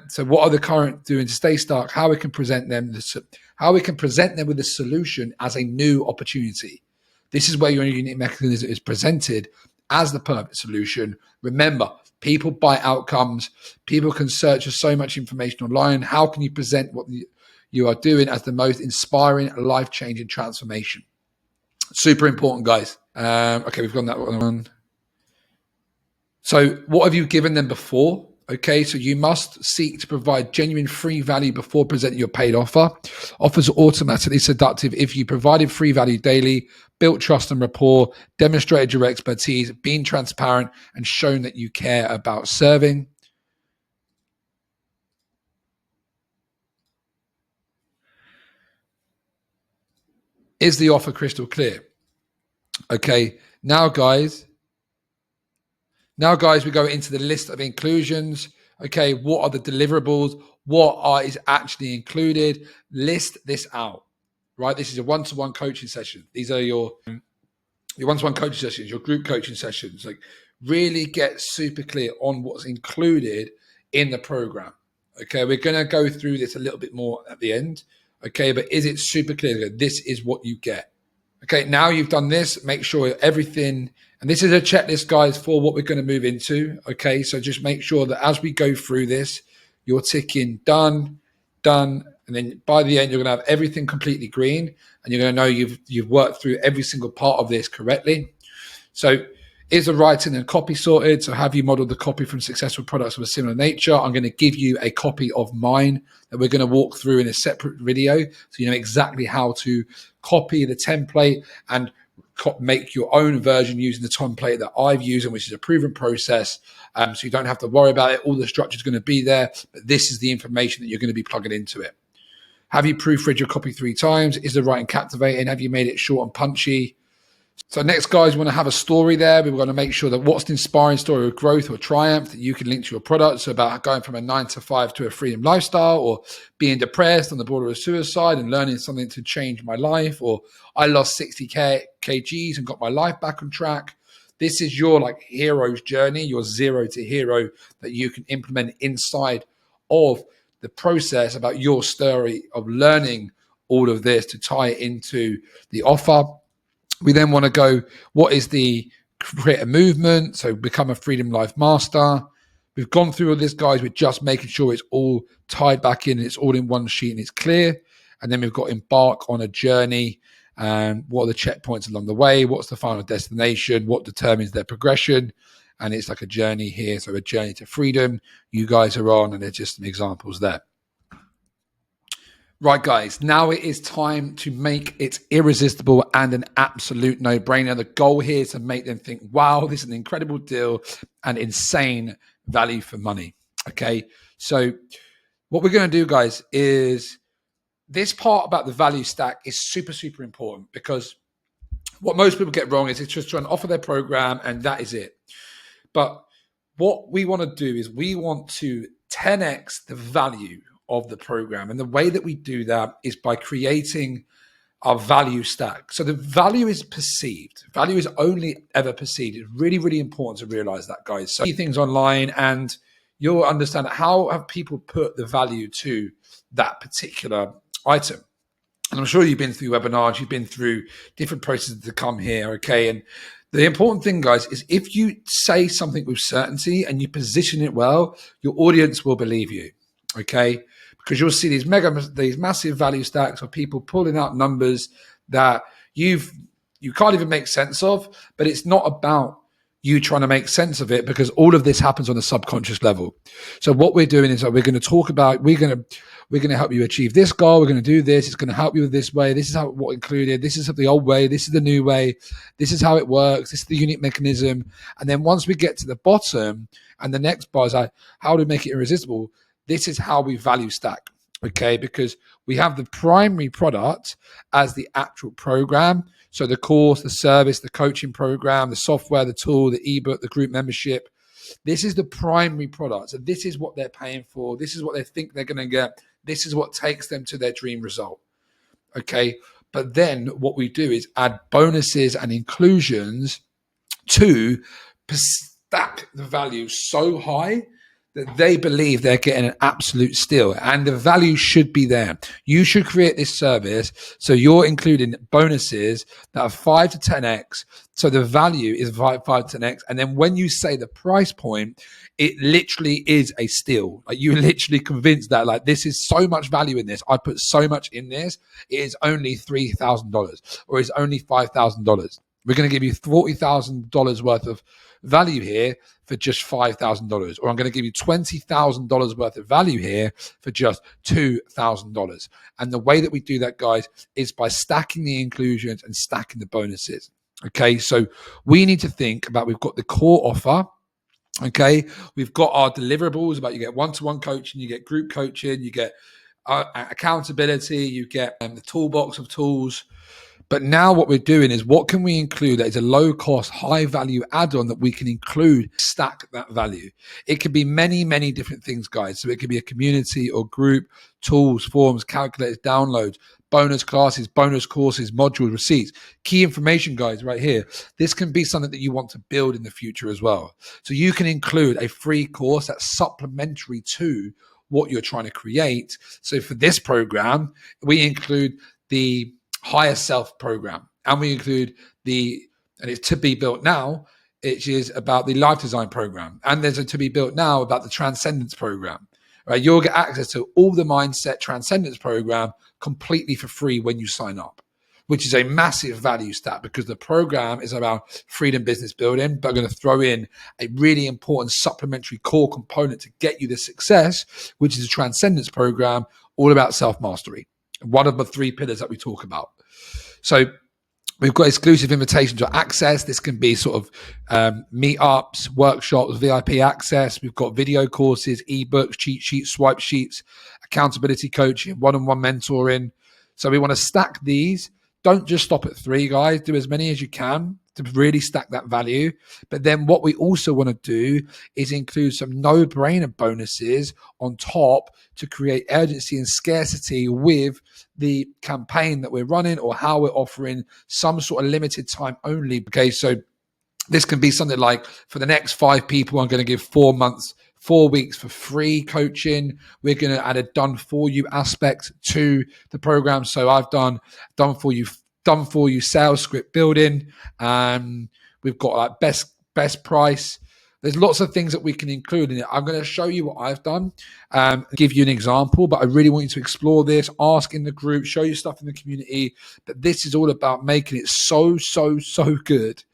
So what are the current doing to stay stuck? How we can present them with a solution as a new opportunity. This is where your unique mechanism is presented as the perfect solution. Remember, people buy outcomes. People can search for so much information online. How can you present what you are doing as the most inspiring, life-changing transformation? Super important, guys. Okay, we've gone that one. So what have you given them before? Okay, so you must seek to provide genuine free value before presenting your paid offer. Offers are automatically seductive if you provided free value daily, built trust and rapport, demonstrated your expertise, been transparent, and shown that you care about serving. Is the offer crystal clear? Okay, now guys, we go into the list of inclusions. Okay, what are the deliverables? What is actually included? List this out, right? This is a one-to-one coaching session. These are your one-to-one coaching sessions, your group coaching sessions. Like, really get super clear on what's included in the program. Okay, we're going to go through this a little bit more at the end. Okay, but is it super clear? This is what you get. Okay, now you've done this, make sure everything, and this is a checklist, guys, for what we're going to move into. Okay, so just make sure that as we go through this, you're ticking done, and then by the end, you're going to have everything completely green, and you're going to know you've worked through every single part of this correctly. So is the writing and copy sorted? So have you modeled the copy from successful products of a similar nature? I'm going to give you a copy of mine that we're going to walk through in a separate video, so you know exactly how to copy the template and make your own version using the template that I've used, and which is a proven process. So you don't have to worry about it. All the structure is going to be there, but this is the information that you're going to be plugging into it. Have you proofread your copy 3 times? Is the writing captivating? Have you made it short and punchy? So next, guys, we want to have a story there. We want to make sure that what's an inspiring story of growth or triumph that you can link to your product. So about going from a 9-to-5 to a freedom lifestyle, or being depressed on the border of suicide and learning something to change my life, or I lost 60 kgs and got my life back on track. This is your like hero's journey, your 0 to hero that you can implement inside of the process about your story of learning all of this to tie it into the offer. We then want to go, what is the create a movement? So become a freedom life master. We've gone through all this, guys. We're just making sure it's all tied back in. It's all in one sheet and it's clear. And then we've got embark on a journey. And what are the checkpoints along the way? What's the final destination? What determines their progression? And it's like a journey here. So a journey to freedom you guys are on, and there's just some examples there. Right, guys, now it is time to make it irresistible and an absolute no-brainer. The goal here is to make them think, wow, this is an incredible deal and insane value for money. Okay, so what we're going to do, guys, is this part about the value stack is super, super important, because what most people get wrong is it's just trying to offer their program and that is it. But what we want to do is we want to 10x the value of the program. And the way that we do that is by creating our value stack. So the value is perceived. Value is only ever perceived. It's really, really important to realize that, guys. So things online and you'll understand how have people put the value to that particular item. And I'm sure you've been through webinars, you've been through different processes to come here, okay? And the important thing, guys, is if you say something with certainty and you position it well, your audience will believe you, okay? Because you'll see these massive value stacks of people pulling out numbers that you can't even make sense of, but it's not about you trying to make sense of it, because all of this happens on a subconscious level. So what we're doing is that we're going to talk about, we're going to help you achieve this goal. We're going to do this. It's going to help you with this way. This is how what included. This is the old way. This is the new way. This is how it works. This is the unique mechanism. And then once we get to the bottom and the next bar is like, how do we make it irresistible? This is how we value stack. Okay, because we have the primary product as the actual program. So the course, the service, the coaching program, the software, the tool, the ebook, the group membership. This is the primary product. So this is what they're paying for. This is what they think they're going to get. This is what takes them to their dream result. Okay, but then what we do is add bonuses and inclusions to stack the value so high that they believe they're getting an absolute steal, and the value should be there. You should create this service so you're including bonuses that are 5 to 10x. So the value is 5 to 10x. And then when you say the price point, it literally is a steal. Like you literally convinced that like this is so much value in this. I put so much in this. It is only $3,000 or it's only $5,000. We're going to give you $40,000 worth of value here for just $5,000, or I'm going to give you $20,000 worth of value here for just $2,000. And the way that we do that, guys, is by stacking the inclusions and stacking the bonuses. Okay, so we need to think about, we've got the core offer. Okay, we've got our deliverables about you get one-to-one coaching, you get group coaching, you get accountability, you get the toolbox of tools. But now what we're doing is what can we include that is a low cost, high value add-on that we can include, stack that value. It could be many, many different things, guys. So it could be a community or group, tools, forms, calculators, downloads, bonus classes, bonus courses, modules, receipts, key information, guys, right here. This can be something that you want to build in the future as well. So you can include a free course that's supplementary to what you're trying to create. So for this program, we include the higher self program, and we include and it's to be built now, which is about the life design program, and there's a to be built now about the transcendence program, right? You'll get access to all the mindset transcendence program completely for free when you sign up, which is a massive value stat, because the program is about freedom business building, but I'm going to throw in a really important supplementary core component to get you the success, which is a transcendence program all about self-mastery. One of the 3 pillars that we talk about. So we've got exclusive invitation to access. This can be sort of meetups, workshops, VIP access. We've got video courses, ebooks, cheat sheets, swipe sheets, accountability coaching, one-on-one mentoring. So we want to stack these. Don't just stop at 3, guys. Do as many as you can to really stack that value. But then what we also want to do is include some no-brainer bonuses on top to create urgency and scarcity with the campaign that we're running, or how we're offering some sort of limited time only. Okay, so this can be something like, for the next 5 people, I'm going to give 4 weeks for free coaching. We're going to add a done for you aspect to the program. So I've done for you sales script building. We've got like best price. There's lots of things that we can include in it. I'm going to show you what I've done, give you an example, but I really want you to explore this, ask in the group, show you stuff in the community. But this is all about making it so good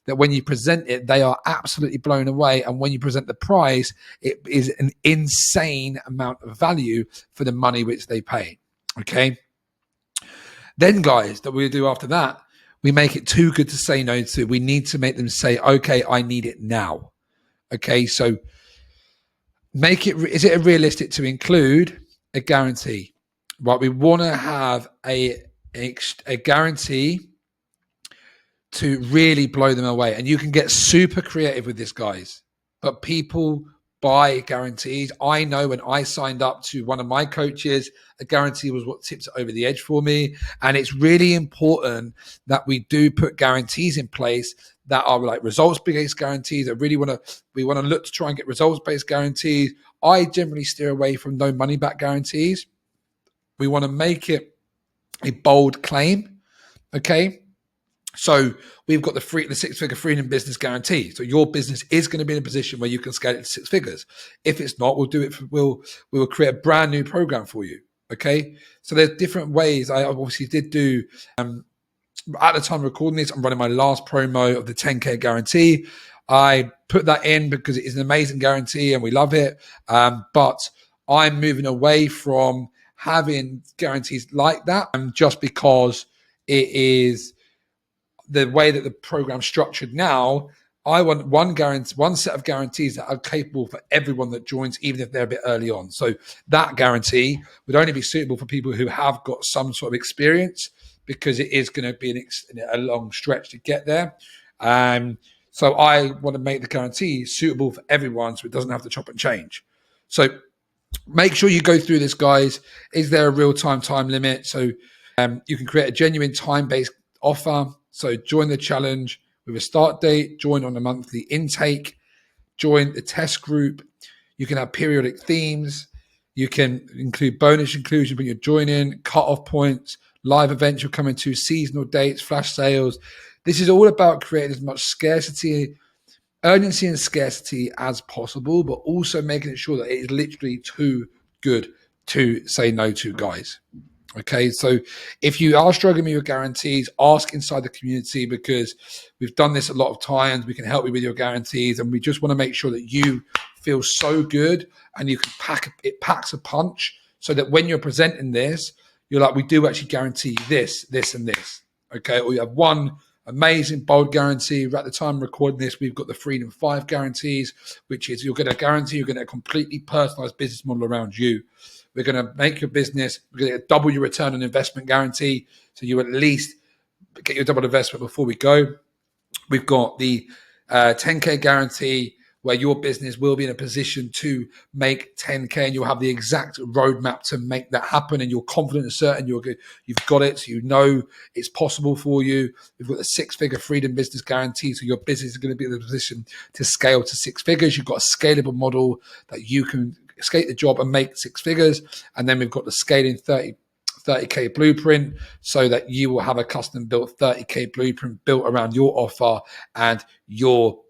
that when you present it, they are absolutely blown away. And when you present the price, it is an insane amount of value for the money which they pay. Okay. Then, guys, that we do after that, we make it too good to say no to. We need to make them say, okay, I need it now. Okay. So is it realistic to include a guarantee? Right. We want to have a guarantee to really blow them away. And you can get super creative with this, guys. But people buy guarantees. I know when I signed up to one of my coaches, a guarantee was what tips it over the edge for me. And it's really important that we do put guarantees in place that are like results-based guarantees. We want to look to try and get results-based guarantees. I generally steer away from no money-back guarantees. We want to make it a bold claim. Okay. So we've got the 6-figure freedom business guarantee. So your business is going to be in a position where you can scale it to 6 figures. If it's not, we'll create a brand new program for you. Okay. So there's different ways. I obviously did do, at the time of recording this, I'm running my last promo of the 10K guarantee. I put that in because it is an amazing guarantee and we love it. But I'm moving away from having guarantees like that, just because it is the way that the program's structured now. I want one set of guarantees that are capable for everyone that joins, even if they're a bit early on. So that guarantee would only be suitable for people who have got some sort of experience, because it is going to be a long stretch to get there. So I want to make the guarantee suitable for everyone, so it doesn't have to chop and change. So make sure you go through this, guys. Is there a real-time time limit? So you can create a genuine time-based offer. So join the challenge with a start date, join on a monthly intake, join the test group. You can have periodic themes. You can include bonus inclusion when you're joining, cut-off points, live events you're coming to, seasonal dates, flash sales. This is all about creating as much urgency and scarcity as possible, but also making it sure that it is literally too good to say no to, guys. Okay, so if you are struggling with your guarantees, ask inside the community, because we've done this a lot of times. We can help you with your guarantees, and we just want to make sure that you feel so good and you can packs a punch, so that when you're presenting this, you're like, we do actually guarantee this, this, and this. Okay, or you have one amazing bold guarantee. At the time of recording this, we've got the Freedom 5 guarantees, which is you're going to get a completely personalized business model around you. We're going to make your business, we're going to double your return on investment guarantee. So you at least get your double investment before we go. We've got the 10K guarantee, where your business will be in a position to make 10K, and you'll have the exact roadmap to make that happen. And you're confident and certain you've got it. So you know it's possible for you. We've got the 6-figure freedom business guarantee. So your business is going to be in a position to scale to 6 figures. You've got a scalable model that you can escape the job and make 6 figures. And then we've got the scaling 30K blueprint, so that you will have a custom built 30K blueprint built around your offer and your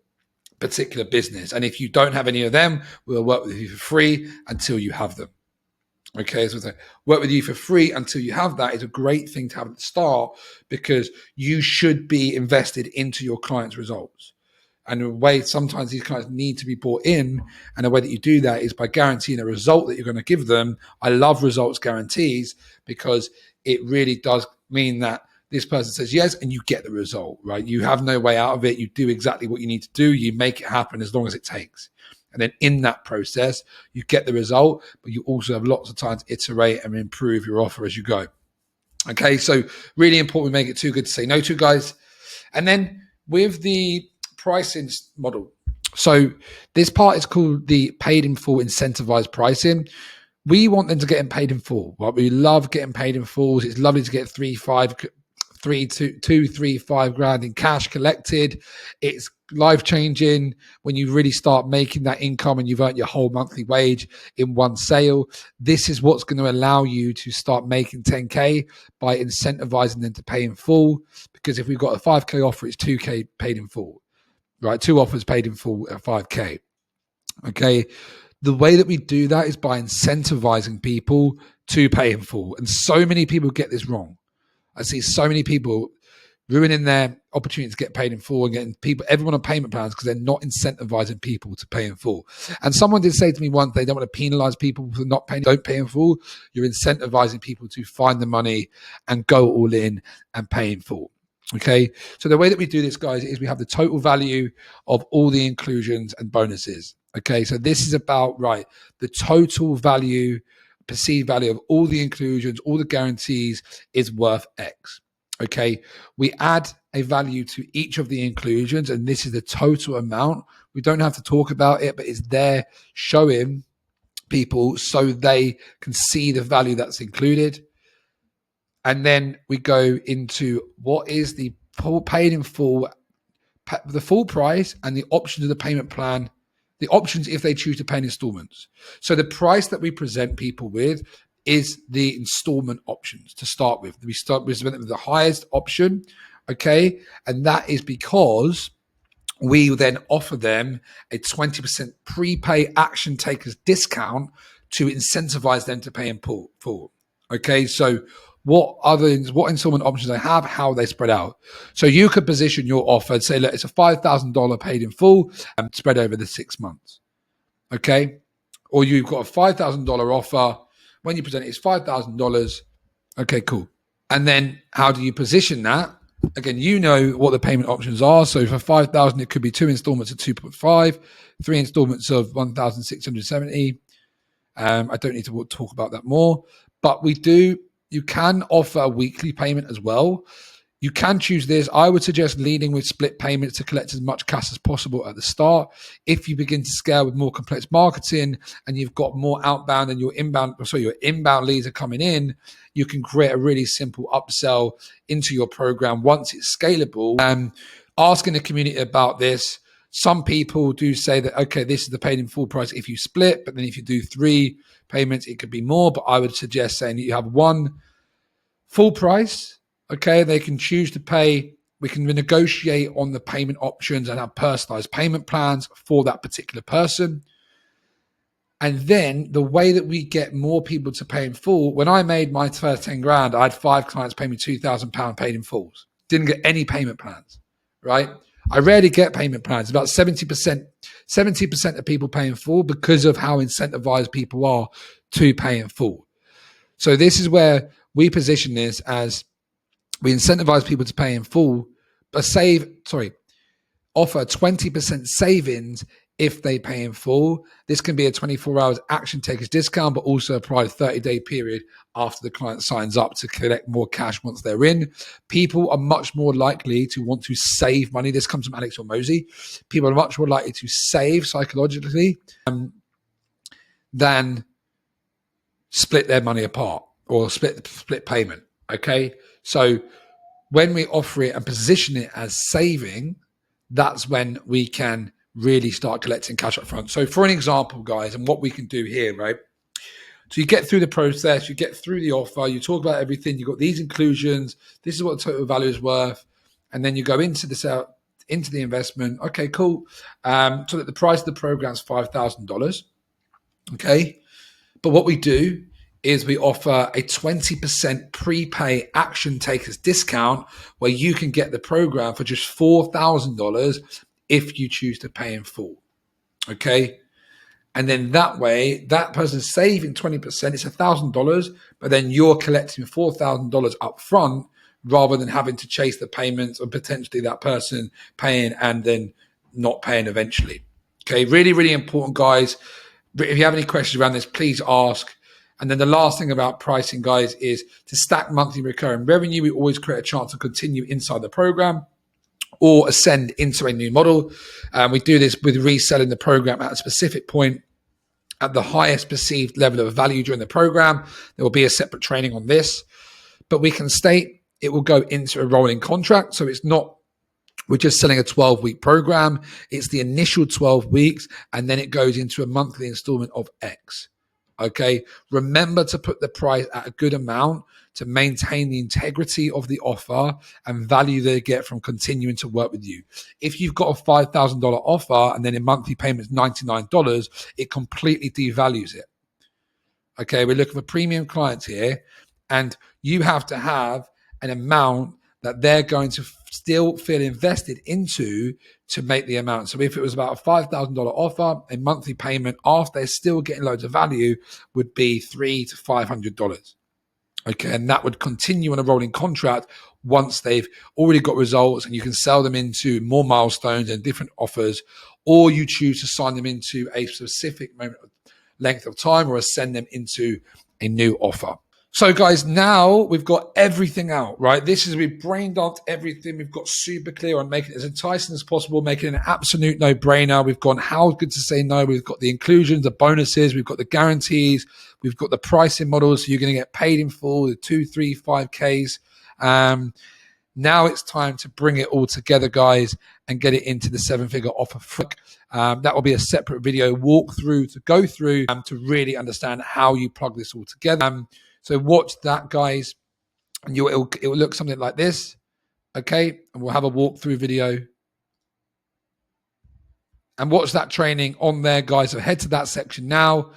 particular business. And if you don't have any of them, we'll work with you for free until you have them. Okay, so work with you for free until you have that is a great thing to have at the start, because you should be invested into your clients' results. And the way sometimes these clients need to be brought in, and the way that you do that is by guaranteeing a result that you're going to give them. I love results guarantees, because it really does mean that this person says yes and you get the result, right? You have no way out of it. You do exactly what you need to do. You make it happen as long as it takes. And then in that process, you get the result, but you also have lots of time to iterate and improve your offer as you go. Okay, so really important we make it too good to say no to, guys. And then with the pricing model, so this part is called the paid in full incentivized pricing. We want them to get paid in full, right? We love getting paid in full. It's lovely to get 3-5 grand in cash collected. It's life-changing when you really start making that income and you've earned your whole monthly wage in one sale. This is what's going to allow you to start making 10K by incentivizing them to pay in full. Because if we've got a 5K offer, it's 2K paid in full, right? 2 offers paid in full at 5K. Okay. The way that we do that is by incentivizing people to pay in full. And so many people get this wrong. I see so many people ruining their opportunity to get paid in full and getting everyone on payment plans because they're not incentivizing people to pay in full. And someone did say to me once, they don't want to penalize people for not paying, don't pay in full. You're incentivizing people to find the money and go all in and pay in full. Okay, so the way that we do this, guys, is we have the total value of all the inclusions and bonuses. Okay, so this is about, right, the total value, perceived value of all the inclusions, all the guarantees is worth X. Okay, we add a value to each of the inclusions, and this is the total amount. We don't have to talk about it, but it's there showing people so they can see the value that's included. And then we go into what is the paid in full, the full price, and the options of the payment plan, the options if they choose to pay in installments. So the price that we present people with is the installment options to start with. We start with the highest option, okay? And that is because we then offer them a 20% prepay action takers discount to incentivize them to pay in full. Okay, so what installment options they have, how they spread out. So you could position your offer and say, look, it's a $5,000 paid in full and spread over the 6 months. Okay, or you've got a $5,000 offer. When you present it, it's $5,000. Okay, cool. And then how do you position that? Again, you know what the payment options are. So for 5,000, it could be 2 installments of 2.5, 3 installments of 1,670. I don't need to talk about that more, but you can offer a weekly payment as well. You can choose this. I would suggest leading with split payments to collect as much cash as possible at the start. If you begin to scale with more complex marketing and you've got more outbound and your inbound leads are coming in, you can create a really simple upsell into your program once it's scalable. Asking the community about this. Some people do say that, okay, this is the paid in full price if you split, but then if you do 3 payments, it could be more. But I would suggest saying you have 1 full price. Okay, they can choose to pay. We can negotiate on the payment options and have personalized payment plans for that particular person. And then the way that we get more people to pay in full, when I made my first 10 grand, I had 5 clients pay me £2,000 paid in fulls. Didn't get any payment plans, right? I rarely get payment plans. About 70% of people pay in full because of how incentivized people are to pay in full. So this is where we position this as we incentivize people to pay in full, but offer 20% savings if they pay in full. This can be a 24 hours action takers discount, but also apply a 30-day period after the client signs up to collect more cash once they're in. People are much more likely to want to save money. This comes from Alex Hormozi. People are much more likely to save psychologically than split their money apart or split payment. Okay, so when we offer it and position it as saving, that's when we can really start collecting cash up front. So for an example, guys, and what we can do here, right? So you get through the process, you get through the offer, you talk about everything, you've got these inclusions, this is what the total value is worth, and then you go into the investment. Okay, cool. So that the price of the program is $5,000. Okay, but what we do is we offer a 20% prepay action takers discount where you can get the program for just $4,000 if you choose to pay in full. Okay. And then that way, that person's saving 20%, it's $1,000, but then you're collecting $4,000 up front rather than having to chase the payments or potentially that person paying and then not paying eventually. Okay. Really, really important, guys. If you have any questions around this, please ask. And then the last thing about pricing, guys, is to stack monthly recurring revenue. We always create a chance to continue inside the program or ascend into a new model. We do this with reselling the program at a specific point at the highest perceived level of value during the program. There will be a separate training on this, but we can state it will go into a rolling contract. So it's not, we're just selling a 12-week program. It's the initial 12 weeks, and then it goes into a monthly installment of X. Okay, remember to put the price at a good amount to maintain the integrity of the offer and value they get from continuing to work with you. If you've got a $5,000 offer and then in monthly payments $99, it completely devalues it. Okay, we're looking for premium clients here, and you have to have an amount that they're going to still feel invested into to make the amount. So if it was about a $5,000 offer, a monthly payment after they're still getting loads of value would be $300 to $500. Okay, and that would continue on a rolling contract once they've already got results, and you can sell them into more milestones and different offers, or you choose to sign them into a specific length of time or send them into a new offer. So guys, now we've got everything out, right? We've brain dumped everything. We've got super clear on making it as enticing as possible, making it an absolute no-brainer. We've gone how good to say no. We've got the inclusions, the bonuses. We've got the guarantees. We've got the pricing models. So you're going to get paid in full, the 2, 3, 5Ks. Now it's time to bring it all together, guys, and get it into the 7-figure offer. That will be a separate video walkthrough to go through to really understand how you plug this all together. So watch that, guys, and it will look something like this, okay? And we'll have a walkthrough video. And watch that training on there, guys. So head to that section now,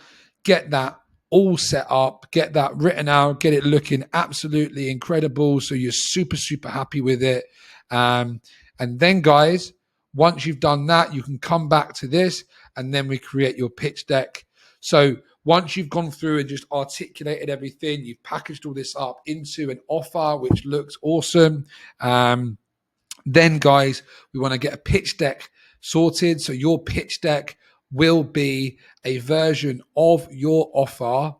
get that all set up, get that written out, get it looking absolutely incredible. So you're super, super happy with it. And then, guys, once you've done that, you can come back to this and then we create your pitch deck. So once you've gone through and just articulated everything, you've packaged all this up into an offer, which looks awesome. Then, guys, we want to get a pitch deck sorted. So your pitch deck will be a version of your offer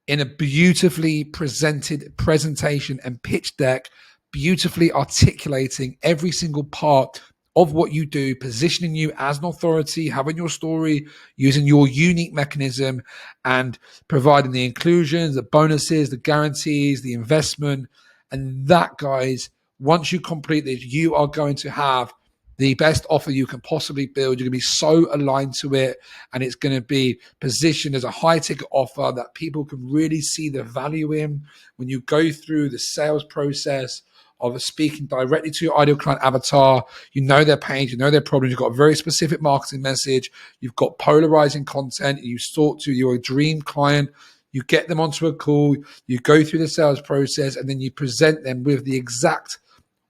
in a beautifully presented presentation and pitch deck, beautifully articulating every single part of what you do, positioning you as an authority, having your story, using your unique mechanism, and providing the inclusions, the bonuses, the guarantees, the investment. And that, guys, once you complete this, you are going to have the best offer you can possibly build. You're going to be so aligned to it, and it's going to be positioned as a high ticket offer that people can really see the value in. When you go through the sales process of speaking directly to your ideal client avatar, you know their pains, you know their problems, you've got a very specific marketing message, you've got polarizing content, you talk to your dream client, you get them onto a call, you go through the sales process, and then you present them with the exact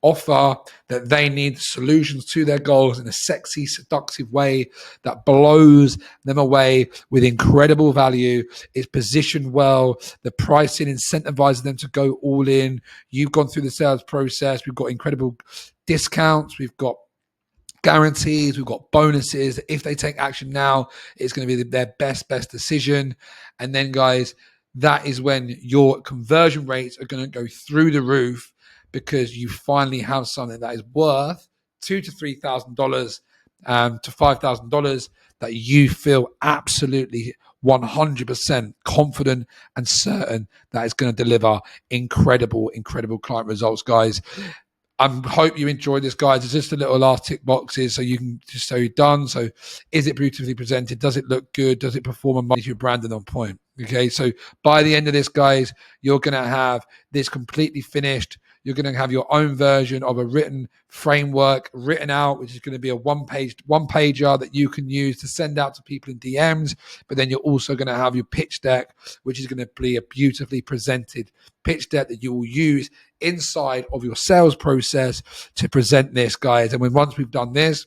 offer that they need, solutions to their goals in a sexy, seductive way that blows them away with incredible value. It's positioned well. The pricing incentivizes them to go all in. You've gone through the sales process. We've got incredible discounts. We've got guarantees. We've got bonuses. If they take action now, it's going to be their best decision. And then, guys, that is when your conversion rates are going to go through the roof, because you finally have something that is worth $2,000 to $3,000 to $5,000 that you feel absolutely 100% confident and certain that it's going to deliver incredible client results, guys. I hope you enjoyed this, guys. It's just a little last tick boxes so you can just so you're done. So is it beautifully presented? Does it look good? Does it perform? Is your branding on point? Okay, so by the end of this, guys, you're going to have this completely finished. You're going to have your own version of a written framework written out, which is going to be a one-pager that you can use to send out to people in DMs. But then you're also going to have your pitch deck, which is going to be a beautifully presented pitch deck that you will use inside of your sales process to present this, guys. And once we've done this,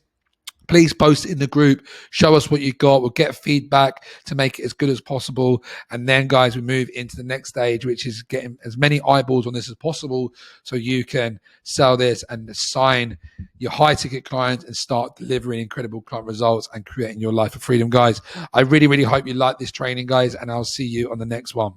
please post it in the group. Show us what you got. We'll get feedback to make it as good as possible. And then, guys, we move into the next stage, which is getting as many eyeballs on this as possible so you can sell this and sign your high-ticket clients and start delivering incredible client results and creating your life of freedom, guys. I really hope you like this training, guys, and I'll see you on the next one.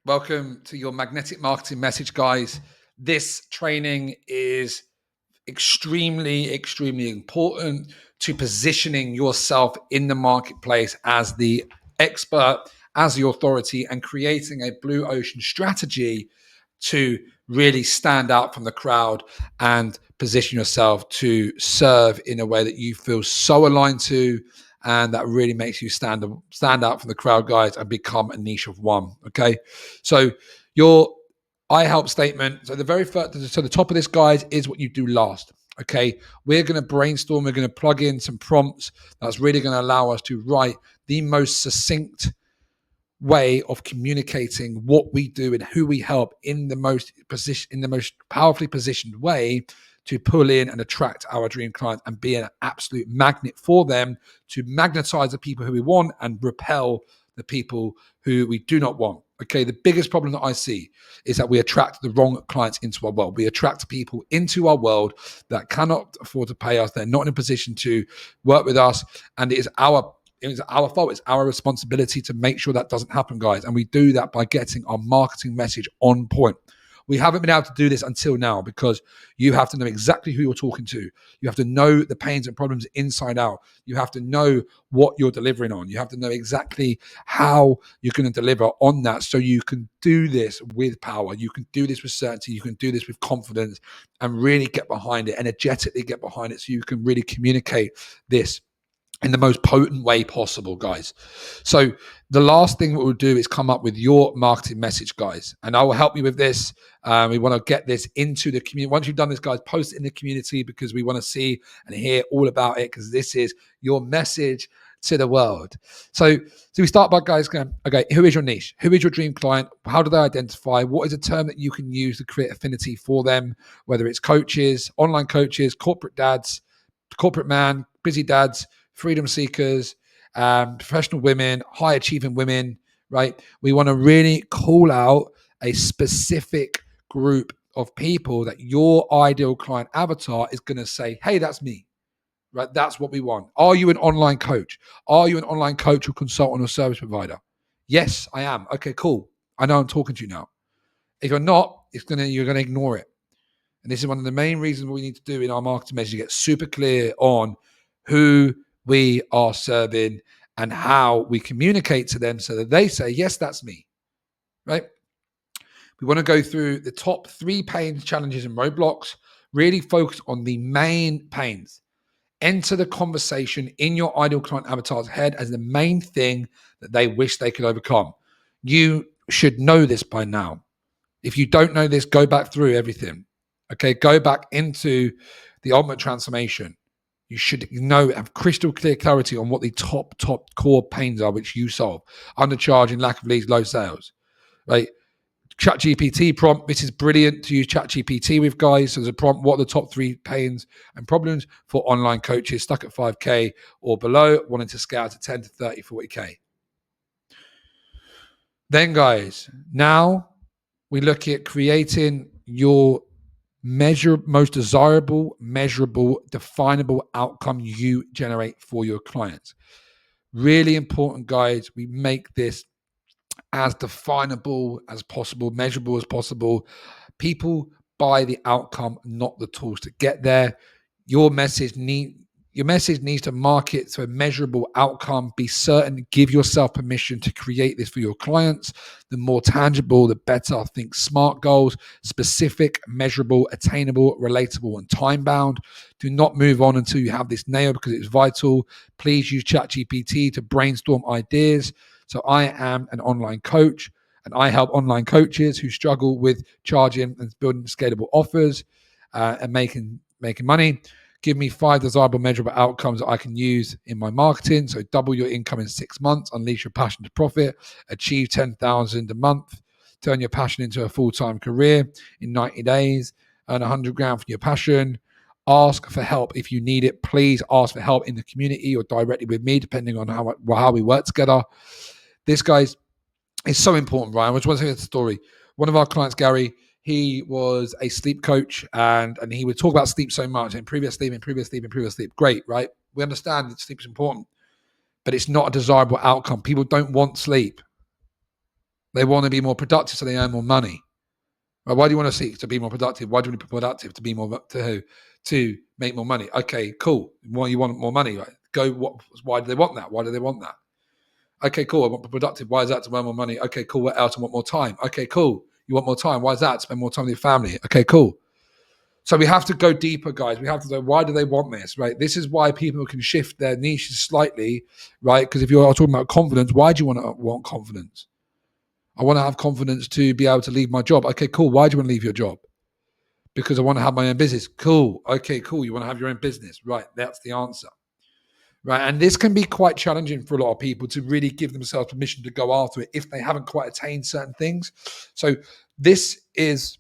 Welcome to your magnetic marketing message, guys. This training is extremely important to positioning yourself in the marketplace as the expert, as the authority, and creating a blue ocean strategy to really stand out from the crowd and position yourself to serve in a way that you feel so aligned to, and that really makes you stand out from the crowd, guys, and become a niche of one. Okay, so your I help statement. So the top of this, guys, is what you do last. Okay, we're going to brainstorm. We're going to plug in some prompts that's really going to allow us to write the most succinct way of communicating what we do and who we help in the most powerfully positioned way to pull in and attract our dream clients and be an absolute magnet for them, to magnetize the people who we want and repel the people who we do not want. Okay, the biggest problem that I see is that we attract the wrong clients into our world. We attract people into our world that cannot afford to pay us. They're not in a position to work with us, and it is our fault. It's our responsibility to make sure that doesn't happen, guys. And we do that by getting our marketing message on point. We haven't been able to do this until now because you have to know exactly who you're talking to. You have to know the pains and problems inside out. You have to know what you're delivering on. You have to know exactly how you're going to deliver on that, so you can do this with power. You can do this with certainty. You can do this with confidence and really get behind it, energetically get behind it, so you can really communicate this in the most potent way possible, guys. So the last thing we'll do is come up with your marketing message, guys. And I will help you with this. We want to get this into the community. Once you've done this, guys, post it in the community because we want to see and hear all about it, because this is your message to the world. So we start by, guys, going, okay, who is your niche? Who is your dream client? How do they identify? What is a term that you can use to create affinity for them? Whether it's coaches, online coaches, corporate dads, corporate man, busy dads, freedom seekers, professional women, high achieving women, right? We want to really call out a specific group of people that your ideal client avatar is going to say, hey, that's me, right? That's what we want. Are you an online coach? Are you an online coach or consultant or service provider? Yes, I am. Okay, cool. I know I'm talking to you now. If you're not, you're going to ignore it. And this is one of the main reasons we need to do in our marketing message, get super clear on who we are serving and how we communicate to them so that they say, yes, that's me, right? We want to go through the top 3 pains, challenges, and roadblocks, really focus on the main pains. Enter the conversation in your ideal client avatar's head as the main thing that they wish they could overcome. You should know this by now. If you don't know this, go back through everything. Okay, go back into the ultimate transformation. You should have crystal clear clarity on what the top core pains are which you solve. Undercharging, lack of leads, low sales, right? ChatGPT prompt. This is brilliant to use ChatGPT with, guys. So there's a prompt. What are the top 3 pains and problems for online coaches stuck at 5K or below, wanting to scale to 10 to 30, 40K? Then, guys, now we look at creating your most desirable, measurable, definable outcome you generate for your clients. Really important, guys. We make this as definable as possible, measurable as possible. People buy the outcome, not the tools to get there. Your message needs to market to a measurable outcome. Be certain, give yourself permission to create this for your clients. The more tangible, the better. Think SMART goals: specific, measurable, attainable, relatable, and time-bound. Do not move on until you have this nailed, because it's vital. Please use ChatGPT to brainstorm ideas. So I am an online coach, and I help online coaches who struggle with charging and building scalable offers and making money. Give me 5 desirable, measurable outcomes that I can use in my marketing. So double your income in 6 months, unleash your passion to profit, achieve 10,000 a month, turn your passion into a full-time career in 90 days, earn 100 grand from your passion. Ask for help if you need it. Please ask for help in the community or directly with me, depending on how we work together. This, guys, is so important, Ryan. I just want to tell you the story. One of our clients, Gary, he was a sleep coach, and he would talk about sleep so much, and previous sleep. Great, right? We understand that sleep is important, but it's not a desirable outcome. People don't want sleep. They want to be more productive so they earn more money. Right? Why do you want to sleep? To be more productive. Why do you want to be productive? To be more to make more money. Okay, cool. Why you want more money? Right? Why do they want that? Why do they want that? Okay, cool. I want to be productive. Why is that? To earn more money. Okay, cool. What else? I want more time. Okay, cool. You want more time. Why is that? Spend more time with your family. Okay, cool. So we have to go deeper, guys. We have to know, why do they want this, right? This is why people can shift their niches slightly, right? Because if you're talking about confidence, why do you want confidence? I want to have confidence to be able to leave my job. Okay, cool. Why do you want to leave your job? Because I want to have my own business. Cool. Okay, cool. You want to have your own business. Right. That's the answer. right? And this can be quite challenging for a lot of people to really give themselves permission to go after it if they haven't quite attained certain things. So this is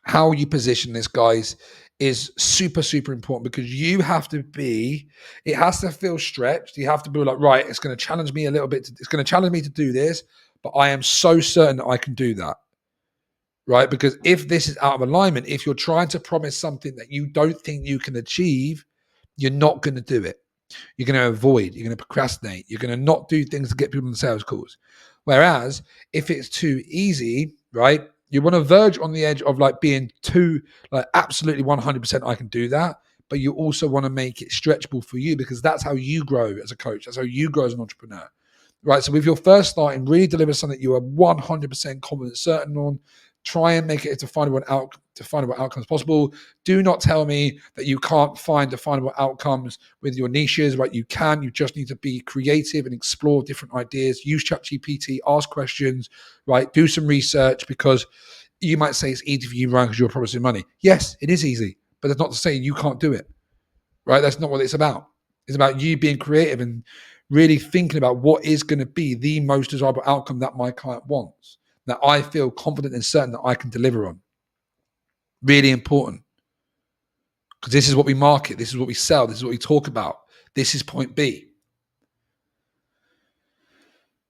how you position this, guys, is super, super important, because you have to be, it has to feel stretched. You have to be like, right, it's going to challenge me a little bit. It's going to challenge me to do this, but I am so certain that I can do that. Right? Because if this is out of alignment, if you're trying to promise something that you don't think you can achieve, you're not going to do it. You're going to avoid, you're going to procrastinate, you're going to not do things to get people on the sales calls. Whereas if it's too easy, right, you want to verge on the edge of like being too, like absolutely 100% I can do that, but you also want to make it stretchable for you, because that's how you grow as a coach. That's how you grow as an entrepreneur. Right? So if you're first starting, really deliver something you are 100% confident, certain on. Try and make it a definable outcomes possible. Do not tell me that you can't find definable outcomes with your niches, right? You can. You just need to be creative and explore different ideas. Use ChatGPT, ask questions, right? Do some research, because you might say it's easy for you, Ryan, because you're promising money. Yes, it is easy, but that's not to say you can't do it, right? That's not what it's about. It's about you being creative and really thinking about what is going to be the most desirable outcome that my client wants, that I feel confident and certain that I can deliver on. Really important. Because this is what we market. This is what we sell. This is what we talk about. This is point B.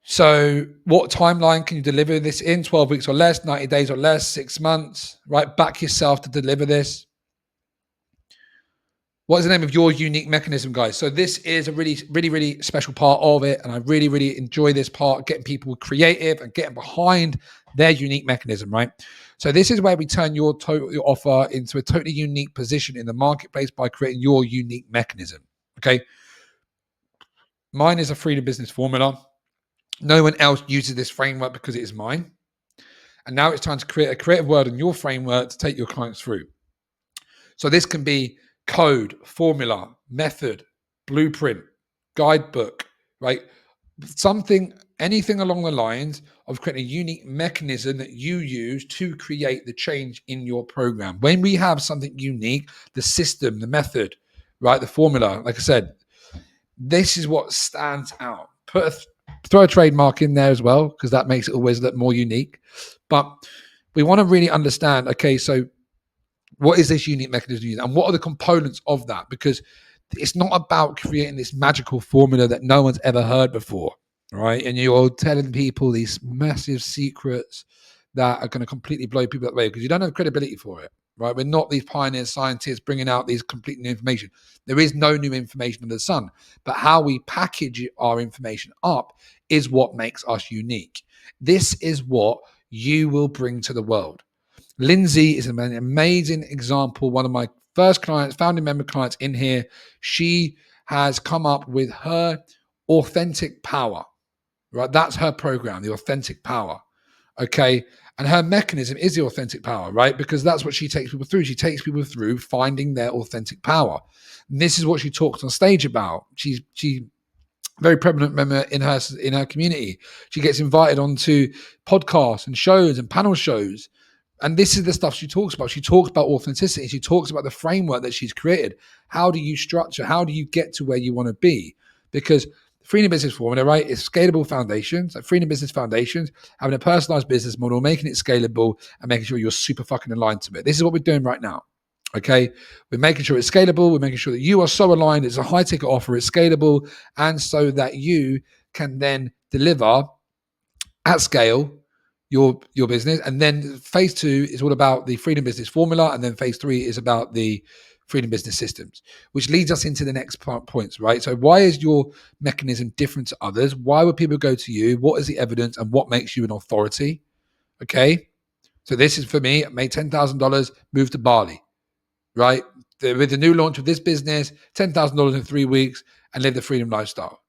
So what timeline can you deliver this in? 12 weeks or less, 90 days or less, 6 months, right? Back yourself to deliver this. What is the name of your unique mechanism, guys? So this is a really, really, really special part of it. And I really, really enjoy this part, getting people creative and getting behind their unique mechanism, right? So this is where we turn your offer into a totally unique position in the marketplace by creating your unique mechanism, okay? Mine is a freedom business formula. No one else uses this framework because it is mine. And now it's time to create a creative word in your framework to take your clients through. So this can be code, formula, method, blueprint, guidebook, right? Something, anything along the lines of creating a unique mechanism that you use to create the change in your program. When we have something unique, the system, the method, right? The formula, like I said, this is what stands out. Throw a trademark in there as well, because that makes it always look more unique. But we want to really understand, okay, so what is this unique mechanism and what are the components of that? Because it's not about creating this magical formula that no one's ever heard before, right? And you're telling people these massive secrets that are going to completely blow people away because you don't have credibility for it, right? We're not these pioneer scientists bringing out these complete new information. There is no new information under the sun, but how we package our information up is what makes us unique. This is what you will bring to the world. Lindsay is an amazing example. One of my first clients, founding member clients in here, she has come up with her authentic power, right? That's her program, the authentic power. Okay. And her mechanism is the authentic power, right? Because that's what she takes people through. She takes people through finding their authentic power. And this is what she talks on stage about. She very prevalent member in her community. She gets invited onto podcasts and shows and panel shows. And this is the stuff she talks about. She talks about authenticity. She talks about the framework that she's created. How do you structure? How do you get to where you want to be? Because Freedom Business Formula, right, is scalable foundations. Like Freedom Business Foundations, having a personalized business model, making it scalable and making sure you're super fucking aligned to it. This is what we're doing right now. Okay. We're making sure it's scalable. We're making sure that you are so aligned. It's a high ticket offer. It's scalable. And so that you can then deliver at scale your business. And then phase 2 is all about the Freedom Business Formula. And then phase 3 is about the Freedom Business Systems, which leads us into the next points, right? So why is your mechanism different to others? Why would people go to you? What is the evidence and what makes you an authority? Okay. So this is for me, made $10,000, moved to Bali, right? With the new launch of this business, $10,000 in 3 weeks and live the freedom lifestyle.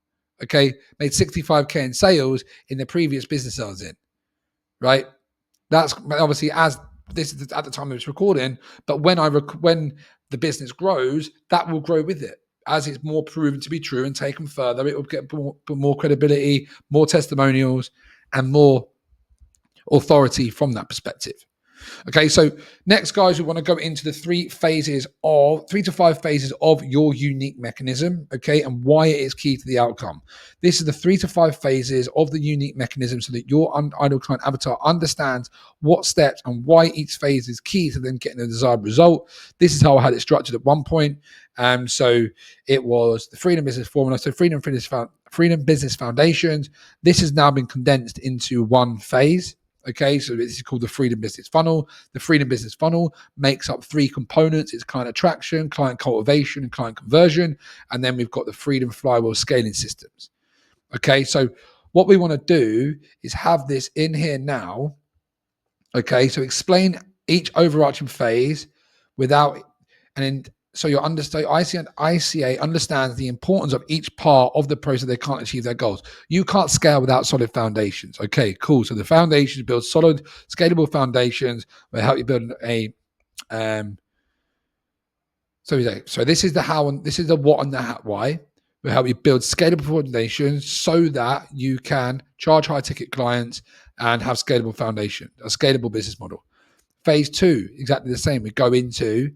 Okay. Made 65K in sales in the previous business I was in. Right, that's obviously as this is at the time of this recording. But when the business grows, that will grow with it as it's more proven to be true and taken further. It will get more credibility, more testimonials, and more authority from that perspective. Okay, so next, guys, we want to go into the 3 to 5 phases of your unique mechanism, okay, and why it is key to the outcome. This is the 3 to 5 phases of the unique mechanism so that your ideal client avatar understands what steps and why each phase is key to them getting the desired result. This is how I had it structured at one point. So it was the Freedom Business Formula, so Freedom Business Foundations. This has now been condensed into one phase. Okay, so this is called the Freedom Business Funnel. The Freedom Business Funnel makes up 3 components. It's client attraction, client cultivation, and client conversion. And then we've got the Freedom Flywheel scaling systems. Okay, so what we want to do is have this in here now. Okay, so explain each overarching phase without, and then so your ICA understands the importance of each part of the process. They can't achieve their goals. You can't scale without solid foundations. Okay, cool. So the foundations build solid, scalable foundations will help you build a. So this is the how and this is the what and the why. Will help you build scalable foundations so that you can charge high ticket clients and have scalable foundation, a scalable business model. Phase 2, exactly the same. We go into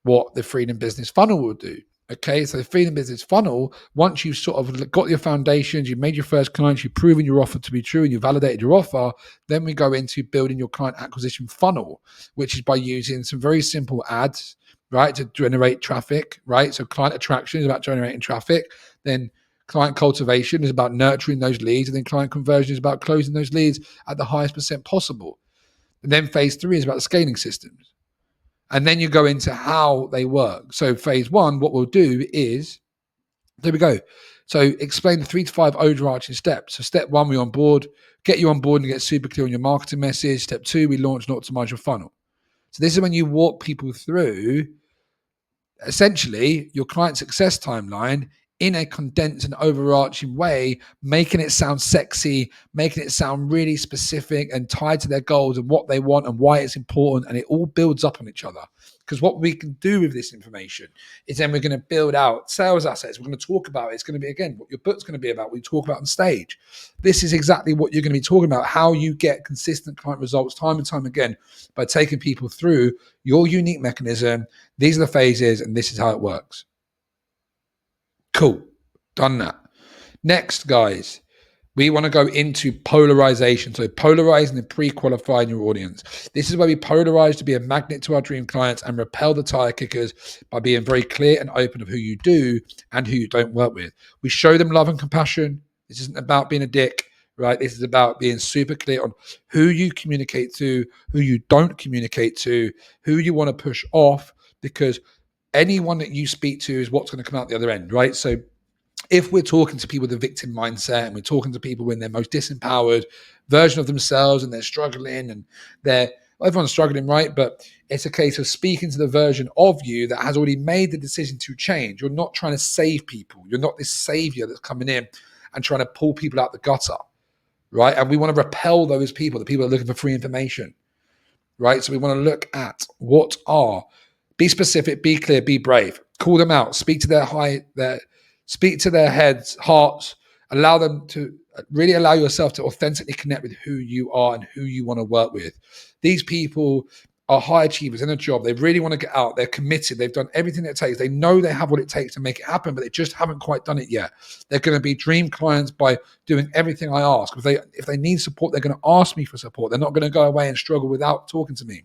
what the Freedom Business Funnel will do. Okay, so the Freedom Business Funnel, once you've sort of got your foundations, you've made your first clients, you've proven your offer to be true, and you validated your offer, then we go into building your client acquisition funnel, which is by using some very simple ads, right, to generate traffic, right? So client attraction is about generating traffic. Then client cultivation is about nurturing those leads. And then client conversion is about closing those leads at the highest percent possible. And then phase 3 is about the scaling systems. And then you go into how they work. So phase 1, what we'll do is, there we go. So explain the 3 to 5 overarching steps. So step 1, we onboard, get you on board and get super clear on your marketing message. Step 2, we launch and optimize your funnel. So this is when you walk people through essentially your client success timeline in a condensed and overarching way, making it sound sexy, making it sound really specific and tied to their goals and what they want and why it's important. And it all builds up on each other. Because what we can do with this information is then we're going to build out sales assets. We're going to talk about it. It's going to be, again, what your book's going to be about, what you talk about on stage. This is exactly what you're going to be talking about, how you get consistent client results time and time again by taking people through your unique mechanism. These are the phases and this is how it works. Cool. Done that. Next, guys, we want to go into polarization. So polarizing and pre-qualifying your audience. This is where we polarize to be a magnet to our dream clients and repel the tire kickers by being very clear and open of who you do and who you don't work with. We show them love and compassion. This isn't about being a dick, right? This is about being super clear on who you communicate to, who you don't communicate to, who you want to push off, because anyone that you speak to is what's going to come out the other end, right? So if we're talking to people with a victim mindset and we're talking to people in their most disempowered version of themselves and they're struggling and everyone's struggling, right? But it's a case of speaking to the version of you that has already made the decision to change. You're not trying to save people. You're not this savior that's coming in and trying to pull people out the gutter, right? And we want to repel those people, the people that are looking for free information, right? So we want to look at be specific, be clear, be brave, call them out, speak to their heads, hearts, allow them to really allow yourself to authentically connect with who you are and who you want to work with. These people are high achievers in a job. They really want to get out. They're committed. They've done everything it takes. They know they have what it takes to make it happen, but they just haven't quite done it yet. They're going to be dream clients by doing everything I ask. If they need support, they're going to ask me for support. They're not going to go away and struggle without talking to me.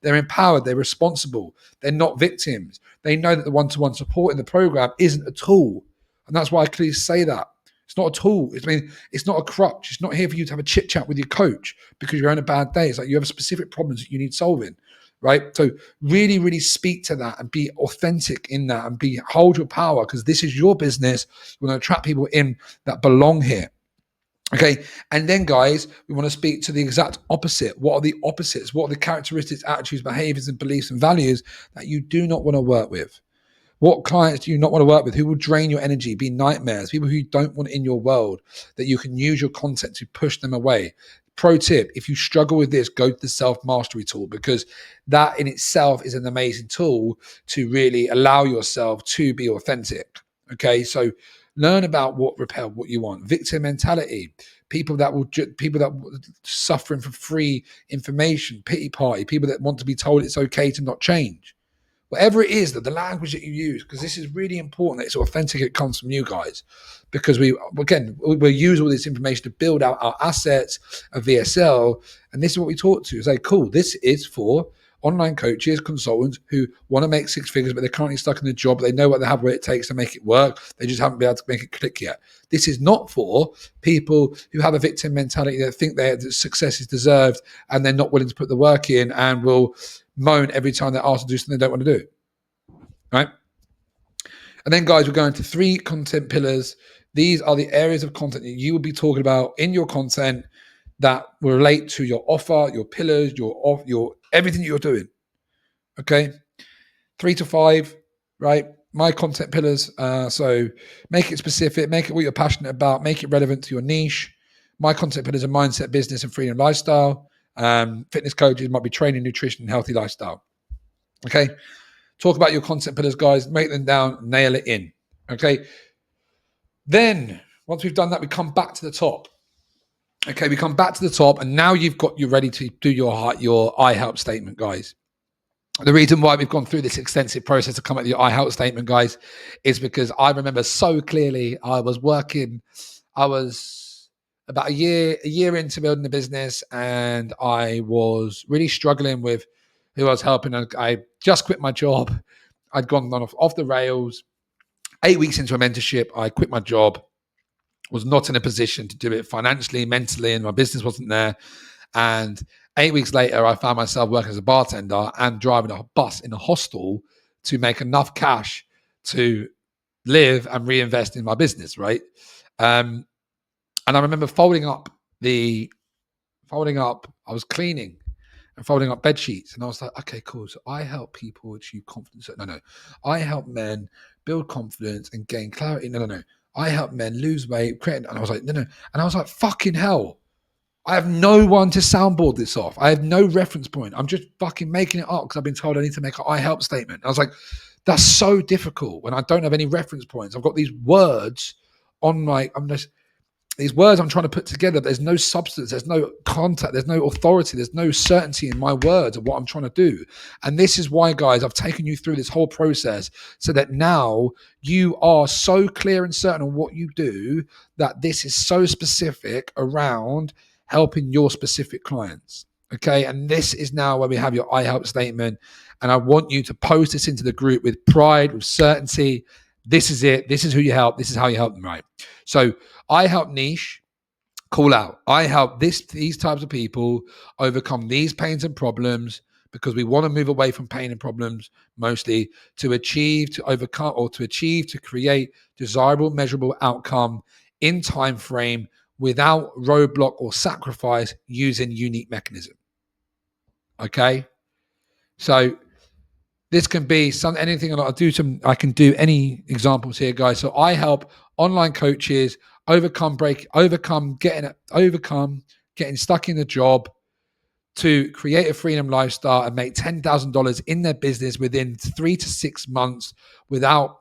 They're empowered. They're responsible. They're not victims. They know that the one-to-one support in the program isn't a tool. And that's why I clearly say that. It's not a tool. It's not a crutch. It's not here for you to have a chit chat with your coach because you're on a bad day. It's like you have specific problems that you need solving, right? So really, really speak to that and be authentic in that and hold your power, because this is your business. You want to attract people in that belong here. Okay. And then, guys, we want to speak to the exact opposite. What are the opposites? What are the characteristics, attitudes, behaviors, and beliefs and values that you do not want to work with? What clients do you not want to work with? Who will drain your energy, be nightmares, people who you don't want in your world, that you can use your content to push them away? Pro tip, if you struggle with this, go to the self-mastery tool, because that in itself is an amazing tool to really allow yourself to be authentic. Okay, so Learn about what you want. Victim mentality, people that suffering for free information, pity party, people that want to be told it's okay to not change. Whatever it is, that the language that you use, because this is really important that it's authentic, it comes from you guys, because we'll use all this information to build out our assets, a VSL, and this is what we talk to. Say, cool, this is for online coaches, consultants who want to make six figures, but they're currently stuck in the job. They know what it takes to make it work. They just haven't been able to make it click yet. This is not for people who have a victim mentality that think that success is deserved and they're not willing to put the work in and will moan every time they're asked to do something they don't want to do. Right? And then, guys, we're going to 3 content pillars. These are the areas of content that you will be talking about in your content that will relate to your offer, your pillars, your everything you're doing. Okay, 3 to 5, right? My content pillars. So make it specific, make it what you're passionate about, make it relevant to your niche. My content pillars are mindset, business, and freedom lifestyle. Fitness coaches might be training, nutrition, and healthy lifestyle. Okay, talk about your content pillars, guys. Make them down, nail it in. Okay, then once we've done that, we come back to the top. Okay, we come back to the top, and now you're ready to do your I help statement, guys. The reason why we've gone through this extensive process to come up with your I help statement, guys, is because I remember so clearly I was about a year into building the business, and I was really struggling with who I was helping. I just quit my job. I'd gone off the rails. 8 weeks into a mentorship, I quit my job. Was not in a position to do it financially, mentally, and my business wasn't there. And 8 weeks later, I found myself working as a bartender and driving a bus in a hostel to make enough cash to live and reinvest in my business, right? And I remember folding up, I was cleaning and folding up bed sheets. And I was like, okay, cool. So I help people achieve confidence. No. I help men build confidence and gain clarity. No. I help men lose weight, and I was like, no. And I was like, fucking hell. I have no one to soundboard this off. I have no reference point. I'm just fucking making it up because I've been told I need to make an I help statement. I was like, that's so difficult when I don't have any reference points. I've got these words these words I'm trying to put together. There's no substance, there's no contact, there's no authority, there's no certainty in my words of what I'm trying to do. And this is why, guys, I've taken you through this whole process so that now you are so clear and certain on what you do, that this is so specific around helping your specific clients. Okay. And this is now where we have your I help statement. And I want you to post this into the group with pride, with certainty. This is it. This is who you help. This is how you help them, right? So I help niche, call out. I help these types of people overcome these pains and problems, because we want to move away from pain and problems mostly to create desirable, measurable outcome in time frame without roadblock or sacrifice, using unique mechanism. Okay? So this can be anything. I can do any examples here, guys. So I help online coaches overcome getting stuck in the job to create a freedom lifestyle and make $10,000 in their business within 3 to 6 months without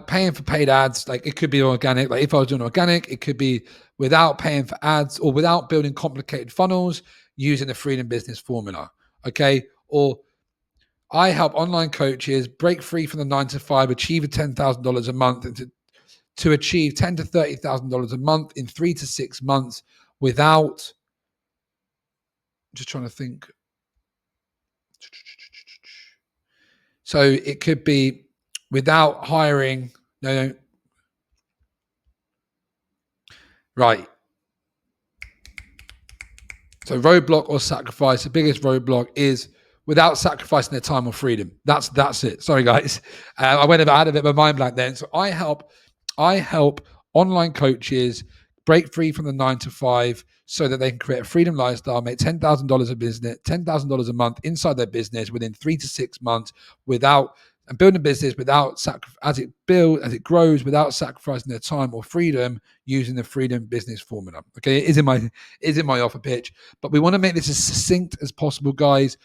paying for paid ads. Like, it could be organic. Like, if I was doing organic, it could be without paying for ads or without building complicated funnels, using the freedom business formula. Okay. Or I help online coaches break free from the 9 to 5, achieve $10,000 a month, and to achieve $10,000 to $30,000 a month in 3 to 6 months without, just trying to think. So it could be without hiring, right. So roadblock or sacrifice, the biggest roadblock is without sacrificing their time or freedom. That's it. Sorry, guys. I had a bit of a mind blank then. So I help online coaches break free from the 9 to 5 so that they can create a freedom lifestyle, make $10,000 a business, $10,000 a month inside their business within 3 to 6 months and building a business as it grows without sacrificing their time or freedom, using the freedom business formula. Okay, it is in my offer pitch, but we want to make this as succinct as possible, guys.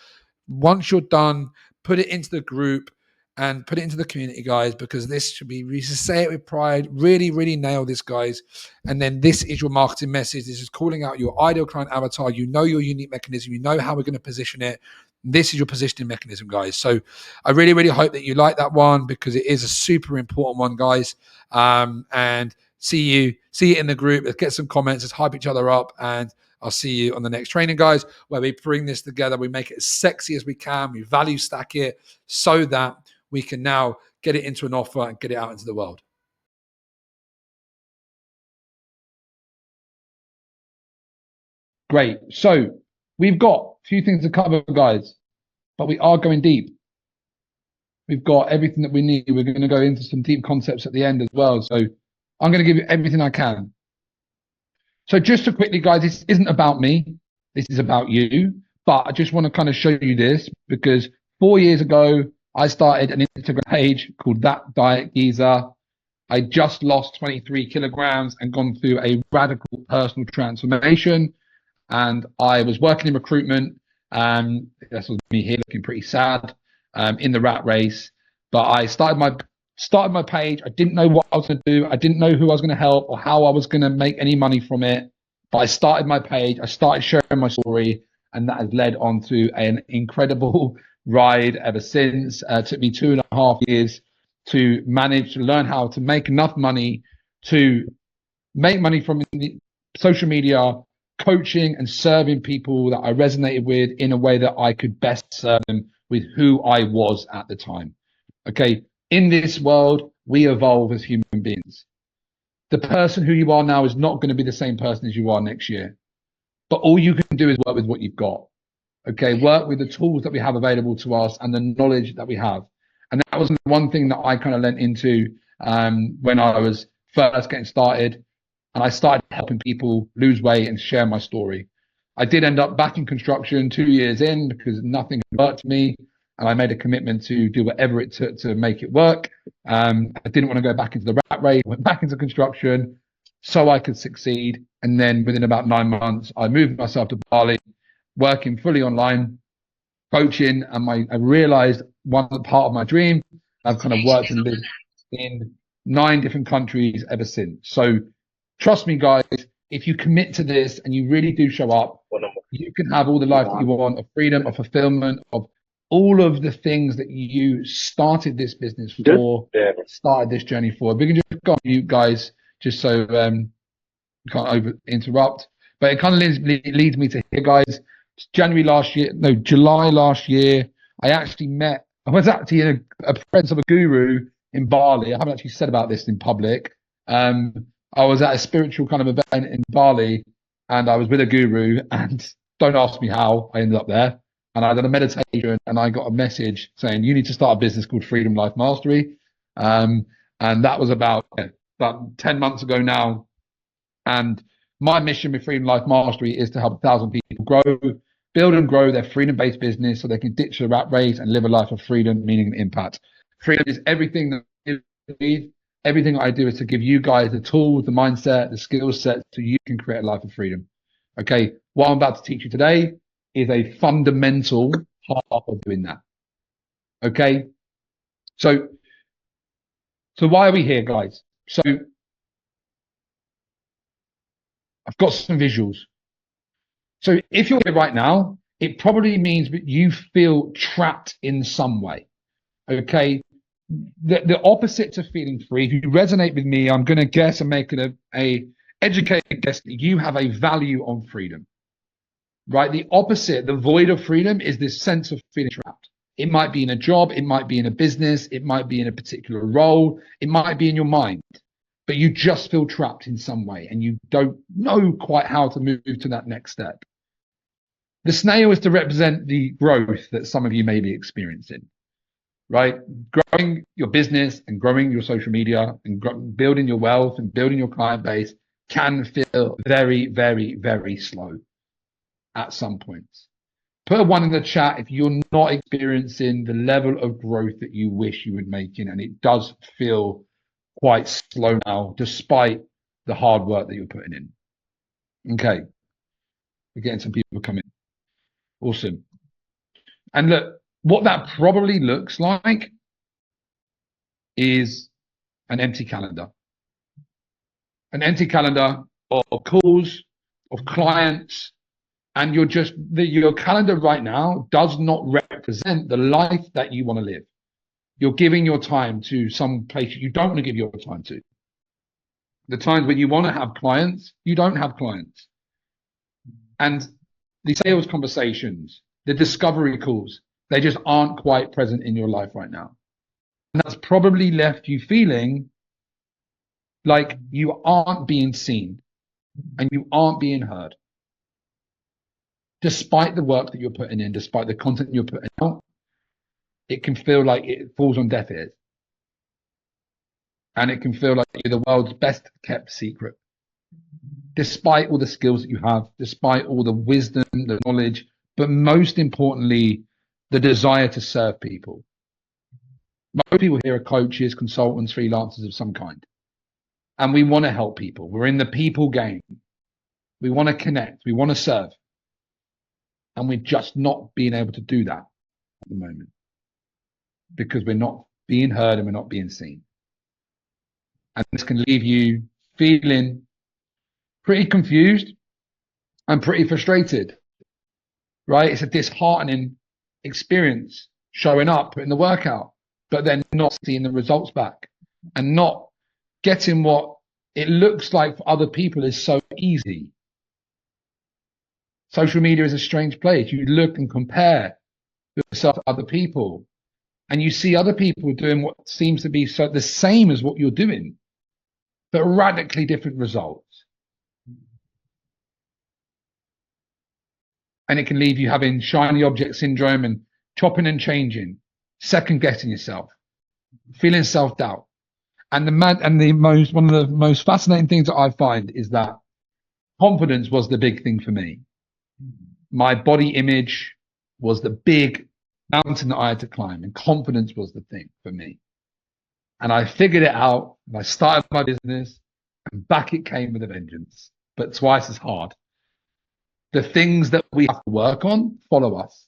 Once you're done, put it into the group and put it into the community, guys, because this should be, we should say it with pride, really, really nail this, guys. And then this is your marketing message. This is calling out your ideal client avatar. You know your unique mechanism. You know how we're going to position it. This is your positioning mechanism, guys. So I really, really hope that you like that one, because it is a super important one, guys. And see it in the group. Let's get some comments. Let's hype each other up. And I'll see you on the next training, guys, where we bring this together. We make it as sexy as we can. We value stack it so that we can now get it into an offer and get it out into the world. Great. So we've got a few things to cover, guys, but we are going deep. We've got everything that we need. We're going to go into some deep concepts at the end as well. So I'm going to give you everything I can. So just to quickly, guys, this isn't about me. This is about you. But I just want to kind of show you this, because 4 years ago, I started an Instagram page called That Diet Geezer. I just lost 23 kilograms and gone through a radical personal transformation. And I was working in recruitment. This was me here looking pretty sad in the rat race. But I started my page. I didn't know what I was going to do. I didn't know who I was going to help or how I was going to make any money from it. But I started my page. I started sharing my story, and that has led on to an incredible ride ever since. It took me 2.5 years to manage to learn how to make enough money to make money from social media, coaching and serving people that I resonated with in a way that I could best serve them with who I was at the time. Okay. In this world, we evolve as human beings. The person who you are now is not going to be the same person as you are next year. But all you can do is work with what you've got. Okay, work with the tools that we have available to us and the knowledge that we have. And that was one thing that I kind of lent into when I was first getting started. And I started helping people lose weight and share my story. I did end up back in construction 2 years in because nothing worked for me. And I made a commitment to do whatever it took to make it work. I didn't want to go back into the rat race. I went back into construction so I could succeed. And then within about 9 months, I moved myself to Bali, working fully online, coaching. And I realized one part of my dream. I've kind of worked and lived in 9 different countries ever since. So trust me, guys, if you commit to this and you really do show up, you can have all the life that you want, of freedom, of fulfillment, of all of the things that you started this business for, started this journey for. We can just go on you guys, just so you can't interrupt. But it kind of leads me to here, guys. July last year, I was actually in a presence of a guru in Bali. I haven't actually said about this in public. I was at a spiritual kind of event in Bali, and I was with a guru, and don't ask me how I ended up there. And I did a meditation, and I got a message saying, you need to start a business called Freedom Life Mastery. And that was about 10 months ago now. And my mission with Freedom Life Mastery is to help 1,000 people build and grow their freedom-based business so they can ditch the rat race and live a life of freedom, meaning, and impact. Freedom is everything that you need. Everything I do is to give you guys the tools, the mindset, the skill set so you can create a life of freedom. Okay, what I'm about to teach you today is a fundamental part of doing that. Okay, so why are we here, guys? So I've got some visuals. So if you're here right now, it probably means that you feel trapped in some way. Okay, the opposite to feeling free. If you resonate with me, I'm going to guess and make it a educated guess that you have a value on freedom, right? The opposite, the void of freedom, is this sense of feeling trapped. It might be in a job, it might be in a business, it might be in a particular role, it might be in your mind, but you just feel trapped in some way and you don't know quite how to move to that next step. The snail is to represent the growth that some of you may be experiencing. Right? Growing your business and growing your social media and building your wealth and building your client base can feel very, very, very slow at some points. Put a 1 in the chat if you're not experiencing the level of growth that you wish you would make in, and it does feel quite slow now, despite the hard work that you're putting in. Okay. We're getting some people coming. Awesome. And look, what that probably looks like is an empty calendar. An empty calendar of calls, of clients, and your calendar right now does not represent the life that you want to live. You're giving your time to some place you don't want to give your time to. The times when you want to have clients, you don't have clients. And the sales conversations, the discovery calls, they just aren't quite present in your life right now. And that's probably left you feeling like you aren't being seen and you aren't being heard. Despite the work that you're putting in, despite the content you're putting out, it can feel like it falls on deaf ears. And it can feel like you're the world's best kept secret. Despite all the skills that you have, despite all the wisdom, the knowledge, but most importantly, the desire to serve people. Most people here are coaches, consultants, freelancers of some kind. And we want to help people. We're in the people game. We want to connect. We want to serve. And we're just not being able to do that at the moment because we're not being heard and we're not being seen. And this can leave you feeling pretty confused and pretty frustrated, right? It's a disheartening experience showing up, putting the work out, but then not seeing the results back and not getting what it looks like for other people is so easy. Social media is a strange place. You look and compare yourself to other people and you see other people doing what seems to be so the same as what you're doing, but radically different results. And it can leave you having shiny object syndrome and chopping and changing, second guessing yourself, feeling self-doubt. And one of the most fascinating things that I find is that confidence was the big thing for me. My body image was the big mountain that I had to climb, and confidence was the thing for me. And I figured it out, and I started my business, and back it came with a vengeance, but twice as hard. The things that we have to work on follow us.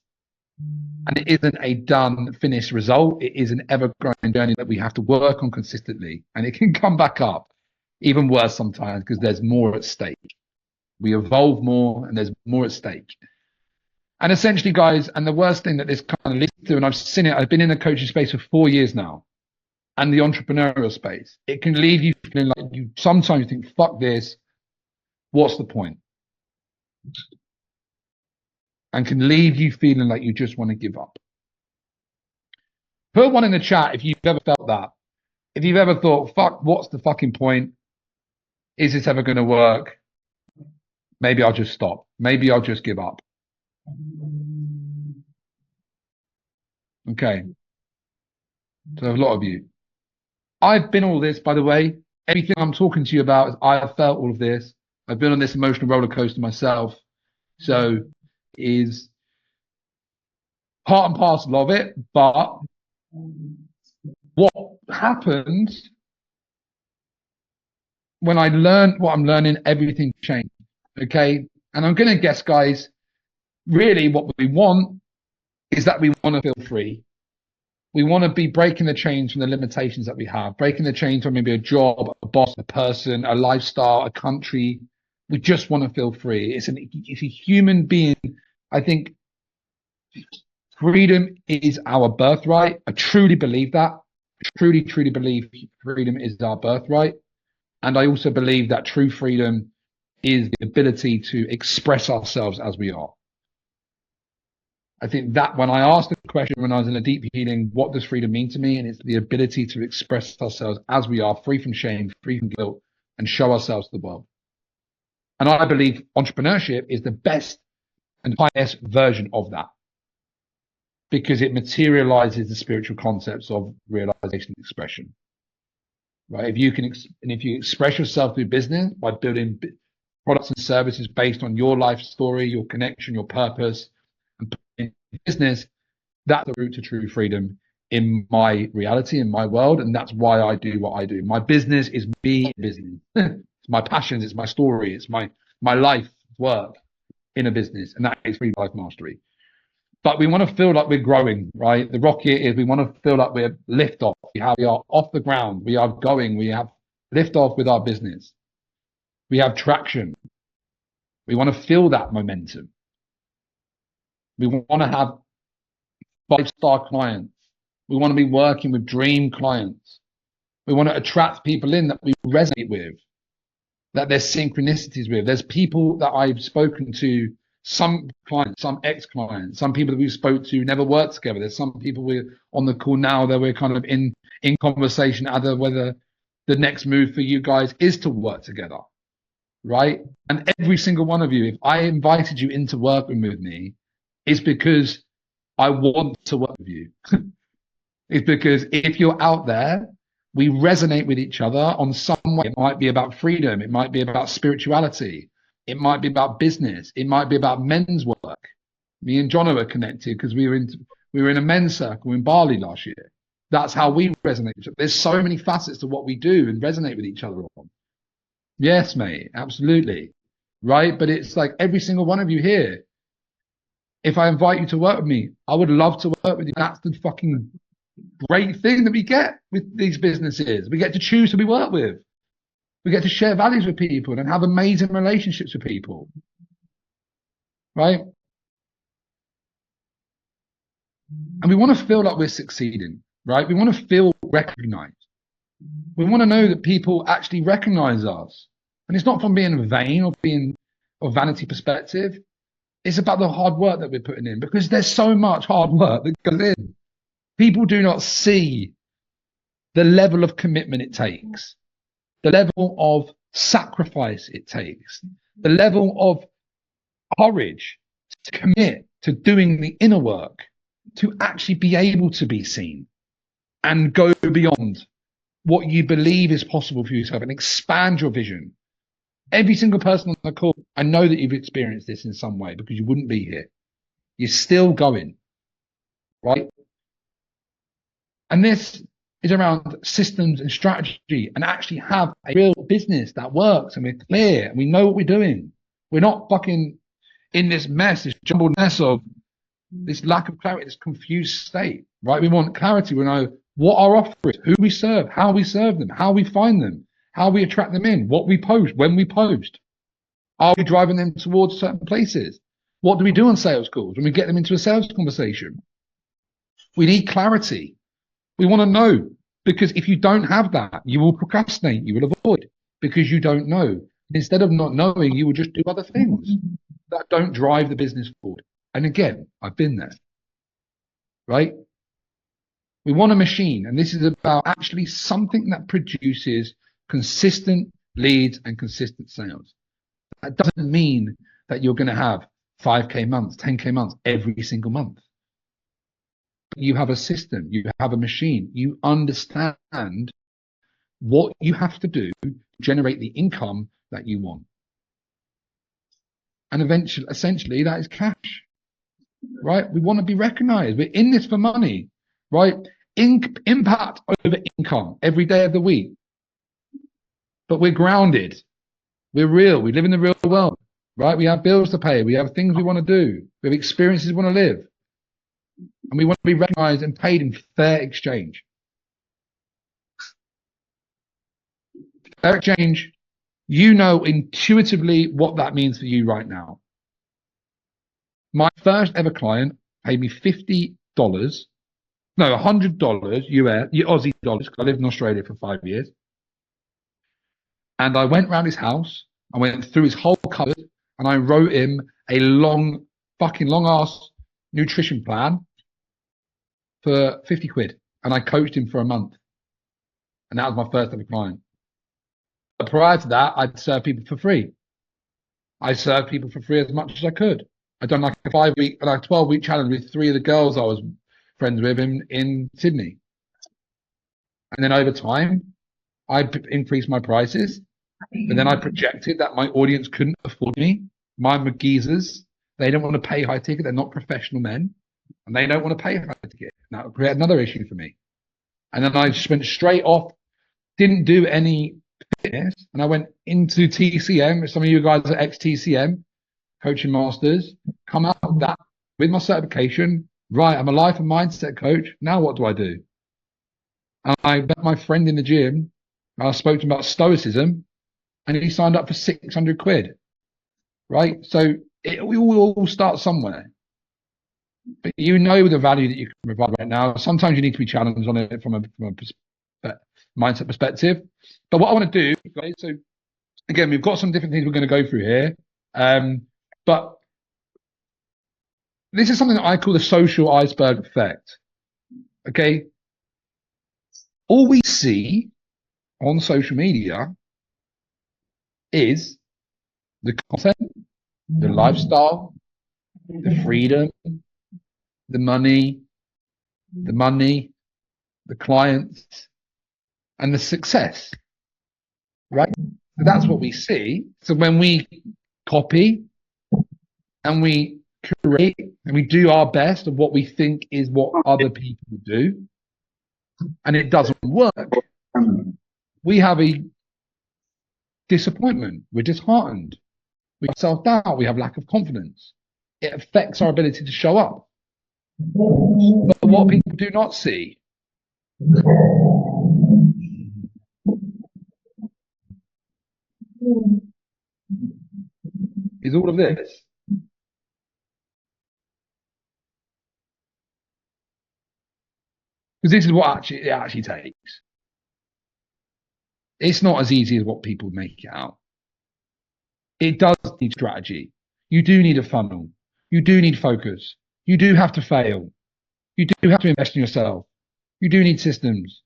And it isn't a done, finished result. It is an ever-growing journey that we have to work on consistently. And it can come back up, even worse sometimes, because there's more at stake. We evolve more, and there's more at stake. And essentially, guys, and the worst thing that this kind of leads to, and I've seen it, I've been in the coaching space for 4 years now, and the entrepreneurial space, it can leave you feeling like you sometimes think, fuck this, what's the point? And can leave you feeling like you just want to give up. Put one in the chat if you've ever felt that. If you've ever thought, fuck, what's the fucking point? Is this ever going to work? Maybe I'll just stop. Maybe I'll just give up. Okay. So a lot of you. I've been all this, by the way. Everything I'm talking to you about, I have felt all of this. I've been on this emotional roller coaster myself. So is part and parcel of it. But what happened when I learned what I'm learning, everything changed. Okay. And I'm going to guess, guys, really what we want is that we want to feel free. We want to be breaking the chains from the limitations that we have, breaking the chains from maybe a job, a boss, a person, a lifestyle, a country. We just want to feel free. It's a human being. I think freedom is our birthright. I truly believe that. I truly, truly believe freedom is our birthright. And I also believe that true freedom is the ability to express ourselves as we are. I think that when I asked the question when I was in a deep healing, what does freedom mean to me? And it's the ability to express ourselves as we are, free from shame, free from guilt, and show ourselves to the world. And I believe entrepreneurship is the best and highest version of that because it materializes the spiritual concepts of realization and expression. Right? If you express yourself through business by building products and services based on your life story, your connection, your purpose, and in business, that's the route to true freedom in my reality, in my world. And that's why I do what I do. My business is me in business. It's my passions, it's my story, it's my life work in a business. And that is free life mastery. But we want to feel like we're growing, right? The rocket is we want to feel like we're lift off. We are off the ground. We are going. We have lift off with our business. We have traction. We want to feel that momentum. We want to have 5-star clients. We want to be working with dream clients. We want to attract people in that we resonate with, that there's synchronicities with. There's people that I've spoken to, some clients, some ex-clients, some people that we spoke to never worked together. There's some people we're on the call now that we're kind of in conversation either whether the next move for you guys is to work together, right? And every single one of you, if I invited you into working with me, it's because I want to work with you. It's because if you're out there, we resonate with each other on some way. It might be about freedom. It might be about spirituality. It might be about business. It might be about men's work. Me and John are connected because we were in a men's circle in Bali last year. That's how we resonate. There's so many facets to what we do and resonate with each other on. Yes, mate, absolutely. Right? But it's like every single one of you here, if I invite you to work with me, I would love to work with you. That's the fucking great thing that we get with these businesses. We get to choose who we work with. We get to share values with people and have amazing relationships with people. Right? And we want to feel like we're succeeding, right? We want to feel recognized. We want to know that people actually recognize us. And it's not from being vain or being of vanity perspective. It's about the hard work that we're putting in, because there's so much hard work that goes in. People do not see the level of commitment it takes, the level of sacrifice it takes, the level of courage to commit to doing the inner work, to actually be able to be seen and go beyond what you believe is possible for yourself and expand your vision. Every single person on the call, I know that you've experienced this in some way because you wouldn't be here. You're still going, right? And this is around systems and strategy and actually have a real business that works and we're clear and we know what we're doing. We're not fucking in this mess, this jumbled mess of this lack of clarity, this confused state, right? We want clarity. We know what our offer is, who we serve, how we serve them, how we find them, how we attract them in, what we post, when we post. Are we driving them towards certain places? What do we do on sales calls when we get them into a sales conversation? We need clarity. We want to know, because if you don't have that, you will procrastinate, you will avoid, because you don't know. Instead of not knowing, you will just do other things that don't drive the business forward. And again, I've been there, right? We want a machine, and this is about actually something that produces consistent leads and consistent sales. That doesn't mean that you're going to have 5K months, 10K months every single month. But you have a system, you have a machine, you understand what you have to do to generate the income that you want. And eventually, essentially, that is cash, right? We want to be recognized. We're in this for money, right? Impact over income every day of the week. But we're grounded. We're real. We live in the real world, right? We have bills to pay. We have things we want to do. We have experiences we want to live. And we want to be recognized and paid in fair exchange. Fair exchange, you know intuitively what that means for you right now. My first ever client paid me $100 US, Aussie dollars, because I lived in Australia for 5 years. And I went round his house, I went through his whole cupboard, and I wrote him a long ass nutrition plan for 50 quid. And I coached him for a month. And that was my first ever client. But prior to that, I'd serve people for free. I served people for free as much as I could. I'd done like a 12-week challenge with 3 of the girls I was friends with in Sydney. And then over time, I increased my prices. But then I projected that my audience couldn't afford me. Mine were geezers. They don't want to pay high ticket. They're not professional men. And they don't want to pay high ticket. That would create another issue for me. And then I just went straight off, didn't do any fitness. And I went into TCM. Some of you guys are ex-TCM, coaching masters. Come out of that with my certification. Right, I'm a life and mindset coach. Now what do I do? And I met my friend in the gym. I spoke to him about stoicism, and he signed up for 600 quid. Right, so we all start somewhere. But you know the value that you can provide right now. Sometimes you need to be challenged on it from a mindset perspective. But what I want to do, guys, so again, we've got some different things we're going to go through here. But this is something that I call the social iceberg effect. Okay. All we see on social media is the content, the lifestyle, the freedom, the money, the clients, and the success. Right? So that's what we see. So when we copy and we curate and we do our best of what we think is what other people do, and it doesn't work, we have a disappointment. We're disheartened. We have self-doubt. We have lack of confidence. It affects our ability to show up. But what people do not see is all of this. Because this is what it actually takes. It's not as easy as what people make it out. It does need strategy. You do need a funnel. You do need focus. You do have to fail. You do have to invest in yourself. You do need systems.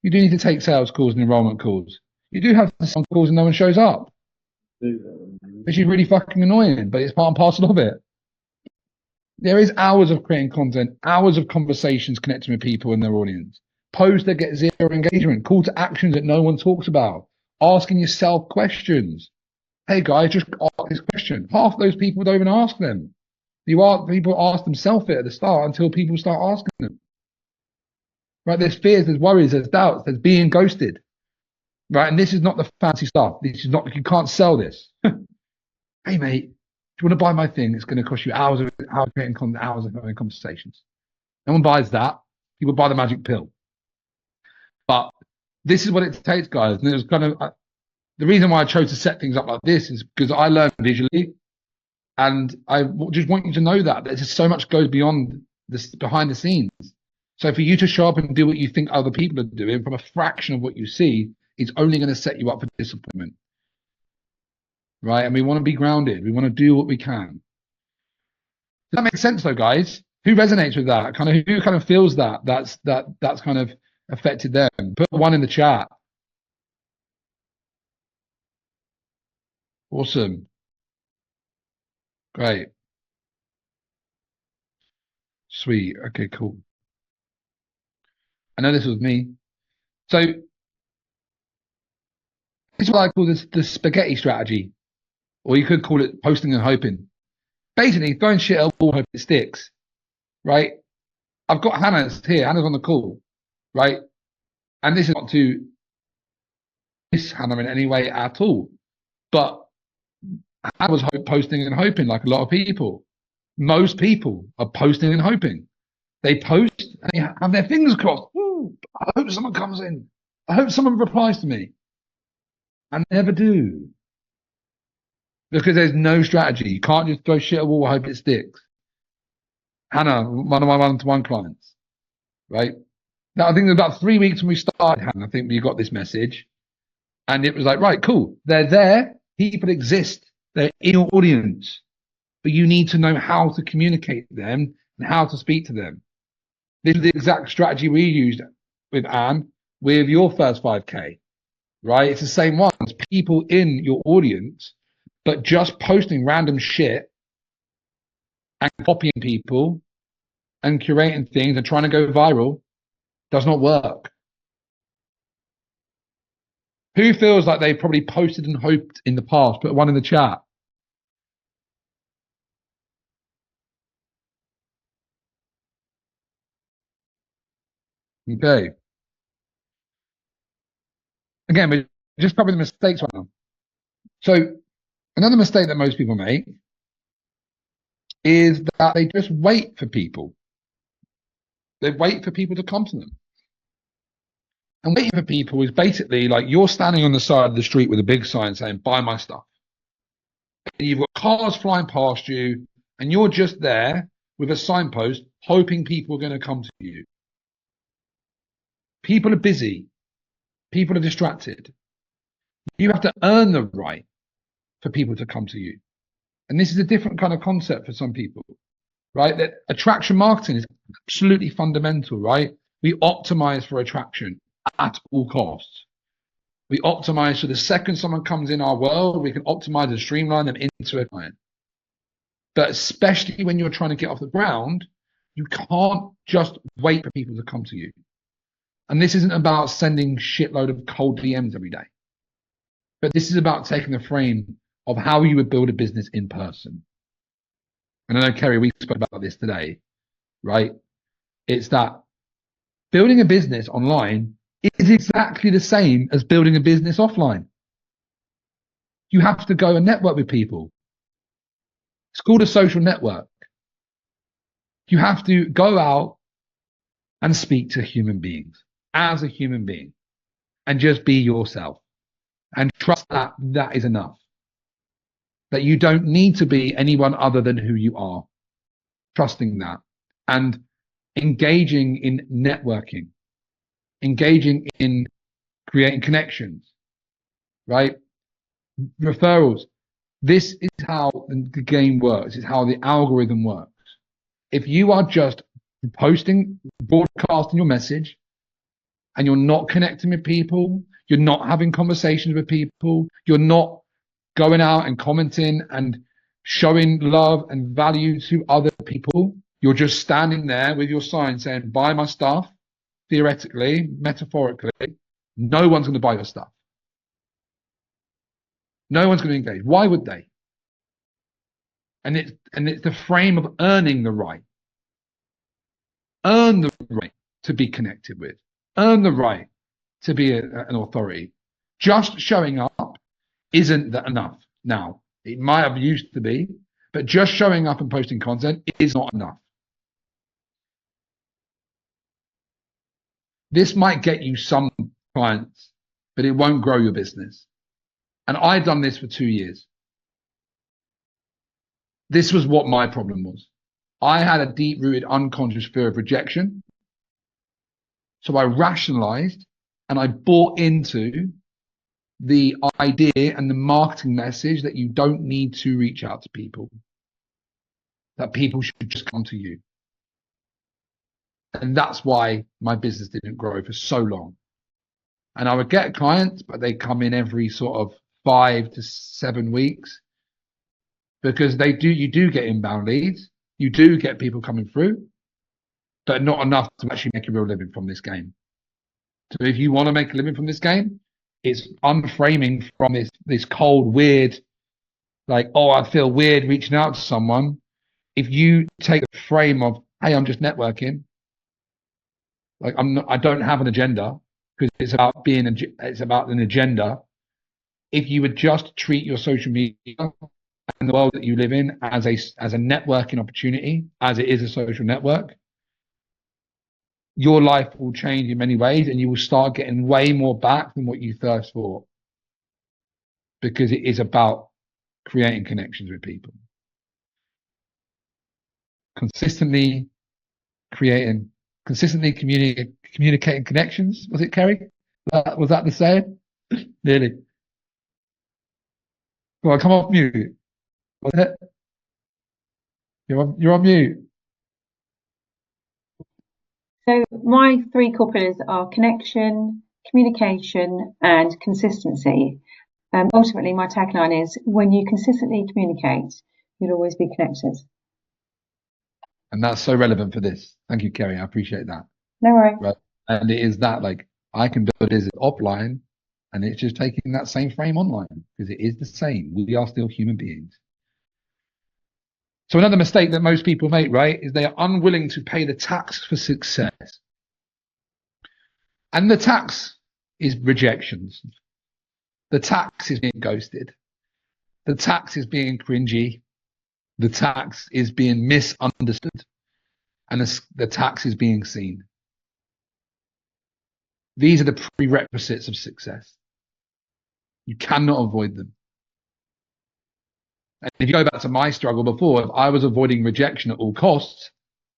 You do need to take sales calls and enrollment calls. You do have to sell calls and no one shows up. Which is really fucking annoying, but it's part and parcel of it. There is hours of creating content, hours of conversations connecting with people in their audience. Posts that get zero engagement, call to actions that no one talks about, asking yourself questions. Hey guys, just ask this question. Half those people don't even ask them. People ask themselves it at the start until people start asking them. Right? There's fears, there's worries, there's doubts, there's being ghosted. Right? And this is not the fancy stuff. This is not, you can't sell this. Hey mate, do you want to buy my thing? It's going to cost you hours of creating content, hours of having conversations. No one buys that. People buy the magic pill. But this is what it takes, guys. And it was kind of the reason why I chose to set things up like this is because I learn visually, and I just want you to know that there's just so much goes beyond this, behind the scenes. So for you to show up and do what you think other people are doing from a fraction of what you see, it's only going to set you up for disappointment. Right? And we want to be grounded. We want to do what we can. Does that make sense though, guys? Who resonates with that? Who kind of feels that's kind of affected them? Put one in the chat. Awesome. Great. Sweet. Okay, cool. I know this was me. So this is what I call the spaghetti strategy, or you could call it posting and hoping. Basically, throwing shit at a wall, hope it sticks. Right? I've got Hannah here. Hannah's on the call. Right? And this is not to miss Hannah in any way at all. But I was posting and hoping like a lot of people. Most people are posting and hoping. They post and they have their fingers crossed. Ooh, I hope someone comes in. I hope someone replies to me. I never do. Because there's no strategy. You can't just throw shit at a wall, hope it sticks. Hannah, one of my one-to-one clients, right? Now, I think about 3 weeks when we started, Hannah, I think we got this message. And it was like, right, cool. They're there. People exist. They're in your audience. But you need to know how to communicate to them and how to speak to them. This is the exact strategy we used with Anne with your first 5K, right? It's the same one. It's people in your audience, but just posting random shit and copying people and curating things and trying to go viral does not work. Who feels like they probably posted and hoped in the past? Put one in the chat. Okay. Again, we're just covering the mistakes right now. So another mistake that most people make is that they just wait for people. They wait for people to come to them. And waiting for people is basically like you're standing on the side of the street with a big sign saying, buy my stuff. And you've got cars flying past you, and you're just there with a signpost, hoping people are going to come to you. People are busy. People are distracted. You have to earn the right for people to come to you. And this is a different kind of concept for some people, right? That attraction marketing is absolutely fundamental, right? We optimize for attraction at all costs. We optimize so the second someone comes in our world, we can optimize and streamline them into a client. But especially when you're trying to get off the ground, you can't just wait for people to come to you. And this isn't about sending shitload of cold DMs every day. But this is about taking the frame of how you would build a business in person. And I know, Kerry, we spoke about this today, right? It's that building a business online is exactly the same as building a business offline. You have to go and network with people. It's called a social network. You have to go out and speak to human beings as a human being and just be yourself and trust that that is enough. That you don't need to be anyone other than who you are. Trusting that and engaging in networking, engaging in creating connections, right? Referrals. This is how the game works. It's how the algorithm works. If you are just posting, broadcasting your message, and you're not connecting with people, you're not having conversations with people, you're not going out and commenting and showing love and value to other people, you're just standing there with your sign saying, buy my stuff, theoretically, metaphorically, no one's going to buy your stuff. No one's going to engage. Why would they? And it's the frame of earning the right. Earn the right to be connected with. Earn the right to be an authority. Just showing up isn't that enough now. It might have used to be, but just showing up and posting content is not enough. This might get you some clients, but it won't grow your business. And I've done this for 2 years. This was what my problem was. I had a deep-rooted unconscious fear of rejection. So I rationalized and I bought into the idea and the marketing message that you don't need to reach out to people, that people should just come to you. And that's why my business didn't grow for so long. And I would get clients, but they come in every sort of 5 to 7 weeks because you do get inbound leads. You do get people coming through, but not enough to actually make a real living from this game. So if you want to make a living from this game, it's unframing from this cold, weird, like, oh, I feel weird reaching out to someone. If you take the frame of, hey, I'm just networking, like I don't have an agenda, because it's about an agenda. If you would just treat your social media and the world that you live in as a networking opportunity, as it is a social network, your life will change in many ways and you will start getting way more back than what you thirst for, because it is about creating connections with people. Consistently communicating connections. Was it, Kerry? Was that the saying? Nearly. Well, come off mute. Was it? You're on mute. So my 3 core pillars are connection, communication, and consistency. Ultimately, my tagline is, when you consistently communicate, you'll always be connected. And that's so relevant for this. Thank you, Kerry. I appreciate that. No worries. Right. And it is that, like, I can build this offline, and it's just taking that same frame online, because it is the same. We are still human beings. So another mistake that most people make, right, is they are unwilling to pay the tax for success. And the tax is rejections. The tax is being ghosted. The tax is being cringy. the tax is being misunderstood and the tax is being seen. These are the prerequisites of success. You cannot avoid them. And if you go back to my struggle before, if I was avoiding rejection at all costs,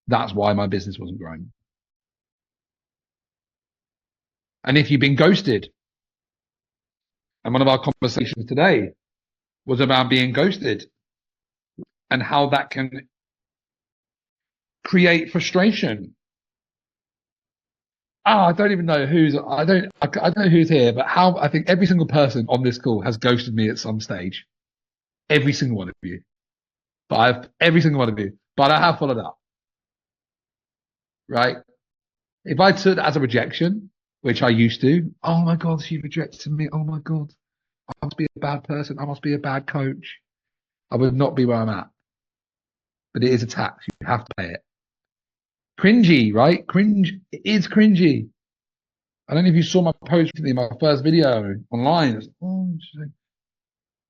that's why my business wasn't growing. And if you've been ghosted, and one of our conversations today was about being ghosted and how that can create frustration. I don't even know I don't know who's here, but I think every single person on this call has ghosted me at some stage. Every single one of you. Every single one of you. But I have followed up. Right? If I took that as a rejection, which I used to, oh my God, she rejected me. Oh my God. I must be a bad person. I must be a bad coach. I would not be where I'm at. But it is a tax. You have to pay it. Cringy, right? Cringe. It is cringy. I don't know if you saw my post recently, my first video online.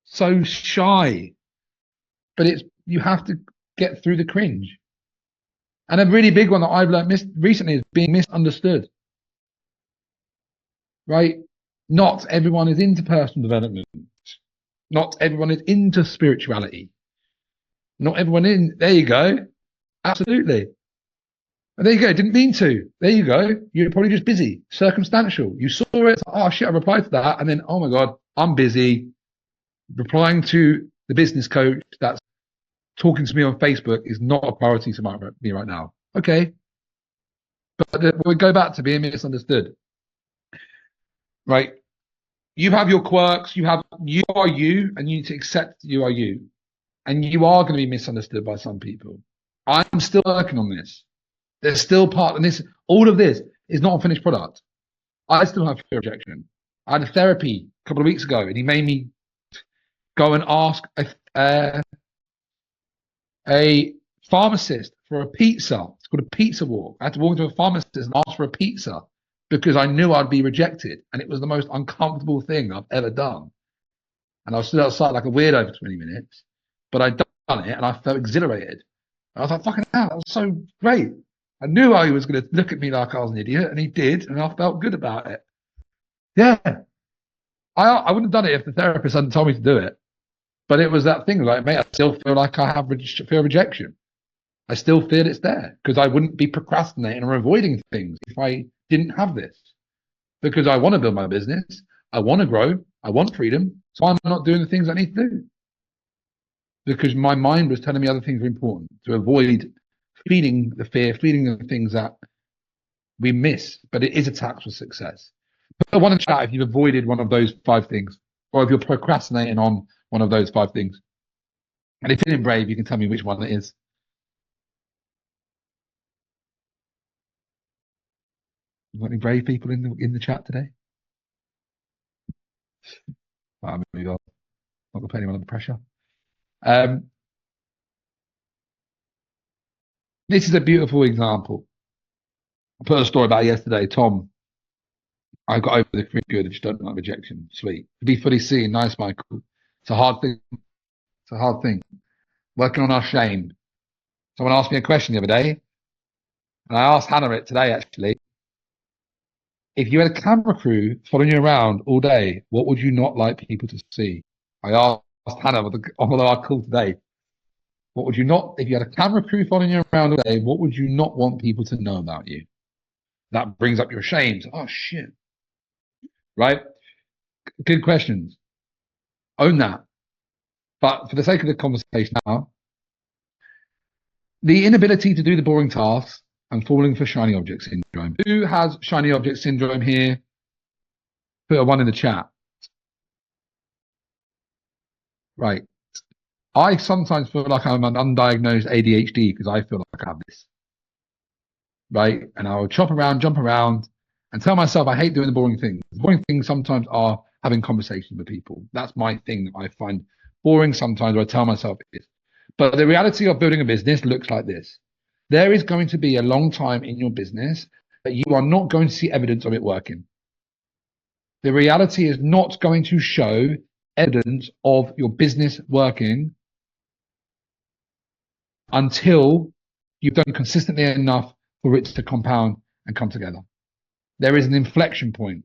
So shy. But you have to get through the cringe. And a really big one that I've learned recently is being misunderstood. Right? Not everyone is into personal development. Not everyone is into spirituality. Not everyone there you go. Absolutely. And there you go. Didn't mean to. There you go. You're probably just busy. Circumstantial. You saw it. Oh shit, I replied to that. And then, oh my God, I'm busy replying to the business coach that's talking to me on Facebook is not a priority to me right now. Okay. But we go back to being misunderstood. Right? You have your quirks. You are you, and you need to accept you are you. And you are going to be misunderstood by some people. I'm still working on this. There's still part of this. All of this is not a finished product. I still have fear of rejection. I had a therapy a couple of weeks ago, and he made me go and ask a pharmacist for a pizza. It's called a pizza walk. I had to walk into a pharmacist and ask for a pizza because I knew I'd be rejected. And it was the most uncomfortable thing I've ever done. And I stood outside like a weirdo for 20 minutes, but I'd done it and I felt exhilarated. And I was like, fucking hell, that was so great. I knew he was going to look at me like I was an idiot, and he did, and I felt good about it. Yeah. I wouldn't have done it if the therapist hadn't told me to do it. But it was that thing, like, mate, I still feel like I have fear of rejection. I still feel it's there because I wouldn't be procrastinating or avoiding things if I didn't have this. Because I want to build my business. I want to grow. I want freedom. So I'm not doing the things I need to do. Because my mind was telling me other things were important to avoid feeding the fear, feeding the things that we miss. But it is a tax for success. Put one in chat if you've avoided one of those 5 things, or if you're procrastinating on one of those 5 things. And if you're feeling brave, you can tell me which one it is. You got any brave people in the chat today? I'm not gonna put anyone under pressure. This is a beautiful example. I put a story about yesterday. Tom, I got over the cringe good. I just don't like rejection. Sweet. To be fully seen. Nice, Michael. It's a hard thing. It's a hard thing. Working on our shame. Someone asked me a question the other day, and I asked Hannah it today, actually. If you had a camera crew following you around all day, what would you not like people to see? I asked Hannah on our call today. What would you not, if you had a camera crew following you around all day, what would you not want people to know about you? That brings up your shames. Oh, shit. Right? Good questions. Own that. But for the sake of the conversation now, the inability to do the boring tasks and falling for shiny object syndrome. Who has shiny object syndrome here? Put a 1 in the chat. Right. I sometimes feel like I'm an undiagnosed ADHD because I feel like I have this. Right? And I'll jump around and tell myself I hate doing the boring things. The boring things sometimes are having conversations with people. That's my thing that I find boring sometimes, or I tell myself it is. But the reality of building a business looks like this. There is going to be a long time in your business that you are not going to see evidence of it working. The reality is not going to show evidence of your business working until you've done consistently enough for it to compound and come together. There is an inflection point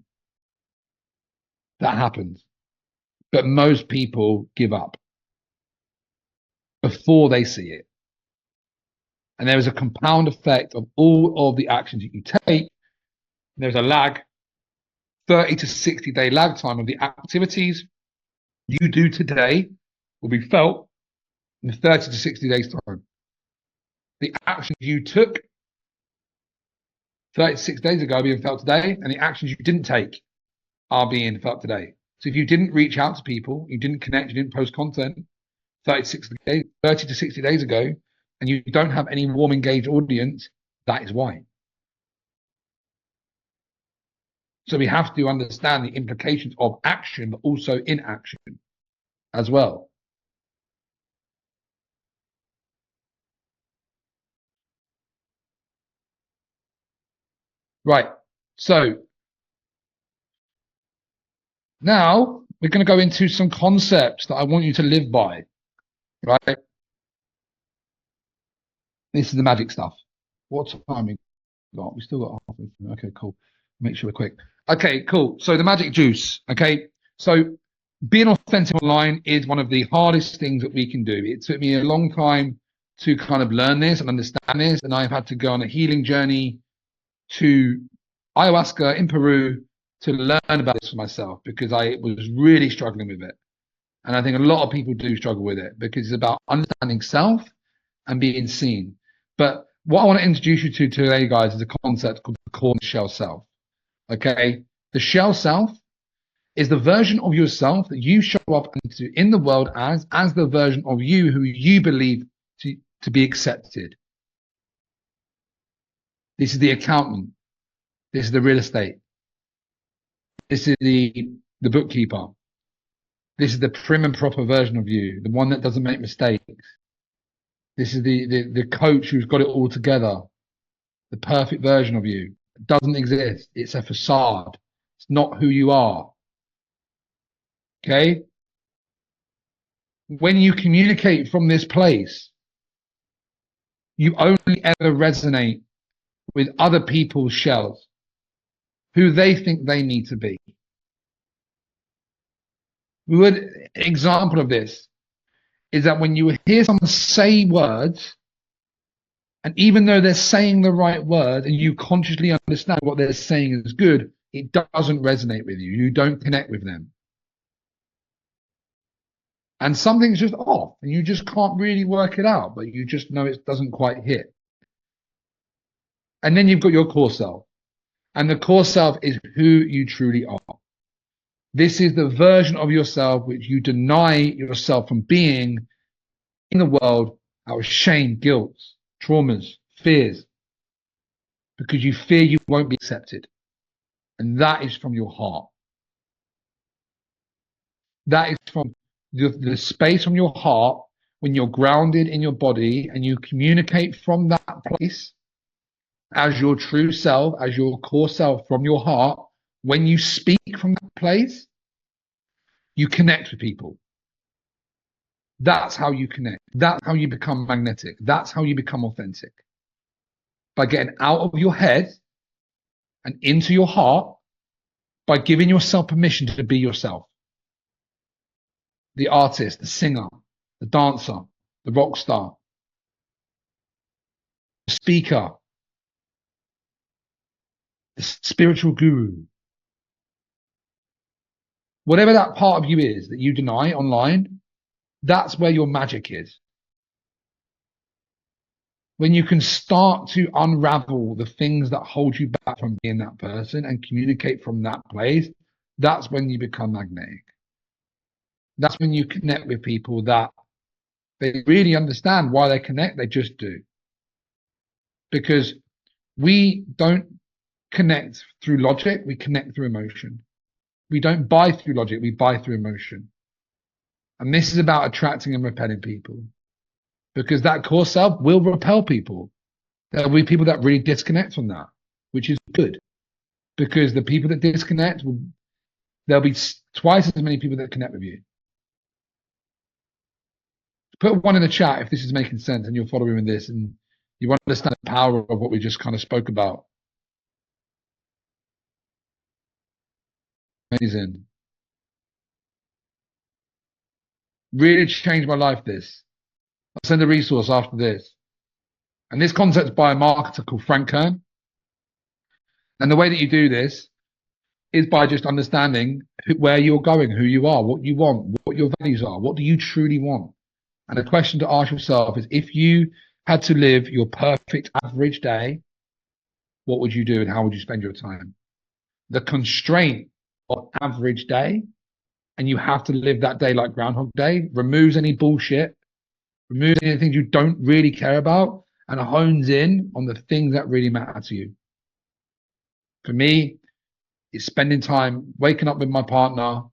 that happens, but most people give up before they see it. And there is a compound effect of all of the actions that you take. There's a lag, 30 to 60 day lag time of the activities you do today will be felt in 30 to 60 days time. The actions you took 36 days ago are being felt today, and the actions you didn't take are being felt today. So if you didn't reach out to people, you didn't connect, you didn't post content 30 to 60 days ago, and you don't have any warm, engaged audience, that is why. So we have to understand the implications of action, but also inaction as well. Right. So now we're going to go into some concepts that I want you to live by. Right. This is the magic stuff. What time we got? We still got half. Okay, cool. Make sure we're quick. Okay, cool. So the magic juice. Okay. So being authentic online is one of the hardest things that we can do. It took me a long time to kind of learn this and understand this. And I've had to go on a healing journey to ayahuasca in Peru to learn about this for myself, because I was really struggling with it. And I think a lot of people do struggle with it because it's about understanding self and being seen. But what I want to introduce you to today, guys, is a concept called the core shell self. Okay. The shell self is the version of yourself that you show up in the world as the version of you who you believe to be accepted. This is the accountant. This is the real estate. This is the bookkeeper. This is the prim and proper version of you, the one that doesn't make mistakes. This is the coach who's got it all together. The perfect version of you. It doesn't exist. It's a facade. It's not who you are. Okay? When you communicate from this place, you only ever resonate with other people's shells, who they think they need to be. A good example of this is that when you hear someone say words, and even though they're saying the right word and you consciously understand what they're saying is good, it doesn't resonate with you. You don't connect with them. And something's just off and you just can't really work it out, but you just know it doesn't quite hit. And then you've got your core self. And the core self is who you truly are. This is the version of yourself which you deny yourself from being in the world out of shame, guilt, traumas, fears, because you fear you won't be accepted. And that is from your heart. That is from the space from your heart when you're grounded in your body and you communicate from that place as your true self, as your core self from your heart. When you speak from that place, you connect with people. That's how you connect. That's how you become magnetic. That's how you become authentic. By getting out of your head and into your heart, by giving yourself permission to be yourself. The artist, the singer, the dancer, the rock star, the speaker, the spiritual guru. Whatever that part of you is that you deny online, that's where your magic is. When you can start to unravel the things that hold you back from being that person and communicate from that place, that's when you become magnetic. That's when you connect with people that they really understand why they connect. They just do. Because we don't connect through logic. We connect through emotion. We don't buy through logic. We buy through emotion. And this is about attracting and repelling people. Because that core self will repel people. There will be people that really disconnect from that, which is good. Because the people that disconnect, there'll be twice as many people that connect with you. Put one in the chat if this is making sense and you're following with this and you understand the power of what we just kind of spoke about. Amazing. Really changed my life, this. I'll send a resource after this. And this concept's by a marketer called Frank Kern. And the way that you do this is by just understanding where you're going, who you are, what you want, what your values are, what do you truly want? And the question to ask yourself is, if you had to live your perfect average day, what would you do and how would you spend your time? The constraint of average day, and you have to live that day like Groundhog Day, removes any bullshit, removes any things you don't really care about, and hones in on the things that really matter to you. For me, it's spending time waking up with my partner,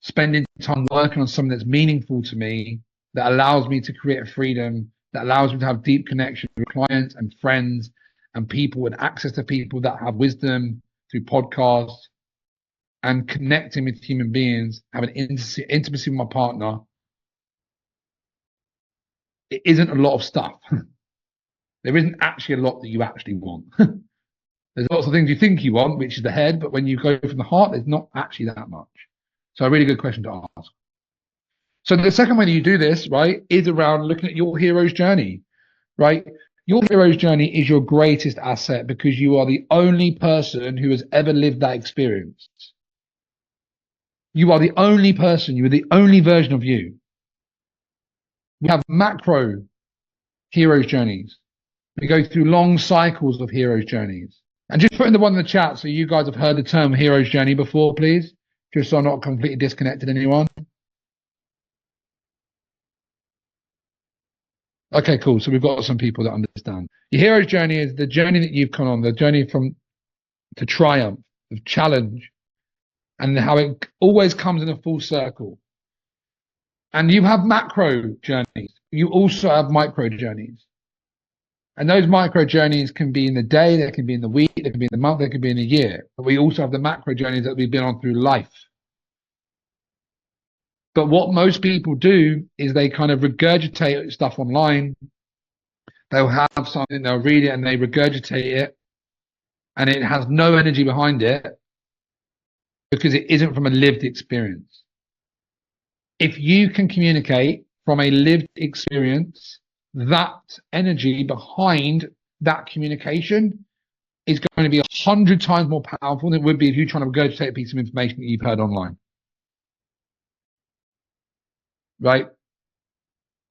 spending time working on something that's meaningful to me, that allows me to create a freedom, that allows me to have deep connection with clients and friends and people and access to people that have wisdom through podcasts, and connecting with human beings, having intimacy with my partner. It isn't a lot of stuff. There isn't actually a lot that you actually want. There's lots of things you think you want, which is the head, but when you go from the heart, there's not actually that much. So a really good question to ask. So the second way that you do this, right, is around looking at your hero's journey, right? Your hero's journey is your greatest asset because you are the only person who has ever lived that experience. You are the only person, you are the only version of you. We have macro hero's journeys. We go through long cycles of hero's journeys. And just putting the one in the chat so you guys have heard the term hero's journey before, please. Just so I'm not completely disconnected anyone. Okay, cool. So we've got some people that understand. Your hero's journey is the journey that you've come on, the journey to triumph, of challenge, and how it always comes in a full circle. And you have macro journeys. You also have micro journeys. And those micro journeys can be in the day, they can be in the week, they can be in the month, they can be in a year. But we also have the macro journeys that we've been on through life. But what most people do is they kind of regurgitate stuff online. They'll have something, they'll read it and they regurgitate it. And it has no energy behind it because it isn't from a lived experience. If you can communicate from a lived experience, that energy behind that communication is going to be 100 times more powerful than it would be if you're trying to regurgitate a piece of information that you've heard online. Right?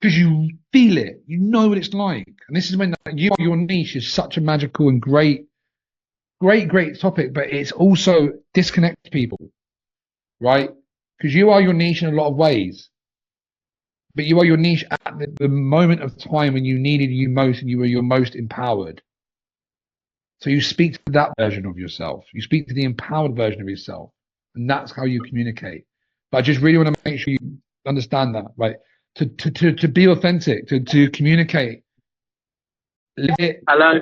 Because you feel it, you know what it's like. And this is when your niche is such a magical and great topic, but it's also disconnects people, right? Because you are your niche in a lot of ways. But you are your niche at the moment of time when you needed you most and you were your most empowered. So you speak to that version of yourself. You speak to the empowered version of yourself. And that's how you communicate. But I just really want to make sure you understand that, right? To be authentic, to communicate. Live it. Hello.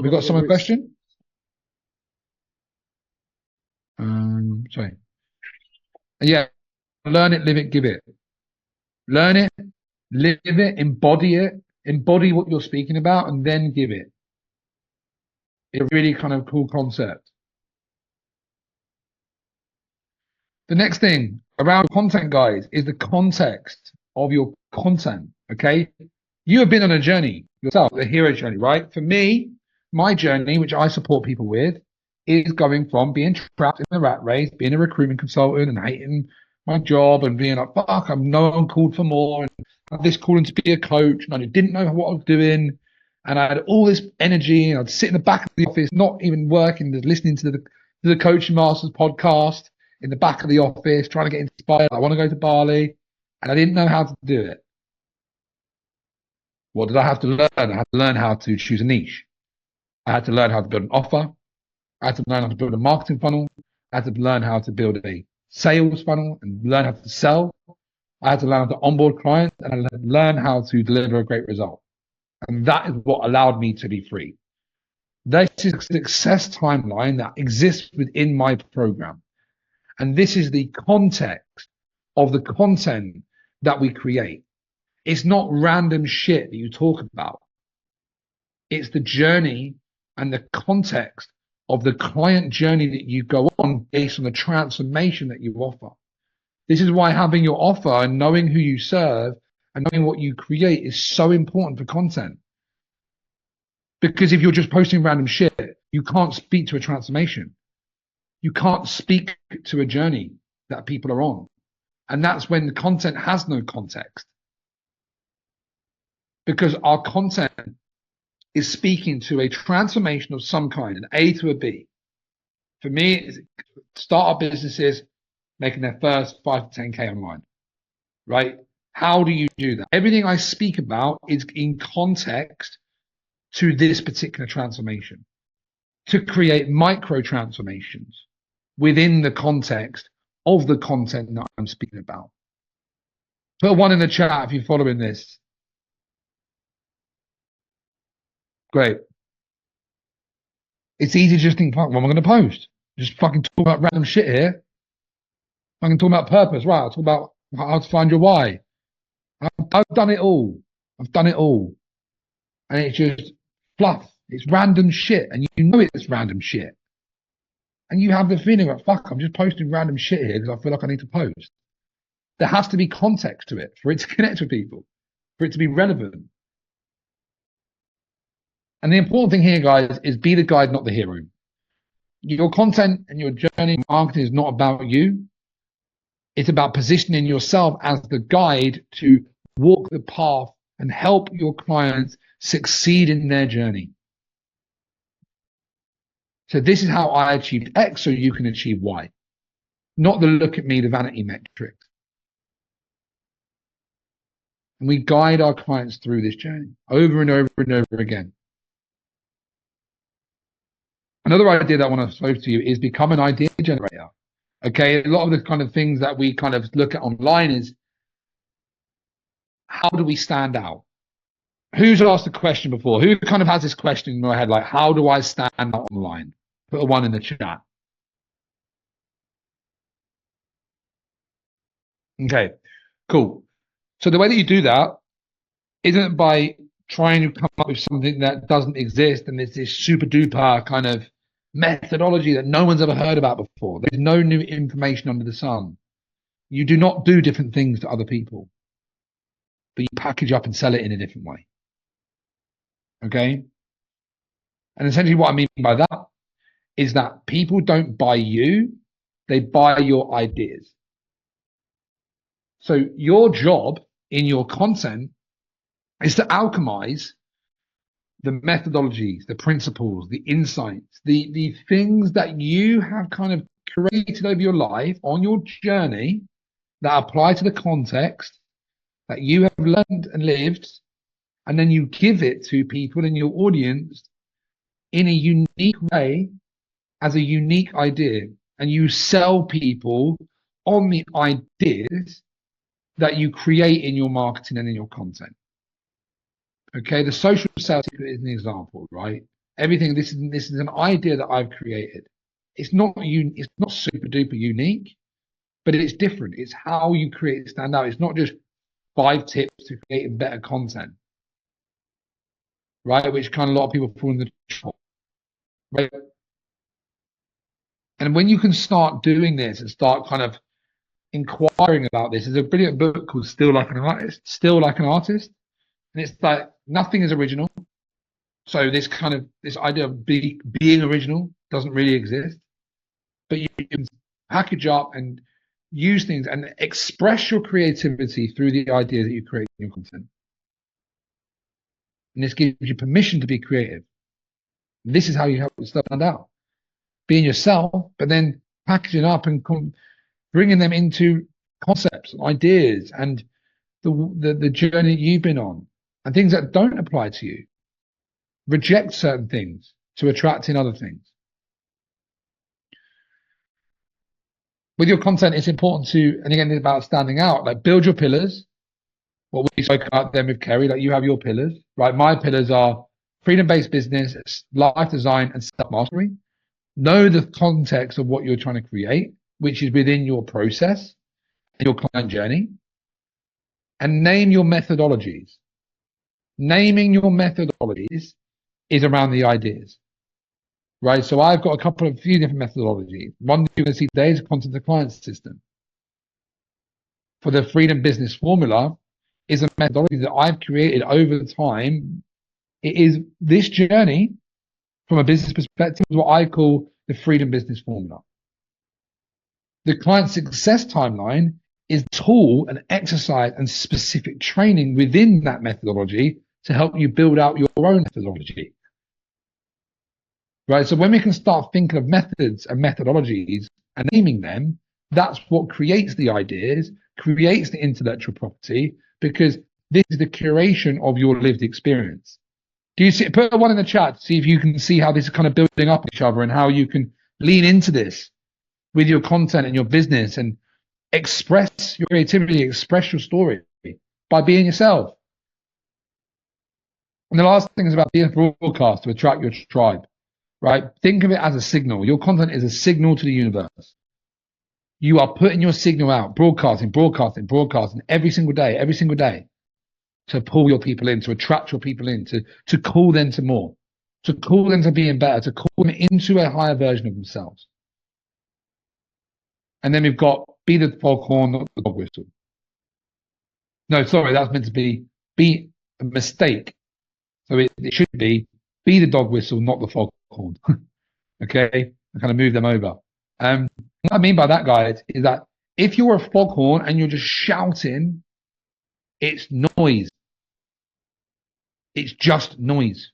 We got someone question? Sorry. Yeah. Learn it, live it, give it. Learn it, live it, embody what you're speaking about, and then give it. It's a really kind of cool concept. The next thing around content, guys, is the context of your content, okay? You have been on a journey yourself, a hero journey, right? For me, my journey, which I support people with, is going from being trapped in the rat race, being a recruitment consultant and hating my job and being like, fuck, I'm no one called for more, and I had this calling to be a coach, and I didn't know what I was doing, and I had all this energy, and I'd sit in the back of the office, not even working, just listening to the Coaching Masters podcast in the back of the office, trying to get inspired. I want to go to Bali, and I didn't know how to do it. What did I have to learn? I had to learn how to choose a niche. I had to learn how to build an offer. I had to learn how to build a marketing funnel. I had to learn how to build a sales funnel and learn how to sell. I had to learn how to onboard clients, and I had to learn how to deliver a great result. And that is what allowed me to be free. This is a success timeline that exists within my program. And this is the context of the content that we create. It's not random shit that you talk about. It's the journey and the context of the client journey that you go on based on the transformation that you offer. This is why having your offer and knowing who you serve and knowing what you create is so important for content. Because if you're just posting random shit, you can't speak to a transformation. You can't speak to a journey that people are on. And that's when the content has no context. Because our content is speaking to a transformation of some kind, an A to a B. For me, it's startup businesses making their first 5 to 10K online, right? How do you do that? Everything I speak about is in context to this particular transformation, to create micro transformations within the context of the content that I'm speaking about. Put one in the chat if you're following this. Great. It's easy to just think, fuck, what am I going to post? Just fucking talk about random shit here. I can talk about purpose, right? I'll talk about how to find your why. I've done it all. I've done it all. And it's just fluff. It's random shit. And you know it's random shit. And you have the feeling like, fuck, I'm just posting random shit here because I feel like I need to post. There has to be context to it for it to connect with people, for it to be relevant. And the important thing here, guys, is be the guide, not the hero. Your content and your journey marketing is not about you. It's about positioning yourself as the guide to walk the path and help your clients succeed in their journey. So this is how I achieved X, so you can achieve Y. Not the look at me, the vanity metric. And we guide our clients through this journey over and over and over again. Another idea that I want to throw to you is become an idea generator. Okay, a lot of the kind of things that we kind of look at online is, how do we stand out? Who's asked the question before? Who kind of has this question in their head, like, how do I stand out online? Put a 1 in the chat. Okay, cool. So the way that you do that isn't by trying to come up with something that doesn't exist and it's this super duper kind of methodology that no one's ever heard about before. There's no new information under the sun. You do not do different things to other people, but you package up and sell it in a different way. Okay? And essentially what I mean by that is that people don't buy you, they buy your ideas. So your job in your content is to alchemize the methodologies, the principles, the insights, the things that you have kind of created over your life on your journey that apply to the context that you have learned and lived, and then you give it to people in your audience in a unique way as a unique idea, and you sell people on the ideas that you create in your marketing and in your content. Okay, the social sales secret is an example, right? Everything, this is an idea that I've created. It's not super duper unique, but it's different. It's how you create it stand out. It's not just 5 tips to create better content, right? Which kind of a lot of people fall in the trap, right? And when you can start doing this and start kind of inquiring about this, there's a brilliant book called Still Like an Artist. And it's like, nothing is original. So this idea of being original doesn't really exist. But you can package up and use things and express your creativity through the ideas that you create in your content. And this gives you permission to be creative. And this is how you help yourself stand out. Being yourself, but then packaging up and bringing them into concepts and ideas and the journey you've been on and things that don't apply to you. Reject certain things to attract in other things. With your content, it's important to, and again, it's about standing out, like build your pillars. What we spoke about then with Kerry, like you have your pillars, right? My pillars are freedom-based business, life design, and self-mastery. Know the context of what you're trying to create, which is within your process and your client journey. and name your methodologies. Naming your methodologies is around the ideas, right? So I've got a few different methodologies. One you're going to see today is a content to client system. For the Freedom Business Formula is a methodology that I've created over time. It is this journey from a business perspective is what I call the Freedom Business Formula. The client success timeline is tool and exercise and specific training within that methodology to help you build out your own methodology. Right? So when we can start thinking of methods and methodologies and naming them, that's what creates the ideas, creates the intellectual property, because this is the curation of your lived experience. Do you see? Put one in the chat to see if you can see how this is kind of building up each other and how you can lean into this with your content and your business and express your creativity, express your story by being yourself. And the last thing is about being a broadcast to attract your tribe, right? Think of it as a signal. Your content is a signal to the universe. You are putting your signal out, broadcasting every single day to pull your people in, to attract your people in, to call them to more, to call them to being better, to call them into a higher version of themselves. And then we've got be the foghorn, not the dog whistle. No, sorry, that's meant to be a mistake. So it should be the dog whistle, not the foghorn. Okay, I kind of move them over. What I mean by that, guys, is that if you're a foghorn and you're just shouting, it's noise. It's just noise.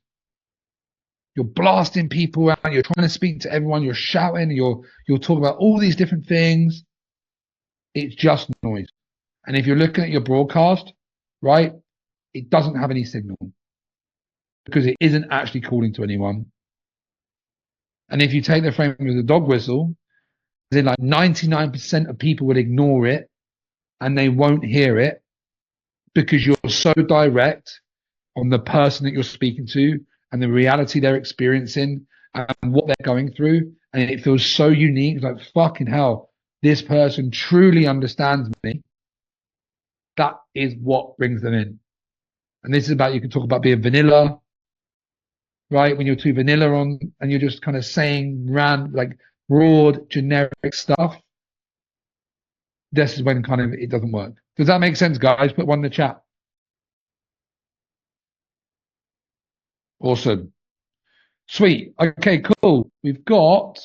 You're blasting people out. You're trying to speak to everyone. You're shouting. You're talking about all these different things. It's just noise. And if you're looking at your broadcast, right, it doesn't have any signal because it isn't actually calling to anyone. And if you take the frame of the dog whistle, then like 99% of people will ignore it and they won't hear it because you're so direct on the person that you're speaking to and the reality they're experiencing and what they're going through. And it feels so unique. It's like, fucking hell, this person truly understands me. That is what brings them in. And this is about, you can talk about being vanilla, right? When you're too vanilla on and you're just kind of saying like broad, generic stuff. This is when kind of it doesn't work. Does that make sense, guys? Put one in the chat. Awesome. Sweet. Okay, cool. We've got a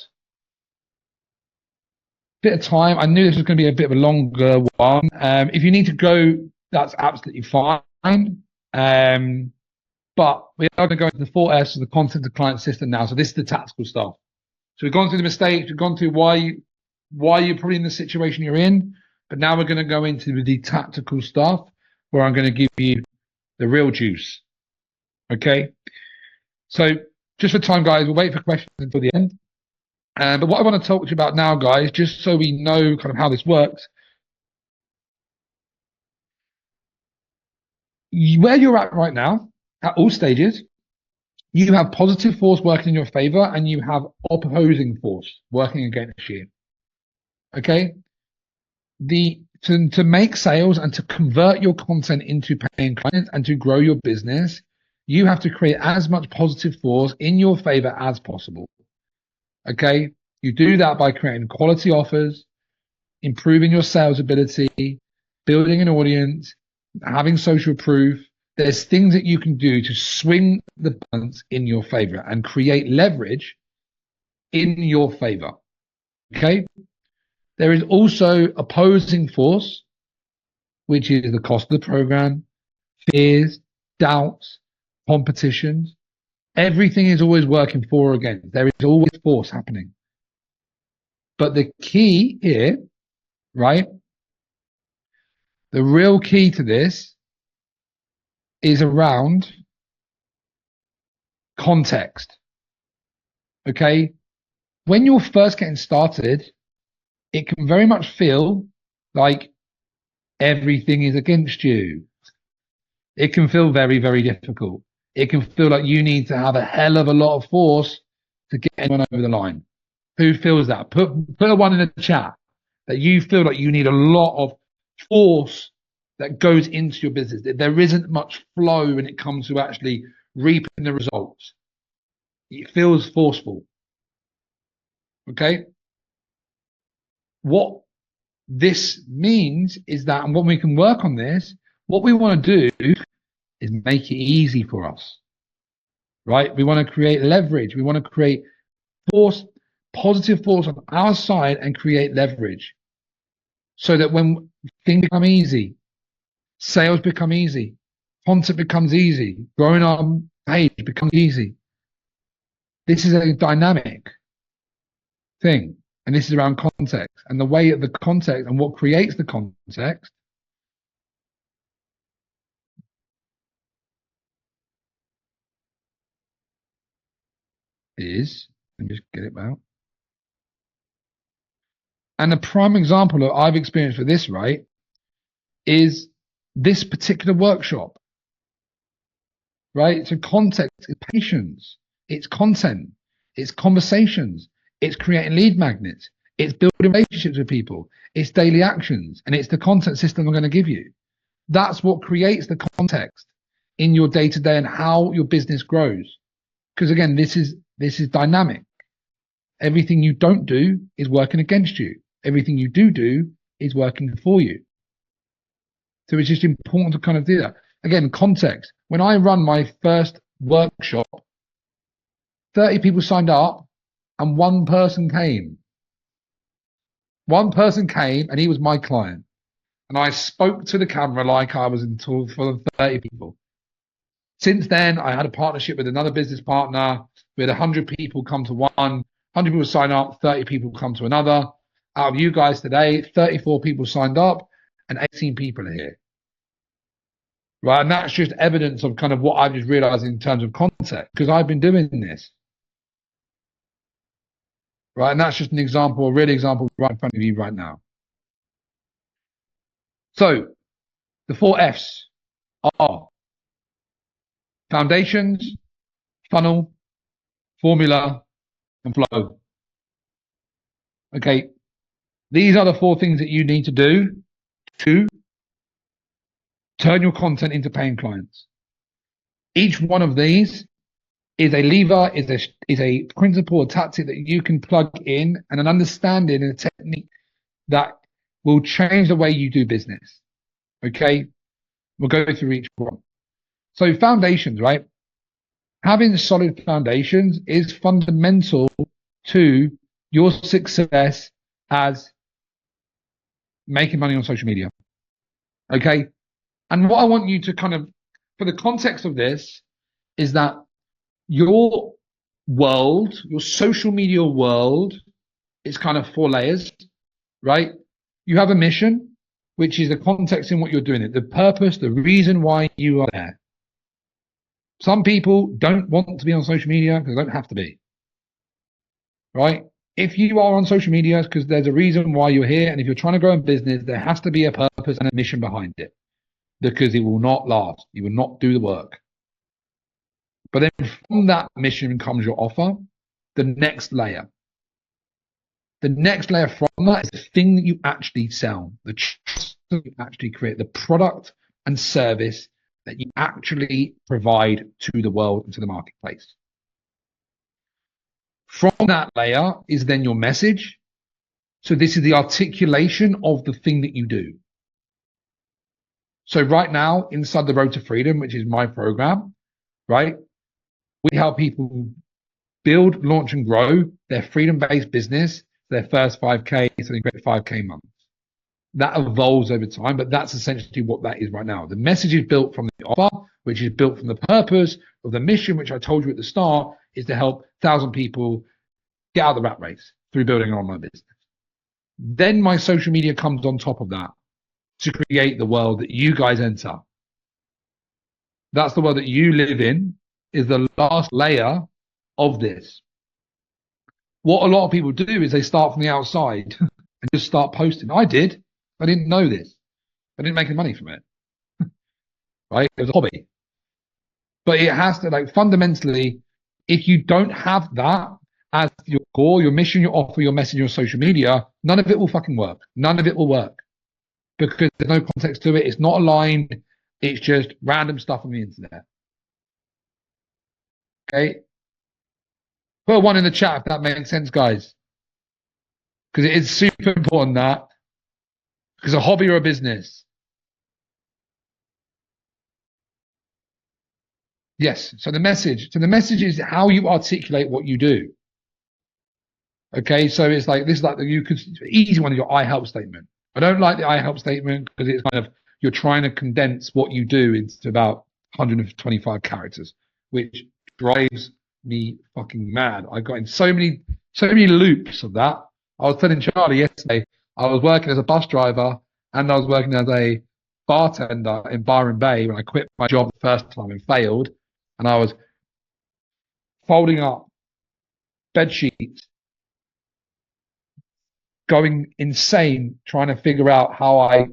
bit of time. I knew this was going to be a bit of a longer one. If you need to go, that's absolutely fine. But we are going to go into the 4S of the content to client system now. So this is the tactical stuff. So we've gone through the mistakes. We've gone through why you're probably in the situation you're in. But now we're going to go into the tactical stuff where I'm going to give you the real juice. Okay. So just for time, guys, we'll wait for questions until the end. But what I want to talk to you about now, guys, just so we know kind of how this works. Where you're at right now, at all stages, you have positive force working in your favor and you have opposing force working against you. Okay? To make sales and to convert your content into paying clients and to grow your business, you have to create as much positive force in your favor as possible. Okay? You do that by creating quality offers, improving your sales ability, building an audience, having social proof. There's things that you can do to swing the balance in your favor and create leverage in your favor. Okay? There is also opposing force, which is the cost of the program, fears, doubts, competitions. Everything is always working for or against. There is always force happening. But the key here, right? The real key to this is around context. Okay? When you're first getting started, it can very much feel like everything is against you. It can feel very, very difficult. It can feel like you need to have a hell of a lot of force to get anyone over the line. Who feels that? Put a one in the chat that you feel like you need a lot of force that goes into your business. There isn't much flow when it comes to actually reaping the results. It feels forceful. Okay? What this means is that, and when we can work on this, what we want to do is make it easy for us. Right? We want to create leverage. We want to create positive force on our side and create leverage. So that when things become easy, sales become easy, content becomes easy, growing our page becomes easy. This is a dynamic thing, and this is around context. And the way of the context and what creates the context is, let me just get it out. And the prime example that I've experienced for this, right, is this particular workshop, right? So context is patience, it's content, it's conversations, it's creating lead magnets, it's building relationships with people, it's daily actions, and it's the content system I'm going to give you. That's what creates the context in your day-to-day and how your business grows. Because again, this is dynamic. Everything you don't do is working against you. Everything you do is working for you. So it's just important to kind of do that. Again, context. When I run my first workshop, 30 people signed up and one person came. One person came and he was my client. And I spoke to the camera like I was in talk for 30 people. Since then, I had a partnership with another business partner. We had 100 people come to one, 100 people sign up, 30 people come to another. Out of you guys today, 34 people signed up and 18 people are here. Right, and that's just evidence of kind of what I've just realized in terms of context, because I've been doing this. Right, and that's just an example, a real example right in front of you right now. So, the 4 F's are foundations, funnel, formula, and flow. Okay, these are the 4 things that you need to do to turn your content into paying clients. Each one of these is a lever, is a principle, a tactic that you can plug in, and an understanding and a technique that will change the way you do business. Okay? We'll go through each one. So foundations, right? Having solid foundations is fundamental to your success as making money on social media. Okay? And what I want you to kind of, for the context of this, is that your world, your social media world, is kind of 4 layers, right? You have a mission, which is the context in what you're doing, the purpose, the reason why you are there. Some people don't want to be on social media because they don't have to be, right? If you are on social media, it's because there's a reason why you're here. And if you're trying to grow a business, there has to be a purpose and a mission behind it, because it will not last. You will not do the work. But then from that mission comes your offer, the next layer. The next layer from that is the thing that you actually sell, the trust that you actually create, the product and service that you actually provide to the world and to the marketplace. From that layer is then your message. So this is the articulation of the thing that you do. So right now, inside the Road to Freedom, which is my program, right, we help people build, launch, and grow their freedom-based business, their first 5K, so they get 5K months. That evolves over time, but that's essentially what that is right now. The message is built from the offer, which is built from the purpose of the mission, which I told you at the start, is to help 1,000 people get out of the rat race through building an online business. Then my social media comes on top of that to create the world that you guys enter. That's the world that you live in, is the last layer of this. What a lot of people do is they start from the outside and just start posting. I did. I didn't know this. I didn't make any money from it. Right? It was a hobby. But it has to, like, fundamentally, if you don't have that as your core, your mission, your offer, your message, your social media, none of it will fucking work. None of it will work. because there's no context to it. It's not aligned. It's just random stuff on the internet. Okay. Put a 1 in the chat if that makes sense, guys. Because it is super important that, because a hobby or a business. Yes. So the message is how you articulate what you do. Okay. So it's like, this is like the easy one is your I help statement. I don't like the I help statement because it's kind of, you're trying to condense what you do into about 125 characters, which drives me fucking mad. I got in so many loops of that. I was telling Charlie yesterday, I was working as a bus driver and I was working as a bartender in Byron Bay when I quit my job the first time and failed. And I was folding up bed sheets, going insane, trying to figure out how I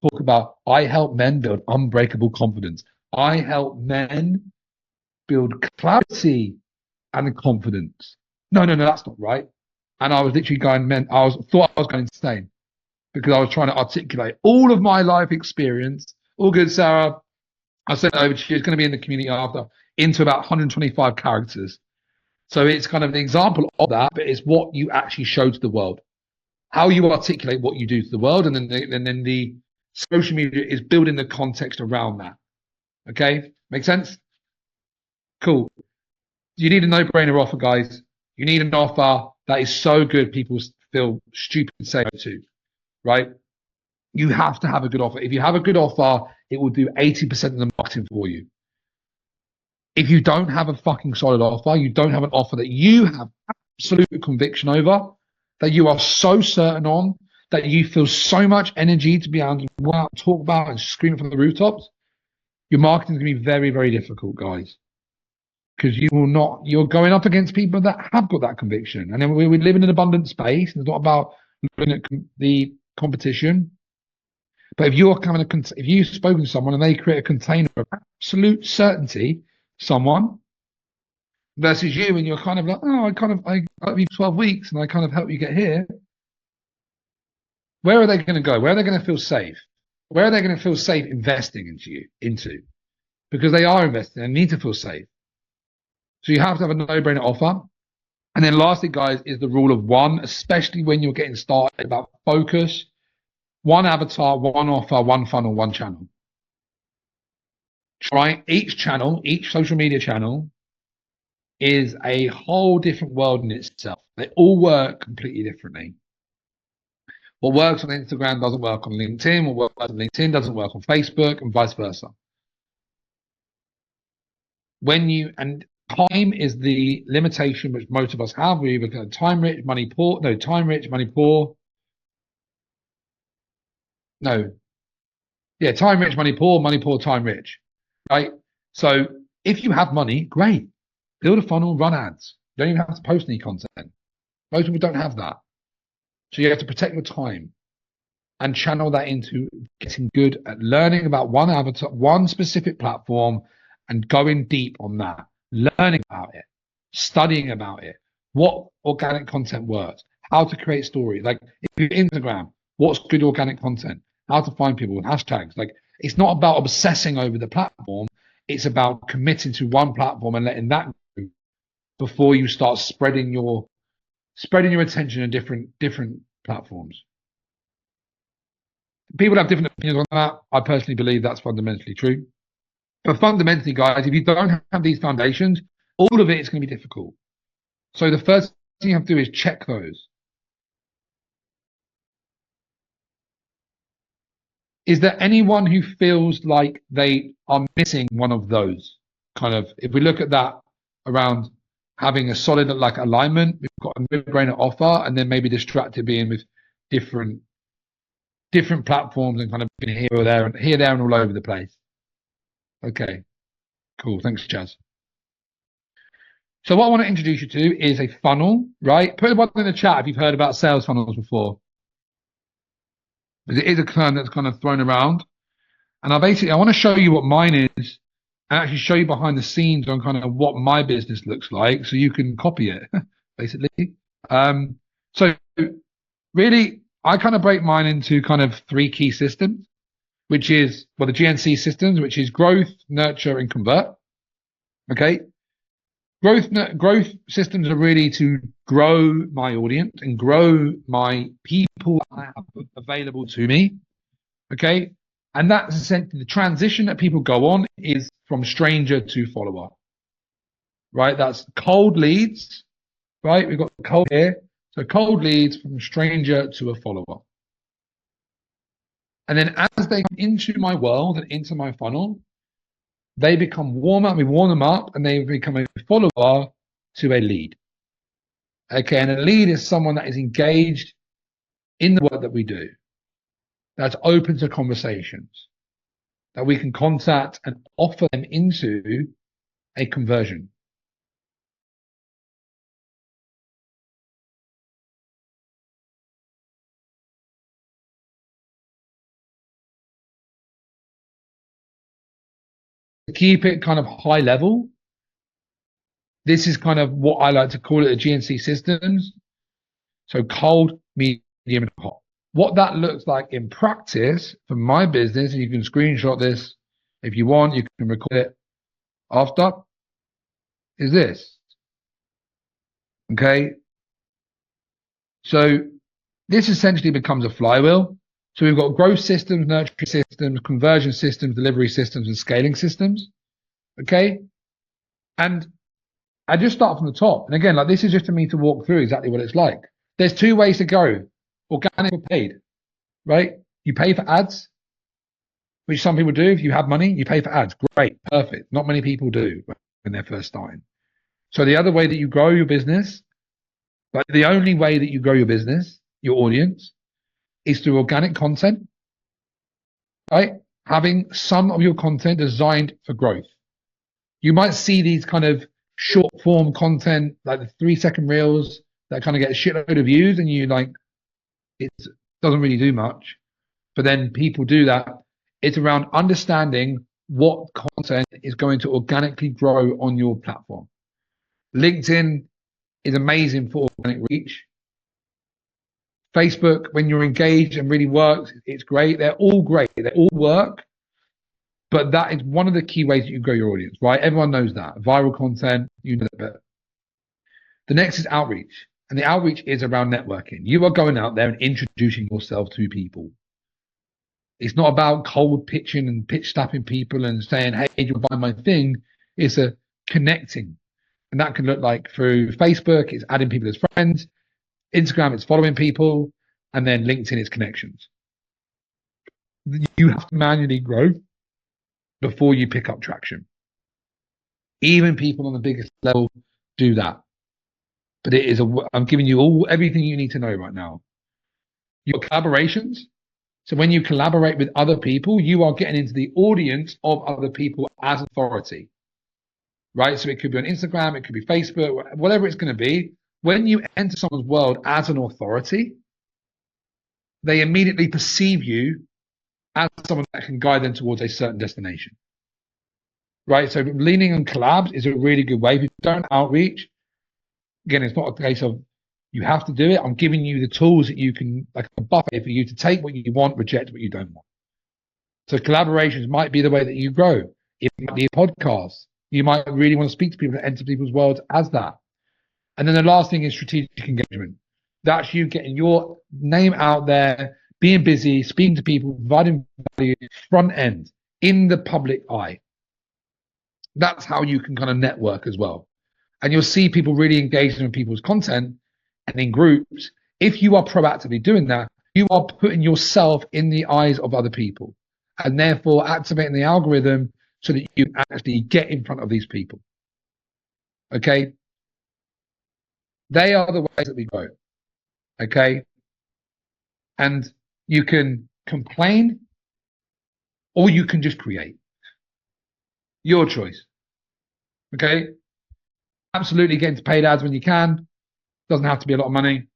talk about, I help men build unbreakable confidence. I help men build clarity and confidence. No, that's not right. And I was literally going, thought I was going insane because I was trying to articulate all of my life experience. All good, Sarah. I sent it over to you. It's going to be in the community after, into about 125 characters. So it's kind of an example of that, but it's what you actually show to the world, how you articulate what you do to the world, and then the social media is building the context around that. Okay, make sense? Cool. You need a no-brainer offer, guys. You need an offer that is so good people feel stupid to say no to, right? You have to have a good offer. If you have a good offer, it will do 80% of the marketing for you. If you don't have a fucking solid offer, you don't have an offer that you have absolute conviction over, that you are so certain on, that you feel so much energy to be able to go out and talk about and scream from the rooftops, your marketing is going to be very, very difficult, guys. Because you're going up against people that have got that conviction. And then we live in an abundant space, and it's not about looking at the competition. But if you've spoken to someone and they create a container of absolute certainty, someone versus you, and you're kind of like, oh, I got you 12 weeks and I kind of help you get here. Where are they going to go? Where are they going to feel safe? Where are they going to feel safe investing into? Because they are investing and need to feel safe. So you have to have a no-brainer offer. And then lastly, guys, is the rule of 1, especially when you're getting started, about focus. 1 avatar, 1 offer, 1 funnel, 1 channel. Try each social media channel is a whole different world in itself. They all work completely differently. What works on Instagram doesn't work on LinkedIn. What works on LinkedIn doesn't work on Facebook, and vice versa. And time is the limitation which most of us have. We either go time rich, money poor. No, time rich, money poor. No. Yeah, time rich, money poor, time rich. Right? So if you have money, great. Build a funnel, run ads. You don't even have to post any content. Most people don't have that. So you have to protect your time and channel that into getting good at learning about one avatar, one specific platform, and going deep on that, learning about it, studying about it, what organic content works, how to create stories. Like if you're Instagram, what's good organic content, how to find people with hashtags. Like it's not about obsessing over the platform. It's about committing to one platform and letting that go before you start spreading your attention in different platforms. People have different opinions on that. I personally believe that's fundamentally true. But fundamentally, guys, if you don't have these foundations, all of it is going to be difficult. So the first thing you have to do is check those. Is there anyone who feels like they are missing one of those? Kind of, if we look at that around having a solid like alignment, we've got a no-brainer offer, and then maybe distracted being with different platforms and kind of being here, there, and all over the place. Okay, cool. Thanks, Chaz. So what I want to introduce you to is a funnel, right? Put one in the chat if you've heard about sales funnels before. Because it is a term that's kind of thrown around. And I want to show you what mine is and actually show you behind the scenes on kind of what my business looks like so you can copy it, basically. So really, I kind of break mine into kind of 3 key systems, which is, well, the GNC systems, which is growth, nurture, and convert. Okay. Growth systems are really to grow my audience and grow my people I have available to me. Okay. And that's essentially the transition that people go on is from stranger to follower. Right. That's cold leads. Right. We've got cold here. So cold leads from stranger to a follower. And then as they come into my world and into my funnel, they become warmer and we warm them up and they become a follower to a lead. Okay, and a lead is someone that is engaged in the work that we do, that's open to conversations, that we can contact and offer them into a conversion. To keep it kind of high level, this is kind of what I like to call it the GNC systems. So cold, medium, and hot. What that looks like in practice for my business, and you can screenshot this if you want, you can record it after, is this. Okay. So this essentially becomes a flywheel. So we've got growth systems, nurture systems, conversion systems, delivery systems, and scaling systems. Okay. And I just start from the top. And again, like this is just for me to walk through exactly what it's like. There's 2 ways to go. Organic or paid, right? You pay for ads, which some people do. If you have money, you pay for ads. Great, perfect. Not many people do when they're first starting. So the other way that you grow your business, like the only way that you grow your business, your audience, is through organic content, right? Having some of your content designed for growth. You might see these kind of short form content, like the 3-second reels that kind of get a shitload of views and you like, it doesn't really do much, but then people do that. It's around understanding what content is going to organically grow on your platform. LinkedIn is amazing for organic reach. Facebook, when you're engaged and really works, it's great. They're all great. They all work. But that is one of the key ways that you grow your audience, right? Everyone knows that. Viral content, you know that better. The next is outreach. And the outreach is around networking. You are going out there and introducing yourself to people. It's not about cold pitching and pitch slapping people and saying, hey, you'll buy my thing. It's a connecting. And that can look like through Facebook, it's adding people as friends. Instagram, it's following people. And then LinkedIn, it's connections. You have to manually grow before you pick up traction. Even people on the biggest level do that. But it is I'm giving you everything you need to know right now. Your collaborations. So when you collaborate with other people, you are getting into the audience of other people as authority, right? So it could be on Instagram, it could be Facebook, whatever it's going to be. When you enter someone's world as an authority, they immediately perceive you as someone that can guide them towards a certain destination, right? So leaning on collabs is a really good way. If you don't outreach, again, it's not a case of you have to do it. I'm giving you the tools that you can, like a buffet for you to take what you want, reject what you don't want. So collaborations might be the way that you grow. It might be a podcast. You might really want to speak to people and enter people's worlds as that. And then the last thing is strategic engagement. That's you getting your name out there, being busy, speaking to people, providing value front end in the public eye. That's how you can kind of network as well. And you'll see people really engaging in people's content and in groups. If you are proactively doing that, you are putting yourself in the eyes of other people and therefore activating the algorithm so that you actually get in front of these people. Okay? They are the ways that we grow. Okay? And you can complain or you can just create. Your choice. Okay? Absolutely get into paid ads when you can. Doesn't have to be a lot of money.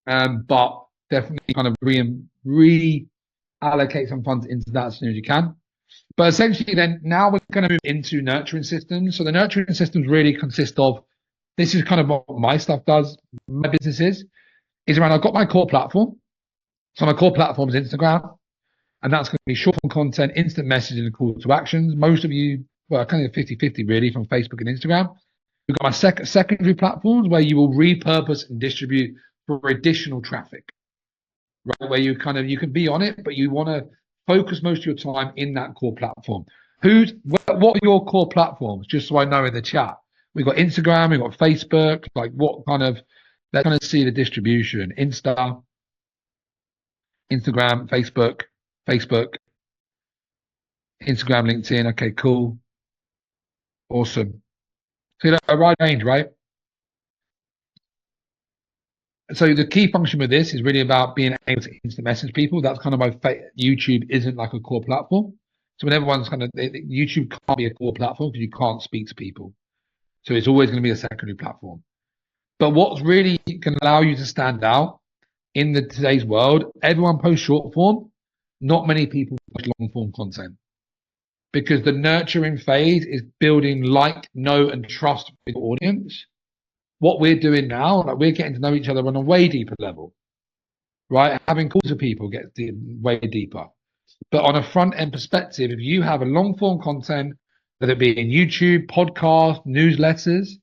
But definitely kind of reallocate some funds into that as soon as you can. But essentially then now we're going to move into nurturing systems. So the nurturing systems really consist of, this is kind of what my stuff does, my business is around, I've got my core platform. So my core platform is Instagram, and that's going to be short form content, instant messaging, and call to actions. Most of you, well, kind of 50-50 really from Facebook and Instagram. We've got my secondary platforms where you will repurpose and distribute for additional traffic, right? Where you can be on it, but you want to focus most of your time in that core platform. What are your core platforms? Just so I know in the chat. We've got Instagram, we've got Facebook. Like what kind of, let's kind of see the distribution. Instagram, Facebook, Instagram, LinkedIn. Okay, cool. Awesome. So a wide range, right? So the key function with this is really about being able to instant message people. That's kind of my YouTube isn't like a core platform. So when everyone's YouTube can't be a core platform because you can't speak to people. So it's always going to be a secondary platform. But what's really can allow you to stand out in today's world, everyone posts short form. Not many people post long form content because the nurturing phase is building like, know, and trust with the audience. What we're doing now, like we're getting to know each other on a way deeper level, right? Having calls with people gets way deeper. But on a front end perspective, if you have a long form content, whether it be in YouTube, podcast, newsletters,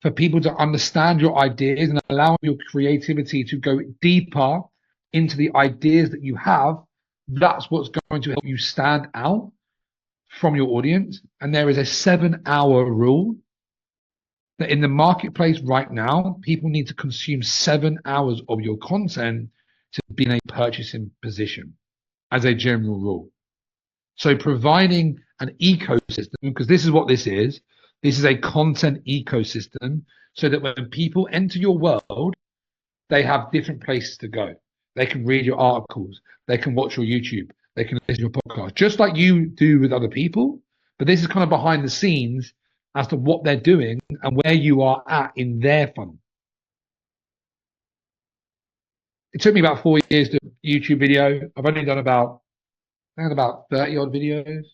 for people to understand your ideas and allow your creativity to go deeper into the ideas that you have, that's what's going to help you stand out from your audience. And there is a 7-hour rule that in the marketplace right now, people need to consume 7 hours of your content to be in a purchasing position as a general rule. So providing an ecosystem, because this is what this is a content ecosystem, so that when people enter your world, they have different places to go. They can read your articles, they can watch your YouTube, they can listen to your podcast, just like you do with other people. But this is kind of behind the scenes as to what they're doing and where you are at in their funnel. It took me about 4 years to YouTube video. I've only done about 30 odd videos.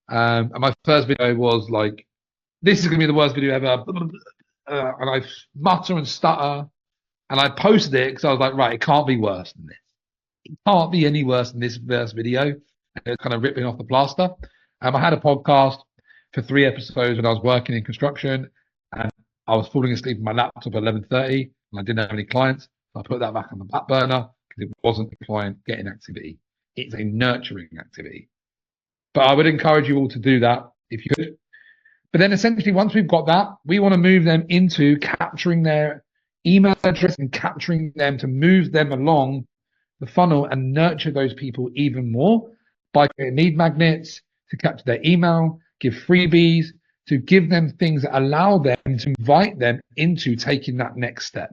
And my first video was like, this is going to be the worst video ever. And I mutter and stutter. And I posted it because I was like, right, it can't be worse than this. It can't be any worse than this first video. And it was kind of ripping off the plaster. I had a podcast for 3 episodes when I was working in construction, and I was falling asleep on my laptop at 11:30, and I didn't have any clients. So I put that back on the back burner because it wasn't a client getting activity. It's a nurturing activity. But I would encourage you all to do that if you could. But then essentially, once we've got that, we want to move them into capturing their email address and capturing them to move them along the funnel and nurture those people even more by creating lead magnets to capture their email, give freebies, to give them things that allow them to invite them into taking that next step.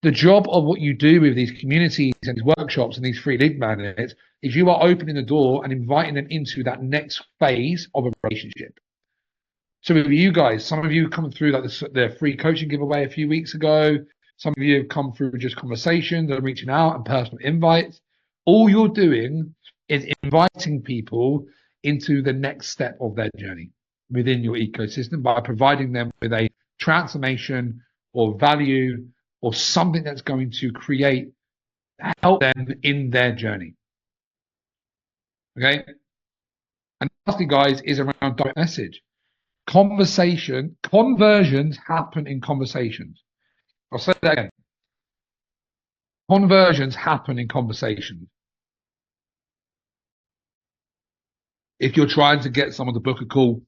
The job of what you do with these communities and these workshops and these free lead magnets is you are opening the door and inviting them into that next phase of a relationship. So with you guys, some of you come through like the free coaching giveaway a few weeks ago. Some of you have come through just conversations and reaching out and personal invites. All you're doing is inviting people into the next step of their journey within your ecosystem by providing them with a transformation or value or something that's going to help them in their journey. Okay? And lastly, guys, is around direct message. Conversions happen in conversations. I'll say that again. Conversions happen in conversations. If you're trying to get someone to book a call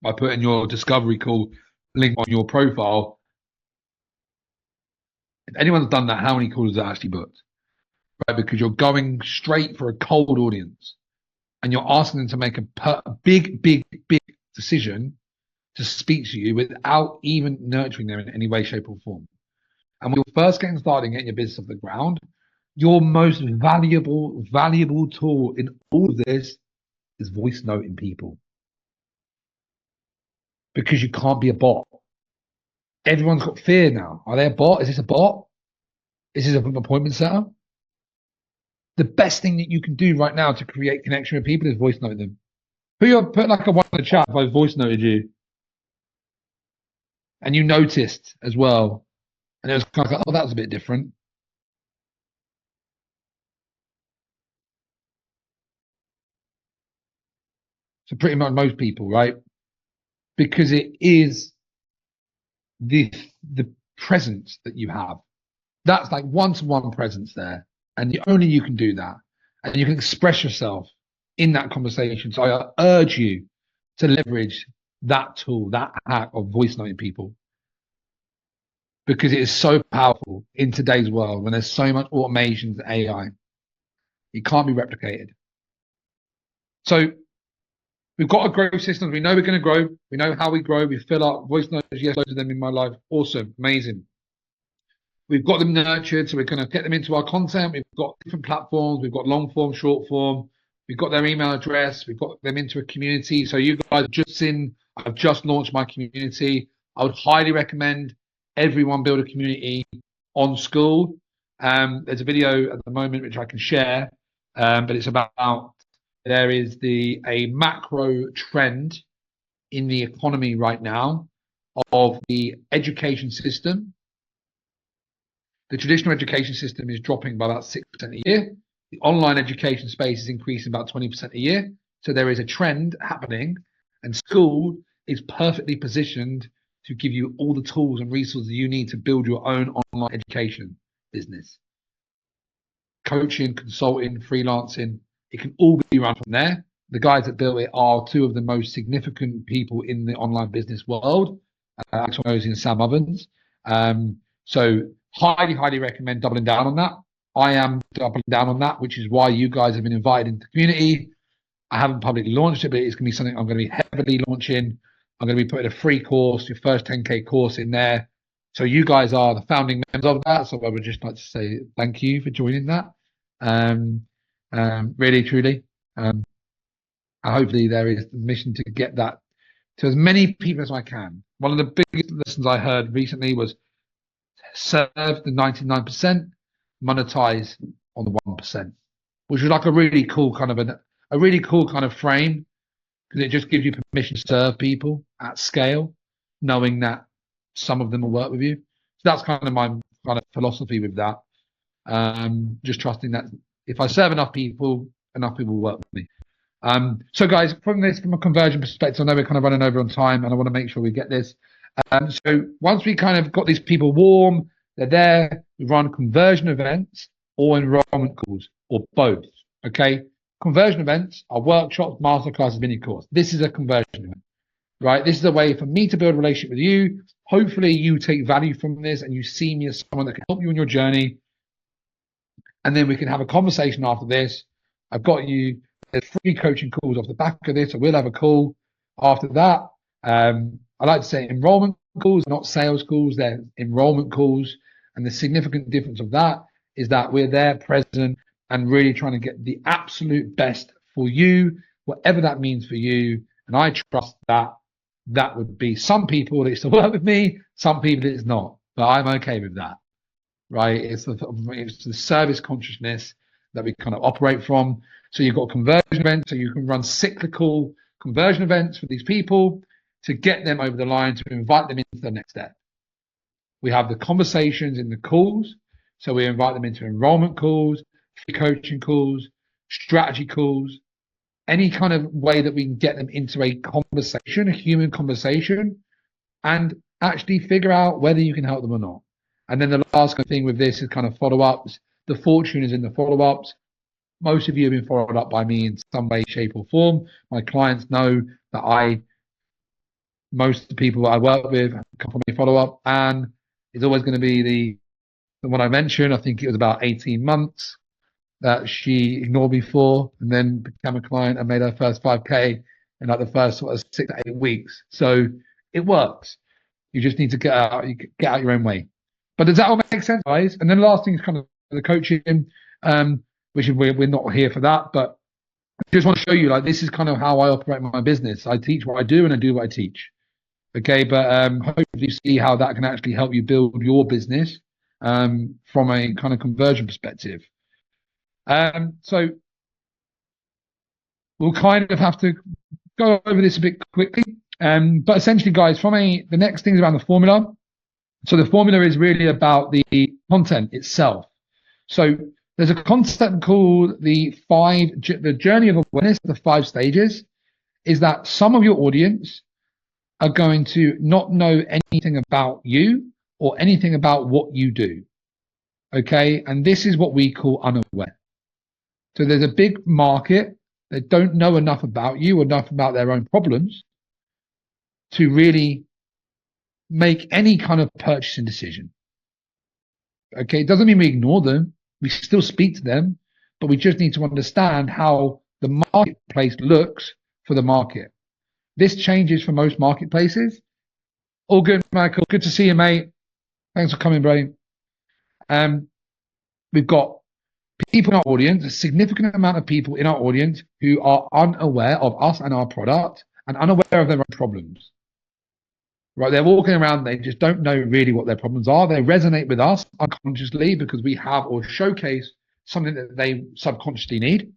by putting your discovery call link on your profile, if anyone's done that, how many calls are actually booked? Right? Because you're going straight for a cold audience and you're asking them to make a big decision to speak to you without even nurturing them in any way, shape, or form. And when you're first getting started getting your business off the ground, your most valuable tool in all of this is voice noting people. Because you can't be a bot. Everyone's got fear now. Are they a bot? Is this a bot? Is this an appointment setter? The best thing that you can do right now to create connection with people is voice note them. Put like a one in the chat if I voice noted you. And you noticed as well. And it was kind of like, oh, that was a bit different. So pretty much most people, right? Because it is the presence that you have. That's like one-to-one presence there. And only you can do that. And you can express yourself in that conversation. So I urge you to leverage that tool, that hack of voice noting people. Because it is so powerful in today's world when there's so much automation and AI. It can't be replicated. So we've got a growth system. We know we're going to grow. We know how we grow. We fill up voice notes. Yes, loads of them in my life. Awesome. Amazing. We've got them nurtured. So we're going to get them into our content. We've got different platforms. We've got long form, short form. We've got their email address. We've got them into a community. So you guys I've just launched my community. I would highly recommend everyone build a community on School. There's a video at the moment which I can share, but it's about there is a macro trend in the economy right now of the education system. The traditional education system is dropping by about 6% a year. The online education space is increasing about 20% a year. So there is a trend happening, and School is perfectly positioned to give you all the tools and resources you need to build your own online education business. Coaching, consulting, freelancing, it can all be run from there. The guys that built it are two of the most significant people in the online business world, Axel Mosey and Sam Ovens. So highly, highly recommend doubling down on that. I am doubling down on that, which is why you guys have been invited into the community. I haven't publicly launched it, but it's going to be something I'm going to be heavily launching. I'm going to be putting a free course, your first 10K course in there. So you guys are the founding members of that. So I would just like to say thank you for joining that. Really, truly. Hopefully there is the mission to get that to as many people as I can. One of the biggest lessons I heard recently was serve the 99%, monetize on the 1%, which was like a really cool kind of frame, because it just gives you permission to serve people at scale, knowing that some of them will work with you. So that's kind of my kind of philosophy with that. Just trusting that if I serve enough people will work with me. So guys, from a conversion perspective, I know we're kind of running over on time and I want to make sure we get this. So once we kind of got these people warm, they're there, we run conversion events or enrollment calls or both. Okay. Conversion events are workshops, masterclasses, mini course. This is a conversion event, right? This is a way for me to build a relationship with you. Hopefully you take value from this and you see me as someone that can help you on your journey. And then we can have a conversation after this. I've got you. There's free coaching calls off the back of this, so we'll have a call after that. I like to say enrollment calls, not sales calls. They're enrollment calls. And the significant difference of that is that we're there present and really trying to get the absolute best for you, whatever that means for you. And I trust that that would be some people that used to work with me, some people it's not, but I'm okay with that, right? It's the service consciousness that we kind of operate from. So you've got conversion events, so you can run cyclical conversion events for these people to get them over the line, to invite them into the next step. We have the conversations in the calls. So we invite them into enrollment calls, free coaching calls, strategy calls, any kind of way that we can get them into a conversation, a human conversation, and actually figure out whether you can help them or not. And then the last thing with this is kind of follow-ups. The fortune is in the follow-ups. Most of you have been followed up by me in some way, shape, or form. My clients know that most of the people I work with come from a follow-up, and it's always going to be the one I mentioned. I think it was about 18 months that she ignored me for, and then became a client and made her first 5K in like the first sort of 6 to 8 weeks. So it works. You just need to get out your own way. But does that all make sense, guys? And then the last thing is kind of the coaching, which we're not here for that, but I just want to show you, like, this is kind of how I operate my business. I teach what I do and I do what I teach. Okay, but hopefully you see how that can actually help you build your business from a kind of conversion perspective. So we'll kind of have to go over this a bit quickly. But essentially, guys, the next thing is around the formula. So the formula is really about the content itself. So there's a concept called the journey of awareness, the 5 stages. is that some of your audience are going to not know anything about you or anything about what you do. Okay. And this is what we call unaware. So there's a big market that don't know enough about you or enough about their own problems to really make any kind of purchasing decision. Okay. It doesn't mean we ignore them. We still speak to them, but we just need to understand how the marketplace looks for the market. This changes for most marketplaces. All good, Michael. Good to see you, mate. Thanks for coming, buddy. We've got people in our audience, a significant amount of people in our audience who are unaware of us and our product and unaware of their own problems. Right? They're walking around, they just don't know really what their problems are. They resonate with us unconsciously because we have or showcase something that they subconsciously need.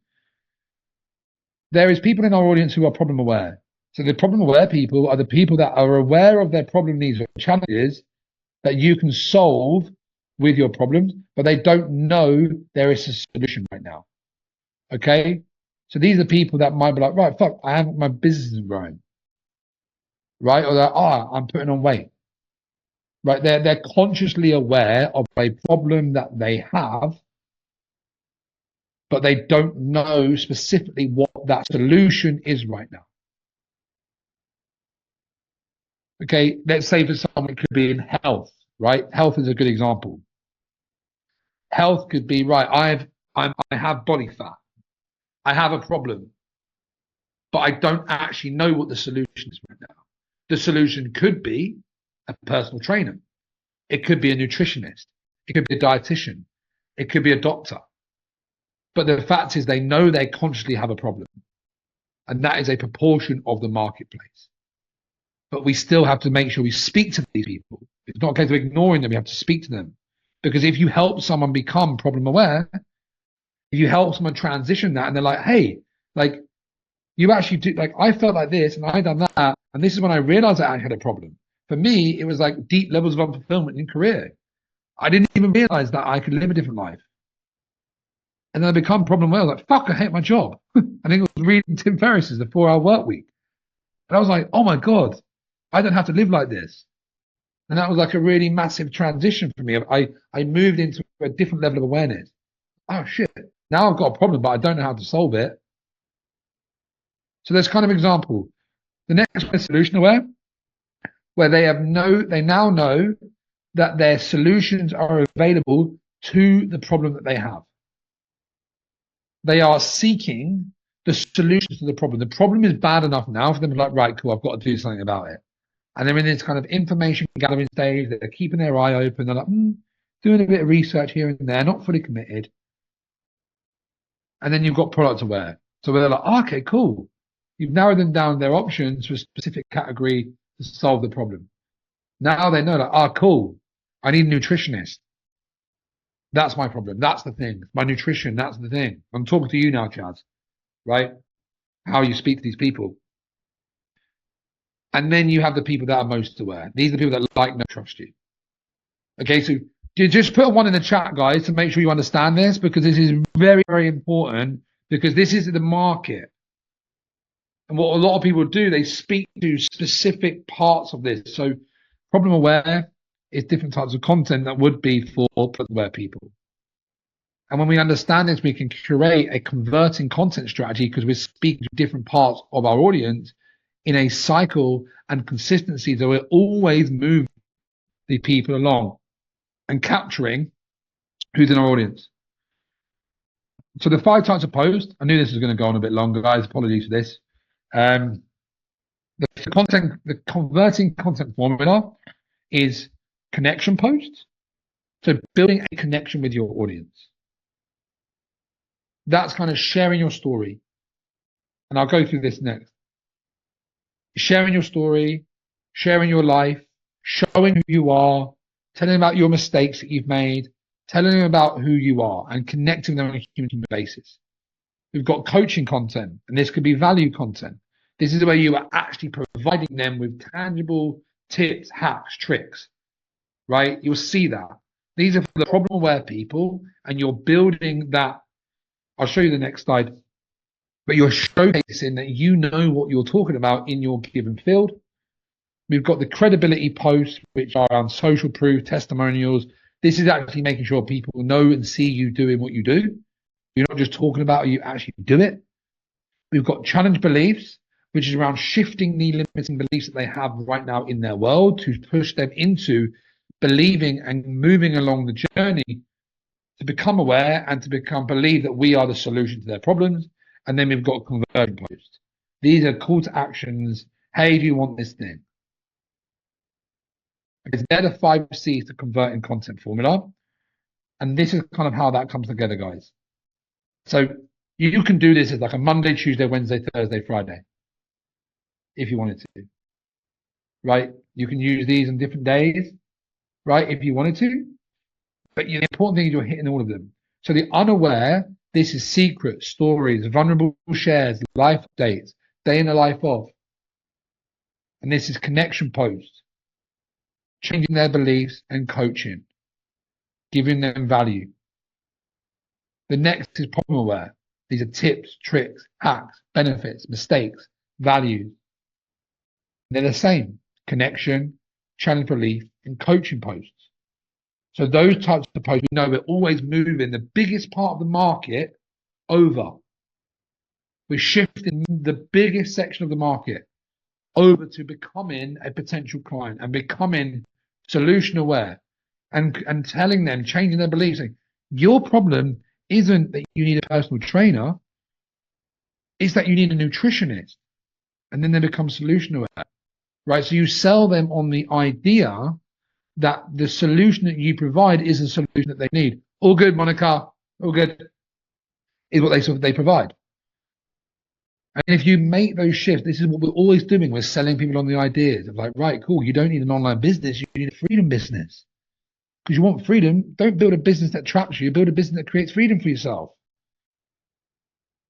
There is people in our audience who are problem aware. So the problem aware people are the people that are aware of their problem needs or challenges that you can solve with your problems, but they don't know there is a solution right now. Okay? So these are people that might be like, right, fuck, my business is growing. Right? Or they're, I'm putting on weight. Right? They're consciously aware of a problem that they have, but they don't know specifically what that solution is right now. Okay, let's say for someone it could be in health, right? Health is a good example. Health could be, right, I have body fat. I have a problem, but I don't actually know what the solution is right now. The solution could be a personal trainer. It could be a nutritionist. It could be a dietitian. It could be a doctor. But the fact is they know they consciously have a problem. And that is a proportion of the marketplace. But we still have to make sure we speak to these people. It's not a case of ignoring them. We have to speak to them. Because if you help someone become problem aware, if you help someone transition that and they're like, hey, like you actually do, like I felt like this and I done that. And this is when I realized I had a problem. For me, it was like deep levels of unfulfillment in career. I didn't even realize that I could live a different life. And then I become problem aware. Like, fuck, I hate my job. I think it was reading Tim Ferriss's The 4-Hour Work Week. And I was like, oh my God, I don't have to live like this. And that was like a really massive transition for me. I moved into a different level of awareness. Oh shit, now I've got a problem, but I don't know how to solve it. So there's kind of example. The next one is solution aware, where they now know that their solutions are available to the problem that they have. They are seeking the solutions to the problem. The problem is bad enough now for them to be like, right, cool, I've got to do something about it. And they're in this kind of information gathering stage. They're keeping their eye open. They're like, doing a bit of research here and there, not fully committed. And then you've got product aware. So they're like, okay, cool. You've narrowed them down their options to a specific category to solve the problem. Now they know like, cool. I need a nutritionist. That's my problem. That's the thing. My nutrition, that's the thing. I'm talking to you now, Chaz, right? How you speak to these people. And then you have the people that are most aware. These are the people that like, know, trust you. Okay, so just put a 1 in the chat, guys, to make sure you understand this, because this is very, very important, because this is the market. And what a lot of people do, they speak to specific parts of this. So problem aware is different types of content that would be for problem aware people. And when we understand this, we can create a converting content strategy because we're speaking to different parts of our audience in a cycle and consistency. So we're always moving the people along and capturing who's in our audience. So the 5 types of posts, I knew this was going to go on a bit longer, guys. Apologies for this. The converting content formula is connection posts. So building a connection with your audience. That's kind of sharing your story. And I'll go through this next. Sharing your story, sharing your life, showing who you are, telling about your mistakes that you've made, telling them about who you are and connecting them on a human basis. We've got coaching content, and this could be value content. This is where you are actually providing them with tangible tips, hacks, tricks, right? You'll see that. These are for the problem-aware people, and you're building that. I'll show you the next slide. but you're showcasing that you know what you're talking about in your given field. We've got the credibility posts, which are on social proof, testimonials. This is actually making sure people know and see you doing what you do. You're not just talking about it, you actually do it. We've got challenge beliefs, which is around shifting the limiting beliefs that they have right now in their world to push them into believing and moving along the journey to become aware and to believe that we are the solution to their problems. And then we've got conversion posts. These are call to actions. Hey, do you want this thing? Because they're the 5 C's to converting content formula. And this is kind of how that comes together, guys. So you can do this as like a Monday, Tuesday, Wednesday, Thursday, Friday, if you wanted to, right? You can use these on different days, right? If you wanted to, but the important thing is you're hitting all of them. So the unaware, this is secret stories, vulnerable shares, life updates, day in the life of. And this is connection posts, changing their beliefs and coaching, giving them value. The next is problem aware. These are tips, tricks, hacks, benefits, mistakes, values. They're the same: connection, challenge belief, and coaching posts. So those types of posts, we know we're always moving the biggest part of the market over. We're shifting the biggest section of the market over to becoming a potential client and becoming solution aware and telling them, changing their beliefs, saying, your problem isn't that you need a personal trainer, it's that you need a nutritionist. And then they become solution aware, right? So you sell them on the idea that the solution that you provide is a solution that they need. All good, Monica, all good, is what they provide. And if you make those shifts, this is what we're always doing. We're selling people on the ideas of like, right, cool, you don't need an online business, you need a freedom business. Because you want freedom, don't build a business that traps you, build a business that creates freedom for yourself.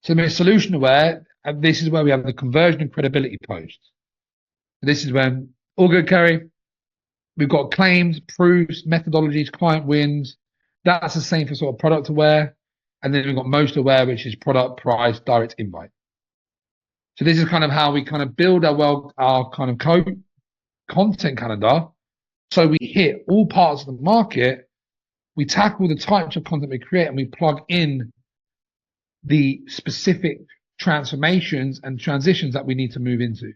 So we're solution aware, and this is where we have the conversion and credibility posts. This is when, all good, Kerry, we've got claims, proofs, methodologies, client wins. That's the same for sort of product aware. And then we've got most aware, which is product, price, direct invite. So this is kind of how we kind of build our kind of content calendar. So we hit all parts of the market, we tackle the types of content we create, and we plug in the specific transformations and transitions that we need to move into.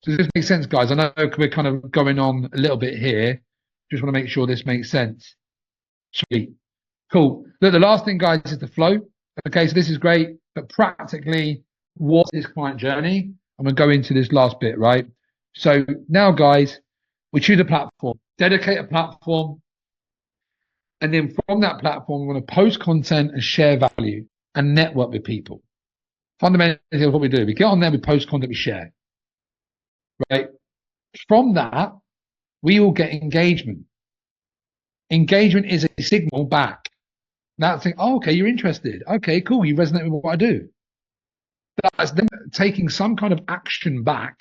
So does this make sense, guys? I know we're kind of going on a little bit here. Just want to make sure this makes sense. Sweet. Cool. Look, the last thing, guys, is the flow. Okay, so this is great, but practically, what's this client journey? I'm going to go into this last bit, right? So now, guys, we choose a platform, dedicate a platform, and then from that platform, we're going to post content and share value and network with people. Fundamentally, that's what we do. We get on there, we post content, we share, right? From that, we will get engagement. Engagement is a signal back. That's like, oh, okay, you're interested. Okay, cool, you resonate with what I do. That's them taking some kind of action back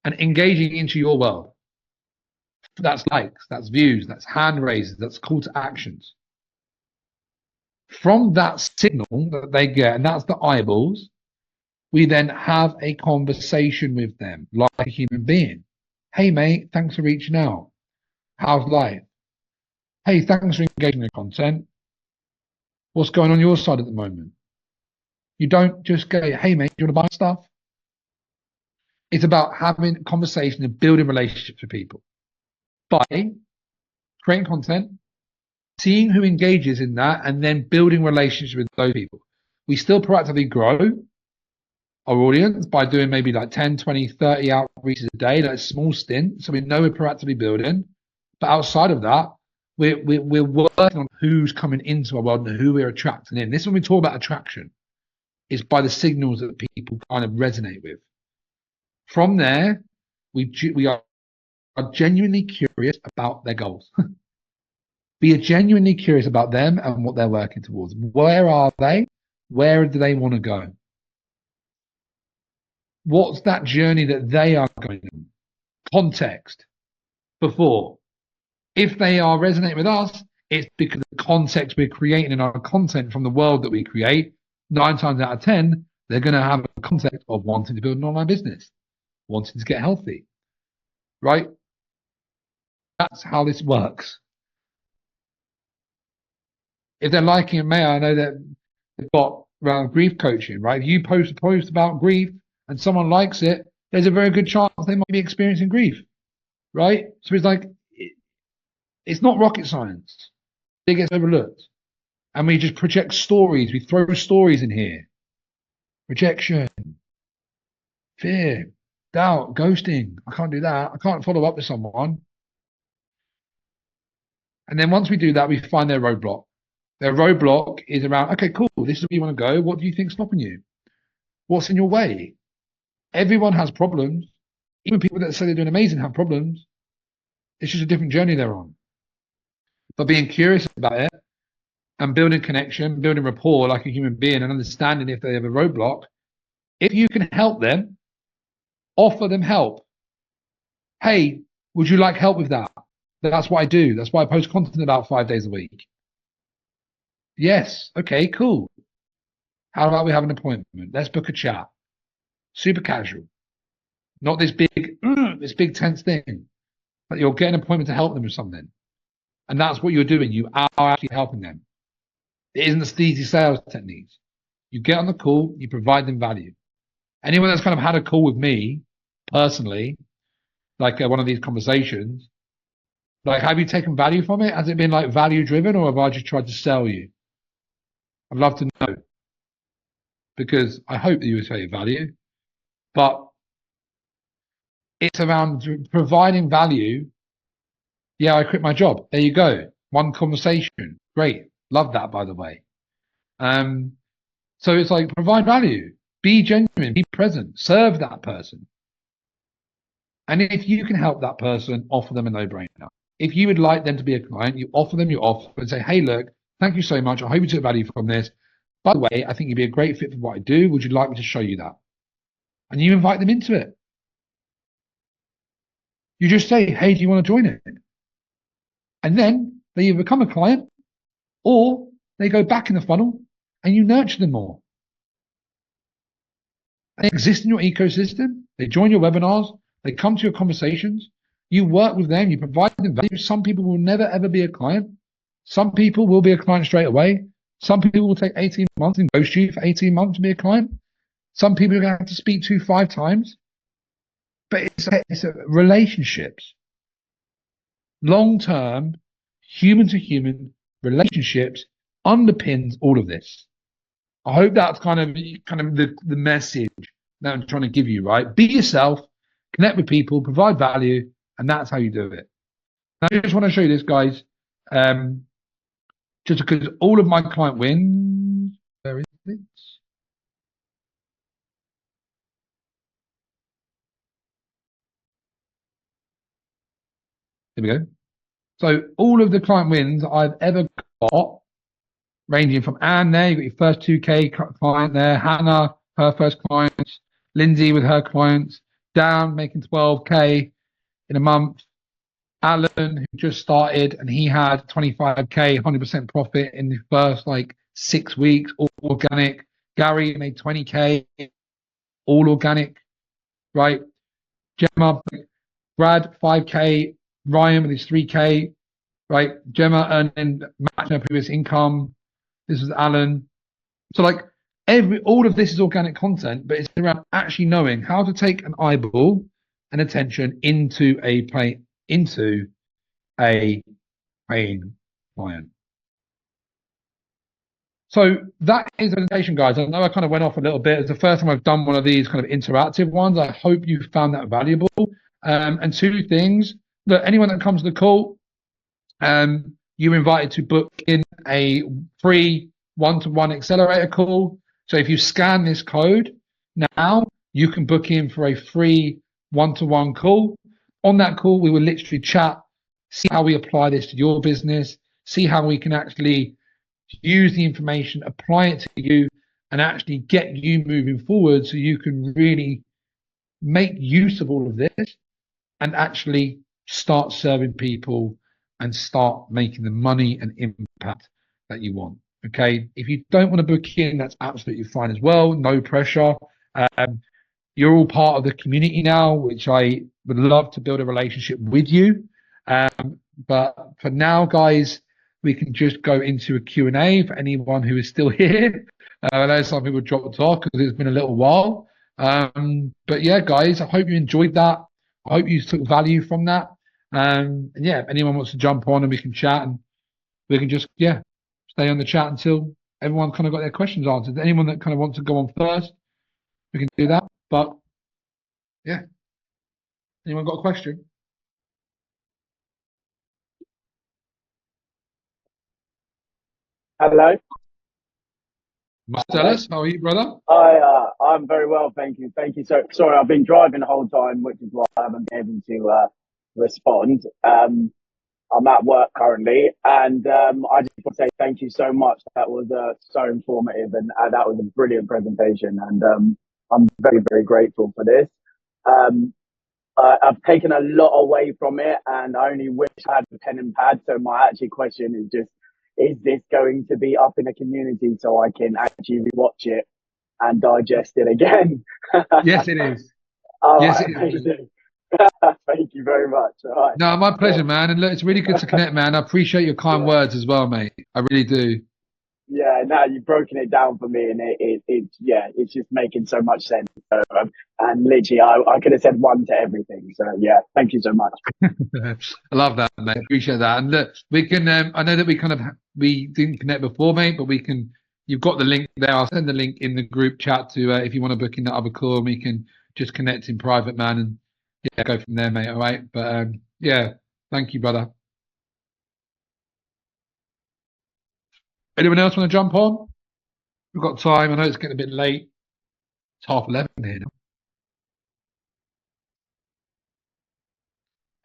and engaging into your world. That's likes, that's views, that's hand raises, that's call to actions. From that signal that they get, and that's the eyeballs, we then have a conversation with them like a human being. Hey, mate, thanks for reaching out. How's life? Hey, thanks for engaging in the content. What's going on your side at the moment? You don't just go, hey, mate, do you want to buy stuff? It's about having a conversation and building relationships with people by creating content, seeing who engages in that, and then building relationships with those people. We still proactively grow our audience by doing maybe like 10, 20, 30 outreaches a day, like a small stint. So we know we're proactively building. But outside of that, we're working on who's coming into our world and who we're attracting in. This is when we talk about attraction. It's by the signals that people kind of resonate with. From there, we are genuinely curious about their goals. We are genuinely curious about them and what they're working towards. Where are they? Where do they want to go? What's that journey that they are going on? Context before. If they are resonating with us, it's because the context we're creating in our content from the world that we create, 9 times out of 10, They're going to have a concept of wanting to build an online business, wanting to get healthy, right? That's how this works. If they're liking it, I know that they've got around grief coaching, right? If you post a post about grief and someone likes it, there's a very good chance they might be experiencing grief, right? So it's like, it's not rocket science. It gets overlooked. And we just project stories. We throw stories in here. Rejection, fear, doubt, ghosting. I can't do that. I can't follow up with someone. And then once we do that, we find their roadblock. Their roadblock is around, okay, cool, this is where you want to go. What do you think's stopping you? What's in your way? Everyone has problems. Even people that say they're doing amazing have problems. It's just a different journey they're on. But being curious about it and building connection, building rapport like a human being and understanding if they have a roadblock, if you can help them, offer them help. Hey, would you like help with that? That's what I do. That's why I post content about 5 days a week. Yes. Okay, cool. How about we have an appointment? Let's book a chat. Super casual. Not this big tense thing. But you'll get an appointment to help them with something. And that's what you're doing. You are actually helping them. It isn't the sleazy sales techniques. You get on the call, you provide them value. Anyone that's kind of had a call with me personally, like one of these conversations, like, have you taken value from it? Has it been like value driven, or have I just tried to sell you? I'd love to know, because I hope that you would take value, but it's around providing value. Yeah, I quit my job. There you go. One conversation. Great. Love that, by the way. So it's like, provide value, be genuine, be present, serve that person. And if you can help that person, offer them a no-brainer. If you would like them to be a client, you offer them your offer and say, hey, look, thank you so much. I hope you took value from this. By the way, I think you'd be a great fit for what I do. Would you like me to show you that? And you invite them into it. You just say, hey, do you want to join it? And then they either become a client or they go back in the funnel and you nurture them more. They exist in your ecosystem. They join your webinars. They come to your conversations. You work with them. You provide them value. Some people will never, ever be a client. Some people will be a client straight away. Some people will take 18 months and ghost you for 18 months to be a client. Some people are going to have to speak to 5 times. But it's a relationships. Long-term, human-to-human relationships underpins all of this. I hope that's kind of the message that I'm trying to give you, right? Be yourself, connect with people, provide value, and that's how you do it. I just want to show you this, guys. Just because all of my client wins, where is it? There we go. So all of the client wins I've ever got, ranging from Anne there, you got your first 2K client there, Hannah, her first clients, Lindsay with her clients, Dan making 12K in a month, Alan, who just started and he had 25K, 100% profit in the first 6 weeks, all organic. Gary made 20K, all organic, right? Gemma, Brad, 5K, Ryan with his 3K, right? Gemma earning matching her previous income. This is Alan. So all of this is organic content, but it's around actually knowing how to take an eyeball and attention into a paying client. So that is the presentation, guys. I know I kind of went off a little bit. It's the first time I've done one of these kind of interactive ones. I hope you found that valuable. And 2 things. Look, anyone that comes to the call, you're invited to book in a free one-to-one accelerator call. So if you scan this code now, you can book in for a free one-to-one call. On that call, we will literally chat, see how we apply this to your business, see how we can actually use the information, apply it to you, and actually get you moving forward so you can really make use of all of this and actually start serving people and start making the money and impact that you want. Okay. If you don't want to book in, that's absolutely fine as well. No pressure. You're all part of the community now, which I would love to build a relationship with you. But for now, guys, we can just go into a Q&A for anyone who is still here. I know some people dropped off because it's been a little while. But yeah, guys, I hope you enjoyed that. I hope you took value from that. And yeah, if anyone wants to jump on and we can chat, and we can just, yeah, stay on the chat until everyone kind of got their questions answered. Anyone that kind of wants to go on first, we can do that. But yeah, anyone got a question? Hello. Marcellus, how are you, brother? I'm very well, thank you. Thank you. So sorry, I've been driving the whole time, which is why I haven't been able to respond. I'm at work currently, and I just want to say thank you so much. That was so informative, and that was a brilliant presentation, and I'm very, very grateful for this. I've taken a lot away from it, and I only wish I had a pen and pad. So my actual question is just, is this going to be up in the community so I can actually watch it and digest it again? Yes, it is. Yes, it is. Thank you very much. All right. No, my pleasure, man. And look, it's really good to connect, man. I appreciate your kind words as well, mate. I really do. Yeah, now you've broken it down for me, and it's just making so much sense. So, and literally, I could have said one to everything. So yeah, thank you so much. I love that, mate. Appreciate that. And look, we can. I know that we didn't connect before, mate, but we can. You've got the link there. I'll send the link in the group chat to if you want to book in that other call, and we can just connect in private, man, and yeah, go from there, mate. All right. But yeah, thank you, brother. Anyone else want to jump on? We've got time. I know it's getting a bit late. It's 11:30 here now.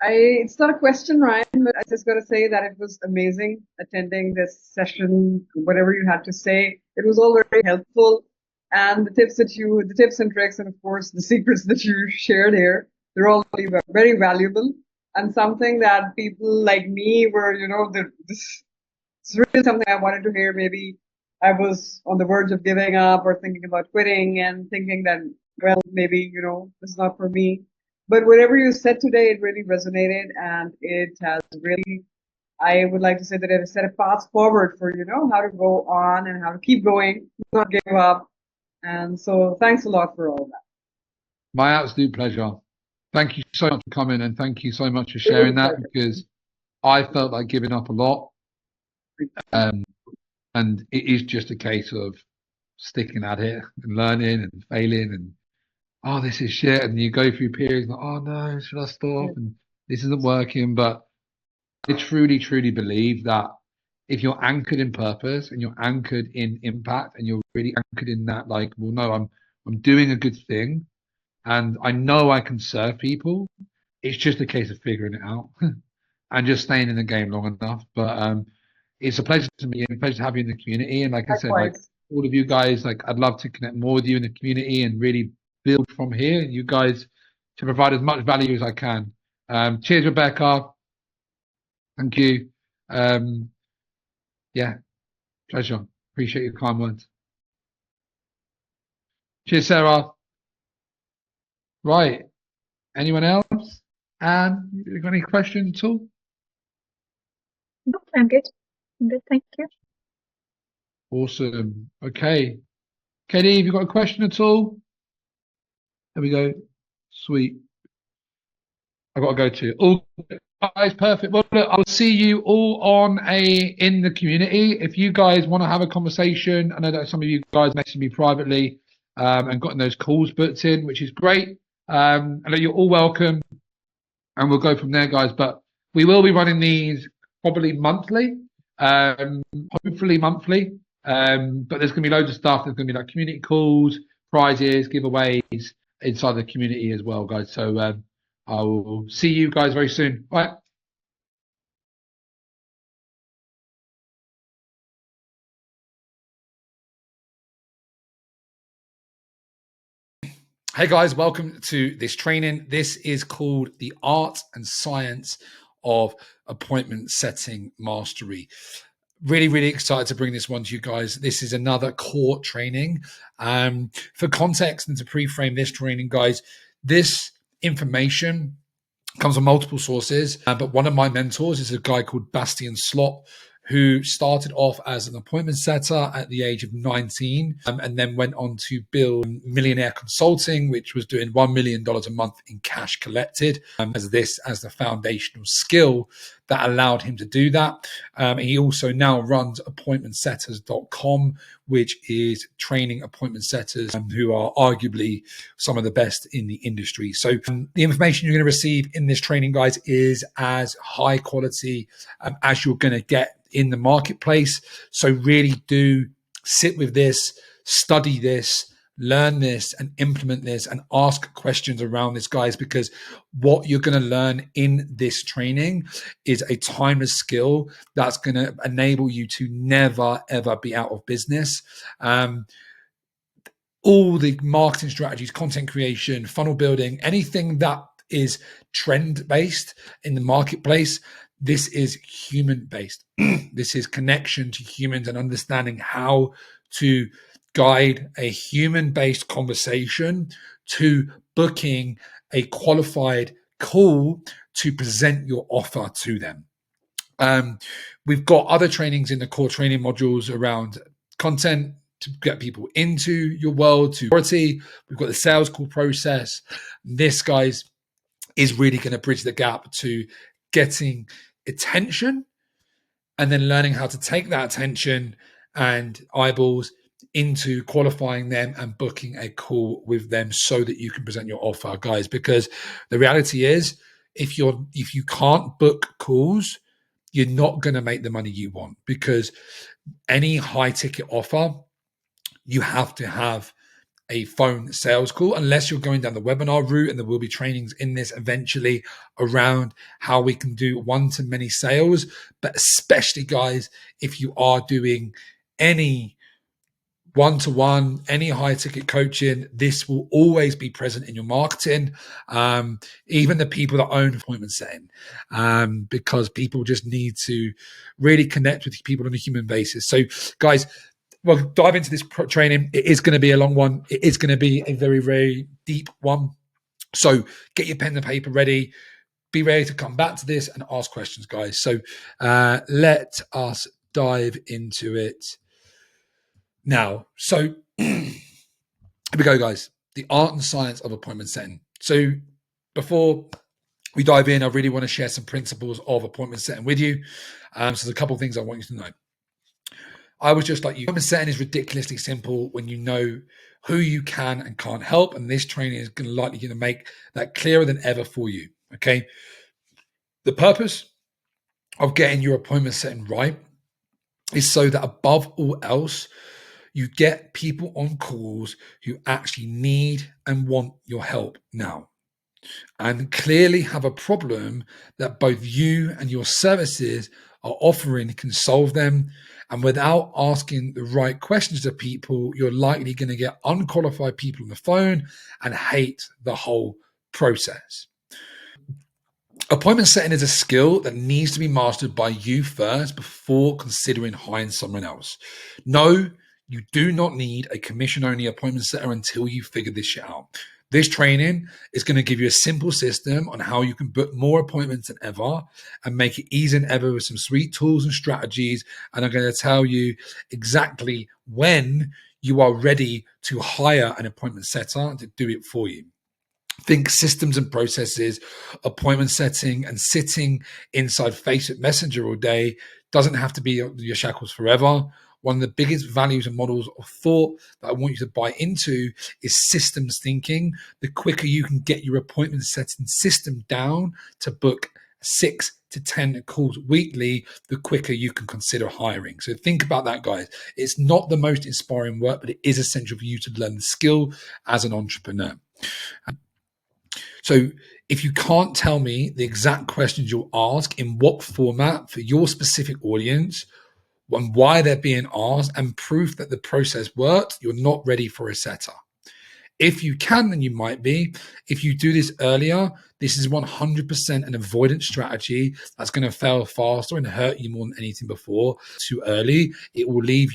It's not a question, Ryan, but I just got to say that it was amazing attending this session. Whatever you had to say, it was all very helpful. And the tips and tricks, and of course the secrets that you shared here, they're all very valuable, and something that people like me were, this is really something I wanted to hear. Maybe I was on the verge of giving up or thinking about quitting and thinking that, well, maybe, this is not for me. But whatever you said today, it really resonated, and it has really, I would like to say that it has set a path forward for, how to go on and how to keep going, not give up. And so thanks a lot for all that. My absolute pleasure. Thank you so much for coming, and thank you so much for sharing that, because I felt like giving up a lot. And it is just a case of sticking at it and learning and failing and, oh, this is shit. And you go through periods like, oh no, should I stop? And this isn't working. But I truly, truly believe that if you're anchored in purpose and you're anchored in impact and you're really anchored in that, like, well, no, I'm doing a good thing and I know I can serve people. It's just a case of figuring it out and just staying in the game long enough. But it's a pleasure to meet you, a pleasure to have you in the community. And like I said, like all of you guys, like I'd love to connect more with you in the community and really build from here. You guys to provide as much value as I can. Cheers, Rebecca. Thank you. Yeah, pleasure. Appreciate your kind words. Cheers, Sarah. Right. Anyone else? Anne, you got any questions at all? No, I'm good. I'm good, thank you. Awesome. Okay. Katie, have you got a question at all? There we go. Sweet. I've got to go to all guys. Perfect. Well, look, I'll see you all in the community. If you guys want to have a conversation, I know that some of you guys messaged me privately and gotten those calls booked in, which is great. I know you're all welcome, and we'll go from there, guys. But we will be running these probably monthly, hopefully monthly. But there's going to be loads of stuff. There's going to be like community calls, prizes, giveaways inside the community as well, guys. So I will see you guys very soon. All right. Hey guys, welcome to this training. This is called the Art and Science of Appointment Setting Mastery. Really, really excited to bring this one to you guys. This is another core training. For context and to pre-frame this training, guys, this information comes from multiple sources, but one of my mentors is a guy called Bastian Slot, who started off as an appointment setter at the age of 19, and then went on to build Millionaire Consulting, which was doing $1 million a month in cash collected, as the foundational skill that allowed him to do that. He also now runs appointmentsetters.com, which is training appointment setters who are arguably some of the best in the industry. So the information you're going to receive in this training, guys, is as high quality as you're going to get in the marketplace. So really do sit with this, study this, learn this, and implement this, and ask questions around this, guys, because what you're going to learn in this training is a timeless skill that's going to enable you to never, ever be out of business. All the marketing strategies, content creation, funnel building, anything that is trend based in the marketplace, this is human based. This is connection to humans and understanding how to guide a human based conversation to booking a qualified call to present your offer to them. We've got other trainings in the core training modules around content to get people into your world, to authority. We've got the sales call process. This, guys, is really going to bridge the gap to getting attention and then learning how to take that attention and eyeballs into qualifying them and booking a call with them so that you can present your offer, guys. Because the reality is, if you can't book calls, you're not going to make the money you want, because any high ticket offer, you have to have a phone sales call, unless you're going down the webinar route, and there will be trainings in this eventually around how we can do one-to-many sales. But especially, guys, if you are doing any one-to-one, any high-ticket coaching, this will always be present in your marketing. Even the people that own appointment setting, because people just need to really connect with people on a human basis. So, guys, we'll dive into this training. It is going to be a long one. It is going to be a very, very deep one. So get your pen and paper ready. Be ready to come back to this and ask questions, guys. So let us dive into it now. So here we go, guys. The art and science of appointment setting. So before we dive in, I really want to share some principles of appointment setting with you. So there's a couple of things I want you to know. I was just like you. Appointment setting is ridiculously simple when you know who you can and can't help, and this training is likely going to make that clearer than ever for you. Okay, the purpose of getting your appointment setting right is so that above all else, you get people on calls who actually need and want your help now, and clearly have a problem that both you and your services are offering can solve them. And without asking the right questions to people, you're likely going to get unqualified people on the phone and hate the whole process. Appointment setting is a skill that needs to be mastered by you first before considering hiring someone else. No, you do not need a commission-only appointment setter until you figure this shit out. This training is going to give you a simple system on how you can book more appointments than ever and make it easier than ever with some sweet tools and strategies. And I'm going to tell you exactly when you are ready to hire an appointment setter to do it for you. Think systems and processes. Appointment setting and sitting inside Facebook Messenger all day doesn't have to be your shackles forever. One of the biggest values and models of thought that I want you to buy into is systems thinking. The quicker you can get your appointment setting system down to book 6 to 10 calls weekly, the quicker you can consider hiring. So think about that, guys. It's not the most inspiring work, but it is essential for you to learn the skill as an entrepreneur. So if you can't tell me the exact questions you'll ask in what format for your specific audience, and why they're being asked, and proof that the process worked, you're not ready for a setter. If you can, then you might be. If you do this earlier, this is 100% an avoidance strategy that's going to fail faster and hurt you more than anything before. Too early, it will leave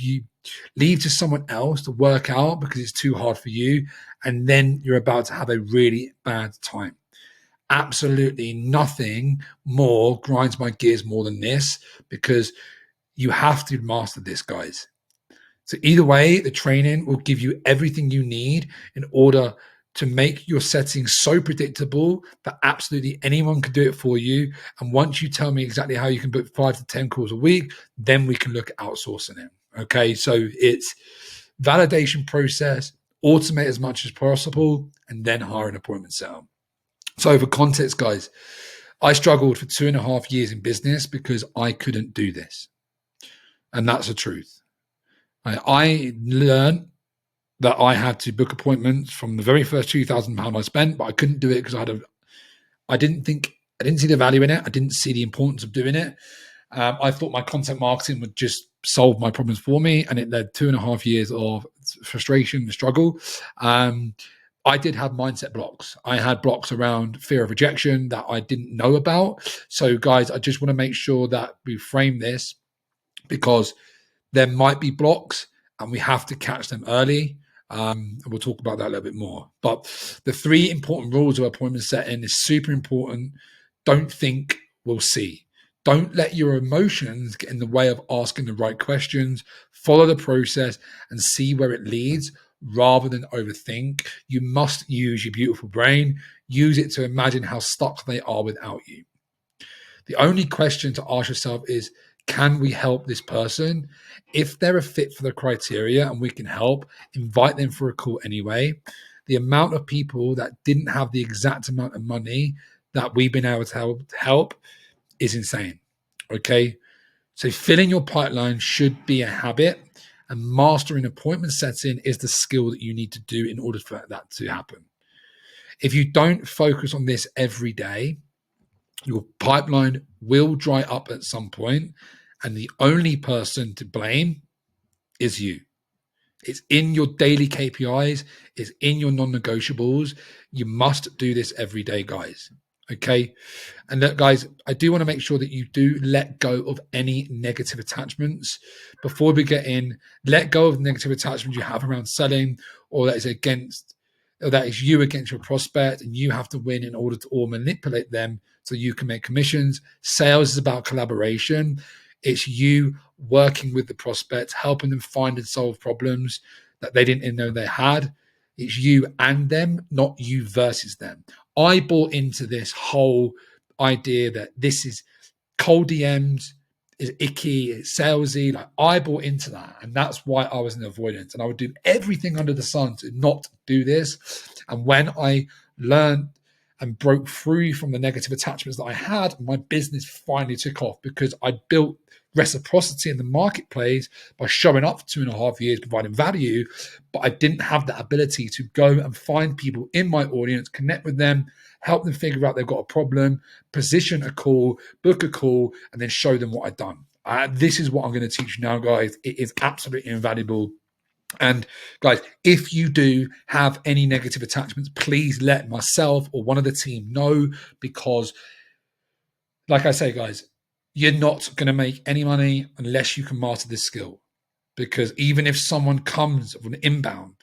to someone else to work out because it's too hard for you, and then you're about to have a really bad time. Absolutely nothing more grinds my gears more than this, because you have to master this, guys. So either way, the training will give you everything you need in order to make your settings so predictable that absolutely anyone can do it for you. And once you tell me exactly how you can book 5 to 10 calls a week, then we can look at outsourcing it. Okay, so it's validation process, automate as much as possible, and then hire an appointment setter. So for context, guys, I struggled for 2.5 years in business because I couldn't do this. And that's the truth. I learned that I had to book appointments from the very first £2,000 I spent, but I couldn't do it because I didn't see the value in it. I didn't see the importance of doing it. I thought my content marketing would just solve my problems for me, and it led 2.5 years of frustration and struggle. I did have mindset blocks. I had blocks around fear of rejection that I didn't know about. So guys, I just want to make sure that we frame this, because there might be blocks and we have to catch them early. And we'll talk about that a little bit more. But the 3 important rules of appointment setting is super important. Don't think, we'll see. Don't let your emotions get in the way of asking the right questions. Follow the process and see where it leads rather than overthink. You must use your beautiful brain. Use it to imagine how stuck they are without you. The only question to ask yourself is, can we help this person? If they're a fit for the criteria and we can help, invite them for a call anyway. The amount of people that didn't have the exact amount of money that we've been able to help is insane. Okay. So filling your pipeline should be a habit, and mastering appointment setting is the skill that you need to do in order for that to happen. If you don't focus on this every day, your pipeline will dry up at some point, and the only person to blame is you. It's in your daily KPIs, it's in your non-negotiables. You must do this every day, guys. Okay. And look, guys, I do want to make sure that you do let go of any negative attachments. Before we get in, let go of negative attachments you have around selling, or that is you against your prospect, and you have to win in order to all manipulate them so you can make commissions. Sales is about collaboration. It's you working with the prospect, helping them find and solve problems that they didn't even know they had. It's you and them, not you versus them. I bought into this whole idea that this is cold DMs, is icky, it's salesy. Like, I bought into that, and that's why I was in avoidance, and I would do everything under the sun to not do this. And when I learned and broke free from the negative attachments that I had, my business finally took off, because I built reciprocity in the marketplace by showing up for 2.5 years, providing value, but I didn't have that ability to go and find people in my audience, connect with them, help them figure out they've got a problem, position a call, book a call, and then show them what I've done. This is what I'm going to teach you now, guys. It is absolutely invaluable. And guys, if you do have any negative attachments, please let myself or one of the team know, because like I say, guys, you're not going to make any money unless you can master this skill. Because even if someone comes with an inbound,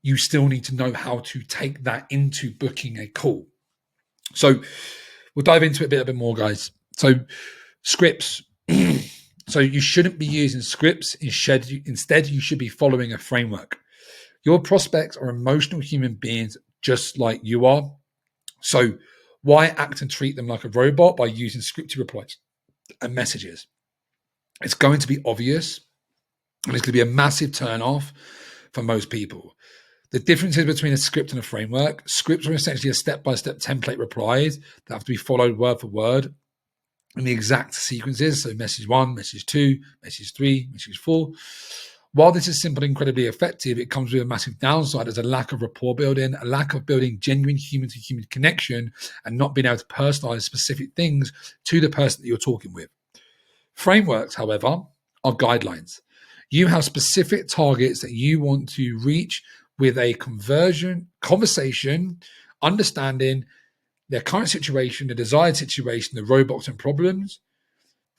you still need to know how to take that into booking a call. So we'll dive into it a bit more, guys. So scripts. So you shouldn't be using scripts. Instead, you should be following a framework. Your prospects are emotional human beings just like you are. So why act and treat them like a robot by using scripted replies and messages? It's going to be obvious, and it's going to be a massive turn off for most people. The differences between a script and a framework: scripts are essentially a step-by-step template replies that have to be followed word for word in the exact sequences. So message 1, message 2, message 3, message 4. While this is simple and incredibly effective, it comes with a massive downside as a lack of rapport building, a lack of building genuine human-to-human connection, and not being able to personalize specific things to the person that you're talking with. Frameworks, however, are guidelines. You have specific targets that you want to reach with a conversation, understanding their current situation, the desired situation, the roadblocks and problems.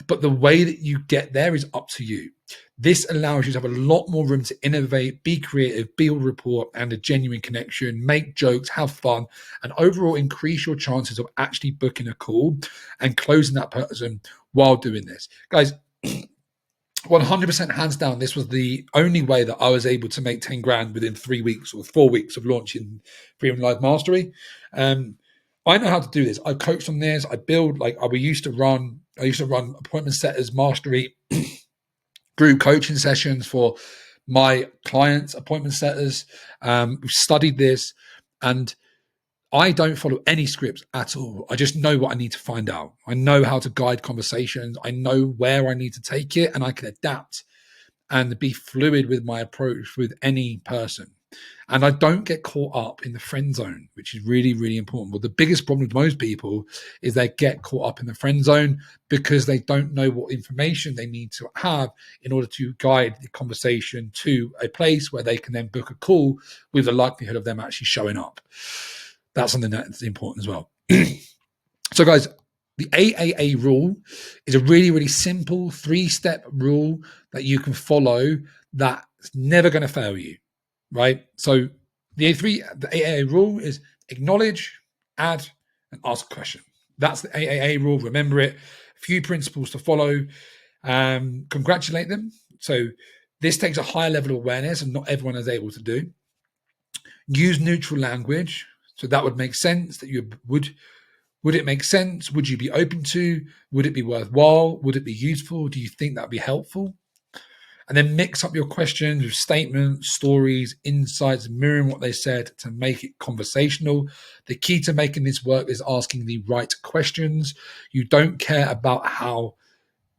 But the way that you get there is up to you. This allows you to have a lot more room to innovate, be creative, build rapport and a genuine connection, make jokes, have fun, and overall increase your chances of actually booking a call and closing that person while doing this. Guys, 100% hands down, this was the only way that I was able to make 10 grand within 3 weeks or 4 weeks of launching Freedom Live Mastery. I know how to do this. I coached on this. I build, I used to run appointment setters mastery group coaching sessions for my clients, appointment setters. We've studied this, and I don't follow any scripts at all. I just know what I need to find out. I know how to guide conversations. I know where I need to take it, and I can adapt and be fluid with my approach with any person. And I don't get caught up in the friend zone, which is really, really important. Well, the biggest problem with most people is they get caught up in the friend zone because they don't know what information they need to have in order to guide the conversation to a place where they can then book a call with the likelihood of them actually showing up. That's something that's important as well. So guys, the AAA rule is a really, really simple 3-step rule that you can follow that's never going to fail you. Right? So the AAA rule is acknowledge, add, and ask a question. That's the AAA rule. Remember it. A few principles to follow. Congratulate them. So this takes a higher level of awareness, and not everyone is able to do. Use neutral language. So that would make sense. That you would it make sense? Would you be open to? Would it be worthwhile? Would it be useful? Do you think that'd be helpful? And then mix up your questions with statements, stories, insights, mirroring what they said to make it conversational. The key to making this work is asking the right questions. You don't care about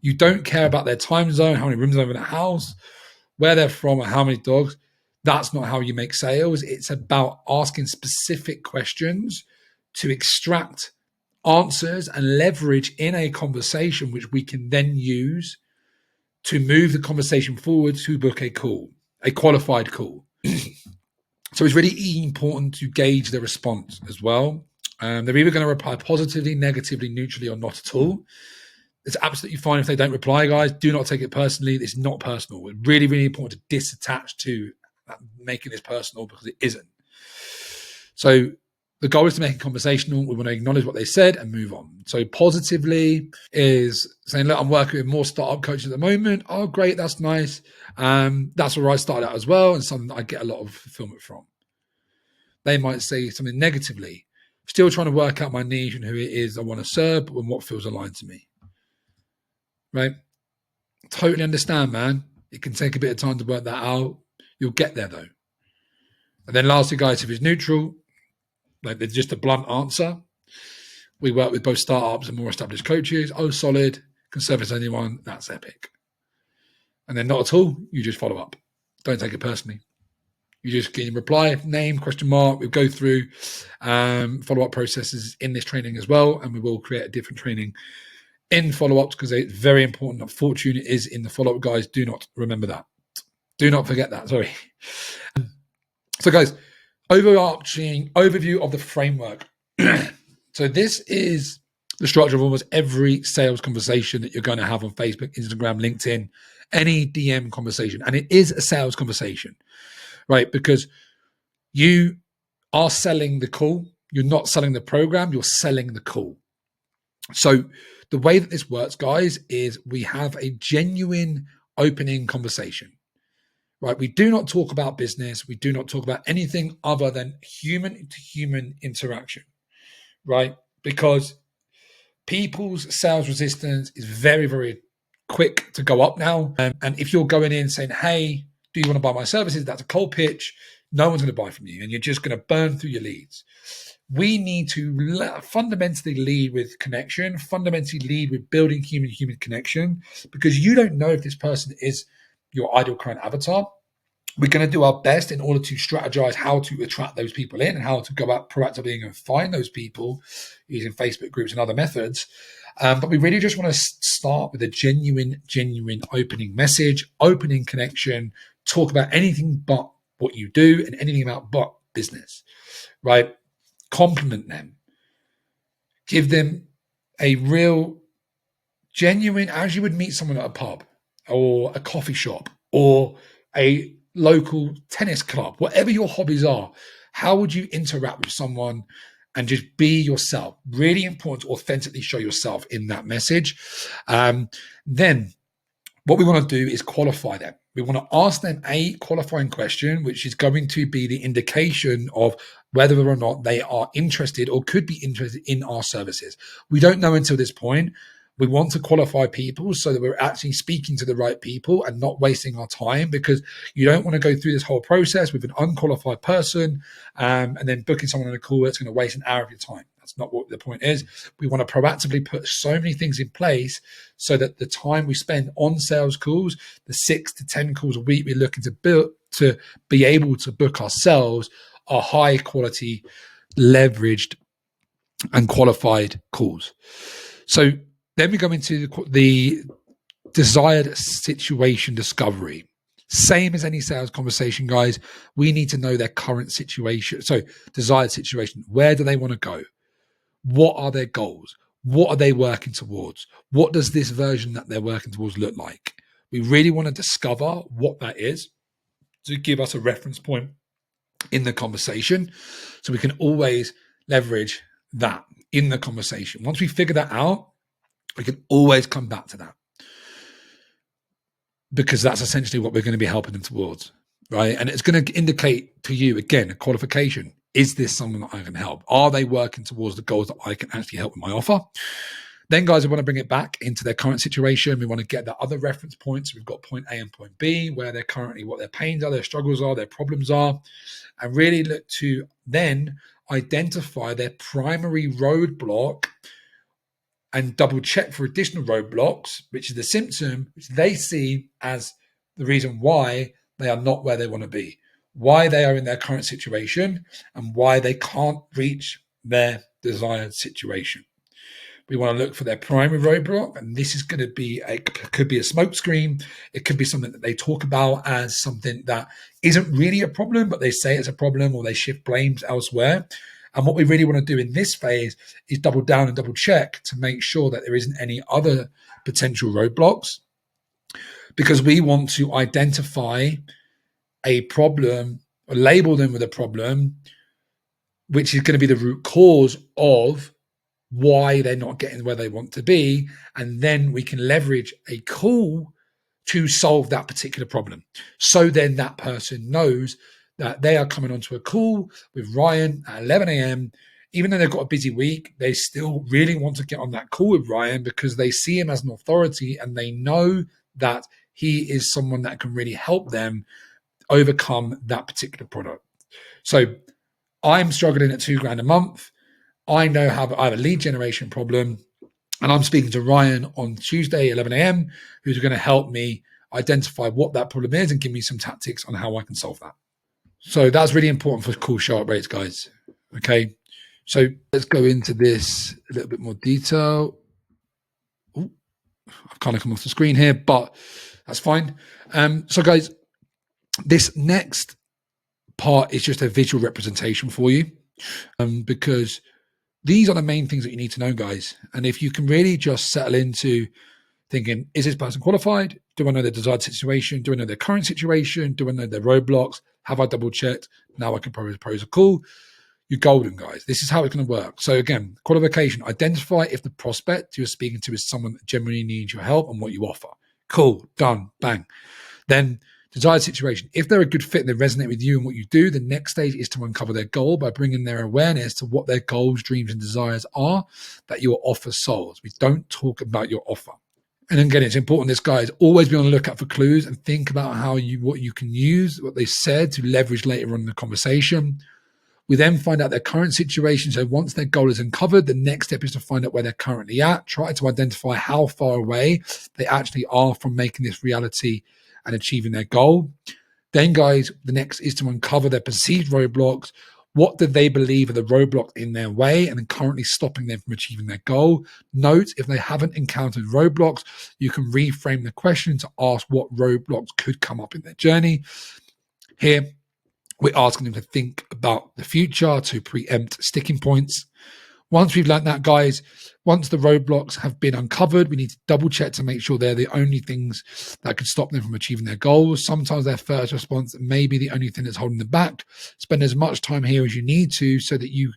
their time zone, how many rooms are in the house, where they're from, or how many dogs. That's not how you make sales. It's about asking specific questions to extract answers and leverage in a conversation, which we can then use to move the conversation forward to book a call, a qualified call. So it's really important to gauge the response as well. They're either going to reply positively, negatively, neutrally, or not at all. It's absolutely fine if they don't reply, guys. Do not take it personally. It's not personal. It's really, really important to disattach to making this personal, because it isn't. So the goal is to make it conversational. We want to acknowledge what they said and move on. So positively is saying, look, I'm working with more startup coaches at the moment. Oh, great. That's nice. That's where I started out as well, and something that I get a lot of fulfillment from. They might say something negatively. Still trying to work out my niche and who it is I want to serve, but what feels aligned to me. Right? Totally understand, man. It can take a bit of time to work that out. You'll get there, though. And then lastly, guys, if it's neutral, like there's just a blunt answer. We work with both startups and more established coaches. Oh, solid. Can service anyone. That's epic. And then not at all. You just follow up. Don't take it personally. You just get a reply, name, question mark. We'll go through follow-up processes in this training as well. And we will create a different training in follow-ups, because it's very important that fortune is in the follow-up, guys. Do not remember that. Do not forget that. Sorry. So, guys, overarching overview of the framework. So this is the structure of almost every sales conversation that you're going to have on Facebook, Instagram, LinkedIn, any DM conversation. And it is a sales conversation, right? Because you are selling the call. You're not selling the program. You're selling the call. So the way that this works, guys, is we have a genuine opening conversation. Right, we do not talk about business. We do not talk about anything other than human-to-human interaction, right? Because people's sales resistance is very, very quick to go up now. And if you're going in saying, hey, do you want to buy my services? That's a cold pitch. No one's going to buy from you, and you're just going to burn through your leads. We need to fundamentally lead with connection, fundamentally lead with building human-to-human connection, because you don't know if this person is your ideal client avatar. We're going to do our best in order to strategize how to attract those people in and how to go out proactively and find those people using Facebook groups and other methods. But we really just want to start with a genuine opening message, opening connection, talk about anything but what you do and anything about but business, right? Compliment them. Give them a real, genuine, as you would meet someone at a pub or a coffee shop or a local tennis club, whatever your hobbies are, how would you interact with someone and just be yourself? Really important to authentically show yourself in that message. Then what we want to do is qualify them. We want to ask them a qualifying question, which is going to be the indication of whether or not they are interested or could be interested in our services. We don't know until this point. We want to qualify people so that we're actually speaking to the right people and not wasting our time, because you don't want to go through this whole process with an unqualified person and then booking someone on a call that's going to waste an hour of your time. That's not what the point is. We want to proactively put so many things in place so that the time we spend on sales calls, the 6 to 10 calls a week we're looking to build to be able to book ourselves, are high quality, leveraged and qualified calls. So then we go into the desired situation discovery. Same as any sales conversation, guys. We need to know their current situation. So desired situation. Where do they want to go? What are their goals? What are they working towards? What does this version that they're working towards look like? We really want to discover what that is to give us a reference point in the conversation, so we can always leverage that in the conversation. Once we figure that out, we can always come back to that, because that's essentially what we're going to be helping them towards, right? And it's going to indicate to you, again, a qualification. Is this someone that I can help? Are they working towards the goals that I can actually help with my offer? Then, guys, we want to bring it back into their current situation. We want to get the other reference points. We've got point A and point B, where they're currently, what their pains are, their struggles are, their problems are, and really look to then identify their primary roadblock and double check for additional roadblocks, which is the symptom, which they see as the reason why they are not where they want to be, why they are in their current situation, and why they can't reach their desired situation. We want to look for their primary roadblock, and this is going to be could be a smoke screen. It could be something that they talk about as something that isn't really a problem, but they say it's a problem, or they shift blames elsewhere. And what we really want to do in this phase is double down and double check to make sure that there isn't any other potential roadblocks, because we want to identify a problem or label them with a problem, which is going to be the root cause of why they're not getting where they want to be. And then we can leverage a call to solve that particular problem. So then that person knows that they are coming onto a call with Ryan at 11 a.m. Even though they've got a busy week, they still really want to get on that call with Ryan because they see him as an authority and they know that he is someone that can really help them overcome that particular product. So I'm struggling at $2,000 a month. I know I have a lead generation problem, and I'm speaking to Ryan on Tuesday, 11 a.m., who's going to help me identify what that problem is and give me some tactics on how I can solve that. So that's really important for call show-up rates, guys. Okay, so let's go into this a little bit more detail. Ooh, I've kind of come off the screen here, but that's fine. So guys, this next part is just a visual representation for you, because these are the main things that you need to know, guys. And if you can really just settle into thinking, is this person qualified? Do I know their desired situation? Do I know their current situation? Do I know their roadblocks? Have I double checked? Now I can propose a call. You're golden, guys. This is how it's going to work. So again, qualification, identify if the prospect you're speaking to is someone that genuinely needs your help and what you offer. Cool, done, bang. Then desired situation. If they're a good fit and they resonate with you and what you do, the next stage is to uncover their goal by bringing their awareness to what their goals, dreams, and desires are that your offer solves. We don't talk about your offer. And again, it's important, this guys, always be on the lookout for clues and think about what you can use, what they said to leverage later on in the conversation. We then find out their current situation. So once their goal is uncovered, the next step is to find out where they're currently at. Try to identify how far away they actually are from making this reality and achieving their goal. Then, guys, the next is to uncover their perceived roadblocks. What do they believe are the roadblocks in their way and currently stopping them from achieving their goal? Note, if they haven't encountered roadblocks, you can reframe the question to ask what roadblocks could come up in their journey. Here, We're asking them to think about the future, to preempt sticking points. Once we've learned that, guys, once the roadblocks have been uncovered, we need to double check to make sure they're the only things that could stop them from achieving their goals. Sometimes their first response may be the only thing that's holding them back. Spend as much time here as you need to so that you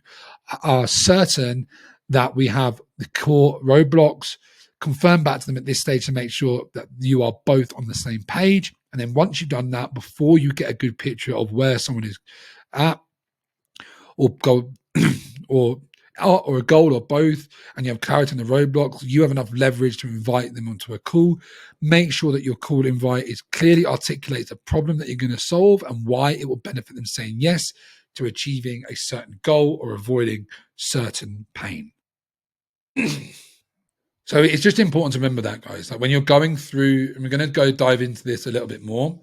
are certain that we have the core roadblocks. Confirm back to them at this stage to make sure that you are both on the same page. And then once you've done that, before you get a good picture of where someone is at, or go or a goal or both, and you have clarity on the roadblocks, you have enough leverage to invite them onto a call. Make sure that your call invite is clearly articulates the problem that you're going to solve and why it will benefit them saying yes to achieving a certain goal or avoiding certain pain. So it's just important to remember that, guys. Like when you're going through, and we're going to dive into this a little bit more.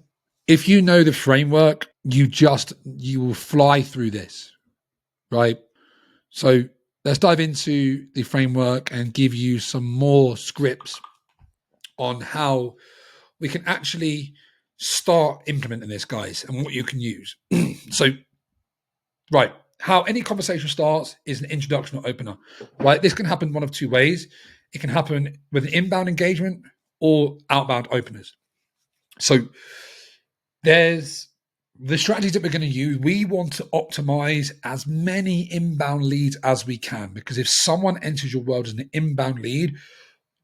If you know the framework, you will fly through this, right? So let's dive into the framework and give you some more scripts on how we can actually start implementing this, guys, and what you can use. So, right, how any conversation starts is an introduction or opener, right? This can happen one of two ways. It can happen with an inbound engagement or outbound openers. So there's the strategies that we're going to use. We want to optimize as many inbound leads as we can, because if someone enters your world as an inbound lead,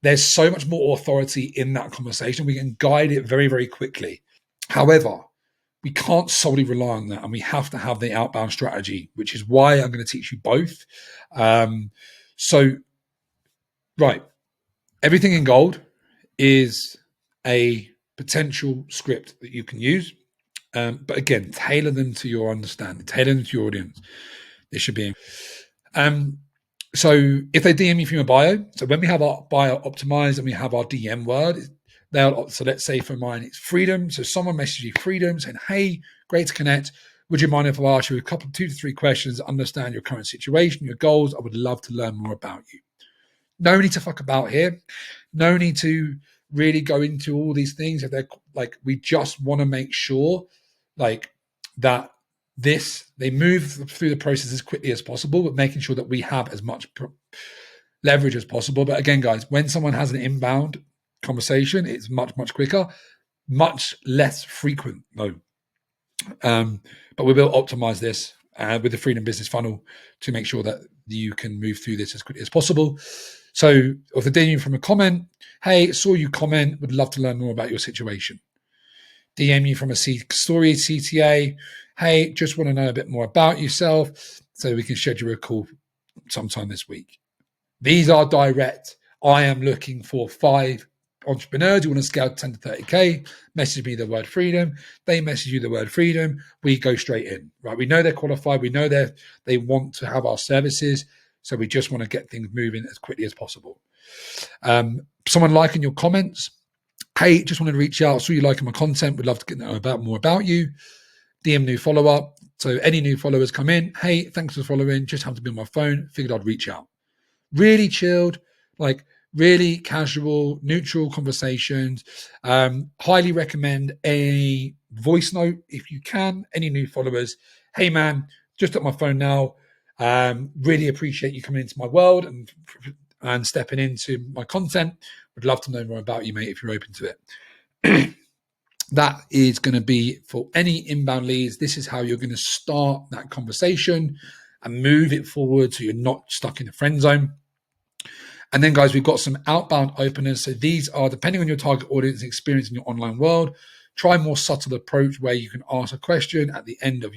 there's so much more authority in that conversation. We can guide it very, very quickly. However, we can't solely rely on that, and we have to have the outbound strategy, which is why I'm going to teach you both. Right, everything in gold is a potential script that you can use. But again, tailor them to your understanding, tailor them to your audience. This should be. So if they DM you from your bio, so when we have our bio optimized and we have our DM word, so let's say for mine, it's freedom. So someone messages you freedom saying, hey, great to connect. Would you mind if I ask you a couple, 2 to 3 questions to understand your current situation, your goals? I would love to learn more about you. No need to fuck about here. No need to really go into all these things. If they're like, we just want to make sure like that they move through the process as quickly as possible, but making sure that we have as much leverage as possible. But again, guys, when someone has an inbound conversation, it's much, much quicker, much less frequent though. But we will optimize this with the Freedom Business Funnel to make sure that you can move through this as quickly as possible. So if they're DM you from a comment, hey, saw you comment, would love to learn more about your situation. DM you from a story CTA, hey, just want to know a bit more about yourself so we can schedule a call sometime this week. These are direct. I am looking for 5 entrepreneurs who want to scale 10 to 30K. Message me the word freedom. They message you the word freedom. We go straight in, right? We know they're qualified. We know they want to have our services. So we just want to get things moving as quickly as possible. Someone liking your comments. Hey, just wanted to reach out. Saw you liking my content. Would love to get more about you. DM new follow-up. So any new followers come in. Hey, thanks for following. Just happened to be on my phone. Figured I'd reach out. Really chilled, like really casual, neutral conversations. Highly recommend a voice note if you can. Any new followers. Hey man, just at my phone now. Really appreciate you coming into my world and stepping into my content. Would love to know more about you, mate, if you're open to it. That is going to be for any inbound leads. This is how you're going to start that conversation and move it forward so you're not stuck in the friend zone. And then, guys, we've got some outbound openers. So these are, depending on your target audience experience in your online world, try a more subtle approach where you can ask a question at the end of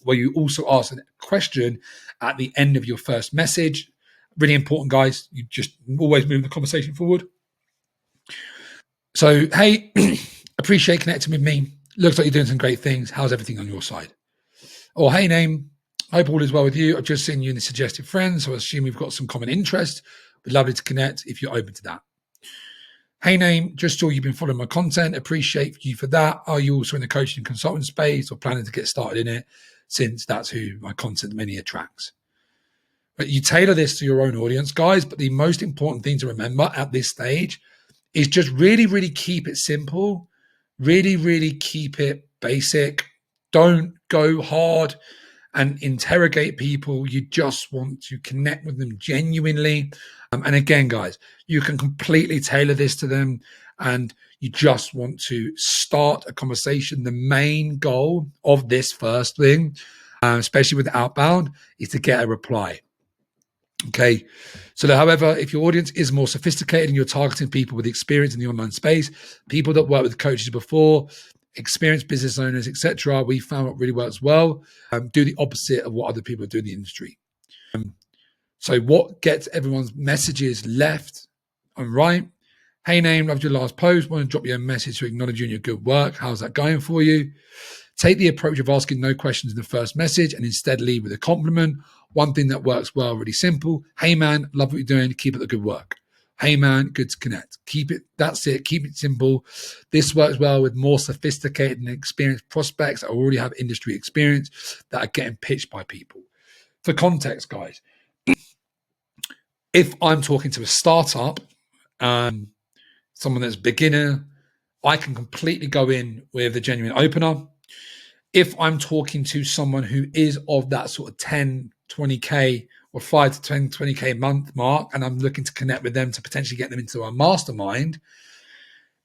where you also ask a question at the end of your first message. Really important, guys. You just always move the conversation forward. So, hey, appreciate connecting with me. Looks like you're doing some great things. How's everything on your side? Or, hey, name, hope all is well with you. I've just seen you in the suggested friends, so I assume we've got some common interest. We'd love to connect if you're open to that. Hey, name, just saw you've been following my content. Appreciate you for that. Are you also in the coaching and consulting space or planning to get started in it, since that's who my content mainly attracts? But you tailor this to your own audience, guys. But the most important thing to remember at this stage is just really, really keep it simple. Really, really keep it basic. Don't go hard and interrogate people. You just want to connect with them genuinely. And again, guys, you can completely tailor this to them, and you just want to start a conversation. The main goal of this first thing, especially with outbound, is to get a reply. Okay. So, however, if your audience is more sophisticated and you're targeting people with experience in the online space, people that work with coaches before, experienced business owners, etc., we found what really works well. Do the opposite of what other people do in the industry. So what gets everyone's messages left and right? Hey, name, loved your last post. Want to drop you a message to acknowledge you and your good work. How's that going for you? Take the approach of asking no questions in the first message and instead lead with a compliment. One thing that works well, really simple. Hey, man, love what you're doing. Keep up the good work. Hey, man, good to connect. Keep it. That's it. Keep it simple. This works well with more sophisticated and experienced prospects that already have industry experience that are getting pitched by people. For context, guys, if I'm talking to a startup, someone that's a beginner, I can completely go in with a genuine opener. If I'm talking to someone who is of that sort of 10, 20K or 5 to 10, 20K month mark, and I'm looking to connect with them to potentially get them into our mastermind,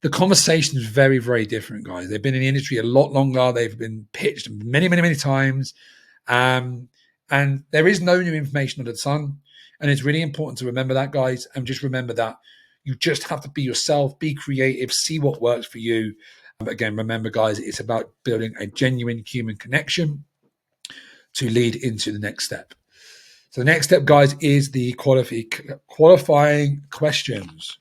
the conversation is very, very different, guys. They've been in the industry a lot longer. They've been pitched many, many, many times. And there is no new information under the sun. And it's really important to remember that, guys. And just remember that you just have to be yourself, be creative, see what works for you. But again, remember, guys, it's about building a genuine human connection to lead into the next step. So the next step, guys, is the qualifying questions.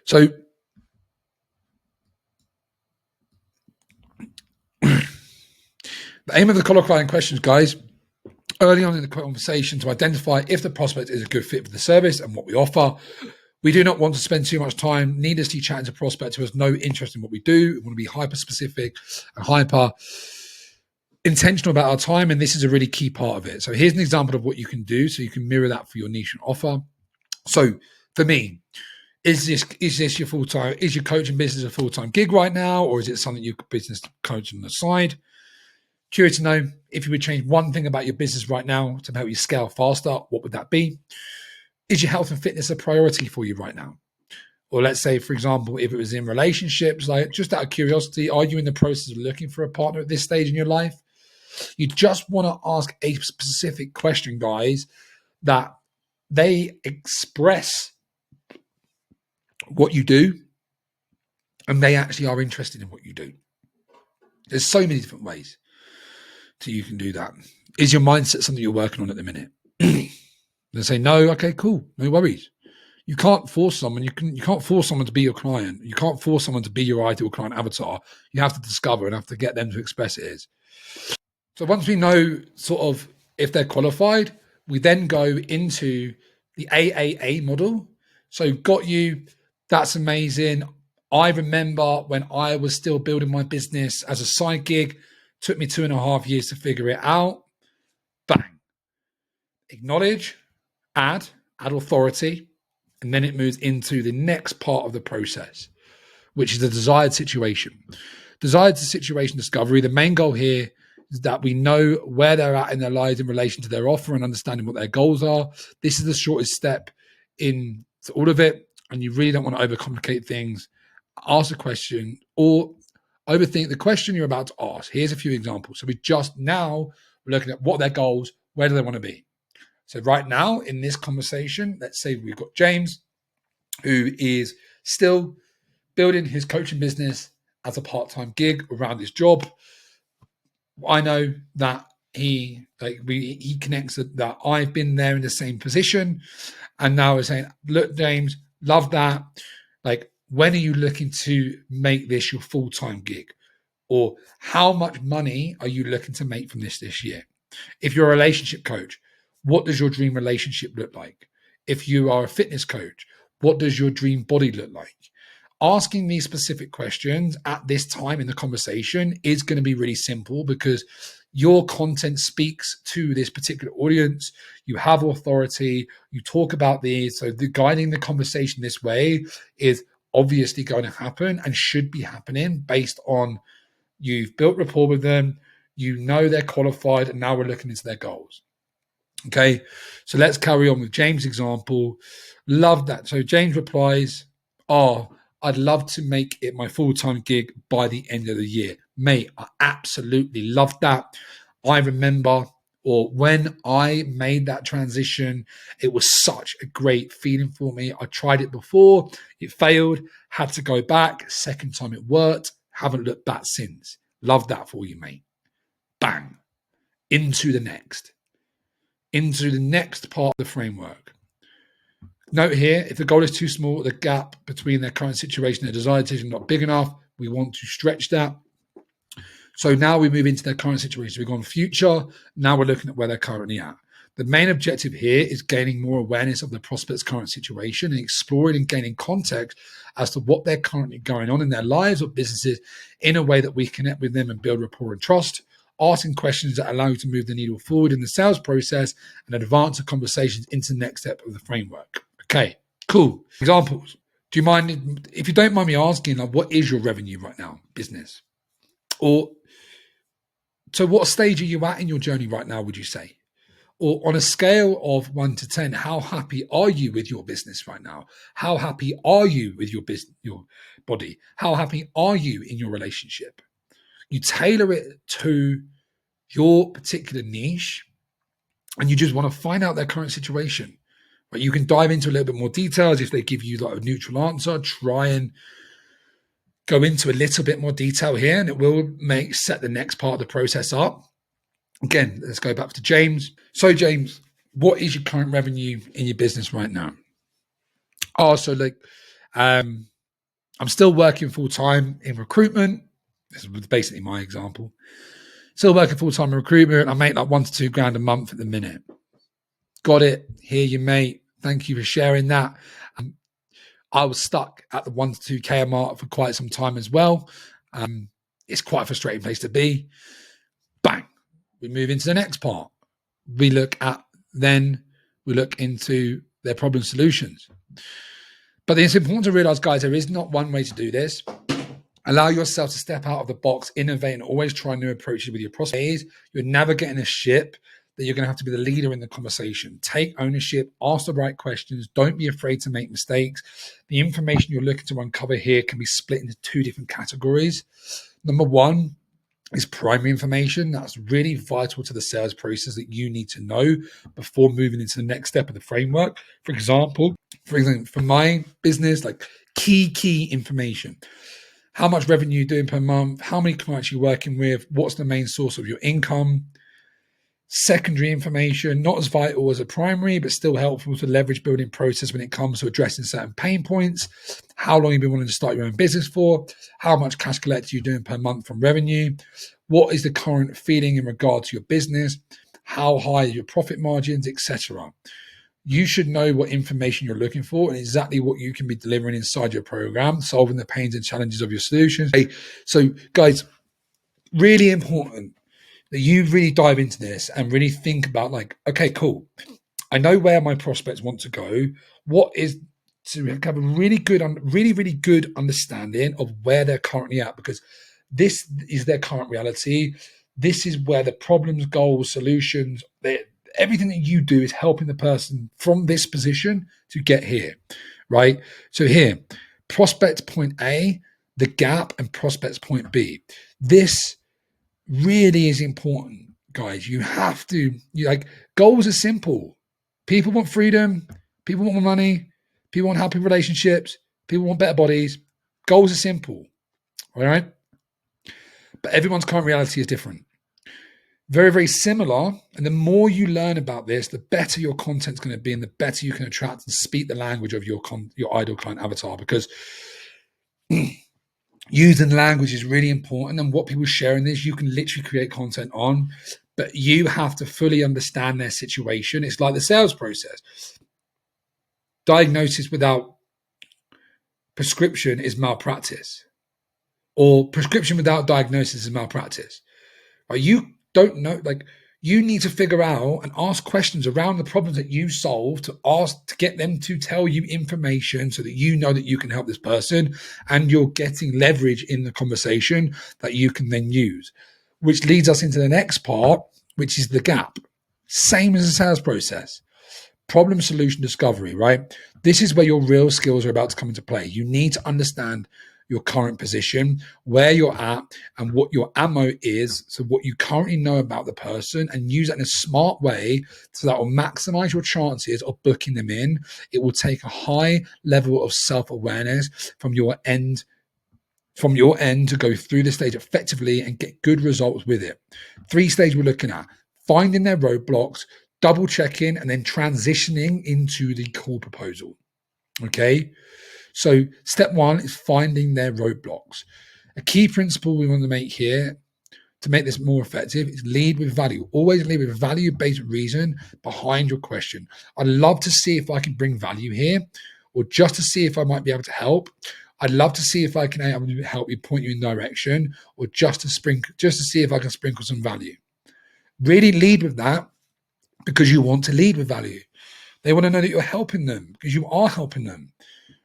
So the aim of the qualifying questions, guys, early on in the conversation to identify if the prospect is a good fit for the service and what we offer. We do not want to spend too much time needlessly chatting to prospects who has no interest in what we do. We want to be hyper specific and hyper intentional about our time, and this is a really key part of it. So here's an example of what you can do so you can mirror that for your niche and offer. So for me, is this your full-time, is your coaching business a full-time gig right now, or is it something your business coach on the side? Curious to know, if you would change one thing about your business right now to help you scale faster, what would that be? Is your health and fitness a priority for you right now? Or let's say, for example, if it was in relationships, like just out of curiosity, are you in the process of looking for a partner at this stage in your life? You just want to ask a specific question, guys, that they express what you do and they actually are interested in what you do. There's so many different ways that you can do that. Is your mindset something you're working on at the minute? They say no. Okay, cool. No worries. You can't force someone. You can't force someone to be your client. You can't force someone to be your ideal client avatar. You have to discover and have to get them to express it is. So once we know sort of if they're qualified, we then go into the AAA model. So got you. That's amazing. I remember when I was still building my business as a side gig, took me 2.5 years to figure it out. Bang. Acknowledge, add authority, and then it moves into the next part of the process, which is the desired situation. Desired situation discovery. The main goal here is that we know where they're at in their lives in relation to their offer and understanding what their goals are. This is the shortest step in all of it, and you really don't want to overcomplicate things. Ask a question or overthink the question you're about to ask. Here's a few examples. So we're looking at what their goals, where do they want to be? So right now in this conversation, let's say we've got James, who is still building his coaching business as a part-time gig around his job. I know that he connects that I've been there in the same position, and now we're saying, look, James, love that. Like, when are you looking to make this your full-time gig? Or how much money are you looking to make from this year? If you're a relationship coach, what does your dream relationship look like? If you are a fitness coach, what does your dream body look like? Asking these specific questions at this time in the conversation is going to be really simple because your content speaks to this particular audience. You have authority. You talk about these. So guiding the conversation this way is obviously going to happen and should be happening based on you've built rapport with them. You know they're qualified, and now we're looking into their goals. Okay, so let's carry on with James' example. Love that. So James replies, I'd love to make it my full-time gig by the end of the year. Mate, I absolutely love that. I remember, or when I made that transition, it was such a great feeling for me. I tried it before, it failed, had to go back. Second time it worked, haven't looked back since. Love that for you, mate. Bang. Into the next part of the framework. Note here, if the goal is too small, the gap between their current situation and their desired situation is not big enough, we want to stretch that. So now we move into their current situation. We've gone future. Now we're looking at where they're currently at. The main objective here is gaining more awareness of the prospect's current situation and exploring and gaining context as to what they're currently going on in their lives or businesses in a way that we connect with them and build rapport and trust. Asking questions that allow you to move the needle forward in the sales process and advance the conversations into the next step of the framework. Okay, cool. Examples. Do you mind, if you don't mind me asking, like, what is your revenue right now, business? Or so what stage are you at in your journey right now, would you say? Or on a scale of 1 to 10, how happy are you with your business right now? How happy are you with your business, your body? How happy are you in your relationship? You tailor it to your particular niche and you just want to find out their current situation. But you can dive into a little bit more details. If they give you like a neutral answer, try and go into a little bit more detail here, and it will set the next part of the process up. Again, let's go back to James. So James, what is your current revenue in your business right now? I'm still working full-time in recruitment. This was basically my example. Still working full-time in recruitment. I make like $1 to $2 grand a month at the minute. Got it. Here you, mate. Thank you for sharing that. I was stuck at the 1 to 2K mark for quite some time as well. It's quite a frustrating place to be. Bang. We move into the next part. We look into their problem solutions. But it's important to realize, guys, there is not one way to do this. Allow yourself to step out of the box, innovate, and always try new approaches with your prospects. You're navigating a ship that you're going to have to be the leader in the conversation. Take ownership, ask the right questions. Don't be afraid to make mistakes. The information you're looking to uncover here can be split into 2 different categories. Number 1 is primary information. That's really vital to the sales process that you need to know before moving into the next step of the framework. For example, for my business, like key information. How much revenue you're doing per month, how many clients you're working with, what's the main source of your income. Secondary information, not as vital as a primary, but still helpful to leverage building process when it comes to addressing certain pain points. How long you've been wanting to start your own business for, how much cash collected you're doing per month from revenue, what is the current feeling in regard to your business, how high are your profit margins, etc. You should know what information you're looking for and exactly what you can be delivering inside your program, solving the pains and challenges of your solutions. So guys, really important that you really dive into this and really think about like, okay, cool. I know where my prospects want to go. What is to have a really good understanding of where they're currently at, because this is their current reality. This is where the problems, goals, solutions, everything that you do is helping the person from this position to get here, right? So here, prospect point A, the gap, and prospects point B. This really is important, guys. You have to, goals are simple. People want freedom. People want more money. People want happy relationships. People want better bodies. Goals are simple, all right? But everyone's current reality is different. Very, very similar. And the more you learn about this, the better your content's going to be and the better you can attract and speak the language of your ideal client avatar, because using language is really important. And what people share in this, you can literally create content on, but you have to fully understand their situation. It's like the sales process. Diagnosis without prescription is malpractice, or prescription without diagnosis is malpractice. You don't know, like you need to figure out and ask questions around the problems that you solve to get them to tell you information so that you know that you can help this person and you're getting leverage in the conversation that you can then use, which leads us into the next part, which is the gap. Same as the sales process. Problem solution discovery, right? This is where your real skills are about to come into play. You need to understand your current position, where you're at, and what your ammo is. So what you currently know about the person, and use that in a smart way so that will maximize your chances of booking them in. It will take a high level of self-awareness from your end to go through the stage effectively and get good results with it. 3 stages we're looking at: finding their roadblocks, double checking, and then transitioning into the call proposal. Okay. So step 1 is finding their roadblocks. A key principle we want to make here to make this more effective is lead with value. Always lead with a value-based reason behind your question. I'd love to see if I can bring value here, or just to see if I might be able to help. I'd love to see if I can help you, point you in direction, or just to see if I can sprinkle some value. Really lead with that, because you want to lead with value. They want to know that you're helping them, because you are helping them.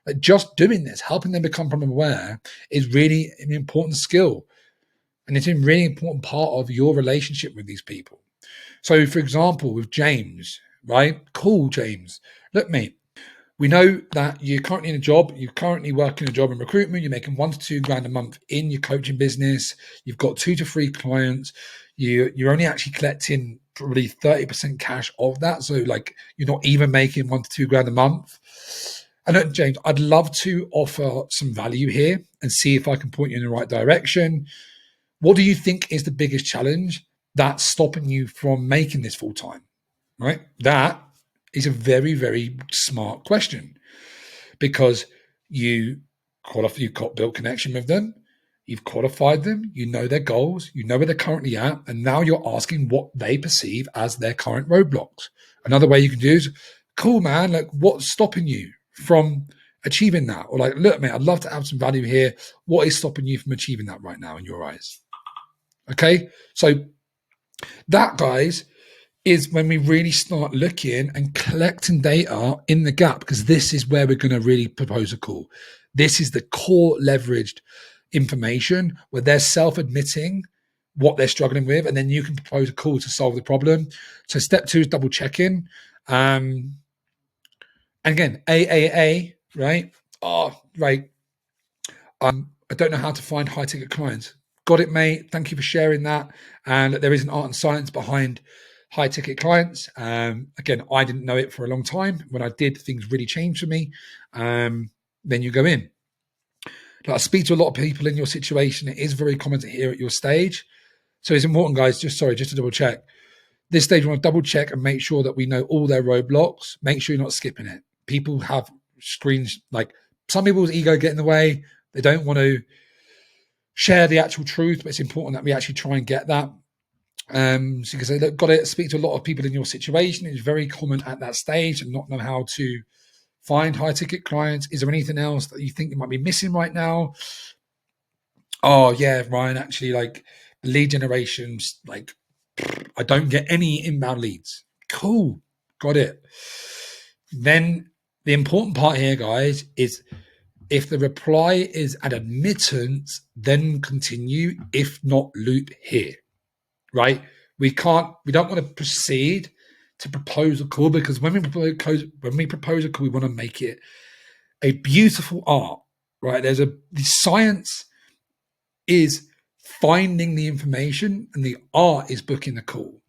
Like just doing this, helping them become problem aware, is really an important skill. And it's a really important part of your relationship with these people. So for example, with James, right? Cool, James. Look, mate, we know that you're currently in a job. You're currently working a job in recruitment. You're making $1 to 2 grand a month in your coaching business. You've got 2 to 3 clients. You're only actually collecting probably 30% cash of that. So like you're not even making $1 to 2 grand a month. And James, I'd love to offer some value here and see if I can point you in the right direction. What do you think is the biggest challenge that's stopping you from making this full time? Right? That is a very, very smart question, because you've built connection with them, you've qualified them, you know their goals, you know where they're currently at, and now you're asking what they perceive as their current roadblocks. Another way you can do is, cool, man, like what's stopping you from achieving that? Or like, look, mate, I'd love to have some value here. What is stopping you from achieving that right now in your eyes? Okay, so that, guys, is when we really start looking and collecting data in the gap, because this is where we're going to really propose a call. This is the core leveraged information where they're self-admitting what they're struggling with, and then you can propose a call to solve the problem. So step 2 is double checking. And again, AAA, right? Oh, right. I don't know how to find high ticket clients. Got it, mate. Thank you for sharing that. And there is an art and science behind high ticket clients. Again, I didn't know it for a long time. When I did, things really changed for me. Then you go in. Like, I speak to a lot of people in your situation. It is very common to hear at your stage. So it's important, guys, just to double check. This stage, we want to double check and make sure that we know all their roadblocks. Make sure you're not skipping it. People have screens, like some people's ego get in the way. They don't want to share the actual truth, but it's important that we actually try and get that. So you can say, look, got to speak to a lot of people in your situation. It's very common at that stage and not know how to find high ticket clients. Is there anything else that you think you might be missing right now? Oh yeah, Ryan, actually, like lead generations, like I don't get any inbound leads. Cool. Got it. Then the important part here, guys, is if the reply is an admittance, then continue. If not, loop here, right? We don't want to proceed to propose a call, because when we propose a call, we want to make it a beautiful art, right? The science is finding the information and the art is booking the call.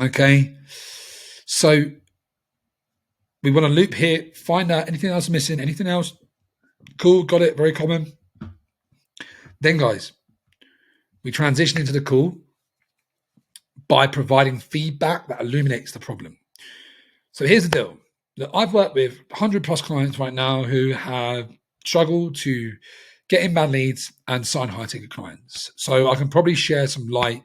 Okay. So we want to loop here, find out anything else missing, anything else. Cool. Got it. Very common. Then, guys, we transition into the call by providing feedback that illuminates the problem. So here's the deal. Look, I've worked with 100 plus clients right now who have struggled to get inbound leads and sign high ticket clients. So I can probably share some light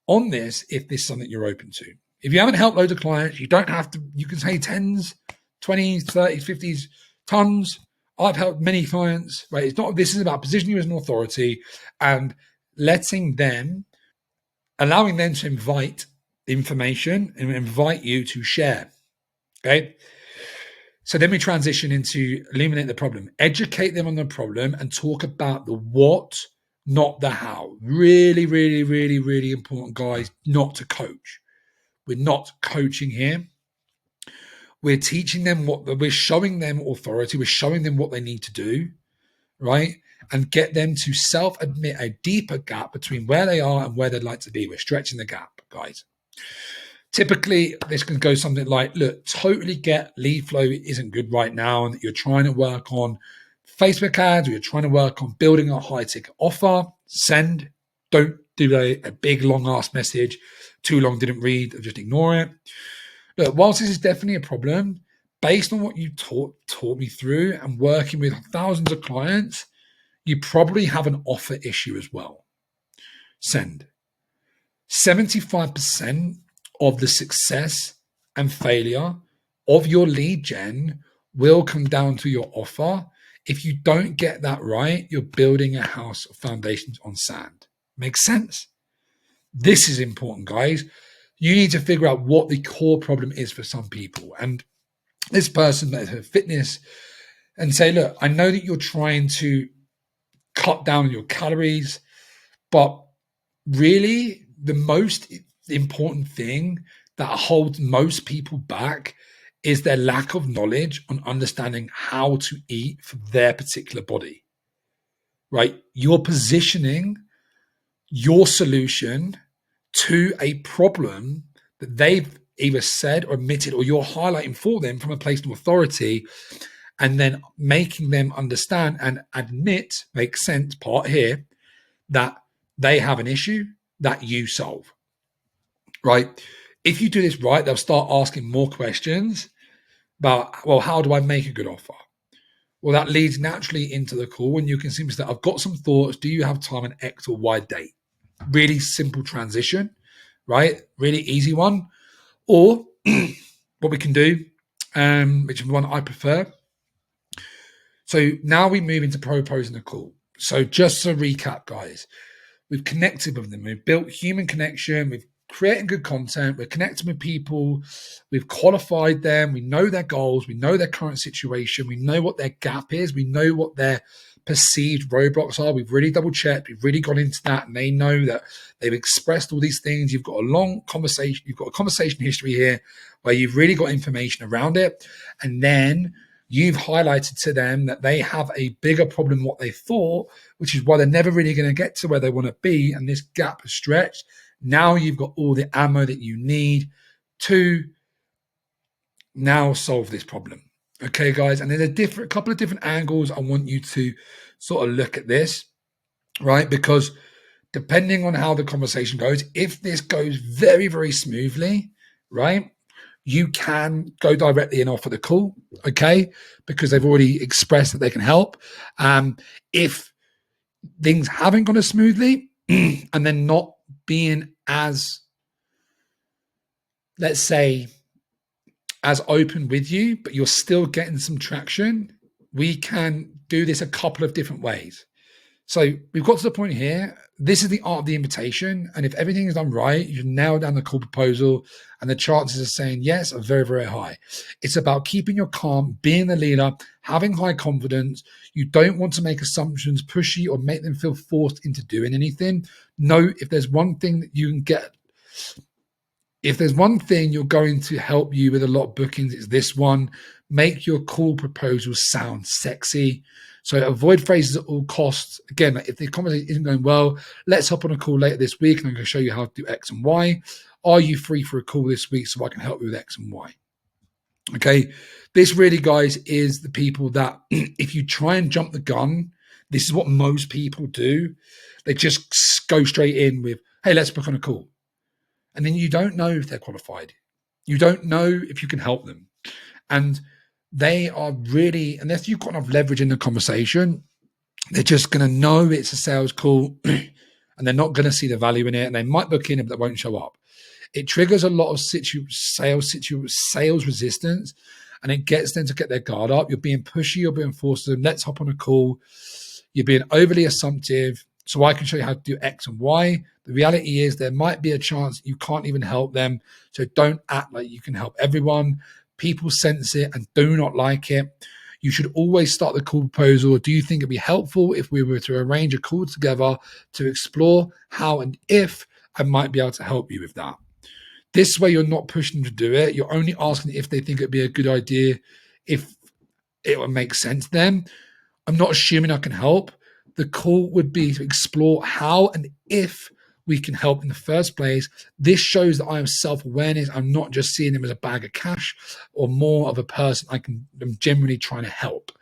on this if this is something you're open to. If you haven't helped loads of clients, you don't have to, you can say 10s, 20s, 30s, 50s, tons. I've helped many clients, right? This is about positioning you as an authority and letting them allowing them to invite information and invite you to share. Okay. So then we transition into illuminate the problem, educate them on the problem and talk about the what, not the how. Really, really, really, really important, guys, not to coach. We're not coaching here. We're teaching them we're showing them authority. We're showing them what they need to do, right? And get them to self-admit a deeper gap between where they are and where they'd like to be. We're stretching the gap, guys. Typically, this can go something like, look, totally get lead flow isn't good right now and that you're trying to work on Facebook ads or you're trying to work on building a high-ticket offer. Send. Don't do a big, long-ass message. Too long, didn't read, or just ignore it. Look, whilst this is definitely a problem, based on what you taught me through and working with thousands of clients, you probably have an offer issue as well. Send. 75% of the success and failure of your lead gen will come down to your offer. If you don't get that right, you're building a house of foundations on sand. Makes sense? This is important, guys. You need to figure out what the core problem is for some people. And this person that has fitness and say, look, I know that you're trying to cut down on your calories, but really the most important thing that holds most people back is their lack of knowledge on understanding how to eat for their particular body, right? You're positioning your solution to a problem that they've either said or admitted, or you're highlighting for them from a place of authority, and then making them understand and admit, makes sense, part here, that they have an issue that you solve, right? If you do this right, they'll start asking more questions about, well, how do I make a good offer? Well, that leads naturally into the call when you can simply say, I've got some thoughts. Do you have time on X or Y date? Really simple transition, right? Really easy one. Or what we can do, which is one I prefer. So now we move into proposing a call. So just to recap, guys, we've connected with them. We've built human connection. We've created good content. We're connecting with people. We've qualified them. We know their goals. We know their current situation. We know what their gap is. We know what their perceived roadblocks are. We've really double checked. We've really gone into that, and they know that they've expressed all these things. You've got a long conversation. You've got a conversation history here where you've really got information around it. And then you've highlighted to them that they have a bigger problem than what they thought, which is why they're never really going to get to where they want to be. And this gap is stretched. Now you've got all the ammo that you need to now solve this problem. Okay, guys. And there's a couple of different angles I want you to sort of look at this, right? Because depending on how the conversation goes, if this goes very, very smoothly, right, you can go directly and offer the call, okay? Because they've already expressed that they can help. If things haven't gone as smoothly and they're not being as, let's say, as open with you, but you're still getting some traction, we can do this a couple of different ways. So we've got to the point here. This is the art of the invitation. And if everything is done right, you nail down the call proposal, and the chances of saying yes are very, very high. It's about keeping your calm, being the leader, having high confidence. You don't want to make assumptions, pushy, or make them feel forced into doing anything. No, if there's one thing that you can get, if there's one thing you're going to help you with a lot of bookings, it's this one. Make your call proposal sound sexy. So avoid phrases at all costs. Again, if the conversation isn't going well, let's hop on a call later this week and I'm going to show you how to do X and Y. Are you free for a call this week so I can help you with X and Y? Okay. This really, guys, is the people that if you try and jump the gun, this is what most people do. They just go straight in with, hey, let's book on a call. And then you don't know if they're qualified. You don't know if you can help them. And they are really, unless you've got enough leverage in the conversation, they're just going to know it's a sales call and they're not going to see the value in it. And they might book in it, but they won't show up. It triggers a lot of sales resistance, and it gets them to get their guard up. You're being pushy, you're being forced to them. Let's hop on a call. You're being overly assumptive. so I can show you how to do X and Y. The reality is there might be a chance you can't even help them. So don't act like you can help everyone. People sense it and do not like it. You should always start the call proposal. Do you think it'd be helpful if we were to arrange a call together to explore how and if I might be able to help you with that? This way, you're not pushing them to do it. You're only asking if they think it'd be a good idea, if it would make sense to them. I'm not assuming I can help. The call would be to explore how and if we can help in the first place. This shows that I have self-awareness. I'm not just seeing them as a bag of cash or more of a person I'm genuinely trying to help.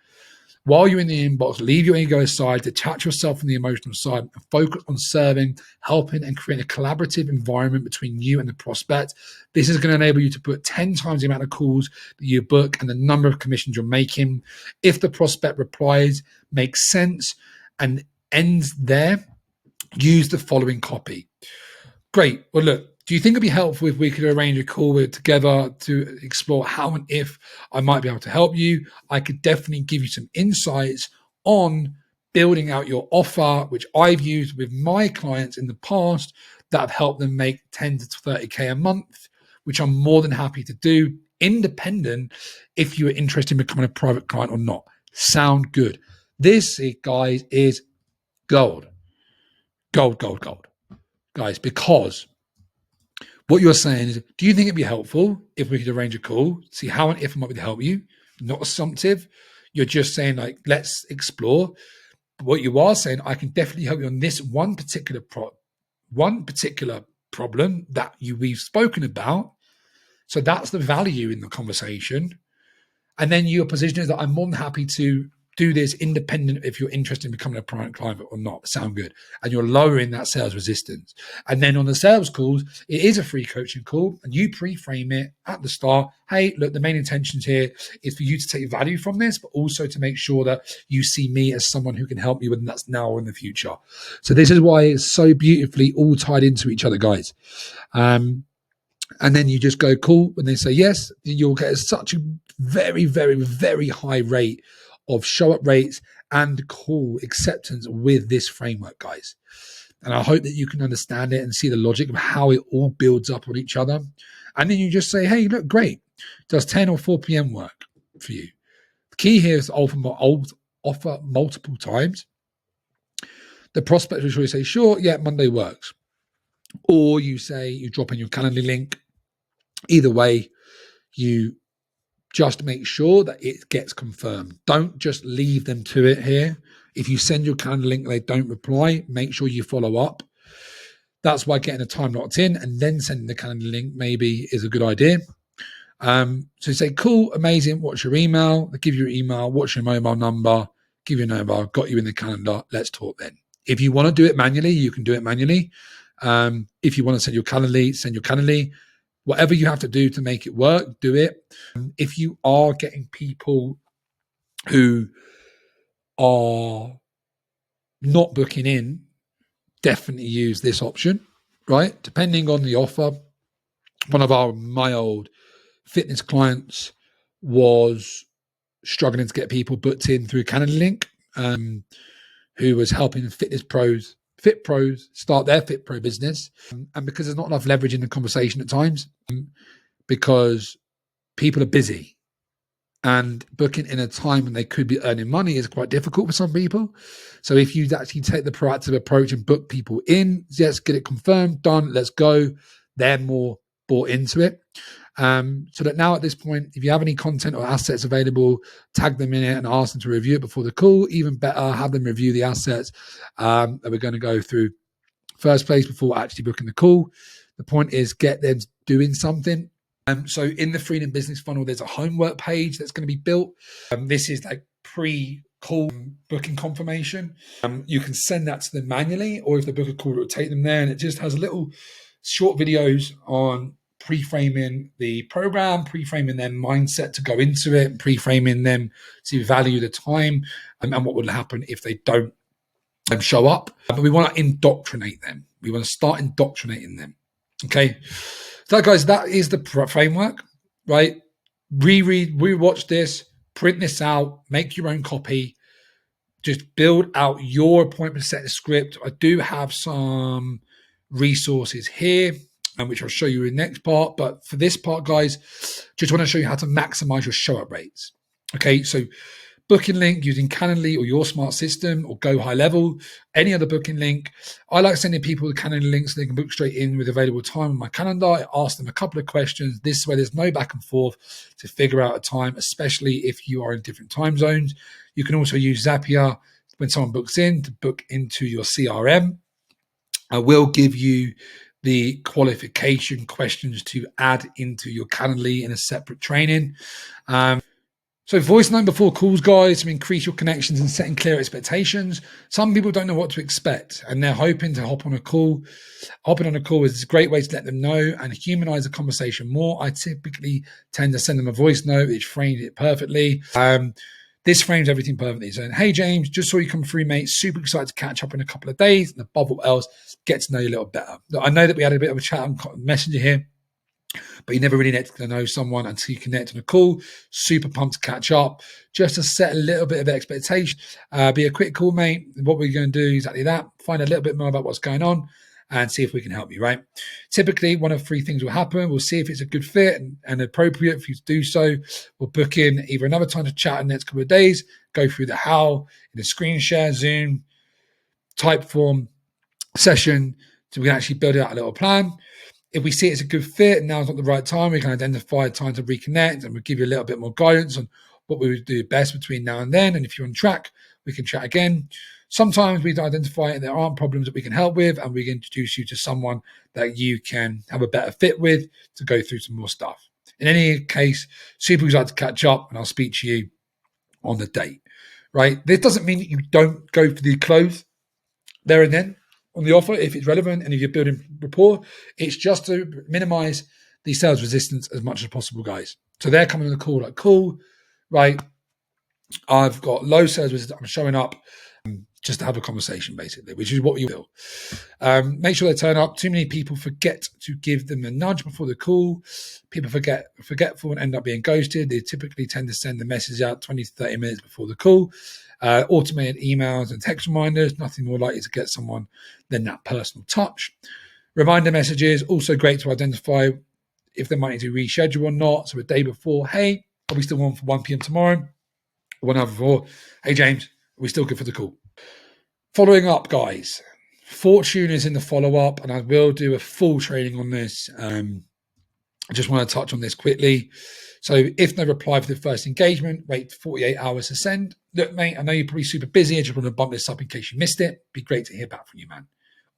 While you're in the inbox, leave your ego aside, detach yourself from the emotional side, and focus on serving, helping, and creating a collaborative environment between you and the prospect. This is going to enable you to put 10 times the amount of calls that you book and the number of commissions you're making. If the prospect replies, makes sense, and ends there, use the following copy. Great. Well, look, do you think it'd be helpful if we could arrange a call together to explore how and if I might be able to help you? I could definitely give you some insights on building out your offer, which I've used with my clients in the past that have helped them make 10 to 30K a month, which I'm more than happy to do, independent if you are interested in becoming a private client or not. Sound good? This, guys, is gold. Gold, gold, gold. Guys, because what you're saying is, do you think it'd be helpful if we could arrange a call, see how and if I might be able to help you? Not assumptive. You're just saying, like, let's explore. But what you are saying, I can definitely help you on this one particular problem that we've spoken about. So that's the value in the conversation. And then your position is that I'm more than happy to do this independent if you're interested in becoming a private client or not. Sound good? And you're lowering that sales resistance. And then on the sales calls, it is a free coaching call, and you pre-frame it at the start. Hey, look, the main intentions here is for you to take value from this, but also to make sure that you see me as someone who can help you, whether that's now or in the future. So this is why it's so beautifully all tied into each other, guys. And then you just go, cool. When they say yes, you'll get such a very, very, very high rate of show up rates and call acceptance with this framework, guys. And I hope that you can understand it and see the logic of how it all builds up on each other. And then you just say, hey, look, great. Does 10 or 4 p.m. work for you? The key here is to offer multiple times. The prospect will say, sure, yeah, Monday works. Or you say, you drop in your Calendly link. Either way, you just make sure that it gets confirmed. Don't just leave them to it here. If you send your calendar link, they don't reply, make sure you follow up. That's why getting a time locked in and then sending the calendar link maybe is a good idea. So you say, cool, amazing. What's your email? They give you your email. What's your mobile number? Give you a number. Got you in the calendar. Let's talk then. If you want to do it manually, you can do it manually. If you want to send your Calendly, send your Calendly. Whatever you have to do to make it work, do it. If you are getting people who are not booking in, definitely use this option, right? Depending on the offer. One of my old fitness clients was struggling to get people booked in through Calendly link, who was helping fit pros start their fit pro business. And because there's not enough leverage in the conversation at times, because people are busy and booking in a time when they could be earning money is quite difficult for some people. So if you actually take the proactive approach and book people in, yes, get it confirmed, done, let's go, they're more bought into it. So that now at this point, if you have any content or assets available, tag them in it and ask them to review it before the call. Even better, have them review the assets that we're going to go through first place before actually booking the call. The point is get them doing something. So in the Freedom Business Funnel, there's a homework page that's going to be built. This is like pre-call booking confirmation. You can send that to them manually, or if they book a call, it will take them there. And it just has a little short videos on pre-framing the program, pre-framing their mindset to go into it, pre-framing them to value the time, and what will happen if they don't show up. But we want to indoctrinate them. We want to start indoctrinating them. Okay. So guys, that is the framework, right? Rewatch this, print this out, make your own copy, just build out your appointment set script. I do have some resources here, which I'll show you in the next part. But for this part, guys, just want to show you how to maximize your show up rates. Okay, so booking link using Calendly or your smart system, or go high level, any other booking link. I like sending people the Calendly links so they can book straight in with available time on my calendar. I ask them a couple of questions. This way there's no back and forth to figure out a time, especially if you are in different time zones. You can also use Zapier when someone books in to book into your CRM. I will give you the qualification questions to add into your Calendly in a separate training. So voice note before calls, guys, to increase your connections and setting clear expectations. Some people don't know what to expect and they're hoping to hop on a call. Hopping on a call is a great way to let them know and humanize the conversation more. I typically tend to send them a voice note which frames it perfectly. This frames everything perfectly. So, hey, James, just saw you come through, mate. Super excited to catch up in a couple of days. And above all else, get to know you a little better. I know that we had a bit of a chat on Messenger here, but you never really get to know someone until you connect on a call. Super pumped to catch up. Just to set a little bit of expectation. Be a quick call, mate. What we're going to do is exactly that. Find a little bit more about what's going on and see if we can help you, right? Typically, one of three things will happen. We'll see if it's a good fit and appropriate for you to do so. We'll book in either another time to chat in the next couple of days, go through the how in a screen share, Zoom, type form session, so we can actually build out a little plan. If we see it's a good fit and now's not the right time, we can identify a time to reconnect and we'll give you a little bit more guidance on what we would do best between now and then. And if you're on track, we can chat again. Sometimes we identify there aren't problems that we can help with and we can introduce you to someone that you can have a better fit with to go through some more stuff. In any case, super excited to catch up and I'll speak to you on the date, right? This doesn't mean that you don't go for the close there and then on the offer if it's relevant and if you're building rapport. It's just to minimize the sales resistance as much as possible, guys. So they're coming on the call like, cool, right? I've got low sales resistance. I'm showing up just to have a conversation, basically, which is what you will. Make sure they turn up. Too many people forget to give them a nudge before the call. People forgetful and end up being ghosted. They typically tend to send the message out 20 to 30 minutes before the call. Automated emails and text reminders, nothing more likely to get someone than that personal touch. Reminder messages, also great to identify if they might need to reschedule or not. So a day before, hey, are we still on for 1 p.m. tomorrow? 1 hour before, hey, James, are we still good for the call? Following up, guys. Fortune is in the follow-up, and I will do a full training on this. I just want to touch on this quickly. So if no reply for the first engagement, wait 48 hours to send. Look, mate, I know you're probably super busy. I just want to bump this up in case you missed it. Be great to hear back from you, man.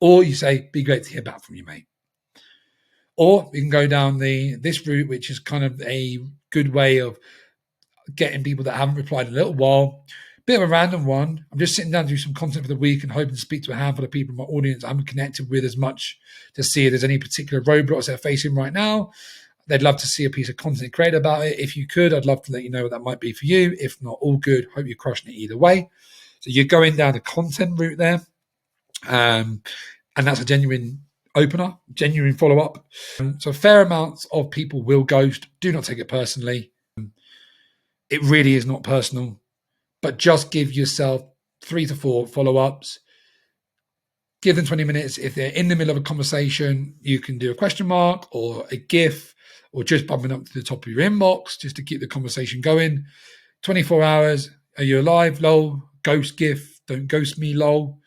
Or you say, be great to hear back from you, mate. Or we can go down this route, which is kind of a good way of getting people that haven't replied in a little while. Bit of a random one. I'm just sitting down to do some content for the week and hoping to speak to a handful of people in my audience I haven't connected with as much to see if there's any particular roadblocks they're facing right now. They'd love to see a piece of content created about it. If you could, I'd love to let you know what that might be for you. If not, all good. Hope you're crushing it either way. So you're going down the content route there. And that's a genuine opener, genuine follow-up. So fair amounts of people will ghost. Do not take it personally. It really is not personal. But just give yourself 3 to 4 follow-ups. Give them 20 minutes. If they're in the middle of a conversation, you can do a question mark or a GIF or just bumping up to the top of your inbox just to keep the conversation going. 24 hours. Are you alive? Lol. Ghost GIF. Don't ghost me. Lol.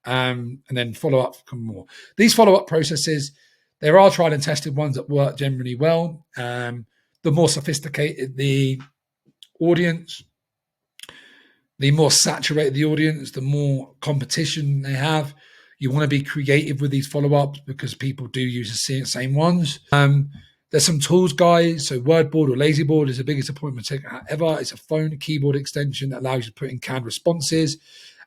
And then follow up for more. These follow-up processes, there are tried and tested ones that work generally well. The more sophisticated the audience, the more saturated the audience, the more competition they have. You want to be creative with these follow-ups because people do use the same ones. There's some tools, guys. So Wordboard or Lazyboard is the biggest appointment taker ever. It's a phone keyboard extension that allows you to put in canned responses.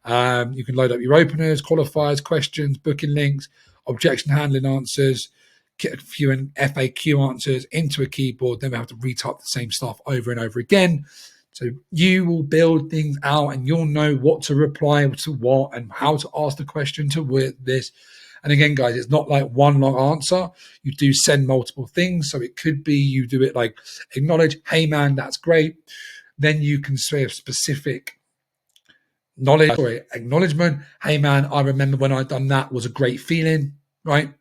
You can load up your openers, qualifiers, questions, booking links, objection handling answers, get a few FAQ answers into a keyboard. Then we have to retype the same stuff over and over again. So you will build things out and you'll know what to reply to what and how to ask the question to this. And again, guys, it's not like one long answer. You do send multiple things. So it could be you do it like acknowledge, hey, man, that's great. Then you can say a specific acknowledgement. Hey man, I remember when I done that, was a great feeling, right?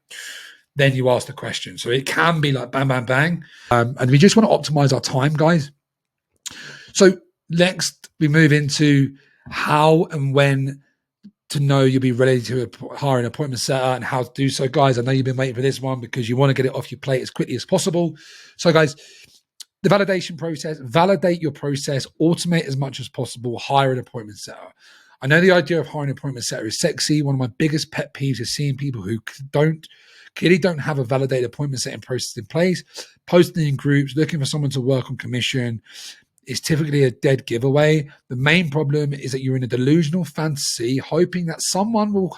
Then you ask the question. So it can be like bang, bang, bang. And we just want to optimize our time, guys. So next we move into how and when to know you'll be ready to hire an appointment setter and how to do so, guys. I know you've been waiting for this one because you want to get it off your plate as quickly as possible. So guys, the validation process, validate your process, automate as much as possible, hire an appointment setter. I know the idea of hiring an appointment setter is sexy. One of my biggest pet peeves is seeing people who clearly don't have a validated appointment setting process in place, posting in groups, looking for someone to work on commission. Is typically a dead giveaway. The main problem is that you're in a delusional fantasy, hoping that someone will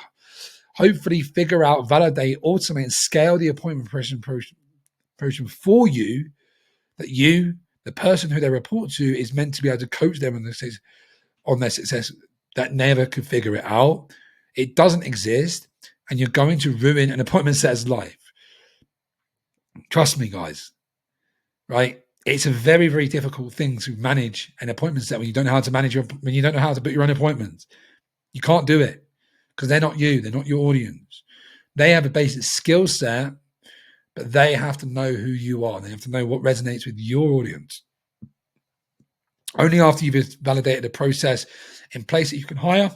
hopefully figure out, validate, automate, and scale the appointment process for you, that you, the person who they report to, is meant to be able to coach them on their success, that never could figure it out. It doesn't exist, and you're going to ruin an appointment setter's life. Trust me, guys, right? It's a very, very difficult thing to manage an appointment set when you don't know how to when you don't know how to book your own appointments. You can't do it because they're not you. They're not your audience. They have a basic skill set, but they have to know who you are. They have to know what resonates with your audience. Only after you've validated a process in place that you can hire,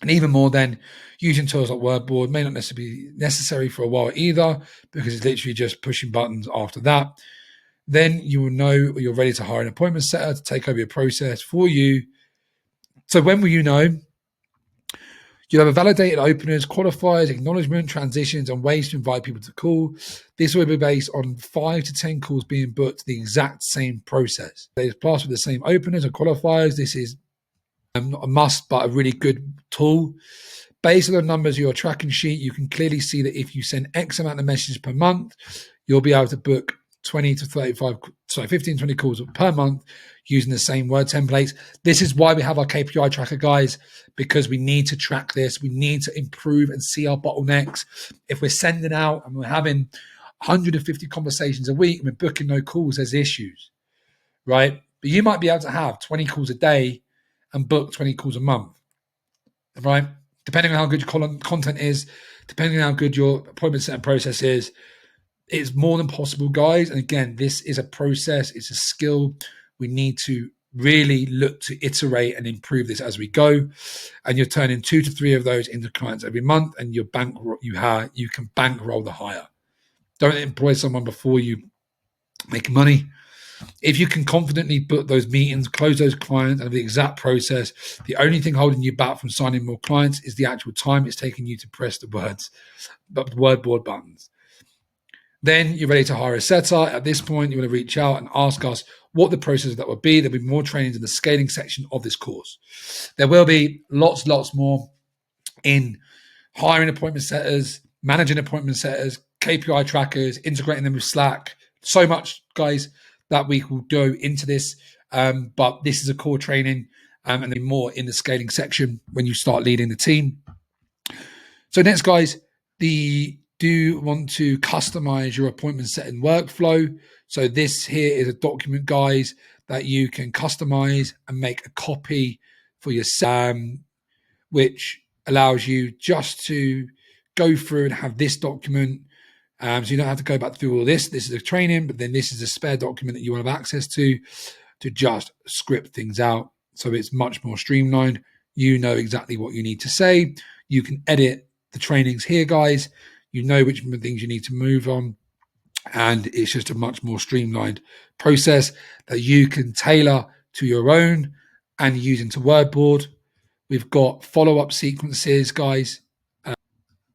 and even more then, using tools like Wordboard may not necessarily be necessary for a while either, because it's literally just pushing buttons after that. Then you will know you're ready to hire an appointment setter to take over your process for you. So when will you know? You'll have a validated openers, qualifiers, acknowledgement, transitions, and ways to invite people to call. This will be based on 5 to 10 calls being booked, the exact same process. They pass with the same openers and qualifiers. This is not a must, but a really good tool. Based on the numbers of your tracking sheet, you can clearly see that if you send X amount of messages per month, you'll be able to book 15, 20 calls per month using the same word templates. This is why we have our KPI tracker, guys, because we need to track this. We need to improve and see our bottlenecks. If we're sending out and we're having 150 conversations a week and we're booking no calls, there's issues, right? But you might be able to have 20 calls a day and book 20 calls a month, right? Depending on how good your content is, depending on how good your appointment setting process is, it's more than possible, guys. And again, this is a process. It's a skill. We need to really look to iterate and improve this as we go. And you're turning 2 to 3 of those into clients every month, and you can bankroll the hire. Don't employ someone before you make money. If you can confidently book those meetings, close those clients, and have the exact process, the only thing holding you back from signing more clients is the actual time it's taking you to press the wordboard buttons. Then you're ready to hire a setter. At this point, you want to reach out and ask us what the process that would be. There'll be more trainings in the scaling section of this course. There will be lots more in hiring appointment setters, managing appointment setters, KPI trackers, integrating them with Slack. So much, guys, that we will go into this. But this is a core training, and then more in the scaling section when you start leading the team. So next, guys, do want to customize your appointment setting workflow. So this here is a document, guys, that you can customize and make a copy for yourself, which allows you just to go through and have this document. So you don't have to go back through all this. This is a training, but then this is a spare document that you will have access to just script things out. So it's much more streamlined. You know exactly what you need to say. You can edit the trainings here, guys. You know which things you need to move on. And it's just a much more streamlined process that you can tailor to your own and use into Wordboard. We've got follow-up sequences, guys.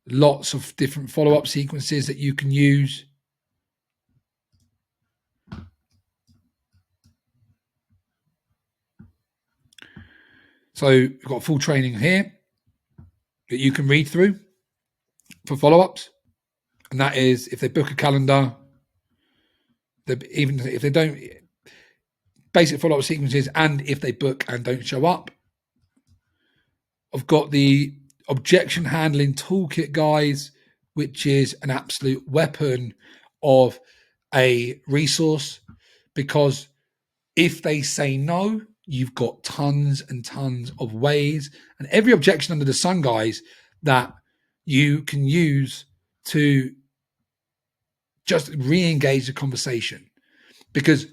Lots of different follow-up sequences that you can use. So we've got full training here that you can read through for follow-ups. And that is if they book a calendar, even if they don't, basic follow-up sequences, and if they book and don't show up. I've got the objection handling toolkit, guys, which is an absolute weapon of a resource, because if they say no, you've got tons and tons of ways and every objection under the sun, guys, that you can use to just re-engage the conversation, because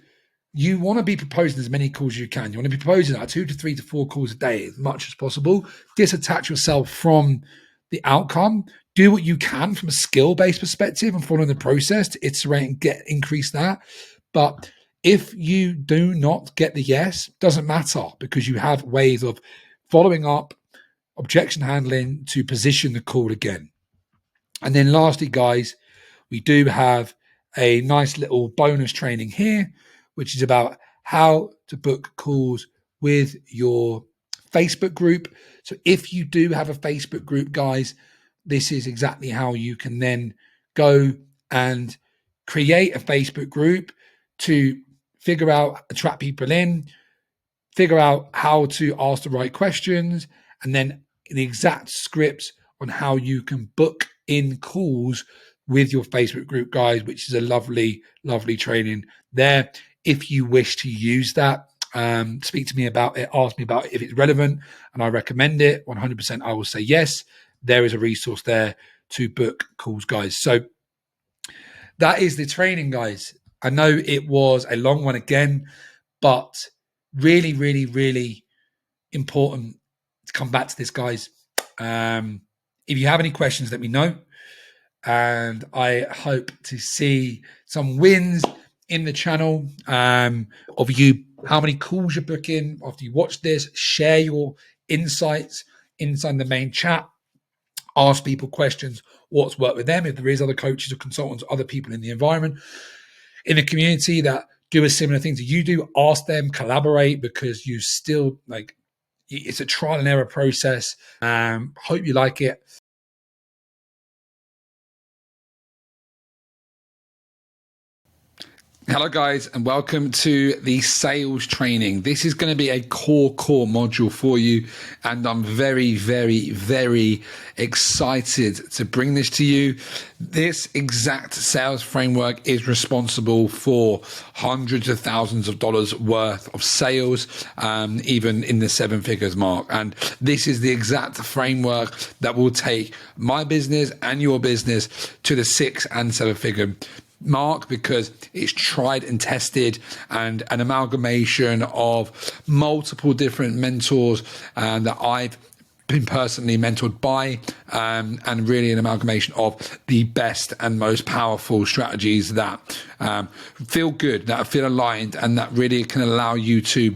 you want to be proposing as many calls as you can. You want to be proposing like 2 to 3 to 4 calls a day as much as possible. Disattach yourself from the outcome. Do what you can from a skill-based perspective and following the process to iterate and increase that. But if you do not get the yes, doesn't matter, because you have ways of following up, objection handling to position the call again. And then lastly, guys, we do have a nice little bonus training here, which is about how to book calls with your Facebook group. So if you do have a Facebook group, guys, this is exactly how you can then go and create a Facebook group to figure out, attract people in, figure out how to ask the right questions, and then the exact scripts on how you can book in calls with your Facebook group, guys, which is a lovely, lovely training there. If you wish to use that, speak to me about it, ask me about it if it's relevant, and I recommend it 100%. I will say yes. There is a resource there to book calls, guys. So that is the training, guys. I know it was a long one again, but really, really, really important to come back to this, guys. If you have any questions, let me know. And I hope to see some wins in the channel of you, how many calls you're booking after you watch this. Share your insights inside the main chat. Ask people questions, what's worked with them. If there is other coaches or consultants, other people in the environment, in the community that do a similar thing to you do, ask them, collaborate, because you still, like, it's a trial and error process. Hope you like it. Hello guys, and welcome to the sales training. This is going to be a core module for you, and I'm very, very, very excited to bring this to you. This exact sales framework is responsible for hundreds of thousands of dollars worth of sales, even in the 7 figures mark. And this is the exact framework that will take my business and your business to the 6 and 7 figure mark, because it's tried and tested and an amalgamation of multiple different mentors that I've been personally mentored by, and really an amalgamation of the best and most powerful strategies that feel good, that feel aligned, and that really can allow you to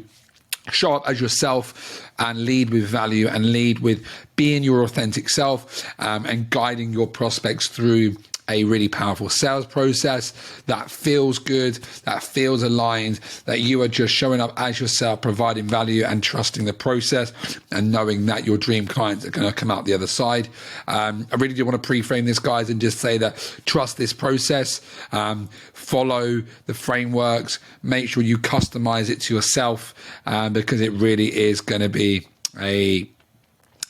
show up as yourself and lead with value and lead with being your authentic self, and guiding your prospects through a really powerful sales process that feels good, that feels aligned, that you are just showing up as yourself, providing value and trusting the process, and knowing that your dream clients are going to come out the other side. I really do want to pre-frame this, guys, and just say that trust this process, follow the frameworks, make sure you customize it to yourself, because it really is going to be a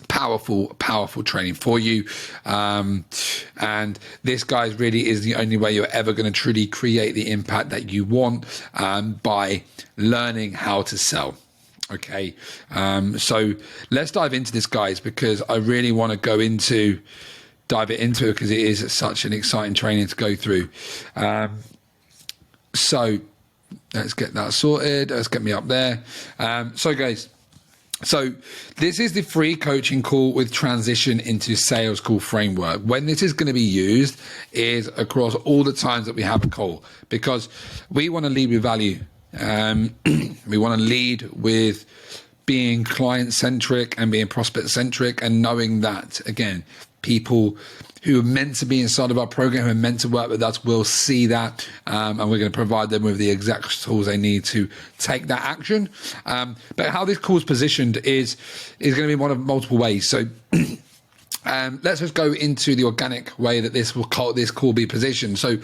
powerful training for you, and this, guys, really is the only way you're ever going to truly create the impact that you want, by learning how to sell. Okay, so let's dive into this, guys, because I really want to dive into it because it is such an exciting training to go through. So let's get that sorted. Let's get me up there. So guys, so this is the free coaching call with transition into sales call framework. When this is going to be used is across all the times that we have a call, because we want to lead with value. We want to lead with being client centric and being prospect centric, and knowing that, again, people who are meant to be inside of our program, who are meant to work with us, will see that, and we're going to provide them with the exact tools they need to take that action. But how this call is positioned is going to be one of multiple ways. So let's just go into the organic way that this call be positioned. So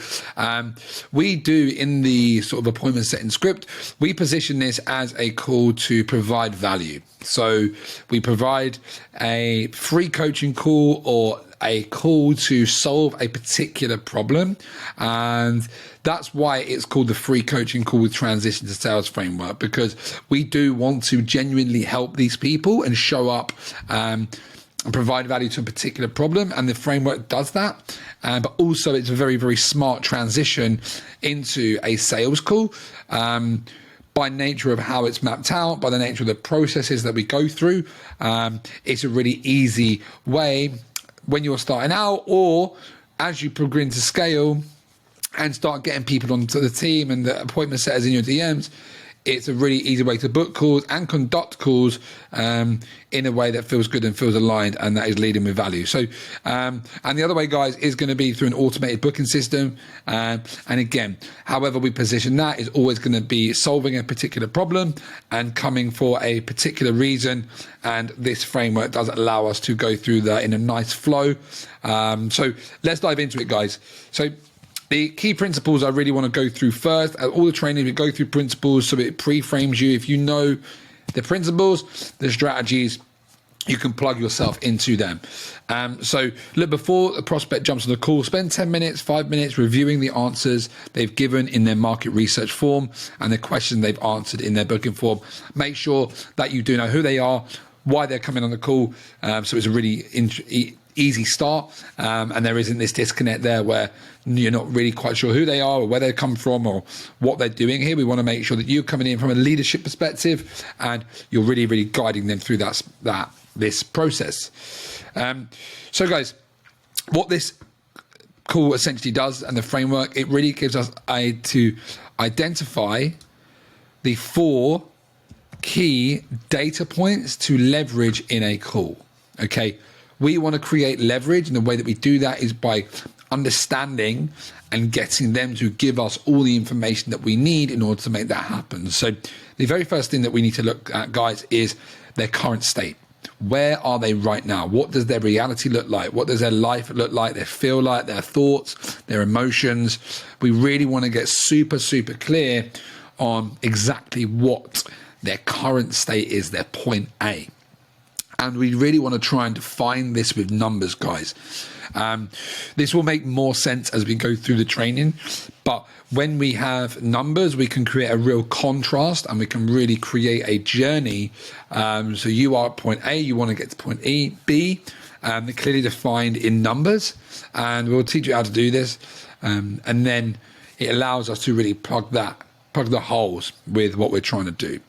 we do, in the sort of appointment setting script, we position this as a call to provide value. So we provide a free coaching call or a call to solve a particular problem, and that's why it's called the free coaching call with transition to sales framework, because we do want to genuinely help these people and show up and provide value to a particular problem, and the framework does that. But also it's a very, very smart transition into a sales call, by nature of how it's mapped out, by the nature of the processes that we go through. It's a really easy way when you're starting out, or as you progress to scale and start getting people onto the team and the appointment setters in your DMs. It's a really easy way to book calls and conduct calls in a way that feels good and feels aligned, and that is leading with value. So, and the other way, guys, is going to be through an automated booking system. And again, however we position that is always going to be solving a particular problem and coming for a particular reason. And this framework does allow us to go through that in a nice flow. So let's dive into it, guys. So the key principles I really want to go through first. All the training, we go through principles, so it pre-frames you. If you know the principles, the strategies, you can plug yourself into them. So look, before the prospect jumps on the call, spend 10 minutes, 5 minutes reviewing the answers they've given in their market research form and the question they've answered in their booking form. Make sure that you do know who they are, why they're coming on the call. So it's a really easy start, and there isn't this disconnect there where you're not really quite sure who they are or where they come from or what they're doing here. We want to make sure that you're coming in from a leadership perspective and you're really, really guiding them through this process. So guys, what this call essentially does, and the framework, it really gives us to identify the 4 key data points to leverage in a call. Okay, we want to create leverage, and the way that we do that is by understanding and getting them to give us all the information that we need in order to make that happen. So the very first thing that we need to look at, guys, is their current state. Where are they right now? What does their reality look like? What does their life look like? Their feel like, their thoughts, their emotions. We really want to get super, super clear on exactly what their current state is, their point A. And we really want to try and define this with numbers, guys. This will make more sense as we go through the training. But when we have numbers, we can create a real contrast and we can really create a journey. So you are at point A, you want to get to point B, clearly defined in numbers. And we'll teach you how to do this. And then it allows us to really plug the holes with what we're trying to do.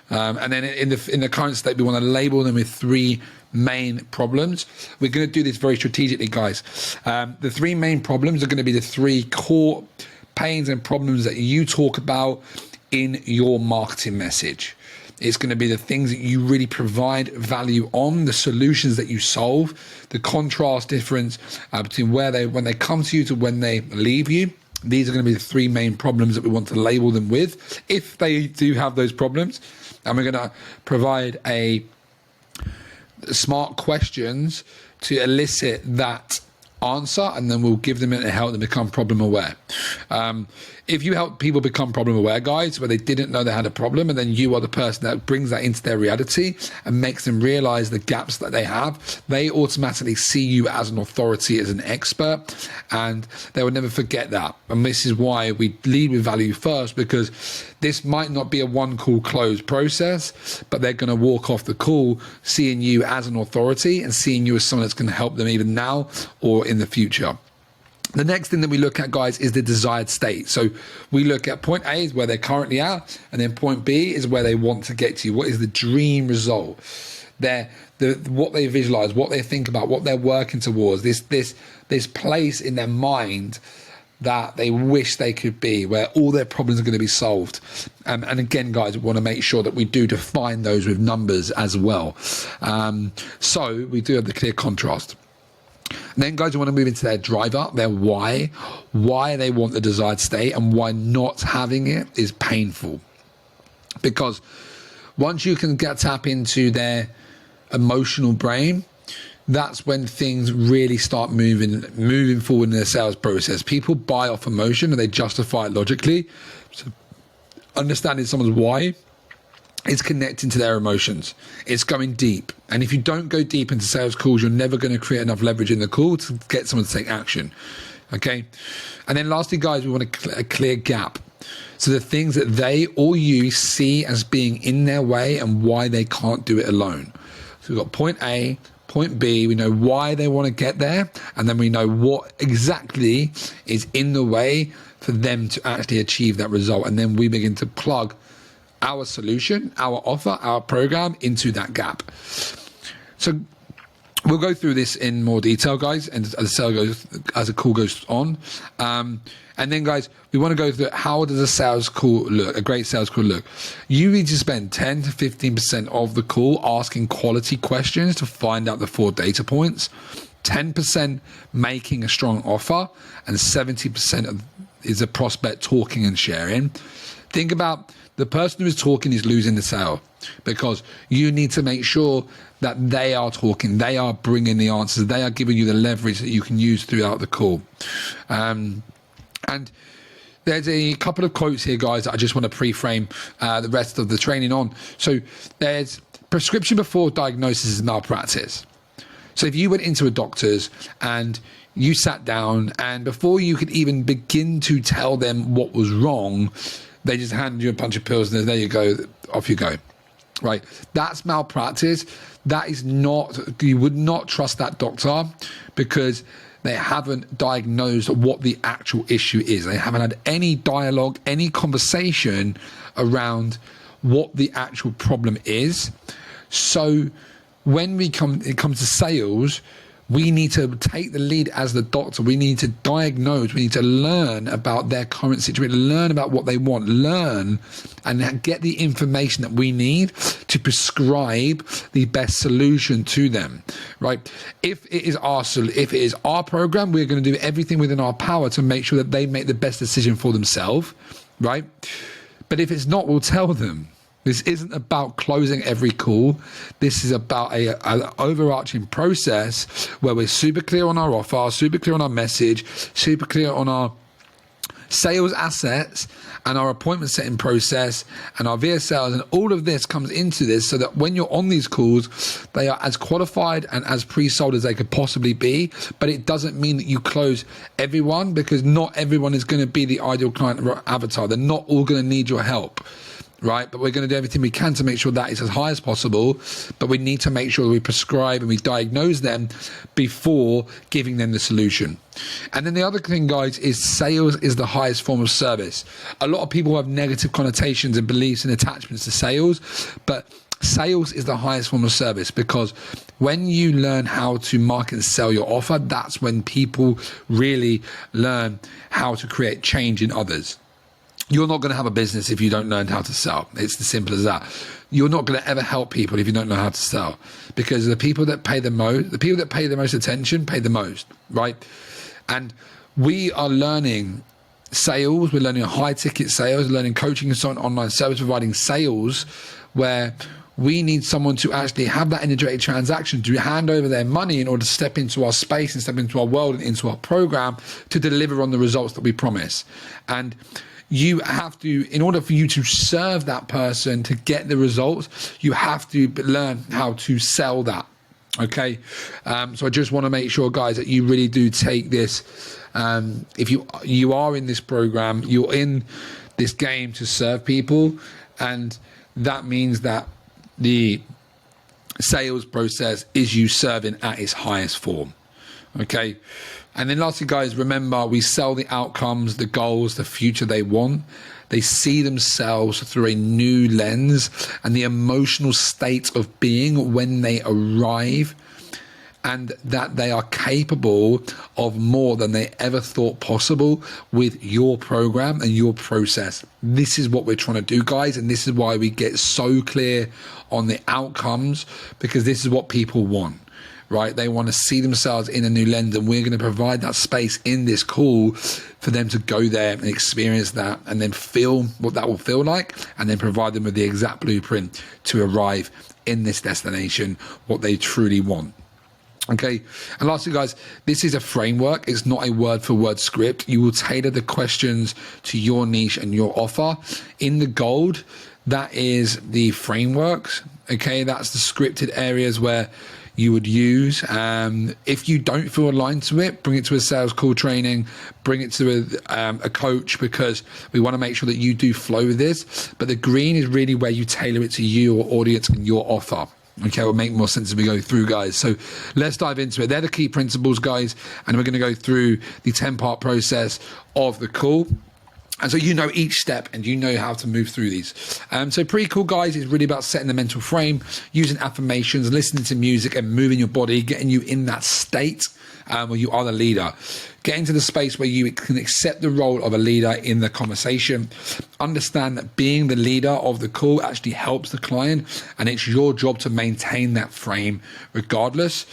And then in the current state, we want to label them with 3 main problems. We're going to do this very strategically, guys. The 3 main problems are going to be the 3 core pains and problems that you talk about in your marketing message. It's going to be the things that you really provide value on, the solutions that you solve, the contrast difference between when they come to you to when they leave you. These are going to be the 3 main problems that we want to label them with, if they do have those problems. And we're going to provide a smart questions to elicit that answer, and then we'll give them it to help them become problem aware. If you help people become problem aware, guys, where they didn't know they had a problem, and then you are the person that brings that into their reality and makes them realize the gaps that they have, they automatically see you as an authority, as an expert, and they will never forget that. And this is why we lead with value first, because this might not be a one call close process, but they're going to walk off the call seeing you as an authority and seeing you as someone that's going to help them even now or in the future. The next thing that we look at, guys, is the desired state. So we look at point A is where they're currently at, and then point B is where they want to get to. What is the dream result? What they visualize, what they think about, what they're working towards, this place in their mind that they wish they could be, where all their problems are going to be solved. And again, guys, we want to make sure that we do define those with numbers as well. So we do have the clear contrast. And then, guys, we want to move into their driver, their why they want the desired state, and why not having it is painful. Because once you can tap into their emotional brain, that's when things really start moving forward in their sales process. People buy off emotion and they justify it logically. So understanding someone's why is connecting to their emotions. It's going deep. And if you don't go deep into sales calls, you're never going to create enough leverage in the call to get someone to take action. Okay. And then lastly, guys, we want a clear gap. So the things that they or you see as being in their way and why they can't do it alone. So we've got point A, point B, we know why they want to get there, and then we know what exactly is in the way for them to actually achieve that result. And then we begin to plug our solution, our offer, our program into that gap. So we'll go through this in more detail, guys, and as the call goes on. And then, guys, we want to go through how does a sales call look, a great sales call look. You need to spend 10 to 15% of the call asking quality questions to find out the 4 data points, 10% making a strong offer, and 70% is a prospect talking and sharing. Think about the person who is talking is losing the sale, because you need to make sure that they are talking, they are bringing the answers, they are giving you the leverage that you can use throughout the call. And there's a couple of quotes here, guys, that I just want to pre-frame the rest of the training on. So there's prescription before diagnosis is malpractice. So if you went into a doctor's and you sat down and before you could even begin to tell them what was wrong, they just handed you a bunch of pills and there you go, off you go. Right? That's malpractice. That is not, you would not trust that doctor because they haven't diagnosed what the actual issue is. They haven't had any dialogue, any conversation around what the actual problem is. So when it comes to sales, we need to take the lead as the doctor. We need to diagnose. We need to learn about their current situation, learn about what they want, learn and get the information that we need to prescribe the best solution to them, right? If it is our program, we're going to do everything within our power to make sure that they make the best decision for themselves, right? But if it's not, we'll tell them. This isn't about closing every call. This is about an overarching process where we're super clear on our offer, super clear on our message, super clear on our sales assets and our appointment setting process and our VSLs, and all of this comes into this so that when you're on these calls, they are as qualified and as pre-sold as they could possibly be. But it doesn't mean that you close everyone, because not everyone is going to be the ideal client avatar. They're not all going to need your help. Right, but we're going to do everything we can to make sure that is as high as possible, but we need to make sure that we prescribe and we diagnose them before giving them the solution. And then the other thing, guys, is sales is the highest form of service. A lot of people have negative connotations and beliefs and attachments to sales, but sales is the highest form of service, because when you learn how to market and sell your offer, that's when people really learn how to create change in others. You're not going to have a business if you don't learn how to sell. It's as simple as that. You're not going to ever help people if you don't know how to sell, because the people that pay the most attention pay the most, right? And we are learning sales. We're learning high ticket sales, learning coaching and so on, online service providing sales, where we need someone to actually have that energetic transaction, to hand over their money in order to step into our space and step into our world and into our program to deliver on the results that we promise. And you have to, in order for you to serve that person to get the results, you have to learn how to sell that. Okay. So I just want to make sure, guys, that you really do take this. If you are in this program, you're in this game to serve people. And that means that the sales process is you serving at its highest form. Okay. And then lastly, guys, remember, we sell the outcomes, the goals, the future they want. They see themselves through a new lens and the emotional state of being when they arrive, and that they are capable of more than they ever thought possible with your program and your process. This is what we're trying to do, guys, and this is why we get so clear on the outcomes, because this is what people want. Right? They want to see themselves in a new lens, and we're going to provide that space in this call for them to go there and experience that and then feel what that will feel like, and then provide them with the exact blueprint to arrive in this destination, what they truly want. Okay, and lastly, guys, this is a framework. It's not a word-for-word script. You will tailor the questions to your niche and your offer. In the gold, that is the frameworks. Okay, that's the scripted areas where you would use. If you don't feel aligned to it, bring it to a sales call training, bring it to a coach, because we want to make sure that you do flow with this. But the green is really where you tailor it to you, your audience, and your offer. Okay, it'll make more sense as we go through, guys. So let's dive into it. They're the key principles, guys, and we're going to go through the 10-part process of the call. And so you know each step and you know how to move through these. So pre-call, guys, is really about setting the mental frame, using affirmations, listening to music and moving your body, getting you in that state where you are the leader. Get into the space where you can accept the role of a leader in the conversation. Understand that being the leader of the call actually helps the client, and it's your job to maintain that frame regardless.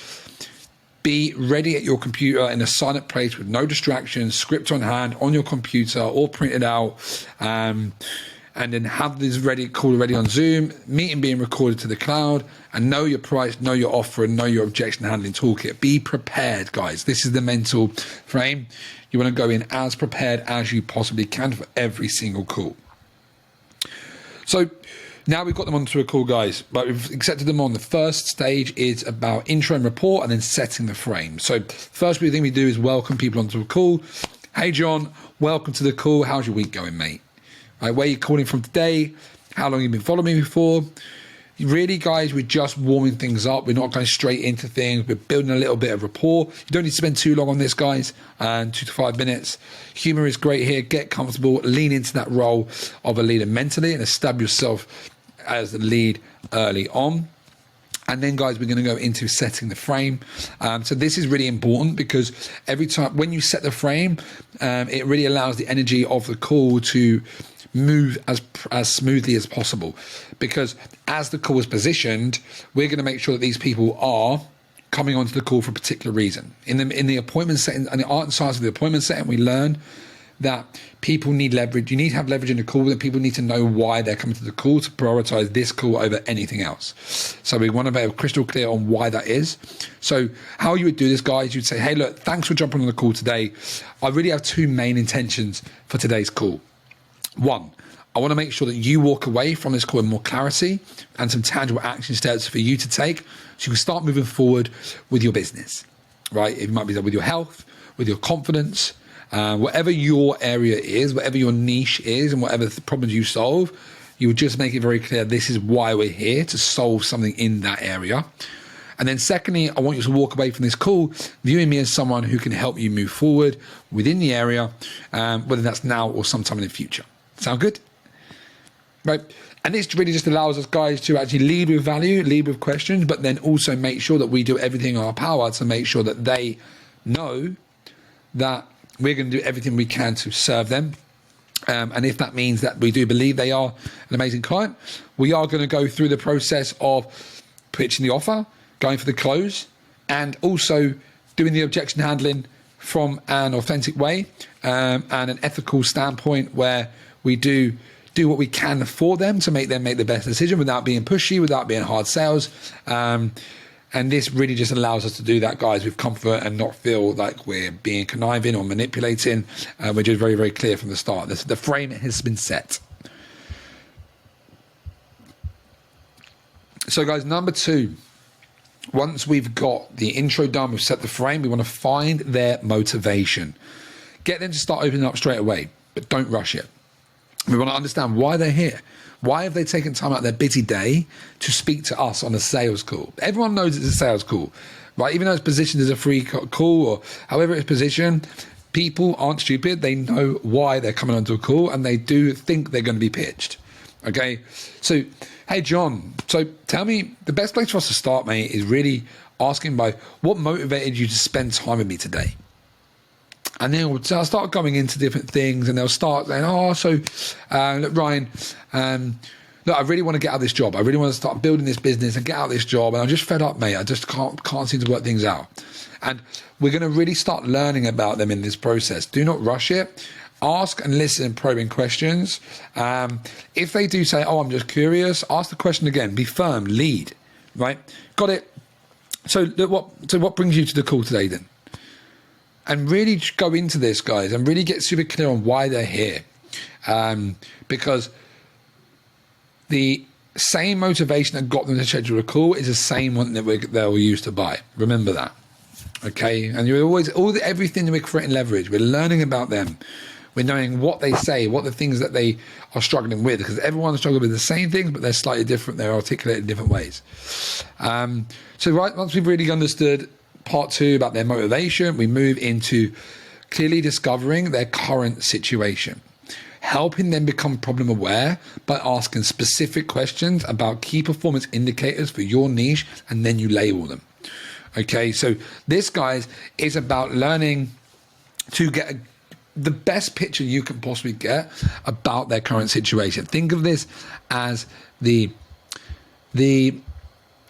Be ready at your computer in a silent place with no distractions, script on hand on your computer or printed out, and then have this call ready on Zoom, meeting being recorded to the cloud, and know your price, know your offer, and know your objection handling toolkit. Be prepared, guys. This is the mental frame. You want to go in as prepared as you possibly can for every single call. So now we've got them onto a call, guys, but we've accepted them on. The first stage is about intro and rapport and then setting the frame. So first thing we do is welcome people onto a call. Hey, John, welcome to the call. How's your week going, mate? Right, where are you calling from today? How long have you been following me for? Really, guys, we're just warming things up. We're not going straight into things. We're building a little bit of rapport. You don't need to spend too long on this, guys, 2 to 5 minutes. Humor is great here. Get comfortable. Lean into that role of a leader mentally and establish yourself as the lead early on. And then, guys, we're going to go into setting the frame. So this is really important because every time when you set the frame, it really allows the energy of the call to move as smoothly as possible, because as the call is positioned, we're going to make sure that these people are coming onto the call for a particular reason. In the appointment setting and the art and science of the appointment setting, we learn that people need leverage. You need to have leverage in the call, that people need to know why they're coming to the call to prioritize this call over anything else. So we want to be crystal clear on why that is. So how you would do this, guys, you'd say, hey, look, thanks for jumping on the call today. I really have 2 main intentions for today's call. 1, I want to make sure that you walk away from this call with more clarity and some tangible action steps for you to take so you can start moving forward with your business, right? It might be with your health, with your confidence, whatever your area is, whatever your niche is, and whatever the problems you solve, you would just make it very clear this is why we're here, to solve something in that area. And then secondly, I want you to walk away from this call viewing me as someone who can help you move forward within the area, whether that's now or sometime in the future. Sound good? Right. And this really just allows us, guys, to actually lead with value, lead with questions, but then also make sure that we do everything in our power to make sure that they know that we're going to do everything we can to serve them. And if that means that we do believe they are an amazing client, we are going to go through the process of pitching the offer, going for the close, and also doing the objection handling from an authentic way and an ethical standpoint, where we do what we can for them to make them make the best decision without being pushy, without being hard sales. And this really just allows us to do that, guys, with comfort and not feel like we're being conniving or manipulating. We're just very, very clear from the start. The frame has been set. So, guys, number 2, once we've got the intro done, we've set the frame, we want to find their motivation. Get them to start opening up straight away, but don't rush it. We want to understand why they're here. Why have they taken time out of their busy day to speak to us on a sales call? Everyone knows it's a sales call, right? Even though it's positioned as a free call or however it's positioned, people aren't stupid. They know why they're coming onto a call, and they do think they're going to be pitched. Okay, so, hey, John, so tell me, the best place for us to start, mate, is really asking by what motivated you to spend time with me today? And then we'll start going into different things, and they'll start saying, look, Ryan, look, I really want to get out of this job. I really want to start building this business and get out of this job. And I'm just fed up, mate. I just can't seem to work things out. And we're going to really start learning about them in this process. Do not rush it. Ask and listen probing questions. If they do say, I'm just curious, ask the question again. Be firm, lead, right? Got it. So what brings you to the call today then? And really go into this, guys, and really get super clear on why they're here. Because the same motivation that got them to schedule a call is the same one that they'll use to buy. Remember that. Okay? And you're always, everything that we're creating leverage, we're learning about them. We're knowing what they say, what the things that they are struggling with, because everyone's struggling with the same things, but they're slightly different. They're articulated in different ways. Once we've really understood part 2 about their motivation, we move into clearly discovering their current situation, helping them become problem aware by asking specific questions about key performance indicators for your niche, and then you label them. Okay, so this, guys, is about learning to get the best picture you can possibly get about their current situation. Think of this as the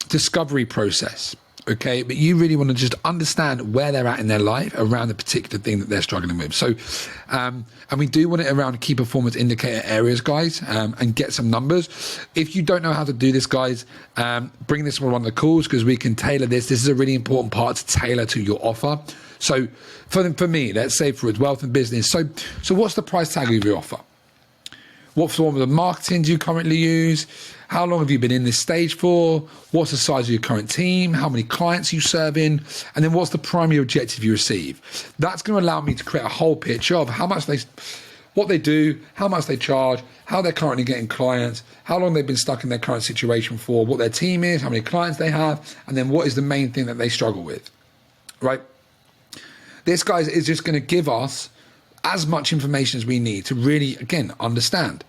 discovery process, okay? But you really want to just understand where they're at in their life around the particular thing that they're struggling with. So, and we do want it around key performance indicator areas, guys, and get some numbers. If you don't know how to do this, guys, bring this on one of the calls, because we can tailor this. This is a really important part to tailor to your offer. So for me, let's say for wealth and business. So what's the price tag of your offer? What form of marketing do you currently use? How long have you been in this stage for? What's the size of your current team? How many clients you serve in? And then what's the primary objective you receive? That's going to allow me to create a whole picture of what they do, how much they charge, how they're currently getting clients, how long they've been stuck in their current situation for, what their team is, how many clients they have, and then what is the main thing that they struggle with, right? This, guys, is just going to give us as much information as we need to really, again, understand.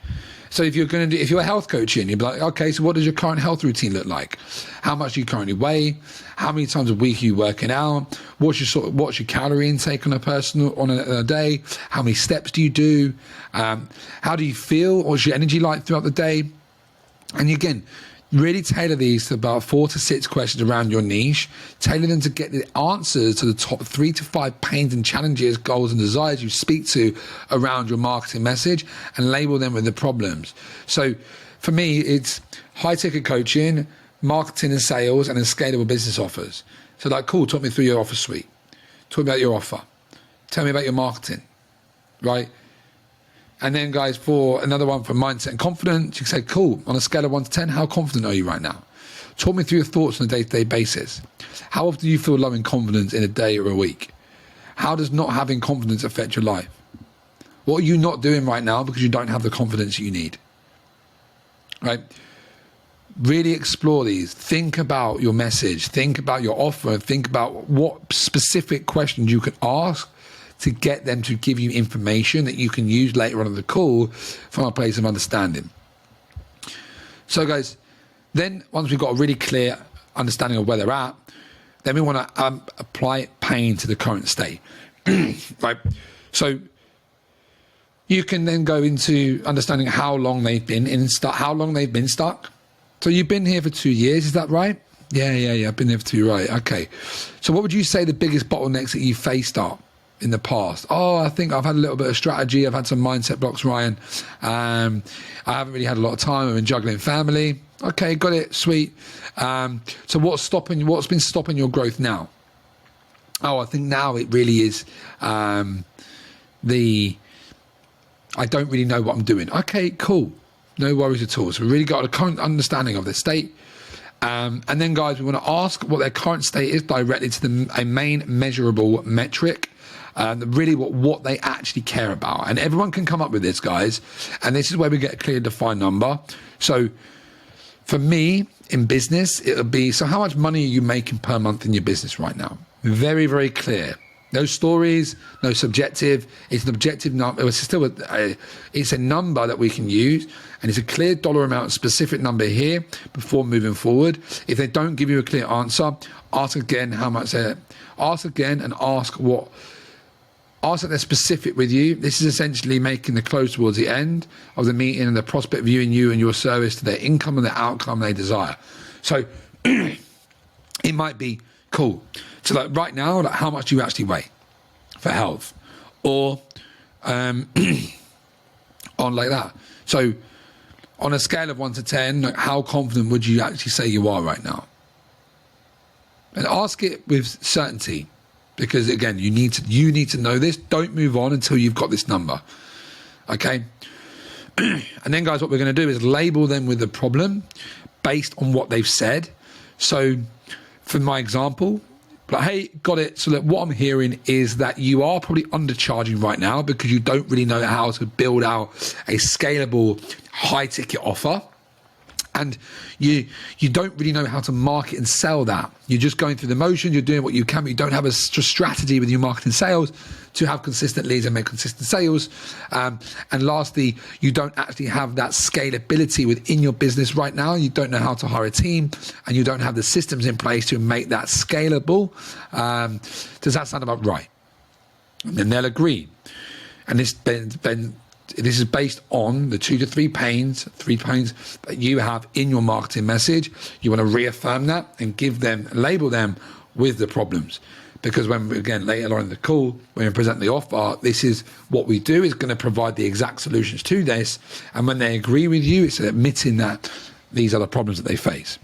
So if you're a health coach, and you'll be like, okay, so what does your current health routine look like? How much do you currently weigh? How many times a week are you working out? What's your calorie intake on a day? How many steps do you do? How do you feel? What's your energy like throughout the day? And again, really tailor these to about 4 to 6 questions around your niche. Tailor them to get the answers to the top 3 to 5 pains and challenges, goals and desires you speak to around your marketing message, and label them with the problems. So for me, it's high ticket coaching, marketing and sales, and then scalable business offers. So like, cool, talk me through your offer suite. Talk about your offer. Tell me about your marketing, right? And then, guys, for another one for mindset and confidence, you can say, cool, on a scale of 1 to 10, how confident are you right now? Talk me through your thoughts on a day-to-day basis. How often do you feel low in confidence in a day or a week? How does not having confidence affect your life? What are you not doing right now because you don't have the confidence you need? Right? Really explore these. Think about your message. Think about your offer. Think about what specific questions you can ask to get them to give you information that you can use later on in the call from a place of understanding. So, guys, then once we've got a really clear understanding of where they're at, then we want to apply pain to the current state, right? So you can then go into understanding how long they've been stuck. So you've been here for 2 years, is that right? Yeah, I've been there for 2 years, right? Okay. So what would you say the biggest bottlenecks that you faced are in the past? Oh, I think I've had a little bit of strategy. I've had some mindset blocks, Ryan. I haven't really had a lot of time. I've been juggling family. Okay, got it. Sweet. So what's been stopping your growth now? Oh, I think now it really is I don't really know what I'm doing. Okay, cool. No worries at all. So we really got a current understanding of the state. And then, guys, we want to ask what their current state is directly to a main measurable metric. Really what they actually care about. And everyone can come up with this, guys. And this is where we get a clear defined number. So for me in business, it'll be, so how much money are you making per month in your business right now? Very, very clear. No stories, no subjective. It's an objective number. It's a number that we can use, and it's a clear dollar amount, specific number here before moving forward. If they don't give you a clear answer, ask again how much ask again and ask that they're specific with you. This is essentially making the close towards the end of the meeting and the prospect viewing you and your service to their income and the outcome they desire. So it might be cool. So like right now, like how much do you actually weigh for health? Or on like that. So on a scale of 1 to 10, like how confident would you actually say you are right now? and ask it with certainty, because again, you need to know this. Don't move on until you've got this number. Okay. And then, guys, what we're going to do is label them with the problem based on what they've said. So for my example, like, hey, got it. So look, what I'm hearing is that you are probably undercharging right now because you don't really know how to build out a scalable high ticket offer. And you don't really know how to market and sell that. You're just going through the motions, you're doing what you can, but you don't have a strategy with your marketing sales to have consistent leads and make consistent sales. And lastly, you don't actually have that scalability within your business right now. You don't know how to hire a team, and you don't have the systems in place to make that scalable. Does that sound about right? And then they'll agree. And this is based on the 3 pains that you have in your marketing message. You want to reaffirm that and label them with the problems. Because when, again, later on in the call, when we present the offer, this is what we do, is going to provide the exact solutions to this. And when they agree with you, it's admitting that these are the problems that they face.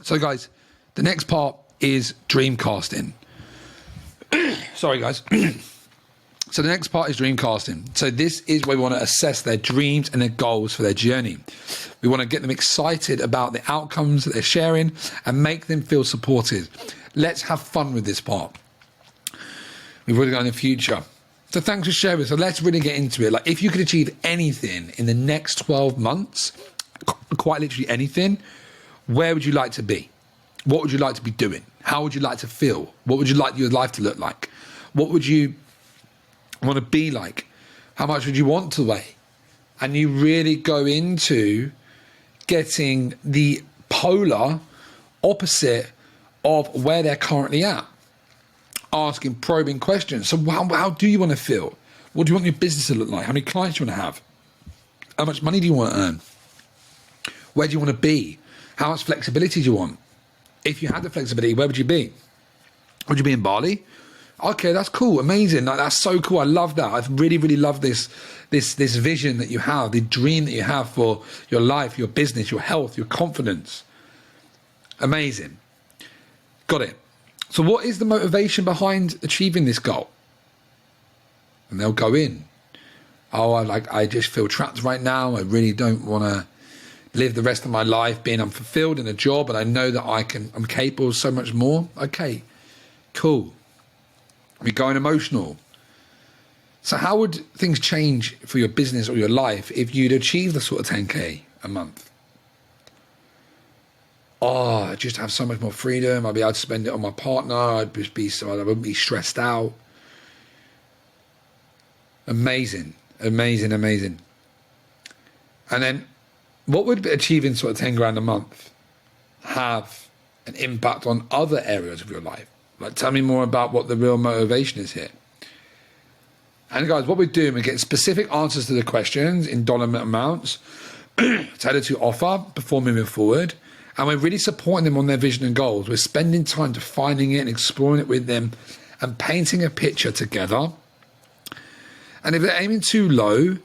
So, guys, the next part is dream casting. Sorry, guys. So the next part is dream casting. So this is where we want to assess their dreams and their goals for their journey. We want to get them excited about the outcomes that they're sharing and make them feel supported. Let's have fun with this part. We've already got in the future. So thanks for sharing. So let's really get into it. Like, if you could achieve anything in the next 12 months, quite literally anything, where would you like to be? What would you like to be doing? How would you like to feel? What would you like your life to look like? What would you want to be like? How much would you want to weigh? And you really go into getting the polar opposite of where they're currently at. Asking probing questions. So how do you want to feel? What do you want your business to look like? How many clients do you want to have? How much money do you want to earn? Where do you want to be? How much flexibility do you want? If you had the flexibility, where would you be? Would you be in Bali? Okay, that's cool, amazing. Like, that's so cool. I love that. I really, really love this vision that you have, the dream that you have for your life, your business, your health, your confidence. Amazing. Got it. So what is the motivation behind achieving this goal? And they'll go in. Oh, I just feel trapped right now. I really don't want to live the rest of my life being unfulfilled in a job, and I know that I'm capable of so much more. Okay, cool. We're going emotional. So how would things change for your business or your life if you'd achieve the sort of 10K a month? Oh, I'd just have so much more freedom. I'd be able to spend it on my partner. I wouldn't be stressed out. Amazing, amazing, amazing. And then what would achieving sort of 10 grand a month have an impact on other areas of your life? Like, tell me more about what the real motivation is here. And guys, what we're doing, we're getting specific answers to the questions in dollar amounts tailored to offer before moving forward. And we're really supporting them on their vision and goals. We're spending time defining it and exploring it with them and painting a picture together. And if they're aiming too low,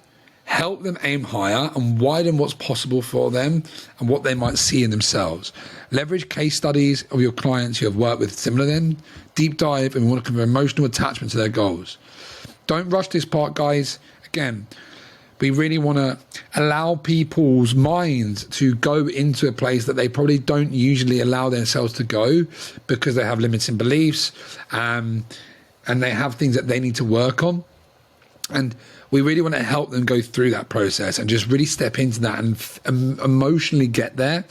help them aim higher and widen what's possible for them and what they might see in themselves. Leverage case studies of your clients you have worked with similar to them. Deep dive and want to convey emotional attachment to their goals. Don't rush this part, guys. Again, we really want to allow people's minds to go into a place that they probably don't usually allow themselves to go because they have limiting beliefs and they have things that they need to work on. And we really want to help them go through that process and just really step into that and emotionally get there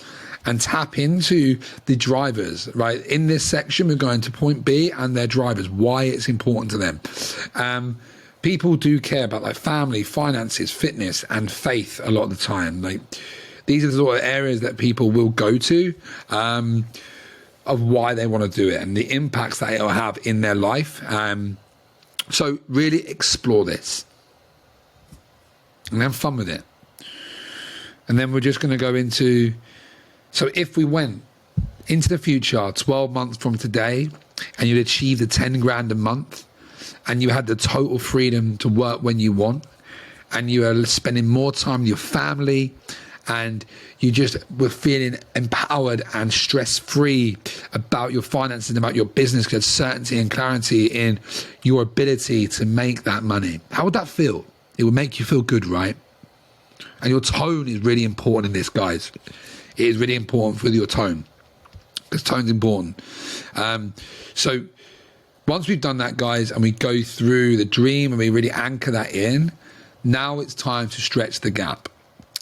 and tap into the drivers, right? In this section, we're going to point B and their drivers, why it's important to them. People do care about like family, finances, fitness, and faith a lot of the time. Like, these are the sort of areas that people will go to of why they want to do it and the impacts that it'll have in their life. So really explore this and have fun with it. And then we're just going to go into, so if we went into the future 12 months from today and you'd achieve the 10 grand a month and you had the total freedom to work when you want and you are spending more time with your family and you just were feeling empowered and stress-free about your finances and about your business, because certainty and clarity in your ability to make that money. How would that feel? It would make you feel good, right? And your tone is really important in this, guys. It is really important for your tone, because tone's important. So once we've done that, guys, and we go through the dream and we really anchor that in, now it's time to stretch the gap.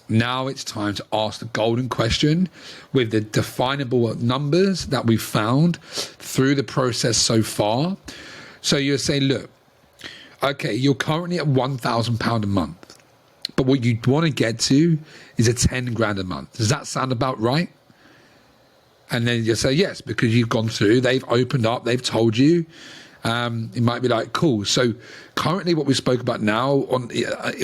Now it's time to ask the golden question with the definable numbers that we've found through the process so far. So you're saying, look, okay, you're currently at £1,000 a month, but what you want to get to is a 10 grand a month. Does that sound about right? And then you say yes, because you've gone through, they've opened up, they've told you. It might be like, cool. So currently what we spoke about now,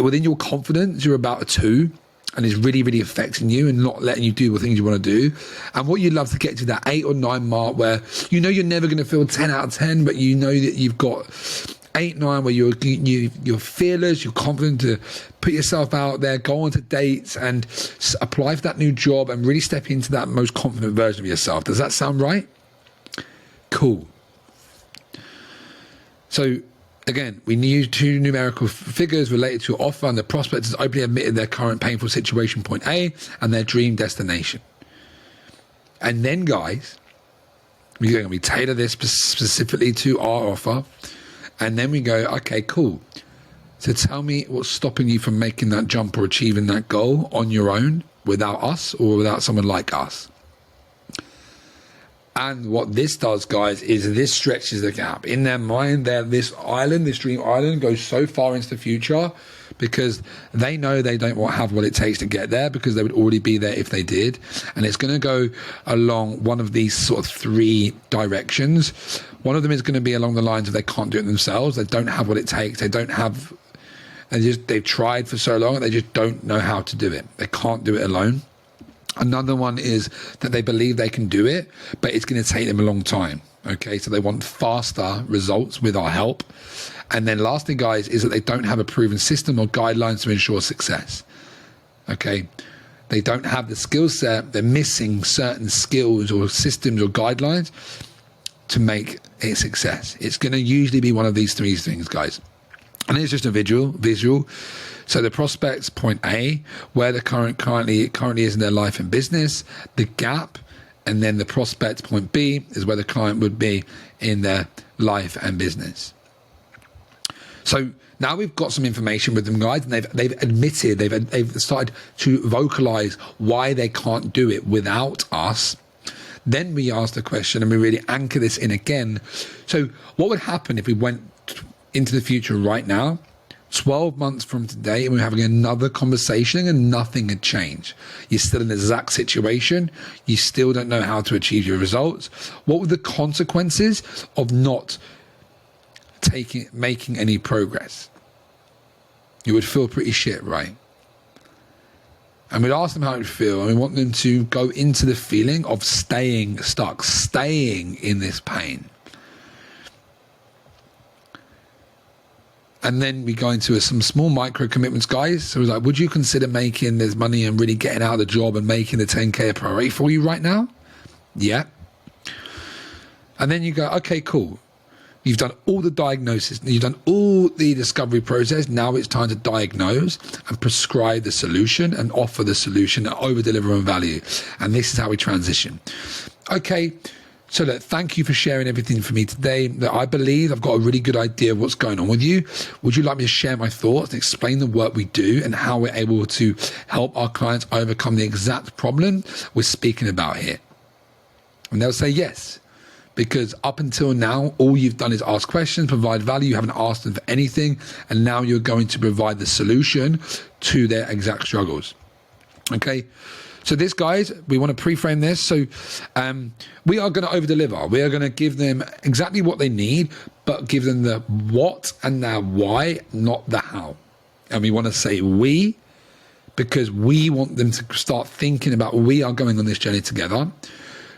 within your confidence, you're about a 2, and it's really, really affecting you and not letting you do the things you want to do. And what you'd love to get to that 8 or 9 mark where you know you're never going to feel 10 out of 10, but you know that you've got 8, 9 where you're fearless, you're confident to put yourself out there, go on to dates and apply for that new job and really step into that most confident version of yourself. Does that sound right? Cool. So again, we need 2 numerical figures related to your offer, and the prospect has openly admitted their current painful situation, point A, and their dream destination. And then, guys, we're going to tailor this specifically to our offer. And then we go, okay, cool. So tell me what's stopping you from making that jump or achieving that goal on your own without us or without someone like us. And what this does, guys, is this stretches the gap. In their mind, this dream island goes so far into the future because they know they don't have what it takes to get there, because they would already be there if they did. And it's going to go along one of these sort of 3 directions. One of them is going to be along the lines of they can't do it themselves. They don't have what it takes. They've tried for so long and they just don't know how to do it. They can't do it alone. Another one is that they believe they can do it, but it's going to take them a long time. Okay, so they want faster results with our help. And then lastly, guys, is that they don't have a proven system or guidelines to ensure success. Okay, they don't have the skill set. They're missing certain skills or systems or guidelines to make a success. It's going to usually be one of these 3 things, guys. And it's just a visual. So the prospects, point A, where the currently is in their life and business, the gap, and then the prospect, point B, is where the client would be in their life and business. So now we've got some information with them, guys, and they've admitted, they've started to vocalize why they can't do it without us. Then we ask the question and we really anchor this in again. So what would happen if we went into the future right now, 12 months from today, and we're having another conversation and nothing had changed? You're still in the exact situation. You still don't know how to achieve your results. What were the consequences of not making any progress? You would feel pretty shit, right? And we'd ask them how it would feel, and we want them to go into the feeling of staying stuck, staying in this pain. And then we go into some small micro commitments, guys. So it's like, would you consider making this money and really getting out of the job and making the 10K a priority for you right now? Yeah. And then you go, okay, cool. You've done all the diagnosis. You've done all the discovery process. Now it's time to diagnose and prescribe the solution and offer the solution and over-deliver on value. And this is how we transition. Okay. So look, thank you for sharing everything for me today. I believe I've got a really good idea of what's going on with you. Would you like me to share my thoughts and explain the work we do and how we're able to help our clients overcome the exact problem we're speaking about here? And they'll say yes, because up until now, all you've done is ask questions, provide value. You haven't asked them for anything. And now you're going to provide the solution to their exact struggles. Okay. So this, guys, we want to pre-frame this. So we are going to over-deliver. We are going to give them exactly what they need, but give them the what and the why, not the how. And we want to say we, because we want them to start thinking about we are going on this journey together.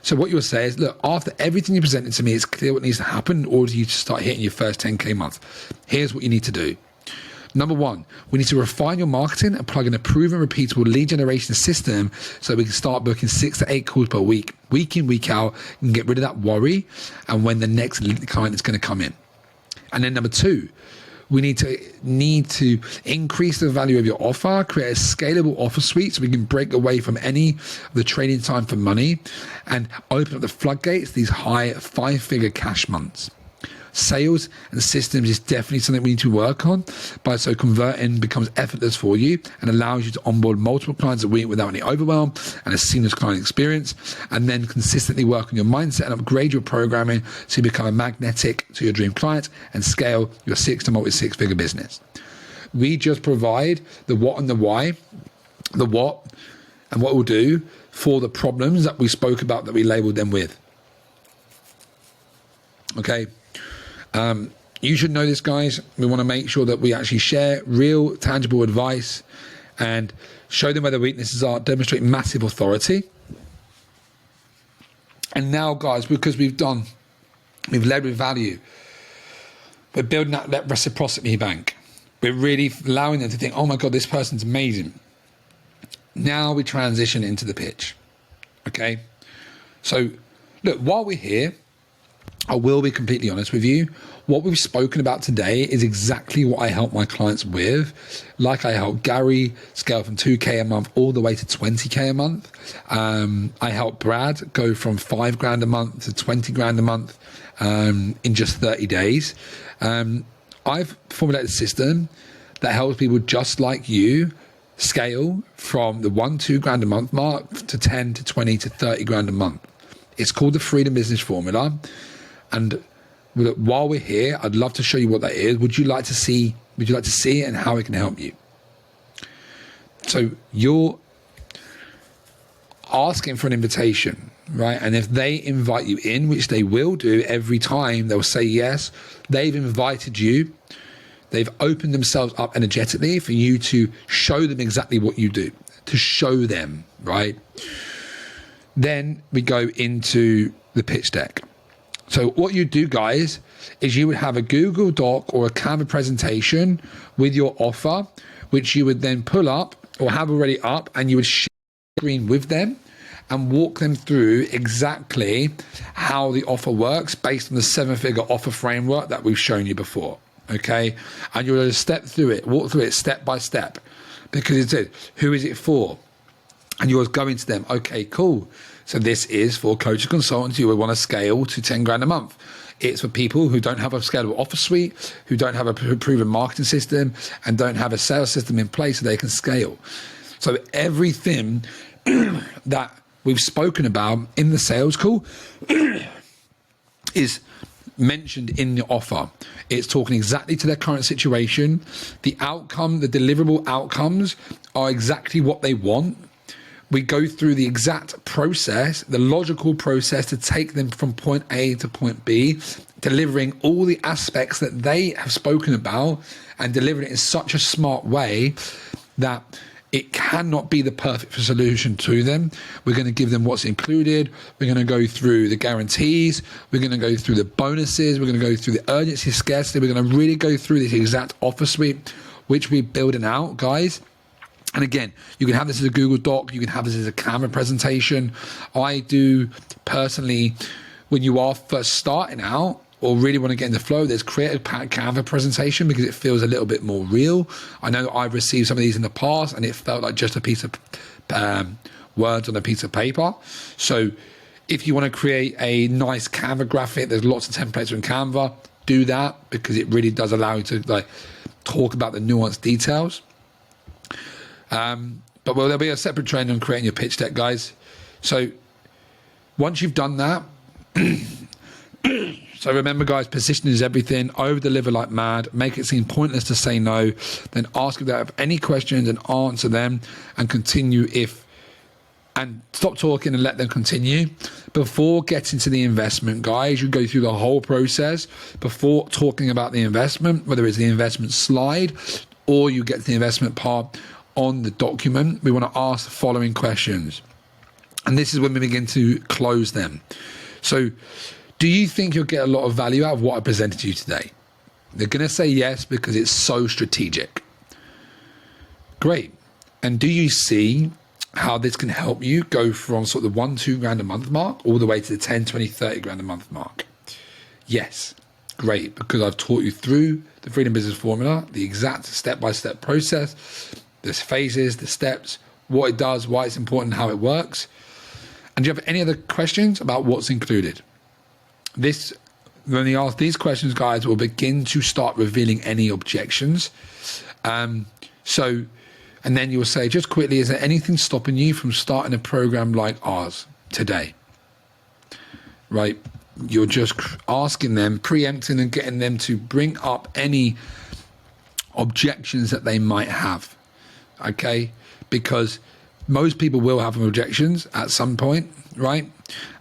So what you'll say is, look, after everything you presented to me, it's clear what needs to happen in order for you to start hitting your first 10K month. Here's what you need to do. Number one, we need to refine your marketing and plug in a proven, repeatable lead generation system so we can start booking 6 to 8 calls per week in, week out, and get rid of that worry and when the next client is going to come in. And then number two, we need to increase the value of your offer, create a scalable offer suite so we can break away from any of the trading time for money and open up the floodgates, these high 5-figure cash months. Sales and systems is definitely something we need to work on, but so converting becomes effortless for you and allows you to onboard multiple clients a week without any overwhelm and a seamless client experience, and then consistently work on your mindset and upgrade your programming so you become a magnetic to your dream client and scale your 6 to multi-6-figure business. We just provide the what and the why, the what and what we'll do for the problems that we spoke about that we labeled them with. Okay. You should know this, guys. We want to make sure that we actually share real, tangible advice and show them where their weaknesses are, demonstrate massive authority. And now, guys, because we've led with value, we're building that reciprocity bank. We're really allowing them to think, oh my God, this person's amazing. Now we transition into the pitch. Okay. So look, while we're here, I will be completely honest with you. What we've spoken about today is exactly what I help my clients with. Like I helped Gary scale from 2K a month all the way to 20K a month. I helped Brad go from 5 grand a month to 20 grand a month in just 30 days. I've formulated a system that helps people just like you scale from the 1-2 grand a month mark to 10 to 20 to 30 grand a month. It's called the Freedom Business Formula. And while we're here, I'd love to show you what that is. Would you like to see it and how it can help you? So you're asking for an invitation, right? And if they invite you in, which they will do every time, they'll say yes. They've invited you. They've opened themselves up energetically for you to show them exactly what you do, to show them, right? Then we go into the pitch deck. So what you do, guys, is you would have a Google Doc or a Canva presentation with your offer, which you would then pull up or have already up, and you would share the screen with them and walk them through exactly how the offer works based on the 7-figure offer framework that we've shown you before, okay? And you'll just walk through it step by step, because it said, who is it for? And you're going to them, okay, cool. So this is for coaches, consultants who want to scale to 10 grand a month. It's for people who don't have a scalable offer suite, who don't have a proven marketing system, and don't have a sales system in place so they can scale. So everything that we've spoken about in the sales call is mentioned in the offer. It's talking exactly to their current situation. The outcome, the deliverable outcomes are exactly what they want. We go through the exact process, the logical process to take them from point A to point B, delivering all the aspects that they have spoken about and delivering it in such a smart way that it cannot be the perfect solution to them. We're going to give them what's included. We're going to go through the guarantees. We're going to go through the bonuses. We're going to go through the urgency, scarcity. We're going to really go through this exact offer suite, which we're building out, guys. And again, you can have this as a Google Doc. You can have this as a Canva presentation. I do personally, when you are first starting out or really want to get in the flow, there's create a Canva presentation because it feels a little bit more real. I know I've received some of these in the past and it felt like just a piece of words on a piece of paper. So if you want to create a nice Canva graphic, there's lots of templates in Canva. Do that because it really does allow you to talk about the nuanced details. But there'll be a separate training on creating your pitch deck, guys. So once you've done that, so remember, guys, positioning is everything. Over deliver like mad. Make it seem pointless to say no. Then ask if they have any questions and answer them, and continue and stop talking and let them continue. Before getting to the investment, guys, you go through the whole process before talking about the investment, whether it's the investment slide or you get to the investment part on the document. We want to ask the following questions. And this is when we begin to close them. So do you think you'll get a lot of value out of what I presented to you today? They're going to say yes because it's so strategic. Great. And do you see how this can help you go from sort of the 1-2 grand a month mark all the way to the 10, 20, 30 grand a month mark? Yes. Great. Because I've taught you through the Freedom Business Formula, the exact step-by-step process, the phases, the steps, what it does, why it's important, how it works. And do you have any other questions about what's included? When you ask these questions, guys, we'll begin to start revealing any objections. And then you'll say, just quickly, is there anything stopping you from starting a program like ours today? Right? You're just asking them, preempting and getting them to bring up any objections that they might have. Okay? Because most people will have objections at some point, right?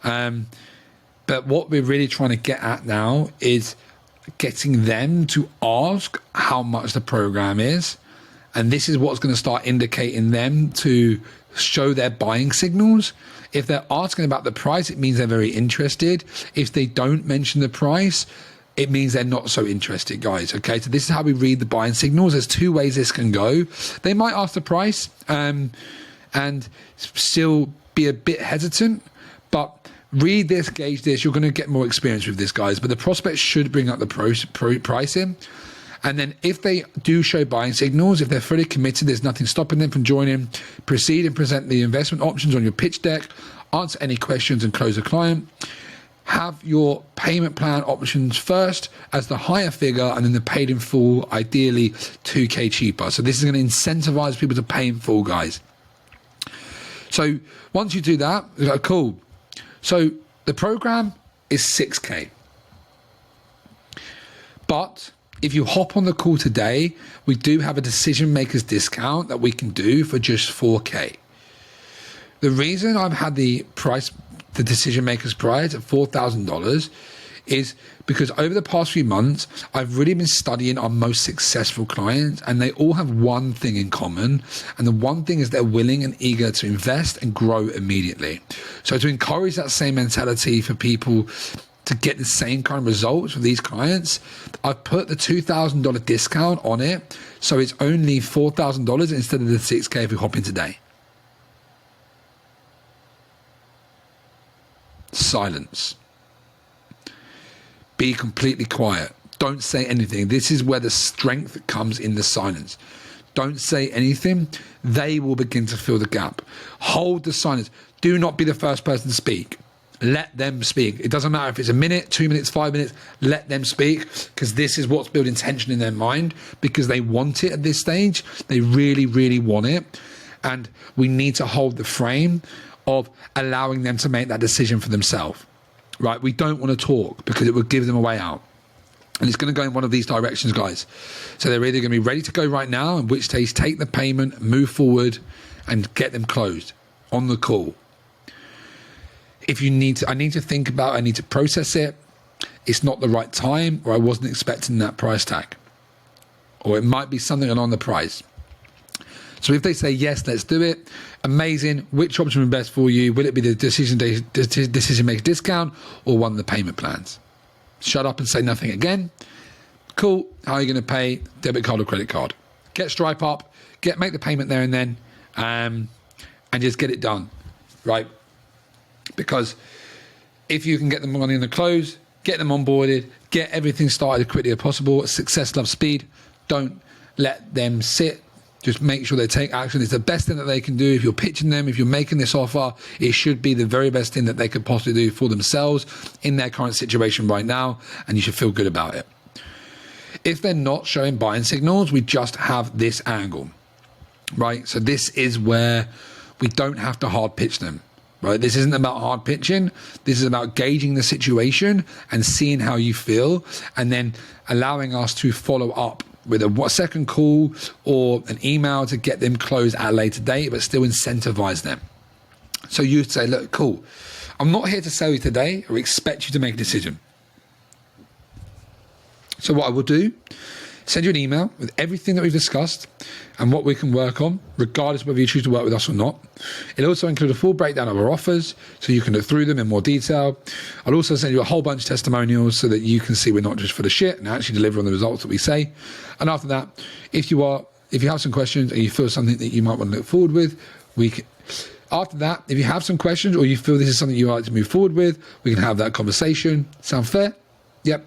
But what we're really trying to get at now is getting them to ask how much the program is. And this is what's going to start indicating them to show their buying signals. If they're asking about the price, it means they're very interested. If they don't mention the price, it means they're not so interested, guys. Okay, so this is how we read the buying signals. There's two ways this can go. They might ask the price and still be a bit hesitant, but read this, gauge this. You're going to get more experience with this, guys. But the prospect should bring up the pricing. And then if they do show buying signals, if they're fully committed, there's nothing stopping them from joining. Proceed and present the investment options on your pitch deck. Answer any questions and close the client. Have your payment plan options first as the higher figure, and then the paid in full, ideally 2K cheaper. So this is going to incentivize people to pay in full, guys. So once you do that, you're like, cool. So the program is 6K. But if you hop on the call today, we do have a decision makers discount that we can do for just 4K. The reason I've had the decision makers price at $4,000 is because over the past few months, I've really been studying our most successful clients, and they all have one thing in common. And the one thing is they're willing and eager to invest and grow immediately. So to encourage that same mentality for people to get the same kind of results with these clients, I've put the $2,000 discount on it. So it's only $4,000 instead of the 6K if you hop in today. Silence. Be completely quiet. Don't say anything. This is where the strength comes in the silence. Don't say anything. They will begin to fill the gap. Hold the silence. Do not be the first person to speak. Let them speak. It doesn't matter if it's a minute, 2 minutes, 5 minutes. Let them speak, because this is what's building tension in their mind, because they want it at this stage. They really, really want it. And we need to hold the frame of allowing them to make that decision for themselves. Right? We don't want to talk because it will give them a way out. And it's going to go in one of these directions, guys. So they're either going to be ready to go right now, in which case take the payment, move forward, and get them closed on the call. If you need to, I need to think about, I need to process it. It's not the right time, or I wasn't expecting that price tag. Or it might be something along the price. So if they say, yes, let's do it, amazing. Which option would be best for you? Will it be the decision maker discount or one of the payment plans? Shut up and say nothing again. Cool. How are you going to pay? Debit card or credit card? Get Stripe up, make the payment there and then, and just get it done, right? Because if you can get the money in the close, get them onboarded, get everything started as quickly as possible. Success loves speed. Don't let them sit. Just make sure they take action. It's the best thing that they can do. If you're pitching them, if you're making this offer, it should be the very best thing that they could possibly do for themselves in their current situation right now, and you should feel good about it. If they're not showing buying signals, we just have this angle, right? So this is where we don't have to hard pitch them, right? This isn't about hard pitching. This is about gauging the situation and seeing how you feel, and then allowing us to follow up with a second call or an email to get them closed at a later date, but still incentivize them. So you'd say, look, cool, I'm not here to sell you today or expect you to make a decision. So what I will do send you an email with everything that we've discussed and what we can work on, regardless of whether you choose to work with us or not. It'll also include a full breakdown of our offers, so you can look through them in more detail. I'll also send you a whole bunch of testimonials so that you can see we're not just for the shit and actually deliver on the results that we say. And after that, if you have some questions and you feel something that you might want to look forward with, after that, if you have some questions or you feel this is something you'd like to move forward with, we can have that conversation. Sound fair? Yep.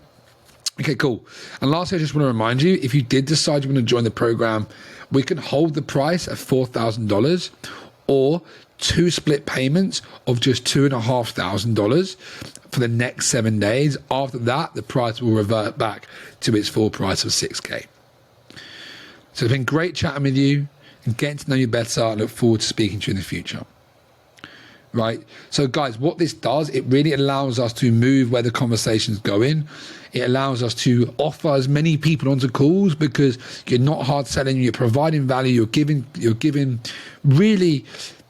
Okay, cool. And lastly, I just want to remind you, if you did decide you want to join the program, we can hold the price at $4,000 or 2 split payments of just $2,500 for the next 7 days. After that, the price will revert back to its full price of $6,000. So it's been great chatting with you and getting to know you better. I look forward to speaking to you in the future. Right? So guys, what this does, it really allows us to move where the conversation's going. It allows us to offer as many people onto calls because you're not hard selling, you're providing value, you're giving really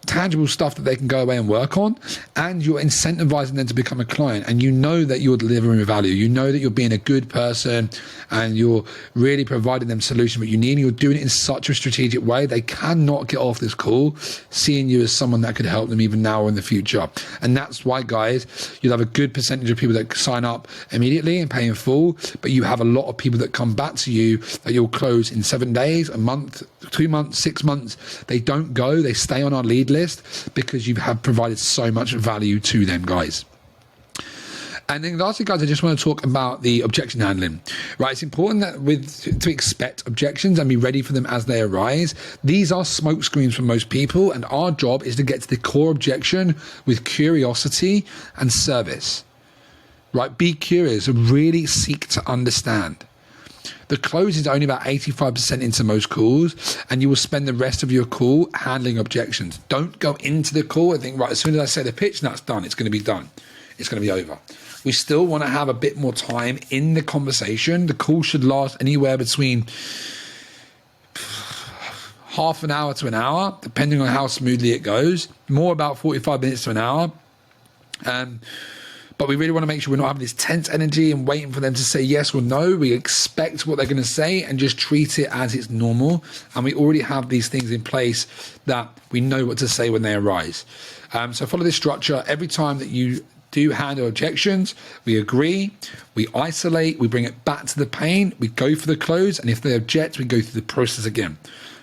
tangible stuff that they can go away and work on, and you're incentivizing them to become a client, and you know that you're delivering value, you know that you're being a good person and you're really providing them solution what you need, and you're doing it in such a strategic way. They cannot get off this call seeing you as someone that could help them even now or in the future. And that's why, guys, you'll have a good percentage of people that sign up immediately and pay in full, but you have a lot of people that come back to you that you'll close in 7 days, a month, 2 months, 6 months. They don't go, they stay on our lead list because you have provided so much value to them, guys. And then lastly, guys, I just want to talk about the objection handling, right? It's important that to expect objections and be ready for them as they arise. These are smoke screens for most people, and our job is to get to the core objection with curiosity and service, right? Be curious and really seek to understand. The close is only about 85% into most calls, and you will spend the rest of your call handling objections. Don't go into the call and think, right, as soon as I say the pitch, that's done. It's going to be done. It's going to be over. We still want to have a bit more time in the conversation. The call should last anywhere between half an hour to an hour, depending on how smoothly it goes. More about 45 minutes to an hour. But we really want to make sure we're not having this tense energy and waiting for them to say yes or no. We expect what they're going to say and just treat it as it's normal. And we already have these things in place that we know what to say when they arise. So follow this structure. Every time that you do handle objections, we agree, we isolate, we bring it back to the pain, we go for the close, and if they object, we go through the process again.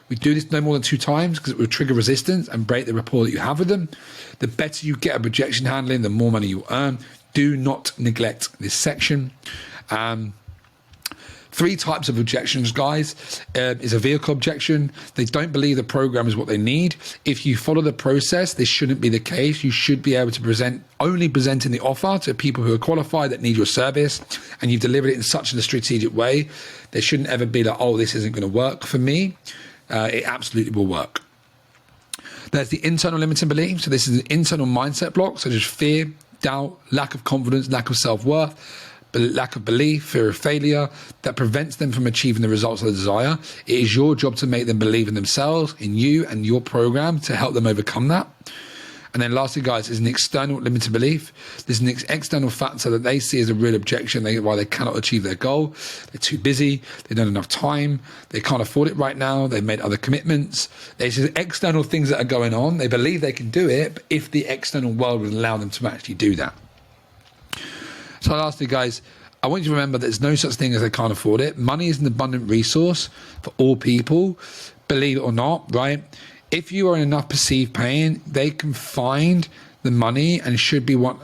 We do this no more than 2 times because it will trigger resistance and break the rapport that you have with them. The better you get at objection handling, the more money you'll earn. Do not neglect this section. 3 types of objections, guys, is a vehicle objection. They don't believe the program is what they need. If you follow the process, this shouldn't be the case. You should be able to only presenting the offer to people who are qualified that need your service, and you've delivered it in such a strategic way. There shouldn't ever be like, oh, this isn't going to work for me. It absolutely will work. There's the internal limiting belief. So this is an internal mindset block, such as fear, doubt, lack of confidence, lack of self-worth, lack of belief, fear of failure, that prevents them from achieving the results they desire. It is your job to make them believe in themselves, in you and your program, to help them overcome that. And then lastly, guys, is an external limited belief. There's an external factor that they see as a real objection why they cannot achieve their goal. They're too busy, they don't have enough time, they can't afford it right now, they've made other commitments. There's just external things that are going on. They believe they can do it, but if the external world would allow them to actually do that. So lastly, guys, I want you to remember there's no such thing as they can't afford it. Money is an abundant resource for all people, believe it or not, right? If you are in enough perceived pain, they can find the money and should be one.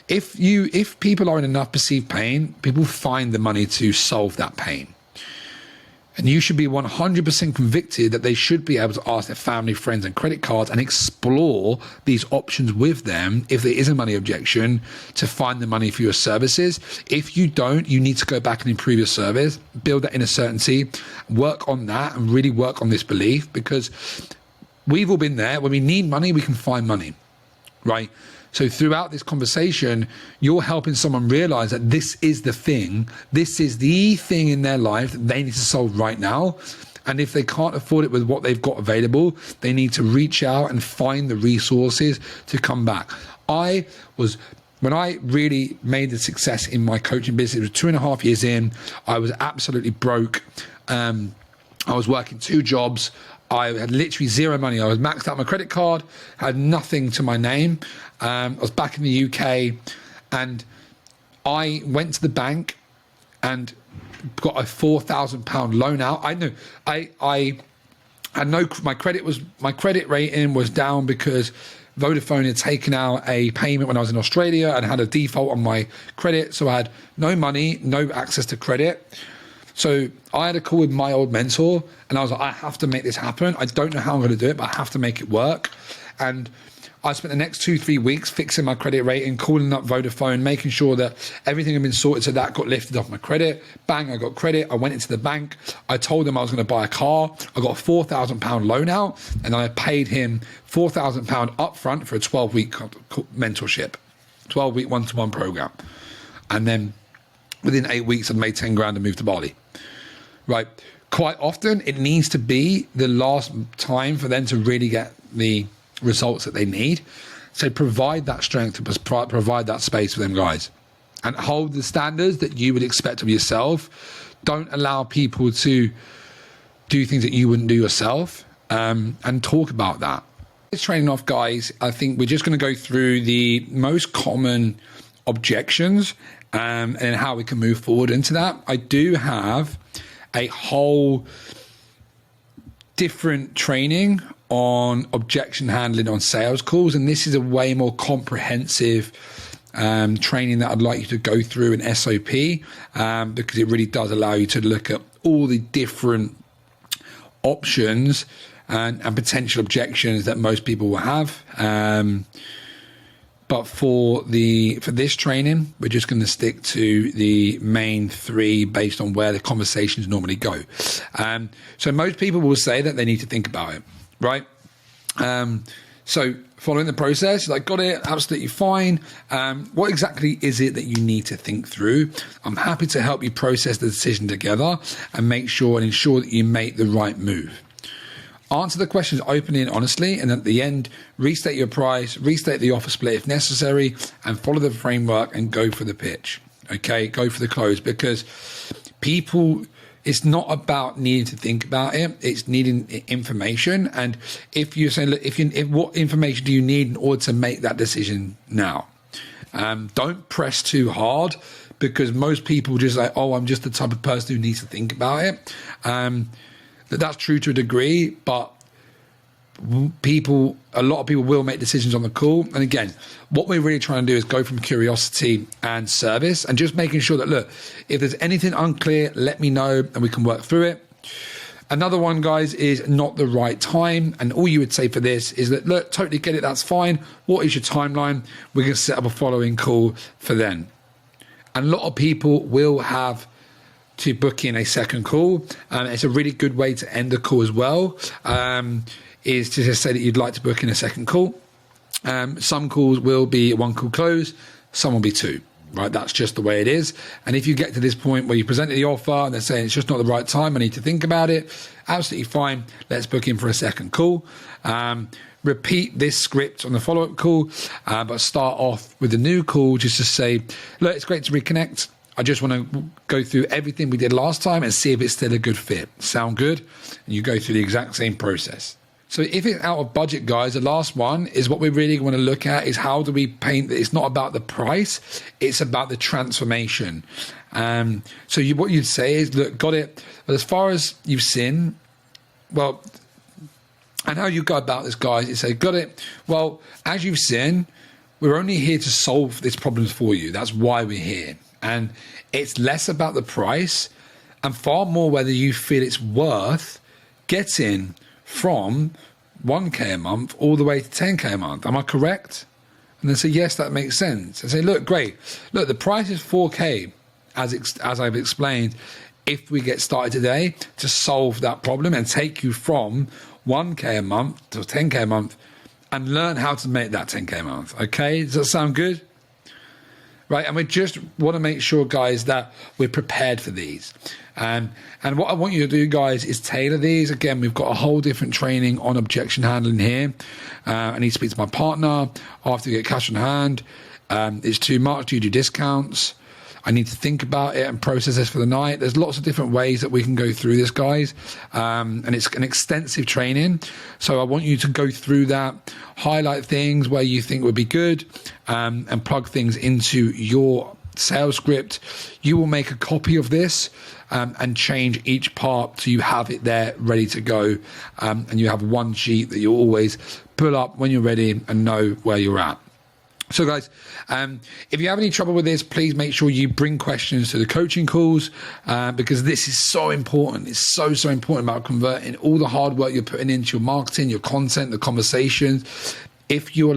If people are in enough perceived pain, people find the money to solve that pain. And you should be 100% convicted that they should be able to ask their family, friends, and credit cards and explore these options with them if there is a money objection to find the money for your services. If you don't, you need to go back and improve your service, build that inner certainty, work on that, and really work on this belief, because we've all been there. When we need money, we can find money, right? So throughout this conversation, you're helping someone realize that this is the thing in their life that they need to solve right now. And if they can't afford it with what they've got available, they need to reach out and find the resources to come back. I was when I really made the success in my coaching business, it was 2.5 years in. I was absolutely broke. I was working 2 jobs. I had literally zero money. I was maxed out my credit card, had nothing to my name. I was back in the UK, and I went to the bank and got a £4,000 loan out. I knew I know my credit rating was down because Vodafone had taken out a payment when I was in Australia and had a default on my credit. So I had no money, no access to credit. So I had a call with my old mentor, and I was like, I have to make this happen. I don't know how I'm going to do it, but I have to make it work. And I spent the next 2-3 weeks fixing my credit rating, calling up Vodafone, making sure that everything had been sorted, so that got lifted off my credit. Bang, I got credit. I went into the bank. I told them I was going to buy a car. I got a £4,000 loan out, and I paid him £4,000 upfront for a 12-week mentorship, 12-week one-to-one program. And then within 8 weeks, I'd made 10 grand and moved to Bali. Right. Quite often, it needs to be the last time for them to really get the results that they need. So provide that strength, provide that space for them guys, and hold the standards that you would expect of yourself. Don't allow people to do things that you wouldn't do yourself, and talk about that. It's training off, guys. I think we're just going to go through the most common objections and how we can move forward into that. I do have a whole different training on objection handling on sales calls, and this is a way more comprehensive training that I'd like you to go through an SOP, because it really does allow you to look at all the different options and potential objections that most people will have. But for this training, we're just going to stick to the main 3 based on where the conversations normally go. So most people will say that they need to think about it, right? So following the process, like, got it, absolutely fine. What exactly is it that you need to think through? I'm happy to help you process the decision together and make sure and ensure that you make the right move. Answer the questions openly and honestly, and at the end, restate your price, restate the offer split if necessary, and follow the framework and go for the pitch. Okay, go for the close, because people, it's not about needing to think about it, it's needing information. And if you're saying, look, if what information do you need in order to make that decision now? Don't press too hard, because most people just like, oh, I'm just the type of person who needs to think about it. That's true to a degree, but a lot of people will make decisions on the call. And again, what we're really trying to do is go from curiosity and service, and just making sure that, look, if there's anything unclear, let me know and we can work through it. Another one, guys, is not the right time. And all you would say for this is that, look, totally get it, that's fine. What is your timeline? We're going to set up a following call for then. And a lot of people will have to book in a second call. It's a really good way to end the call as well, is to just say that you'd like to book in a second call. Some calls will be 1 call close, some will be 2, right? That's just the way it is. And if you get to this point where you presented the offer and they're saying it's just not the right time, I need to think about it, absolutely fine. Let's book in for a second call. Repeat this script on the follow-up call, but start off with a new call just to say, look, it's great to reconnect. I just want to go through everything we did last time and see if it's still a good fit. Sound good? And you go through the exact same process. So if it's out of budget, guys, the last one is what we really want to look at is how do we paint that it's not about the price, it's about the transformation. So what you'd say is, look, got it. But as far as you've seen, well, and how you go about this, guys, is say, got it. Well, as you've seen, we're only here to solve these problems for you. That's why we're here. And it's less about the price and far more whether you feel it's worth getting from 1K a month all the way to 10K a month. Am I correct? And they say, yes, that makes sense. And say, look, great. Look, the price is 4K, as I've explained, if we get started today to solve that problem and take you from 1K a month to 10K a month and learn how to make that 10K a month. Okay, does that sound good? Right, and we just want to make sure, guys, that we're prepared for these. And what I want you to do, guys, is tailor these. Again, we've got a whole different training on objection handling here. I need to speak to my partner after we get cash on hand. It's too much. Do you do discounts? I need to think about it and process this for the night. There's lots of different ways that we can go through this, guys. And it's an extensive training. So I want you to go through that, highlight things where you think would be good, and plug things into your sales script. You will make a copy of this and change each part so you have it there ready to go. And you have one sheet that you always pull up when you're ready and know where you're at. So guys, if you have any trouble with this, please make sure you bring questions to the coaching calls, because this is so important. It's so important about converting all the hard work you're putting into your marketing, your content, the conversations. If you're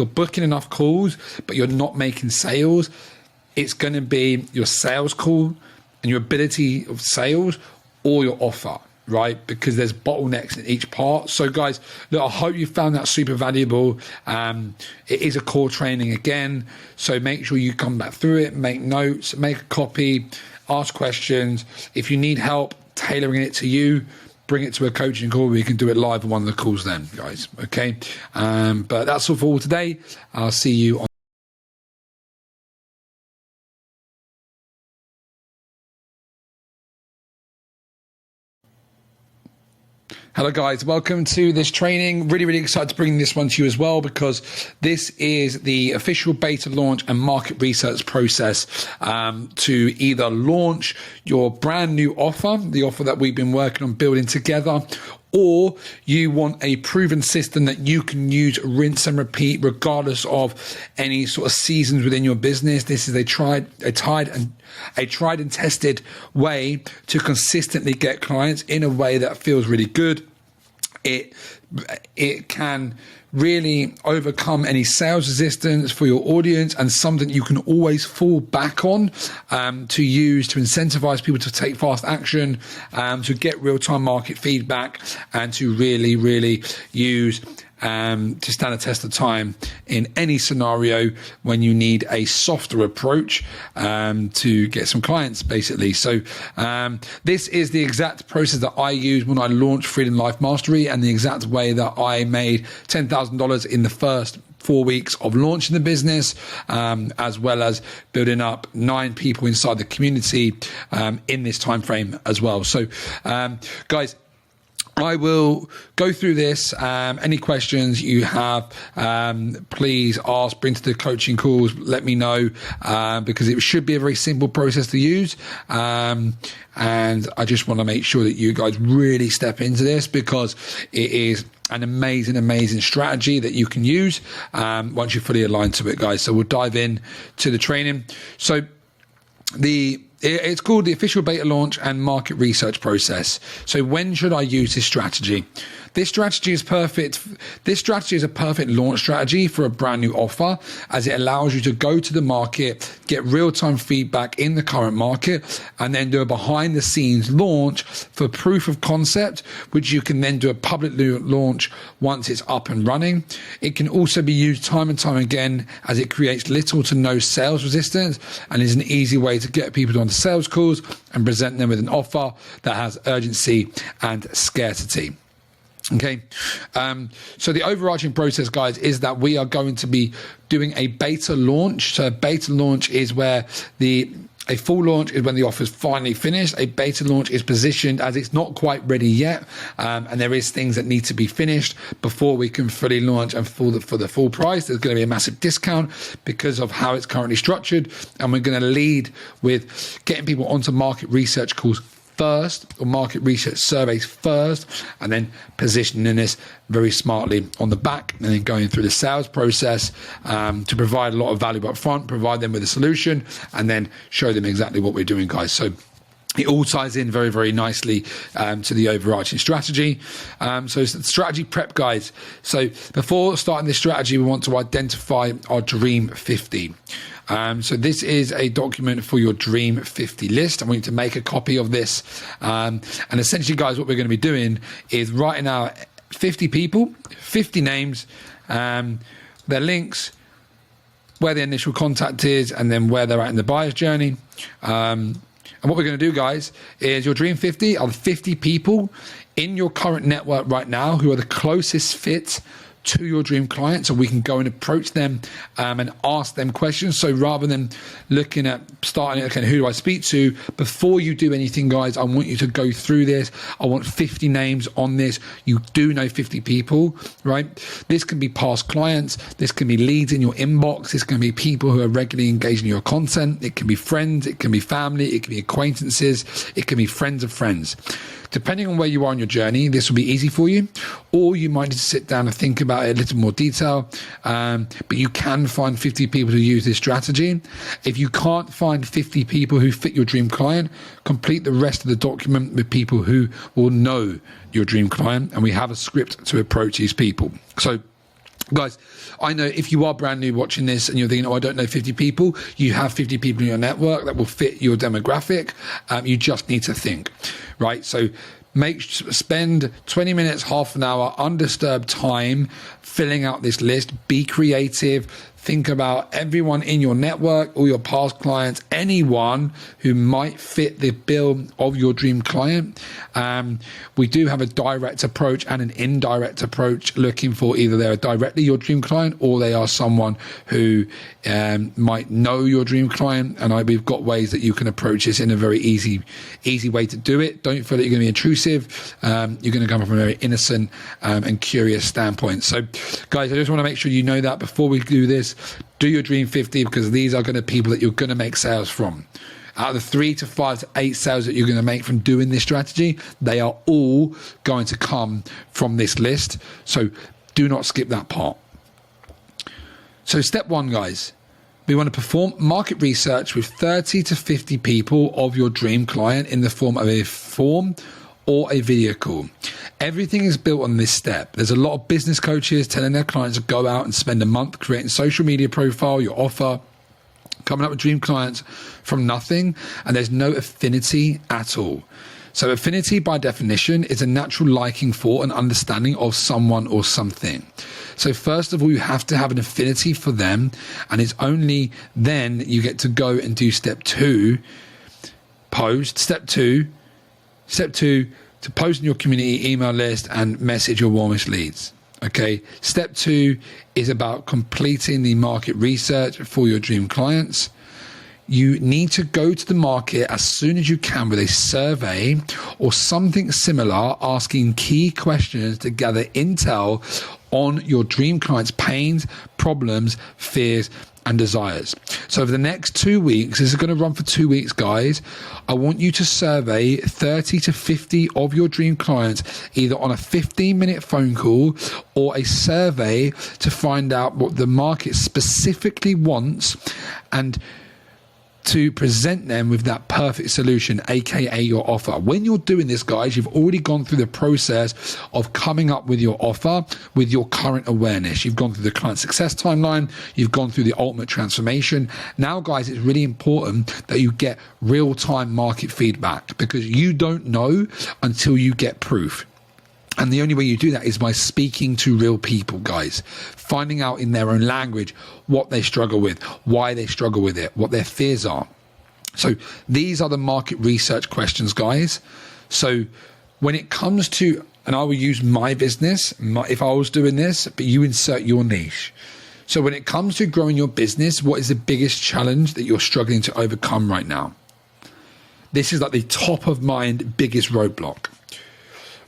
booking enough calls, but you're not making sales, it's going to be your sales call and your ability of sales or your offer, right? Because there's bottlenecks in each part. So guys, look, I hope you found that super valuable. It is a core training again. So make sure you come back through it, make notes, make a copy, ask questions. If you need help tailoring it to you, bring it to a coaching call. We can do it live on one of the calls then, guys. Okay. But that's all for all today. I'll see you on Hello guys, welcome to this training. Really excited to bring this one to you as well, because this is the official beta launch and market research process to either launch your brand new offer, the offer that we've been working on building together, or you want a proven system that you can use, rinse and repeat, regardless of any sort of seasons within your business. This is a tried and tested way to consistently get clients in a way that feels really good. It can really overcome any sales resistance for your audience, and something you can always fall back on to use to incentivize people to take fast action, to get real-time market feedback, and to really use to stand a test of time in any scenario when you need a softer approach to get some clients, basically. So this is the exact process that I used when I launched Freedom Life Mastery, and the exact way that I made $10,000 in the first 4 weeks of launching the business, as well as building up 9 people inside the community in this time frame as well. So guys, I will go through this. Any questions you have, please ask, bring to the coaching calls, let me know, because it should be a very simple process to use. And I just want to make sure that you guys really step into this, because it is an amazing strategy that you can use once you're fully aligned to it, guys. So we'll dive in to the training. So it's called the official beta launch and market research process. So when should I use this strategy? This strategy is perfect. This strategy is a perfect launch strategy for a brand new offer, as it allows you to go to the market, get real-time feedback in the current market, and then do a behind the scenes launch for proof of concept, which you can then do a public launch once it's up and running. It can also be used time and time again, as it creates little to no sales resistance and is an easy way to get people onto sales calls and present them with an offer that has urgency and scarcity. Okay, so the overarching process, guys, is that we are going to be doing a beta launch. So a beta launch is where a full launch is when the offer is finally finished. A beta launch is positioned as it's not quite ready yet, and there is things that need to be finished before we can fully launch and for the full price. There's going to be a massive discount because of how it's currently structured, and we're going to lead with getting people onto market research calls first, or market research surveys first, and then positioning this very smartly on the back, and then going through the sales process to provide a lot of value up front, provide them with a solution, and then show them exactly what we're doing, guys. So it all ties in very nicely to the overarching strategy. So it's the strategy prep, guys. So before starting this strategy, we want to identify our Dream 50. So this is a document for your Dream 50 list. I want you to make a copy of this. And essentially, guys, what we're going to be doing is writing out 50 people, 50 names, their links, where their initial contact is, and then where they're at in the buyer's journey. And what we're going to do, guys, is your Dream 50 are the 50 people in your current network right now who are the closest fit to your dream client so we can go and approach them and ask them questions. So rather than looking at starting, okay, who do I speak to? Before you do anything, guys, I want you to go through this. I want 50 names on this. You do know 50 people, right? This can be past clients. This can be leads in your inbox. This can be people who are regularly engaged in your content. It can be friends. It can be family. It can be acquaintances. It can be friends of friends. Depending on where you are on your journey, this will be easy for you, or you might need to sit down and think about it a little more detail. But you can find 50 people who use this strategy. If you can't find 50 people who fit your dream client, complete the rest of the document with people who will know your dream client, and we have a script to approach these people. So, guys, I know if you are brand new watching this and you're thinking, oh, I don't know 50 people, you have 50 people in your network that will fit your demographic. You just need to think, right? So spend 20 minutes, half an hour, undisturbed time filling out this list. Be creative. Think about everyone in your network, all your past clients, anyone who might fit the bill of your dream client. We do have a direct approach and an indirect approach, looking for either they're directly your dream client or they are someone who might know your dream client. And we've got ways that you can approach this in a very easy way to do it. Don't feel that you're going to be intrusive. You're going to come from a very innocent and curious standpoint. So, guys, I just want to make sure you know that before we do this. Do your dream 50, because these are going to be people that you're going to make sales from. Out of the 3 to 5 to 8 sales that you're going to make from doing this strategy, they are all going to come from this list. So do not skip that part. So step 1, guys, we want to perform market research with 30 to 50 people of your dream client in the form of a form or a video call. Everything is built on this step. There's a lot of business coaches telling their clients to go out and spend a month creating social media profile, your offer, coming up with dream clients from nothing, and there's no affinity at all. So affinity, by definition, is a natural liking for and understanding of someone or something. So first of all, you have to have an affinity for them, and it's only then you get to go and do step 2, post. Step two, to post in your community email list and message your warmest leads. Okay. Step 2 is about completing the market research for your dream clients. You need to go to the market as soon as you can with a survey or something similar, asking key questions to gather intel on your dream clients' pains, problems, fears, and desires. So over the next 2 weeks, this is going to run for 2 weeks, guys, I want you to survey 30 to 50 of your dream clients, either on a 15-minute phone call or a survey, to find out what the market specifically wants and to present them with that perfect solution, aka your offer. When you're doing this, guys, you've already gone through the process of coming up with your offer with your current awareness. You've gone through the client success timeline. You've gone through the ultimate transformation. Now, guys, it's really important that you get real-time market feedback, because you don't know until you get proof. And the only way you do that is by speaking to real people, guys, finding out in their own language what they struggle with, why they struggle with it, what their fears are. So these are the market research questions, guys. So when it comes to, and I will use my business if I was doing this, but you insert your niche. So when it comes to growing your business, what is the biggest challenge that you're struggling to overcome right now? This is like the top of mind, biggest roadblock.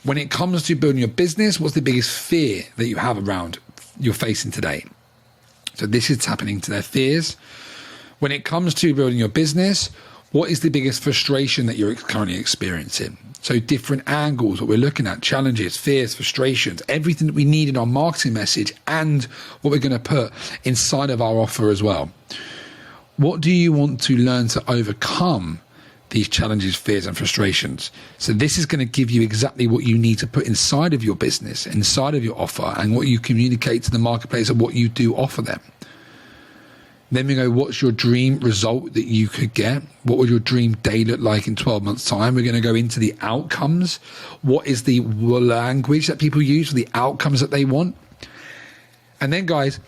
When it comes to building your business, what's the biggest fear that you have around you're facing today? So this is tapping into their fears. When it comes to building your business, what is the biggest frustration that you're currently experiencing? So different angles, what we're looking at, challenges, fears, frustrations, everything that we need in our marketing message and what we're going to put inside of our offer as well. What do you want to learn to overcome these challenges, fears, and frustrations? So this is going to give you exactly what you need to put inside of your business, inside of your offer, and what you communicate to the marketplace of what you do offer them. Then we go, what's your dream result that you could get? What would your dream day look like in 12 months' time? We're going to go into the outcomes. What is the language that people use for the outcomes that they want? And then, guys,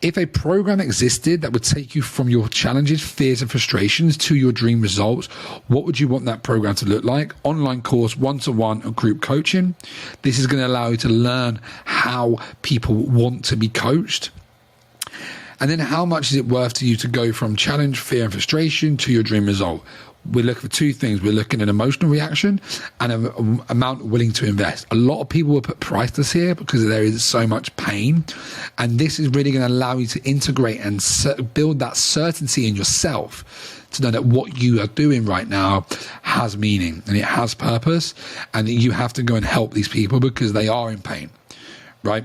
If a program existed that would take you from your challenges, fears, and frustrations to your dream results, what would you want that program to look like? Online course, one-to-one, or group coaching. This is going to allow you to learn how people want to be coached. And then how much is it worth to you to go from challenge, fear, and frustration to your dream result? We're looking for two things. We're looking at emotional reaction and an amount willing to invest. A lot of people will put priceless here because there is so much pain. And this is really going to allow you to integrate and build that certainty in yourself to know that what you are doing right now has meaning and it has purpose, and that you have to go and help these people because they are in pain, right?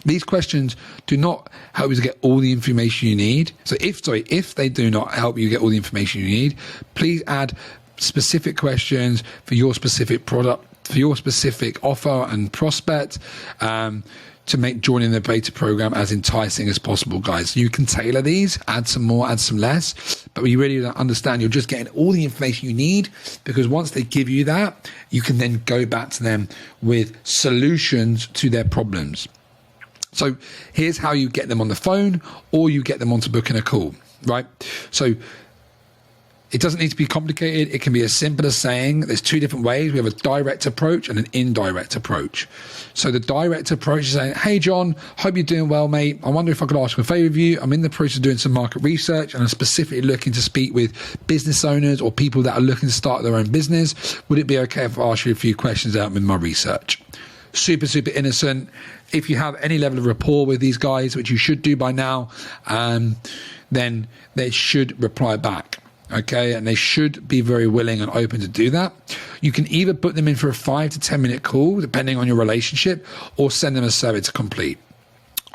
These questions do not help you to get all the information you need. So if they do not help you get all the information you need, please add specific questions for your specific product, for your specific offer and prospect, to make joining the beta program as enticing as possible, guys. You can tailor these, add some more, add some less, but you really don't understand. You're just getting all the information you need, because once they give you that, you can then go back to them with solutions to their problems. So here's how you get them on the phone, or you get them onto booking a call, right? So it doesn't need to be complicated. It can be as simple as saying there's two different ways. We have a direct approach and an indirect approach. So the direct approach is saying, hey, John, hope you're doing well, mate. I wonder if I could ask a favor of you. I'm in the process of doing some market research, and I'm specifically looking to speak with business owners or people that are looking to start their own business. Would it be okay if I ask you a few questions out with my research? Super, super innocent. If you have any level of rapport with these guys, which you should do by now, then they should reply back. Okay, and they should be very willing and open to do that. You can either put them in for a 5 to 10 minute call, depending on your relationship, or send them a survey to complete.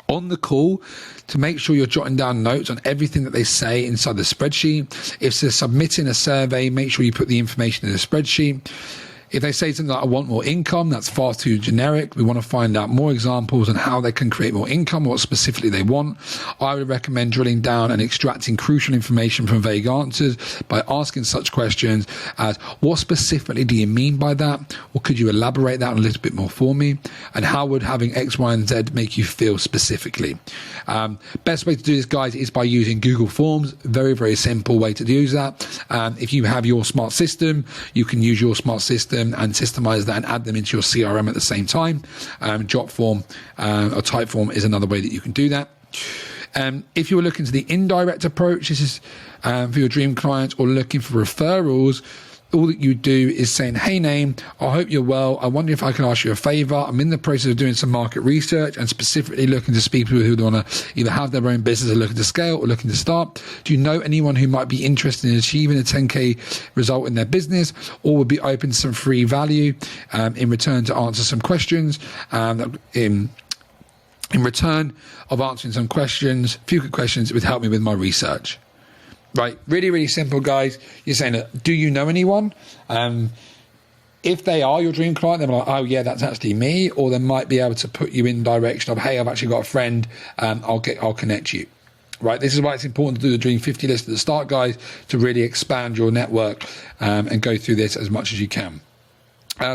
On the call, to make sure you're jotting down notes on everything that they say inside the spreadsheet. If they're submitting a survey, make sure you put the information in the spreadsheet. If they say something like, I want more income, that's far too generic. We want to find out more examples on how they can create more income, what specifically they want. I would recommend drilling down and extracting crucial information from vague answers by asking such questions as, what specifically do you mean by that? Or could you elaborate that a little bit more for me? And how would having X, Y, and Z make you feel specifically? Best way to do this, guys, is by using Google Forms. Very, very simple way to use that. If you have your smart system, you can use your smart system and systemize that and add them into your CRM at the same time. Jot form or type form is another way that you can do that. If you're looking to the indirect approach, this is for your dream clients, or looking for referrals, all that you do is saying, hey, name, I hope you're well. I wonder if I can ask you a favor. I'm in the process of doing some market research and specifically looking to speak to people who want to either have their own business or looking to scale or looking to start. Do you know anyone who might be interested in achieving a 10K result in their business, or would be open to some free value in return to answer some questions? In return of answering some questions, a few good questions, it would help me with my research. Right, really, really simple, guys. You're saying, do you know anyone? If they are your dream client, they're like, oh yeah, that's actually me. Or they might be able to put you in direction of, hey, I've actually got a friend. I'll connect you. Right, this is why it's important to do the Dream 50 list at the start, guys, to really expand your network and go through this as much as you can.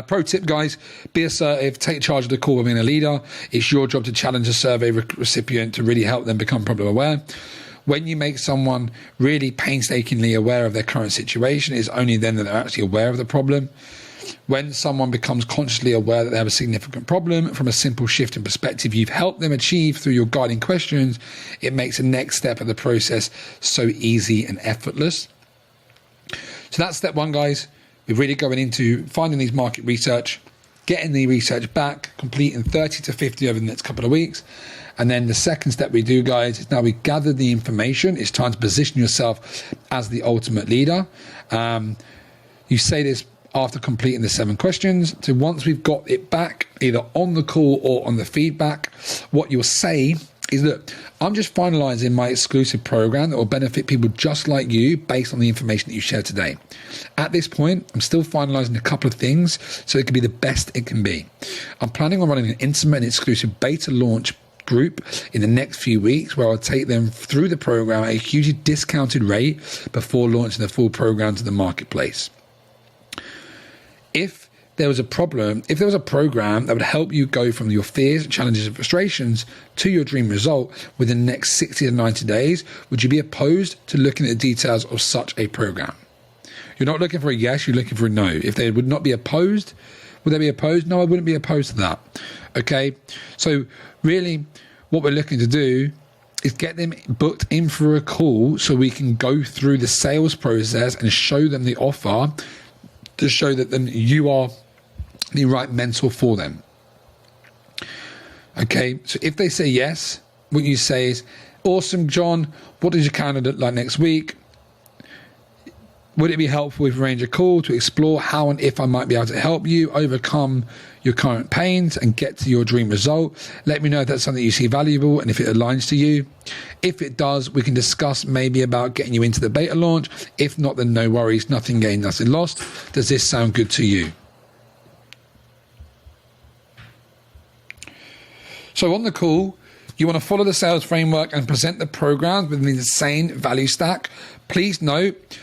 Pro tip, guys, be assertive, take charge of the call by being a leader. It's your job to challenge a survey recipient to really help them become problem aware. When you make someone really painstakingly aware of their current situation, it's only then that they're actually aware of the problem. When someone becomes consciously aware that they have a significant problem, from a simple shift in perspective you've helped them achieve through your guiding questions, it makes the next step of the process so easy and effortless. So that's step one, guys. We're really going into finding these market research, getting the research back, completing 30 to 50 over the next couple of weeks. And then the second step we do, guys, is now we gather the information. It's time to position yourself as the ultimate leader. You say this after completing the 7 questions. So once we've got it back, either on the call or on the feedback, what you'll say is, look, I'm just finalizing my exclusive program that will benefit people just like you based on the information that you shared today. At this point, I'm still finalizing a couple of things so it can be the best it can be. I'm planning on running an intimate and exclusive beta launch group in the next few weeks, where I'll take them through the program at a hugely discounted rate before launching the full program to the marketplace. If there was a problem, if there was a program that would help you go from your fears, challenges, and frustrations to your dream result within the next 60 to 90 days, would you be opposed to looking at the details of such a program? You're not looking for a yes, you're looking for a no. If they would not be opposed, would they be opposed? No, I wouldn't be opposed to that. Okay, so really what we're looking to do is get them booked in for a call so we can go through the sales process and show them the offer to show that then you are the right mentor for them. Okay, so if they say yes, what you say is, awesome, John, what does your calendar look like next week? Would it be helpful if we arrange a call to explore how and if I might be able to help you overcome your current pains and get to your dream result? Let me know if that's something you see valuable and if it aligns to you. If it does, we can discuss maybe about getting you into the beta launch. If not, then no worries, nothing gained, nothing lost. Does this sound good to you? So on the call, you want to follow the sales framework and present the programs within the same value stack. Please note,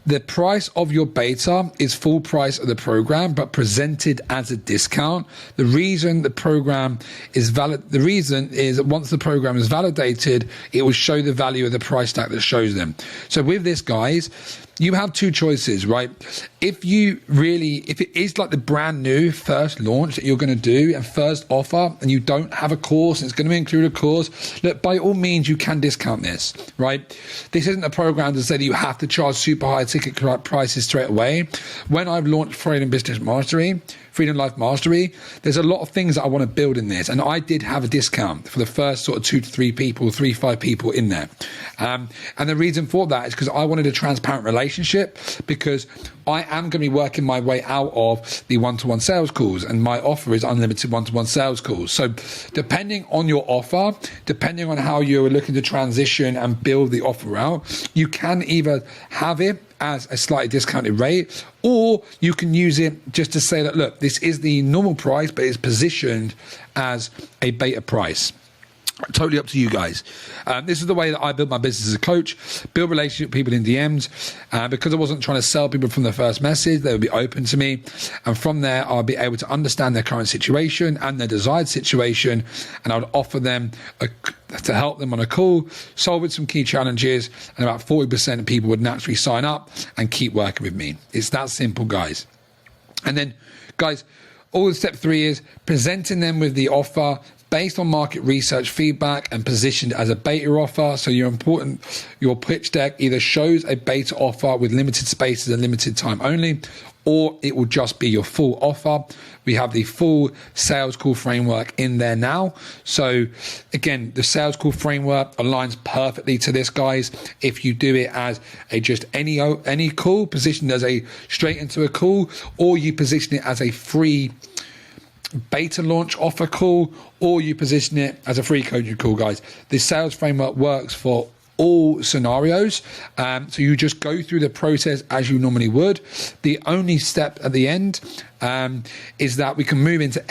the price of your beta is full price of the program, but presented as a discount. The reason the program is valid, the reason is that once the program is validated, it will show the value of the price stack that shows them. So with this, guys, you have two choices, right? If it is like the brand new first launch that you're going to do and first offer, and you don't have a course, and it's going to include a course, look, by all means, you can discount this, right? This isn't a program to say that you have to charge super high ticket prices straight away. When I've launched Freedom Business Mastery, Freedom Life Mastery, there's a lot of things that I want to build in this. And I did have a discount for the first sort of 2 to 3 people, 3 to 5 people in there. And the reason for that is because I wanted a transparent relationship, because I am going to be working my way out of the one-to-one sales calls, and my offer is unlimited one-to-one sales calls. So depending on your offer, depending on how you're looking to transition and build the offer out, you can either have it as a slightly discounted rate, or you can use it just to say that, look, this is the normal price, but it's positioned as a beta price. Totally up to you guys. This is the way that I built my business as a coach, build relationship with people in DMs. Because I wasn't trying to sell people from the first message, they would be open to me. And from there, I'll be able to understand their current situation and their desired situation. And I would offer them to help them on a call, solve some key challenges. And about 40% of people would naturally sign up and keep working with me. It's that simple, guys. And then, guys, all the step 3 is presenting them with the offer based on market research feedback and positioned as a beta offer. So your pitch deck either shows a beta offer with limited spaces and limited time only, or it will just be your full offer. We have the full sales call framework in there now. So again, the sales call framework aligns perfectly to this, guys. If you do it as just any call, positioned as a straight into a call, or you position it as a free beta launch offer call, or you position it as a free coaching call, guys. The sales framework works for all scenarios. So you just go through the process as you normally would. The only step at the end is that we can move into the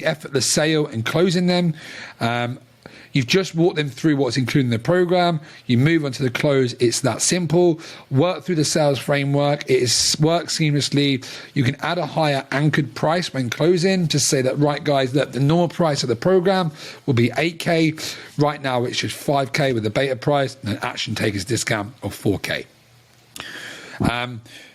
effortless sale and closing them. You've just walked them through what's included in the program. You move on to the close. It's that simple. Work through the sales framework. It works seamlessly. You can add a higher anchored price when closing. Just say that, right, guys, that the normal price of the program will be $8K. Right now, it's just $5K with the beta price and an action takers discount of $4K.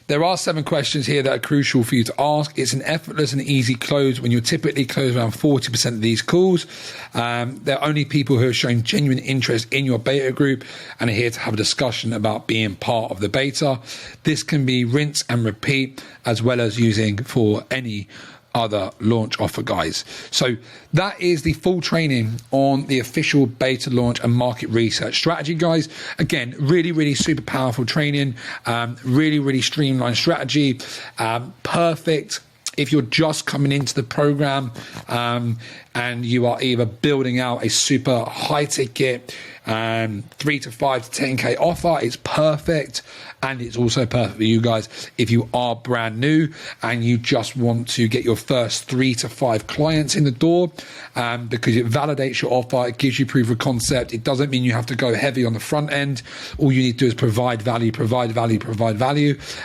There are 7 questions here that are crucial for you to ask. It's an effortless and easy close when you typically close around 40% of these calls. They're only people who are showing genuine interest in your beta group and are here to have a discussion about being part of the beta. This can be rinse and repeat, as well as using for any other launch offer, guys. So that is the full training on the official beta launch and market research strategy, guys. Again, really super powerful training, really streamlined strategy, perfect if you're just coming into the program and you are either building out a super high ticket 3 to 5 to 10K offer. It's perfect. And it's also perfect for you guys if you are brand new and you just want to get your first 3 to 5 clients in the door, because it validates your offer. It gives you proof of concept. It doesn't mean you have to go heavy on the front end. All you need to do is provide value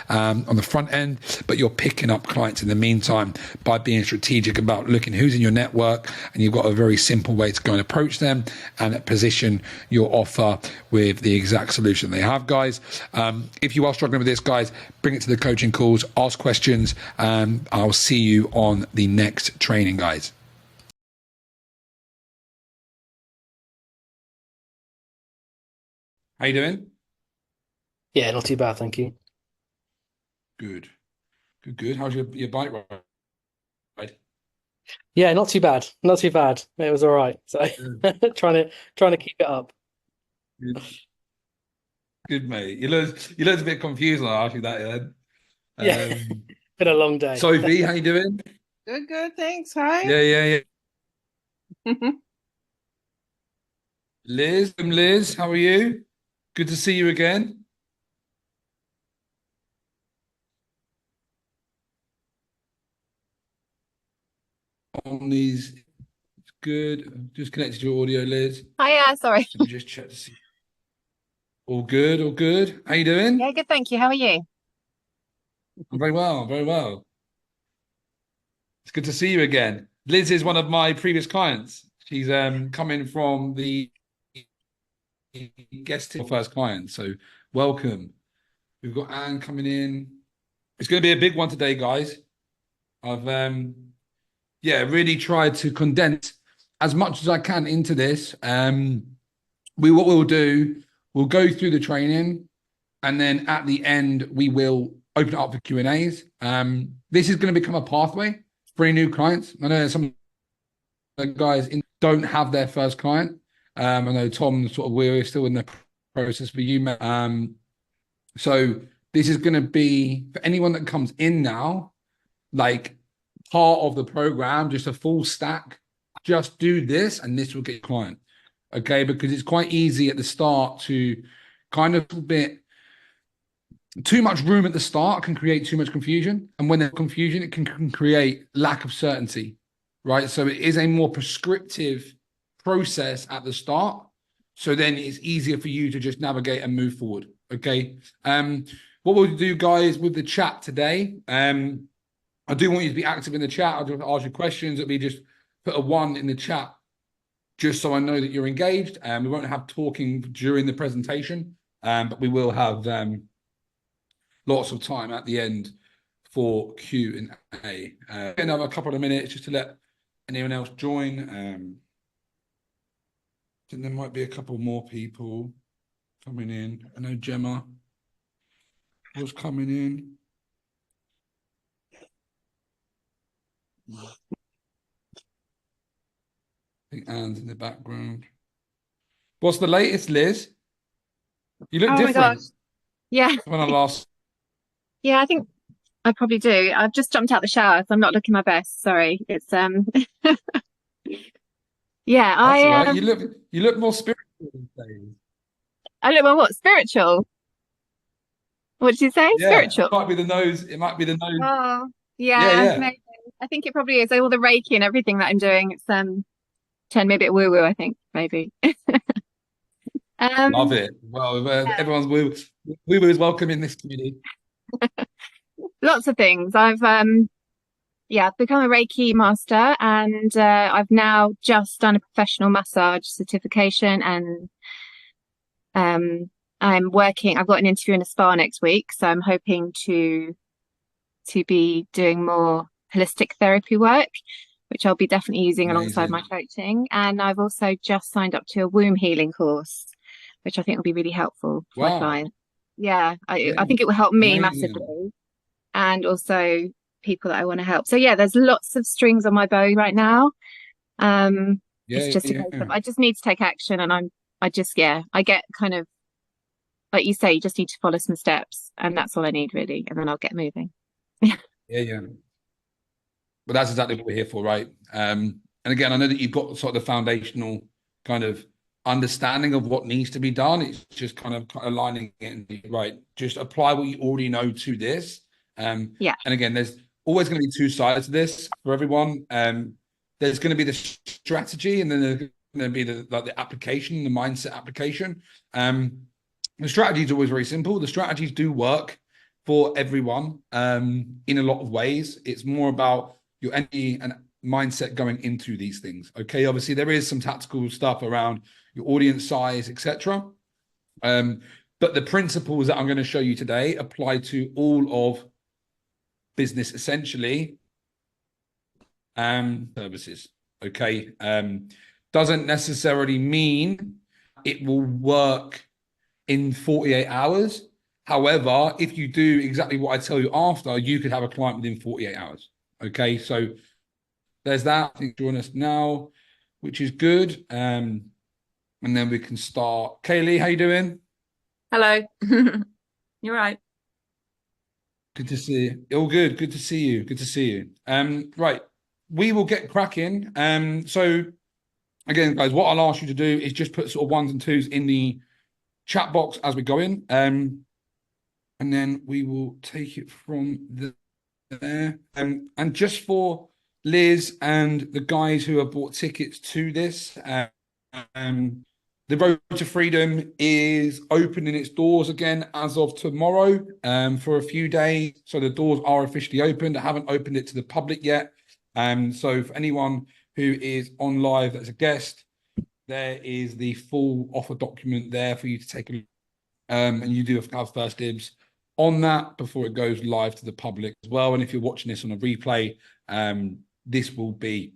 on the front end, but you're picking up clients in the meantime by being strategic about looking who's in your network, and you've got a very simple way to go and approach them and position your offer with the exact solution they have, guys. If you are struggling with this, guys, bring it to the coaching calls, ask questions. I'll see you on the next training, guys. How you doing? Yeah, not too bad, thank you. Good. How's your bike ride? Yeah, not too bad. Not too bad. It was all right. So trying to keep it up. Good, mate. You looked a bit confused when I asked you that, then. Yeah. Been a long day. Sophie, how you doing? Good, thanks. Hi. Yeah. Liz, how are you? Good to see you again. On these, it's good. Just connected to your audio, Liz. Hiya, sorry. Let me just check to see. All good. How you doing? Yeah, good, thank you. How are you? I'm very well. It's good to see you again. Liz is one of my previous clients. She's coming from the guest first client, so welcome. We've got Anne coming in. It's going to be a big one today, guys. I've really tried to condense as much as I can into this. What we'll do, we'll go through the training, and then at the end we will open it up for Q&As. This is going to become a pathway for any new clients. I know some guys don't have their first client. I know Tom, we're still in the process for you. So this is going to be for anyone that comes in now, like part of the program, just a full stack. Just do this, and this will get a client. Okay, because it's quite easy at the start to kind of a bit too much room at the start can create too much confusion, and when there's confusion, it can create lack of certainty, right? So it is a more prescriptive process at the start, so then it's easier for you to just navigate and move forward. Okay, what we'll do, guys, with the chat today, I do want you to be active in the chat. I'll just ask you questions. It'll be just put a 1 in the chat, just so I know that you're engaged. We won't have talking during the presentation, but we will have lots of time at the end for Q&A. Another couple of minutes just to let anyone else join. I think there might be a couple more people coming in. I know Gemma was coming in. I think Anne's in the background. What's the latest, Liz? You look different. My gosh. Yeah. When I last. Yeah, I think I probably do. I've just jumped out the shower, so I'm not looking my best. Sorry. It's yeah, That's right. You look more spiritual these days. I look more what? Spiritual? What did you say? Yeah, Spiritual? it might be the nose. Oh, yeah. Maybe. I think it probably is. All the Reiki and everything that I'm doing, it's turned me a bit woo-woo, I think, maybe. Love it. Well, everyone's woo-woo is welcome in this community. Lots of things. I've become a Reiki master, and I've now just done a professional massage certification, and I've got an interview in a spa next week, so I'm hoping to be doing more holistic therapy work, which I'll be definitely using alongside my coaching. And I've also just signed up to a womb healing course, which I think will be really helpful for my clients. Yeah, I think it will help me massively, and also people that I want to help. So yeah, there's lots of strings on my bow right now. It's just a case of I just need to take action, and I get kind of, like you say, you just need to follow some steps, and that's all I need really, and then I'll get moving. Yeah. But that's exactly what we're here for, right? And again, I know that you've got sort of the foundational kind of understanding of what needs to be done. It's just kind of aligning it and right, just apply what you already know to this. Yeah. And again, there's always going to be two sides to this for everyone. There's going to be the strategy, and then there's going to be the application, the mindset application. The strategy is always very simple. The strategies do work for everyone in a lot of ways. It's more about your energy and mindset going into these things. Okay, obviously there is some tactical stuff around your audience size, etc. But the principles that I'm going to show you today apply to all of business, essentially, services. Okay, doesn't necessarily mean it will work in 48 hours. However, if you do exactly what I tell you after, you could have a client within 48 hours. Okay, so there's that. Join us now, which is good. And then we can start. Kaylee, how you doing? Hello. You're right. Good to see you. All good. Good to see you. Good to see you. Right. We will get cracking. So again, guys, what I'll ask you to do is just put sort of ones and twos in the chat box as we go in. And then we will take it from there. And just for Liz and the guys who have bought tickets to this, the Road to Freedom is opening its doors again as of tomorrow for a few days. So the doors are officially opened. I haven't opened it to the public yet. So for anyone who is on live as a guest, there is the full offer document there for you to take a look. And you do have first dibs on that before it goes live to the public as well. And if you're watching this on a replay, this will be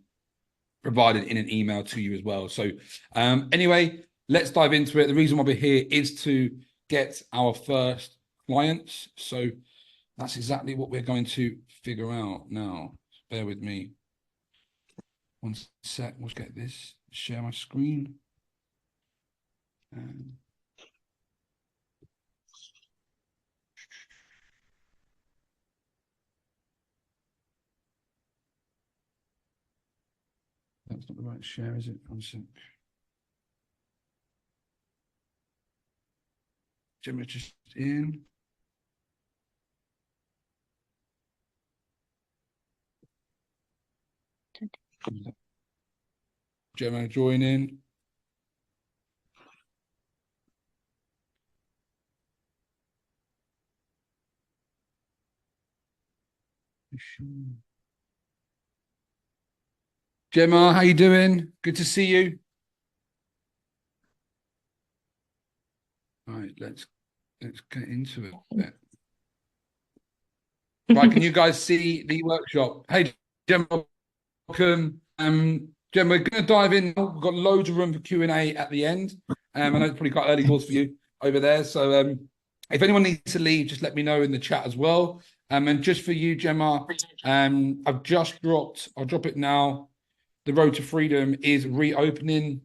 provided in an email to you as well. So anyway, let's dive into it. The reason why we're here is to get our first clients. So that's exactly what we're going to figure out now. Bear with me. One sec. Let's get this. Share my screen. That's not the right share, is it? One sec. Gemma just in. Gemma join in. Gemma, how you doing? Good to see you. All right, let's get into it. Right, can you guys see the workshop? Hey, Gemma, welcome. Gemma, we're going to dive in. We've got loads of room for Q&A at the end. I know it's probably quite early doors for you over there. So if anyone needs to leave, just let me know in the chat as well. And just for you, Gemma, I've just dropped, I'll drop it now. The Road to Freedom is reopening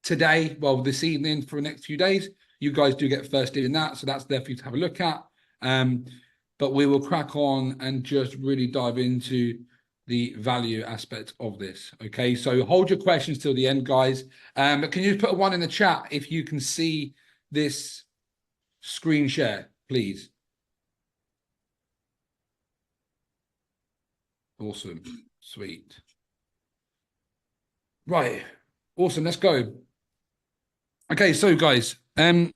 today, well, this evening for the next few days. You guys do get first in that, so that's there for you to have a look at. But we will crack on and just really dive into the value aspect of this. Okay, so hold your questions till the end, guys. But can you put a one in the chat if you can see this screen share, please? Awesome, sweet. Right, awesome, let's go. Okay, so guys, getting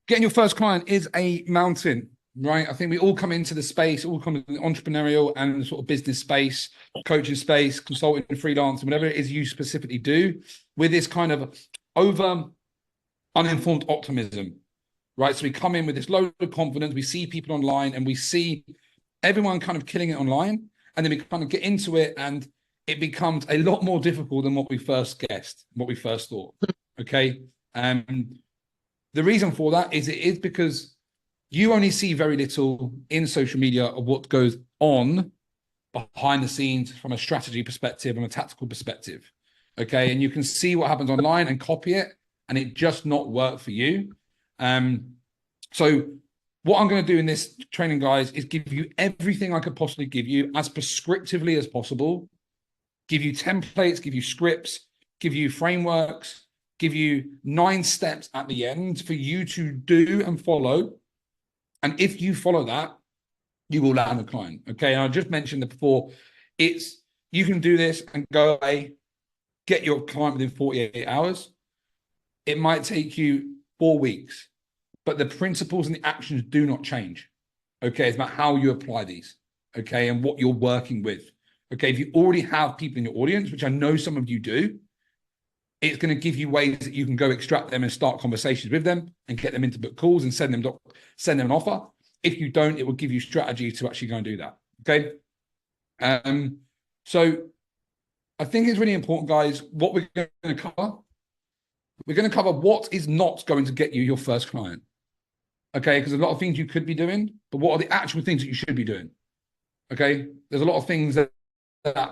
your first client is a mountain, right? I think we all come into the space, all come into the entrepreneurial and sort of business space, coaching space, consulting, freelance, whatever it is you specifically do, with this kind of over uninformed optimism, right? So we come in with this load of confidence, we see people online and we see everyone kind of killing it online, and then we kind of get into it and it becomes a lot more difficult than what we first guessed, what we first thought, okay? The reason for that is it is because you only see very little in social media of what goes on behind the scenes from a strategy perspective and a tactical perspective, okay? And you can see what happens online and copy it, and it just not work for you. So what I'm going to do in this training, guys, is give you everything I could possibly give you as prescriptively as possible, give you templates, give you scripts, give you frameworks, give you 9 steps at the end for you to do and follow. And if you follow that, you will land a client. Okay. And I just mentioned that before, you can do this and go away, get your client within 48 hours. It might take you 4 weeks, but the principles and the actions do not change. Okay. It's about how you apply these. Okay. And what you're working with. Okay. If you already have people in your audience, which I know some of you do, it's going to give you ways that you can go extract them and start conversations with them and get them into book calls and send them an offer. If you don't, it will give you strategy to actually go and do that. Okay. So I think it's really important, guys, what we're going to cover. We're going to cover what is not going to get you your first client. Okay. Because there's a lot of things you could be doing, but what are the actual things that you should be doing? Okay. There's a lot of things that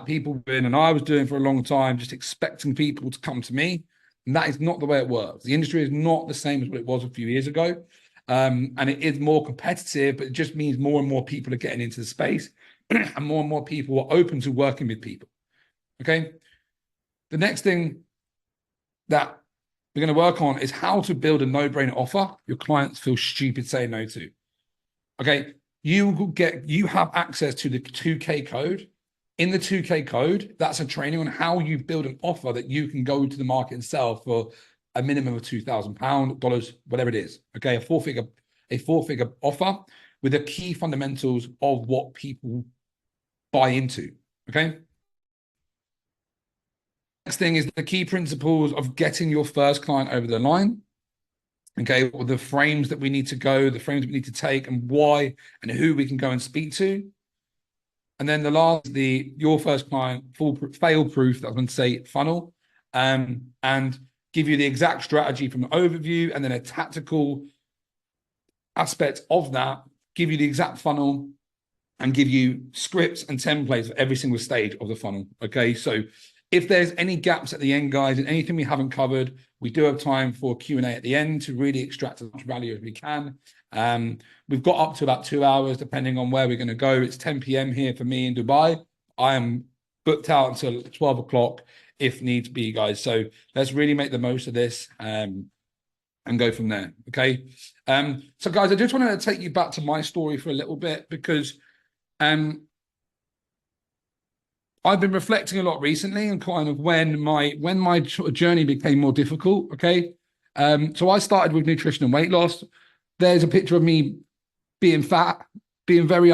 people were doing, and I was doing for a long time, just expecting people to come to me. And that is not the way it works. The industry is not the same as what it was a few years ago. And it is more competitive, but it just means more and more people are getting into the space and more people are open to working with people. Okay. The next thing that we're going to work on is how to build a no-brainer offer your clients feel stupid saying no to. Okay. You have access to the 2K code. In the 2K code, that's a training on how you build an offer that you can go to the market and sell for a minimum of £2,000, whatever it is. Okay, a four-figure offer with the key fundamentals of what people buy into. Okay. Next thing is the key principles of getting your first client over the line. Okay, or the frames that we need to go, the frames we need to take, and why and who we can go and speak to. And then the last, your first client fail-proof, that's going to say funnel, and give you the exact strategy from the overview and then a tactical aspect of that, give you the exact funnel and give you scripts and templates for every single stage of the funnel. Okay, so if there's any gaps at the end, guys, and anything we haven't covered, we do have time for Q&A at the end to really extract as much value as we can. We've got up to about 2 hours, depending on where we're going to go. It's 10 p.m. here for me in Dubai. I am booked out until 12 o'clock if needs be, guys. So let's really make the most of this and go from there. Okay. So guys, I just wanted to take you back to my story for a little bit because I've been reflecting a lot recently on kind of when my journey became more difficult. Okay. So I started with nutrition and weight loss. There's a picture of me being fat, being very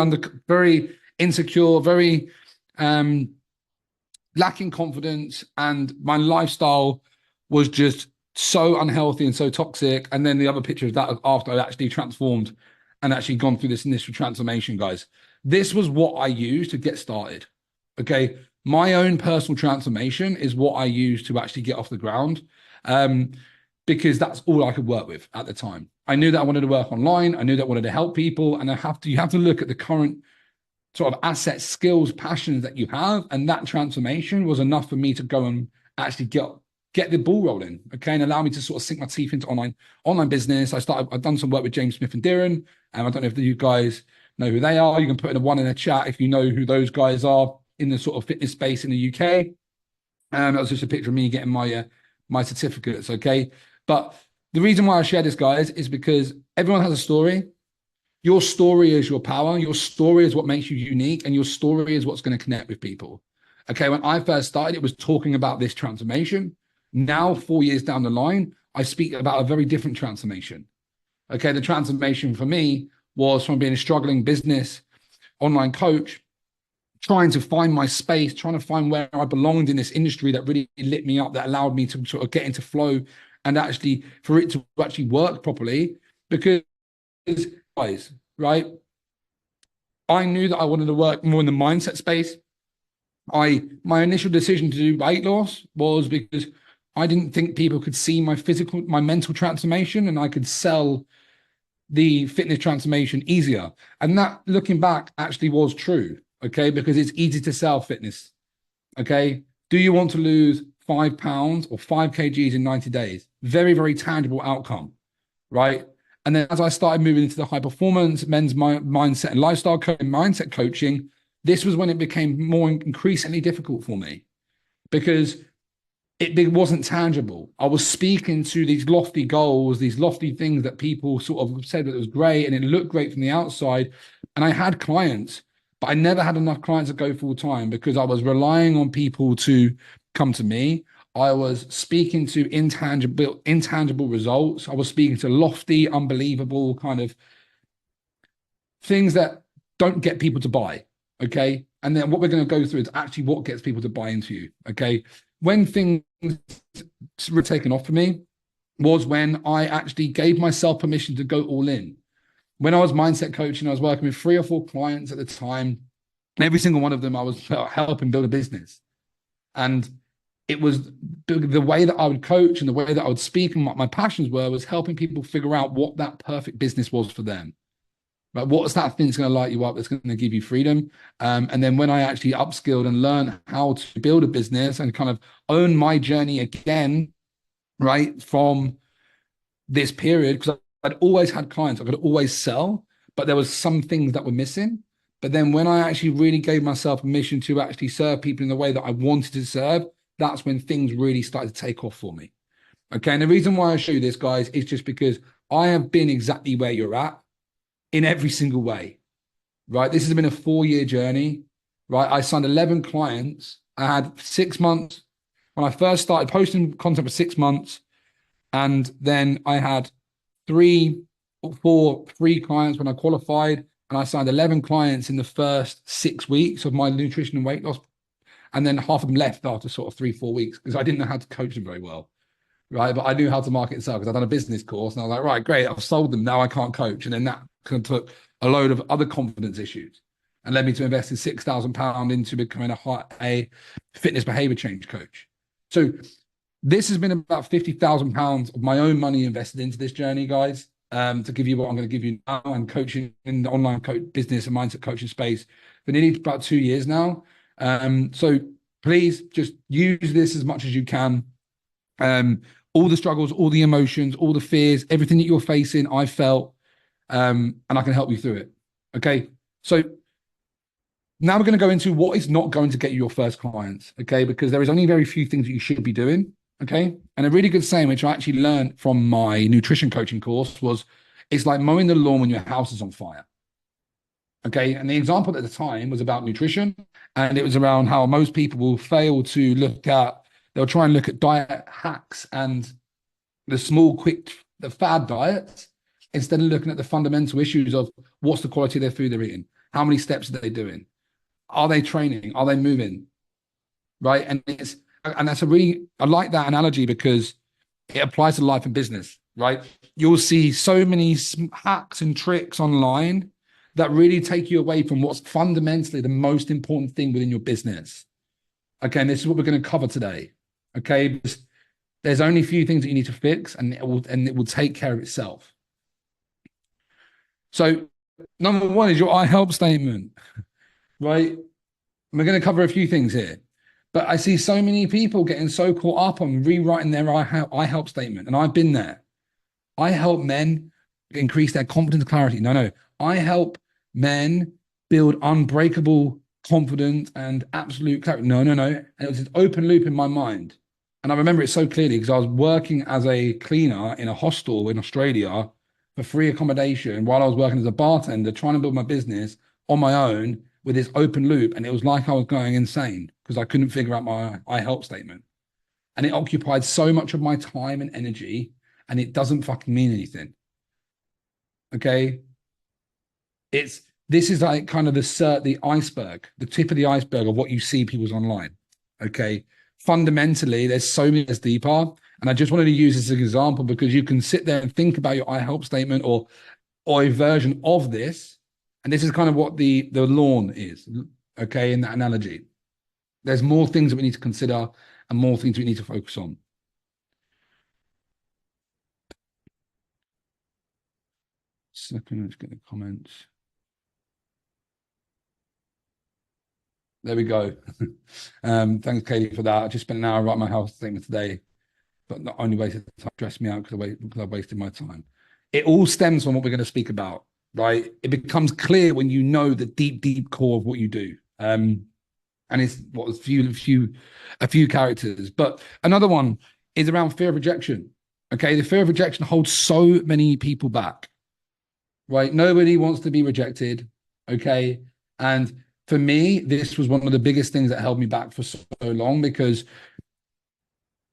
insecure, very lacking confidence, and my lifestyle was just so unhealthy and so toxic. And then the other picture of that after I'd actually transformed and actually gone through this initial transformation, guys. This was what I used to get started. Okay. My own personal transformation is what I used to actually get off the ground. Because that's all I could work with at the time. I knew that I wanted to work online. I knew that I wanted to help people. And you have to look at the current sort of assets, skills, passions that you have. And that transformation was enough for me to go and actually get the ball rolling. Okay. And allow me to sort of sink my teeth into online business. I've done some work with James Smith and Deeren. And I don't know if you guys know who they are. You can put in a 1 in a chat if you know who those guys are in the sort of fitness space in the UK. That was just a picture of me getting my certificates. Okay. But the reason why I share this, guys, is because everyone has a story. Your story is your power. Your story is what makes you unique, and your story is what's going to connect with people. Okay, when I first started, it was talking about this transformation. Now, 4 years down the line, I speak about a very different transformation. Okay, the transformation for me was from being a struggling business online coach, trying to find my space, trying to find where I belonged in this industry that really lit me up, that allowed me to sort of get into flow and actually for it to actually work properly. Because, guys, right, I knew that I wanted to work more in the mindset space. My initial decision to do weight loss was because I didn't think people could see my mental transformation, and I could sell the fitness transformation easier. And that, looking back, actually was true. Okay, because it's easy to sell fitness. Okay, do you want to lose 5 pounds or 5 kgs in 90 days? Very, very tangible outcome, right? And then as I started moving into the high performance, men's mindset and lifestyle mindset coaching, this was when it became more increasingly difficult for me. because it wasn't tangible. I was speaking to these lofty goals, these lofty things that people sort of said that it was great and it looked great from the outside. And I had clients, but I never had enough clients to go full time because I was relying on people to come to me. I was speaking to intangible results. I was speaking to lofty, unbelievable kind of things that don't get people to buy. Okay. And then what we're going to go through is actually what gets people to buy into you. Okay. When things were taken off for me was when I actually gave myself permission to go all in. When I was mindset coaching, I was working with 3 or 4 clients at the time. And every single one of them, I was helping build a business. And it was the way that I would coach and the way that I would speak and what my passions were was helping people figure out what that perfect business was for them. Right? What's that thing that's going to light you up, that's going to give you freedom? And then when I actually upskilled and learned how to build a business and kind of own my journey again, right, from this period, because I'd always had clients, I could always sell, but there was some things that were missing. But then when I actually really gave myself permission to actually serve people in the way that I wanted to serve, that's when things really started to take off for me. Okay. And the reason why I show you this, guys, is just because I have been exactly where you're at in every single way, right? This has been a 4-year journey, right? I signed 11 clients. I had 6 months when I first started posting content for 6 months. And then I had 3 or 4 free clients when I qualified, and I signed 11 clients in the first 6 weeks of my nutrition and weight loss. And then half of them left after sort of 3-4 weeks because I didn't know how to coach them very well, right? But I knew how to market and sell because I'd done a business course, and I was like, right, great, I've sold them. Now I can't coach. And then that kind of took a load of other confidence issues and led me to invest in £6,000 into becoming a fitness behavior change coach. So this has been about £50,000 of my own money invested into this journey, guys, to give you what I'm going to give you now. I'm coaching in the online business and mindset coaching space for nearly about 2 years now. So please just use this as much as you can. All the struggles, all the emotions, all the fears, everything that you're facing, I felt, and I can help you through it. Okay. So now we're going to go into what is not going to get you your first clients. Okay. Because there is only very few things that you should be doing. Okay. And a really good saying, which I actually learned from my nutrition coaching course, was it's like mowing the lawn when your house is on fire. Okay. And the example at the time was about nutrition. And it was around how most people will fail to they'll try and look at diet hacks and the small, the fad diets, instead of looking at the fundamental issues of what's the quality of their food they're eating? How many steps are they doing? Are they training? Are they moving? Right. And that's I like that analogy because it applies to life and business, right? You'll see so many hacks and tricks online that really take you away from what's fundamentally the most important thing within your business. Okay, and this is what we're going to cover today. Okay, there's only a few things that you need to fix, and it will take care of itself. So, number 1 is your I help statement, right? And we're going to cover a few things here, but I see so many people getting so caught up on rewriting their I help statement, and I've been there. I help men increase their confidence and clarity. No, I help men build unbreakable confidence and absolute clarity. No. And it was this open loop in my mind. And I remember it so clearly because I was working as a cleaner in a hostel in Australia for free accommodation while I was working as a bartender, trying to build my business on my own with this open loop. And it was like I was going insane because I couldn't figure out my I help statement. And it occupied so much of my time and energy, and it doesn't fucking mean anything. Okay. This is like kind of the iceberg, the tip of the iceberg of what you see people's online. Okay. Fundamentally, there's so many that's deeper. And I just wanted to use this as an example because you can sit there and think about your I help statement or a version of this. And this is kind of what the lawn is. Okay. In that analogy, there's more things that we need to consider and more things we need to focus on. Second, let's get the comments. There we go. Thanks, Katie, for that. I just spent an hour writing my health statement today, but not only wasted the time, stressed me out because I wasted my time. It all stems from what we're going to speak about, right? It becomes clear when you know the deep, deep core of what you do. And it's what a few characters. But another one is around fear of rejection. Okay, the fear of rejection holds so many people back, right? Nobody wants to be rejected. Okay. And for me, this was one of the biggest things that held me back for so long, because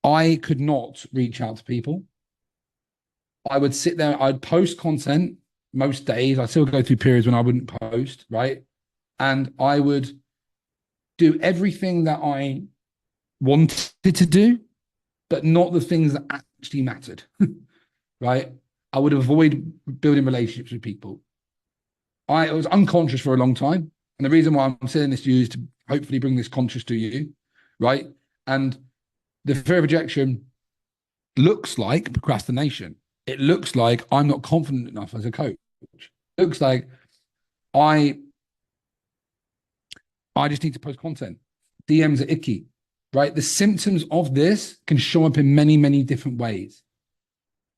I could not reach out to people. I would sit there, I'd post content most days. I still go through periods when I wouldn't post, right? And I would do everything that I wanted to do, but not the things that actually mattered, right? I would avoid building relationships with people. I was unconscious for a long time. And the reason why I'm saying this to you is to hopefully bring this conscious to you, right? And the fear of rejection looks like procrastination. It looks like I'm not confident enough as a coach. It looks like I just need to post content. DMs are icky, right? The symptoms of this can show up in many, many different ways.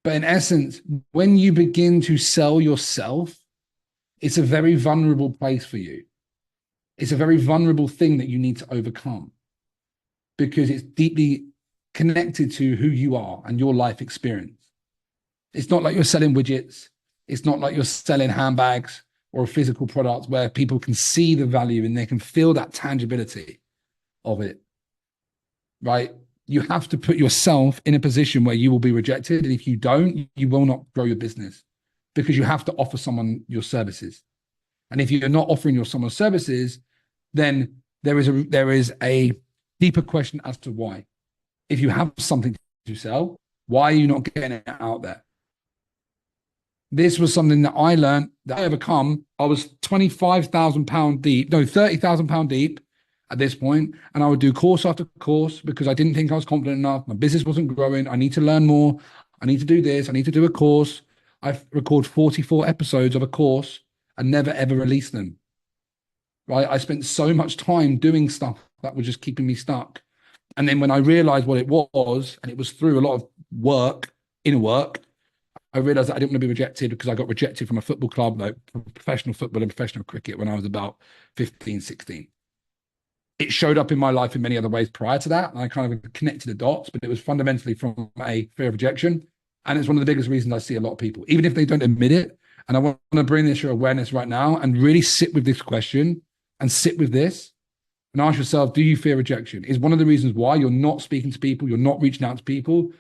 But in essence, when you begin to sell yourself, it's a very vulnerable place for you. It's a very vulnerable thing that you need to overcome, because it's deeply connected to who you are and your life experience. It's not like you're selling widgets. It's not like you're selling handbags or a physical product where people can see the value and they can feel that tangibility of it, right? You have to put yourself in a position where you will be rejected. And if you don't, you will not grow your business, because you have to offer someone your services. And if you're not offering someone services, then there is a deeper question as to why. If you have something to sell, why are you not getting it out there? This was something that I learned, that I overcome. I was £25,000 deep, no, £30,000 deep at this point, and I would do course after course because I didn't think I was confident enough. My business wasn't growing. I need to learn more. I need to do this. I need to do a course. I record 44 episodes of a course and never ever release them. Right? I spent so much time doing stuff that was just keeping me stuck. And then when I realized what it was, and it was through a lot of work, inner work, I realized that I didn't want to be rejected, because I got rejected from a football club, like from professional football and professional cricket, when I was about 15, 16. It showed up in my life in many other ways prior to that. And I kind of connected the dots, but it was fundamentally from a fear of rejection. And it's one of the biggest reasons I see a lot of people, even if they don't admit it. And I want to bring this to your awareness right now and really sit with this question and sit with this and ask yourself, do you fear rejection? Is one of the reasons why you're not speaking to people, you're not reaching out to people,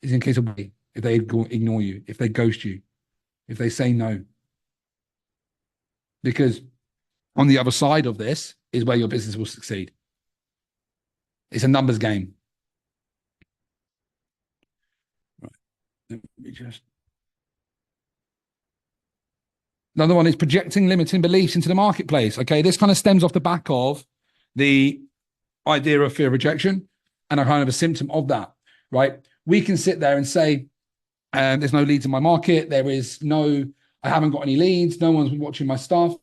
is in case of if they ignore you, if they ghost you, if they say no. Because on the other side of this is where your business will succeed. It's a numbers game. Right. Let me just... Another one is projecting limiting beliefs into the marketplace. Okay, this kind of stems off the back of the idea of fear of rejection and a kind of a symptom of that, right? We can sit there and say, there's no leads in my market. I haven't got any leads. No one's watching my stuff.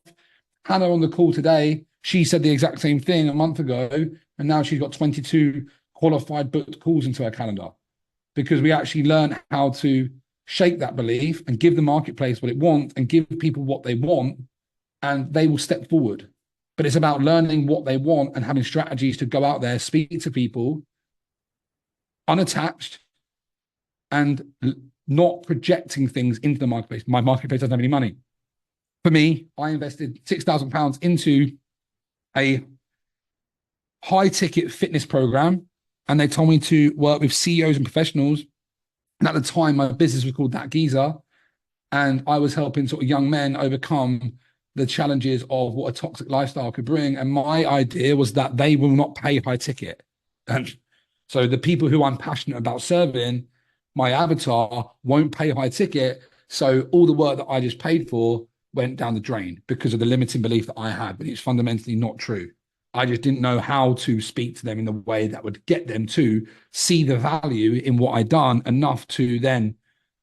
Hannah on the call today, she said the exact same thing a month ago, and now she's got 22 qualified booked calls into her calendar, because we actually learn how to shape that belief and give the marketplace what it wants and give people what they want, and they will step forward. But it's about learning what they want and having strategies to go out there, speak to people unattached, and not projecting things into the marketplace. My marketplace doesn't have any money. For me, I invested £6,000 into a high ticket fitness program, and they told me to work with CEOs and professionals. And at the time, my business was called That Geezer, and I was helping sort of young men overcome the challenges of what a toxic lifestyle could bring. And my idea was that they will not pay high ticket. And so the people who I'm passionate about serving, my avatar, won't pay high ticket. So all the work that I just paid for went down the drain because of the limiting belief that I had, but it's fundamentally not true. I just didn't know how to speak to them in the way that would get them to see the value in what I'd done enough to then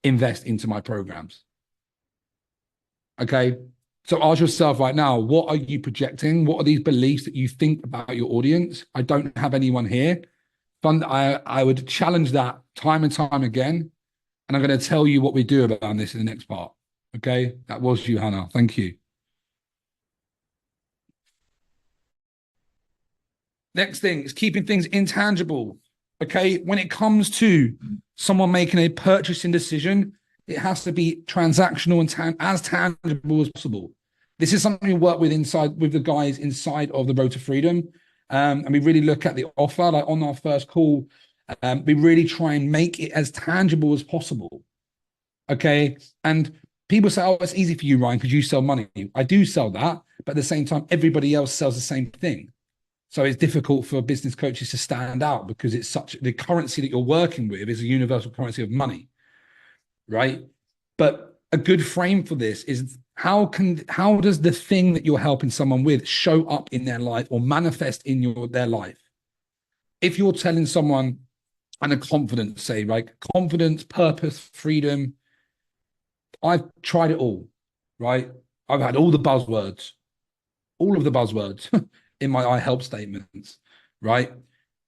invest into my programs. Okay. So ask yourself right now, what are you projecting? What are these beliefs that you think about your audience? I don't have anyone here. I would challenge that time and time again. And I'm going to tell you what we do about this in the next part. Okay. That was you, Hannah. Thank you. Next thing is keeping things intangible. Okay, when it comes to someone making a purchasing decision, it has to be transactional and as tangible as possible. This is something we work with with the guys inside of the Road to Freedom, and we really look at the offer. Like on our first call, we really try and make it as tangible as possible. Okay, and people say, "Oh, it's easy for you, Ryan, because you sell money." I do sell that, but at the same time, everybody else sells the same thing. So it's difficult for business coaches to stand out because it's the currency that you're working with is a universal currency of money, right? But a good frame for this is how does the thing that you're helping someone with show up in their life or manifest in their life? If you're telling someone, and a confidence, say, right? Confidence, purpose, freedom. I've tried it all, right? I've had all the buzzwords, all of the buzzwords in my I help statements, right?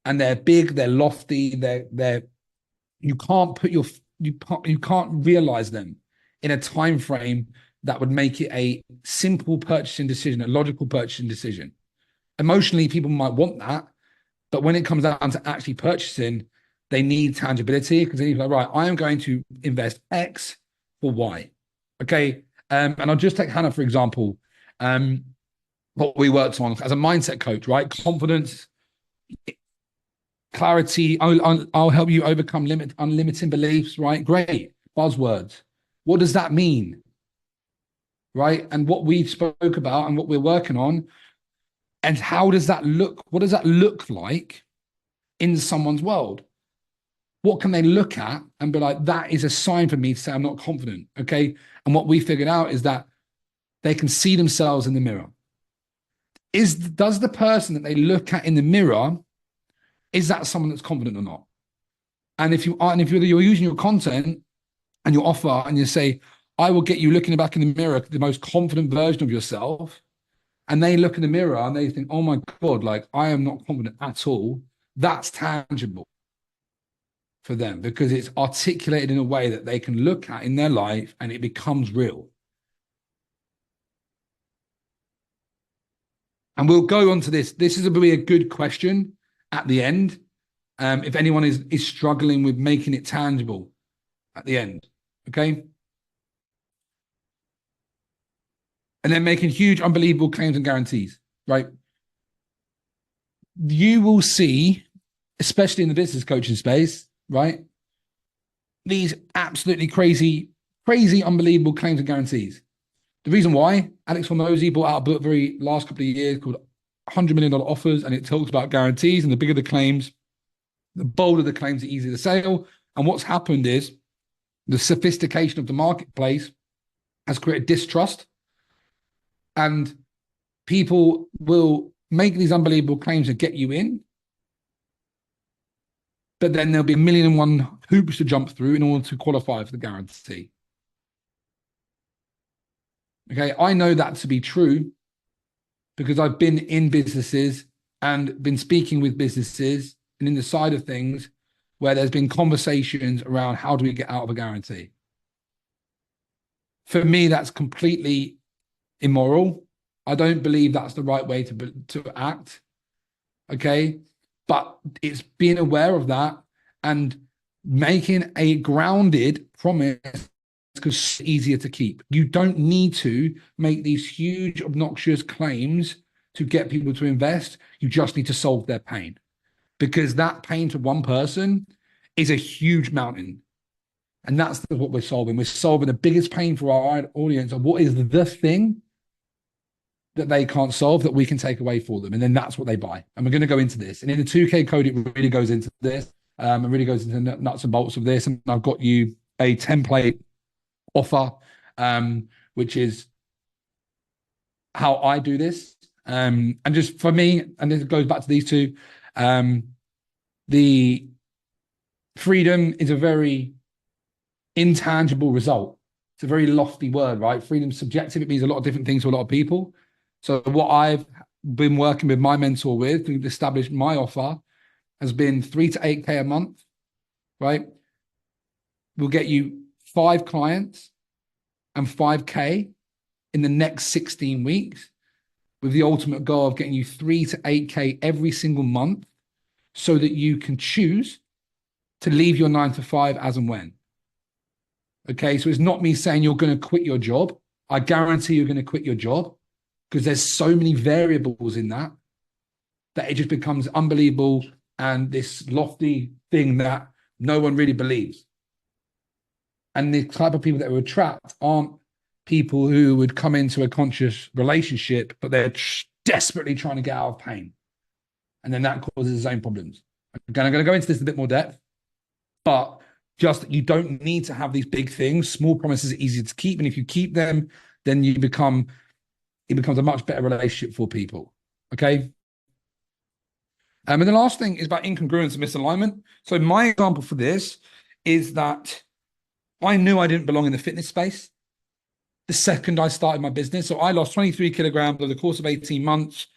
And they're big, they're lofty, they're you can't realize them in a time frame that would make it a simple purchasing decision, a logical purchasing decision. Emotionally, people might want that, but when it comes down to actually purchasing, they need tangibility because they need to be like, right, I am going to invest X for Y. Okay. And I'll just take Hannah, for example. What we worked on as a mindset coach, right? Confidence, clarity. I'll help you overcome unlimiting beliefs, right? Great. Buzzwords. What does that mean? Right? And what we spoke about and what we're working on, and how does that look? What does that look like in someone's world? What can they look at and be like, that is a sign for me to say I'm not confident, okay? And what we figured out is that they can see themselves in the mirror. Does the person that they look at in the mirror, is that someone that's confident or not? And if you're using your content and your offer and you say, I will get you looking back in the mirror, the most confident version of yourself, and they look in the mirror and they think, oh my God, like I am not confident at all, that's tangible for them because it's articulated in a way that they can look at in their life and it becomes real. And we'll go on to this. This is a good question at the end. If anyone is struggling with making it tangible at the end, okay? And then making huge, unbelievable claims and guarantees, right? You will see, especially in the business coaching space, right? These absolutely crazy, unbelievable claims and guarantees. The reason why, Alex Hormozy brought out a book very last couple of years called $100 million offers, and it talks about guarantees, and the bigger the claims, the bolder the claims, the easier the sale. And what's happened is the sophistication of the marketplace has created distrust, and people will make these unbelievable claims to get you in, but then there'll be 1,000,001 hoops to jump through in order to qualify for the guarantee. Okay, I know that to be true because I've been in businesses and been speaking with businesses and in the side of things where there's been conversations around how do we get out of a guarantee. For me, that's completely immoral. I don't believe that's the right way to act. Okay, but it's being aware of that and making a grounded promise because it's easier to keep. You don't need to make these huge, obnoxious claims to get people to invest. You just need to solve their pain, because that pain to one person is a huge mountain. And that's what we're solving. We're solving the biggest pain for our audience of what is the thing that they can't solve that we can take away for them. And then that's what they buy. And we're going to go into this. And in the 2K code, it really goes into this. It really goes into the nuts and bolts of this. And I've got you a template offer, which is how I do this. And just for me, and this goes back to these two, the freedom is a very intangible result. It's a very lofty word, right? Freedom's subjective. It means a lot of different things to a lot of people. So what I've been working with my mentor with to establish my offer has been 3 to 8K a month, right? We'll get you 5 clients and 5K in the next 16 weeks. with the ultimate goal of getting you 3 to 8K every single month so that you can choose to leave your 9 to 5 as and when. Okay, so it's not me saying you're going to quit your job. I guarantee you're going to quit your job because there's so many variables in that it just becomes unbelievable and this lofty thing that no one really believes. And the type of people that we attract aren't people who would come into a conscious relationship, but they're desperately trying to get out of pain. And then that causes its own problems. Again, I'm going to go into this in a bit more depth, but just you don't need to have these big things. Small promises are easier to keep. And if you keep them, then it becomes a much better relationship for people. Okay. And the last thing is about incongruence and misalignment. So my example for this is that I knew I didn't belong in the fitness space the second I started my business. So I lost 23 kilograms over the course of 18 months.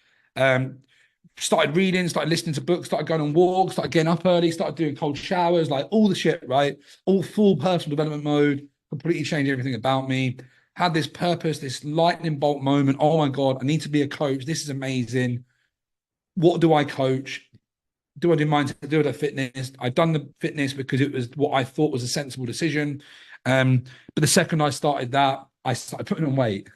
Started reading, started listening to books, started going on walks, started getting up early, started doing cold showers, like all the shit, right? All full personal development mode, completely changed everything about me. Had this purpose, this lightning bolt moment. Oh my God, I need to be a coach. This is amazing. What do I coach? Do I do mindset? Do I do fitness? I've done the fitness because it was what I thought was a sensible decision. But the second I started that, I started putting on weight.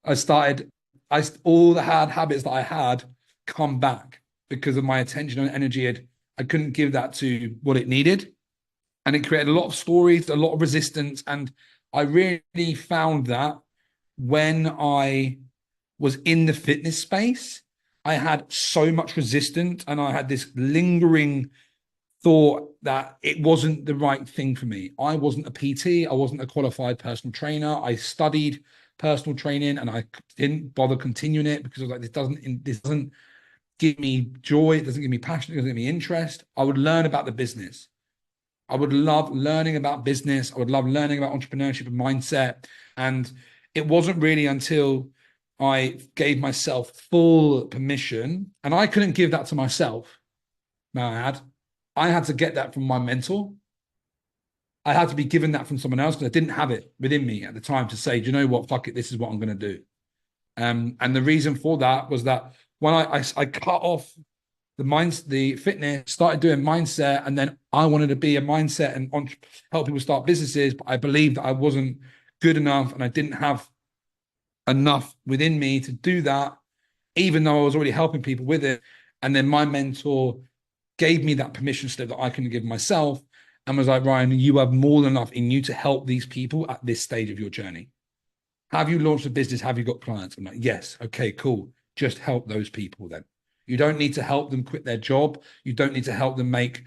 All the hard habits that I had come back because of my attention and energy. I couldn't give that to what it needed. And it created a lot of stories, a lot of resistance. And I really found that when I was in the fitness space, I had so much resistance and I had this lingering thought that it wasn't the right thing for me. I wasn't a PT. I wasn't a qualified personal trainer. I studied personal training and I didn't bother continuing it because I was like, this doesn't give me joy. It doesn't give me passion. It doesn't give me interest. I would learn about the business. I would love learning about business. I would love learning about entrepreneurship and mindset. And it wasn't really until I gave myself full permission, and I couldn't give that to myself. I had to get that from my mentor. I had to be given that from someone else because I didn't have it within me at the time to say, do you know what? Fuck it. This is what I'm going to do. And the reason for that was that when I cut off the fitness, started doing mindset, and then I wanted to be a mindset and help people start businesses, but I believed that I wasn't good enough and I didn't have enough within me to do that, even though I was already helping people with it. And then my mentor gave me that permission slip that I couldn't give myself and was like, Ryan, you have more than enough in you to help these people at this stage of your journey. Have you launched a business? Have you got clients? I'm like, yes. Okay, cool. Just help those people then. You don't need to help them quit their job. You don't need to help them make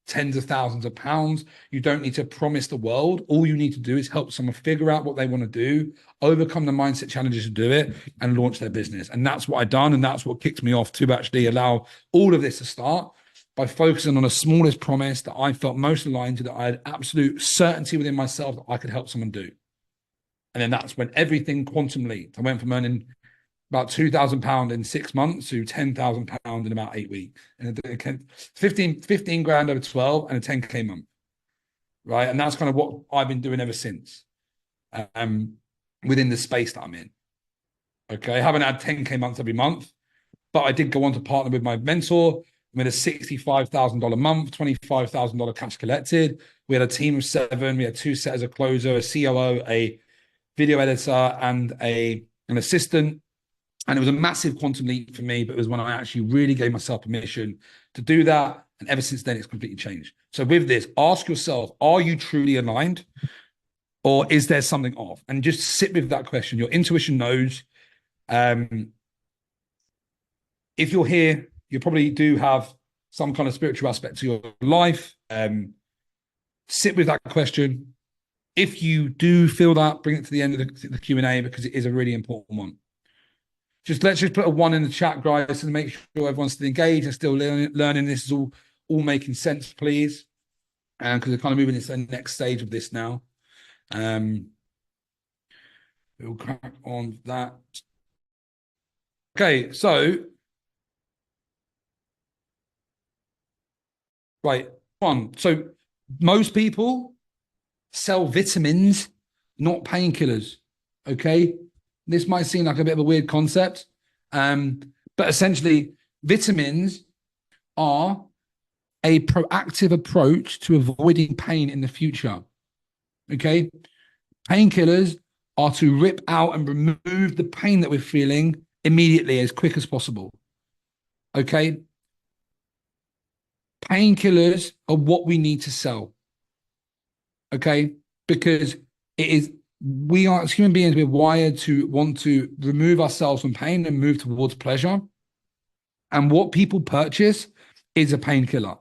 tens of thousands of pounds. You don't need to promise the world. All you need to do is help someone figure out what they want to do, overcome the mindset challenges to do it, and launch their business. And that's what I've done. And that's what kicked me off to actually allow all of this to start by focusing on the smallest promise that I felt most aligned to, that I had absolute certainty within myself that I could help someone do. And then that's when everything quantum leaped. I went from earning about £2,000 in 6 months to £10,000 in about 8 weeks. And 15 grand over 12 and a 10K month. Right. And that's kind of what I've been doing ever since, within the space that I'm in. Okay. I haven't had 10K months every month, but I did go on to partner with my mentor. We had a $65,000 month, $25,000 cash collected. We had a team of 7. We had 2 setters, a closer, a COO, a video editor, and an assistant. And it was a massive quantum leap for me, but it was when I actually really gave myself permission to do that. And ever since then, it's completely changed. So with this, ask yourself, are you truly aligned? Or is there something off? And just sit with that question. Your intuition knows. If you're here, you probably do have some kind of spiritual aspect to your life. Sit with that question. If you do feel that, bring it to the end of the Q&A because it is a really important one. Let's just put a 1 in the chat, guys, and make sure everyone's still engaged and still learning. This is all making sense, please. Because we're kind of moving into the next stage of this now. We'll crack on that. Okay, so right, one. So most people sell vitamins, not painkillers. Okay. This might seem like a bit of a weird concept, But essentially, vitamins are a proactive approach to avoiding pain in the future. Okay? Painkillers are to rip out and remove the pain that we're feeling immediately, as quick as possible. Okay? Painkillers are what we need to sell. Okay? Because we are, as human beings, we're wired to want to remove ourselves from pain and move towards pleasure. And what people purchase is a painkiller.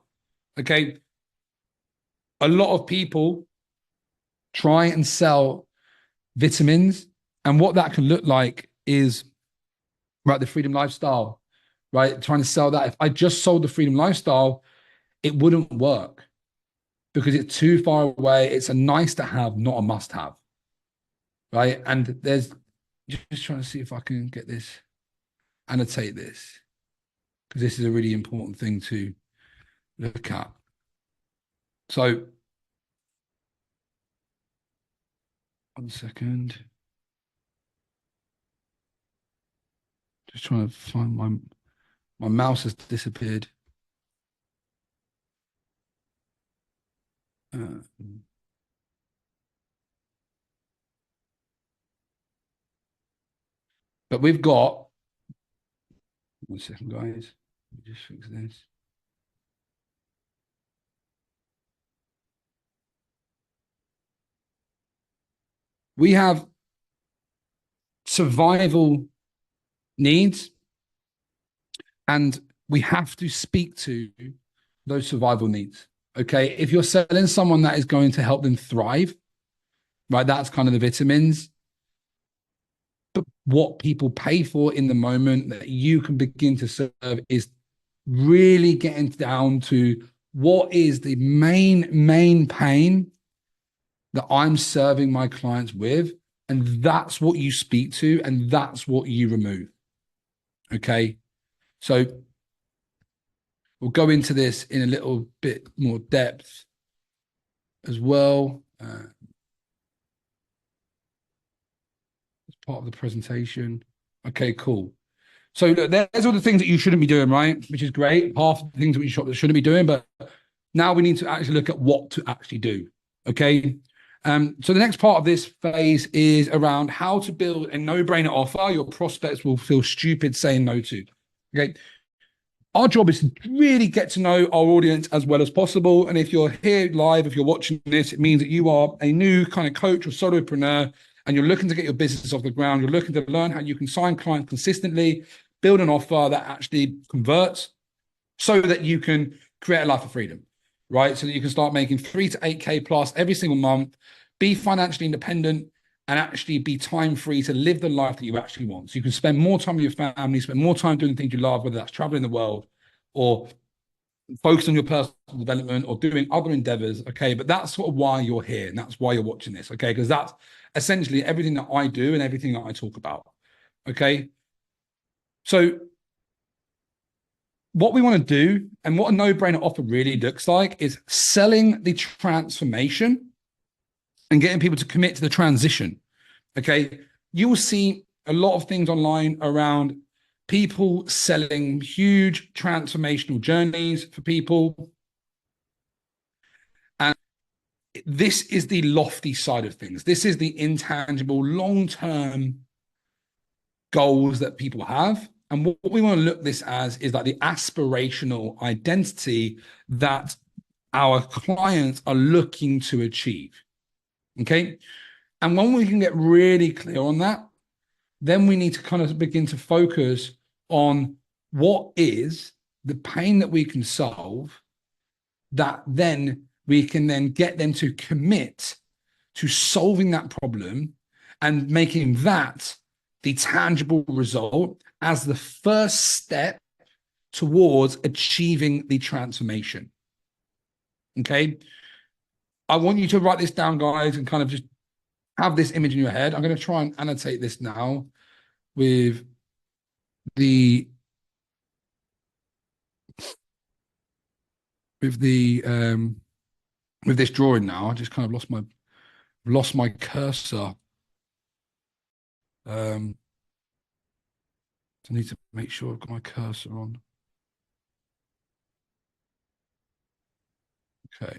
Okay? A lot of people try and sell vitamins, and what that can look like is, right, the freedom lifestyle, right? Trying to sell that. If I just sold the freedom lifestyle, it wouldn't work because it's too far away. It's a nice to have, not a must have, right? And there's, just trying to see if I can get this, annotate this, because this is a really important thing to look at. So, 1 second. Just trying to find my mouse has disappeared. But we've got, 1 second, guys. Let me just fix this. We have survival needs, and we have to speak to those survival needs. Okay, if you're selling someone that is going to help them thrive, right, that's kind of the vitamins. But what people pay for in the moment that you can begin to serve is really getting down to what is the main pain that I'm serving my clients with. And that's what you speak to, and that's what you remove. Okay. So we'll go into this in a little bit more depth as well. As part of the presentation. Okay, cool. So look, there's all the things that you shouldn't be doing, right? Which is great. Half the things that we shouldn't be doing, but now we need to actually look at what to actually do. Okay. So the next part of this phase is around how to build a no-brainer offer your prospects will feel stupid saying no to. Okay. Our job is to really get to know our audience as well as possible. And if you're here live, if you're watching this, it means that you are a new kind of coach or solopreneur and you're looking to get your business off the ground. You're looking to learn how you can sign clients consistently, build an offer that actually converts so that you can create a life of freedom, right? So that you can start making 3 to 8K plus every single month, be financially independent, and actually be time free to live the life that you actually want. So you can spend more time with your family, spend more time doing things you love, whether that's traveling the world or focus on your personal development or doing other endeavors. Okay. But that's sort of why you're here. And that's why you're watching this. Okay. Because that's essentially everything that I do and everything that I talk about. Okay. So what we want to do and what a no-brainer offer really looks like is selling the transformation and getting people to commit to the transition. Okay. You will see a lot of things online around people selling huge transformational journeys for people. And this is the lofty side of things. This is the intangible, long-term goals that people have. And what we want to look this as is like the aspirational identity that our clients are looking to achieve. Okay. And when we can get really clear on that, then we need to kind of begin to focus on what is the pain that we can solve, that then we can then get them to commit to solving that problem and making that the tangible result as the first step towards achieving the transformation. Okay. I want you to write this down, guys, and kind of just have this image in your head. I'm going to try and annotate this now with the with this drawing now. I just kind of lost my cursor. So I need to make sure I've got my cursor on. Okay.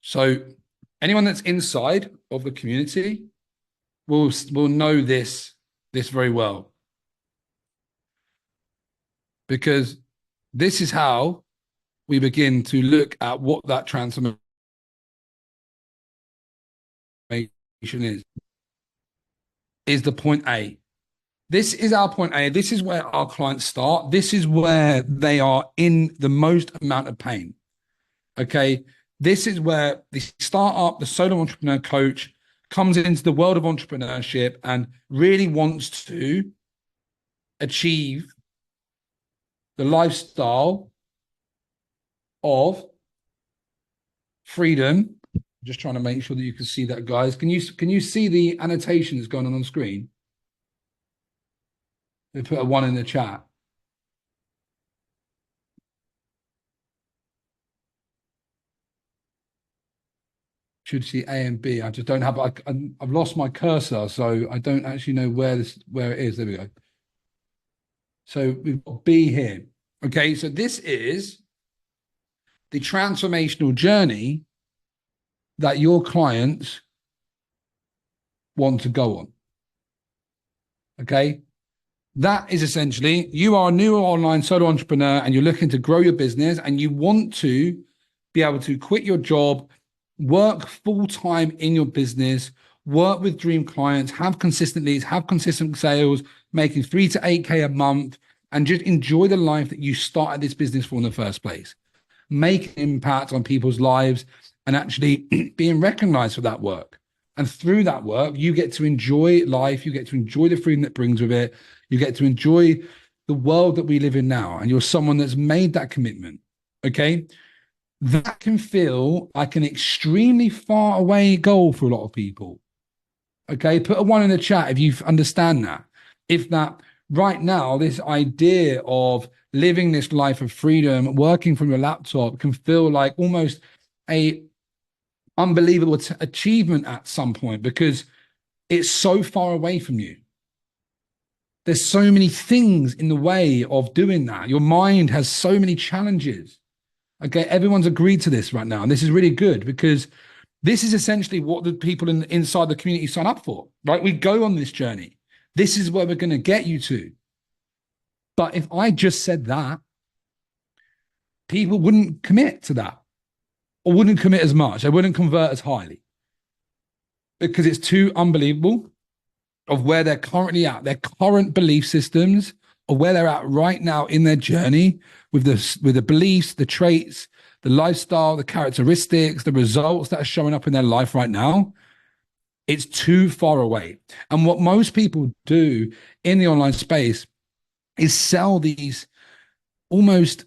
So anyone that's inside of the community will know this very well. Because this is how we begin to look at what that transformation is the point A. This is our point A. This is where our clients start. This is where they are in the most amount of pain. Okay. This is where the startup, the solo entrepreneur coach comes into the world of entrepreneurship and really wants to achieve the lifestyle of freedom. I'm just trying to make sure that you can see that, guys. Can you see the annotations going on screen? They put a 1 in the chat. Should see A and B. I just don't have. I've lost my cursor, so I don't actually know where it is. There we go. So we've got B here. Okay, so this is the transformational journey that your clients want to go on. Okay, that is essentially, you are a new online solo entrepreneur and you're looking to grow your business and you want to be able to quit your job, work full-time in your business, work with dream clients, have consistent leads, have consistent sales, making 3 to 8K a month, and just enjoy the life that you started this business for in the first place. Make an impact on people's lives and actually being recognized for that work. And through that work, you get to enjoy life. You get to enjoy the freedom that brings with it. You get to enjoy the world that we live in now. And you're someone that's made that commitment. Okay. That can feel like an extremely far away goal for a lot of people. Okay. Put a 1 in the chat if you understand that. If that right now, this idea of living this life of freedom, working from your laptop can feel like almost a unbelievable achievement at some point because it's so far away from you. There's so many things in the way of doing that. Your mind has so many challenges. Okay, everyone's agreed to this right now. And this is really good because this is essentially what the people inside the community sign up for, right? We go on this journey. This is where we're going to get you to. But if I just said that, people wouldn't commit to that or wouldn't commit as much. They wouldn't convert as highly because it's too unbelievable of where they're currently at, their current belief systems, or where they're at right now in their journey with the beliefs, the traits, the lifestyle, the characteristics, the results that are showing up in their life right now. It's too far away. And what most people do in the online space is sell these almost,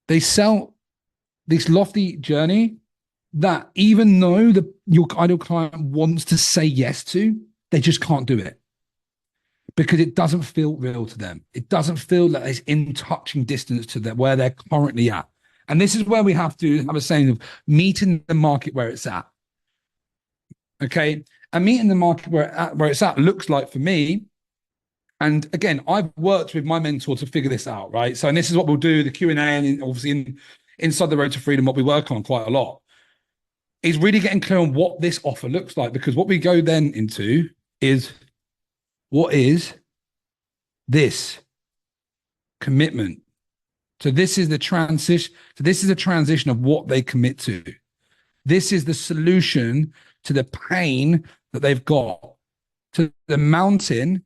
they sell this lofty journey that even though your ideal client wants to say yes to, they just can't do it because it doesn't feel real to them. It doesn't feel like it's in touching distance to them where they're currently at. And this is where we have to have a saying of meeting the market where it's at. Okay. And meeting the market where it's at looks like for me. And again, I've worked with my mentor to figure this out, right? So, and this is what we'll do, the Q&A, and obviously inside the Road to Freedom, what we work on quite a lot is really getting clear on what this offer looks like, because what we go then into is what is this commitment. So this is the transition. So this is a transition of what they commit to. This is the solution to the pain that they've got, to the mountain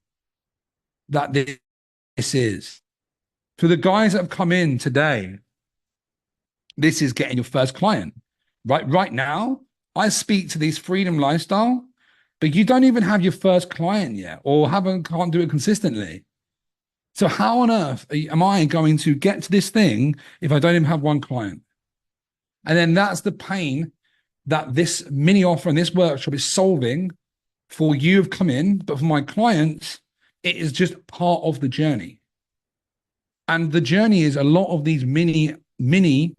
that this is. For the guys that have come in today, this is getting your first client. Right now, I speak to these freedom lifestyle, but you don't even have your first client yet, or can't do it consistently. So how on earth am I going to get to this thing if I don't even have one client? And then that's the pain that this mini offer and this workshop is solving for you who've come in, but for my clients, it is just part of the journey. And the journey is a lot of these mini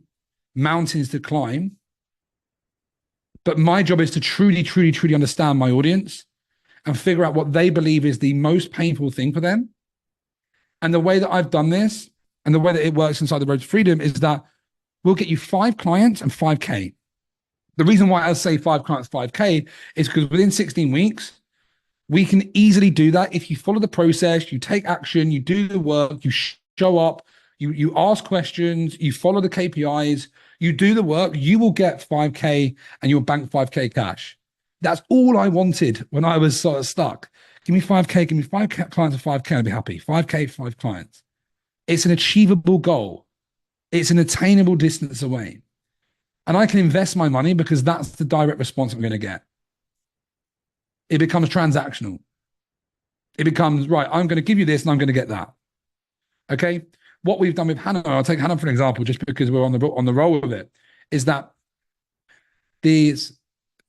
mountains to climb But my job is to truly, truly, truly understand my audience and figure out what they believe is the most painful thing for them. And the way that I've done this and the way that it works inside the Road to Freedom is that we'll get you 5 clients and 5K. The reason why I say 5 clients, 5K is because within 16 weeks, we can easily do that. If you follow the process, you take action, you do the work, you show up, you ask questions, you follow the KPIs, you do the work, you will get 5K and you'll bank 5K cash. That's all I wanted when I was sort of stuck. Give me 5K, give me 5 clients and 5K, I'll be happy. 5K, 5 clients. It's an achievable goal. It's an attainable distance away. And I can invest my money because that's the direct response I'm going to get. It becomes transactional. It becomes, right, I'm going to give you this and I'm going to get that. Okay? What we've done with Hannah, I'll take Hannah for an example, just because we're on the roll of it, is that these,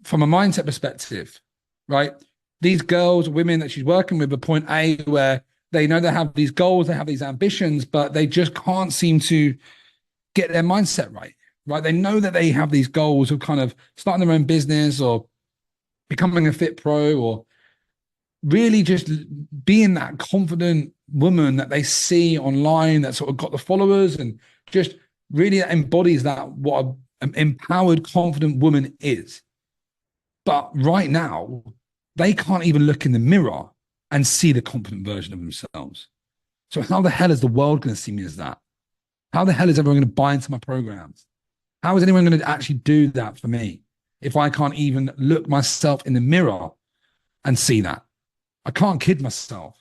from a mindset perspective, right? These girls, women that she's working with are point A, where they know they have these goals, they have these ambitions, but they just can't seem to get their mindset right. Right? They know that they have these goals of kind of starting their own business or becoming a fit pro or really just being that confident woman that they see online that sort of got the followers and just really embodies that what an empowered, confident woman is. But right now, they can't even look in the mirror and see the confident version of themselves. So how the hell is the world going to see me as that? How the hell is everyone going to buy into my programs? How is anyone going to actually do that for me if I can't even look myself in the mirror and see that? I can't kid myself.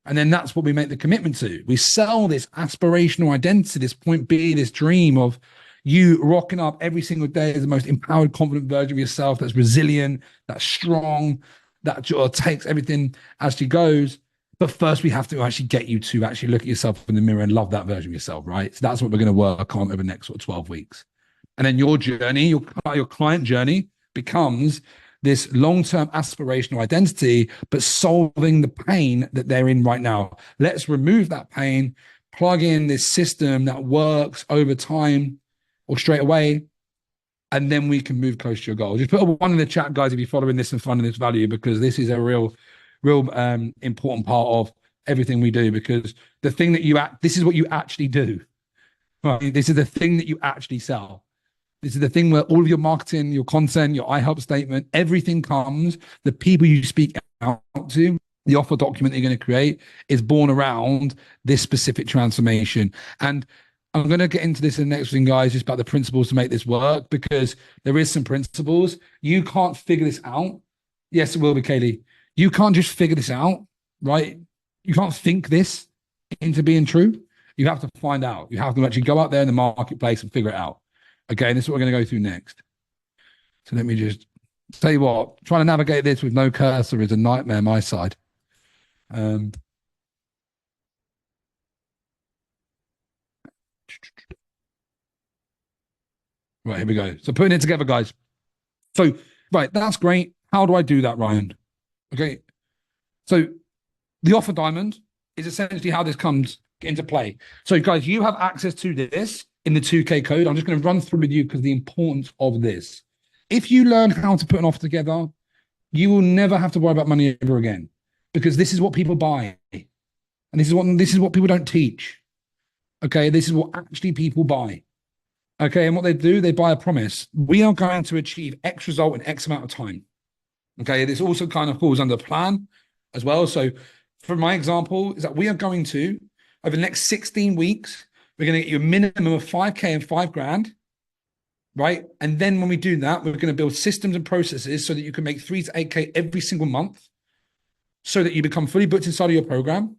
And then that's what we make the commitment to. We sell this aspirational identity, this point B, this dream of you rocking up every single day as the most empowered, confident version of yourself that's resilient, that's strong, that takes everything as she goes. But first, we have to actually get you to actually look at yourself in the mirror and love that version of yourself, right? So that's what we're going to work on over the next sort of 12 weeks. And then your journey, your client journey becomes this long-term aspirational identity, but solving the pain that they're in right now. Let's remove that pain, plug in this system that works over time or straight away, and then we can move close to your goal. Just put a 1 in the chat, guys, if you're following this and finding this value, because this is a real important part of everything we do, because the thing that this is what you actually do, right? This is the thing that you actually sell. This is the thing where all of your marketing, your content, your I help statement, everything comes, the people you speak out to, the offer document that you're going to create is born around this specific transformation. And I'm going to get into this in the next thing, guys, just about the principles to make this work, because there is some principles. You can't figure this out. Yes, it will be, Kaylee. You can't just figure this out, right? You can't think this into being true. You have to find out. You have to actually go out there in the marketplace and figure it out. Okay, and this is what we're going to go through next. So let me just tell you what, trying to navigate this with no cursor is a nightmare on my side. Right, here we go. So putting it together, guys. So, right, that's great. How do I do that, Ryan? Okay, so the offer diamond is essentially how this comes into play. So, guys, you have access to this in the 2K code. I'm just going to run through with you because the importance of this. If you learn how to put an offer together, you will never have to worry about money ever again, because this is what people buy. And this is what people don't teach. Okay, this is what actually people buy. Okay, and what they do, they buy a promise. We are going to achieve X result in X amount of time. Okay, this also kind of falls under plan as well. So for my example, is that we are going to, over the next 16 weeks, we're going to get you a minimum of 5K and 5 grand, right? And then when we do that, we're going to build systems and processes so that you can make 3 to 8K every single month, so that you become fully booked inside of your program.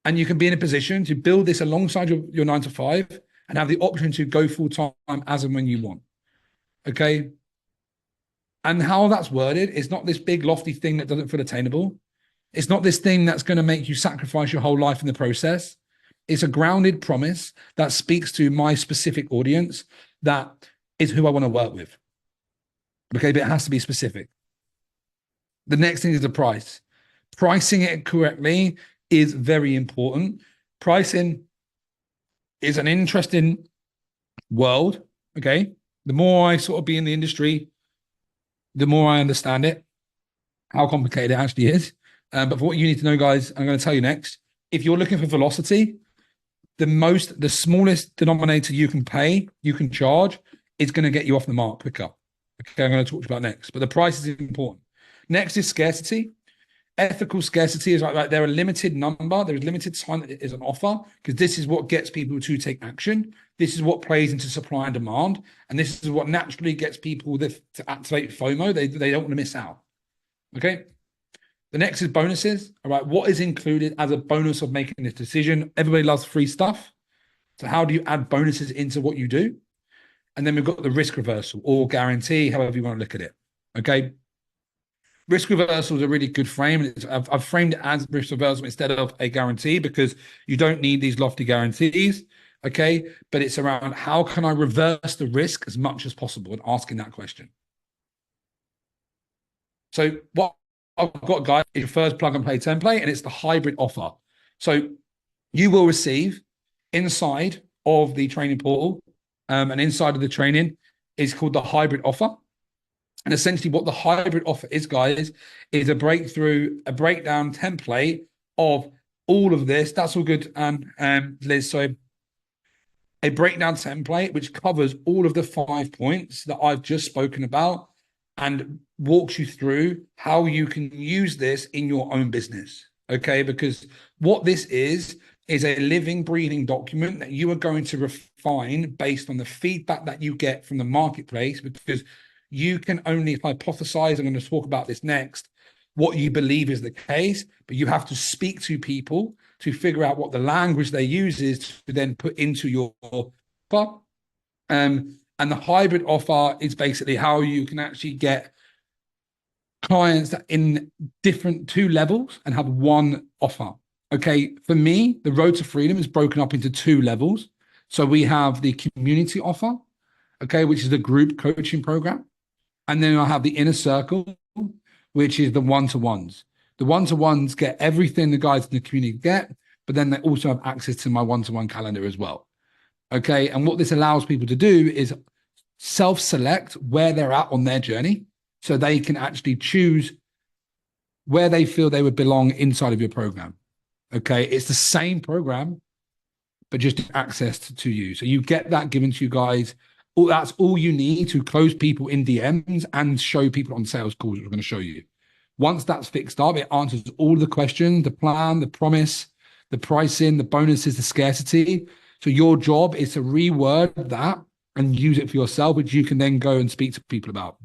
And you can be in a position to build this alongside your 9 to 5 and have the option to go full time as and when you want. Okay. And how that's worded is not this big lofty thing that doesn't feel attainable. It's not this thing that's going to make you sacrifice your whole life in the process. It's a grounded promise that speaks to my specific audience. That is who I want to work with. Okay, but it has to be specific. The next thing is the price. Pricing it correctly is very important. Pricing is an interesting world, okay? The more I sort of be in the industry, the more I understand it, how complicated it actually is. But for what you need to know, guys, I'm going to tell you next. If you're looking for velocity, the smallest denominator you can charge is going to get you off the mark quicker. Okay, I'm going to talk to you about next. But the price is important. Next is scarcity. Ethical scarcity is like there are limited number, there is limited time that it is an offer, because this is what gets people to take action. This is what plays into supply and demand, and this is what naturally gets people to activate FOMO. They don't want to miss out. Okay. The next is bonuses. All right, what is included as a bonus of making this decision? Everybody loves free stuff. So how do you add bonuses into what you do? And then we've got the risk reversal or guarantee, however you want to look at it. Okay. Risk reversal is a really good frame. I've framed it as risk reversal instead of a guarantee because you don't need these lofty guarantees. Okay. But it's around how can I reverse the risk as much as possible and asking that question. So what I've got, guys, is your first plug and play template, and it's the hybrid offer. So you will receive inside of the training portal, and inside of the training is called the hybrid offer. And essentially what the hybrid offer is, guys, is a breakdown template of all of this. That's all good, Liz. So a breakdown template which covers all of the 5 points that I've just spoken about and walks you through how you can use this in your own business. Okay, because what this is a living, breathing document that you are going to refine based on the feedback that you get from the marketplace, because you can only hypothesize, I'm going to talk about this next, what you believe is the case, but you have to speak to people to figure out what the language they use is to then put into your offer. And the hybrid offer is basically how you can actually get clients that in different 2 levels and have one offer. Okay, for me, the Road to Freedom is broken up into 2 levels. So we have the community offer, okay, which is the group coaching program. And then I have the inner circle, which is the one-to-ones. The one-to-ones get everything the guys in the community get, but then they also have access to my one-to-one calendar as well. Okay, and what this allows people to do is self-select where they're at on their journey, so they can actually choose where they feel they would belong inside of your program. Okay, it's the same program, but just access to you. So you get that given to you guys. That's all you need to close people in DMs and show people on sales calls, which we're going to show you. Once that's fixed up, it answers all the questions, the plan, the promise, the pricing, the bonuses, the scarcity. So your job is to reword that and use it for yourself, which you can then go and speak to people about.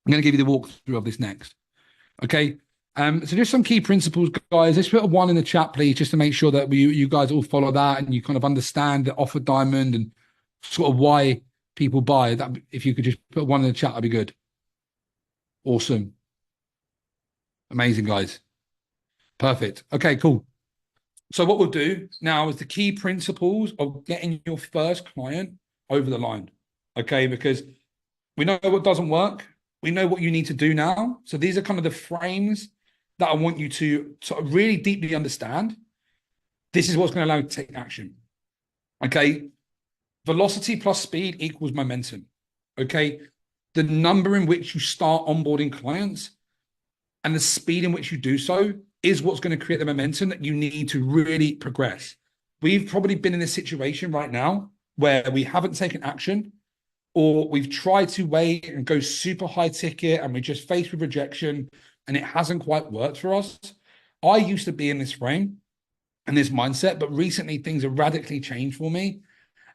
I'm going to give you the walkthrough of this next. Okay. So just some key principles, guys. Let's put a 1 in the chat, please, just to make sure that you guys all follow that and you kind of understand the offer diamond and sort of why people buy that. If you could just put 1 in the chat, that'd be good. Awesome. Amazing, guys. Perfect. Okay, cool. So what we'll do now is the key principles of getting your first client over the line. Okay, because we know what doesn't work. We know what you need to do now. So these are kind of the frames that I want you to sort of really deeply understand. This is what's going to allow you to take action. Okay. Velocity plus speed equals momentum. Okay. The number in which you start onboarding clients and the speed in which you do so is what's going to create the momentum that you need to really progress. We've probably been in this situation right now where we haven't taken action, or we've tried to wait and go super high ticket and we're just faced with rejection and it hasn't quite worked for us. I used to be in this frame and this mindset, but recently things have radically changed for me.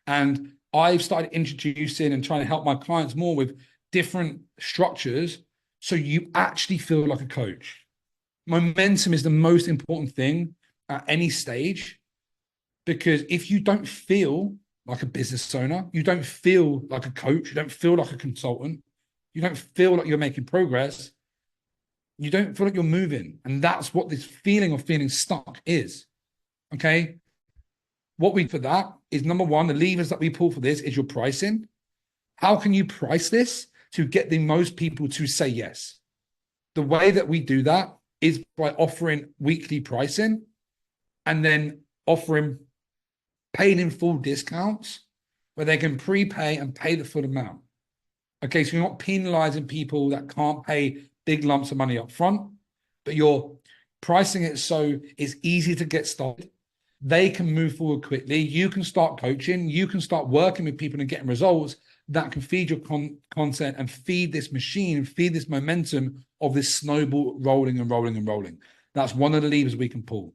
And I've started introducing and trying to help my clients more with different structures so you actually feel like a coach. Momentum is the most important thing at any stage, because if you don't feel like a business owner, you don't feel like a coach, you don't feel like a consultant, you don't feel like you're making progress, you don't feel like you're moving. And that's what this feeling of feeling stuck is. Okay. What we for that is, number 1, the levers that we pull for this is your pricing. How can you price this to get the most people to say yes? The way that we do that is by offering weekly pricing and then offering paid in full discounts where they can prepay and pay the full amount. Okay, so you're not penalizing people that can't pay big lumps of money up front, but you're pricing it so it's easy to get started. They can move forward quickly. You can start coaching. You can start working with people and getting results that can feed your content and feed this machine and feed this momentum of this snowball rolling and rolling and rolling. That's one of the levers we can pull.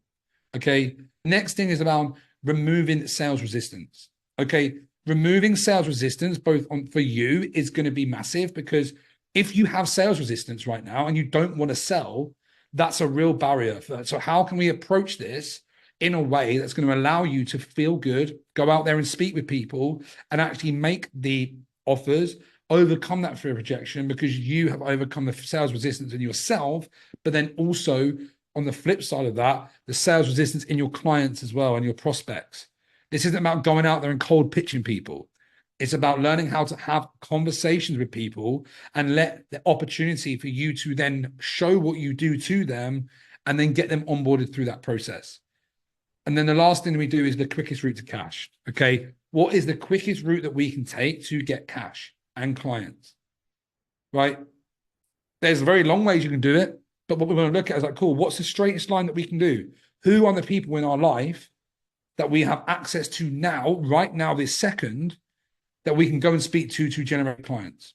Okay. Next thing is about removing sales resistance. Okay. Removing sales resistance, for you, is going to be massive, because if you have sales resistance right now and you don't want to sell, that's a real barrier. So how can we approach this in a way that's going to allow you to feel good, go out there and speak with people and actually make the offers, overcome that fear of rejection because you have overcome the sales resistance in yourself, but then also on the flip side of that, the sales resistance in your clients as well and your prospects. This isn't about going out there and cold pitching people. It's about learning how to have conversations with people and let the opportunity for you to then show what you do to them and then get them onboarded through that process. And then the last thing we do is the quickest route to cash. Okay. What is the quickest route that we can take to get cash and clients? Right. There's very long ways you can do it, but what we want to look at is like, cool, what's the straightest line that we can do? Who are the people in our life that we have access to now, right now, this second, that we can go and speak to generate clients?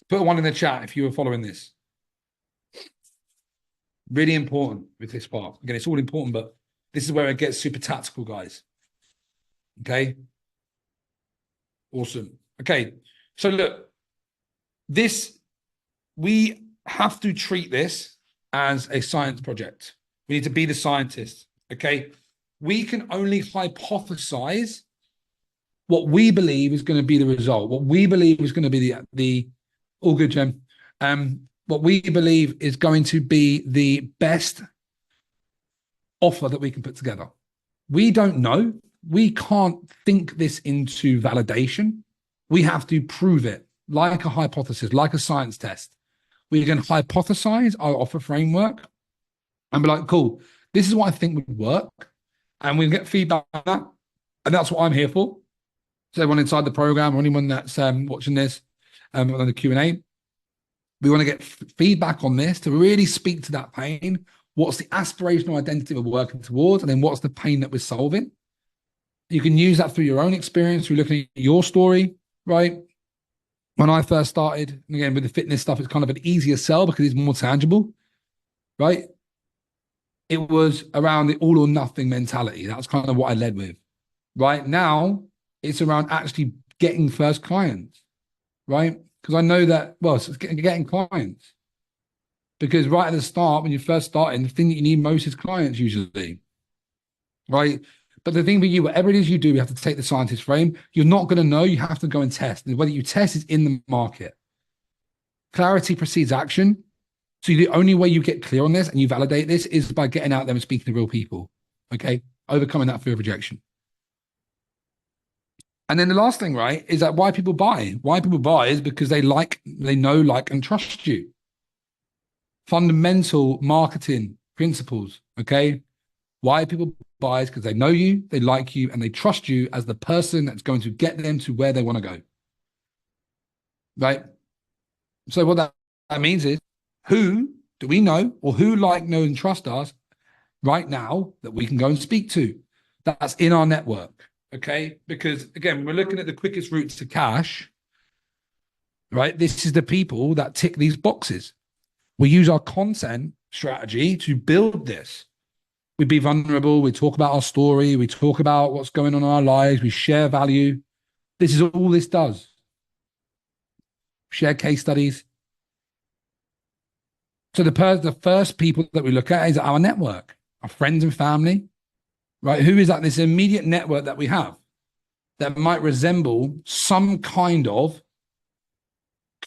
Put one in the chat if you were following this. Really important with this part. Again, it's all important, but this is where it gets super tactical, guys. Okay. Awesome. Okay. So look, we have to treat this as a science project. We need to be the scientists. Okay. We can only hypothesize what we believe is going to be the result, what we believe is going to be the all good, Jem. What we believe is going to be the best offer that we can put together. We don't know. We can't think this into validation. We have to prove it like a hypothesis, like a science test. We can hypothesize our offer framework and be like, cool, this is what I think would work. And we get feedback on that. And that's what I'm here for. So everyone inside the program or anyone that's watching this on the Q&A, we want to get feedback on this to really speak to that pain. What's the aspirational identity we're working towards? And then what's the pain that we're solving? You can use that through your own experience, through looking at your story, right? When I first started, and again, with the fitness stuff, it's kind of an easier sell because it's more tangible, right? It was around the all or nothing mentality. That's kind of what I led with. Right now, it's around actually getting first clients, right? Because I know that, well, it's getting clients. Because right at the start, when you're first starting, the thing that you need most is clients usually, right? But the thing for you, whatever it is you do, you have to take the scientist frame. You're not going to know. You have to go and test. And whether you test is in the market. Clarity precedes action. So the only way you get clear on this and you validate this is by getting out there and speaking to real people, okay? Overcoming that fear of rejection. And then the last thing, right, is that why people buy. Why people buy is because they know, like, and trust you. Fundamental marketing principles, okay? Why people buy is because they know you, they like you, and they trust you as the person that's going to get them to where they want to go, right? So what that means is, who do we know, or who like, know, and trust us right now that we can go and speak to? That's in our network, okay? Because again, we're looking at the quickest routes to cash, right? This is the people that tick these boxes. We use our content strategy to build this. We be vulnerable. We talk about our story. We talk about what's going on in our lives. We share value. This is all this does. Share case studies. So the first people that we look at is our network, our friends and family, right? Who is that? This immediate network that we have that might resemble some kind of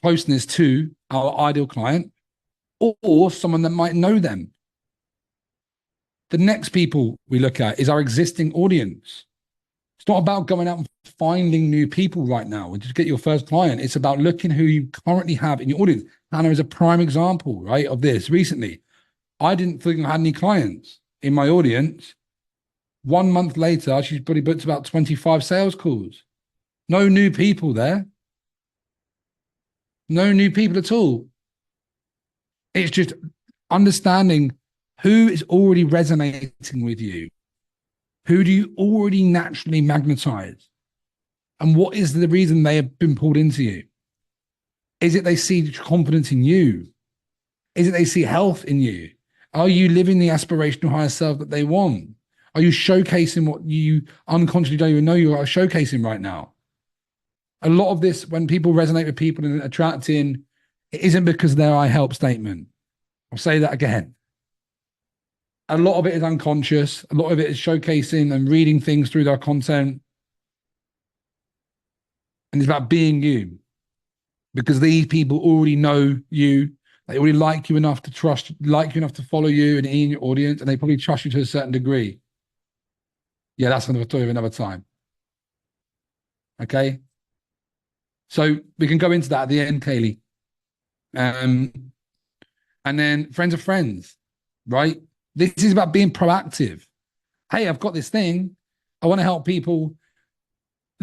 closeness to our ideal client, or someone that might know them. The next people we look at is our existing audience. It's not about going out and finding new people right now and just get your first client. It's about looking who you currently have in your audience. Hannah is a prime example, right, of this. Recently, I didn't think I had any clients in my audience. 1 month later, she's probably booked about 25 sales calls. No new people there. No new people at all. It's just understanding who is already resonating with you. Who do you already naturally magnetize? And what is the reason they have been pulled into you? Is it they see confidence in you? Is it they see health in you? Are you living the aspirational higher self that they want? Are you showcasing what you unconsciously don't even know you are showcasing right now? A lot of this, when people resonate with people and attracting, it isn't because of their I help statement. I'll say that again. A lot of it is unconscious. A lot of it is showcasing and reading things through their content. And it's about being you. Because these people already know you. They already like you enough to trust, like you enough to follow you and in your audience, and they probably trust you to a certain degree. Yeah, that's another story of another time. Okay? So we can go into that at the end, Kaylee. And then friends of friends, right? This is about being proactive. Hey, I've got this thing. I want to help people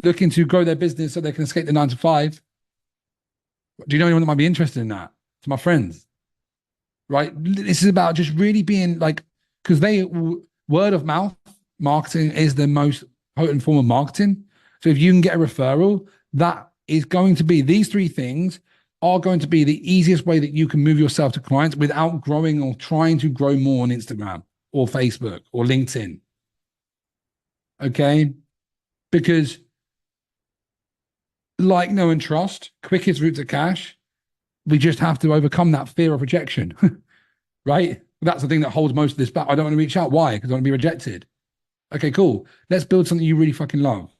looking to grow their business so they can escape the 9 to 5. Do you know anyone that might be interested in that? To my friends, right? This is about just really being like, because word of mouth marketing is the most potent form of marketing. So if you can get a referral, that is going to be, these 3 things are going to be the easiest way that you can move yourself to clients without growing or trying to grow more on Instagram or Facebook or LinkedIn. Okay? Because like, know, and trust, quickest route to cash, we just have to overcome that fear of rejection, right? That's the thing that holds most of this back. I don't want to reach out. Why? Because I want to be rejected. Okay, cool. Let's build something you really fucking love.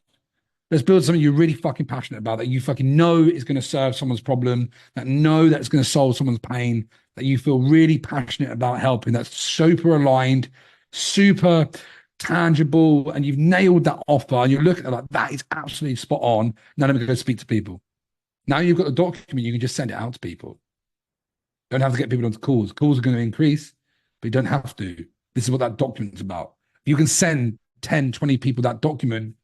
Let's build something you're really fucking passionate about, that you fucking know is going to serve someone's problem, that know that it's going to solve someone's pain, that you feel really passionate about helping, that's super aligned, super tangible, and you've nailed that offer, and you're looking at it like, that is absolutely spot on. Now let me go speak to people. Now you've got the document, you can just send it out to people. Don't have to get people onto calls. Calls are going to increase, but you don't have to. This is what that document's about. You can send 10, 20 people that document.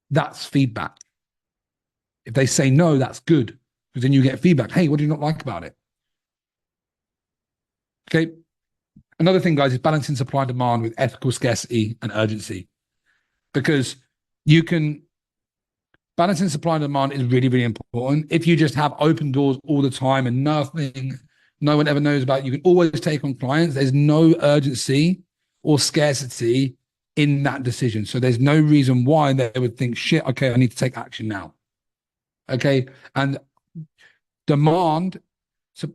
That's feedback. If they say no, that's good, because then you get feedback. Hey, what do you not like about it? Okay. Another thing, guys, is balancing supply and demand with ethical scarcity and urgency. Because you can, balancing supply and demand is really, really important. If you just have open doors all the time and nothing, no one ever knows about, you can always take on clients. There's no urgency or scarcity in that decision. So there's no reason why they would think, shit, okay, I need to take action now. Okay. And demand, so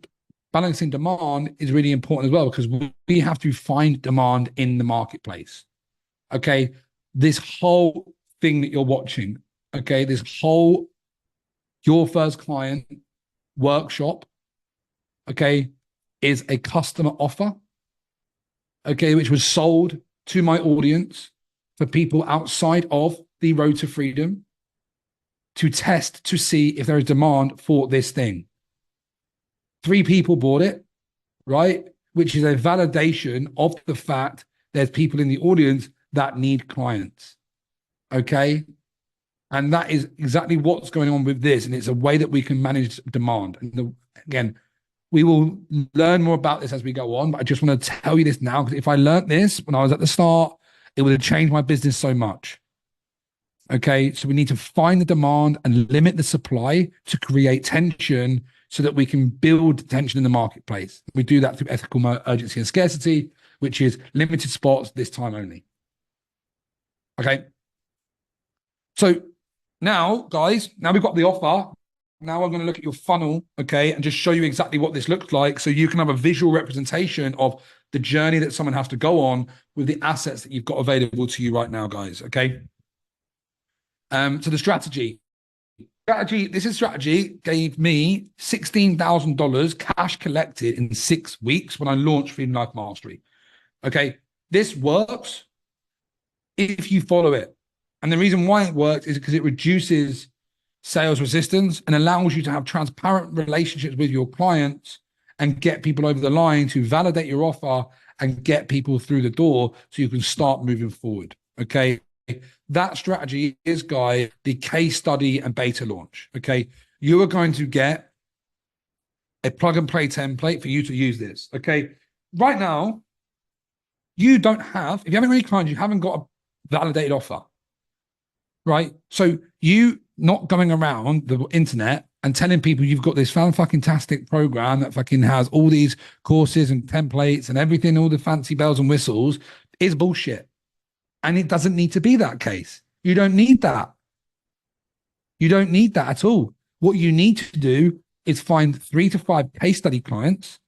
balancing demand is really important as well, because we have to find demand in the marketplace. Okay. This whole thing that you're watching, okay, this whole Your First Client workshop, okay, is a customer offer, okay, which was sold to my audience for people outside of the Road to Freedom to test to see if there is demand for this thing. 3 people bought it, right? Which is a validation of the fact there's people in the audience that need clients, okay? And that is exactly what's going on with this. And it's a way that we can manage demand. And again, we will learn more about this as we go on, but I just want to tell you this now, because if I learned this when I was at the start, it would have changed my business so much. Okay, so we need to find the demand and limit the supply to create tension so that we can build tension in the marketplace. We do that through ethical urgency and scarcity, which is limited spots this time only. Okay. So now, guys, now we've got the offer. Now I'm going to look at your funnel, okay, and just show you exactly what this looks like so you can have a visual representation of the journey that someone has to go on with the assets that you've got available to you right now, guys, okay? So the strategy, this strategy gave me $16,000 cash collected in 6 weeks when I launched Freedom Life Mastery, okay? This works if you follow it. And the reason why it works is because it reduces sales resistance and allows you to have transparent relationships with your clients and get people over the line to validate your offer and get people through the door so you can start moving forward. Okay. That strategy is, guys, the case study and beta launch. Okay. You are going to get a plug and play template for you to use this. Okay. Right now, you don't have, if you haven't got any clients, you haven't got a validated offer. Right. So you not going around the internet and telling people you've got this fan-fucking-tastic program that fucking has all these courses and templates and everything, all the fancy bells and whistles is bullshit. And it doesn't need to be that case. You don't need that. You don't need that at all. What you need to do is find 3 to 5 case study clients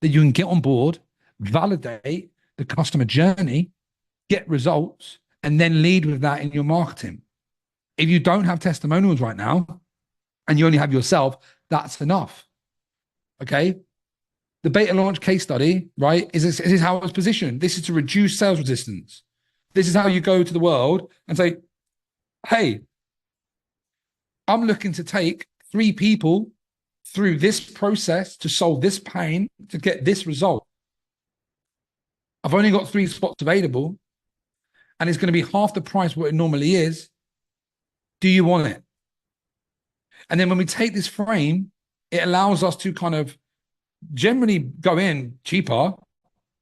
that you can get on board, validate the customer journey, get results, and then lead with that in your marketing. If you don't have testimonials right now and you only have yourself, that's enough. Okay. The beta launch case study, right, is how it's positioned. This is to reduce sales resistance. This is how you go to the world and say, hey, I'm looking to take 3 people through this process to solve this pain to get this result. I've only got 3 spots available and it's going to be half the price what it normally is. Do you want it? And then when we take this frame, it allows us to kind of generally go in cheaper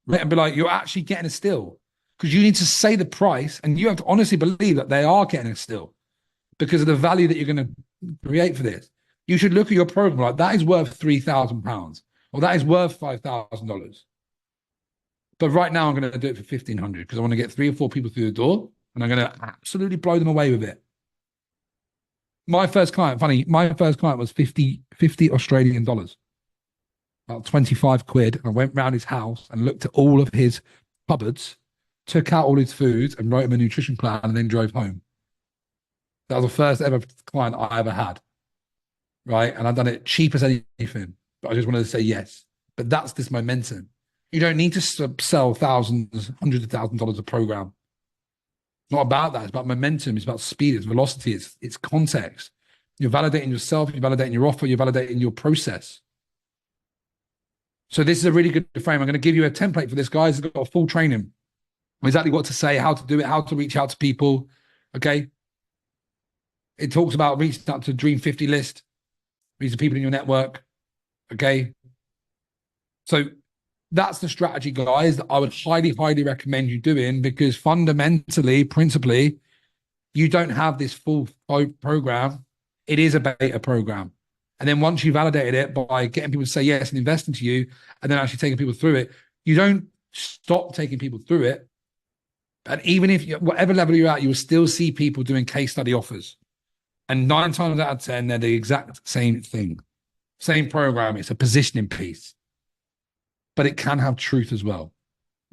and be like, you're actually getting a steal, because you need to say the price and you have to honestly believe that they are getting a steal because of the value that you're going to create for this. You should look at your program like that is worth £3,000 or that is worth $5,000. But right now I'm going to do it for 1,500 because I want to get 3 or 4 people through the door and I'm going to absolutely blow them away with it. My first client was 50 Australian dollars, about 25 quid. I went round his house and looked at all of his cupboards, took out all his foods and wrote him a nutrition plan and then drove home. That was the first ever client I ever had, right? And I've done it cheap as anything, but I just wanted to say yes. But that's this momentum. You don't need to sell thousands, hundreds of thousands of dollars a program. It's not about that. It's about momentum. It's about speed. It's velocity. It's context. You're validating yourself. You're validating your offer. You're validating your process. So this is a really good frame. I'm going to give you a template for this, guys. It's got a full training. Exactly what to say, how to do it, how to reach out to people. Okay. It talks about reaching out to Dream 50 list. These are people in your network. Okay. So that's the strategy, guys, that I would highly, highly recommend you doing, because fundamentally, principally, you don't have this full program. It is a beta program. And then once you validated it by getting people to say yes and invest into you, and then actually taking people through it, you don't stop taking people through it. And even if whatever level you're at, you will still see people doing case study offers. And 9 times out of 10, they're the exact same thing. Same program. It's a positioning piece. But it can have truth as well.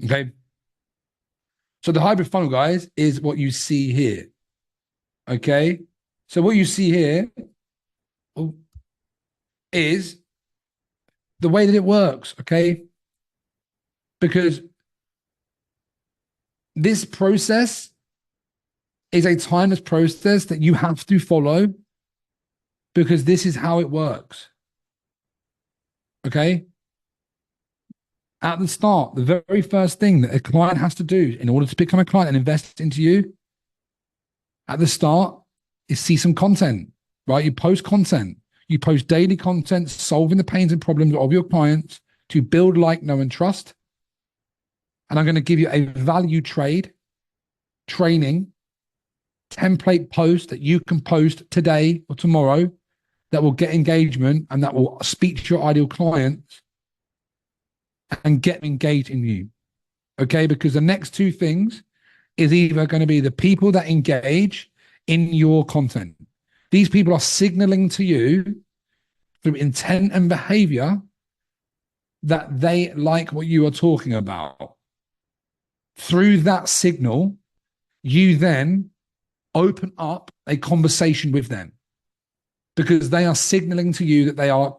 Okay. So the hybrid funnel, guys, is what you see here. Okay. So what you see here is the way that it works. Okay. Because this process is a timeless process that you have to follow, because this is how it works. Okay. At the start, the very first thing that a client has to do in order to become a client and invest into you at the start is see some content, right? You post content. You post daily content, solving the pains and problems of your clients to build, like, know, and trust. And I'm going to give you a value training template post that you can post today or tomorrow that will get engagement and that will speak to your ideal clients and get engaged in you. Okay, because the next 2 things is either going to be the people that engage in your content. These people are signaling to you through intent and behavior that they like what you are talking about. Through that signal, you then open up a conversation with them, because they are signaling to you that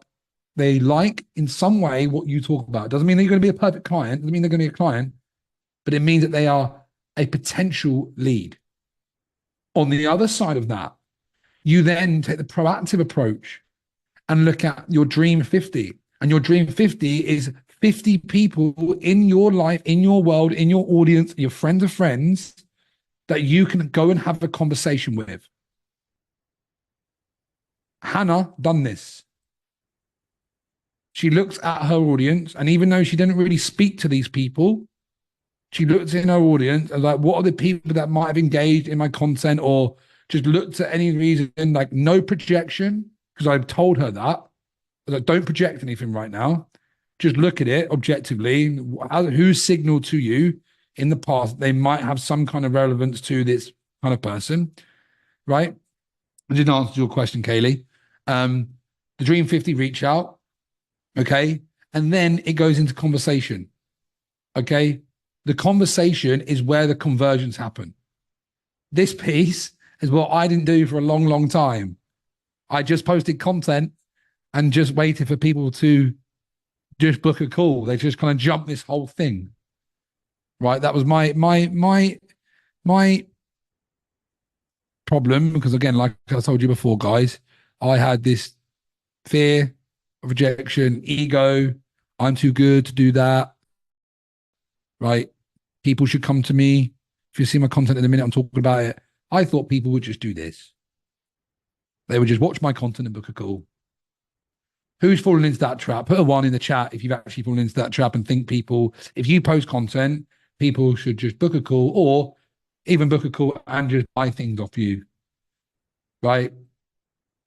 they like in some way what you talk about. It doesn't mean they're going to be a perfect client. It doesn't mean they're going to be a client, but it means that they are a potential lead. On the other side of that, you then take the proactive approach and look at your Dream 50. And your Dream 50 is 50 people in your life, in your world, in your audience, your friends of friends, that you can go and have a conversation with. Hannah done this. She looks at her audience, and even though she didn't really speak to these people, she looked in her audience and like, what are the people that might have engaged in my content, or just looked at any reason, like no projection, because I've told her that. Like, don't project anything right now. Just look at it objectively. Who's signaled to you in the past they might have some kind of relevance to this kind of person, right? I didn't answer your question, Kaylee. The Dream 50 reach out, okay? And then it goes into conversation, okay? The conversation is where the conversions happen. This piece is what I didn't do for a long, long time. I just posted content and just waited for people to just book a call. They just kind of jump this whole thing, right? That was my problem, because again, like I told you before, guys, I had this fear of rejection, ego. I'm too good to do that, right? People should come to me. If you see my content in a minute, I'm talking about it. I thought people would just do this. They would just watch my content and book a call. Who's fallen into that trap? Put a 1 in the chat if you've actually fallen into that trap and think people, if you post content, people should just book a call, or even book a call and just buy things off you, right?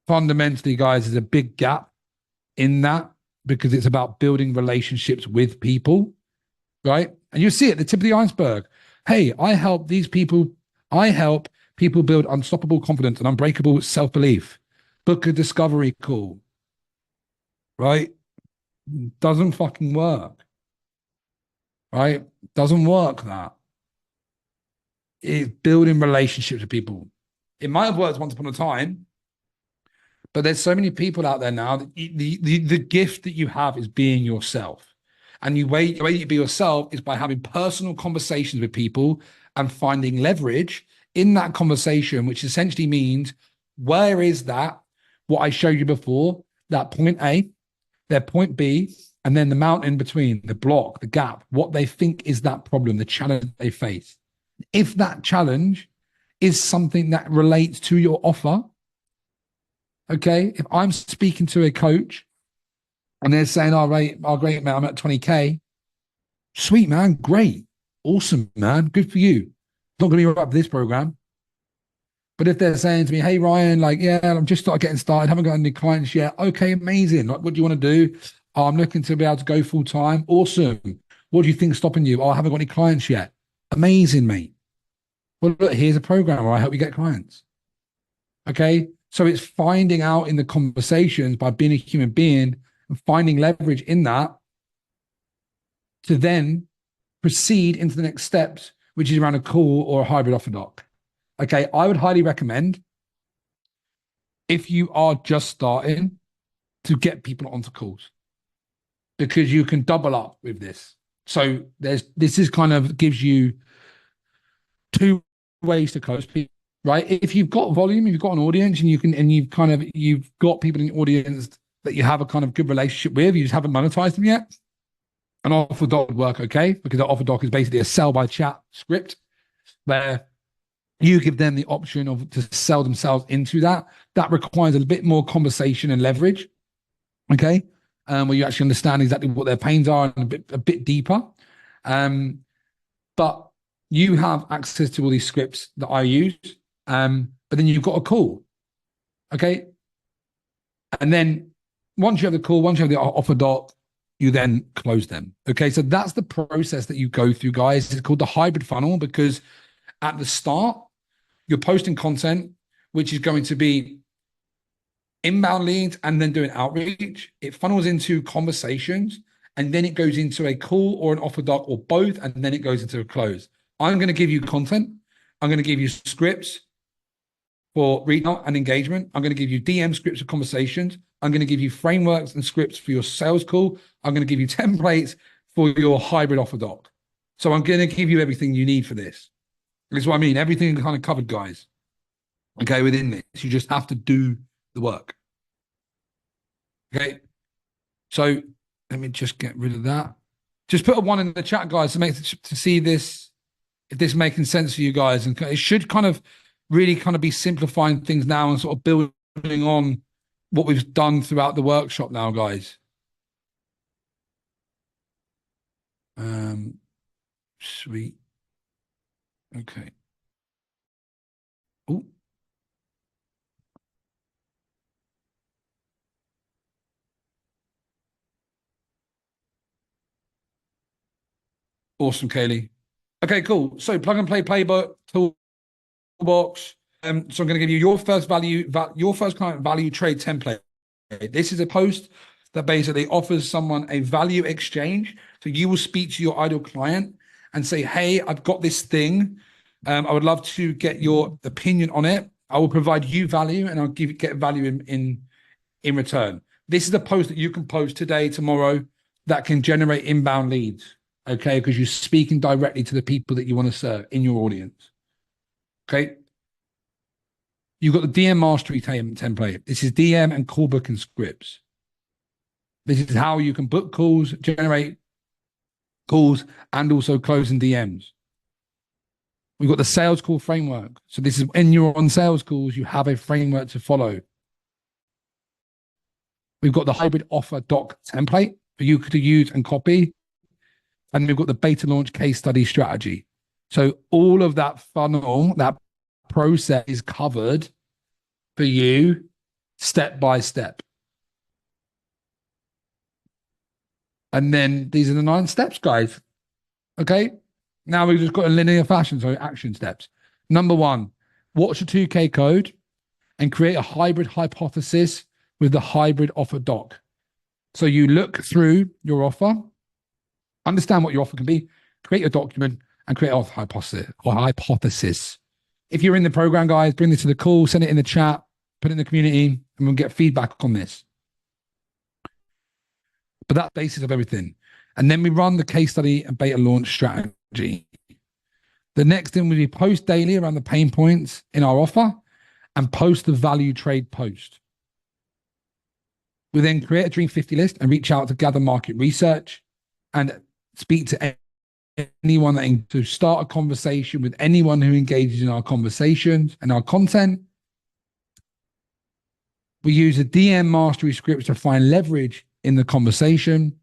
Fundamentally, guys, there's a big gap in that, because it's about building relationships with people, right? And you see it at the tip of the iceberg. Hey, I help people build unstoppable confidence and unbreakable self-belief. Book a discovery call. Right? Doesn't fucking work. Right? Doesn't work, that. It's building relationships with people. It might have worked once upon a time, but there's so many people out there now that the gift that you have is being yourself. And the way you be yourself is by having personal conversations with people and finding leverage in that conversation, which essentially means, where is that, what I showed you before, that point A, their point B, and then the mountain between, the block, the gap, what they think is that problem, the challenge they face. If that challenge is something that relates to your offer, okay, if I'm speaking to a coach and they're saying, oh, great, man, I'm at 20K. Sweet, man, great. Awesome, man, good for you. Not going to be right for this program. But if they're saying to me, hey, Ryan, like, yeah, I'm just started getting started, haven't got any clients yet. Okay, amazing. Like, what do you want to do? Oh, I'm looking to be able to go full time. Awesome. What do you think's stopping you? Oh, I haven't got any clients yet. Amazing, mate. Well, look, here's a program where I help you get clients. Okay. So it's finding out in the conversations by being a human being and finding leverage in that to then proceed into the next steps, which is around a call or a hybrid offer doc. Okay, I would highly recommend, if you are just starting, to get people onto calls, because you can double up with this. So this is kind of gives you 2 ways to close people, right? If you've got volume, if you've got an audience, and you've got people in the audience that you have a kind of good relationship with, you just haven't monetized them yet, an offer doc would work okay, because the offer doc is basically a sell by chat script where you give them the option to sell themselves into that. That requires a bit more conversation and leverage, okay? Where you actually understand exactly what their pains are and a bit deeper. But you have access to all these scripts that I use, but then you've got a call, okay? And then once you have the call, once you have the offer doc, you then close them, okay? So that's the process that you go through, guys. It's called the hybrid funnel, because at the start, you're posting content, which is going to be inbound leads and then doing outreach. It funnels into conversations, and then it goes into a call or an offer doc or both, and then it goes into a close. I'm going to give you content. I'm going to give you scripts for reach out and engagement. I'm going to give you DM scripts of conversations. I'm going to give you frameworks and scripts for your sales call. I'm going to give you templates for your hybrid offer doc. So I'm going to give you everything you need for this. That's what I mean. Everything kind of covered, guys. Okay, within this, you just have to do the work. Okay, so let me just get rid of that. Just put a 1 in the chat, guys, to see this, if this is making sense for you guys. And it should kind of really kind of be simplifying things now and sort of building on what we've done throughout the workshop now, guys. Sweet. Okay. Oh. Awesome, Kaylee. Okay, cool. So plug and play playbook, toolbox. So I'm going to give you your first client value trade template. This is a post that basically offers someone a value exchange. So you will speak to your ideal client and say, hey, I've got this thing. I would love to get your opinion on it. I will provide you value and I'll get value in return. This is a post that you can post today, tomorrow, that can generate inbound leads. Okay, because you're speaking directly to the people that you want to serve in your audience. Okay. You've got the DM mastery template. This is DM and call booking scripts. This is how you can book calls, generate calls, and also closing DMs. We've got the sales call framework. So this is when you're on sales calls, you have a framework to follow. We've got the hybrid offer doc template for you to use and copy. And we've got the beta launch case study strategy. So all of that funnel, that process is covered for you step by step. And then these are the 9 steps, guys. Okay. Now we've just got a linear fashion, so action steps. Number 1, watch the 2K code and create a hybrid hypothesis with the hybrid offer doc. So you look through your offer, understand what your offer can be, create a document, and create a hypothesis. If you're in the program, guys, bring this to the call, send it in the chat, put it in the community, and we'll get feedback on this. But that's the basis of everything. And then we run the case study and beta launch strategy. The next thing will be post daily around the pain points in our offer and post the value trade post. We then create a Dream 50 list and reach out to gather market research and speak to anyone to start a conversation with anyone who engages in our conversations and our content. We use a DM mastery script to find leverage in the conversation.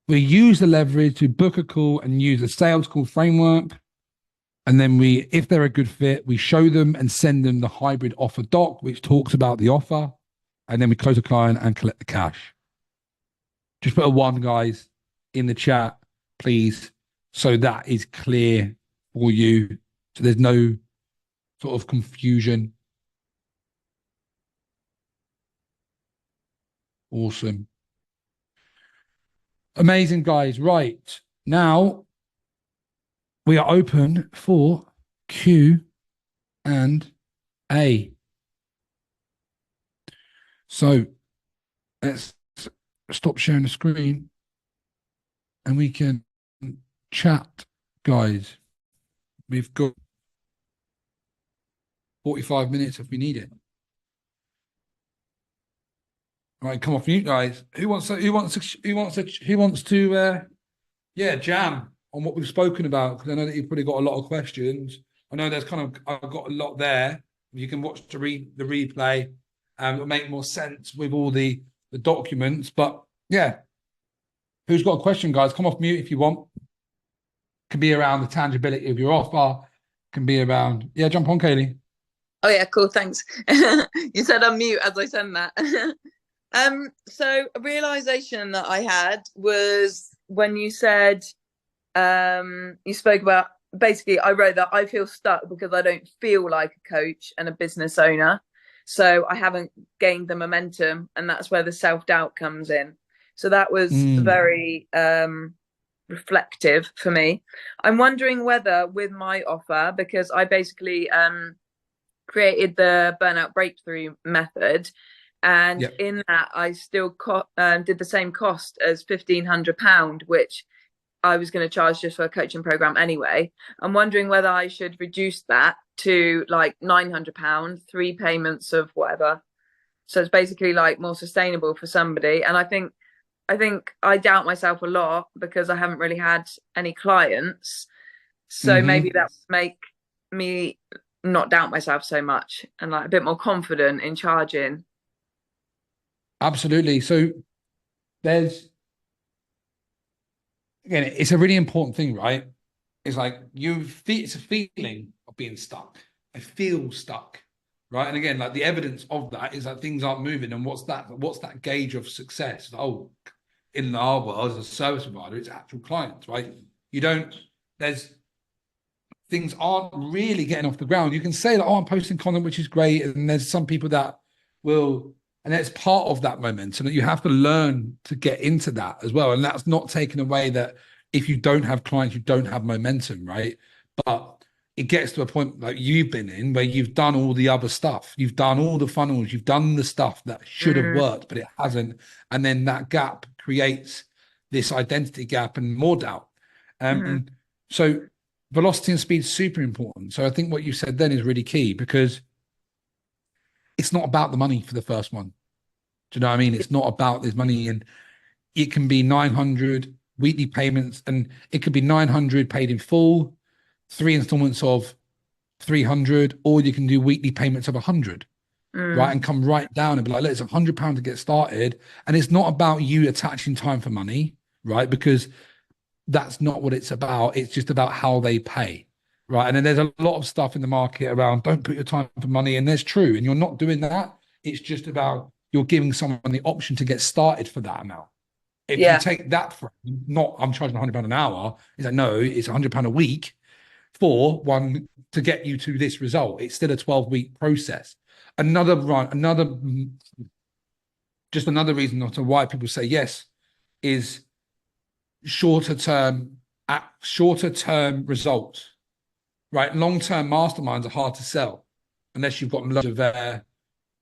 We use the leverage to book a call and use a sales call framework. And then if they're a good fit, we show them and send them the hybrid offer doc, which talks about the offer. And then we close the client and collect the cash. Just put a 1, guys, in the chat, please. So that is clear for you. So there's no sort of confusion. Awesome. Amazing, guys. Right. Now we are open for Q and A. So let's stop sharing the screen and we can chat, guys. We've got 45 minutes if we need it. All right, come off mute, guys. Who wants to jam on what we've spoken about? Because I know that you've probably got a lot of questions. I know I've got a lot there. You can watch the replay. It'll make more sense with all the documents. But yeah, who's got a question, guys? Come off mute if you want. Can be around the tangibility of your offer. Can be around, jump on, Kaylee. Oh yeah, cool. Thanks. You said unmute as I send that. So a realization that I had was when you said, you spoke about, basically I wrote that I feel stuck because I don't feel like a coach and a business owner. So I haven't gained the momentum, and that's where the self-doubt comes in. So that was very reflective for me. I'm wondering whether with my offer, because I basically created the burnout breakthrough method, and in that I still did the same cost as £1,500, which I was going to charge just for a coaching program anyway. I'm wondering whether I should reduce that to like £900, 3 payments of whatever. So it's basically like more sustainable for somebody. And I think I doubt myself a lot because I haven't really had any clients. So maybe that would make me not doubt myself so much and like a bit more confident in charging. Absolutely. So there's again, it's a really important thing, right? It's like it's a feeling of being stuck. I feel stuck, right? And again, like the evidence of that is that things aren't moving. And what's that gauge of success? Oh, in our world as a service provider, it's actual clients, right? Things aren't really getting off the ground. You can say that, oh, I'm posting content, which is great. And there's some people that will, and it's part of that momentum that you have to learn to get into that as well. And that's not taking away that if you don't have clients, you don't have momentum, right? But it gets to a point like you've been in where you've done all the other stuff. You've done all the funnels. You've done the stuff that should have worked, but it hasn't. And then that gap creates this identity gap and more doubt. So velocity and speed is super important. So I think what you said then is really key, because it's not about the money for the first one. Do you know what I mean? It's not about this money, and it can be 900 weekly payments, and it could be 900 paid in full, 3 installments of 300, or you can do weekly payments of 100, right? And come right down and be like, look, it's £100 to get started. And it's not about you attaching time for money, right? Because that's not what it's about. It's just about how they pay, right? And then there's a lot of stuff in the market around don't put your time for money, and there's true, and you're not doing that. It's just about you're giving someone the option to get started for that amount. If you take that from, not I'm charging £100 an hour, it's like, no, it's £100 a week for one to get you to this result. It's still a 12-week process. Another reason as to why people say yes is shorter term results, right? Long-term masterminds are hard to sell unless you've got loads of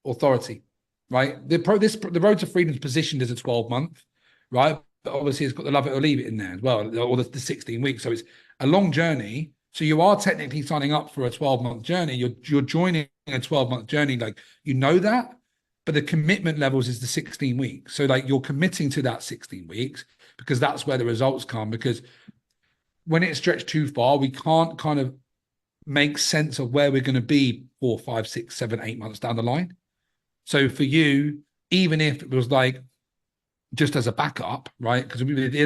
authority, right? The Road to Freedom is positioned as a 12-month, right? But obviously it's got the love it or leave it in there as well, or the 16 weeks. So it's a long journey. So you are technically signing up for a 12-month journey. You're joining a 12-month journey, like, you know that, but the commitment levels is the 16 weeks. So like you're committing to that 16 weeks because that's where the results come. Because when it's stretched too far, we can't kind of make sense of where we're going to be 4, 5, 6, 7, 8 months down the line. So for you, even if it was like just as a backup, right? Because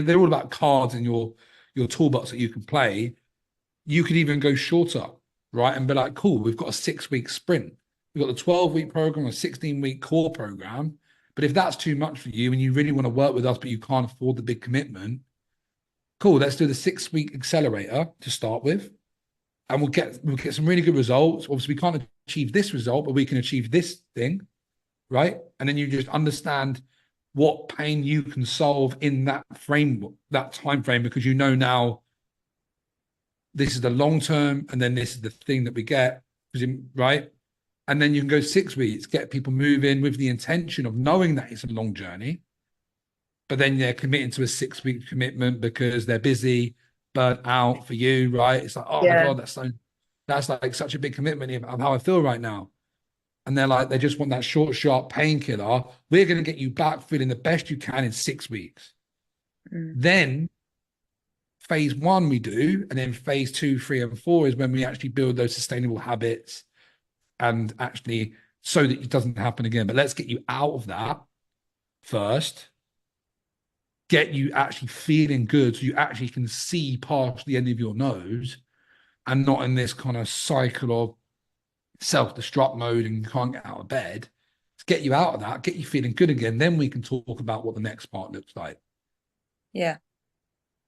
they're all about cards in your toolbox that you can play. You could even go shorter, right? And be like, cool, we've got a 6-week sprint. We've got the 12-week program, a 16-week core program. But if that's too much for you and you really want to work with us, but you can't afford the big commitment, cool, let's do the 6-week accelerator to start with. And we'll get some really good results. Obviously, we can't achieve this result, but we can achieve this thing, right? And then you just understand what pain you can solve in that time frame, because you know now this is the long term, and then this is the thing that we get, right? And then you can go 6 weeks, get people moving with the intention of knowing that it's a long journey, but then they're committing to a 6-week commitment because they're busy, burnt out for you, right? It's like, oh my God, that's like such a big commitment of how I feel right now. And they're like, they just want that short, sharp painkiller. We're going to get you back feeling the best you can in 6 weeks. Then phase 1 we do, and then phase 2, 3, and 4 is when we actually build those sustainable habits, and actually so that it doesn't happen again. But let's get you out of that first, get you actually feeling good so you actually can see past the end of your nose and not in this kind of cycle of self-destruct mode and you can't get out of bed. Let's get you out of that, get you feeling good again. Then we can talk about what the next part looks like. Yeah.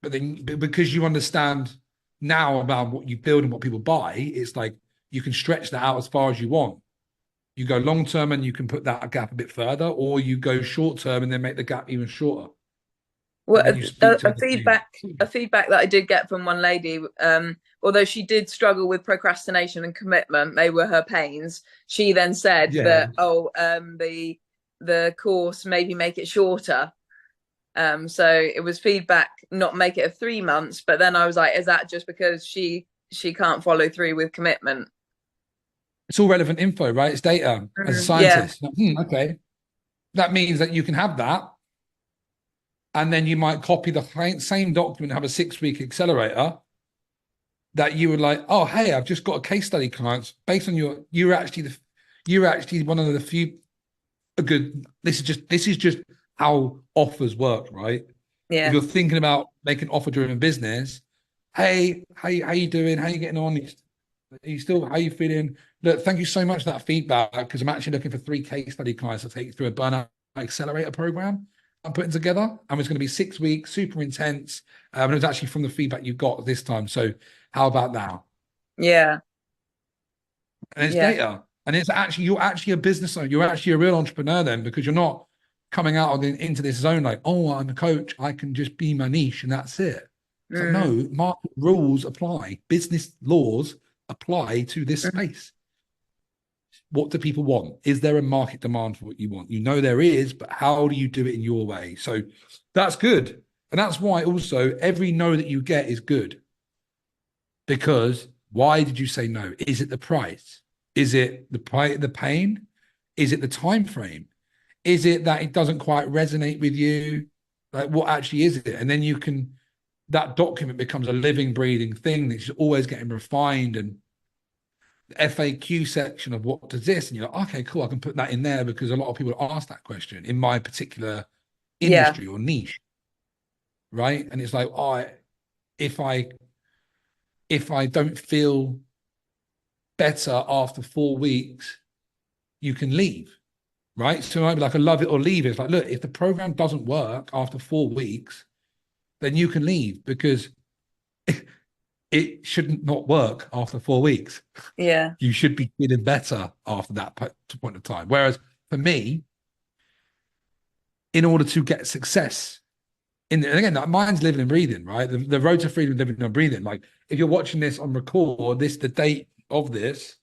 But then because you understand now about what you build and what people buy, it's like you can stretch that out as far as you want. You go long term and you can put that gap a bit further, or you go short term and then make the gap even shorter. Well, a feedback that I did get from one lady, although she did struggle with procrastination and commitment, they were her pains. She then said that, the course maybe make it shorter. So it was feedback, not make it 3 months. But then I was like, is that just because she can't follow through with commitment? It's all relevant info, right? It's data as a scientist. Okay. That means that you can have that. And then you might copy the same document, have a 6-week accelerator that you would like, oh, hey, I've just got a case study clients based on you're actually one of the few good. This is just how offers work, right? If you're thinking about making offer-driven business, hey, how you doing? How you getting on? How you feeling? Look, thank you so much for that feedback, because I'm actually looking for 3 case study clients to take you through a burnout accelerator program I'm putting together. And it's going to be 6 weeks, super intense. And it was actually from the feedback you got this time. So how about now? Yeah. And it's data. And it's actually, you're actually a business owner. You're actually a real entrepreneur then, because you're not coming out into this zone like, oh, I'm a coach, I can just be my niche and that's it. It's like, no, market rules apply. Business laws apply to this space. What do people want? Is there a market demand for what you want? You know there is, but how do you do it in your way? So that's good. And that's why also every no that you get is good. Because why did you say no? Is it the price? Is it the pain? Is it the time frame? Is it that it doesn't quite resonate with you? Like, what actually is it? And then that document becomes a living, breathing thing that's always getting refined. And the FAQ section of what does this? And you're like, okay, cool, I can put that in there, because a lot of people ask that question in my particular industry or niche. Right. And it's like, oh, if I don't feel better after 4 weeks, you can leave. Right. So I'd be like, I love it or leave it. It's like, look, if the program doesn't work after 4 weeks, then you can leave, because it shouldn't not work after 4 weeks. Yeah. You should be feeling better after that point of time. Whereas for me, in order to get success, and again, mine's living and breathing, right? The road to freedom, living and breathing. Like, if you're watching this on record, the date of this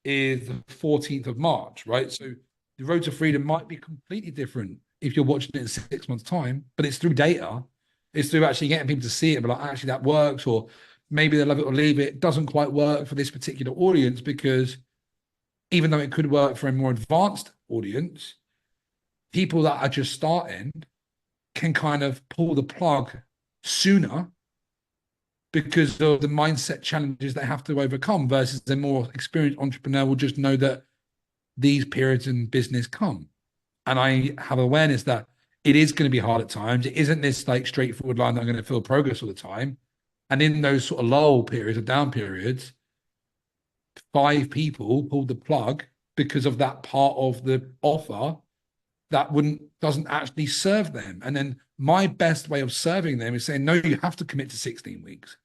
is the 14th of March, right? So the road to freedom might be completely different if you're watching it in 6 months' time, but it's through data. It's through actually getting people to see it and be like, actually, that works, or maybe they love it or leave it. It doesn't quite work for this particular audience, because even though it could work for a more advanced audience, people that are just starting can kind of pull the plug sooner because of the mindset challenges they have to overcome, versus a more experienced entrepreneur will just know that these periods in business come. And I have awareness that it is going to be hard at times. It isn't this like straightforward line that I'm going to feel progress all the time. And in those sort of lull periods or down periods, 5 people pulled the plug because of that part of the offer that doesn't actually serve them. And then my best way of serving them is saying, no, you have to commit to 16 weeks,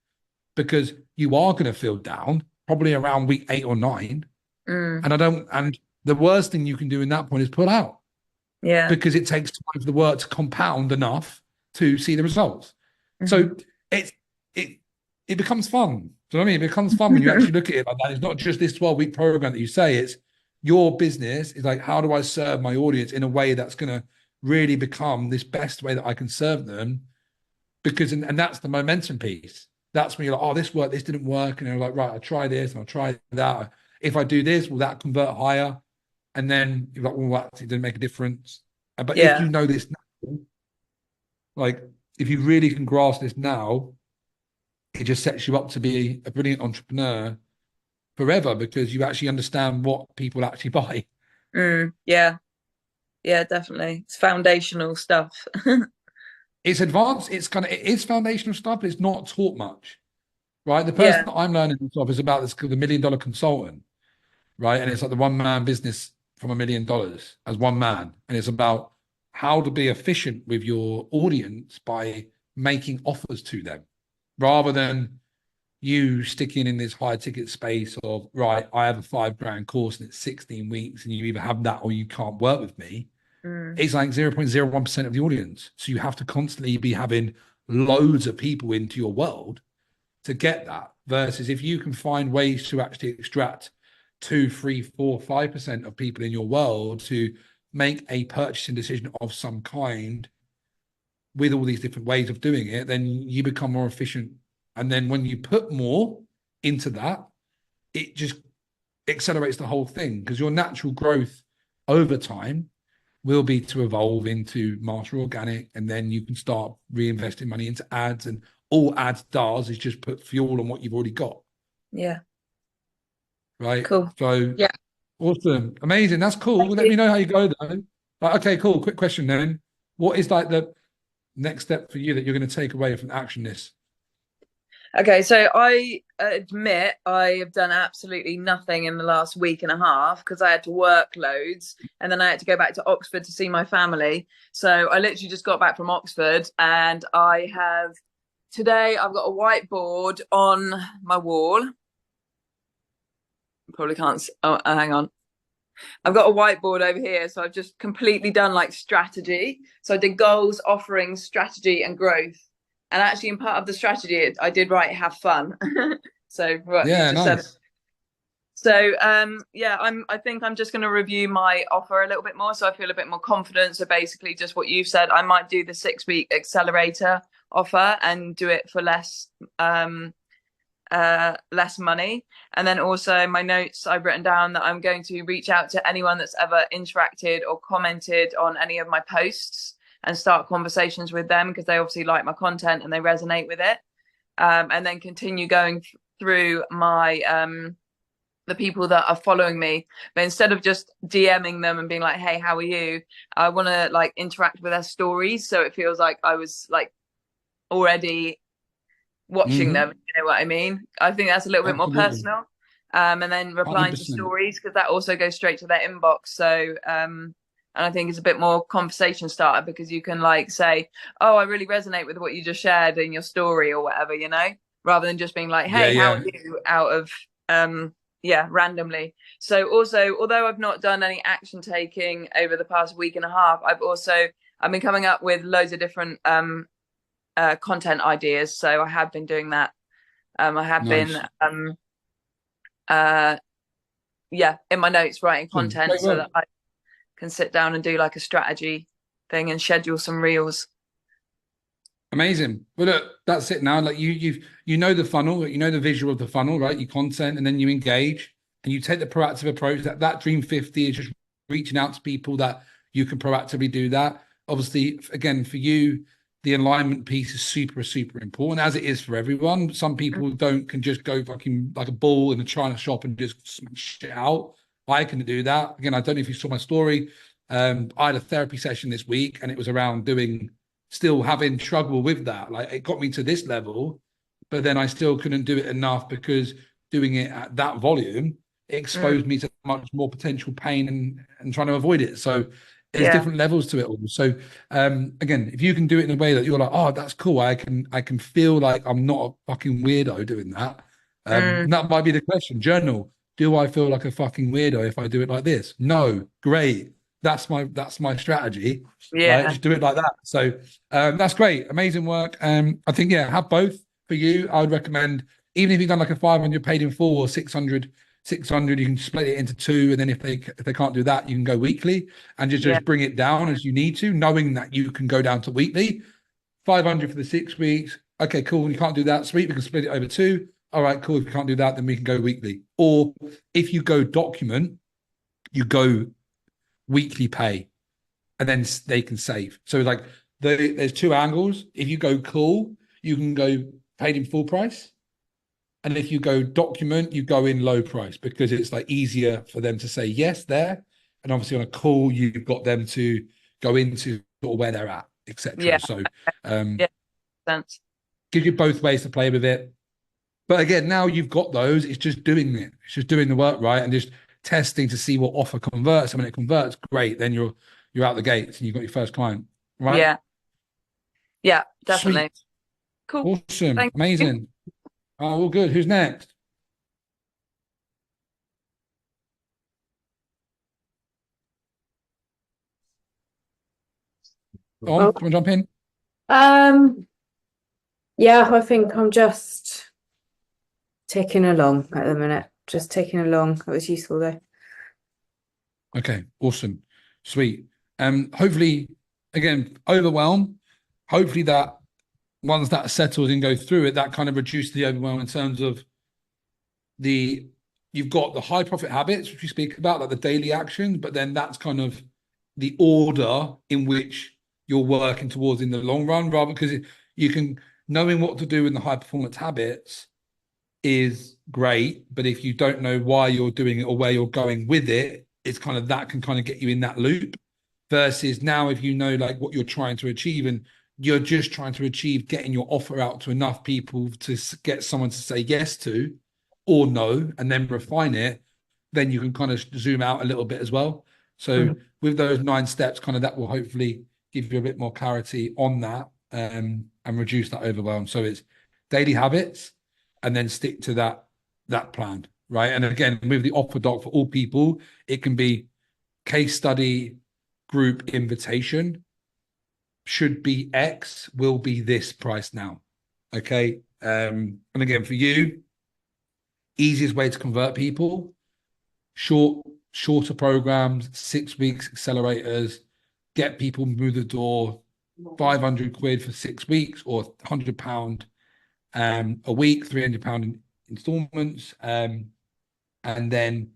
because you are going to feel down probably around week 8 or 9. And the worst thing you can do in that point is pull out. Yeah. Because it takes time for the work to compound enough to see the results. So it becomes fun. Do you know what I mean? It becomes fun when you actually look at it like that. It's not just this 12-week program that you say. It's your business. It's like, how do I serve my audience in a way that's going to really become this best way that I can serve them? Because, and that's the momentum piece. That's when you're like, oh, this worked, this didn't work. And you're like, right, I'll try this and I'll try that. If I do this, will that convert higher? And then you're like, well, that didn't make a difference. But if you know this now, like, if you really can grasp this now, it just sets you up to be a brilliant entrepreneur forever, because you actually understand what people actually buy. Yeah, definitely. It's foundational stuff. It's advanced. It is foundational stuff, but it's not taught much, right? The person that I'm learning this off is about this called the $1 Million Consultant, right? And it's like the one-man business from $1 million as one man. And it's about how to be efficient with your audience by making offers to them, rather than you sticking in this high ticket space of, right, I have a $5,000 course and it's 16 weeks and you either have that or you can't work with me. It's like 0.01% of the audience. So you have to constantly be having loads of people into your world to get that. Versus if you can find ways to actually extract 2, 3, 4, 5% of people in your world to make a purchasing decision of some kind with all these different ways of doing it, then you become more efficient. And then when you put more into that, it just accelerates the whole thing, because your natural growth over time will be to evolve into master organic, and then you can start reinvesting money into ads, and all ads does is just put fuel on what you've already got. Yeah. Right. Cool. So awesome. Amazing. That's cool. Let me know how you go though. Like, okay, cool. Quick question then. What is like the next step for you that you're going to take away from action this? Okay, so I admit I have done absolutely nothing in the last week and a half because I had to work loads and then I had to go back to Oxford to see my family. So I literally just got back from Oxford and today I've got a whiteboard on my wall. Probably can't, hang on. I've got a whiteboard over here. So I've just completely done like strategy. So I did goals, offerings, strategy and growth. And actually, in part of the strategy, I did write "have fun." So what you just said. So I think I'm just going to review my offer a little bit more, so I feel a bit more confident. So basically, just what you've said, I might do the 6-week accelerator offer and do it for less money. And then also my notes, I've written down that I'm going to reach out to anyone that's ever interacted or commented on any of my posts and start conversations with them because they obviously like my content and they resonate with it. And then continue going through my the people that are following me, but instead of just DMing them and being like, hey, how are you, I want to like interact with their stories, so it feels like I was like already watching them, you know what I mean? I think that's a little bit more personal. And then replying 100%. To stories, because that also goes straight to their inbox. So and I think it's a bit more conversation starter because you can like say, oh, I really resonate with what you just shared in your story or whatever, you know, rather than just being like, hey, how are you, out of randomly. So also, although I've not done any action taking over the past week and a half, I've been coming up with loads of different content ideas. So I have been doing that. I have been in my notes writing content so that I can sit down and do like a strategy thing and schedule some reels. Amazing. Well, look, that's it now. Like you know the funnel, you know the visual of the funnel, right? You content and then you engage and you take the proactive approach. That Dream 50 is just reaching out to people that you can proactively do that. Obviously, again, for you, the alignment piece is super, super important, as it is for everyone. Some people can just go fucking like a bull in a China shop and just smash it out. I can do that. Again, I don't know if you saw my story. I had a therapy session this week and it was around still having trouble with that. Like it got me to this level, but then I still couldn't do it enough because doing it at that volume exposed me to much more potential pain and trying to avoid it. So there's different levels to it all. So again, if you can do it in a way that you're like, oh, that's cool. I can feel like I'm not a fucking weirdo doing that. That might be the question. Journal. Do I feel like a fucking weirdo if I do it like this? No. Great. That's my strategy. Right? Just do it like that. So that's great. Amazing work. I think, have both for you. I would recommend, even if you've done like a 500 paid in full or 600, you can split it into 2. And then if they can't do that, you can go weekly and just bring it down as you need to, knowing that you can go down to weekly. 500 for the 6 weeks. Okay, cool. You can't do that. Sweet. We can split it over 2. All right, cool. If you can't do that, then we can go weekly. Or if you go document, you go weekly pay, and then they can save. So like there's 2 angles. If you go cool, you can go paid in full price. And if you go document, you go in low price because it's like easier for them to say yes there. And obviously on a call, you've got them to go into sort of where they're at, etc. So sense. Gives you both ways to play with it. But again, now you've got those, it's just doing it. It's just doing the work right and just testing to see what offer converts. And when it converts, great. Then you're out the gates and you've got your first client. Right? Yeah, definitely. Sweet. Cool. Awesome. Thank Amazing. you. Oh, all good. Who's next? Come on, jump in. I think I'm just ticking along at the minute. Just ticking along. That was useful though. Okay, awesome. Sweet. Hopefully, again, overwhelm. Hopefully that once that settles and go through it, that kind of reduces the overwhelm in terms of you've got the high profit habits, which we speak about, like the daily actions, but then that's kind of the order in which you're working towards in the long run, rather because you can, knowing what to do in the high performance habits is great, but if you don't know why you're doing it or where you're going with it, it's kind of that can kind of get you in that loop. Versus now, if you know like what you're trying to achieve and you're just trying to achieve getting your offer out to enough people to get someone to say yes to or no, and then refine it, then you can kind of zoom out a little bit as well. So with those 9 steps, kind of that will hopefully give you a bit more clarity on that, and reduce that overwhelm. So it's daily habits and then stick to that plan, right? And again, with the offer doc for all people, it can be case study, group invitation, should be X, will be this price now. Okay. And again, for you, easiest way to convert people, shorter programs, 6 weeks accelerators, get people through the door, 500 quid for 6 weeks, or £100 a week, £300 in installments. And then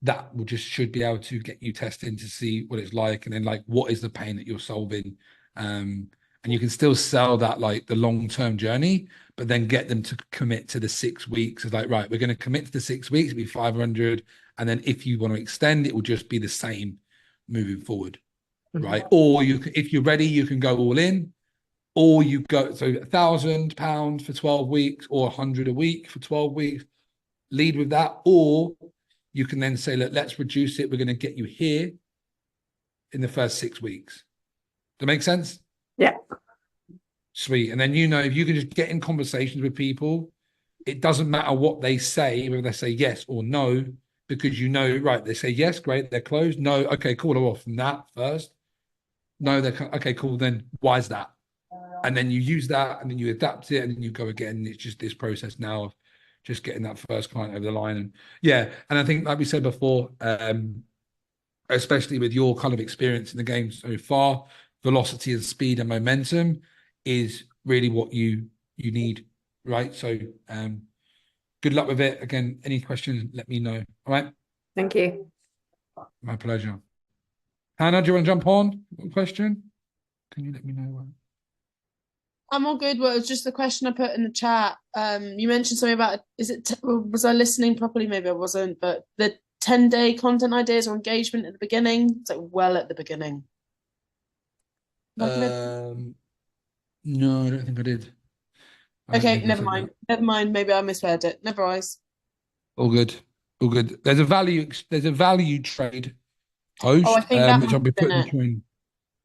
that will should be able to get you testing to see what it's like. And then like, what is the pain that you're solving? And you can still sell that, like the long-term journey, but then get them to commit to the 6 weeks. It's like, right, we're going to commit to the 6 weeks, it'll be 500. And then if you want to extend, it will just be the same moving forward. Right. Or you can, if you're ready, you can go all in, or you go, so £1,000 for 12 weeks or 100 a week for 12 weeks, lead with that. Or you can then say, look, let's reduce it. We're going to get you here in the first 6 weeks. Does that make sense? Yeah. Sweet. And then, if you can just get in conversations with people, it doesn't matter what they say, whether they say yes or no, because right, they say yes, great, they're closed. No, okay, cool, they're off from that first. No, they're okay, cool, then why is that? And then you use that, and then you adapt it, and then you go again. It's just this process now of just getting that first client over the line. And I think, like we said before, especially with your kind of experience in the game so far, velocity and speed and momentum is really what you need, right? So good luck with it. Again, any questions, let me know. All right. Thank you. My pleasure. Hannah, do you want to jump on? Question? Can you let me know? I'm all good. Well, it was just the question I put in the chat. You mentioned something about, was I listening properly? Maybe I wasn't, but the 10-day content ideas or engagement at the beginning. It's like well at the beginning. No, I don't think I did. Okay, never mind. Never mind. Maybe I misread it. Never mind. All good. All good. There's a value trade post, I think which I'll be putting between.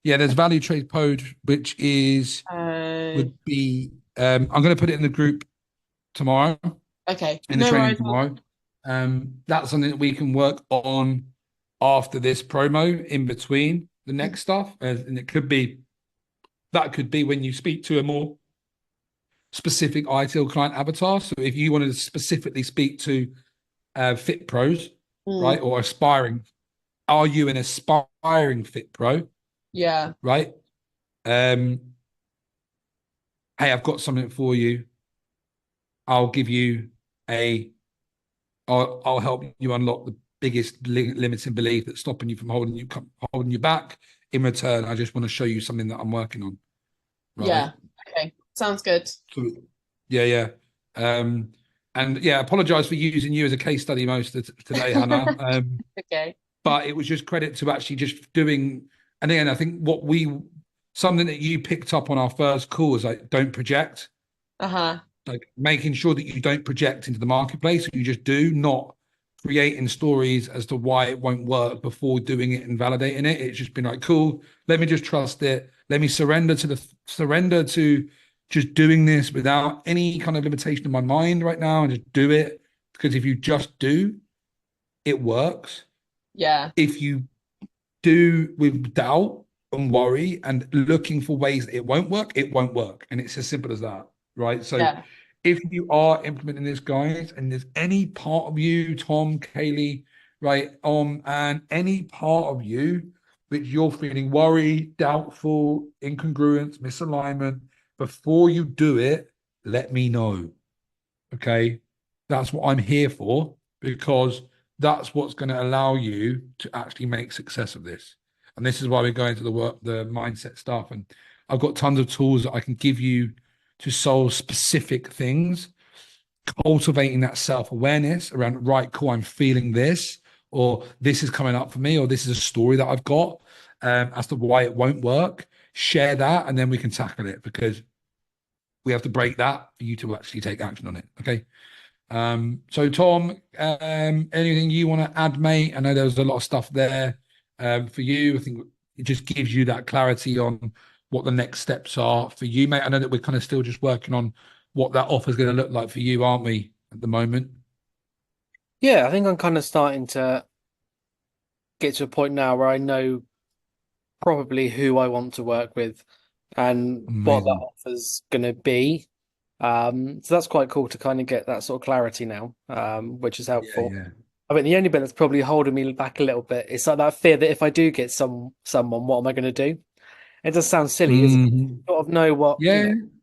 Yeah, there's value trade code, which would be. I'm going to put it in the group tomorrow. Okay. In the training tomorrow. That's something that we can work on after this promo, in between the next stuff, and it could be when you speak to a more specific ITIL client avatar. So if you wanted to specifically speak to fit pros, right, or aspiring, are you an aspiring fit pro? Yeah. Right. Hey, I've got something for you. I'll give you I'll help you unlock the biggest limiting belief that's stopping you from holding you back. In return, I just want to show you something that I'm working on. Right? Yeah. Okay. Sounds good. So, yeah. And apologize for using you as a case study most of today, Hannah. Okay. But it was just credit to actually just doing. And again, I think something that you picked up on our first call is like, don't project. Like making sure that you don't project into the marketplace. You just do, not creating stories as to why it won't work before doing it and validating it. It's just been like, cool, let me just trust it. Let me surrender to just doing this without any kind of limitation in my mind right now, and just do it. Because if you just do, it works. Yeah. If you do with doubt and worry and looking for ways that it won't work. And it's as simple as that, right? So if you are implementing this, guys, and there's any part of you, Tom, Kaylee, right, and any part of you which you're feeling worried, doubtful, incongruence, misalignment, before you do it, let me know. Okay? That's what I'm here for, because that's what's going to allow you to actually make success of this. And this is why we're going to the mindset stuff. And I've got tons of tools that I can give you to solve specific things, cultivating that self-awareness around, right, cool, I'm feeling this, or this is coming up for me, or this is a story that I've got as to why it won't work. share that, and then we can tackle it, because we have to break that for you to actually take action on it. Okay. So Tom, anything you want to add, mate? I know there was a lot of stuff there for you. I think it just gives you that clarity on what the next steps are for you, mate. I know that we're kind of still just working on what that offer is going to look like for you, aren't we, at the moment? Yeah, I think I'm kind of starting to get to a point now where I know probably who I want to work with and what that offer's going to be. So that's quite cool to kind of get that sort of clarity now, which is helpful. Yeah. I mean, the only bit that's probably holding me back a little bit is like that fear that if I do get someone, what am I going to do? It does sound silly, you sort of know what,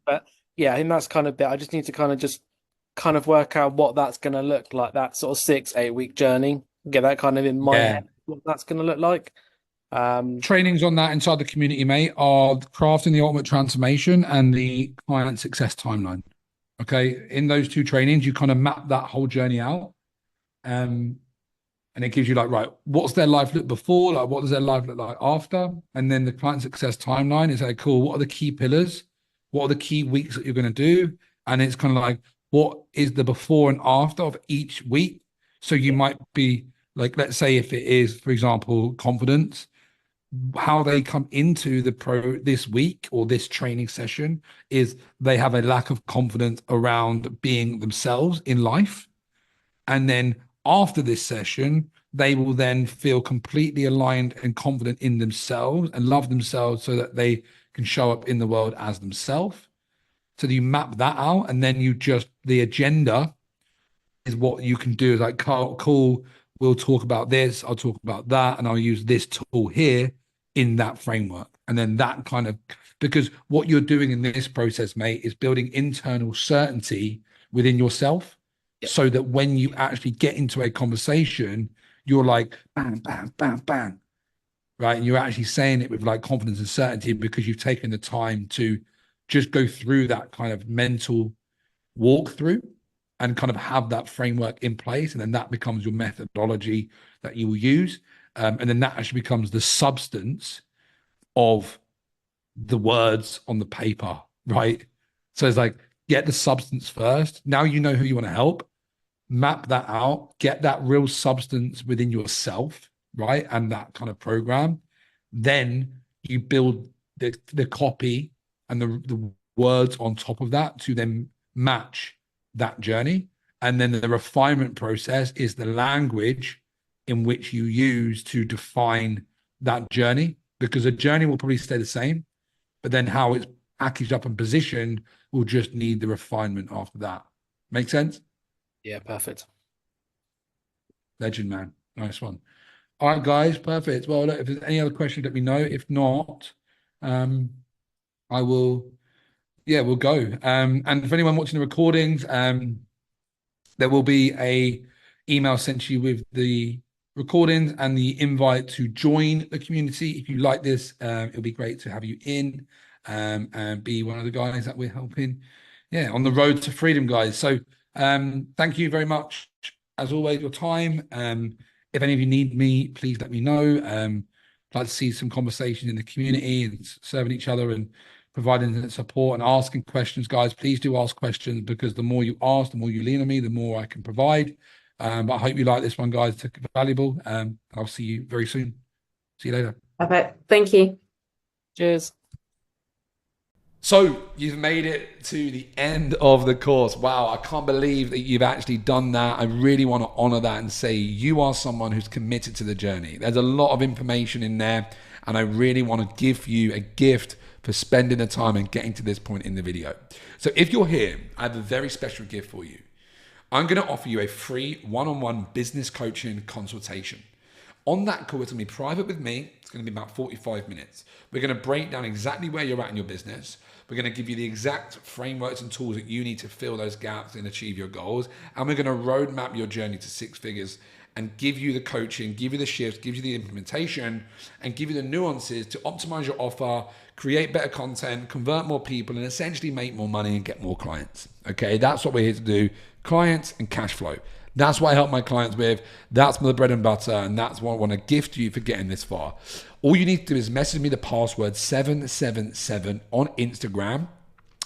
but yeah, I think that's kind of bit. I just need to kind of work out what that's going to look like, that sort of 6-8 week journey, get that kind of in my head, what that's going to look like. Trainings on that inside the community, mate, are crafting the ultimate transformation and the client success timeline. Okay. In those 2 trainings, you kind of map that whole journey out. And it gives you like, right, what's their life look before? Like, what does their life look like after? And then the client success timeline is like, cool, what are the key pillars? What are the key weeks that you're going to do? And it's kind of like, what is the before and after of each week? So you might be like, let's say if it is, for example, confidence, how they come into this week or this training session is they have a lack of confidence around being themselves in life. And then after this session, they will then feel completely aligned and confident in themselves and love themselves so that they can show up in the world as themselves. So you map that out, and then the agenda is what you can do. Is like, cool, we'll talk about this, I'll talk about that, and I'll use this tool here in that framework. And then that kind of, because what you're doing in this process, mate, is building internal certainty within yourself. So that when you actually get into a conversation, you're like, bang, bang, bang, bang, right? And you're actually saying it with like confidence and certainty because you've taken the time to just go through that kind of mental walkthrough and kind of have that framework in place. And then that becomes your methodology that you will use. And then that actually becomes the substance of the words on the paper, right? So it's like, get the substance first. Now you know who you want to help. Map that out, get that real substance within yourself, right? And that kind of program. Then you build the copy and the words on top of that to then match that journey. And then the refinement process is the language in which you use to define that journey, because a journey will probably stay the same, but then how it's packaged up and positioned will just need the refinement after that. Make sense? Yeah, perfect. Legend, man. Nice one. All right, guys, perfect. Well, look, if there's any other questions, let me know. If not, I will, we'll go. And for anyone watching the recordings, there will be a email sent to you with the recordings and the invite to join the community. If you like this, it'll be great to have you in and be one of the guys that we're helping, on the road to freedom, guys. So thank you very much, as always, your time. If any of you need me, please let me know. I'd like to see some conversation in the community and serving each other and providing support and asking questions, guys. Please do ask questions, because the more you ask, the more you lean on me, the more I can provide. But I hope you like this one, guys. It's valuable. I'll see you very soon. See you later. Okay. Thank you. Cheers. So you've made it to the end of the course. Wow, I can't believe that you've actually done that. I really want to honor that and say you are someone who's committed to the journey. There's a lot of information in there, and I really want to give you a gift for spending the time and getting to this point in the video. So if you're here, I have a very special gift for you. I'm going to offer you a free one-on-one business coaching consultation. On that call, it's going to be private with me. It's going to be about 45 minutes. We're going to break down exactly where you're at in your business. We're going to give you the exact frameworks and tools that you need to fill those gaps and achieve your goals. And we're going to roadmap your journey to 6 figures and give you the coaching, give you the shifts, give you the implementation, and give you the nuances to optimize your offer, create better content, convert more people, and essentially make more money and get more clients. Okay, that's what we're here to do. Clients and cash flow. That's what I help my clients with. That's my bread and butter, and that's what I want to gift you for getting this far. All you need to do is message me the password 777 on Instagram,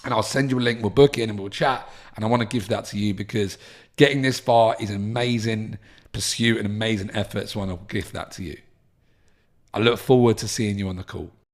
and I'll send you a link. We'll book in and we'll chat, and I want to give that to you because getting this far is an amazing pursuit and amazing effort, so I want to gift that to you. I look forward to seeing you on the call.